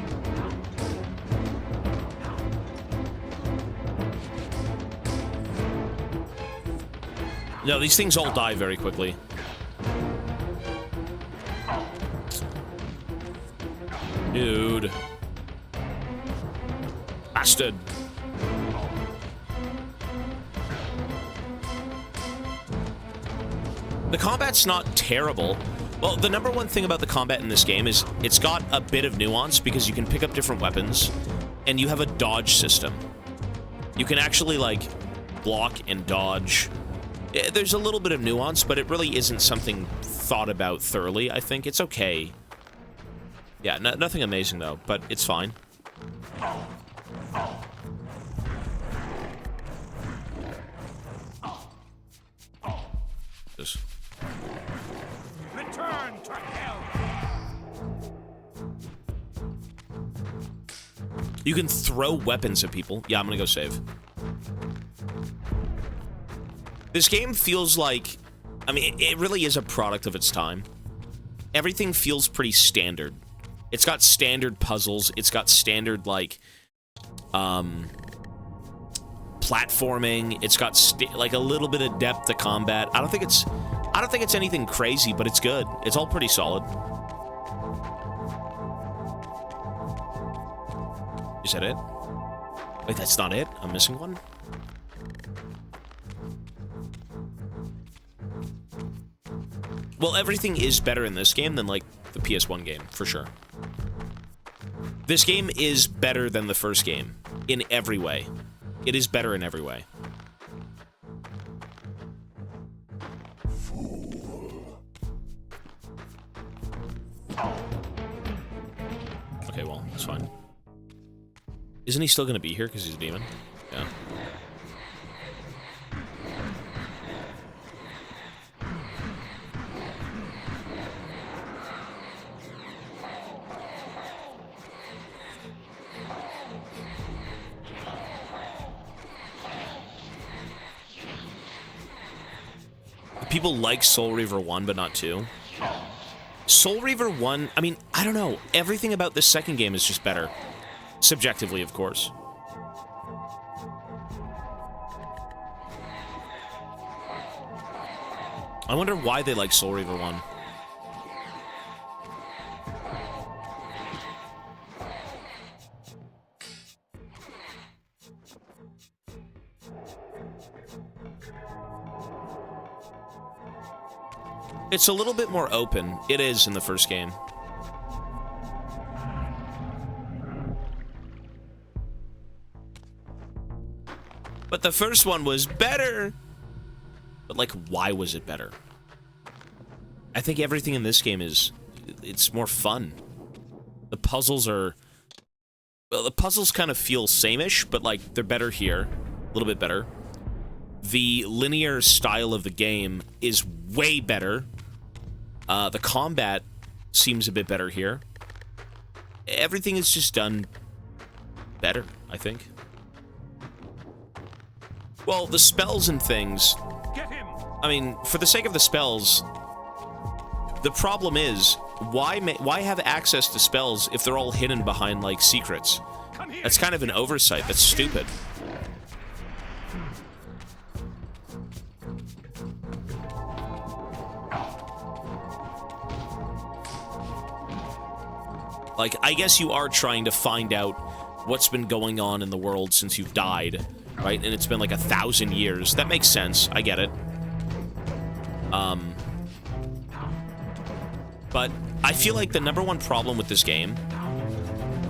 A: No, these things all die very quickly. Dude. Bastard. The combat's not terrible. Well, the number one thing about the combat in this game is it's got a bit of nuance because you can pick up different weapons and you have a dodge system. You can actually, like, block and dodge. There's a little bit of nuance, but it really isn't something thought about thoroughly, I think. It's okay. Yeah, nothing amazing, though, but it's fine. Just...
H: Return to hell.
A: You can throw weapons at people. Yeah, I'm gonna go save. This game feels like... I mean, it really is a product of its time. Everything feels pretty standard. It's got standard puzzles. It's got standard, like, platforming. It's got, like, a little bit of depth to combat. I don't think it's anything crazy, but it's good. It's all pretty solid. Is that it? Wait, that's not it? I'm missing one? Well, everything is better in this game than, like, the PS1 game, for sure. This game is better than the first game in every way. It is better in every way. Okay, well, that's fine. Isn't he still gonna be here because he's a demon? Yeah. People like Soul Reaver 1, but not 2. Soul Reaver 1, I mean, I don't know. Everything about this second game is just better. Subjectively, of course. I wonder why they like Soul Reaver 1. It's a little bit more open. It is in the first game. But the first one was better. But, like, why was it better? I think everything in this game is... it's more fun. The puzzles are... well, the puzzles kind of feel same-ish, but, like, they're better here. A little bit better. The linear style of the game is way better. The combat seems a bit better here. Everything is just done better, I think. Well, the spells and things... I mean, for the sake of the spells, the problem is, why have access to spells if they're all hidden behind, like, secrets? That's kind of an oversight. That's stupid. Like, I guess you are trying to find out what's been going on in the world since you've died, right? And it's been like 1,000 years. That makes sense. I get it. But I feel like the #1 problem with this game...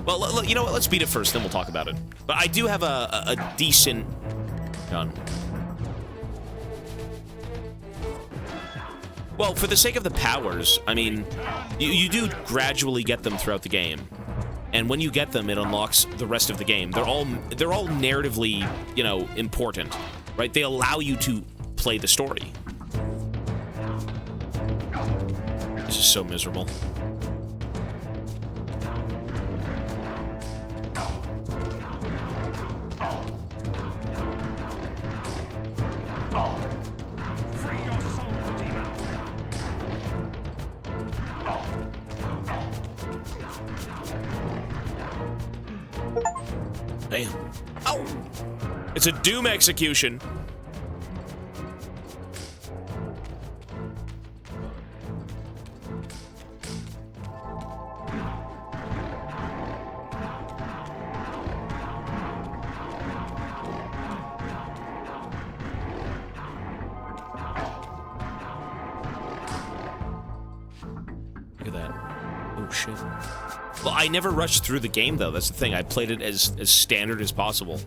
A: Well, you know what? Let's beat it first, then we'll talk about it. But I do have a decent... gun. Well, for the sake of the powers, I mean, you do gradually get them throughout the game. And when you get them, it unlocks the rest of the game. They're all narratively, you know, important, right? They allow you to play the story. This is so miserable. Damn. Oh! It's a Doom execution. Look at that. Oh, shit. Well, I never rushed through the game, though. That's the thing. I played it as standard as possible.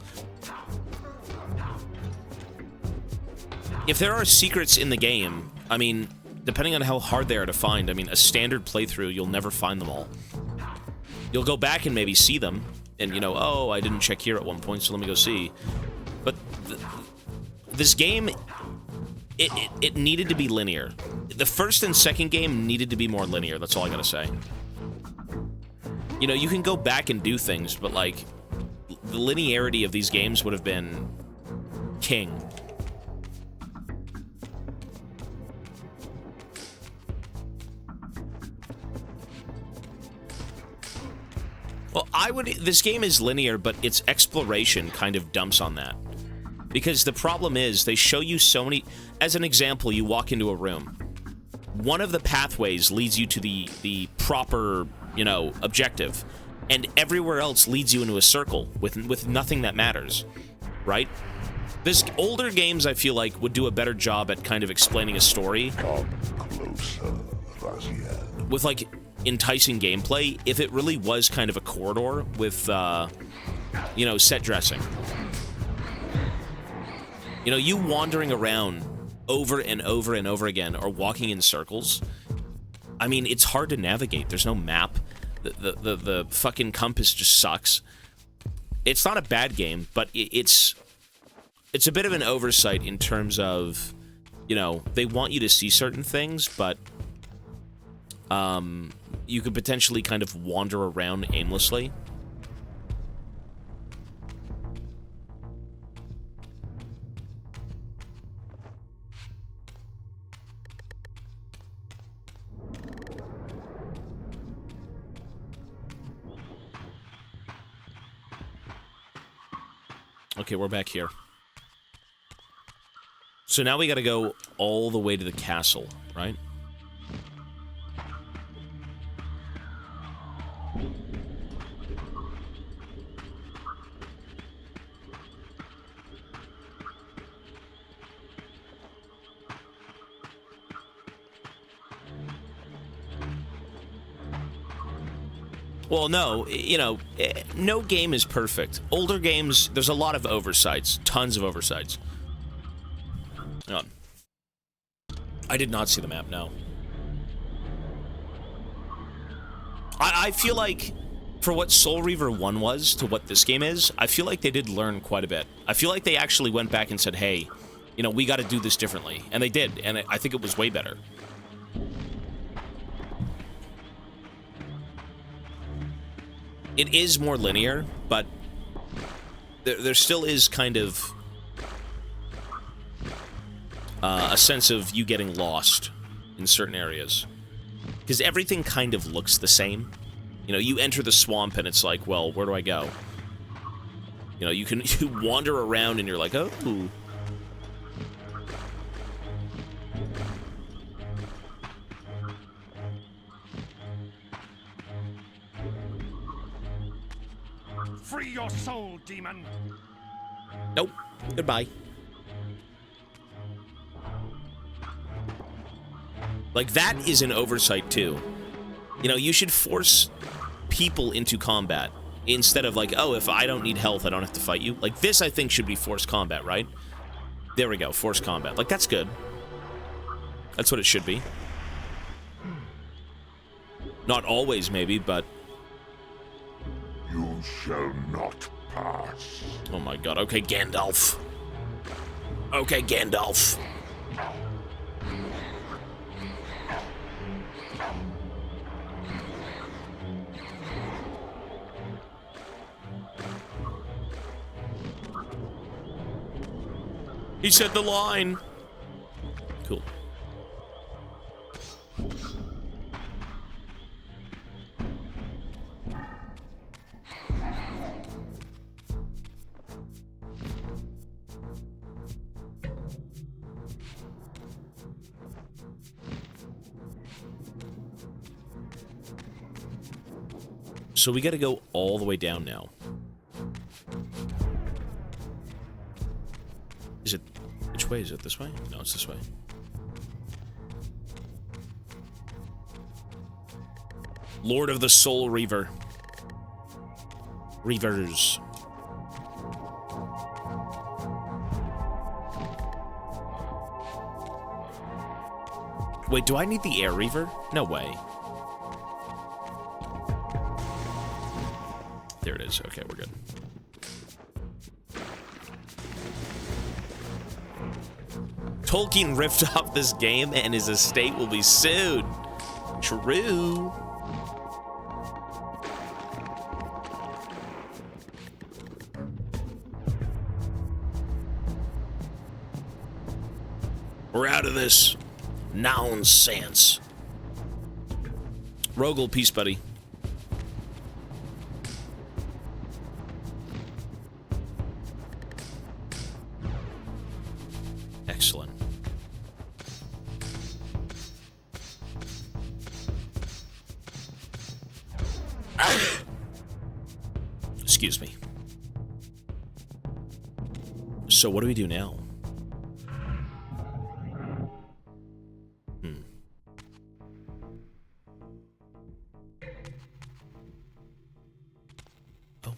A: If there are secrets in the game, I mean, depending on how hard they are to find, I mean, a standard playthrough, you'll never find them all. You'll go back and maybe see them, and, you know, oh, I didn't check here at one point, so let me go see. But this game, it needed to be linear. The first and second game needed to be more linear, that's all I gotta say. You know, you can go back and do things, but, like, the linearity of these games would have been king. Well, this game is linear, but its exploration kind of dumps on that. Because the problem is, they show you so many... As an example, you walk into a room. One of the pathways leads you to the proper... you know, objective, and everywhere else leads you into a circle with nothing that matters, right? Older games, I feel like, would do a better job at kind of explaining a story.
C: Come closer, Raziel.
A: With, like, enticing gameplay, if it really was kind of a corridor with, you know, set dressing. You know, you wandering around over and over and over again, or walking in circles... I mean, it's hard to navigate. There's no map. The fucking compass just sucks. It's not a bad game, but it's a bit of an oversight in terms of, you know, they want you to see certain things, but you could potentially kind of wander around aimlessly. Okay, we're back here. So now we gotta go all the way to the castle, right? Well, no, you know, no game is perfect. Older games, there's a lot of oversights. Tons of oversights. Hang on. I did not see the map, no. I feel like, for what Soul Reaver 1 was to what this game is, I feel like they did learn quite a bit. I feel like they actually went back and said, hey, you know, we gotta do this differently. And they did, and I think it was way better. It is more linear, but there still is kind of a sense of you getting lost in certain areas. Because everything kind of looks the same. You know, you enter the swamp and it's like, well, where do I go? You know, you wander around and you're like, oh.
H: Free your soul, demon!
A: Nope. Goodbye. Like, that is an oversight, too. You know, you should force people into combat instead of like, oh, if I don't need health, I don't have to fight you. Like, this, I think, should be forced combat, right? There we go, forced combat. Like, that's good. That's what it should be. Not always, maybe, but...
C: You shall not pass.
A: Oh my god, okay, Gandalf. Okay, Gandalf. He said the line. Cool. So we gotta go all the way down now. Is it... Which way is it? This way? No, it's this way. Lord of the Soul Reaver. Reavers. Wait, do I need the Air Reaver? No way. There it is. Okay, we're good. Tolkien ripped off this game and his estate will be sued. True. We're out of this nonsense. Rogel, peace, buddy. Excellent. Excuse me. So what do we do now? Oh.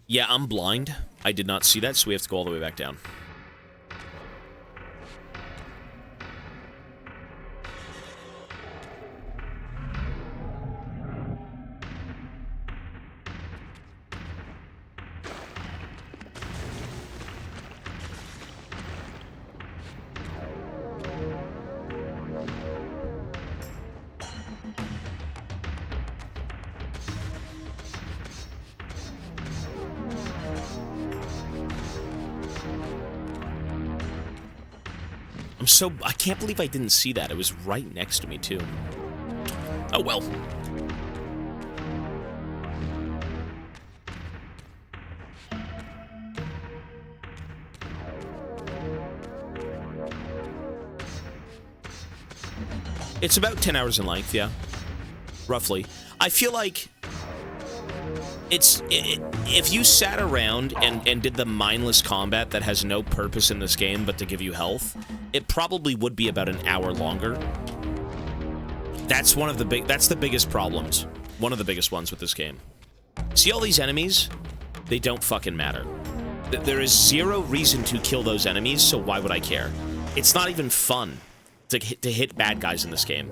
A: Yeah, I'm blind. I did not see that, so we have to go all the way back down. I can't believe I didn't see that. It was right next to me, too. Oh, well. It's about 10 hours in length, yeah. Roughly. I feel like if you sat around and did the mindless combat that has no purpose in this game but to give you health, it probably would be about an hour longer. That's the biggest problems. One of the biggest ones with this game. See all these enemies? They don't fucking matter. There is zero reason to kill those enemies, so why would I care? It's not even fun to hit bad guys in this game.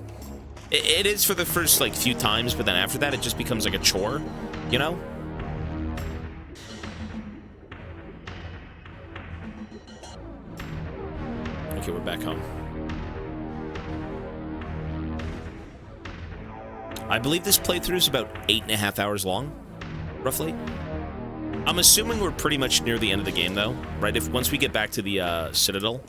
A: It is for the first, like, few times, but then after that, it just becomes like a chore, you know? Okay, we're back home. I believe this playthrough is about 8.5 hours long, roughly. I'm assuming we're pretty much near the end of the game, though, right? Once we get back to the Citadel.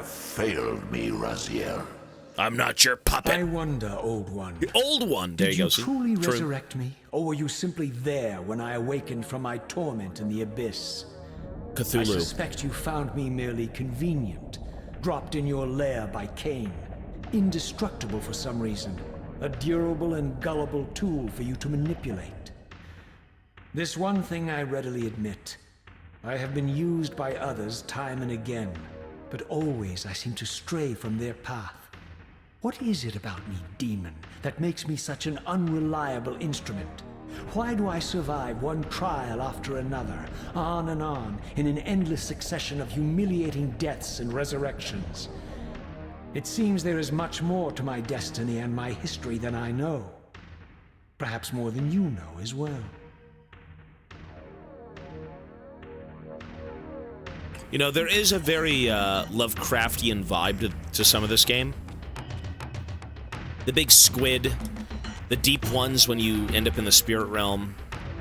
C: have failed me, Raziel.
A: I'm not your puppet.
E: I wonder, Old One.
A: The Old One. There
E: Did
A: you go.
E: you truly
A: True.
E: resurrect me? Or were you simply there when I awakened from my torment in the abyss?
A: Cthulhu.
E: I suspect you found me merely convenient, dropped in your lair by Kain, indestructible for some reason, a durable and gullible tool for you to manipulate. This one thing I readily admit. I have been used by others time and again, but always I seem to stray from their path. What is it about me, demon, that makes me such an unreliable instrument? Why do I survive one trial after another, on and on, in an endless succession of humiliating deaths and resurrections? It seems there is much more to my destiny and my history than I know. Perhaps more than you know as well.
A: You know, there is a very Lovecraftian vibe to some of this game. The big squid, the deep ones when you end up in the spirit realm.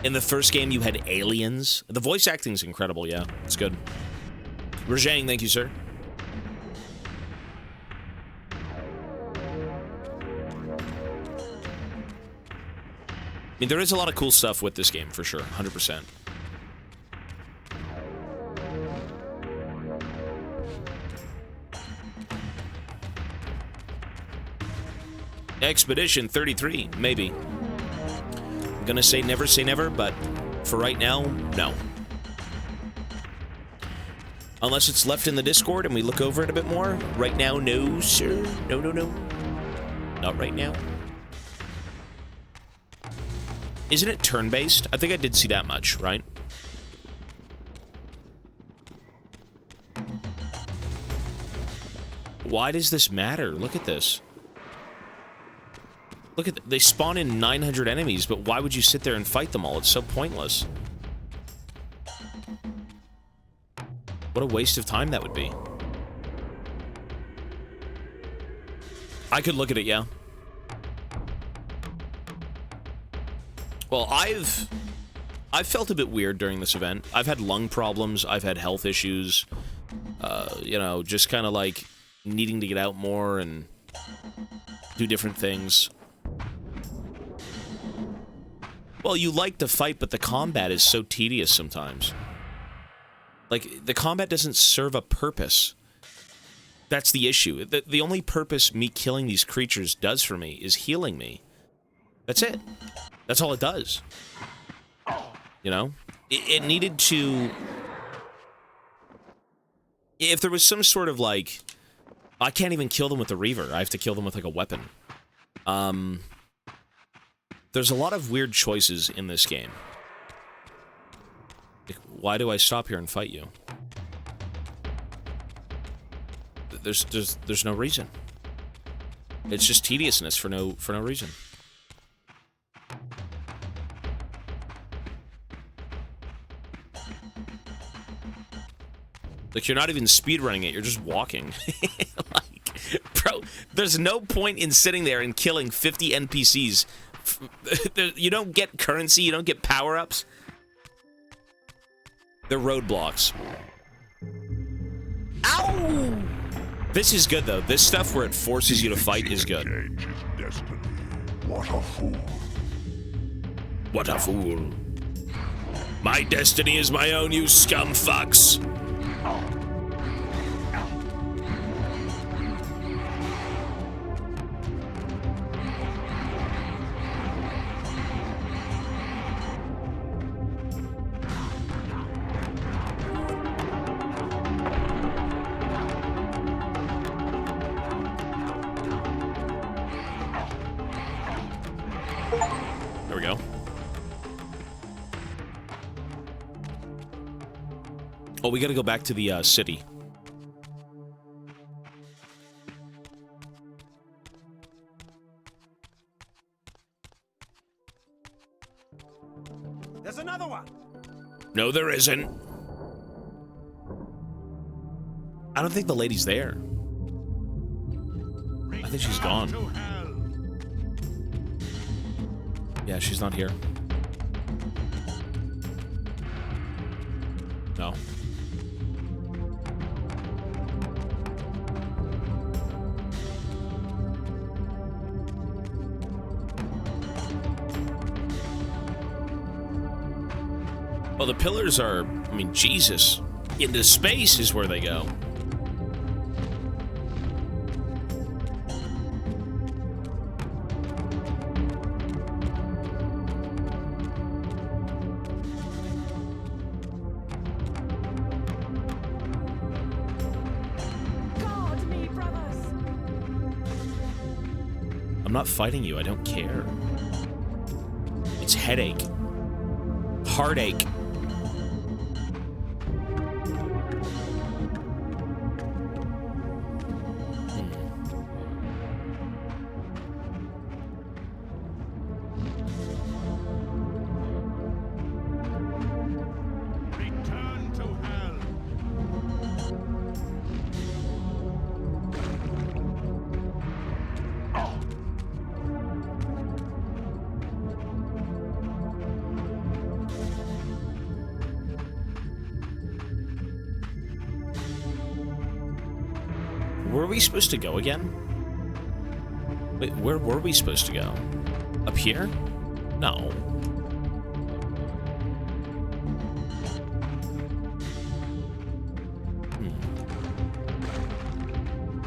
A: In the first game, you had aliens. The voice acting is incredible, yeah. It's good. Rajang, thank you, sir. I mean, there is a lot of cool stuff with this game, for sure. 100%. Expedition 33, maybe. I'm gonna say never, but for right now, no. Unless it's left in the Discord and we look over it a bit more. Right now, no, sir. No. Not right now. Isn't it turn-based? I think I did see that much, right? Why does this matter? Look at this. Look at they spawn in 900 enemies, but why would you sit there and fight them all? It's so pointless. What a waste of time that would be. I could look at it, yeah. Well, I've felt a bit weird during this event. I've had lung problems, I've had health issues, you know, just kind of like needing to get out more and do different things. Well, you like to fight, but the combat is so tedious sometimes. Like, the combat doesn't serve a purpose. That's the issue. The only purpose me killing these creatures does for me is healing me. That's it. That's all it does. You know? It needed to... If there was some sort of, like... I can't even kill them with the Reaver. I have to kill them with, like, a weapon. There's a lot of weird choices in this game. Like, why do I stop here and fight you? There's no reason. It's just tediousness for no reason. Like, you're not even speedrunning it, you're just walking. Like, bro, there's no point in sitting there and killing 50 NPCs. You don't get currency, you don't get power-ups. They're roadblocks. Ow! This is good, though. This stuff where it forces you to fight is good.
C: What a fool.
A: What a fool. My destiny is my own, you scumfucks. There we go. Oh, we gotta go back to the city.
J: There's another one.
A: No, there isn't. I don't think the lady's there. I think she's gone. Yeah, she's not here. No. Oh, the pillars are, I mean, Jesus. Into space is where they go.
I: Guard me, brothers.
A: I'm not fighting you. I don't care. It's headache. Heartache.
H: Return to hell.
A: Where are we supposed to go again? Wait, where were we supposed to go? Up here? No.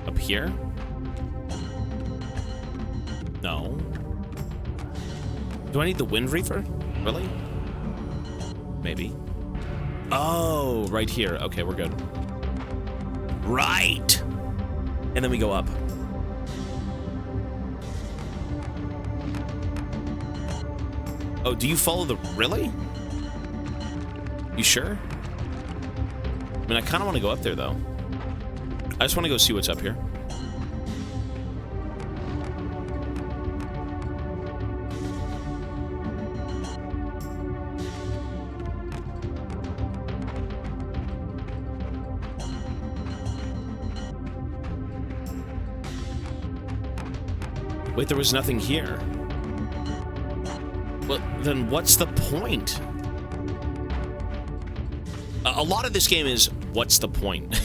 A: Up here? No. Do I need the Wind Reaver? Really? Maybe. Oh, right here. Okay, we're good. Right! And then we go up. Oh, do you follow the... Really? You sure? I mean, I kind of want to go up there, though. I just want to go see what's up here. Wait, there was nothing here. Well, then what's the point? A lot of this game is, what's the point?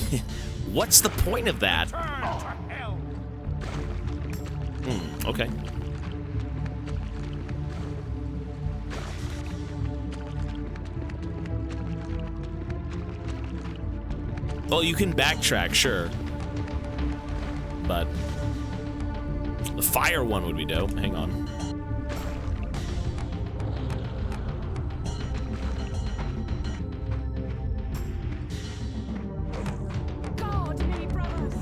A: What's the point of that? Okay. Well, you can backtrack, sure. But the fire one would be dope. Hang on.
I: Guard me, brothers.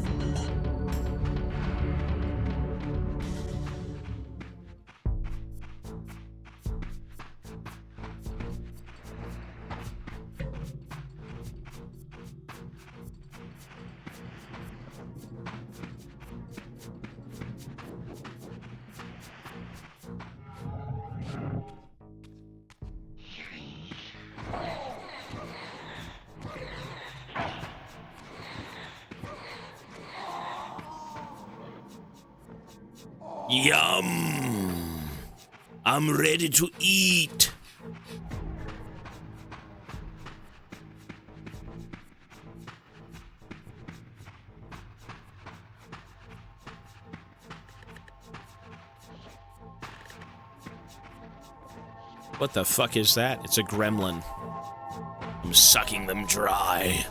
A: Yum! I'm ready to eat. What the fuck is that? It's a gremlin. I'm sucking them dry.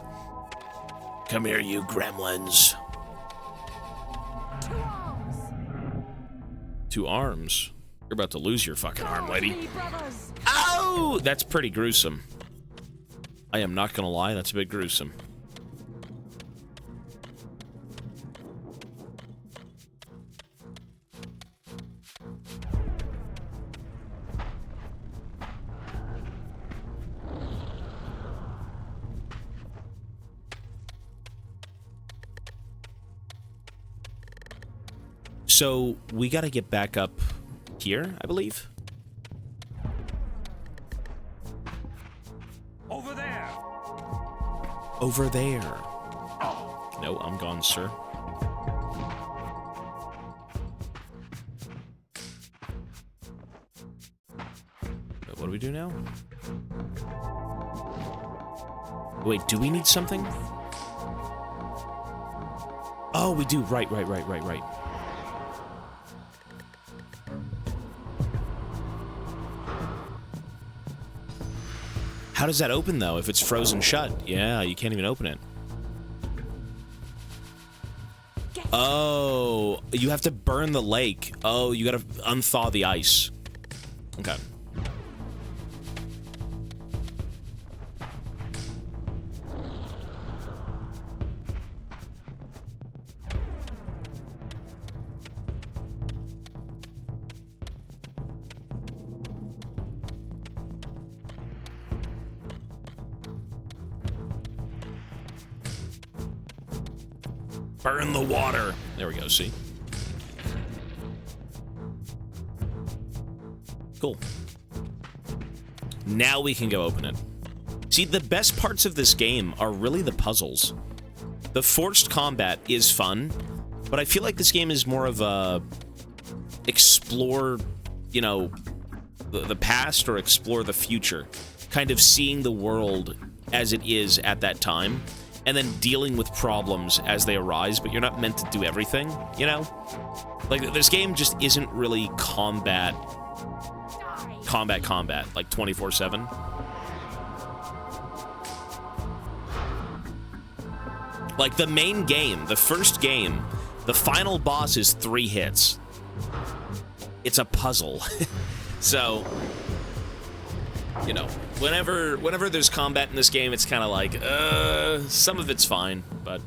A: Come here, you gremlins. 2 arms. You're about to lose your fucking arm, lady. Ow! That's pretty gruesome. I am not gonna lie, that's a bit gruesome. So, we gotta get back up here, I believe?
H: Over there.
A: Over there. No, I'm gone, sir. But what do we do now? Wait, do we need something? Oh, we do. Right. How does that open, though, if it's frozen shut? Yeah, you can't even open it. Oh, you have to burn the lake. Oh, you gotta unthaw the ice. Okay. Burn the water. There we go, see? Cool. Now we can go open it. See, the best parts of this game are really the puzzles. The forced combat is fun, but I feel like this game is more of a explore, you know, the past or explore the future. Kind of seeing the world as it is at that time, and then dealing with problems as they arise, but you're not meant to do everything, you know? Like, this game just isn't really combat, like 24/7. Like, the main game, the first game, the final boss is 3 hits. It's a puzzle. So, you know, whenever there's combat in this game, it's kind of like, some of it's fine, but...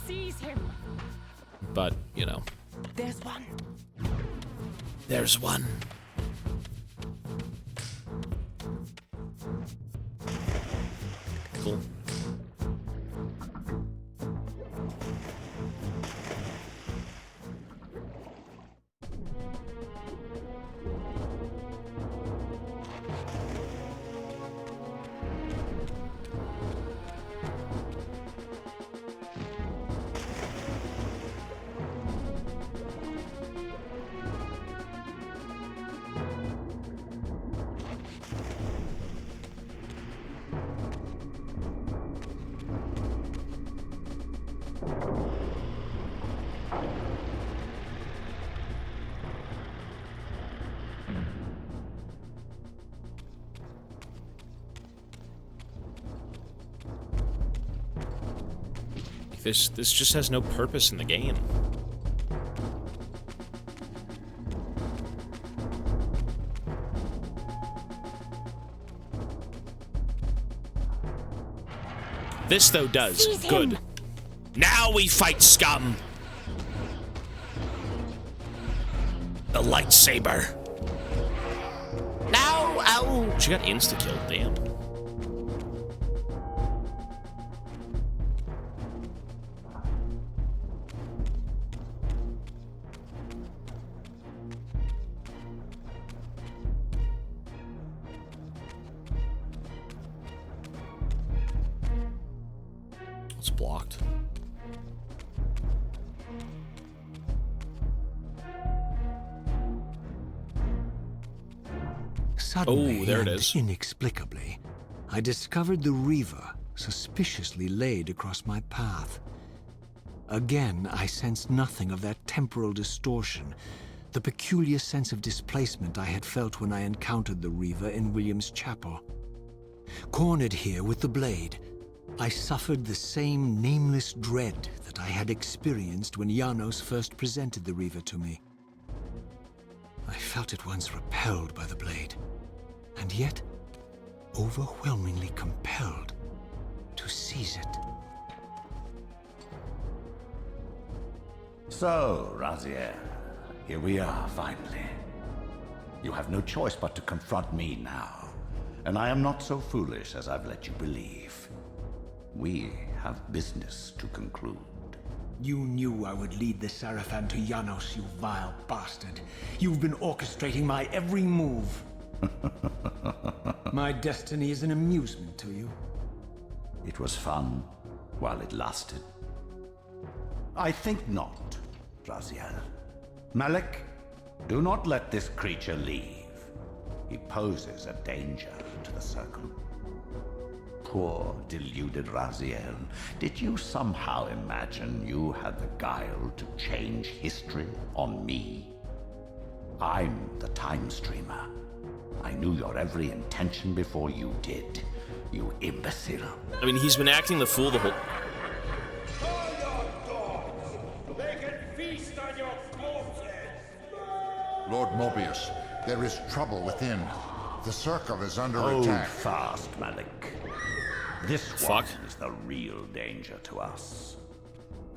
I: Seize him.
A: But, you know.
I: There's one.
A: There's one. Cool. This just has no purpose in the game. This, though, does. Good. Now we fight scum! The lightsaber. Now, ow! She got insta-killed, damn. It's blocked.
B: Suddenly,
A: Oh, there it
B: and
A: is.
B: inexplicably, I discovered the Reaver suspiciously laid across my path. Again, I sensed nothing of that temporal distortion, the peculiar sense of displacement I had felt when I encountered the Reaver in William's chapel. Cornered here with the blade, I suffered the same nameless dread that I had experienced when Janos first presented the Reaver to me. I felt at once repelled by the blade, and yet overwhelmingly compelled to seize it.
O: So, Raziel, here we are, finally. You have no choice but to confront me now, and I am not so foolish as I've let you believe. We have business to conclude.
E: You knew I would lead the Sarafan to Janos, you vile bastard. You've been orchestrating my every move. My destiny is an amusement to you.
O: It was fun while it lasted. I think not, Raziel. Malik, do not let this creature leave. He poses a danger to the Circle. Poor, deluded Raziel. Did you somehow imagine you had the guile to change history on me? I'm the Time Streamer. I knew your every intention before you did, you imbecile.
A: I mean, he's been acting the fool the whole...
H: They can feast on your corpses!
C: Lord Mobius, there is trouble within. The circle is under
O: Hold
C: attack.
O: fast, Malik. This one is the real danger to us.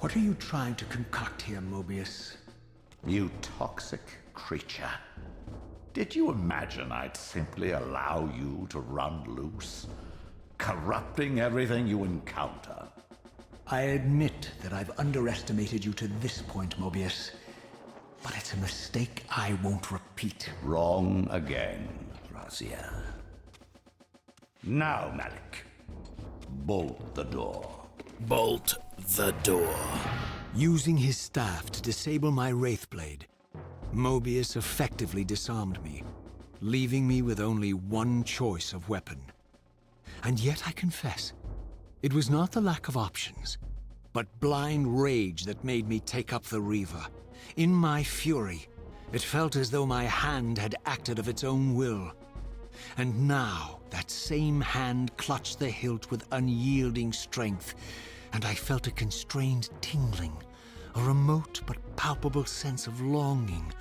E: What are you trying to concoct here, Mobius?
O: You toxic creature. Did you imagine I'd simply allow you to run loose, corrupting everything you encounter?
E: I admit that I've underestimated you to this point, Mobius. But it's a mistake I won't repeat.
O: Wrong again, Raziel. Now, Malik, bolt the door.
A: Bolt the door.
B: Using his staff to disable my Wraithblade, Mobius effectively disarmed me, leaving me with only one choice of weapon. And yet I confess, it was not the lack of options, but blind rage that made me take up the Reaver. In my fury, it felt as though my hand had acted of its own will. And now, that same hand clutched the hilt with unyielding strength, and I felt a constrained tingling, a remote but palpable sense of longing,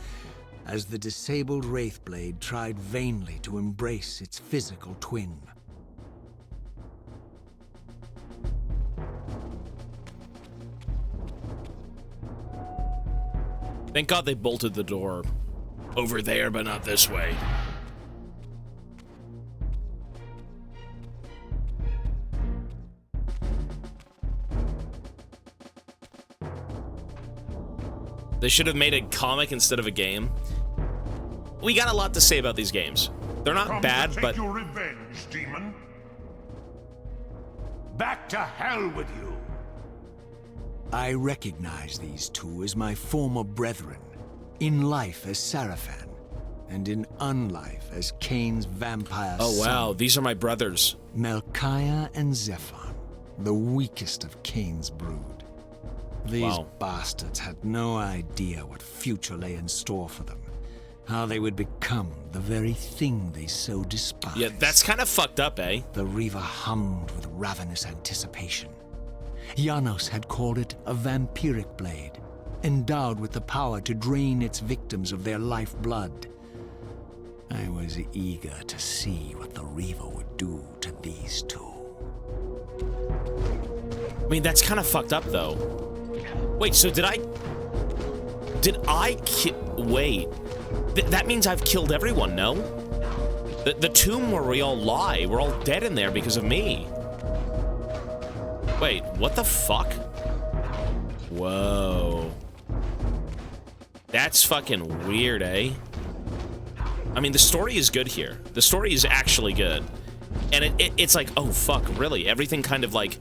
B: as the disabled Wraithblade tried vainly to embrace its physical twin.
A: Thank God they bolted the door over there, but not this way. They should have made a comic instead of a game. We got a lot to say about these games. They're not bad,
H: to take
A: but...
H: your revenge, demon. Back to hell with you.
B: I recognize these two as my former brethren, in life as Sarafan, and in unlife as Kain's vampire
A: Oh wow,
B: son,
A: these are my brothers.
B: Melchiah and Zephon, the weakest of Kain's brood. These bastards had no idea what future lay in store for them, how they would become the very thing they so despised.
A: Yeah, that's kind of fucked up, eh?
B: The Reaver hummed with ravenous anticipation. Janos had called it a vampiric blade, endowed with the power to drain its victims of their lifeblood. I was eager to see what the Reaver would do to these two.
A: I mean, that's kind of fucked up, though. Wait, so did I wait. That means I've killed everyone, no? The tomb where we all lie, we're all dead in there because of me. Wait, what the fuck? Whoa. That's fucking weird, eh? I mean, the story is good here. The story is actually good. And it's like, oh fuck, really? Everything kind of like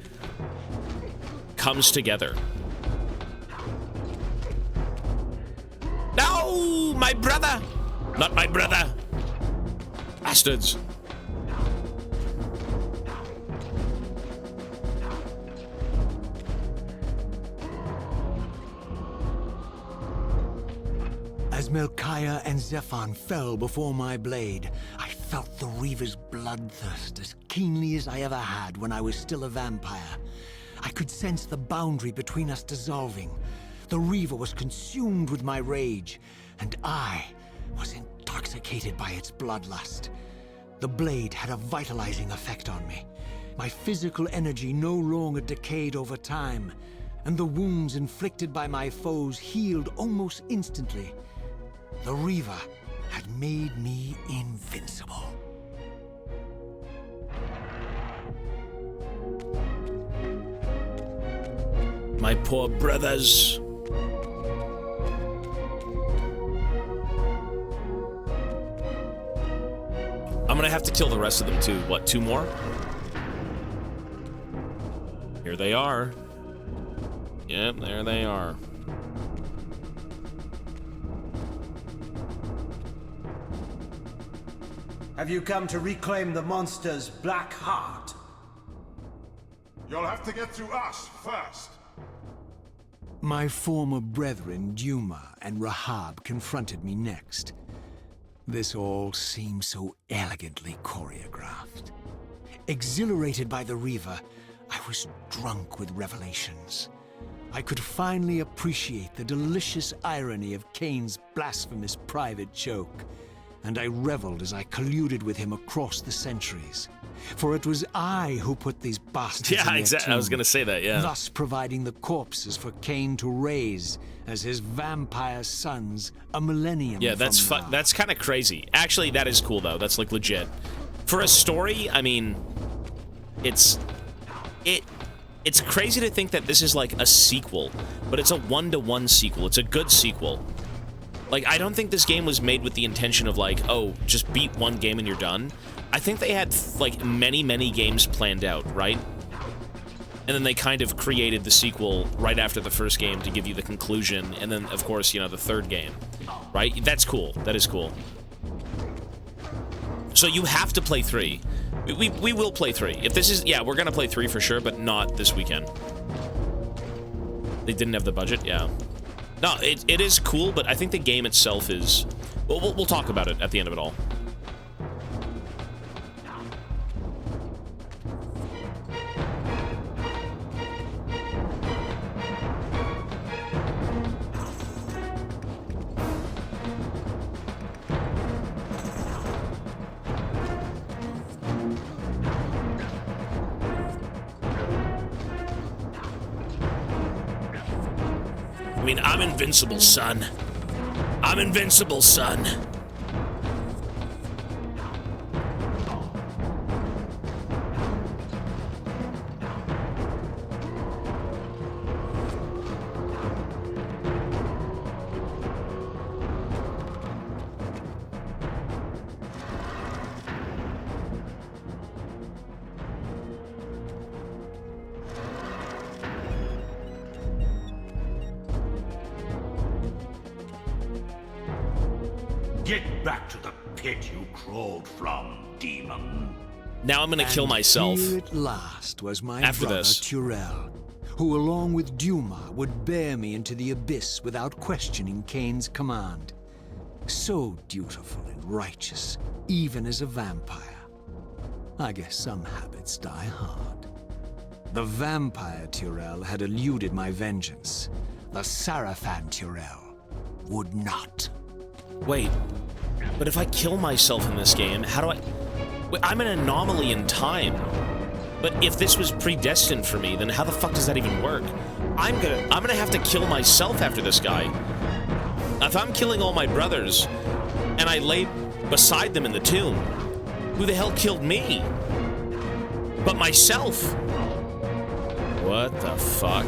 A: comes together. No, my brother! Not my brother! Bastards.
B: As Melchiah and Zephon fell before my blade, I felt the Reaver's bloodthirst as keenly as I ever had when I was still a vampire. I could sense the boundary between us dissolving. The Reaver was consumed with my rage, and I was intoxicated by its bloodlust. The blade had a vitalizing effect on me. My physical energy no longer decayed over time, and the wounds inflicted by my foes healed almost instantly. The Reaver had made me invincible.
A: My poor brothers. I'm gonna have to kill the rest of them too. What, 2 more? Here they are. Yep, there they are.
J: Have you come to reclaim the monster's black heart?
H: You'll have to get through us first.
B: My former brethren, Duma and Rahab, confronted me next. This all seems so elegantly choreographed. Exhilarated by the Reaver, I was drunk with revelations. I could finally appreciate the delicious irony of Kain's blasphemous private joke, and I reveled as I colluded with him across the centuries. For it was I who put these bastards in their
A: exactly. I was
B: tomb,
A: gonna say that, yeah.
B: thus providing the corpses for Kain to raise as his vampire sons a millennium
A: Yeah, that's
B: from now.
A: that's kind of crazy. Actually, that is cool though. That's like legit. For a story, I mean, it's crazy to think that this is like a sequel, but it's a one-to-one sequel. It's a good sequel. Like, I don't think this game was made with the intention of like, oh, just beat one game and you're done. I think they had like many games planned out, right? And then they kind of created the sequel right after the first game to give you the conclusion, and then of course, you know, the third game, right? That's cool. That is cool. So you have to play 3. We will play 3. If this is, yeah, we're gonna play 3 for sure, but not this weekend. They didn't have the budget, yeah. No, it is cool, but I think the game itself is... Well, we'll talk about it at the end of it all. I mean, I'm invincible, son. I'm invincible, son.
N: Get back to the pit you crawled from, demon.
A: Now I'm gonna kill myself.
B: Here at last was my
A: after
B: brother
A: this.
B: Tyrell, who along with Duma would bear me into the abyss without questioning Kain's command. So dutiful and righteous, even as a vampire. I guess some habits die hard. The vampire Tyrell had eluded my vengeance. The Sarafan Tyrell would not.
A: Wait, but if I kill myself in this game, how do I... Wait, I'm an anomaly in time. But if this was predestined for me, then how the fuck does that even work? I'm gonna have to kill myself after this guy. If I'm killing all my brothers, and I lay beside them in the tomb, who the hell killed me? But myself. What the fuck?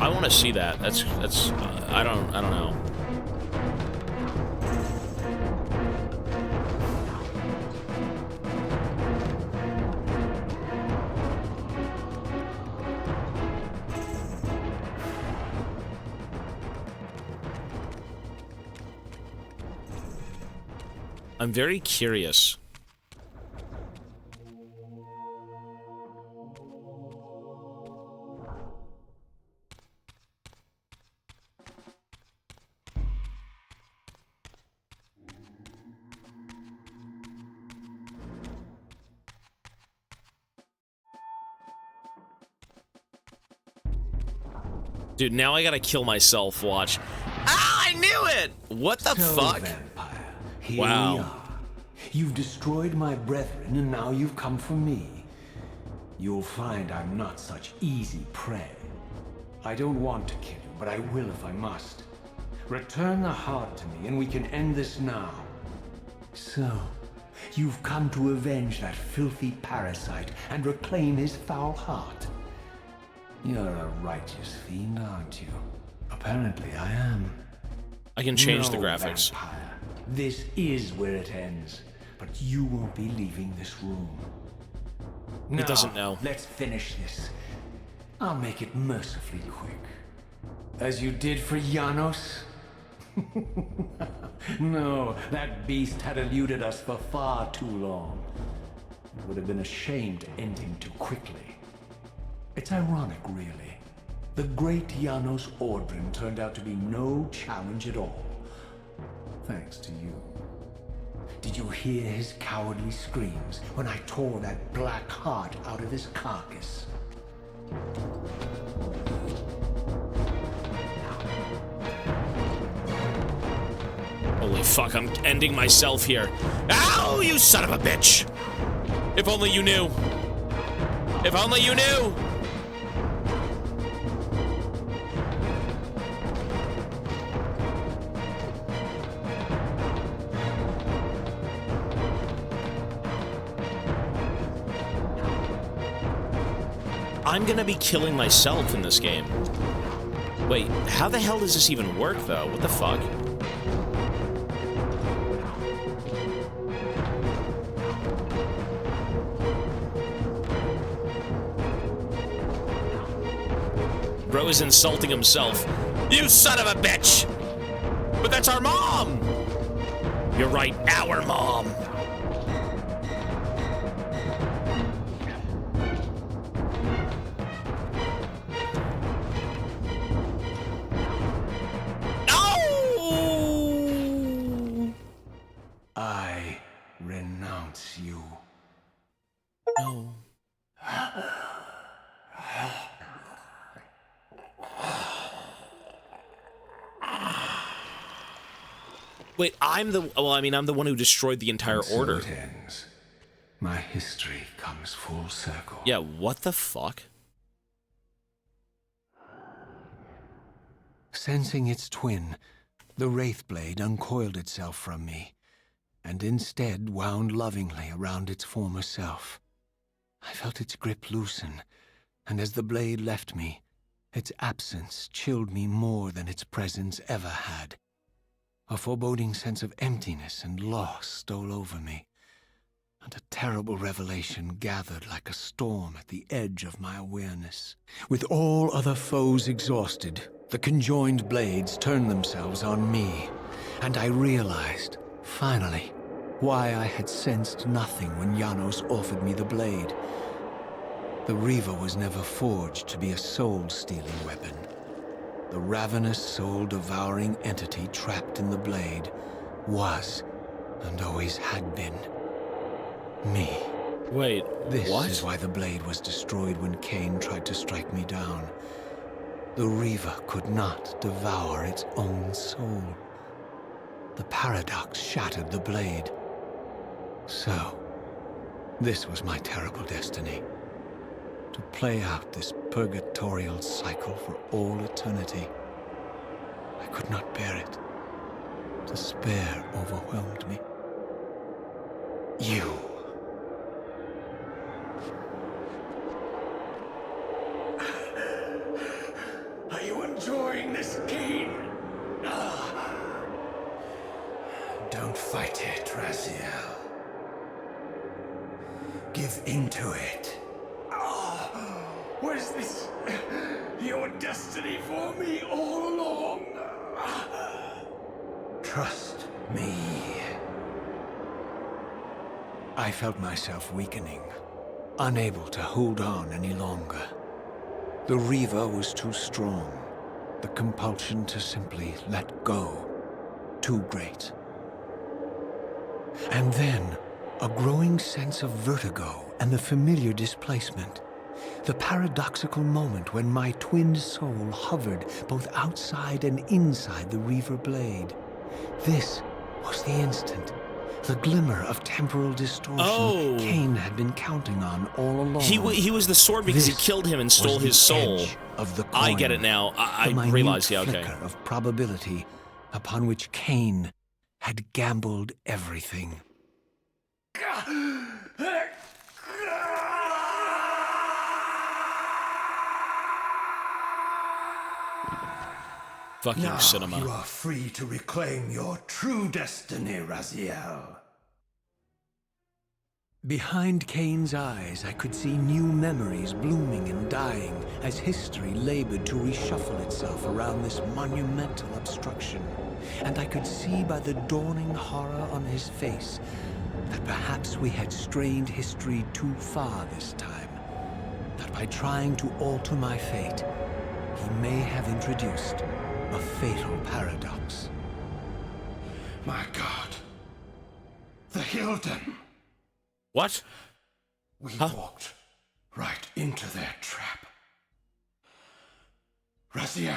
A: I want to see that. That's I don't know. I'm very curious. Dude, now I gotta kill myself, watch. Ah, I knew it! What the fuck?
E: Vampire, here
A: Wow.
E: we are. You've destroyed my brethren, and now you've come for me. You'll find I'm not such easy prey. I don't want to kill you, but I will if I must. Return the heart to me, and we can end this now. So, you've come to avenge that filthy parasite and reclaim his foul heart. You're a righteous fiend, aren't you? Apparently I am.
A: I can change the
E: No,
A: graphics.
E: Vampire. This is where it ends, but you won't be leaving this room.
A: It doesn't know.
E: Let's finish this. I'll make it mercifully quick. As you did for Janos? No, that beast had eluded us for far too long. It would have been a shame to end him too quickly. It's ironic, really. The great Janos Ordrin turned out to be no challenge at all. Thanks to you. Did you hear his cowardly screams when I tore that black heart out of his carcass?
A: Holy fuck, I'm ending myself here. Ow, you son of a bitch! If only you knew. If only you knew! I'm gonna be killing myself in this game. Wait, how the hell does this even work, though? What the fuck? Bro is insulting himself. You son of a bitch! But that's our mom! You're right, our mom.
B: I renounce you.
A: No. Wait, I'm the one who destroyed the entire order.
B: So it ends. My history comes full circle.
A: Yeah, what the fuck?
B: Sensing its twin, the Wraithblade uncoiled itself from me, and instead wound lovingly around its former self. I felt its grip loosen, and as the blade left me, its absence chilled me more than its presence ever had. A foreboding sense of emptiness and loss stole over me, and a terrible revelation gathered like a storm at the edge of my awareness. With all other foes exhausted, the conjoined blades turned themselves on me, and I realized, finally, why I had sensed nothing when Janos offered me the blade. The Reaver was never forged to be a soul-stealing weapon. The ravenous, soul-devouring entity trapped in the blade was, and always had been, me.
A: Wait,
B: this
A: what?
B: is why the blade was destroyed when Kain tried to strike me down. The Reaver could not devour its own soul. The paradox shattered the blade. So, this was my terrible destiny. To play out this purgatorial cycle for all eternity. I could not bear it. Despair overwhelmed me. You.
H: Are you enjoying this, Kain?
N: Don't fight it, Raziel. Give into it.
H: Was this your destiny for me all along?
N: Trust me.
B: I felt myself weakening, unable to hold on any longer. The Reaver was too strong. The compulsion to simply let go, too great. And then, a growing sense of vertigo and the familiar displacement. The paradoxical moment when my twin soul hovered both outside and inside the Reaver blade. This was the instant, the glimmer of temporal distortion Kain had been counting on all along.
A: He was the sword because he killed him and stole his soul.
B: Of the
A: I
B: coin,
A: get it now. I
B: the minute
A: realize, yeah, okay.
B: flicker of probability upon which Kain had gambled everything.
A: Fucking
N: now
A: cinema.
N: You are free to reclaim your true destiny, Raziel.
B: Behind Kain's eyes, I could see new memories blooming and dying as history labored to reshuffle itself around this monumental obstruction. And I could see by the dawning horror on his face that perhaps we had strained history too far this time, that by trying to alter my fate, he may have introduced a fatal paradox.
N: My God. The Hilden.
A: What?
N: We walked right into their trap. Raziel,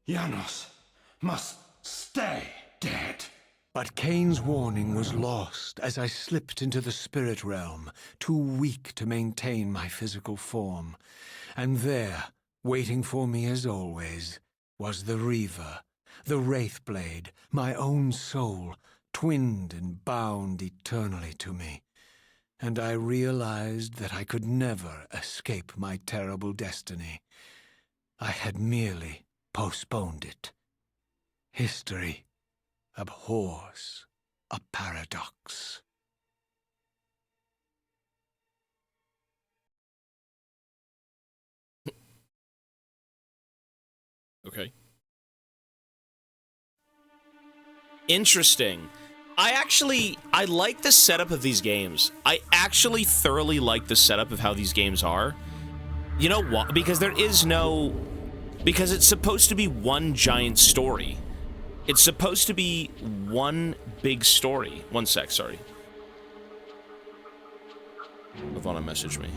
N: Janos must stay dead.
B: But Kain's warning was lost as I slipped into the spirit realm, too weak to maintain my physical form. And there, waiting for me as always, was the Reaver, the Wraithblade, my own soul, twinned and bound eternally to me. And I realized that I could never escape my terrible destiny. I had merely postponed it. History abhors a paradox.
A: Okay. Interesting. I like the setup of these games. I actually thoroughly like the setup of how these games are. You know what? Because because it's supposed to be one giant story. It's supposed to be one big story. One sec, sorry. Ivana messaged me.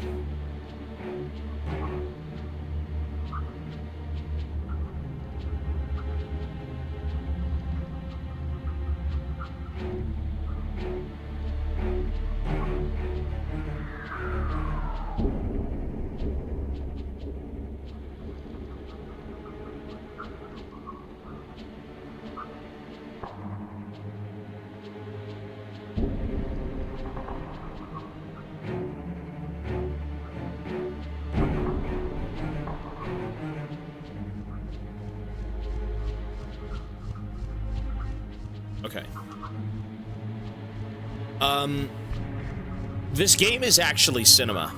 A: Okay. This game is actually cinema.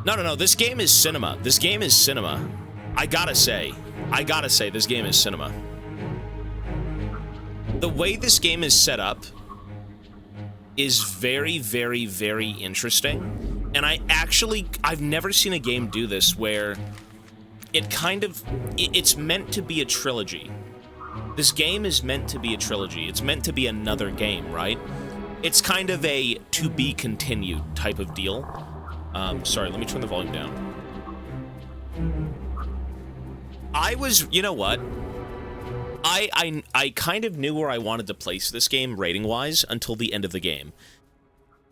A: No, this game is cinema. This game is cinema. I gotta say, this game is cinema. The way this game is set up is very, very, very interesting. And I've never seen a game do this where it's meant to be a trilogy. This game is meant to be a trilogy. It's meant to be another game, right? It's kind of a to be continued type of deal. Sorry, let me turn the volume down. You know what? I kind of knew where I wanted to place this game rating-wise until the end of the game.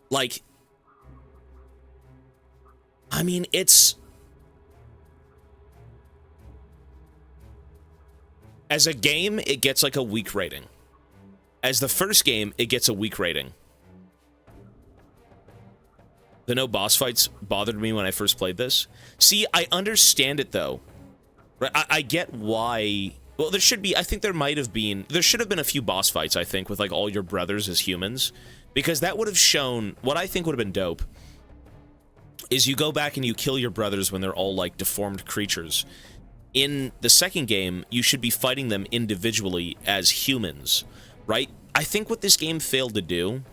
A: Like, I mean, it's... As a game, it gets like a weak rating. As the first game, it gets a weak rating. The no boss fights bothered me when I first played this. See, I understand it though. Right? I get why. Well, there should be. I think there should have been a few boss fights. I think with like all your brothers as humans, because that would have shown what I think would have been dope. Is you go back and you kill your brothers when they're all like deformed creatures. In the second game, you should be fighting them individually as humans, right? I think what this game failed to do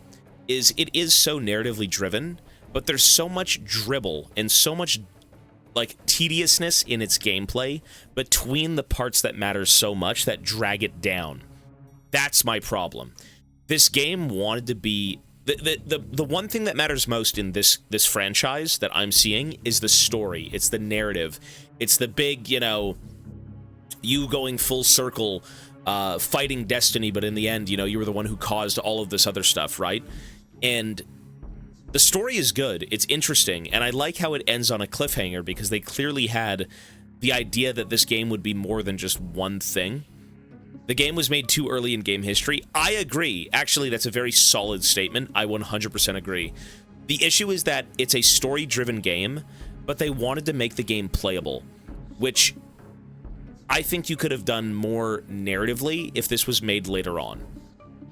A: is it is so narratively driven, but there's so much dribble and so much like tediousness in its gameplay between the parts that matter so much that drag it down. That's my problem. This game wanted to be the one thing that matters most in this franchise that I'm seeing is the story. It's the narrative. It's the big, you know, you going full circle, fighting destiny, but in the end, you know, you were the one who caused all of this other stuff, right? And the story is good. It's interesting, and I like how it ends on a cliffhanger because they clearly had the idea that this game would be more than just one thing. The game was made too early in game history. I agree. Actually, that's a very solid statement. I 100% agree. The issue is that it's a story-driven game, but they wanted to make the game playable, which I think you could have done more narratively if this was made later on.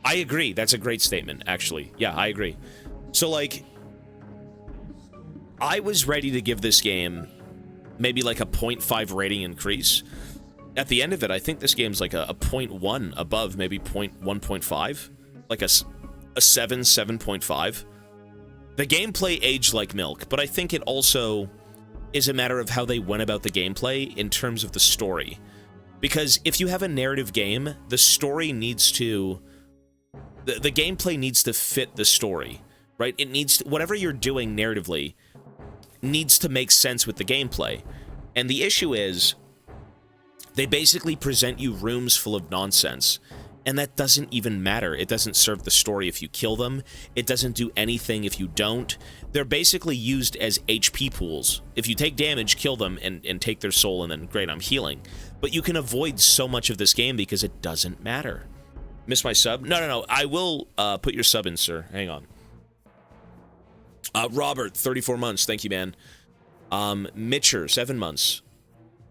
A: I agree. That's a great statement, actually. Yeah, I agree. So, like, I was ready to give this game maybe like a 0.5 rating increase. At the end of it, I think this game's like a 0.1 above, maybe 1.5. Like a 7, 7.5. The gameplay aged like milk, but I think it also is a matter of how they went about the gameplay in terms of the story. Because if you have a narrative game, the story needs to... The gameplay needs to fit the story, right? It needs to, whatever you're doing narratively needs to make sense with the gameplay. And the issue is, they basically present you rooms full of nonsense, and that doesn't even matter. It doesn't serve the story if you kill them. It doesn't do anything if you don't. They're basically used as HP pools. If you take damage, kill them and take their soul, and then great, I'm healing. But you can avoid so much of this game because it doesn't matter. Miss my sub? No. I will put your sub in, sir. Hang on. Robert, 34 months. Thank you, man. Mitcher, 7 months.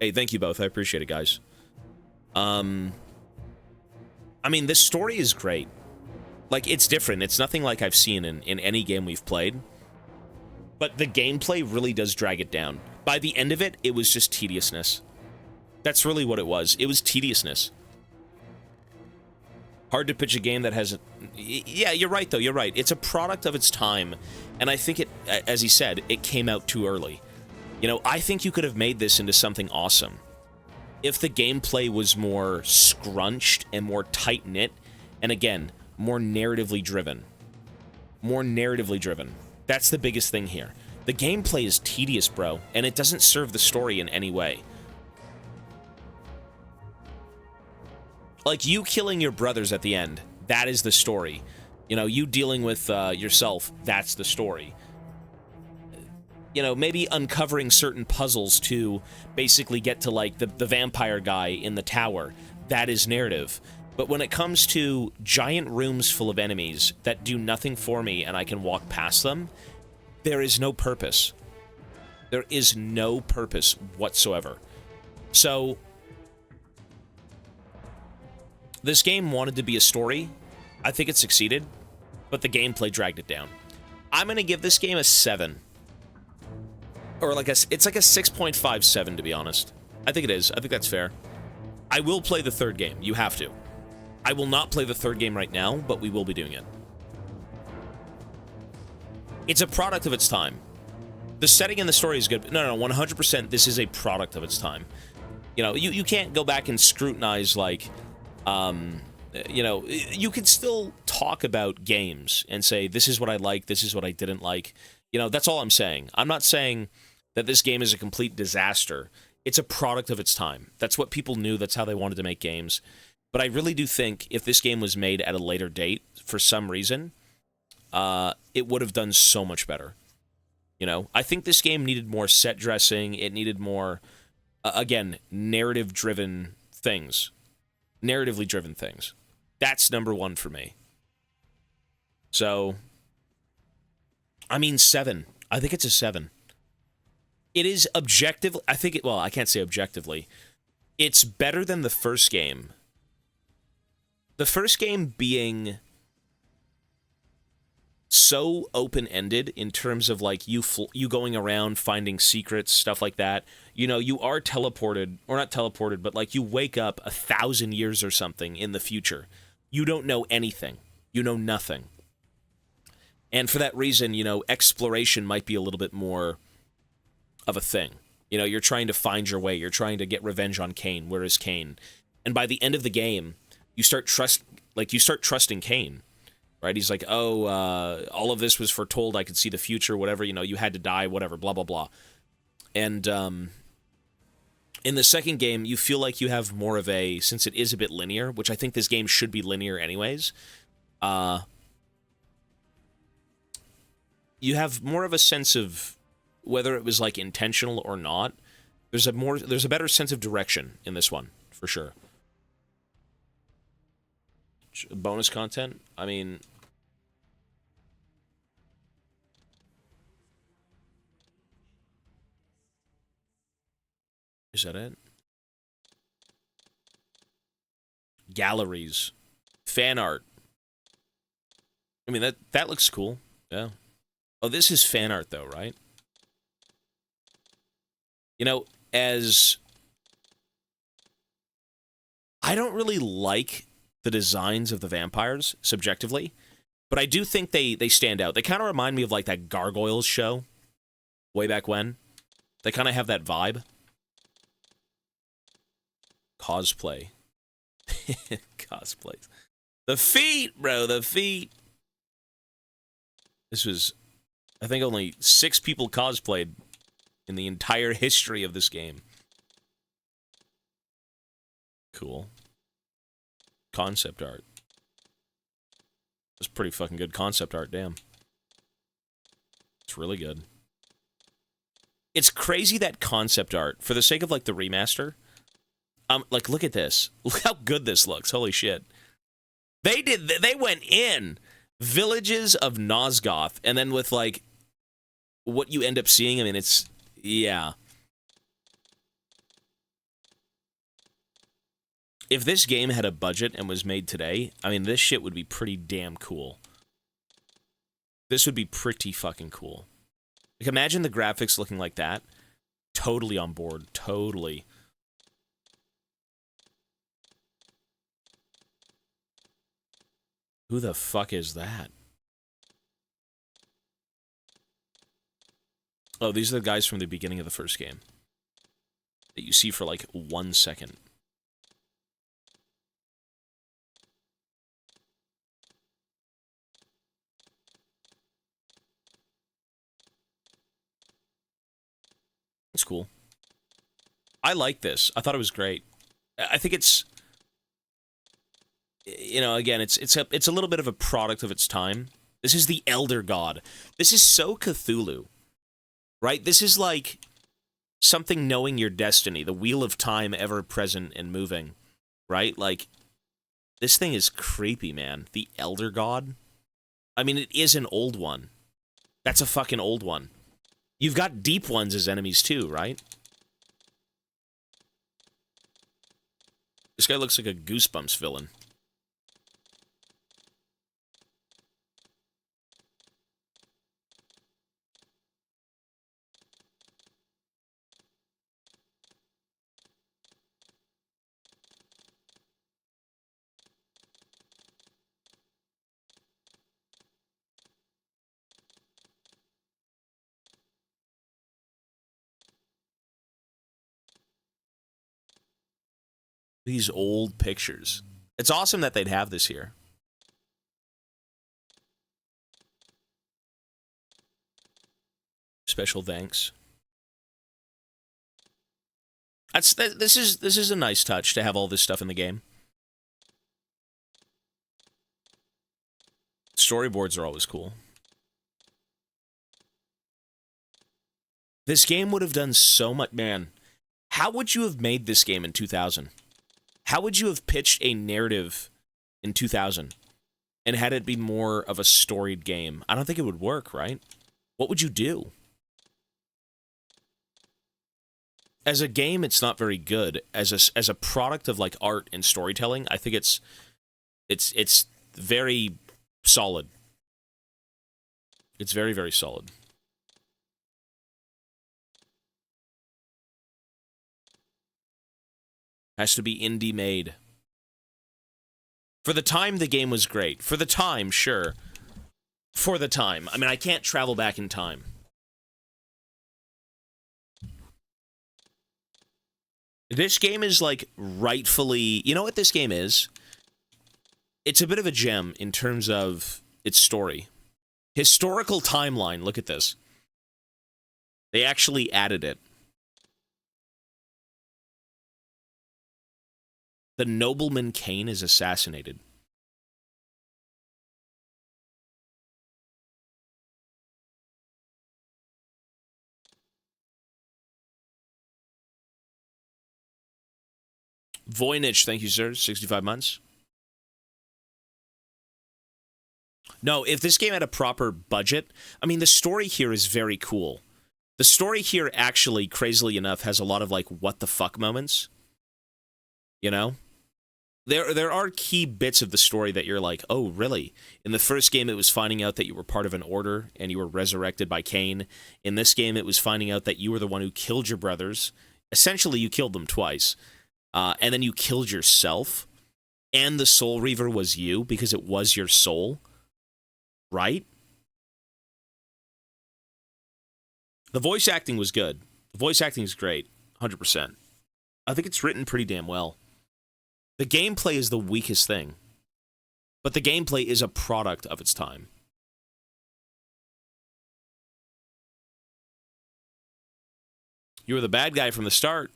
A: Hey, thank you both. I appreciate it, guys. I mean, this story is great. Like, it's different. It's nothing like I've seen in any game we've played. But the gameplay really does drag it down. By the end of it, it was just tediousness. That's really what it was. It was tediousness. Hard to pitch a game that has... Yeah, you're right, though. You're right. It's a product of its time. And I think it, as he said, it came out too early. You know, I think you could have made this into something awesome if the gameplay was more scrunched and more tight-knit, and again, more narratively driven. More narratively driven. That's the biggest thing here. The gameplay is tedious, bro, and it doesn't serve the story in any way. Like, you killing your brothers at the end, that is the story. You know, you dealing with yourself, that's the story. You know, maybe uncovering certain puzzles to basically get to, like, the vampire guy in the tower. That is narrative. But when it comes to giant rooms full of enemies that do nothing for me and I can walk past them, there is no purpose. There is no purpose whatsoever. So, this game wanted to be a story. I think it succeeded, but the gameplay dragged it down. I'm going to give this game a 7. Or like it's like a 6.57, to be honest. I think it is. I think that's fair. I will play the third game. You have to. I will not play the third game right now, but we will be doing it. It's a product of its time. The setting and the story is good. No, 100%, this is a product of its time. You know, you can't go back and scrutinize, like, you know, you could still talk about games and say, this is what I like, this is what I didn't like. You know, that's all I'm saying. I'm not saying that this game is a complete disaster. It's a product of its time. That's what people knew. That's how they wanted to make games. But I really do think if this game was made at a later date, for some reason, it would have done so much better. You know, I think this game needed more set dressing. It needed more, again, narrative-driven things. Narratively driven things. That's number one for me. So, I mean, 7. I think it's a 7. It is objectively... I think it... Well, I can't say objectively. It's better than the first game. The first game being so open-ended in terms of, like, you going around finding secrets, stuff like that. You know, you are teleported, or not teleported, but, like, you wake up 1,000 years or something in the future. You don't know anything. You know nothing. And for that reason, you know, exploration might be a little bit more of a thing. You know, you're trying to find your way. You're trying to get revenge on Kain. Where is Kain? And by the end of the game, you start trusting Kain, right? He's like, oh, all of this was foretold. I could see the future, whatever. You know, you had to die, whatever, blah, blah, blah. And in the second game, you feel like you have more of a, since it is a bit linear, which I think this game should be linear anyways, you have more of a sense of whether it was, like, intentional or not. There's a better sense of direction in this one, for sure. Bonus content? I mean... Is that it? Galleries. Fan art. I mean, that looks cool. Yeah. Oh, this is fan art, though, right? You know, as... I don't really like the designs of the vampires, subjectively. But I do think they stand out. They kind of remind me of like that Gargoyles show way back when. They kind of have that vibe. Cosplay. Cosplays. The feet, bro, the feet. This was, I think, only 6 people cosplayed in the entire history of this game. Cool. Concept art. It's pretty fucking good concept art, damn. It's really good. It's crazy that concept art, for the sake of, like, the remaster, like, look at this. Look how good this looks. Holy shit. They went in. Villages of Nosgoth, and then with, like, what you end up seeing, I mean, it's, yeah. If this game had a budget and was made today, I mean, this shit would be pretty damn cool. This would be pretty fucking cool. Like, imagine the graphics looking like that. Totally on board. Totally. Who the fuck is that? Oh, these are the guys from the beginning of the first game. That you see for like 1 second. It's cool. I like this. I thought it was great. I think it's, you know, again, it's a little bit of a product of its time. This is the Elder God. This is so Cthulhu, right? This is like something knowing your destiny, the wheel of time ever present and moving, right? Like, this thing is creepy, man. The Elder God. I mean, it is an old one. That's a fucking old one. You've got deep ones as enemies too, right? This guy looks like a Goosebumps villain. These old pictures. It's awesome that they'd have this here. Special thanks. This is a nice touch to have all this stuff in the game. Storyboards are always cool. This game would have done so much, man. How would you have made this game in 2000? How would you have pitched a narrative in 2000 and had it be more of a storied game? I don't think it would work, right? What would you do? As a game, it's not very good. As a product of like art and storytelling, I think it's very solid. It's very, very solid. Has to be indie made. For the time, the game was great. For the time, sure. For the time. I mean, I can't travel back in time. This game is, like, rightfully... You know what this game is? It's a bit of a gem in terms of its story. Historical timeline, look at this. They actually added it. The nobleman Kain is assassinated. Voynich, thank you, sir. 65 months. No, if this game had a proper budget, I mean, the story here is very cool. The story here actually, crazily enough, has a lot of, like, what the fuck moments. You know? There are key bits of the story that you're like, oh, really? In the first game, it was finding out that you were part of an order and you were resurrected by Kain. In this game, it was finding out that you were the one who killed your brothers. Essentially, you killed them twice. And then you killed yourself. And the Soul Reaver was you because it was your soul. Right? The voice acting was good. The voice acting is great. 100%. I think it's written pretty damn well. The gameplay is the weakest thing. But the gameplay is a product of its time. You were the bad guy from the start.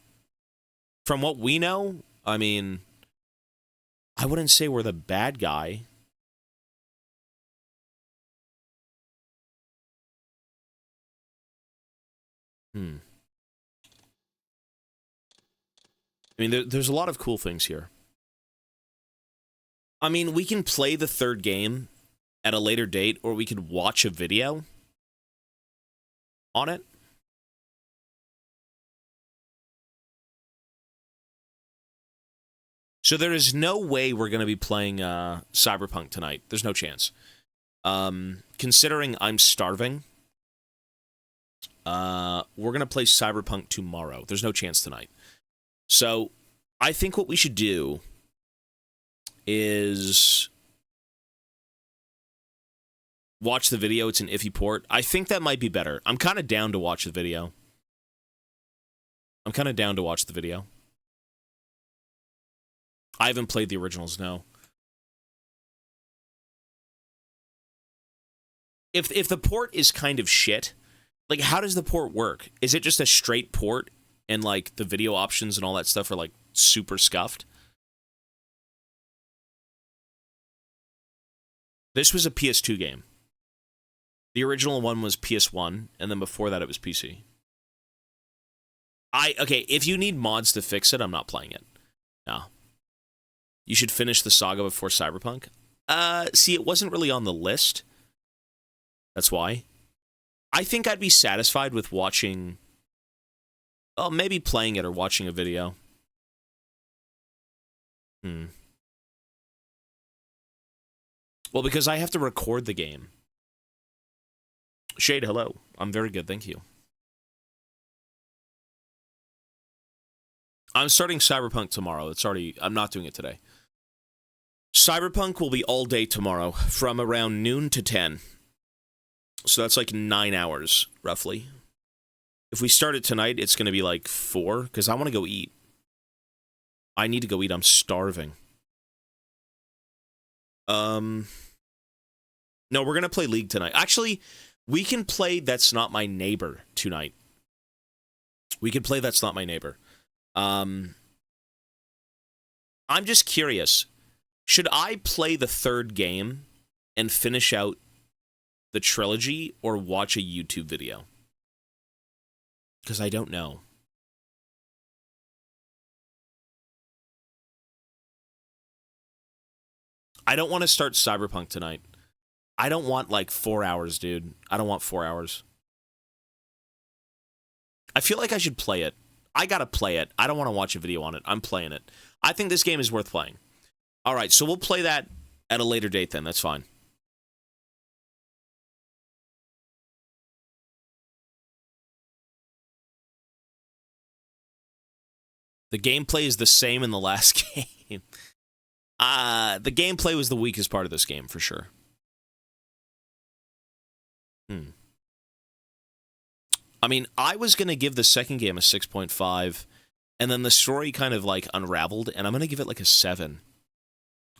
A: From what we know, I mean, I wouldn't say we're the bad guy. I mean, there's a lot of cool things here. I mean, we can play the third game at a later date, or we could watch a video on it. So there is no way we're going to be playing Cyberpunk tonight. There's no chance. Considering I'm starving, we're going to play Cyberpunk tomorrow. There's no chance tonight. So I think what we should do is watch the video. It's an iffy port. I think that might be better. I'm kind of down to watch the video. I haven't played the originals, no. If the port is kind of shit, like, how does the port work? Is it just a straight port and, like, the video options and all that stuff are, like, super scuffed? This was a PS2 game. The original one was PS1, and then before that it was PC. Okay, if you need mods to fix it, I'm not playing it. No. You should finish the saga before Cyberpunk. See, it wasn't really on the list. That's why. I think I'd be satisfied with watching... Oh, maybe playing it or watching a video. Well, because I have to record the game. Shade, hello. I'm very good, thank you. I'm starting Cyberpunk tomorrow. It's already... I'm not doing it today. Cyberpunk will be all day tomorrow, from around noon to 10. So that's like 9 hours, roughly. If we start it tonight, it's going to be like 4, because I want to go eat. I need to go eat. I'm starving. No, we're going to play League tonight. Actually, we can play That's Not My Neighbor tonight. We can play That's Not My Neighbor. I'm just curious. Should I play the third game and finish out the trilogy or watch a YouTube video? Because I don't know. I don't want to start Cyberpunk tonight. I don't want like 4 hours, dude. I don't want 4 hours. I feel like I should play it. I gotta play it. I don't want to watch a video on it. I'm playing it. I think this game is worth playing. All right, so we'll play that at a later date then. That's fine. The gameplay is the same in the last game. The gameplay was the weakest part of this game, for sure. I mean, I was going to give the second game a 6.5, and then the story kind of, like, unraveled, and I'm going to give it, like, a 7.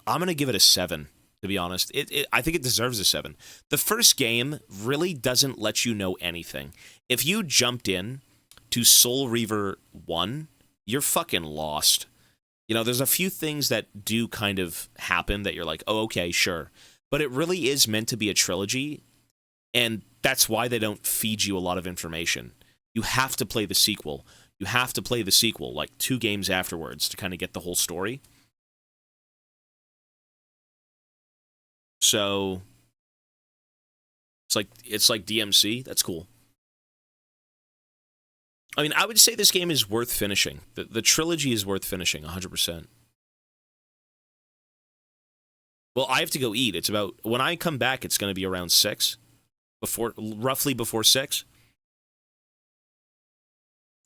A: I'm going to give it a 7, to be honest. I think it deserves a 7. The first game really doesn't let you know anything. If you jumped in to Soul Reaver 1, you're fucking lost. You know, there's a few things that do kind of happen that you're like, oh, okay, sure. But it really is meant to be a trilogy, and that's why they don't feed you a lot of information. You have to play the sequel. You have to play the sequel, like 2 games afterwards, to kind of get the whole story. So it's like DMC. That's cool. I mean, I would say this game is worth finishing. The trilogy is worth finishing, 100%. Well, I have to go eat. It's about... When I come back, it's going to be around 6. Roughly before 6.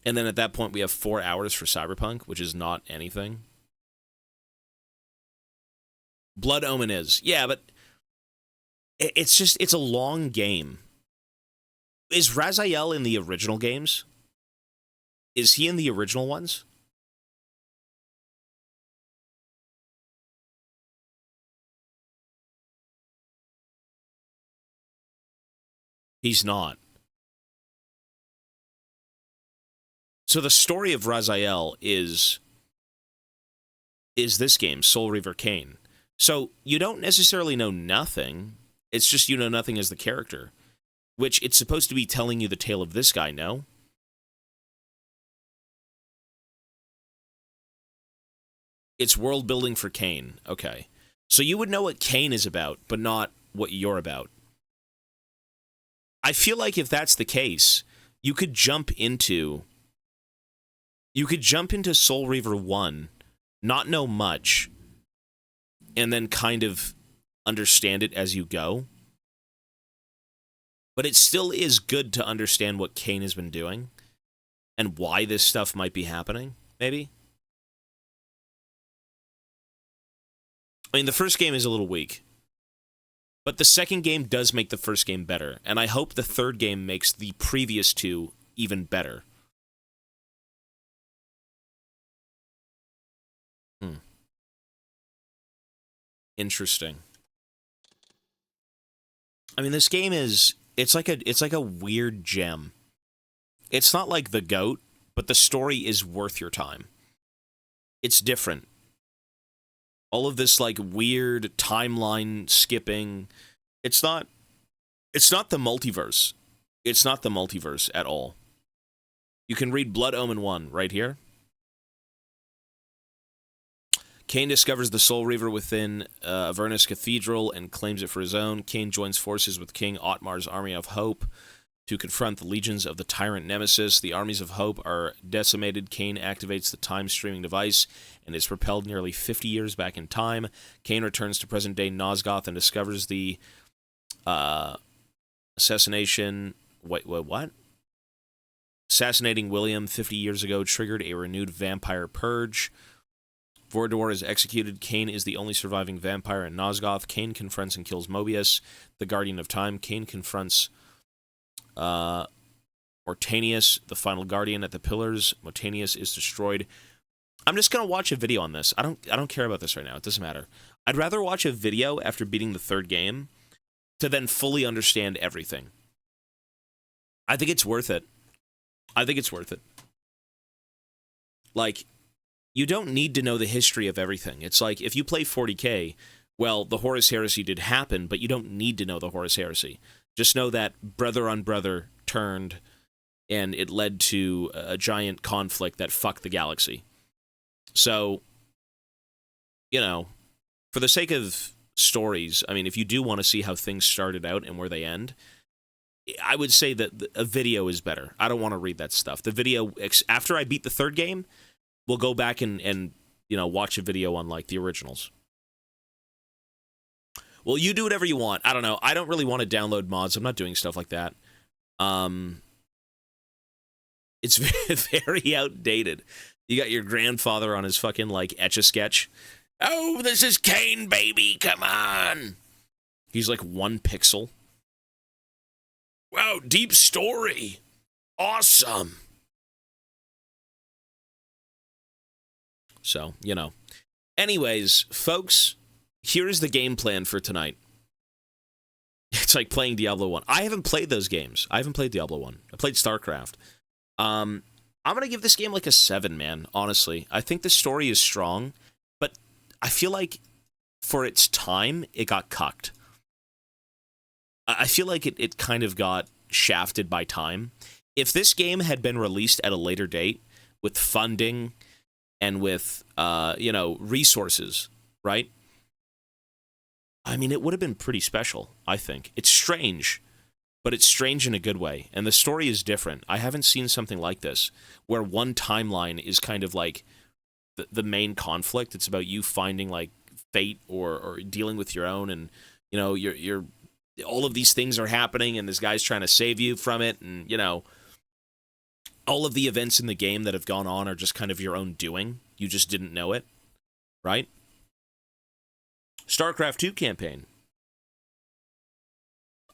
A: And then at that point, we have 4 hours for Cyberpunk, which is not anything. Blood Omen is. Yeah, but... It's a long game. Is Raziel in the original games? Is he in the original ones? He's not. So the story of Raziel is this game, Soul Reaver Kain. So you don't necessarily know nothing. It's just you know nothing as the character, which it's supposed to be telling you the tale of this guy, no? It's world building for Kain. Okay. So you would know what Kain is about, but not what you're about. I feel like if that's the case, you could jump into Soul Reaver 1, not know much, and then kind of understand it as you go. But it still is good to understand what Kain has been doing and why this stuff might be happening, maybe. I mean, the first game is a little weak, but the second game does make the first game better, and I hope the third game makes the previous two even better. Interesting. I mean, this game is it's like a weird gem. It's not like The GOAT, but the story is worth your time. It's different. All of this like weird timeline skipping. It's not the multiverse. It's not the multiverse at all. You can read Blood Omen 1 right here. Kain discovers the Soul Reaver within Avernus Cathedral and claims it for his own. Kain joins forces with King Otmar's Army of Hope to confront the legions of the tyrant Nemesis. The armies of Hope are decimated. Kain activates the time-streaming device and is propelled nearly 50 years back in time. Kain returns to present-day Nosgoth and discovers the assassination... Wait, what? Assassinating William 50 years ago triggered a renewed vampire purge. Vordor is executed. Kain is the only surviving vampire in Nosgoth. Kain confronts and kills Mobius, the Guardian of Time. Kain confronts Mortanius, the final Guardian, at the Pillars. Mortanius is destroyed. I'm just gonna watch a video on this. I don't care about this right now. It doesn't matter. I'd rather watch a video after beating the third game to then fully understand everything. I think it's worth it. I think it's worth it. Like, you don't need to know the history of everything. It's like, if you play 40K, well, the Horus Heresy did happen, but you don't need to know the Horus Heresy. Just know that brother on brother turned, and it led to a giant conflict that fucked the galaxy. So, you know, for the sake of stories, I mean, if you do want to see how things started out and where they end, I would say that a video is better. I don't want to read that stuff. The video, after I beat the third game, we'll go back and you know, watch a video on, like, the originals. Well, you do whatever you want. I don't know. I don't really want to download mods. I'm not doing stuff like that. It's very outdated. You got your grandfather on his fucking, like, Etch-a-Sketch. Oh, this is Kain, baby. Come on. He's like 1 pixel. Wow, deep story. Awesome. So, you know. Anyways, folks, here is the game plan for tonight. It's like playing Diablo 1. I haven't played those games. I haven't played Diablo 1. I played StarCraft. I'm going to give this game like a 7, man, honestly. I think the story is strong, but I feel like for its time, it got cucked. I feel like it kind of got shafted by time. If this game had been released at a later date with funding and with, you know, resources, right? I mean, it would have been pretty special, I think. It's strange, but it's strange in a good way. And the story is different. I haven't seen something like this, where one timeline is kind of like the main conflict. It's about you finding, like, fate or dealing with your own, and, you know, you're all of these things are happening, and this guy's trying to save you from it, and, you know, all of the events in the game that have gone on are just kind of your own doing. You just didn't know it, right? StarCraft 2 campaign.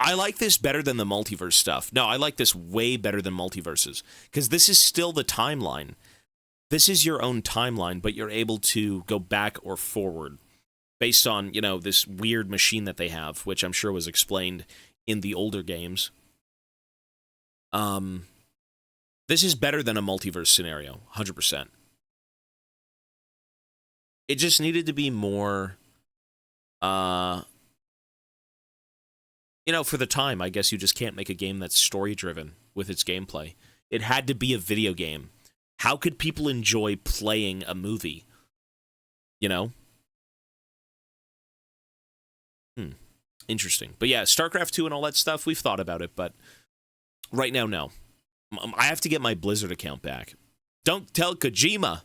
A: I like this better than the multiverse stuff. No, I like this way better than multiverses, because this is still the timeline. This is your own timeline, but you're able to go back or forward based on, you know, this weird machine that they have, which I'm sure was explained in the older games. This is better than a multiverse scenario, 100%. It just needed to be more, you know, for the time. I guess you just can't make a game that's story-driven with its gameplay. It had to be a video game. How could people enjoy playing a movie? You know? Interesting. But yeah, StarCraft 2 and all that stuff, we've thought about it, but right now, no. I have to get my Blizzard account back. Don't tell Kojima!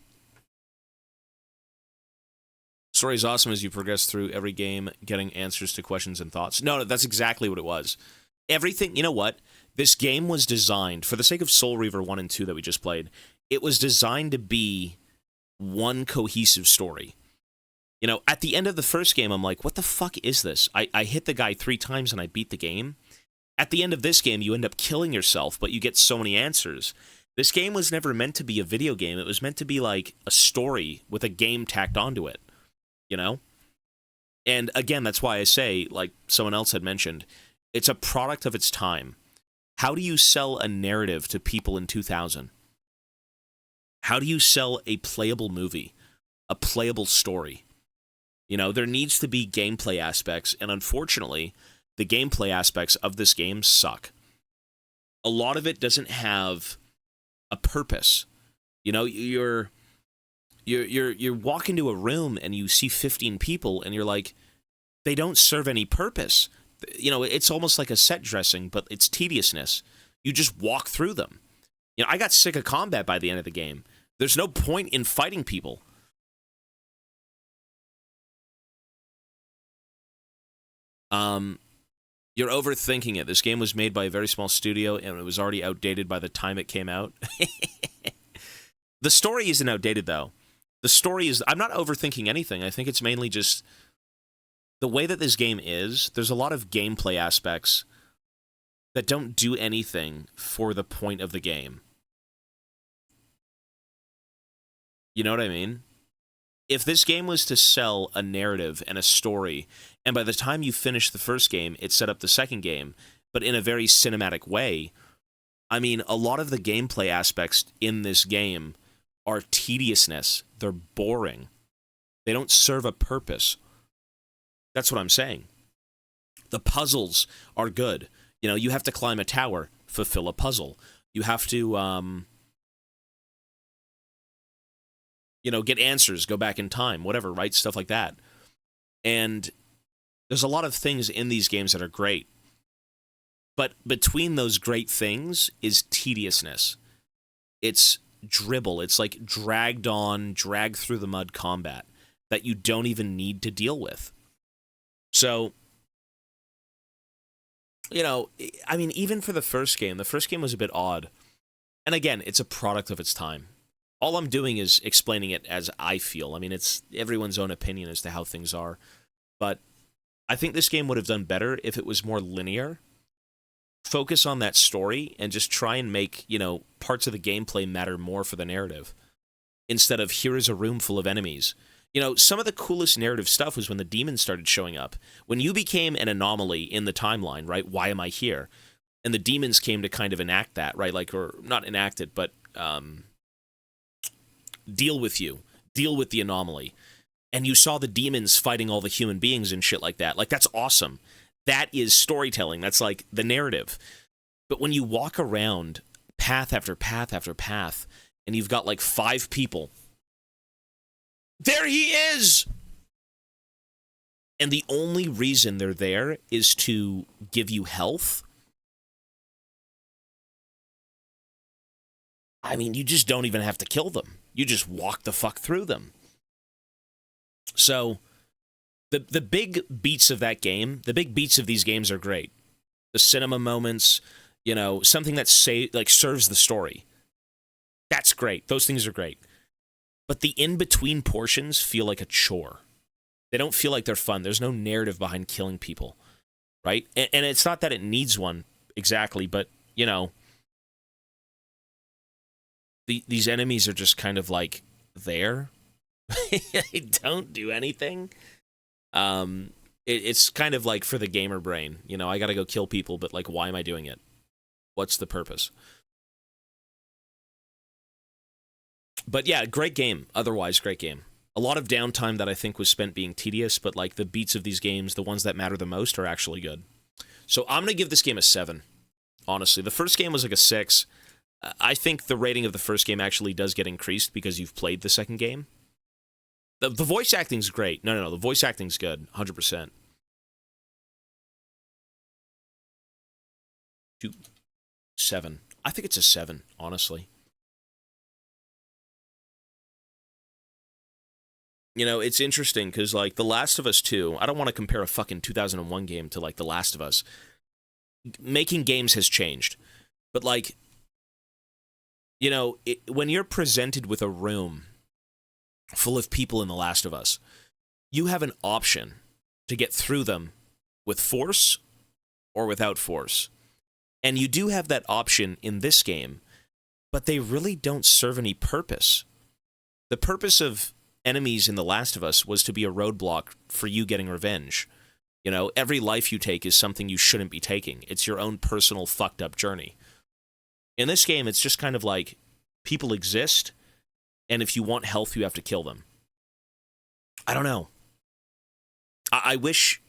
A: Story is awesome as you progress through every game, getting answers to questions and thoughts. No, that's exactly what it was. Everything, you know what? This game was designed, for the sake of Soul Reaver 1 and 2 that we just played, it was designed to be one cohesive story. You know, at the end of the first game, I'm like, what the fuck is this? I hit the guy 3 times and I beat the game. At the end of this game, you end up killing yourself, but you get so many answers. This game was never meant to be a video game. It was meant to be like a story with a game tacked onto it. You know? And again, that's why I say, like someone else had mentioned, it's a product of its time. How do you sell a narrative to people in 2000? How do you sell a playable movie? A playable story? You know, there needs to be gameplay aspects, and unfortunately, the gameplay aspects of this game suck. A lot of it doesn't have a purpose. You know, you're walking into a room and you see 15 people and you're like, they don't serve any purpose. You know, it's almost like a set dressing, but it's tediousness. You just walk through them. You know, I got sick of combat by the end of the game. There's no point in fighting people. You're overthinking it. This game was made by a very small studio and it was already outdated by the time it came out. The story isn't outdated, though. The story is... I'm not overthinking anything. I think it's mainly just... the way that this game is, there's a lot of gameplay aspects that don't do anything for the point of the game. You know what I mean? If this game was to sell a narrative and a story, and by the time you finish the first game, it set up the second game, but in a very cinematic way, I mean, a lot of the gameplay aspects in this game are tediousness. They're boring. They don't serve a purpose. That's what I'm saying. The puzzles are good. You know, you have to climb a tower, fulfill a puzzle. You have to, you know, get answers, go back in time, whatever, right? Stuff like that. And there's a lot of things in these games that are great. But between those great things is tediousness. It's dribble. It's like dragged on, dragged through the mud combat that you don't even need to deal with. So, you know, I mean, even for the first game was a bit odd. And again, it's a product of its time. All I'm doing is explaining it as I feel. I mean, it's everyone's own opinion as to how things are. But I think this game would have done better if it was more linear. Focus on that story and just try and make, you know, parts of the gameplay matter more for the narrative. Instead of, here is a room full of enemies. You know, some of the coolest narrative stuff was when the demons started showing up. When you became an anomaly in the timeline, right? Why am I here? And the demons came to kind of enact that, right? Like, or not enact it, but deal with you. Deal with the anomaly. And you saw the demons fighting all the human beings and shit like that. Like, that's awesome. That is storytelling. That's like the narrative. But when you walk around path after path after path, and you've got like 5 people, there he is! And the only reason they're there is to give you health. I mean, you just don't even have to kill them. You just walk the fuck through them. So, the big beats of that game, the big beats of these games are great. The cinema moments, you know, something that serves the story. That's great. Those things are great. But the in-between portions feel like a chore. They don't feel like they're fun. There's no narrative behind killing people. right? And it's not that it needs one exactly, but, you know, these enemies are just kind of like there. They don't do anything. It's kind of like for the gamer brain, you know, I gotta go kill people, but like, why am I doing it? What's the purpose? But yeah, great game. Otherwise, great game. A lot of downtime that I think was spent being tedious, but like the beats of these games, the ones that matter the most, are actually good. So I'm gonna give this game a 7. Honestly, the first game was like a 6. I think the rating of the first game actually does get increased because you've played the second game. The voice acting's great. No, the voice acting's good, 100%. 7. I think it's a 7, honestly. You know, it's interesting because, like, The Last of Us 2, I don't want to compare a fucking 2001 game to, like, The Last of Us. Making games has changed. But, like, you know, when you're presented with a room full of people in The Last of Us, you have an option to get through them with force or without force. And you do have that option in this game, but they really don't serve any purpose. The purpose of enemies in The Last of Us was to be a roadblock for you getting revenge. You know, every life you take is something you shouldn't be taking. It's your own personal fucked up journey. In this game, it's just kind of like people exist, and if you want health, you have to kill them. I don't know. I wish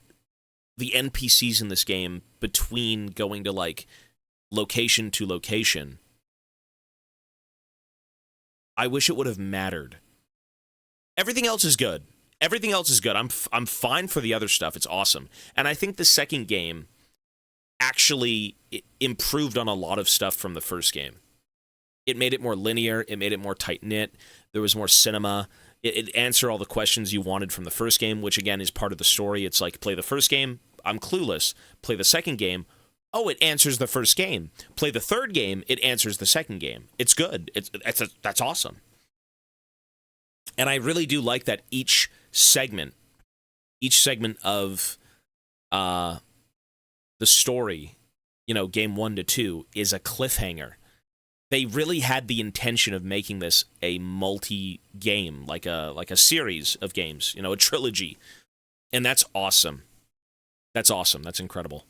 A: the NPCs in this game, between going to, like, location to location, I wish it would have mattered. Everything else is good. Everything else is good. I'm fine for the other stuff. It's awesome. And I think the second game actually improved on a lot of stuff from the first game. It made it more linear. It made it more tight-knit. There was more cinema. It answered all the questions you wanted from the first game, which, again, is part of the story. It's like, play the first game, I'm clueless. Play the second game, oh, it answers the first game. Play the third game, it answers the second game. It's good. That's awesome. And I really do like that each segment of the story, you know, game 1 to 2, is a cliffhanger. They really had the intention of making this a multi-game, like a series of games, you know, a trilogy. And that's awesome. That's awesome. That's incredible.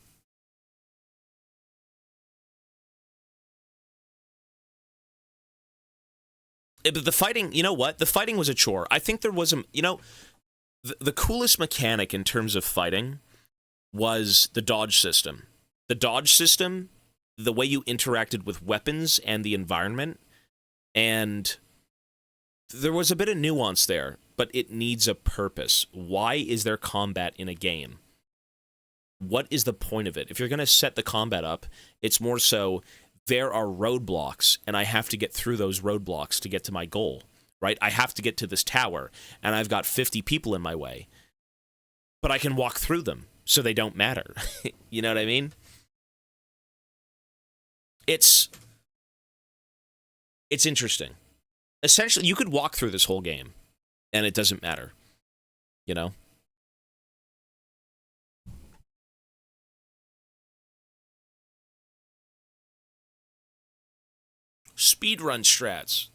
A: But the fighting, you know what? The fighting was a chore. I think there was you know, the coolest mechanic in terms of fighting was the dodge system. The dodge system, the way you interacted with weapons and the environment, and there was a bit of nuance there, but it needs a purpose. Why is there combat in a game? What is the point of it? If you're going to set the combat up, it's more so there are roadblocks, and I have to get through those roadblocks to get to my goal, right? I have to get to this tower, and I've got 50 people in my way, but I can walk through them, so they don't matter. You know what I mean? It's interesting. Essentially, you could walk through this whole game, and it doesn't matter, you know? Speedrun strats.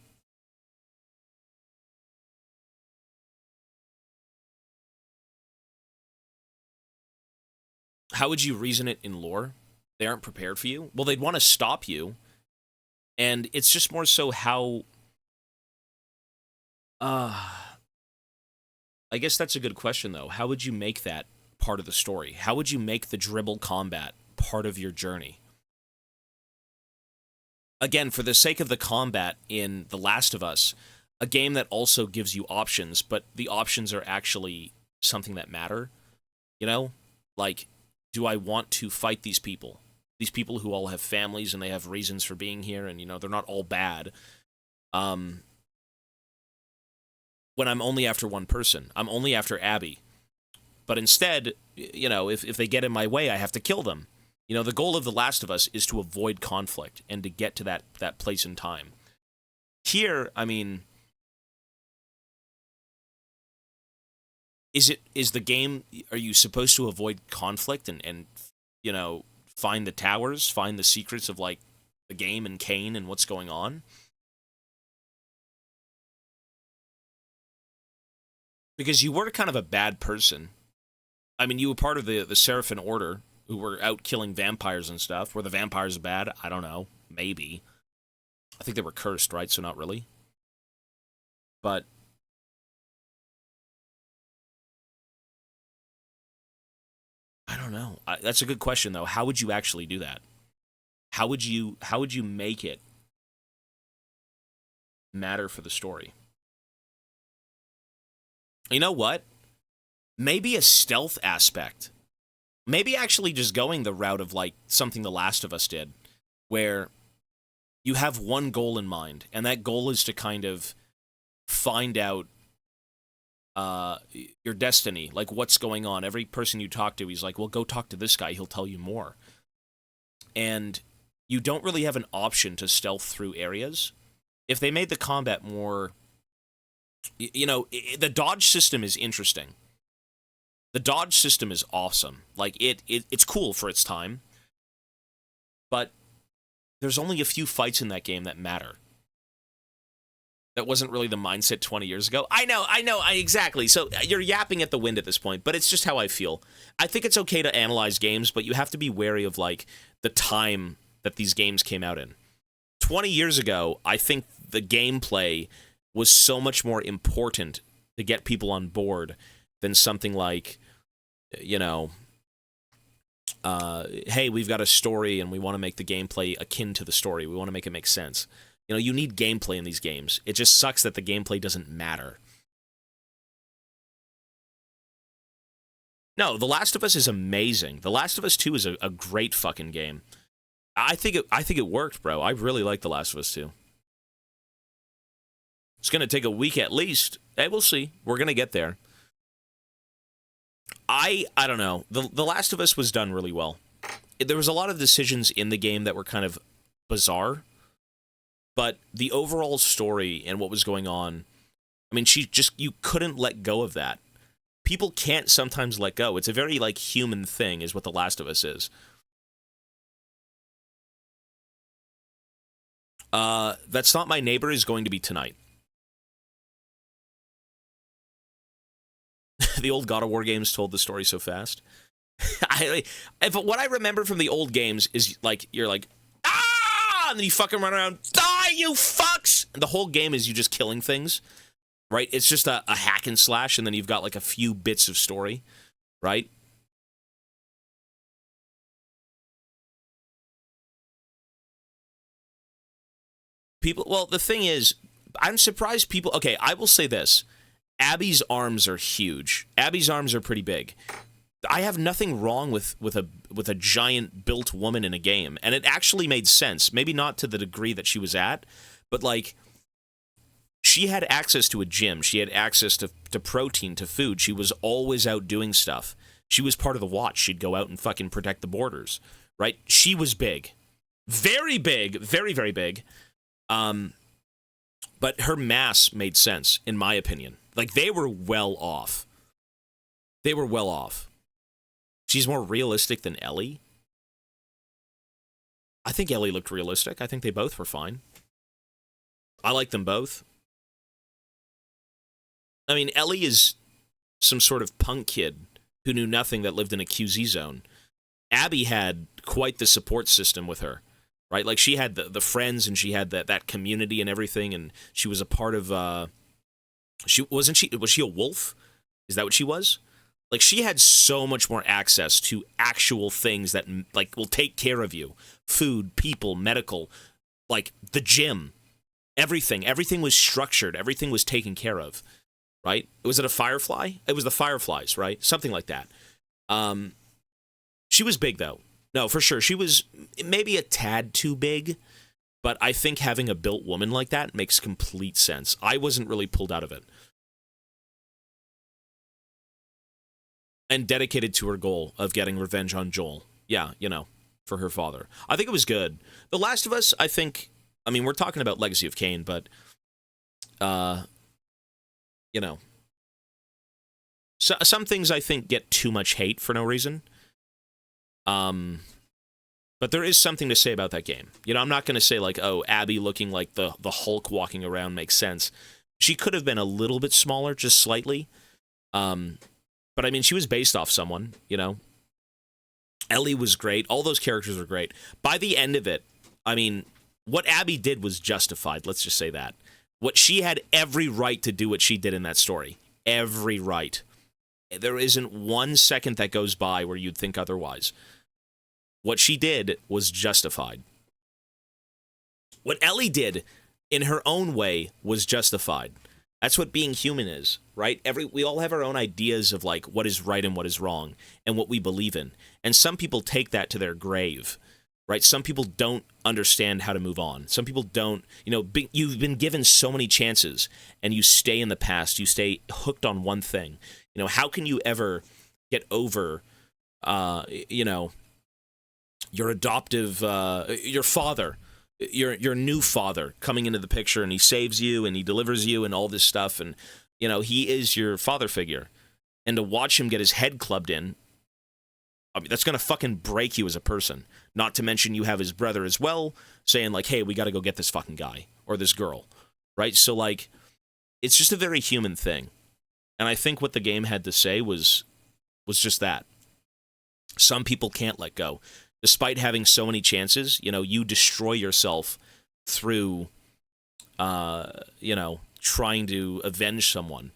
A: How would you reason it in lore? They aren't prepared for you? Well, they'd want to stop you. And it's just more so how... I guess that's a good question, though. How would you make that part of the story? How would you make the dribble combat part of your journey? Again, for the sake of the combat in The Last of Us, a game that also gives you options, but the options are actually something that matter, you know? Like, do I want to fight these people? These people who all have families and they have reasons for being here, and, you know, they're not all bad. When I'm only after one person. I'm only after Abby. But instead, you know, if they get in my way, I have to kill them. You know, the goal of The Last of Us is to avoid conflict and to get to that place in time. Here, I mean, is the game, are you supposed to avoid conflict and you know, find the towers, find the secrets of, like, the game and Kain and what's going on. Because you were kind of a bad person. I mean, you were part of the Seraphim Order, who were out killing vampires and stuff. Were the vampires bad? I don't know. Maybe. I think they were cursed, right? So not really. But I don't know. That's a good question, though. How would you actually do that? How would you make it matter for the story? You know what? Maybe a stealth aspect. Maybe actually just going the route of, like, something The Last of Us did, where you have one goal in mind, and that goal is to kind of find out your destiny, like what's going on. Every person you talk to, he's like, well, go talk to this guy, he'll tell you more. And you don't really have an option to stealth through areas. If they made the combat more, you know, the dodge system is interesting. The dodge system is awesome. Like, it's cool for its time. But there's only a few fights in that game that matter. That wasn't really the mindset 20 years ago. I know, exactly. So you're yapping at the wind at this point, but it's just how I feel. I think it's okay to analyze games, but you have to be wary of, like, the time that these games came out in. 20 years ago, I think the gameplay was so much more important to get people on board than something like, you know, hey, we've got a story and we want to make the gameplay akin to the story. We want to make it make sense. You know, you need gameplay in these games. It just sucks that the gameplay doesn't matter. No, The Last of Us is amazing. The Last of Us 2 is a great fucking game. I think it worked, bro. I really like The Last of Us 2. It's going to take a week at least. Hey, we'll see. We're going to get there. I don't know. The Last of Us was done really well. There was a lot of decisions in the game that were kind of bizarre, but the overall story and what was going on, I mean, you couldn't let go of that. People can't sometimes let go. It's a very, like, human thing is what The Last of Us is. That's Not My Neighbor is going to be tonight. The old God of War games told the story so fast. What I remember from the old games is, like, you're like, ah! And then you fucking run around, die, you fucks! And the whole game is you just killing things, right? It's just a hack and slash, and then you've got, like, a few bits of story, right? Well, the thing is, I'm surprised people, okay, I will say this. Abby's arms are huge. Abby's arms are pretty big. I have nothing wrong with a giant built woman in a game, and it actually made sense. Maybe not to the degree that she was at, but, like, she had access to a gym. She had access to protein, to food. She was always out doing stuff. She was part of the Watch. She'd go out and fucking protect the borders, right? She was big. Very big. Very, very big. But her mass made sense, in my opinion. Like, they were well off. They were well off. She's more realistic than Ellie. I think Ellie looked realistic. I think they both were fine. I like them both. I mean, Ellie is some sort of punk kid who knew nothing that lived in a QZ zone. Abby had quite the support system with her, right? Like, she had the friends, and she had that community and everything, and she was a part of... was she a wolf? Is that what she was? Like, she had so much more access to actual things that, like, will take care of you. Food, people, medical, like, the gym. Everything. Everything was structured. Everything was taken care of, right? Was it a Firefly? It was the Fireflies, right? Something like that. She was big, though. No, for sure. She was maybe a tad too big, but I think having a built woman like that makes complete sense. I wasn't really pulled out of it. And dedicated to her goal of getting revenge on Joel. Yeah, you know, for her father. I think it was good. The Last of Us, I think, I mean, we're talking about Legacy of Kain, but, you know, some things I think get too much hate for no reason. But there is something to say about that game. You know, I'm not going to say like, oh, Abby looking like the Hulk walking around makes sense. She could have been a little bit smaller, just slightly. But I mean, she was based off someone, you know. Ellie was great. All those characters were great. By the end of it, I mean, what Abby did was justified. Let's just say that. What she had every right to do what she did in that story. Every right. There isn't 1 second that goes by where you'd think otherwise. What she did was justified. What Ellie did in her own way was justified. That's what being human is, right? We all have our own ideas of like what is right and what is wrong and what we believe in. And some people take that to their grave, right? Some people don't understand how to move on. Some people don't, you know, you've been given so many chances and you stay in the past. You stay hooked on one thing. You know, how can you ever get over, you know, your adoptive, your father, your new father coming into the picture, and he saves you and he delivers you and all this stuff, and you know he is your father figure, and to watch him get his head clubbed in, I mean that's gonna fucking break you as a person. Not to mention you have his brother as well saying like, hey, we got to go get this fucking guy or this girl, right? So like, it's just a very human thing, and I think what the game had to say was just that. Some people can't let go. Despite having so many chances, you know, you destroy yourself through, you know, trying to avenge someone.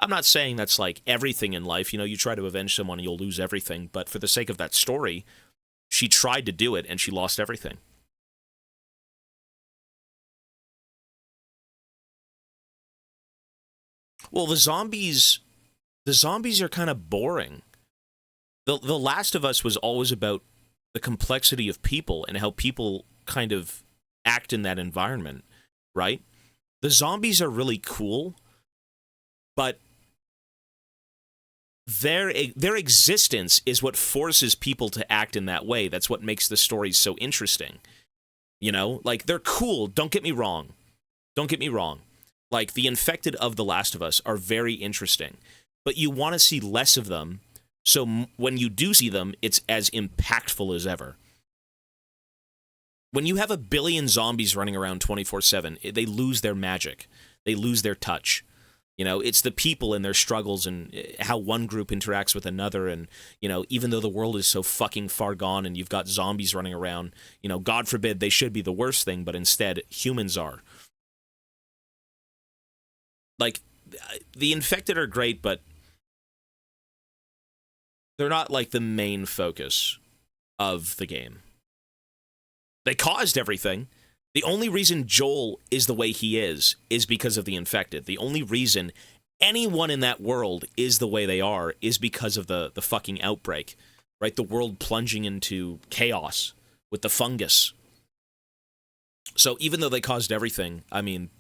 A: I'm not saying that's like everything in life. You know, you try to avenge someone and you'll lose everything. But for the sake of that story, she tried to do it and she lost everything. Well, the zombies are kind of boring. The Last of Us was always about the complexity of people and how people kind of act in that environment, right? The zombies are really cool, but their existence is what forces people to act in that way. That's what makes the stories so interesting. You know, like they're cool, don't get me wrong. Don't get me wrong. Like the infected of The Last of Us are very interesting, but you want to see less of them. So when you do see them, it's as impactful as ever. When you have 1 billion zombies running around 24/7, they lose their magic. They lose their touch. You know, it's the people and their struggles and how one group interacts with another. And, you know, even though the world is so fucking far gone and you've got zombies running around, you know, God forbid they should be the worst thing, but instead humans are. Like, the infected are great, but they're not like the main focus of the game. They caused everything. The only reason Joel is the way he is because of the infected. The only reason anyone in that world is the way they are is because of the fucking outbreak, right? The world plunging into chaos with the fungus. So even though they caused everything, I mean,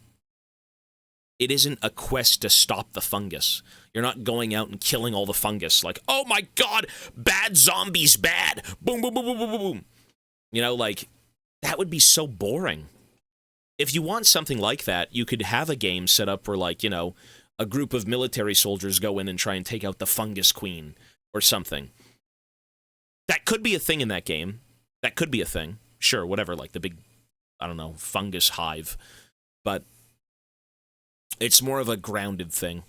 A: it isn't a quest to stop the fungus. You're not going out and killing all the fungus like, oh my god, bad zombies, bad. Boom, boom, boom, boom, boom, boom. You know, like, that would be so boring. If you want something like that, you could have a game set up where, like, you know, a group of military soldiers go in and try and take out the fungus queen or something. That could be a thing in that game. That could be a thing. Sure, whatever, like the big, I don't know, fungus hive. But it's more of a grounded thing.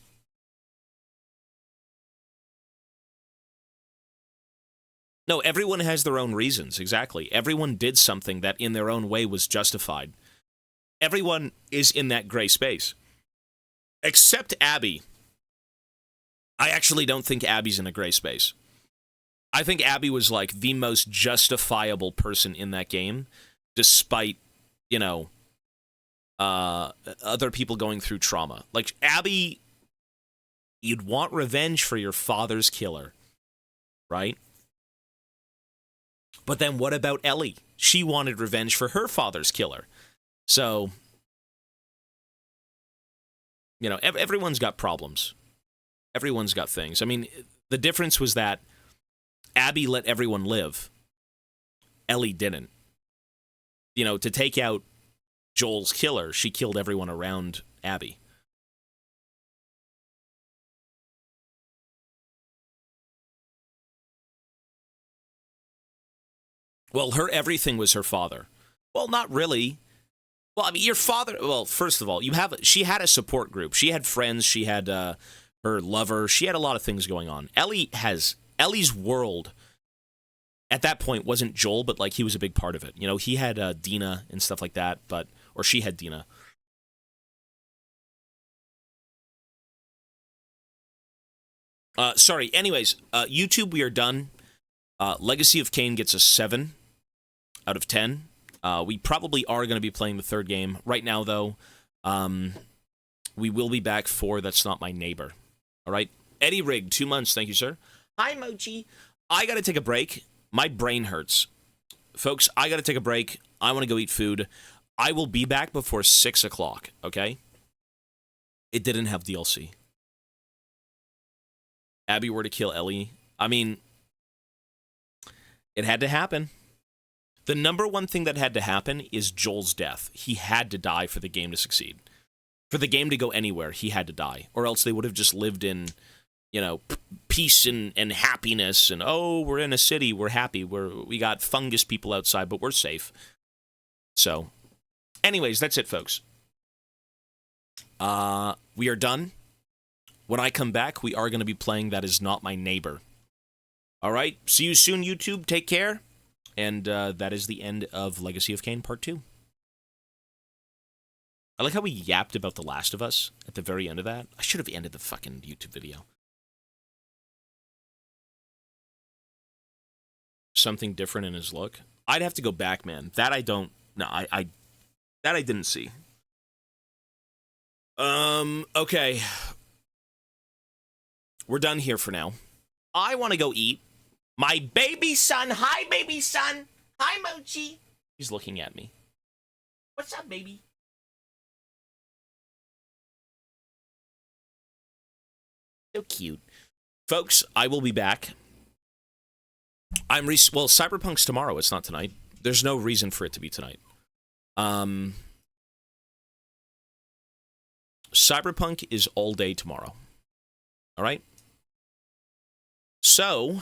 A: No, everyone has their own reasons, exactly. Everyone did something that in their own way was justified. Everyone is in that gray space. Except Abby. I actually don't think Abby's in a gray space. I think Abby was like the most justifiable person in that game, despite, you know, other people going through trauma. Like, Abby, you'd want revenge for your father's killer, right? But then what about Ellie? She wanted revenge for her father's killer. So, you know, everyone's got problems. Everyone's got things. I mean, the difference was that Abby let everyone live. Ellie didn't. You know, to take out Joel's killer, she killed everyone around Abby. Well, her everything was her father. Well, not really. Well, I mean, your father. Well, first of all, she had a support group. She had friends. She had her lover. She had a lot of things going on. Ellie's world at that point wasn't Joel, but like he was a big part of it. You know, he had Dina and stuff like that, or she had Dina. Sorry. Anyways, YouTube, we are done. Legacy of Kain gets a 7 out of 10. We probably are going to be playing the third game. Right now, though, we will be back for That's Not My Neighbor. All right? Eddie Rigg, 2 months. Thank you, sir. Hi, Mochi. I got to take a break. My brain hurts. Folks, I got to take a break. I want to go eat food. I will be back before 6 o'clock, okay? It didn't have DLC. Abby were to kill Ellie. I mean, it had to happen. The number one thing that had to happen is Joel's death. He had to die for the game to succeed. For the game to go anywhere, he had to die. Or else they would have just lived in, you know, peace and happiness. And, oh, we're in a city. We're happy. We got fungus people outside, but we're safe. So, anyways, that's it, folks. We are done. When I come back, we are going to be playing That Is Not My Neighbor. All right. See you soon, YouTube. Take care. And that is the end of Legacy of Kain Part 2. I like how we yapped about The Last of Us at the very end of that. I should have ended the fucking YouTube video. Something different in his look. I'd have to go back, man. That I don't... No, that I didn't see. Okay. We're done here for now. I want to go eat. My baby son. Hi, baby son. Hi, Mochi. He's looking at me. What's up, baby? So cute. Folks, I will be back. Well, Cyberpunk's tomorrow. It's not tonight. There's no reason for it to be tonight. Cyberpunk is all day tomorrow. All right? So,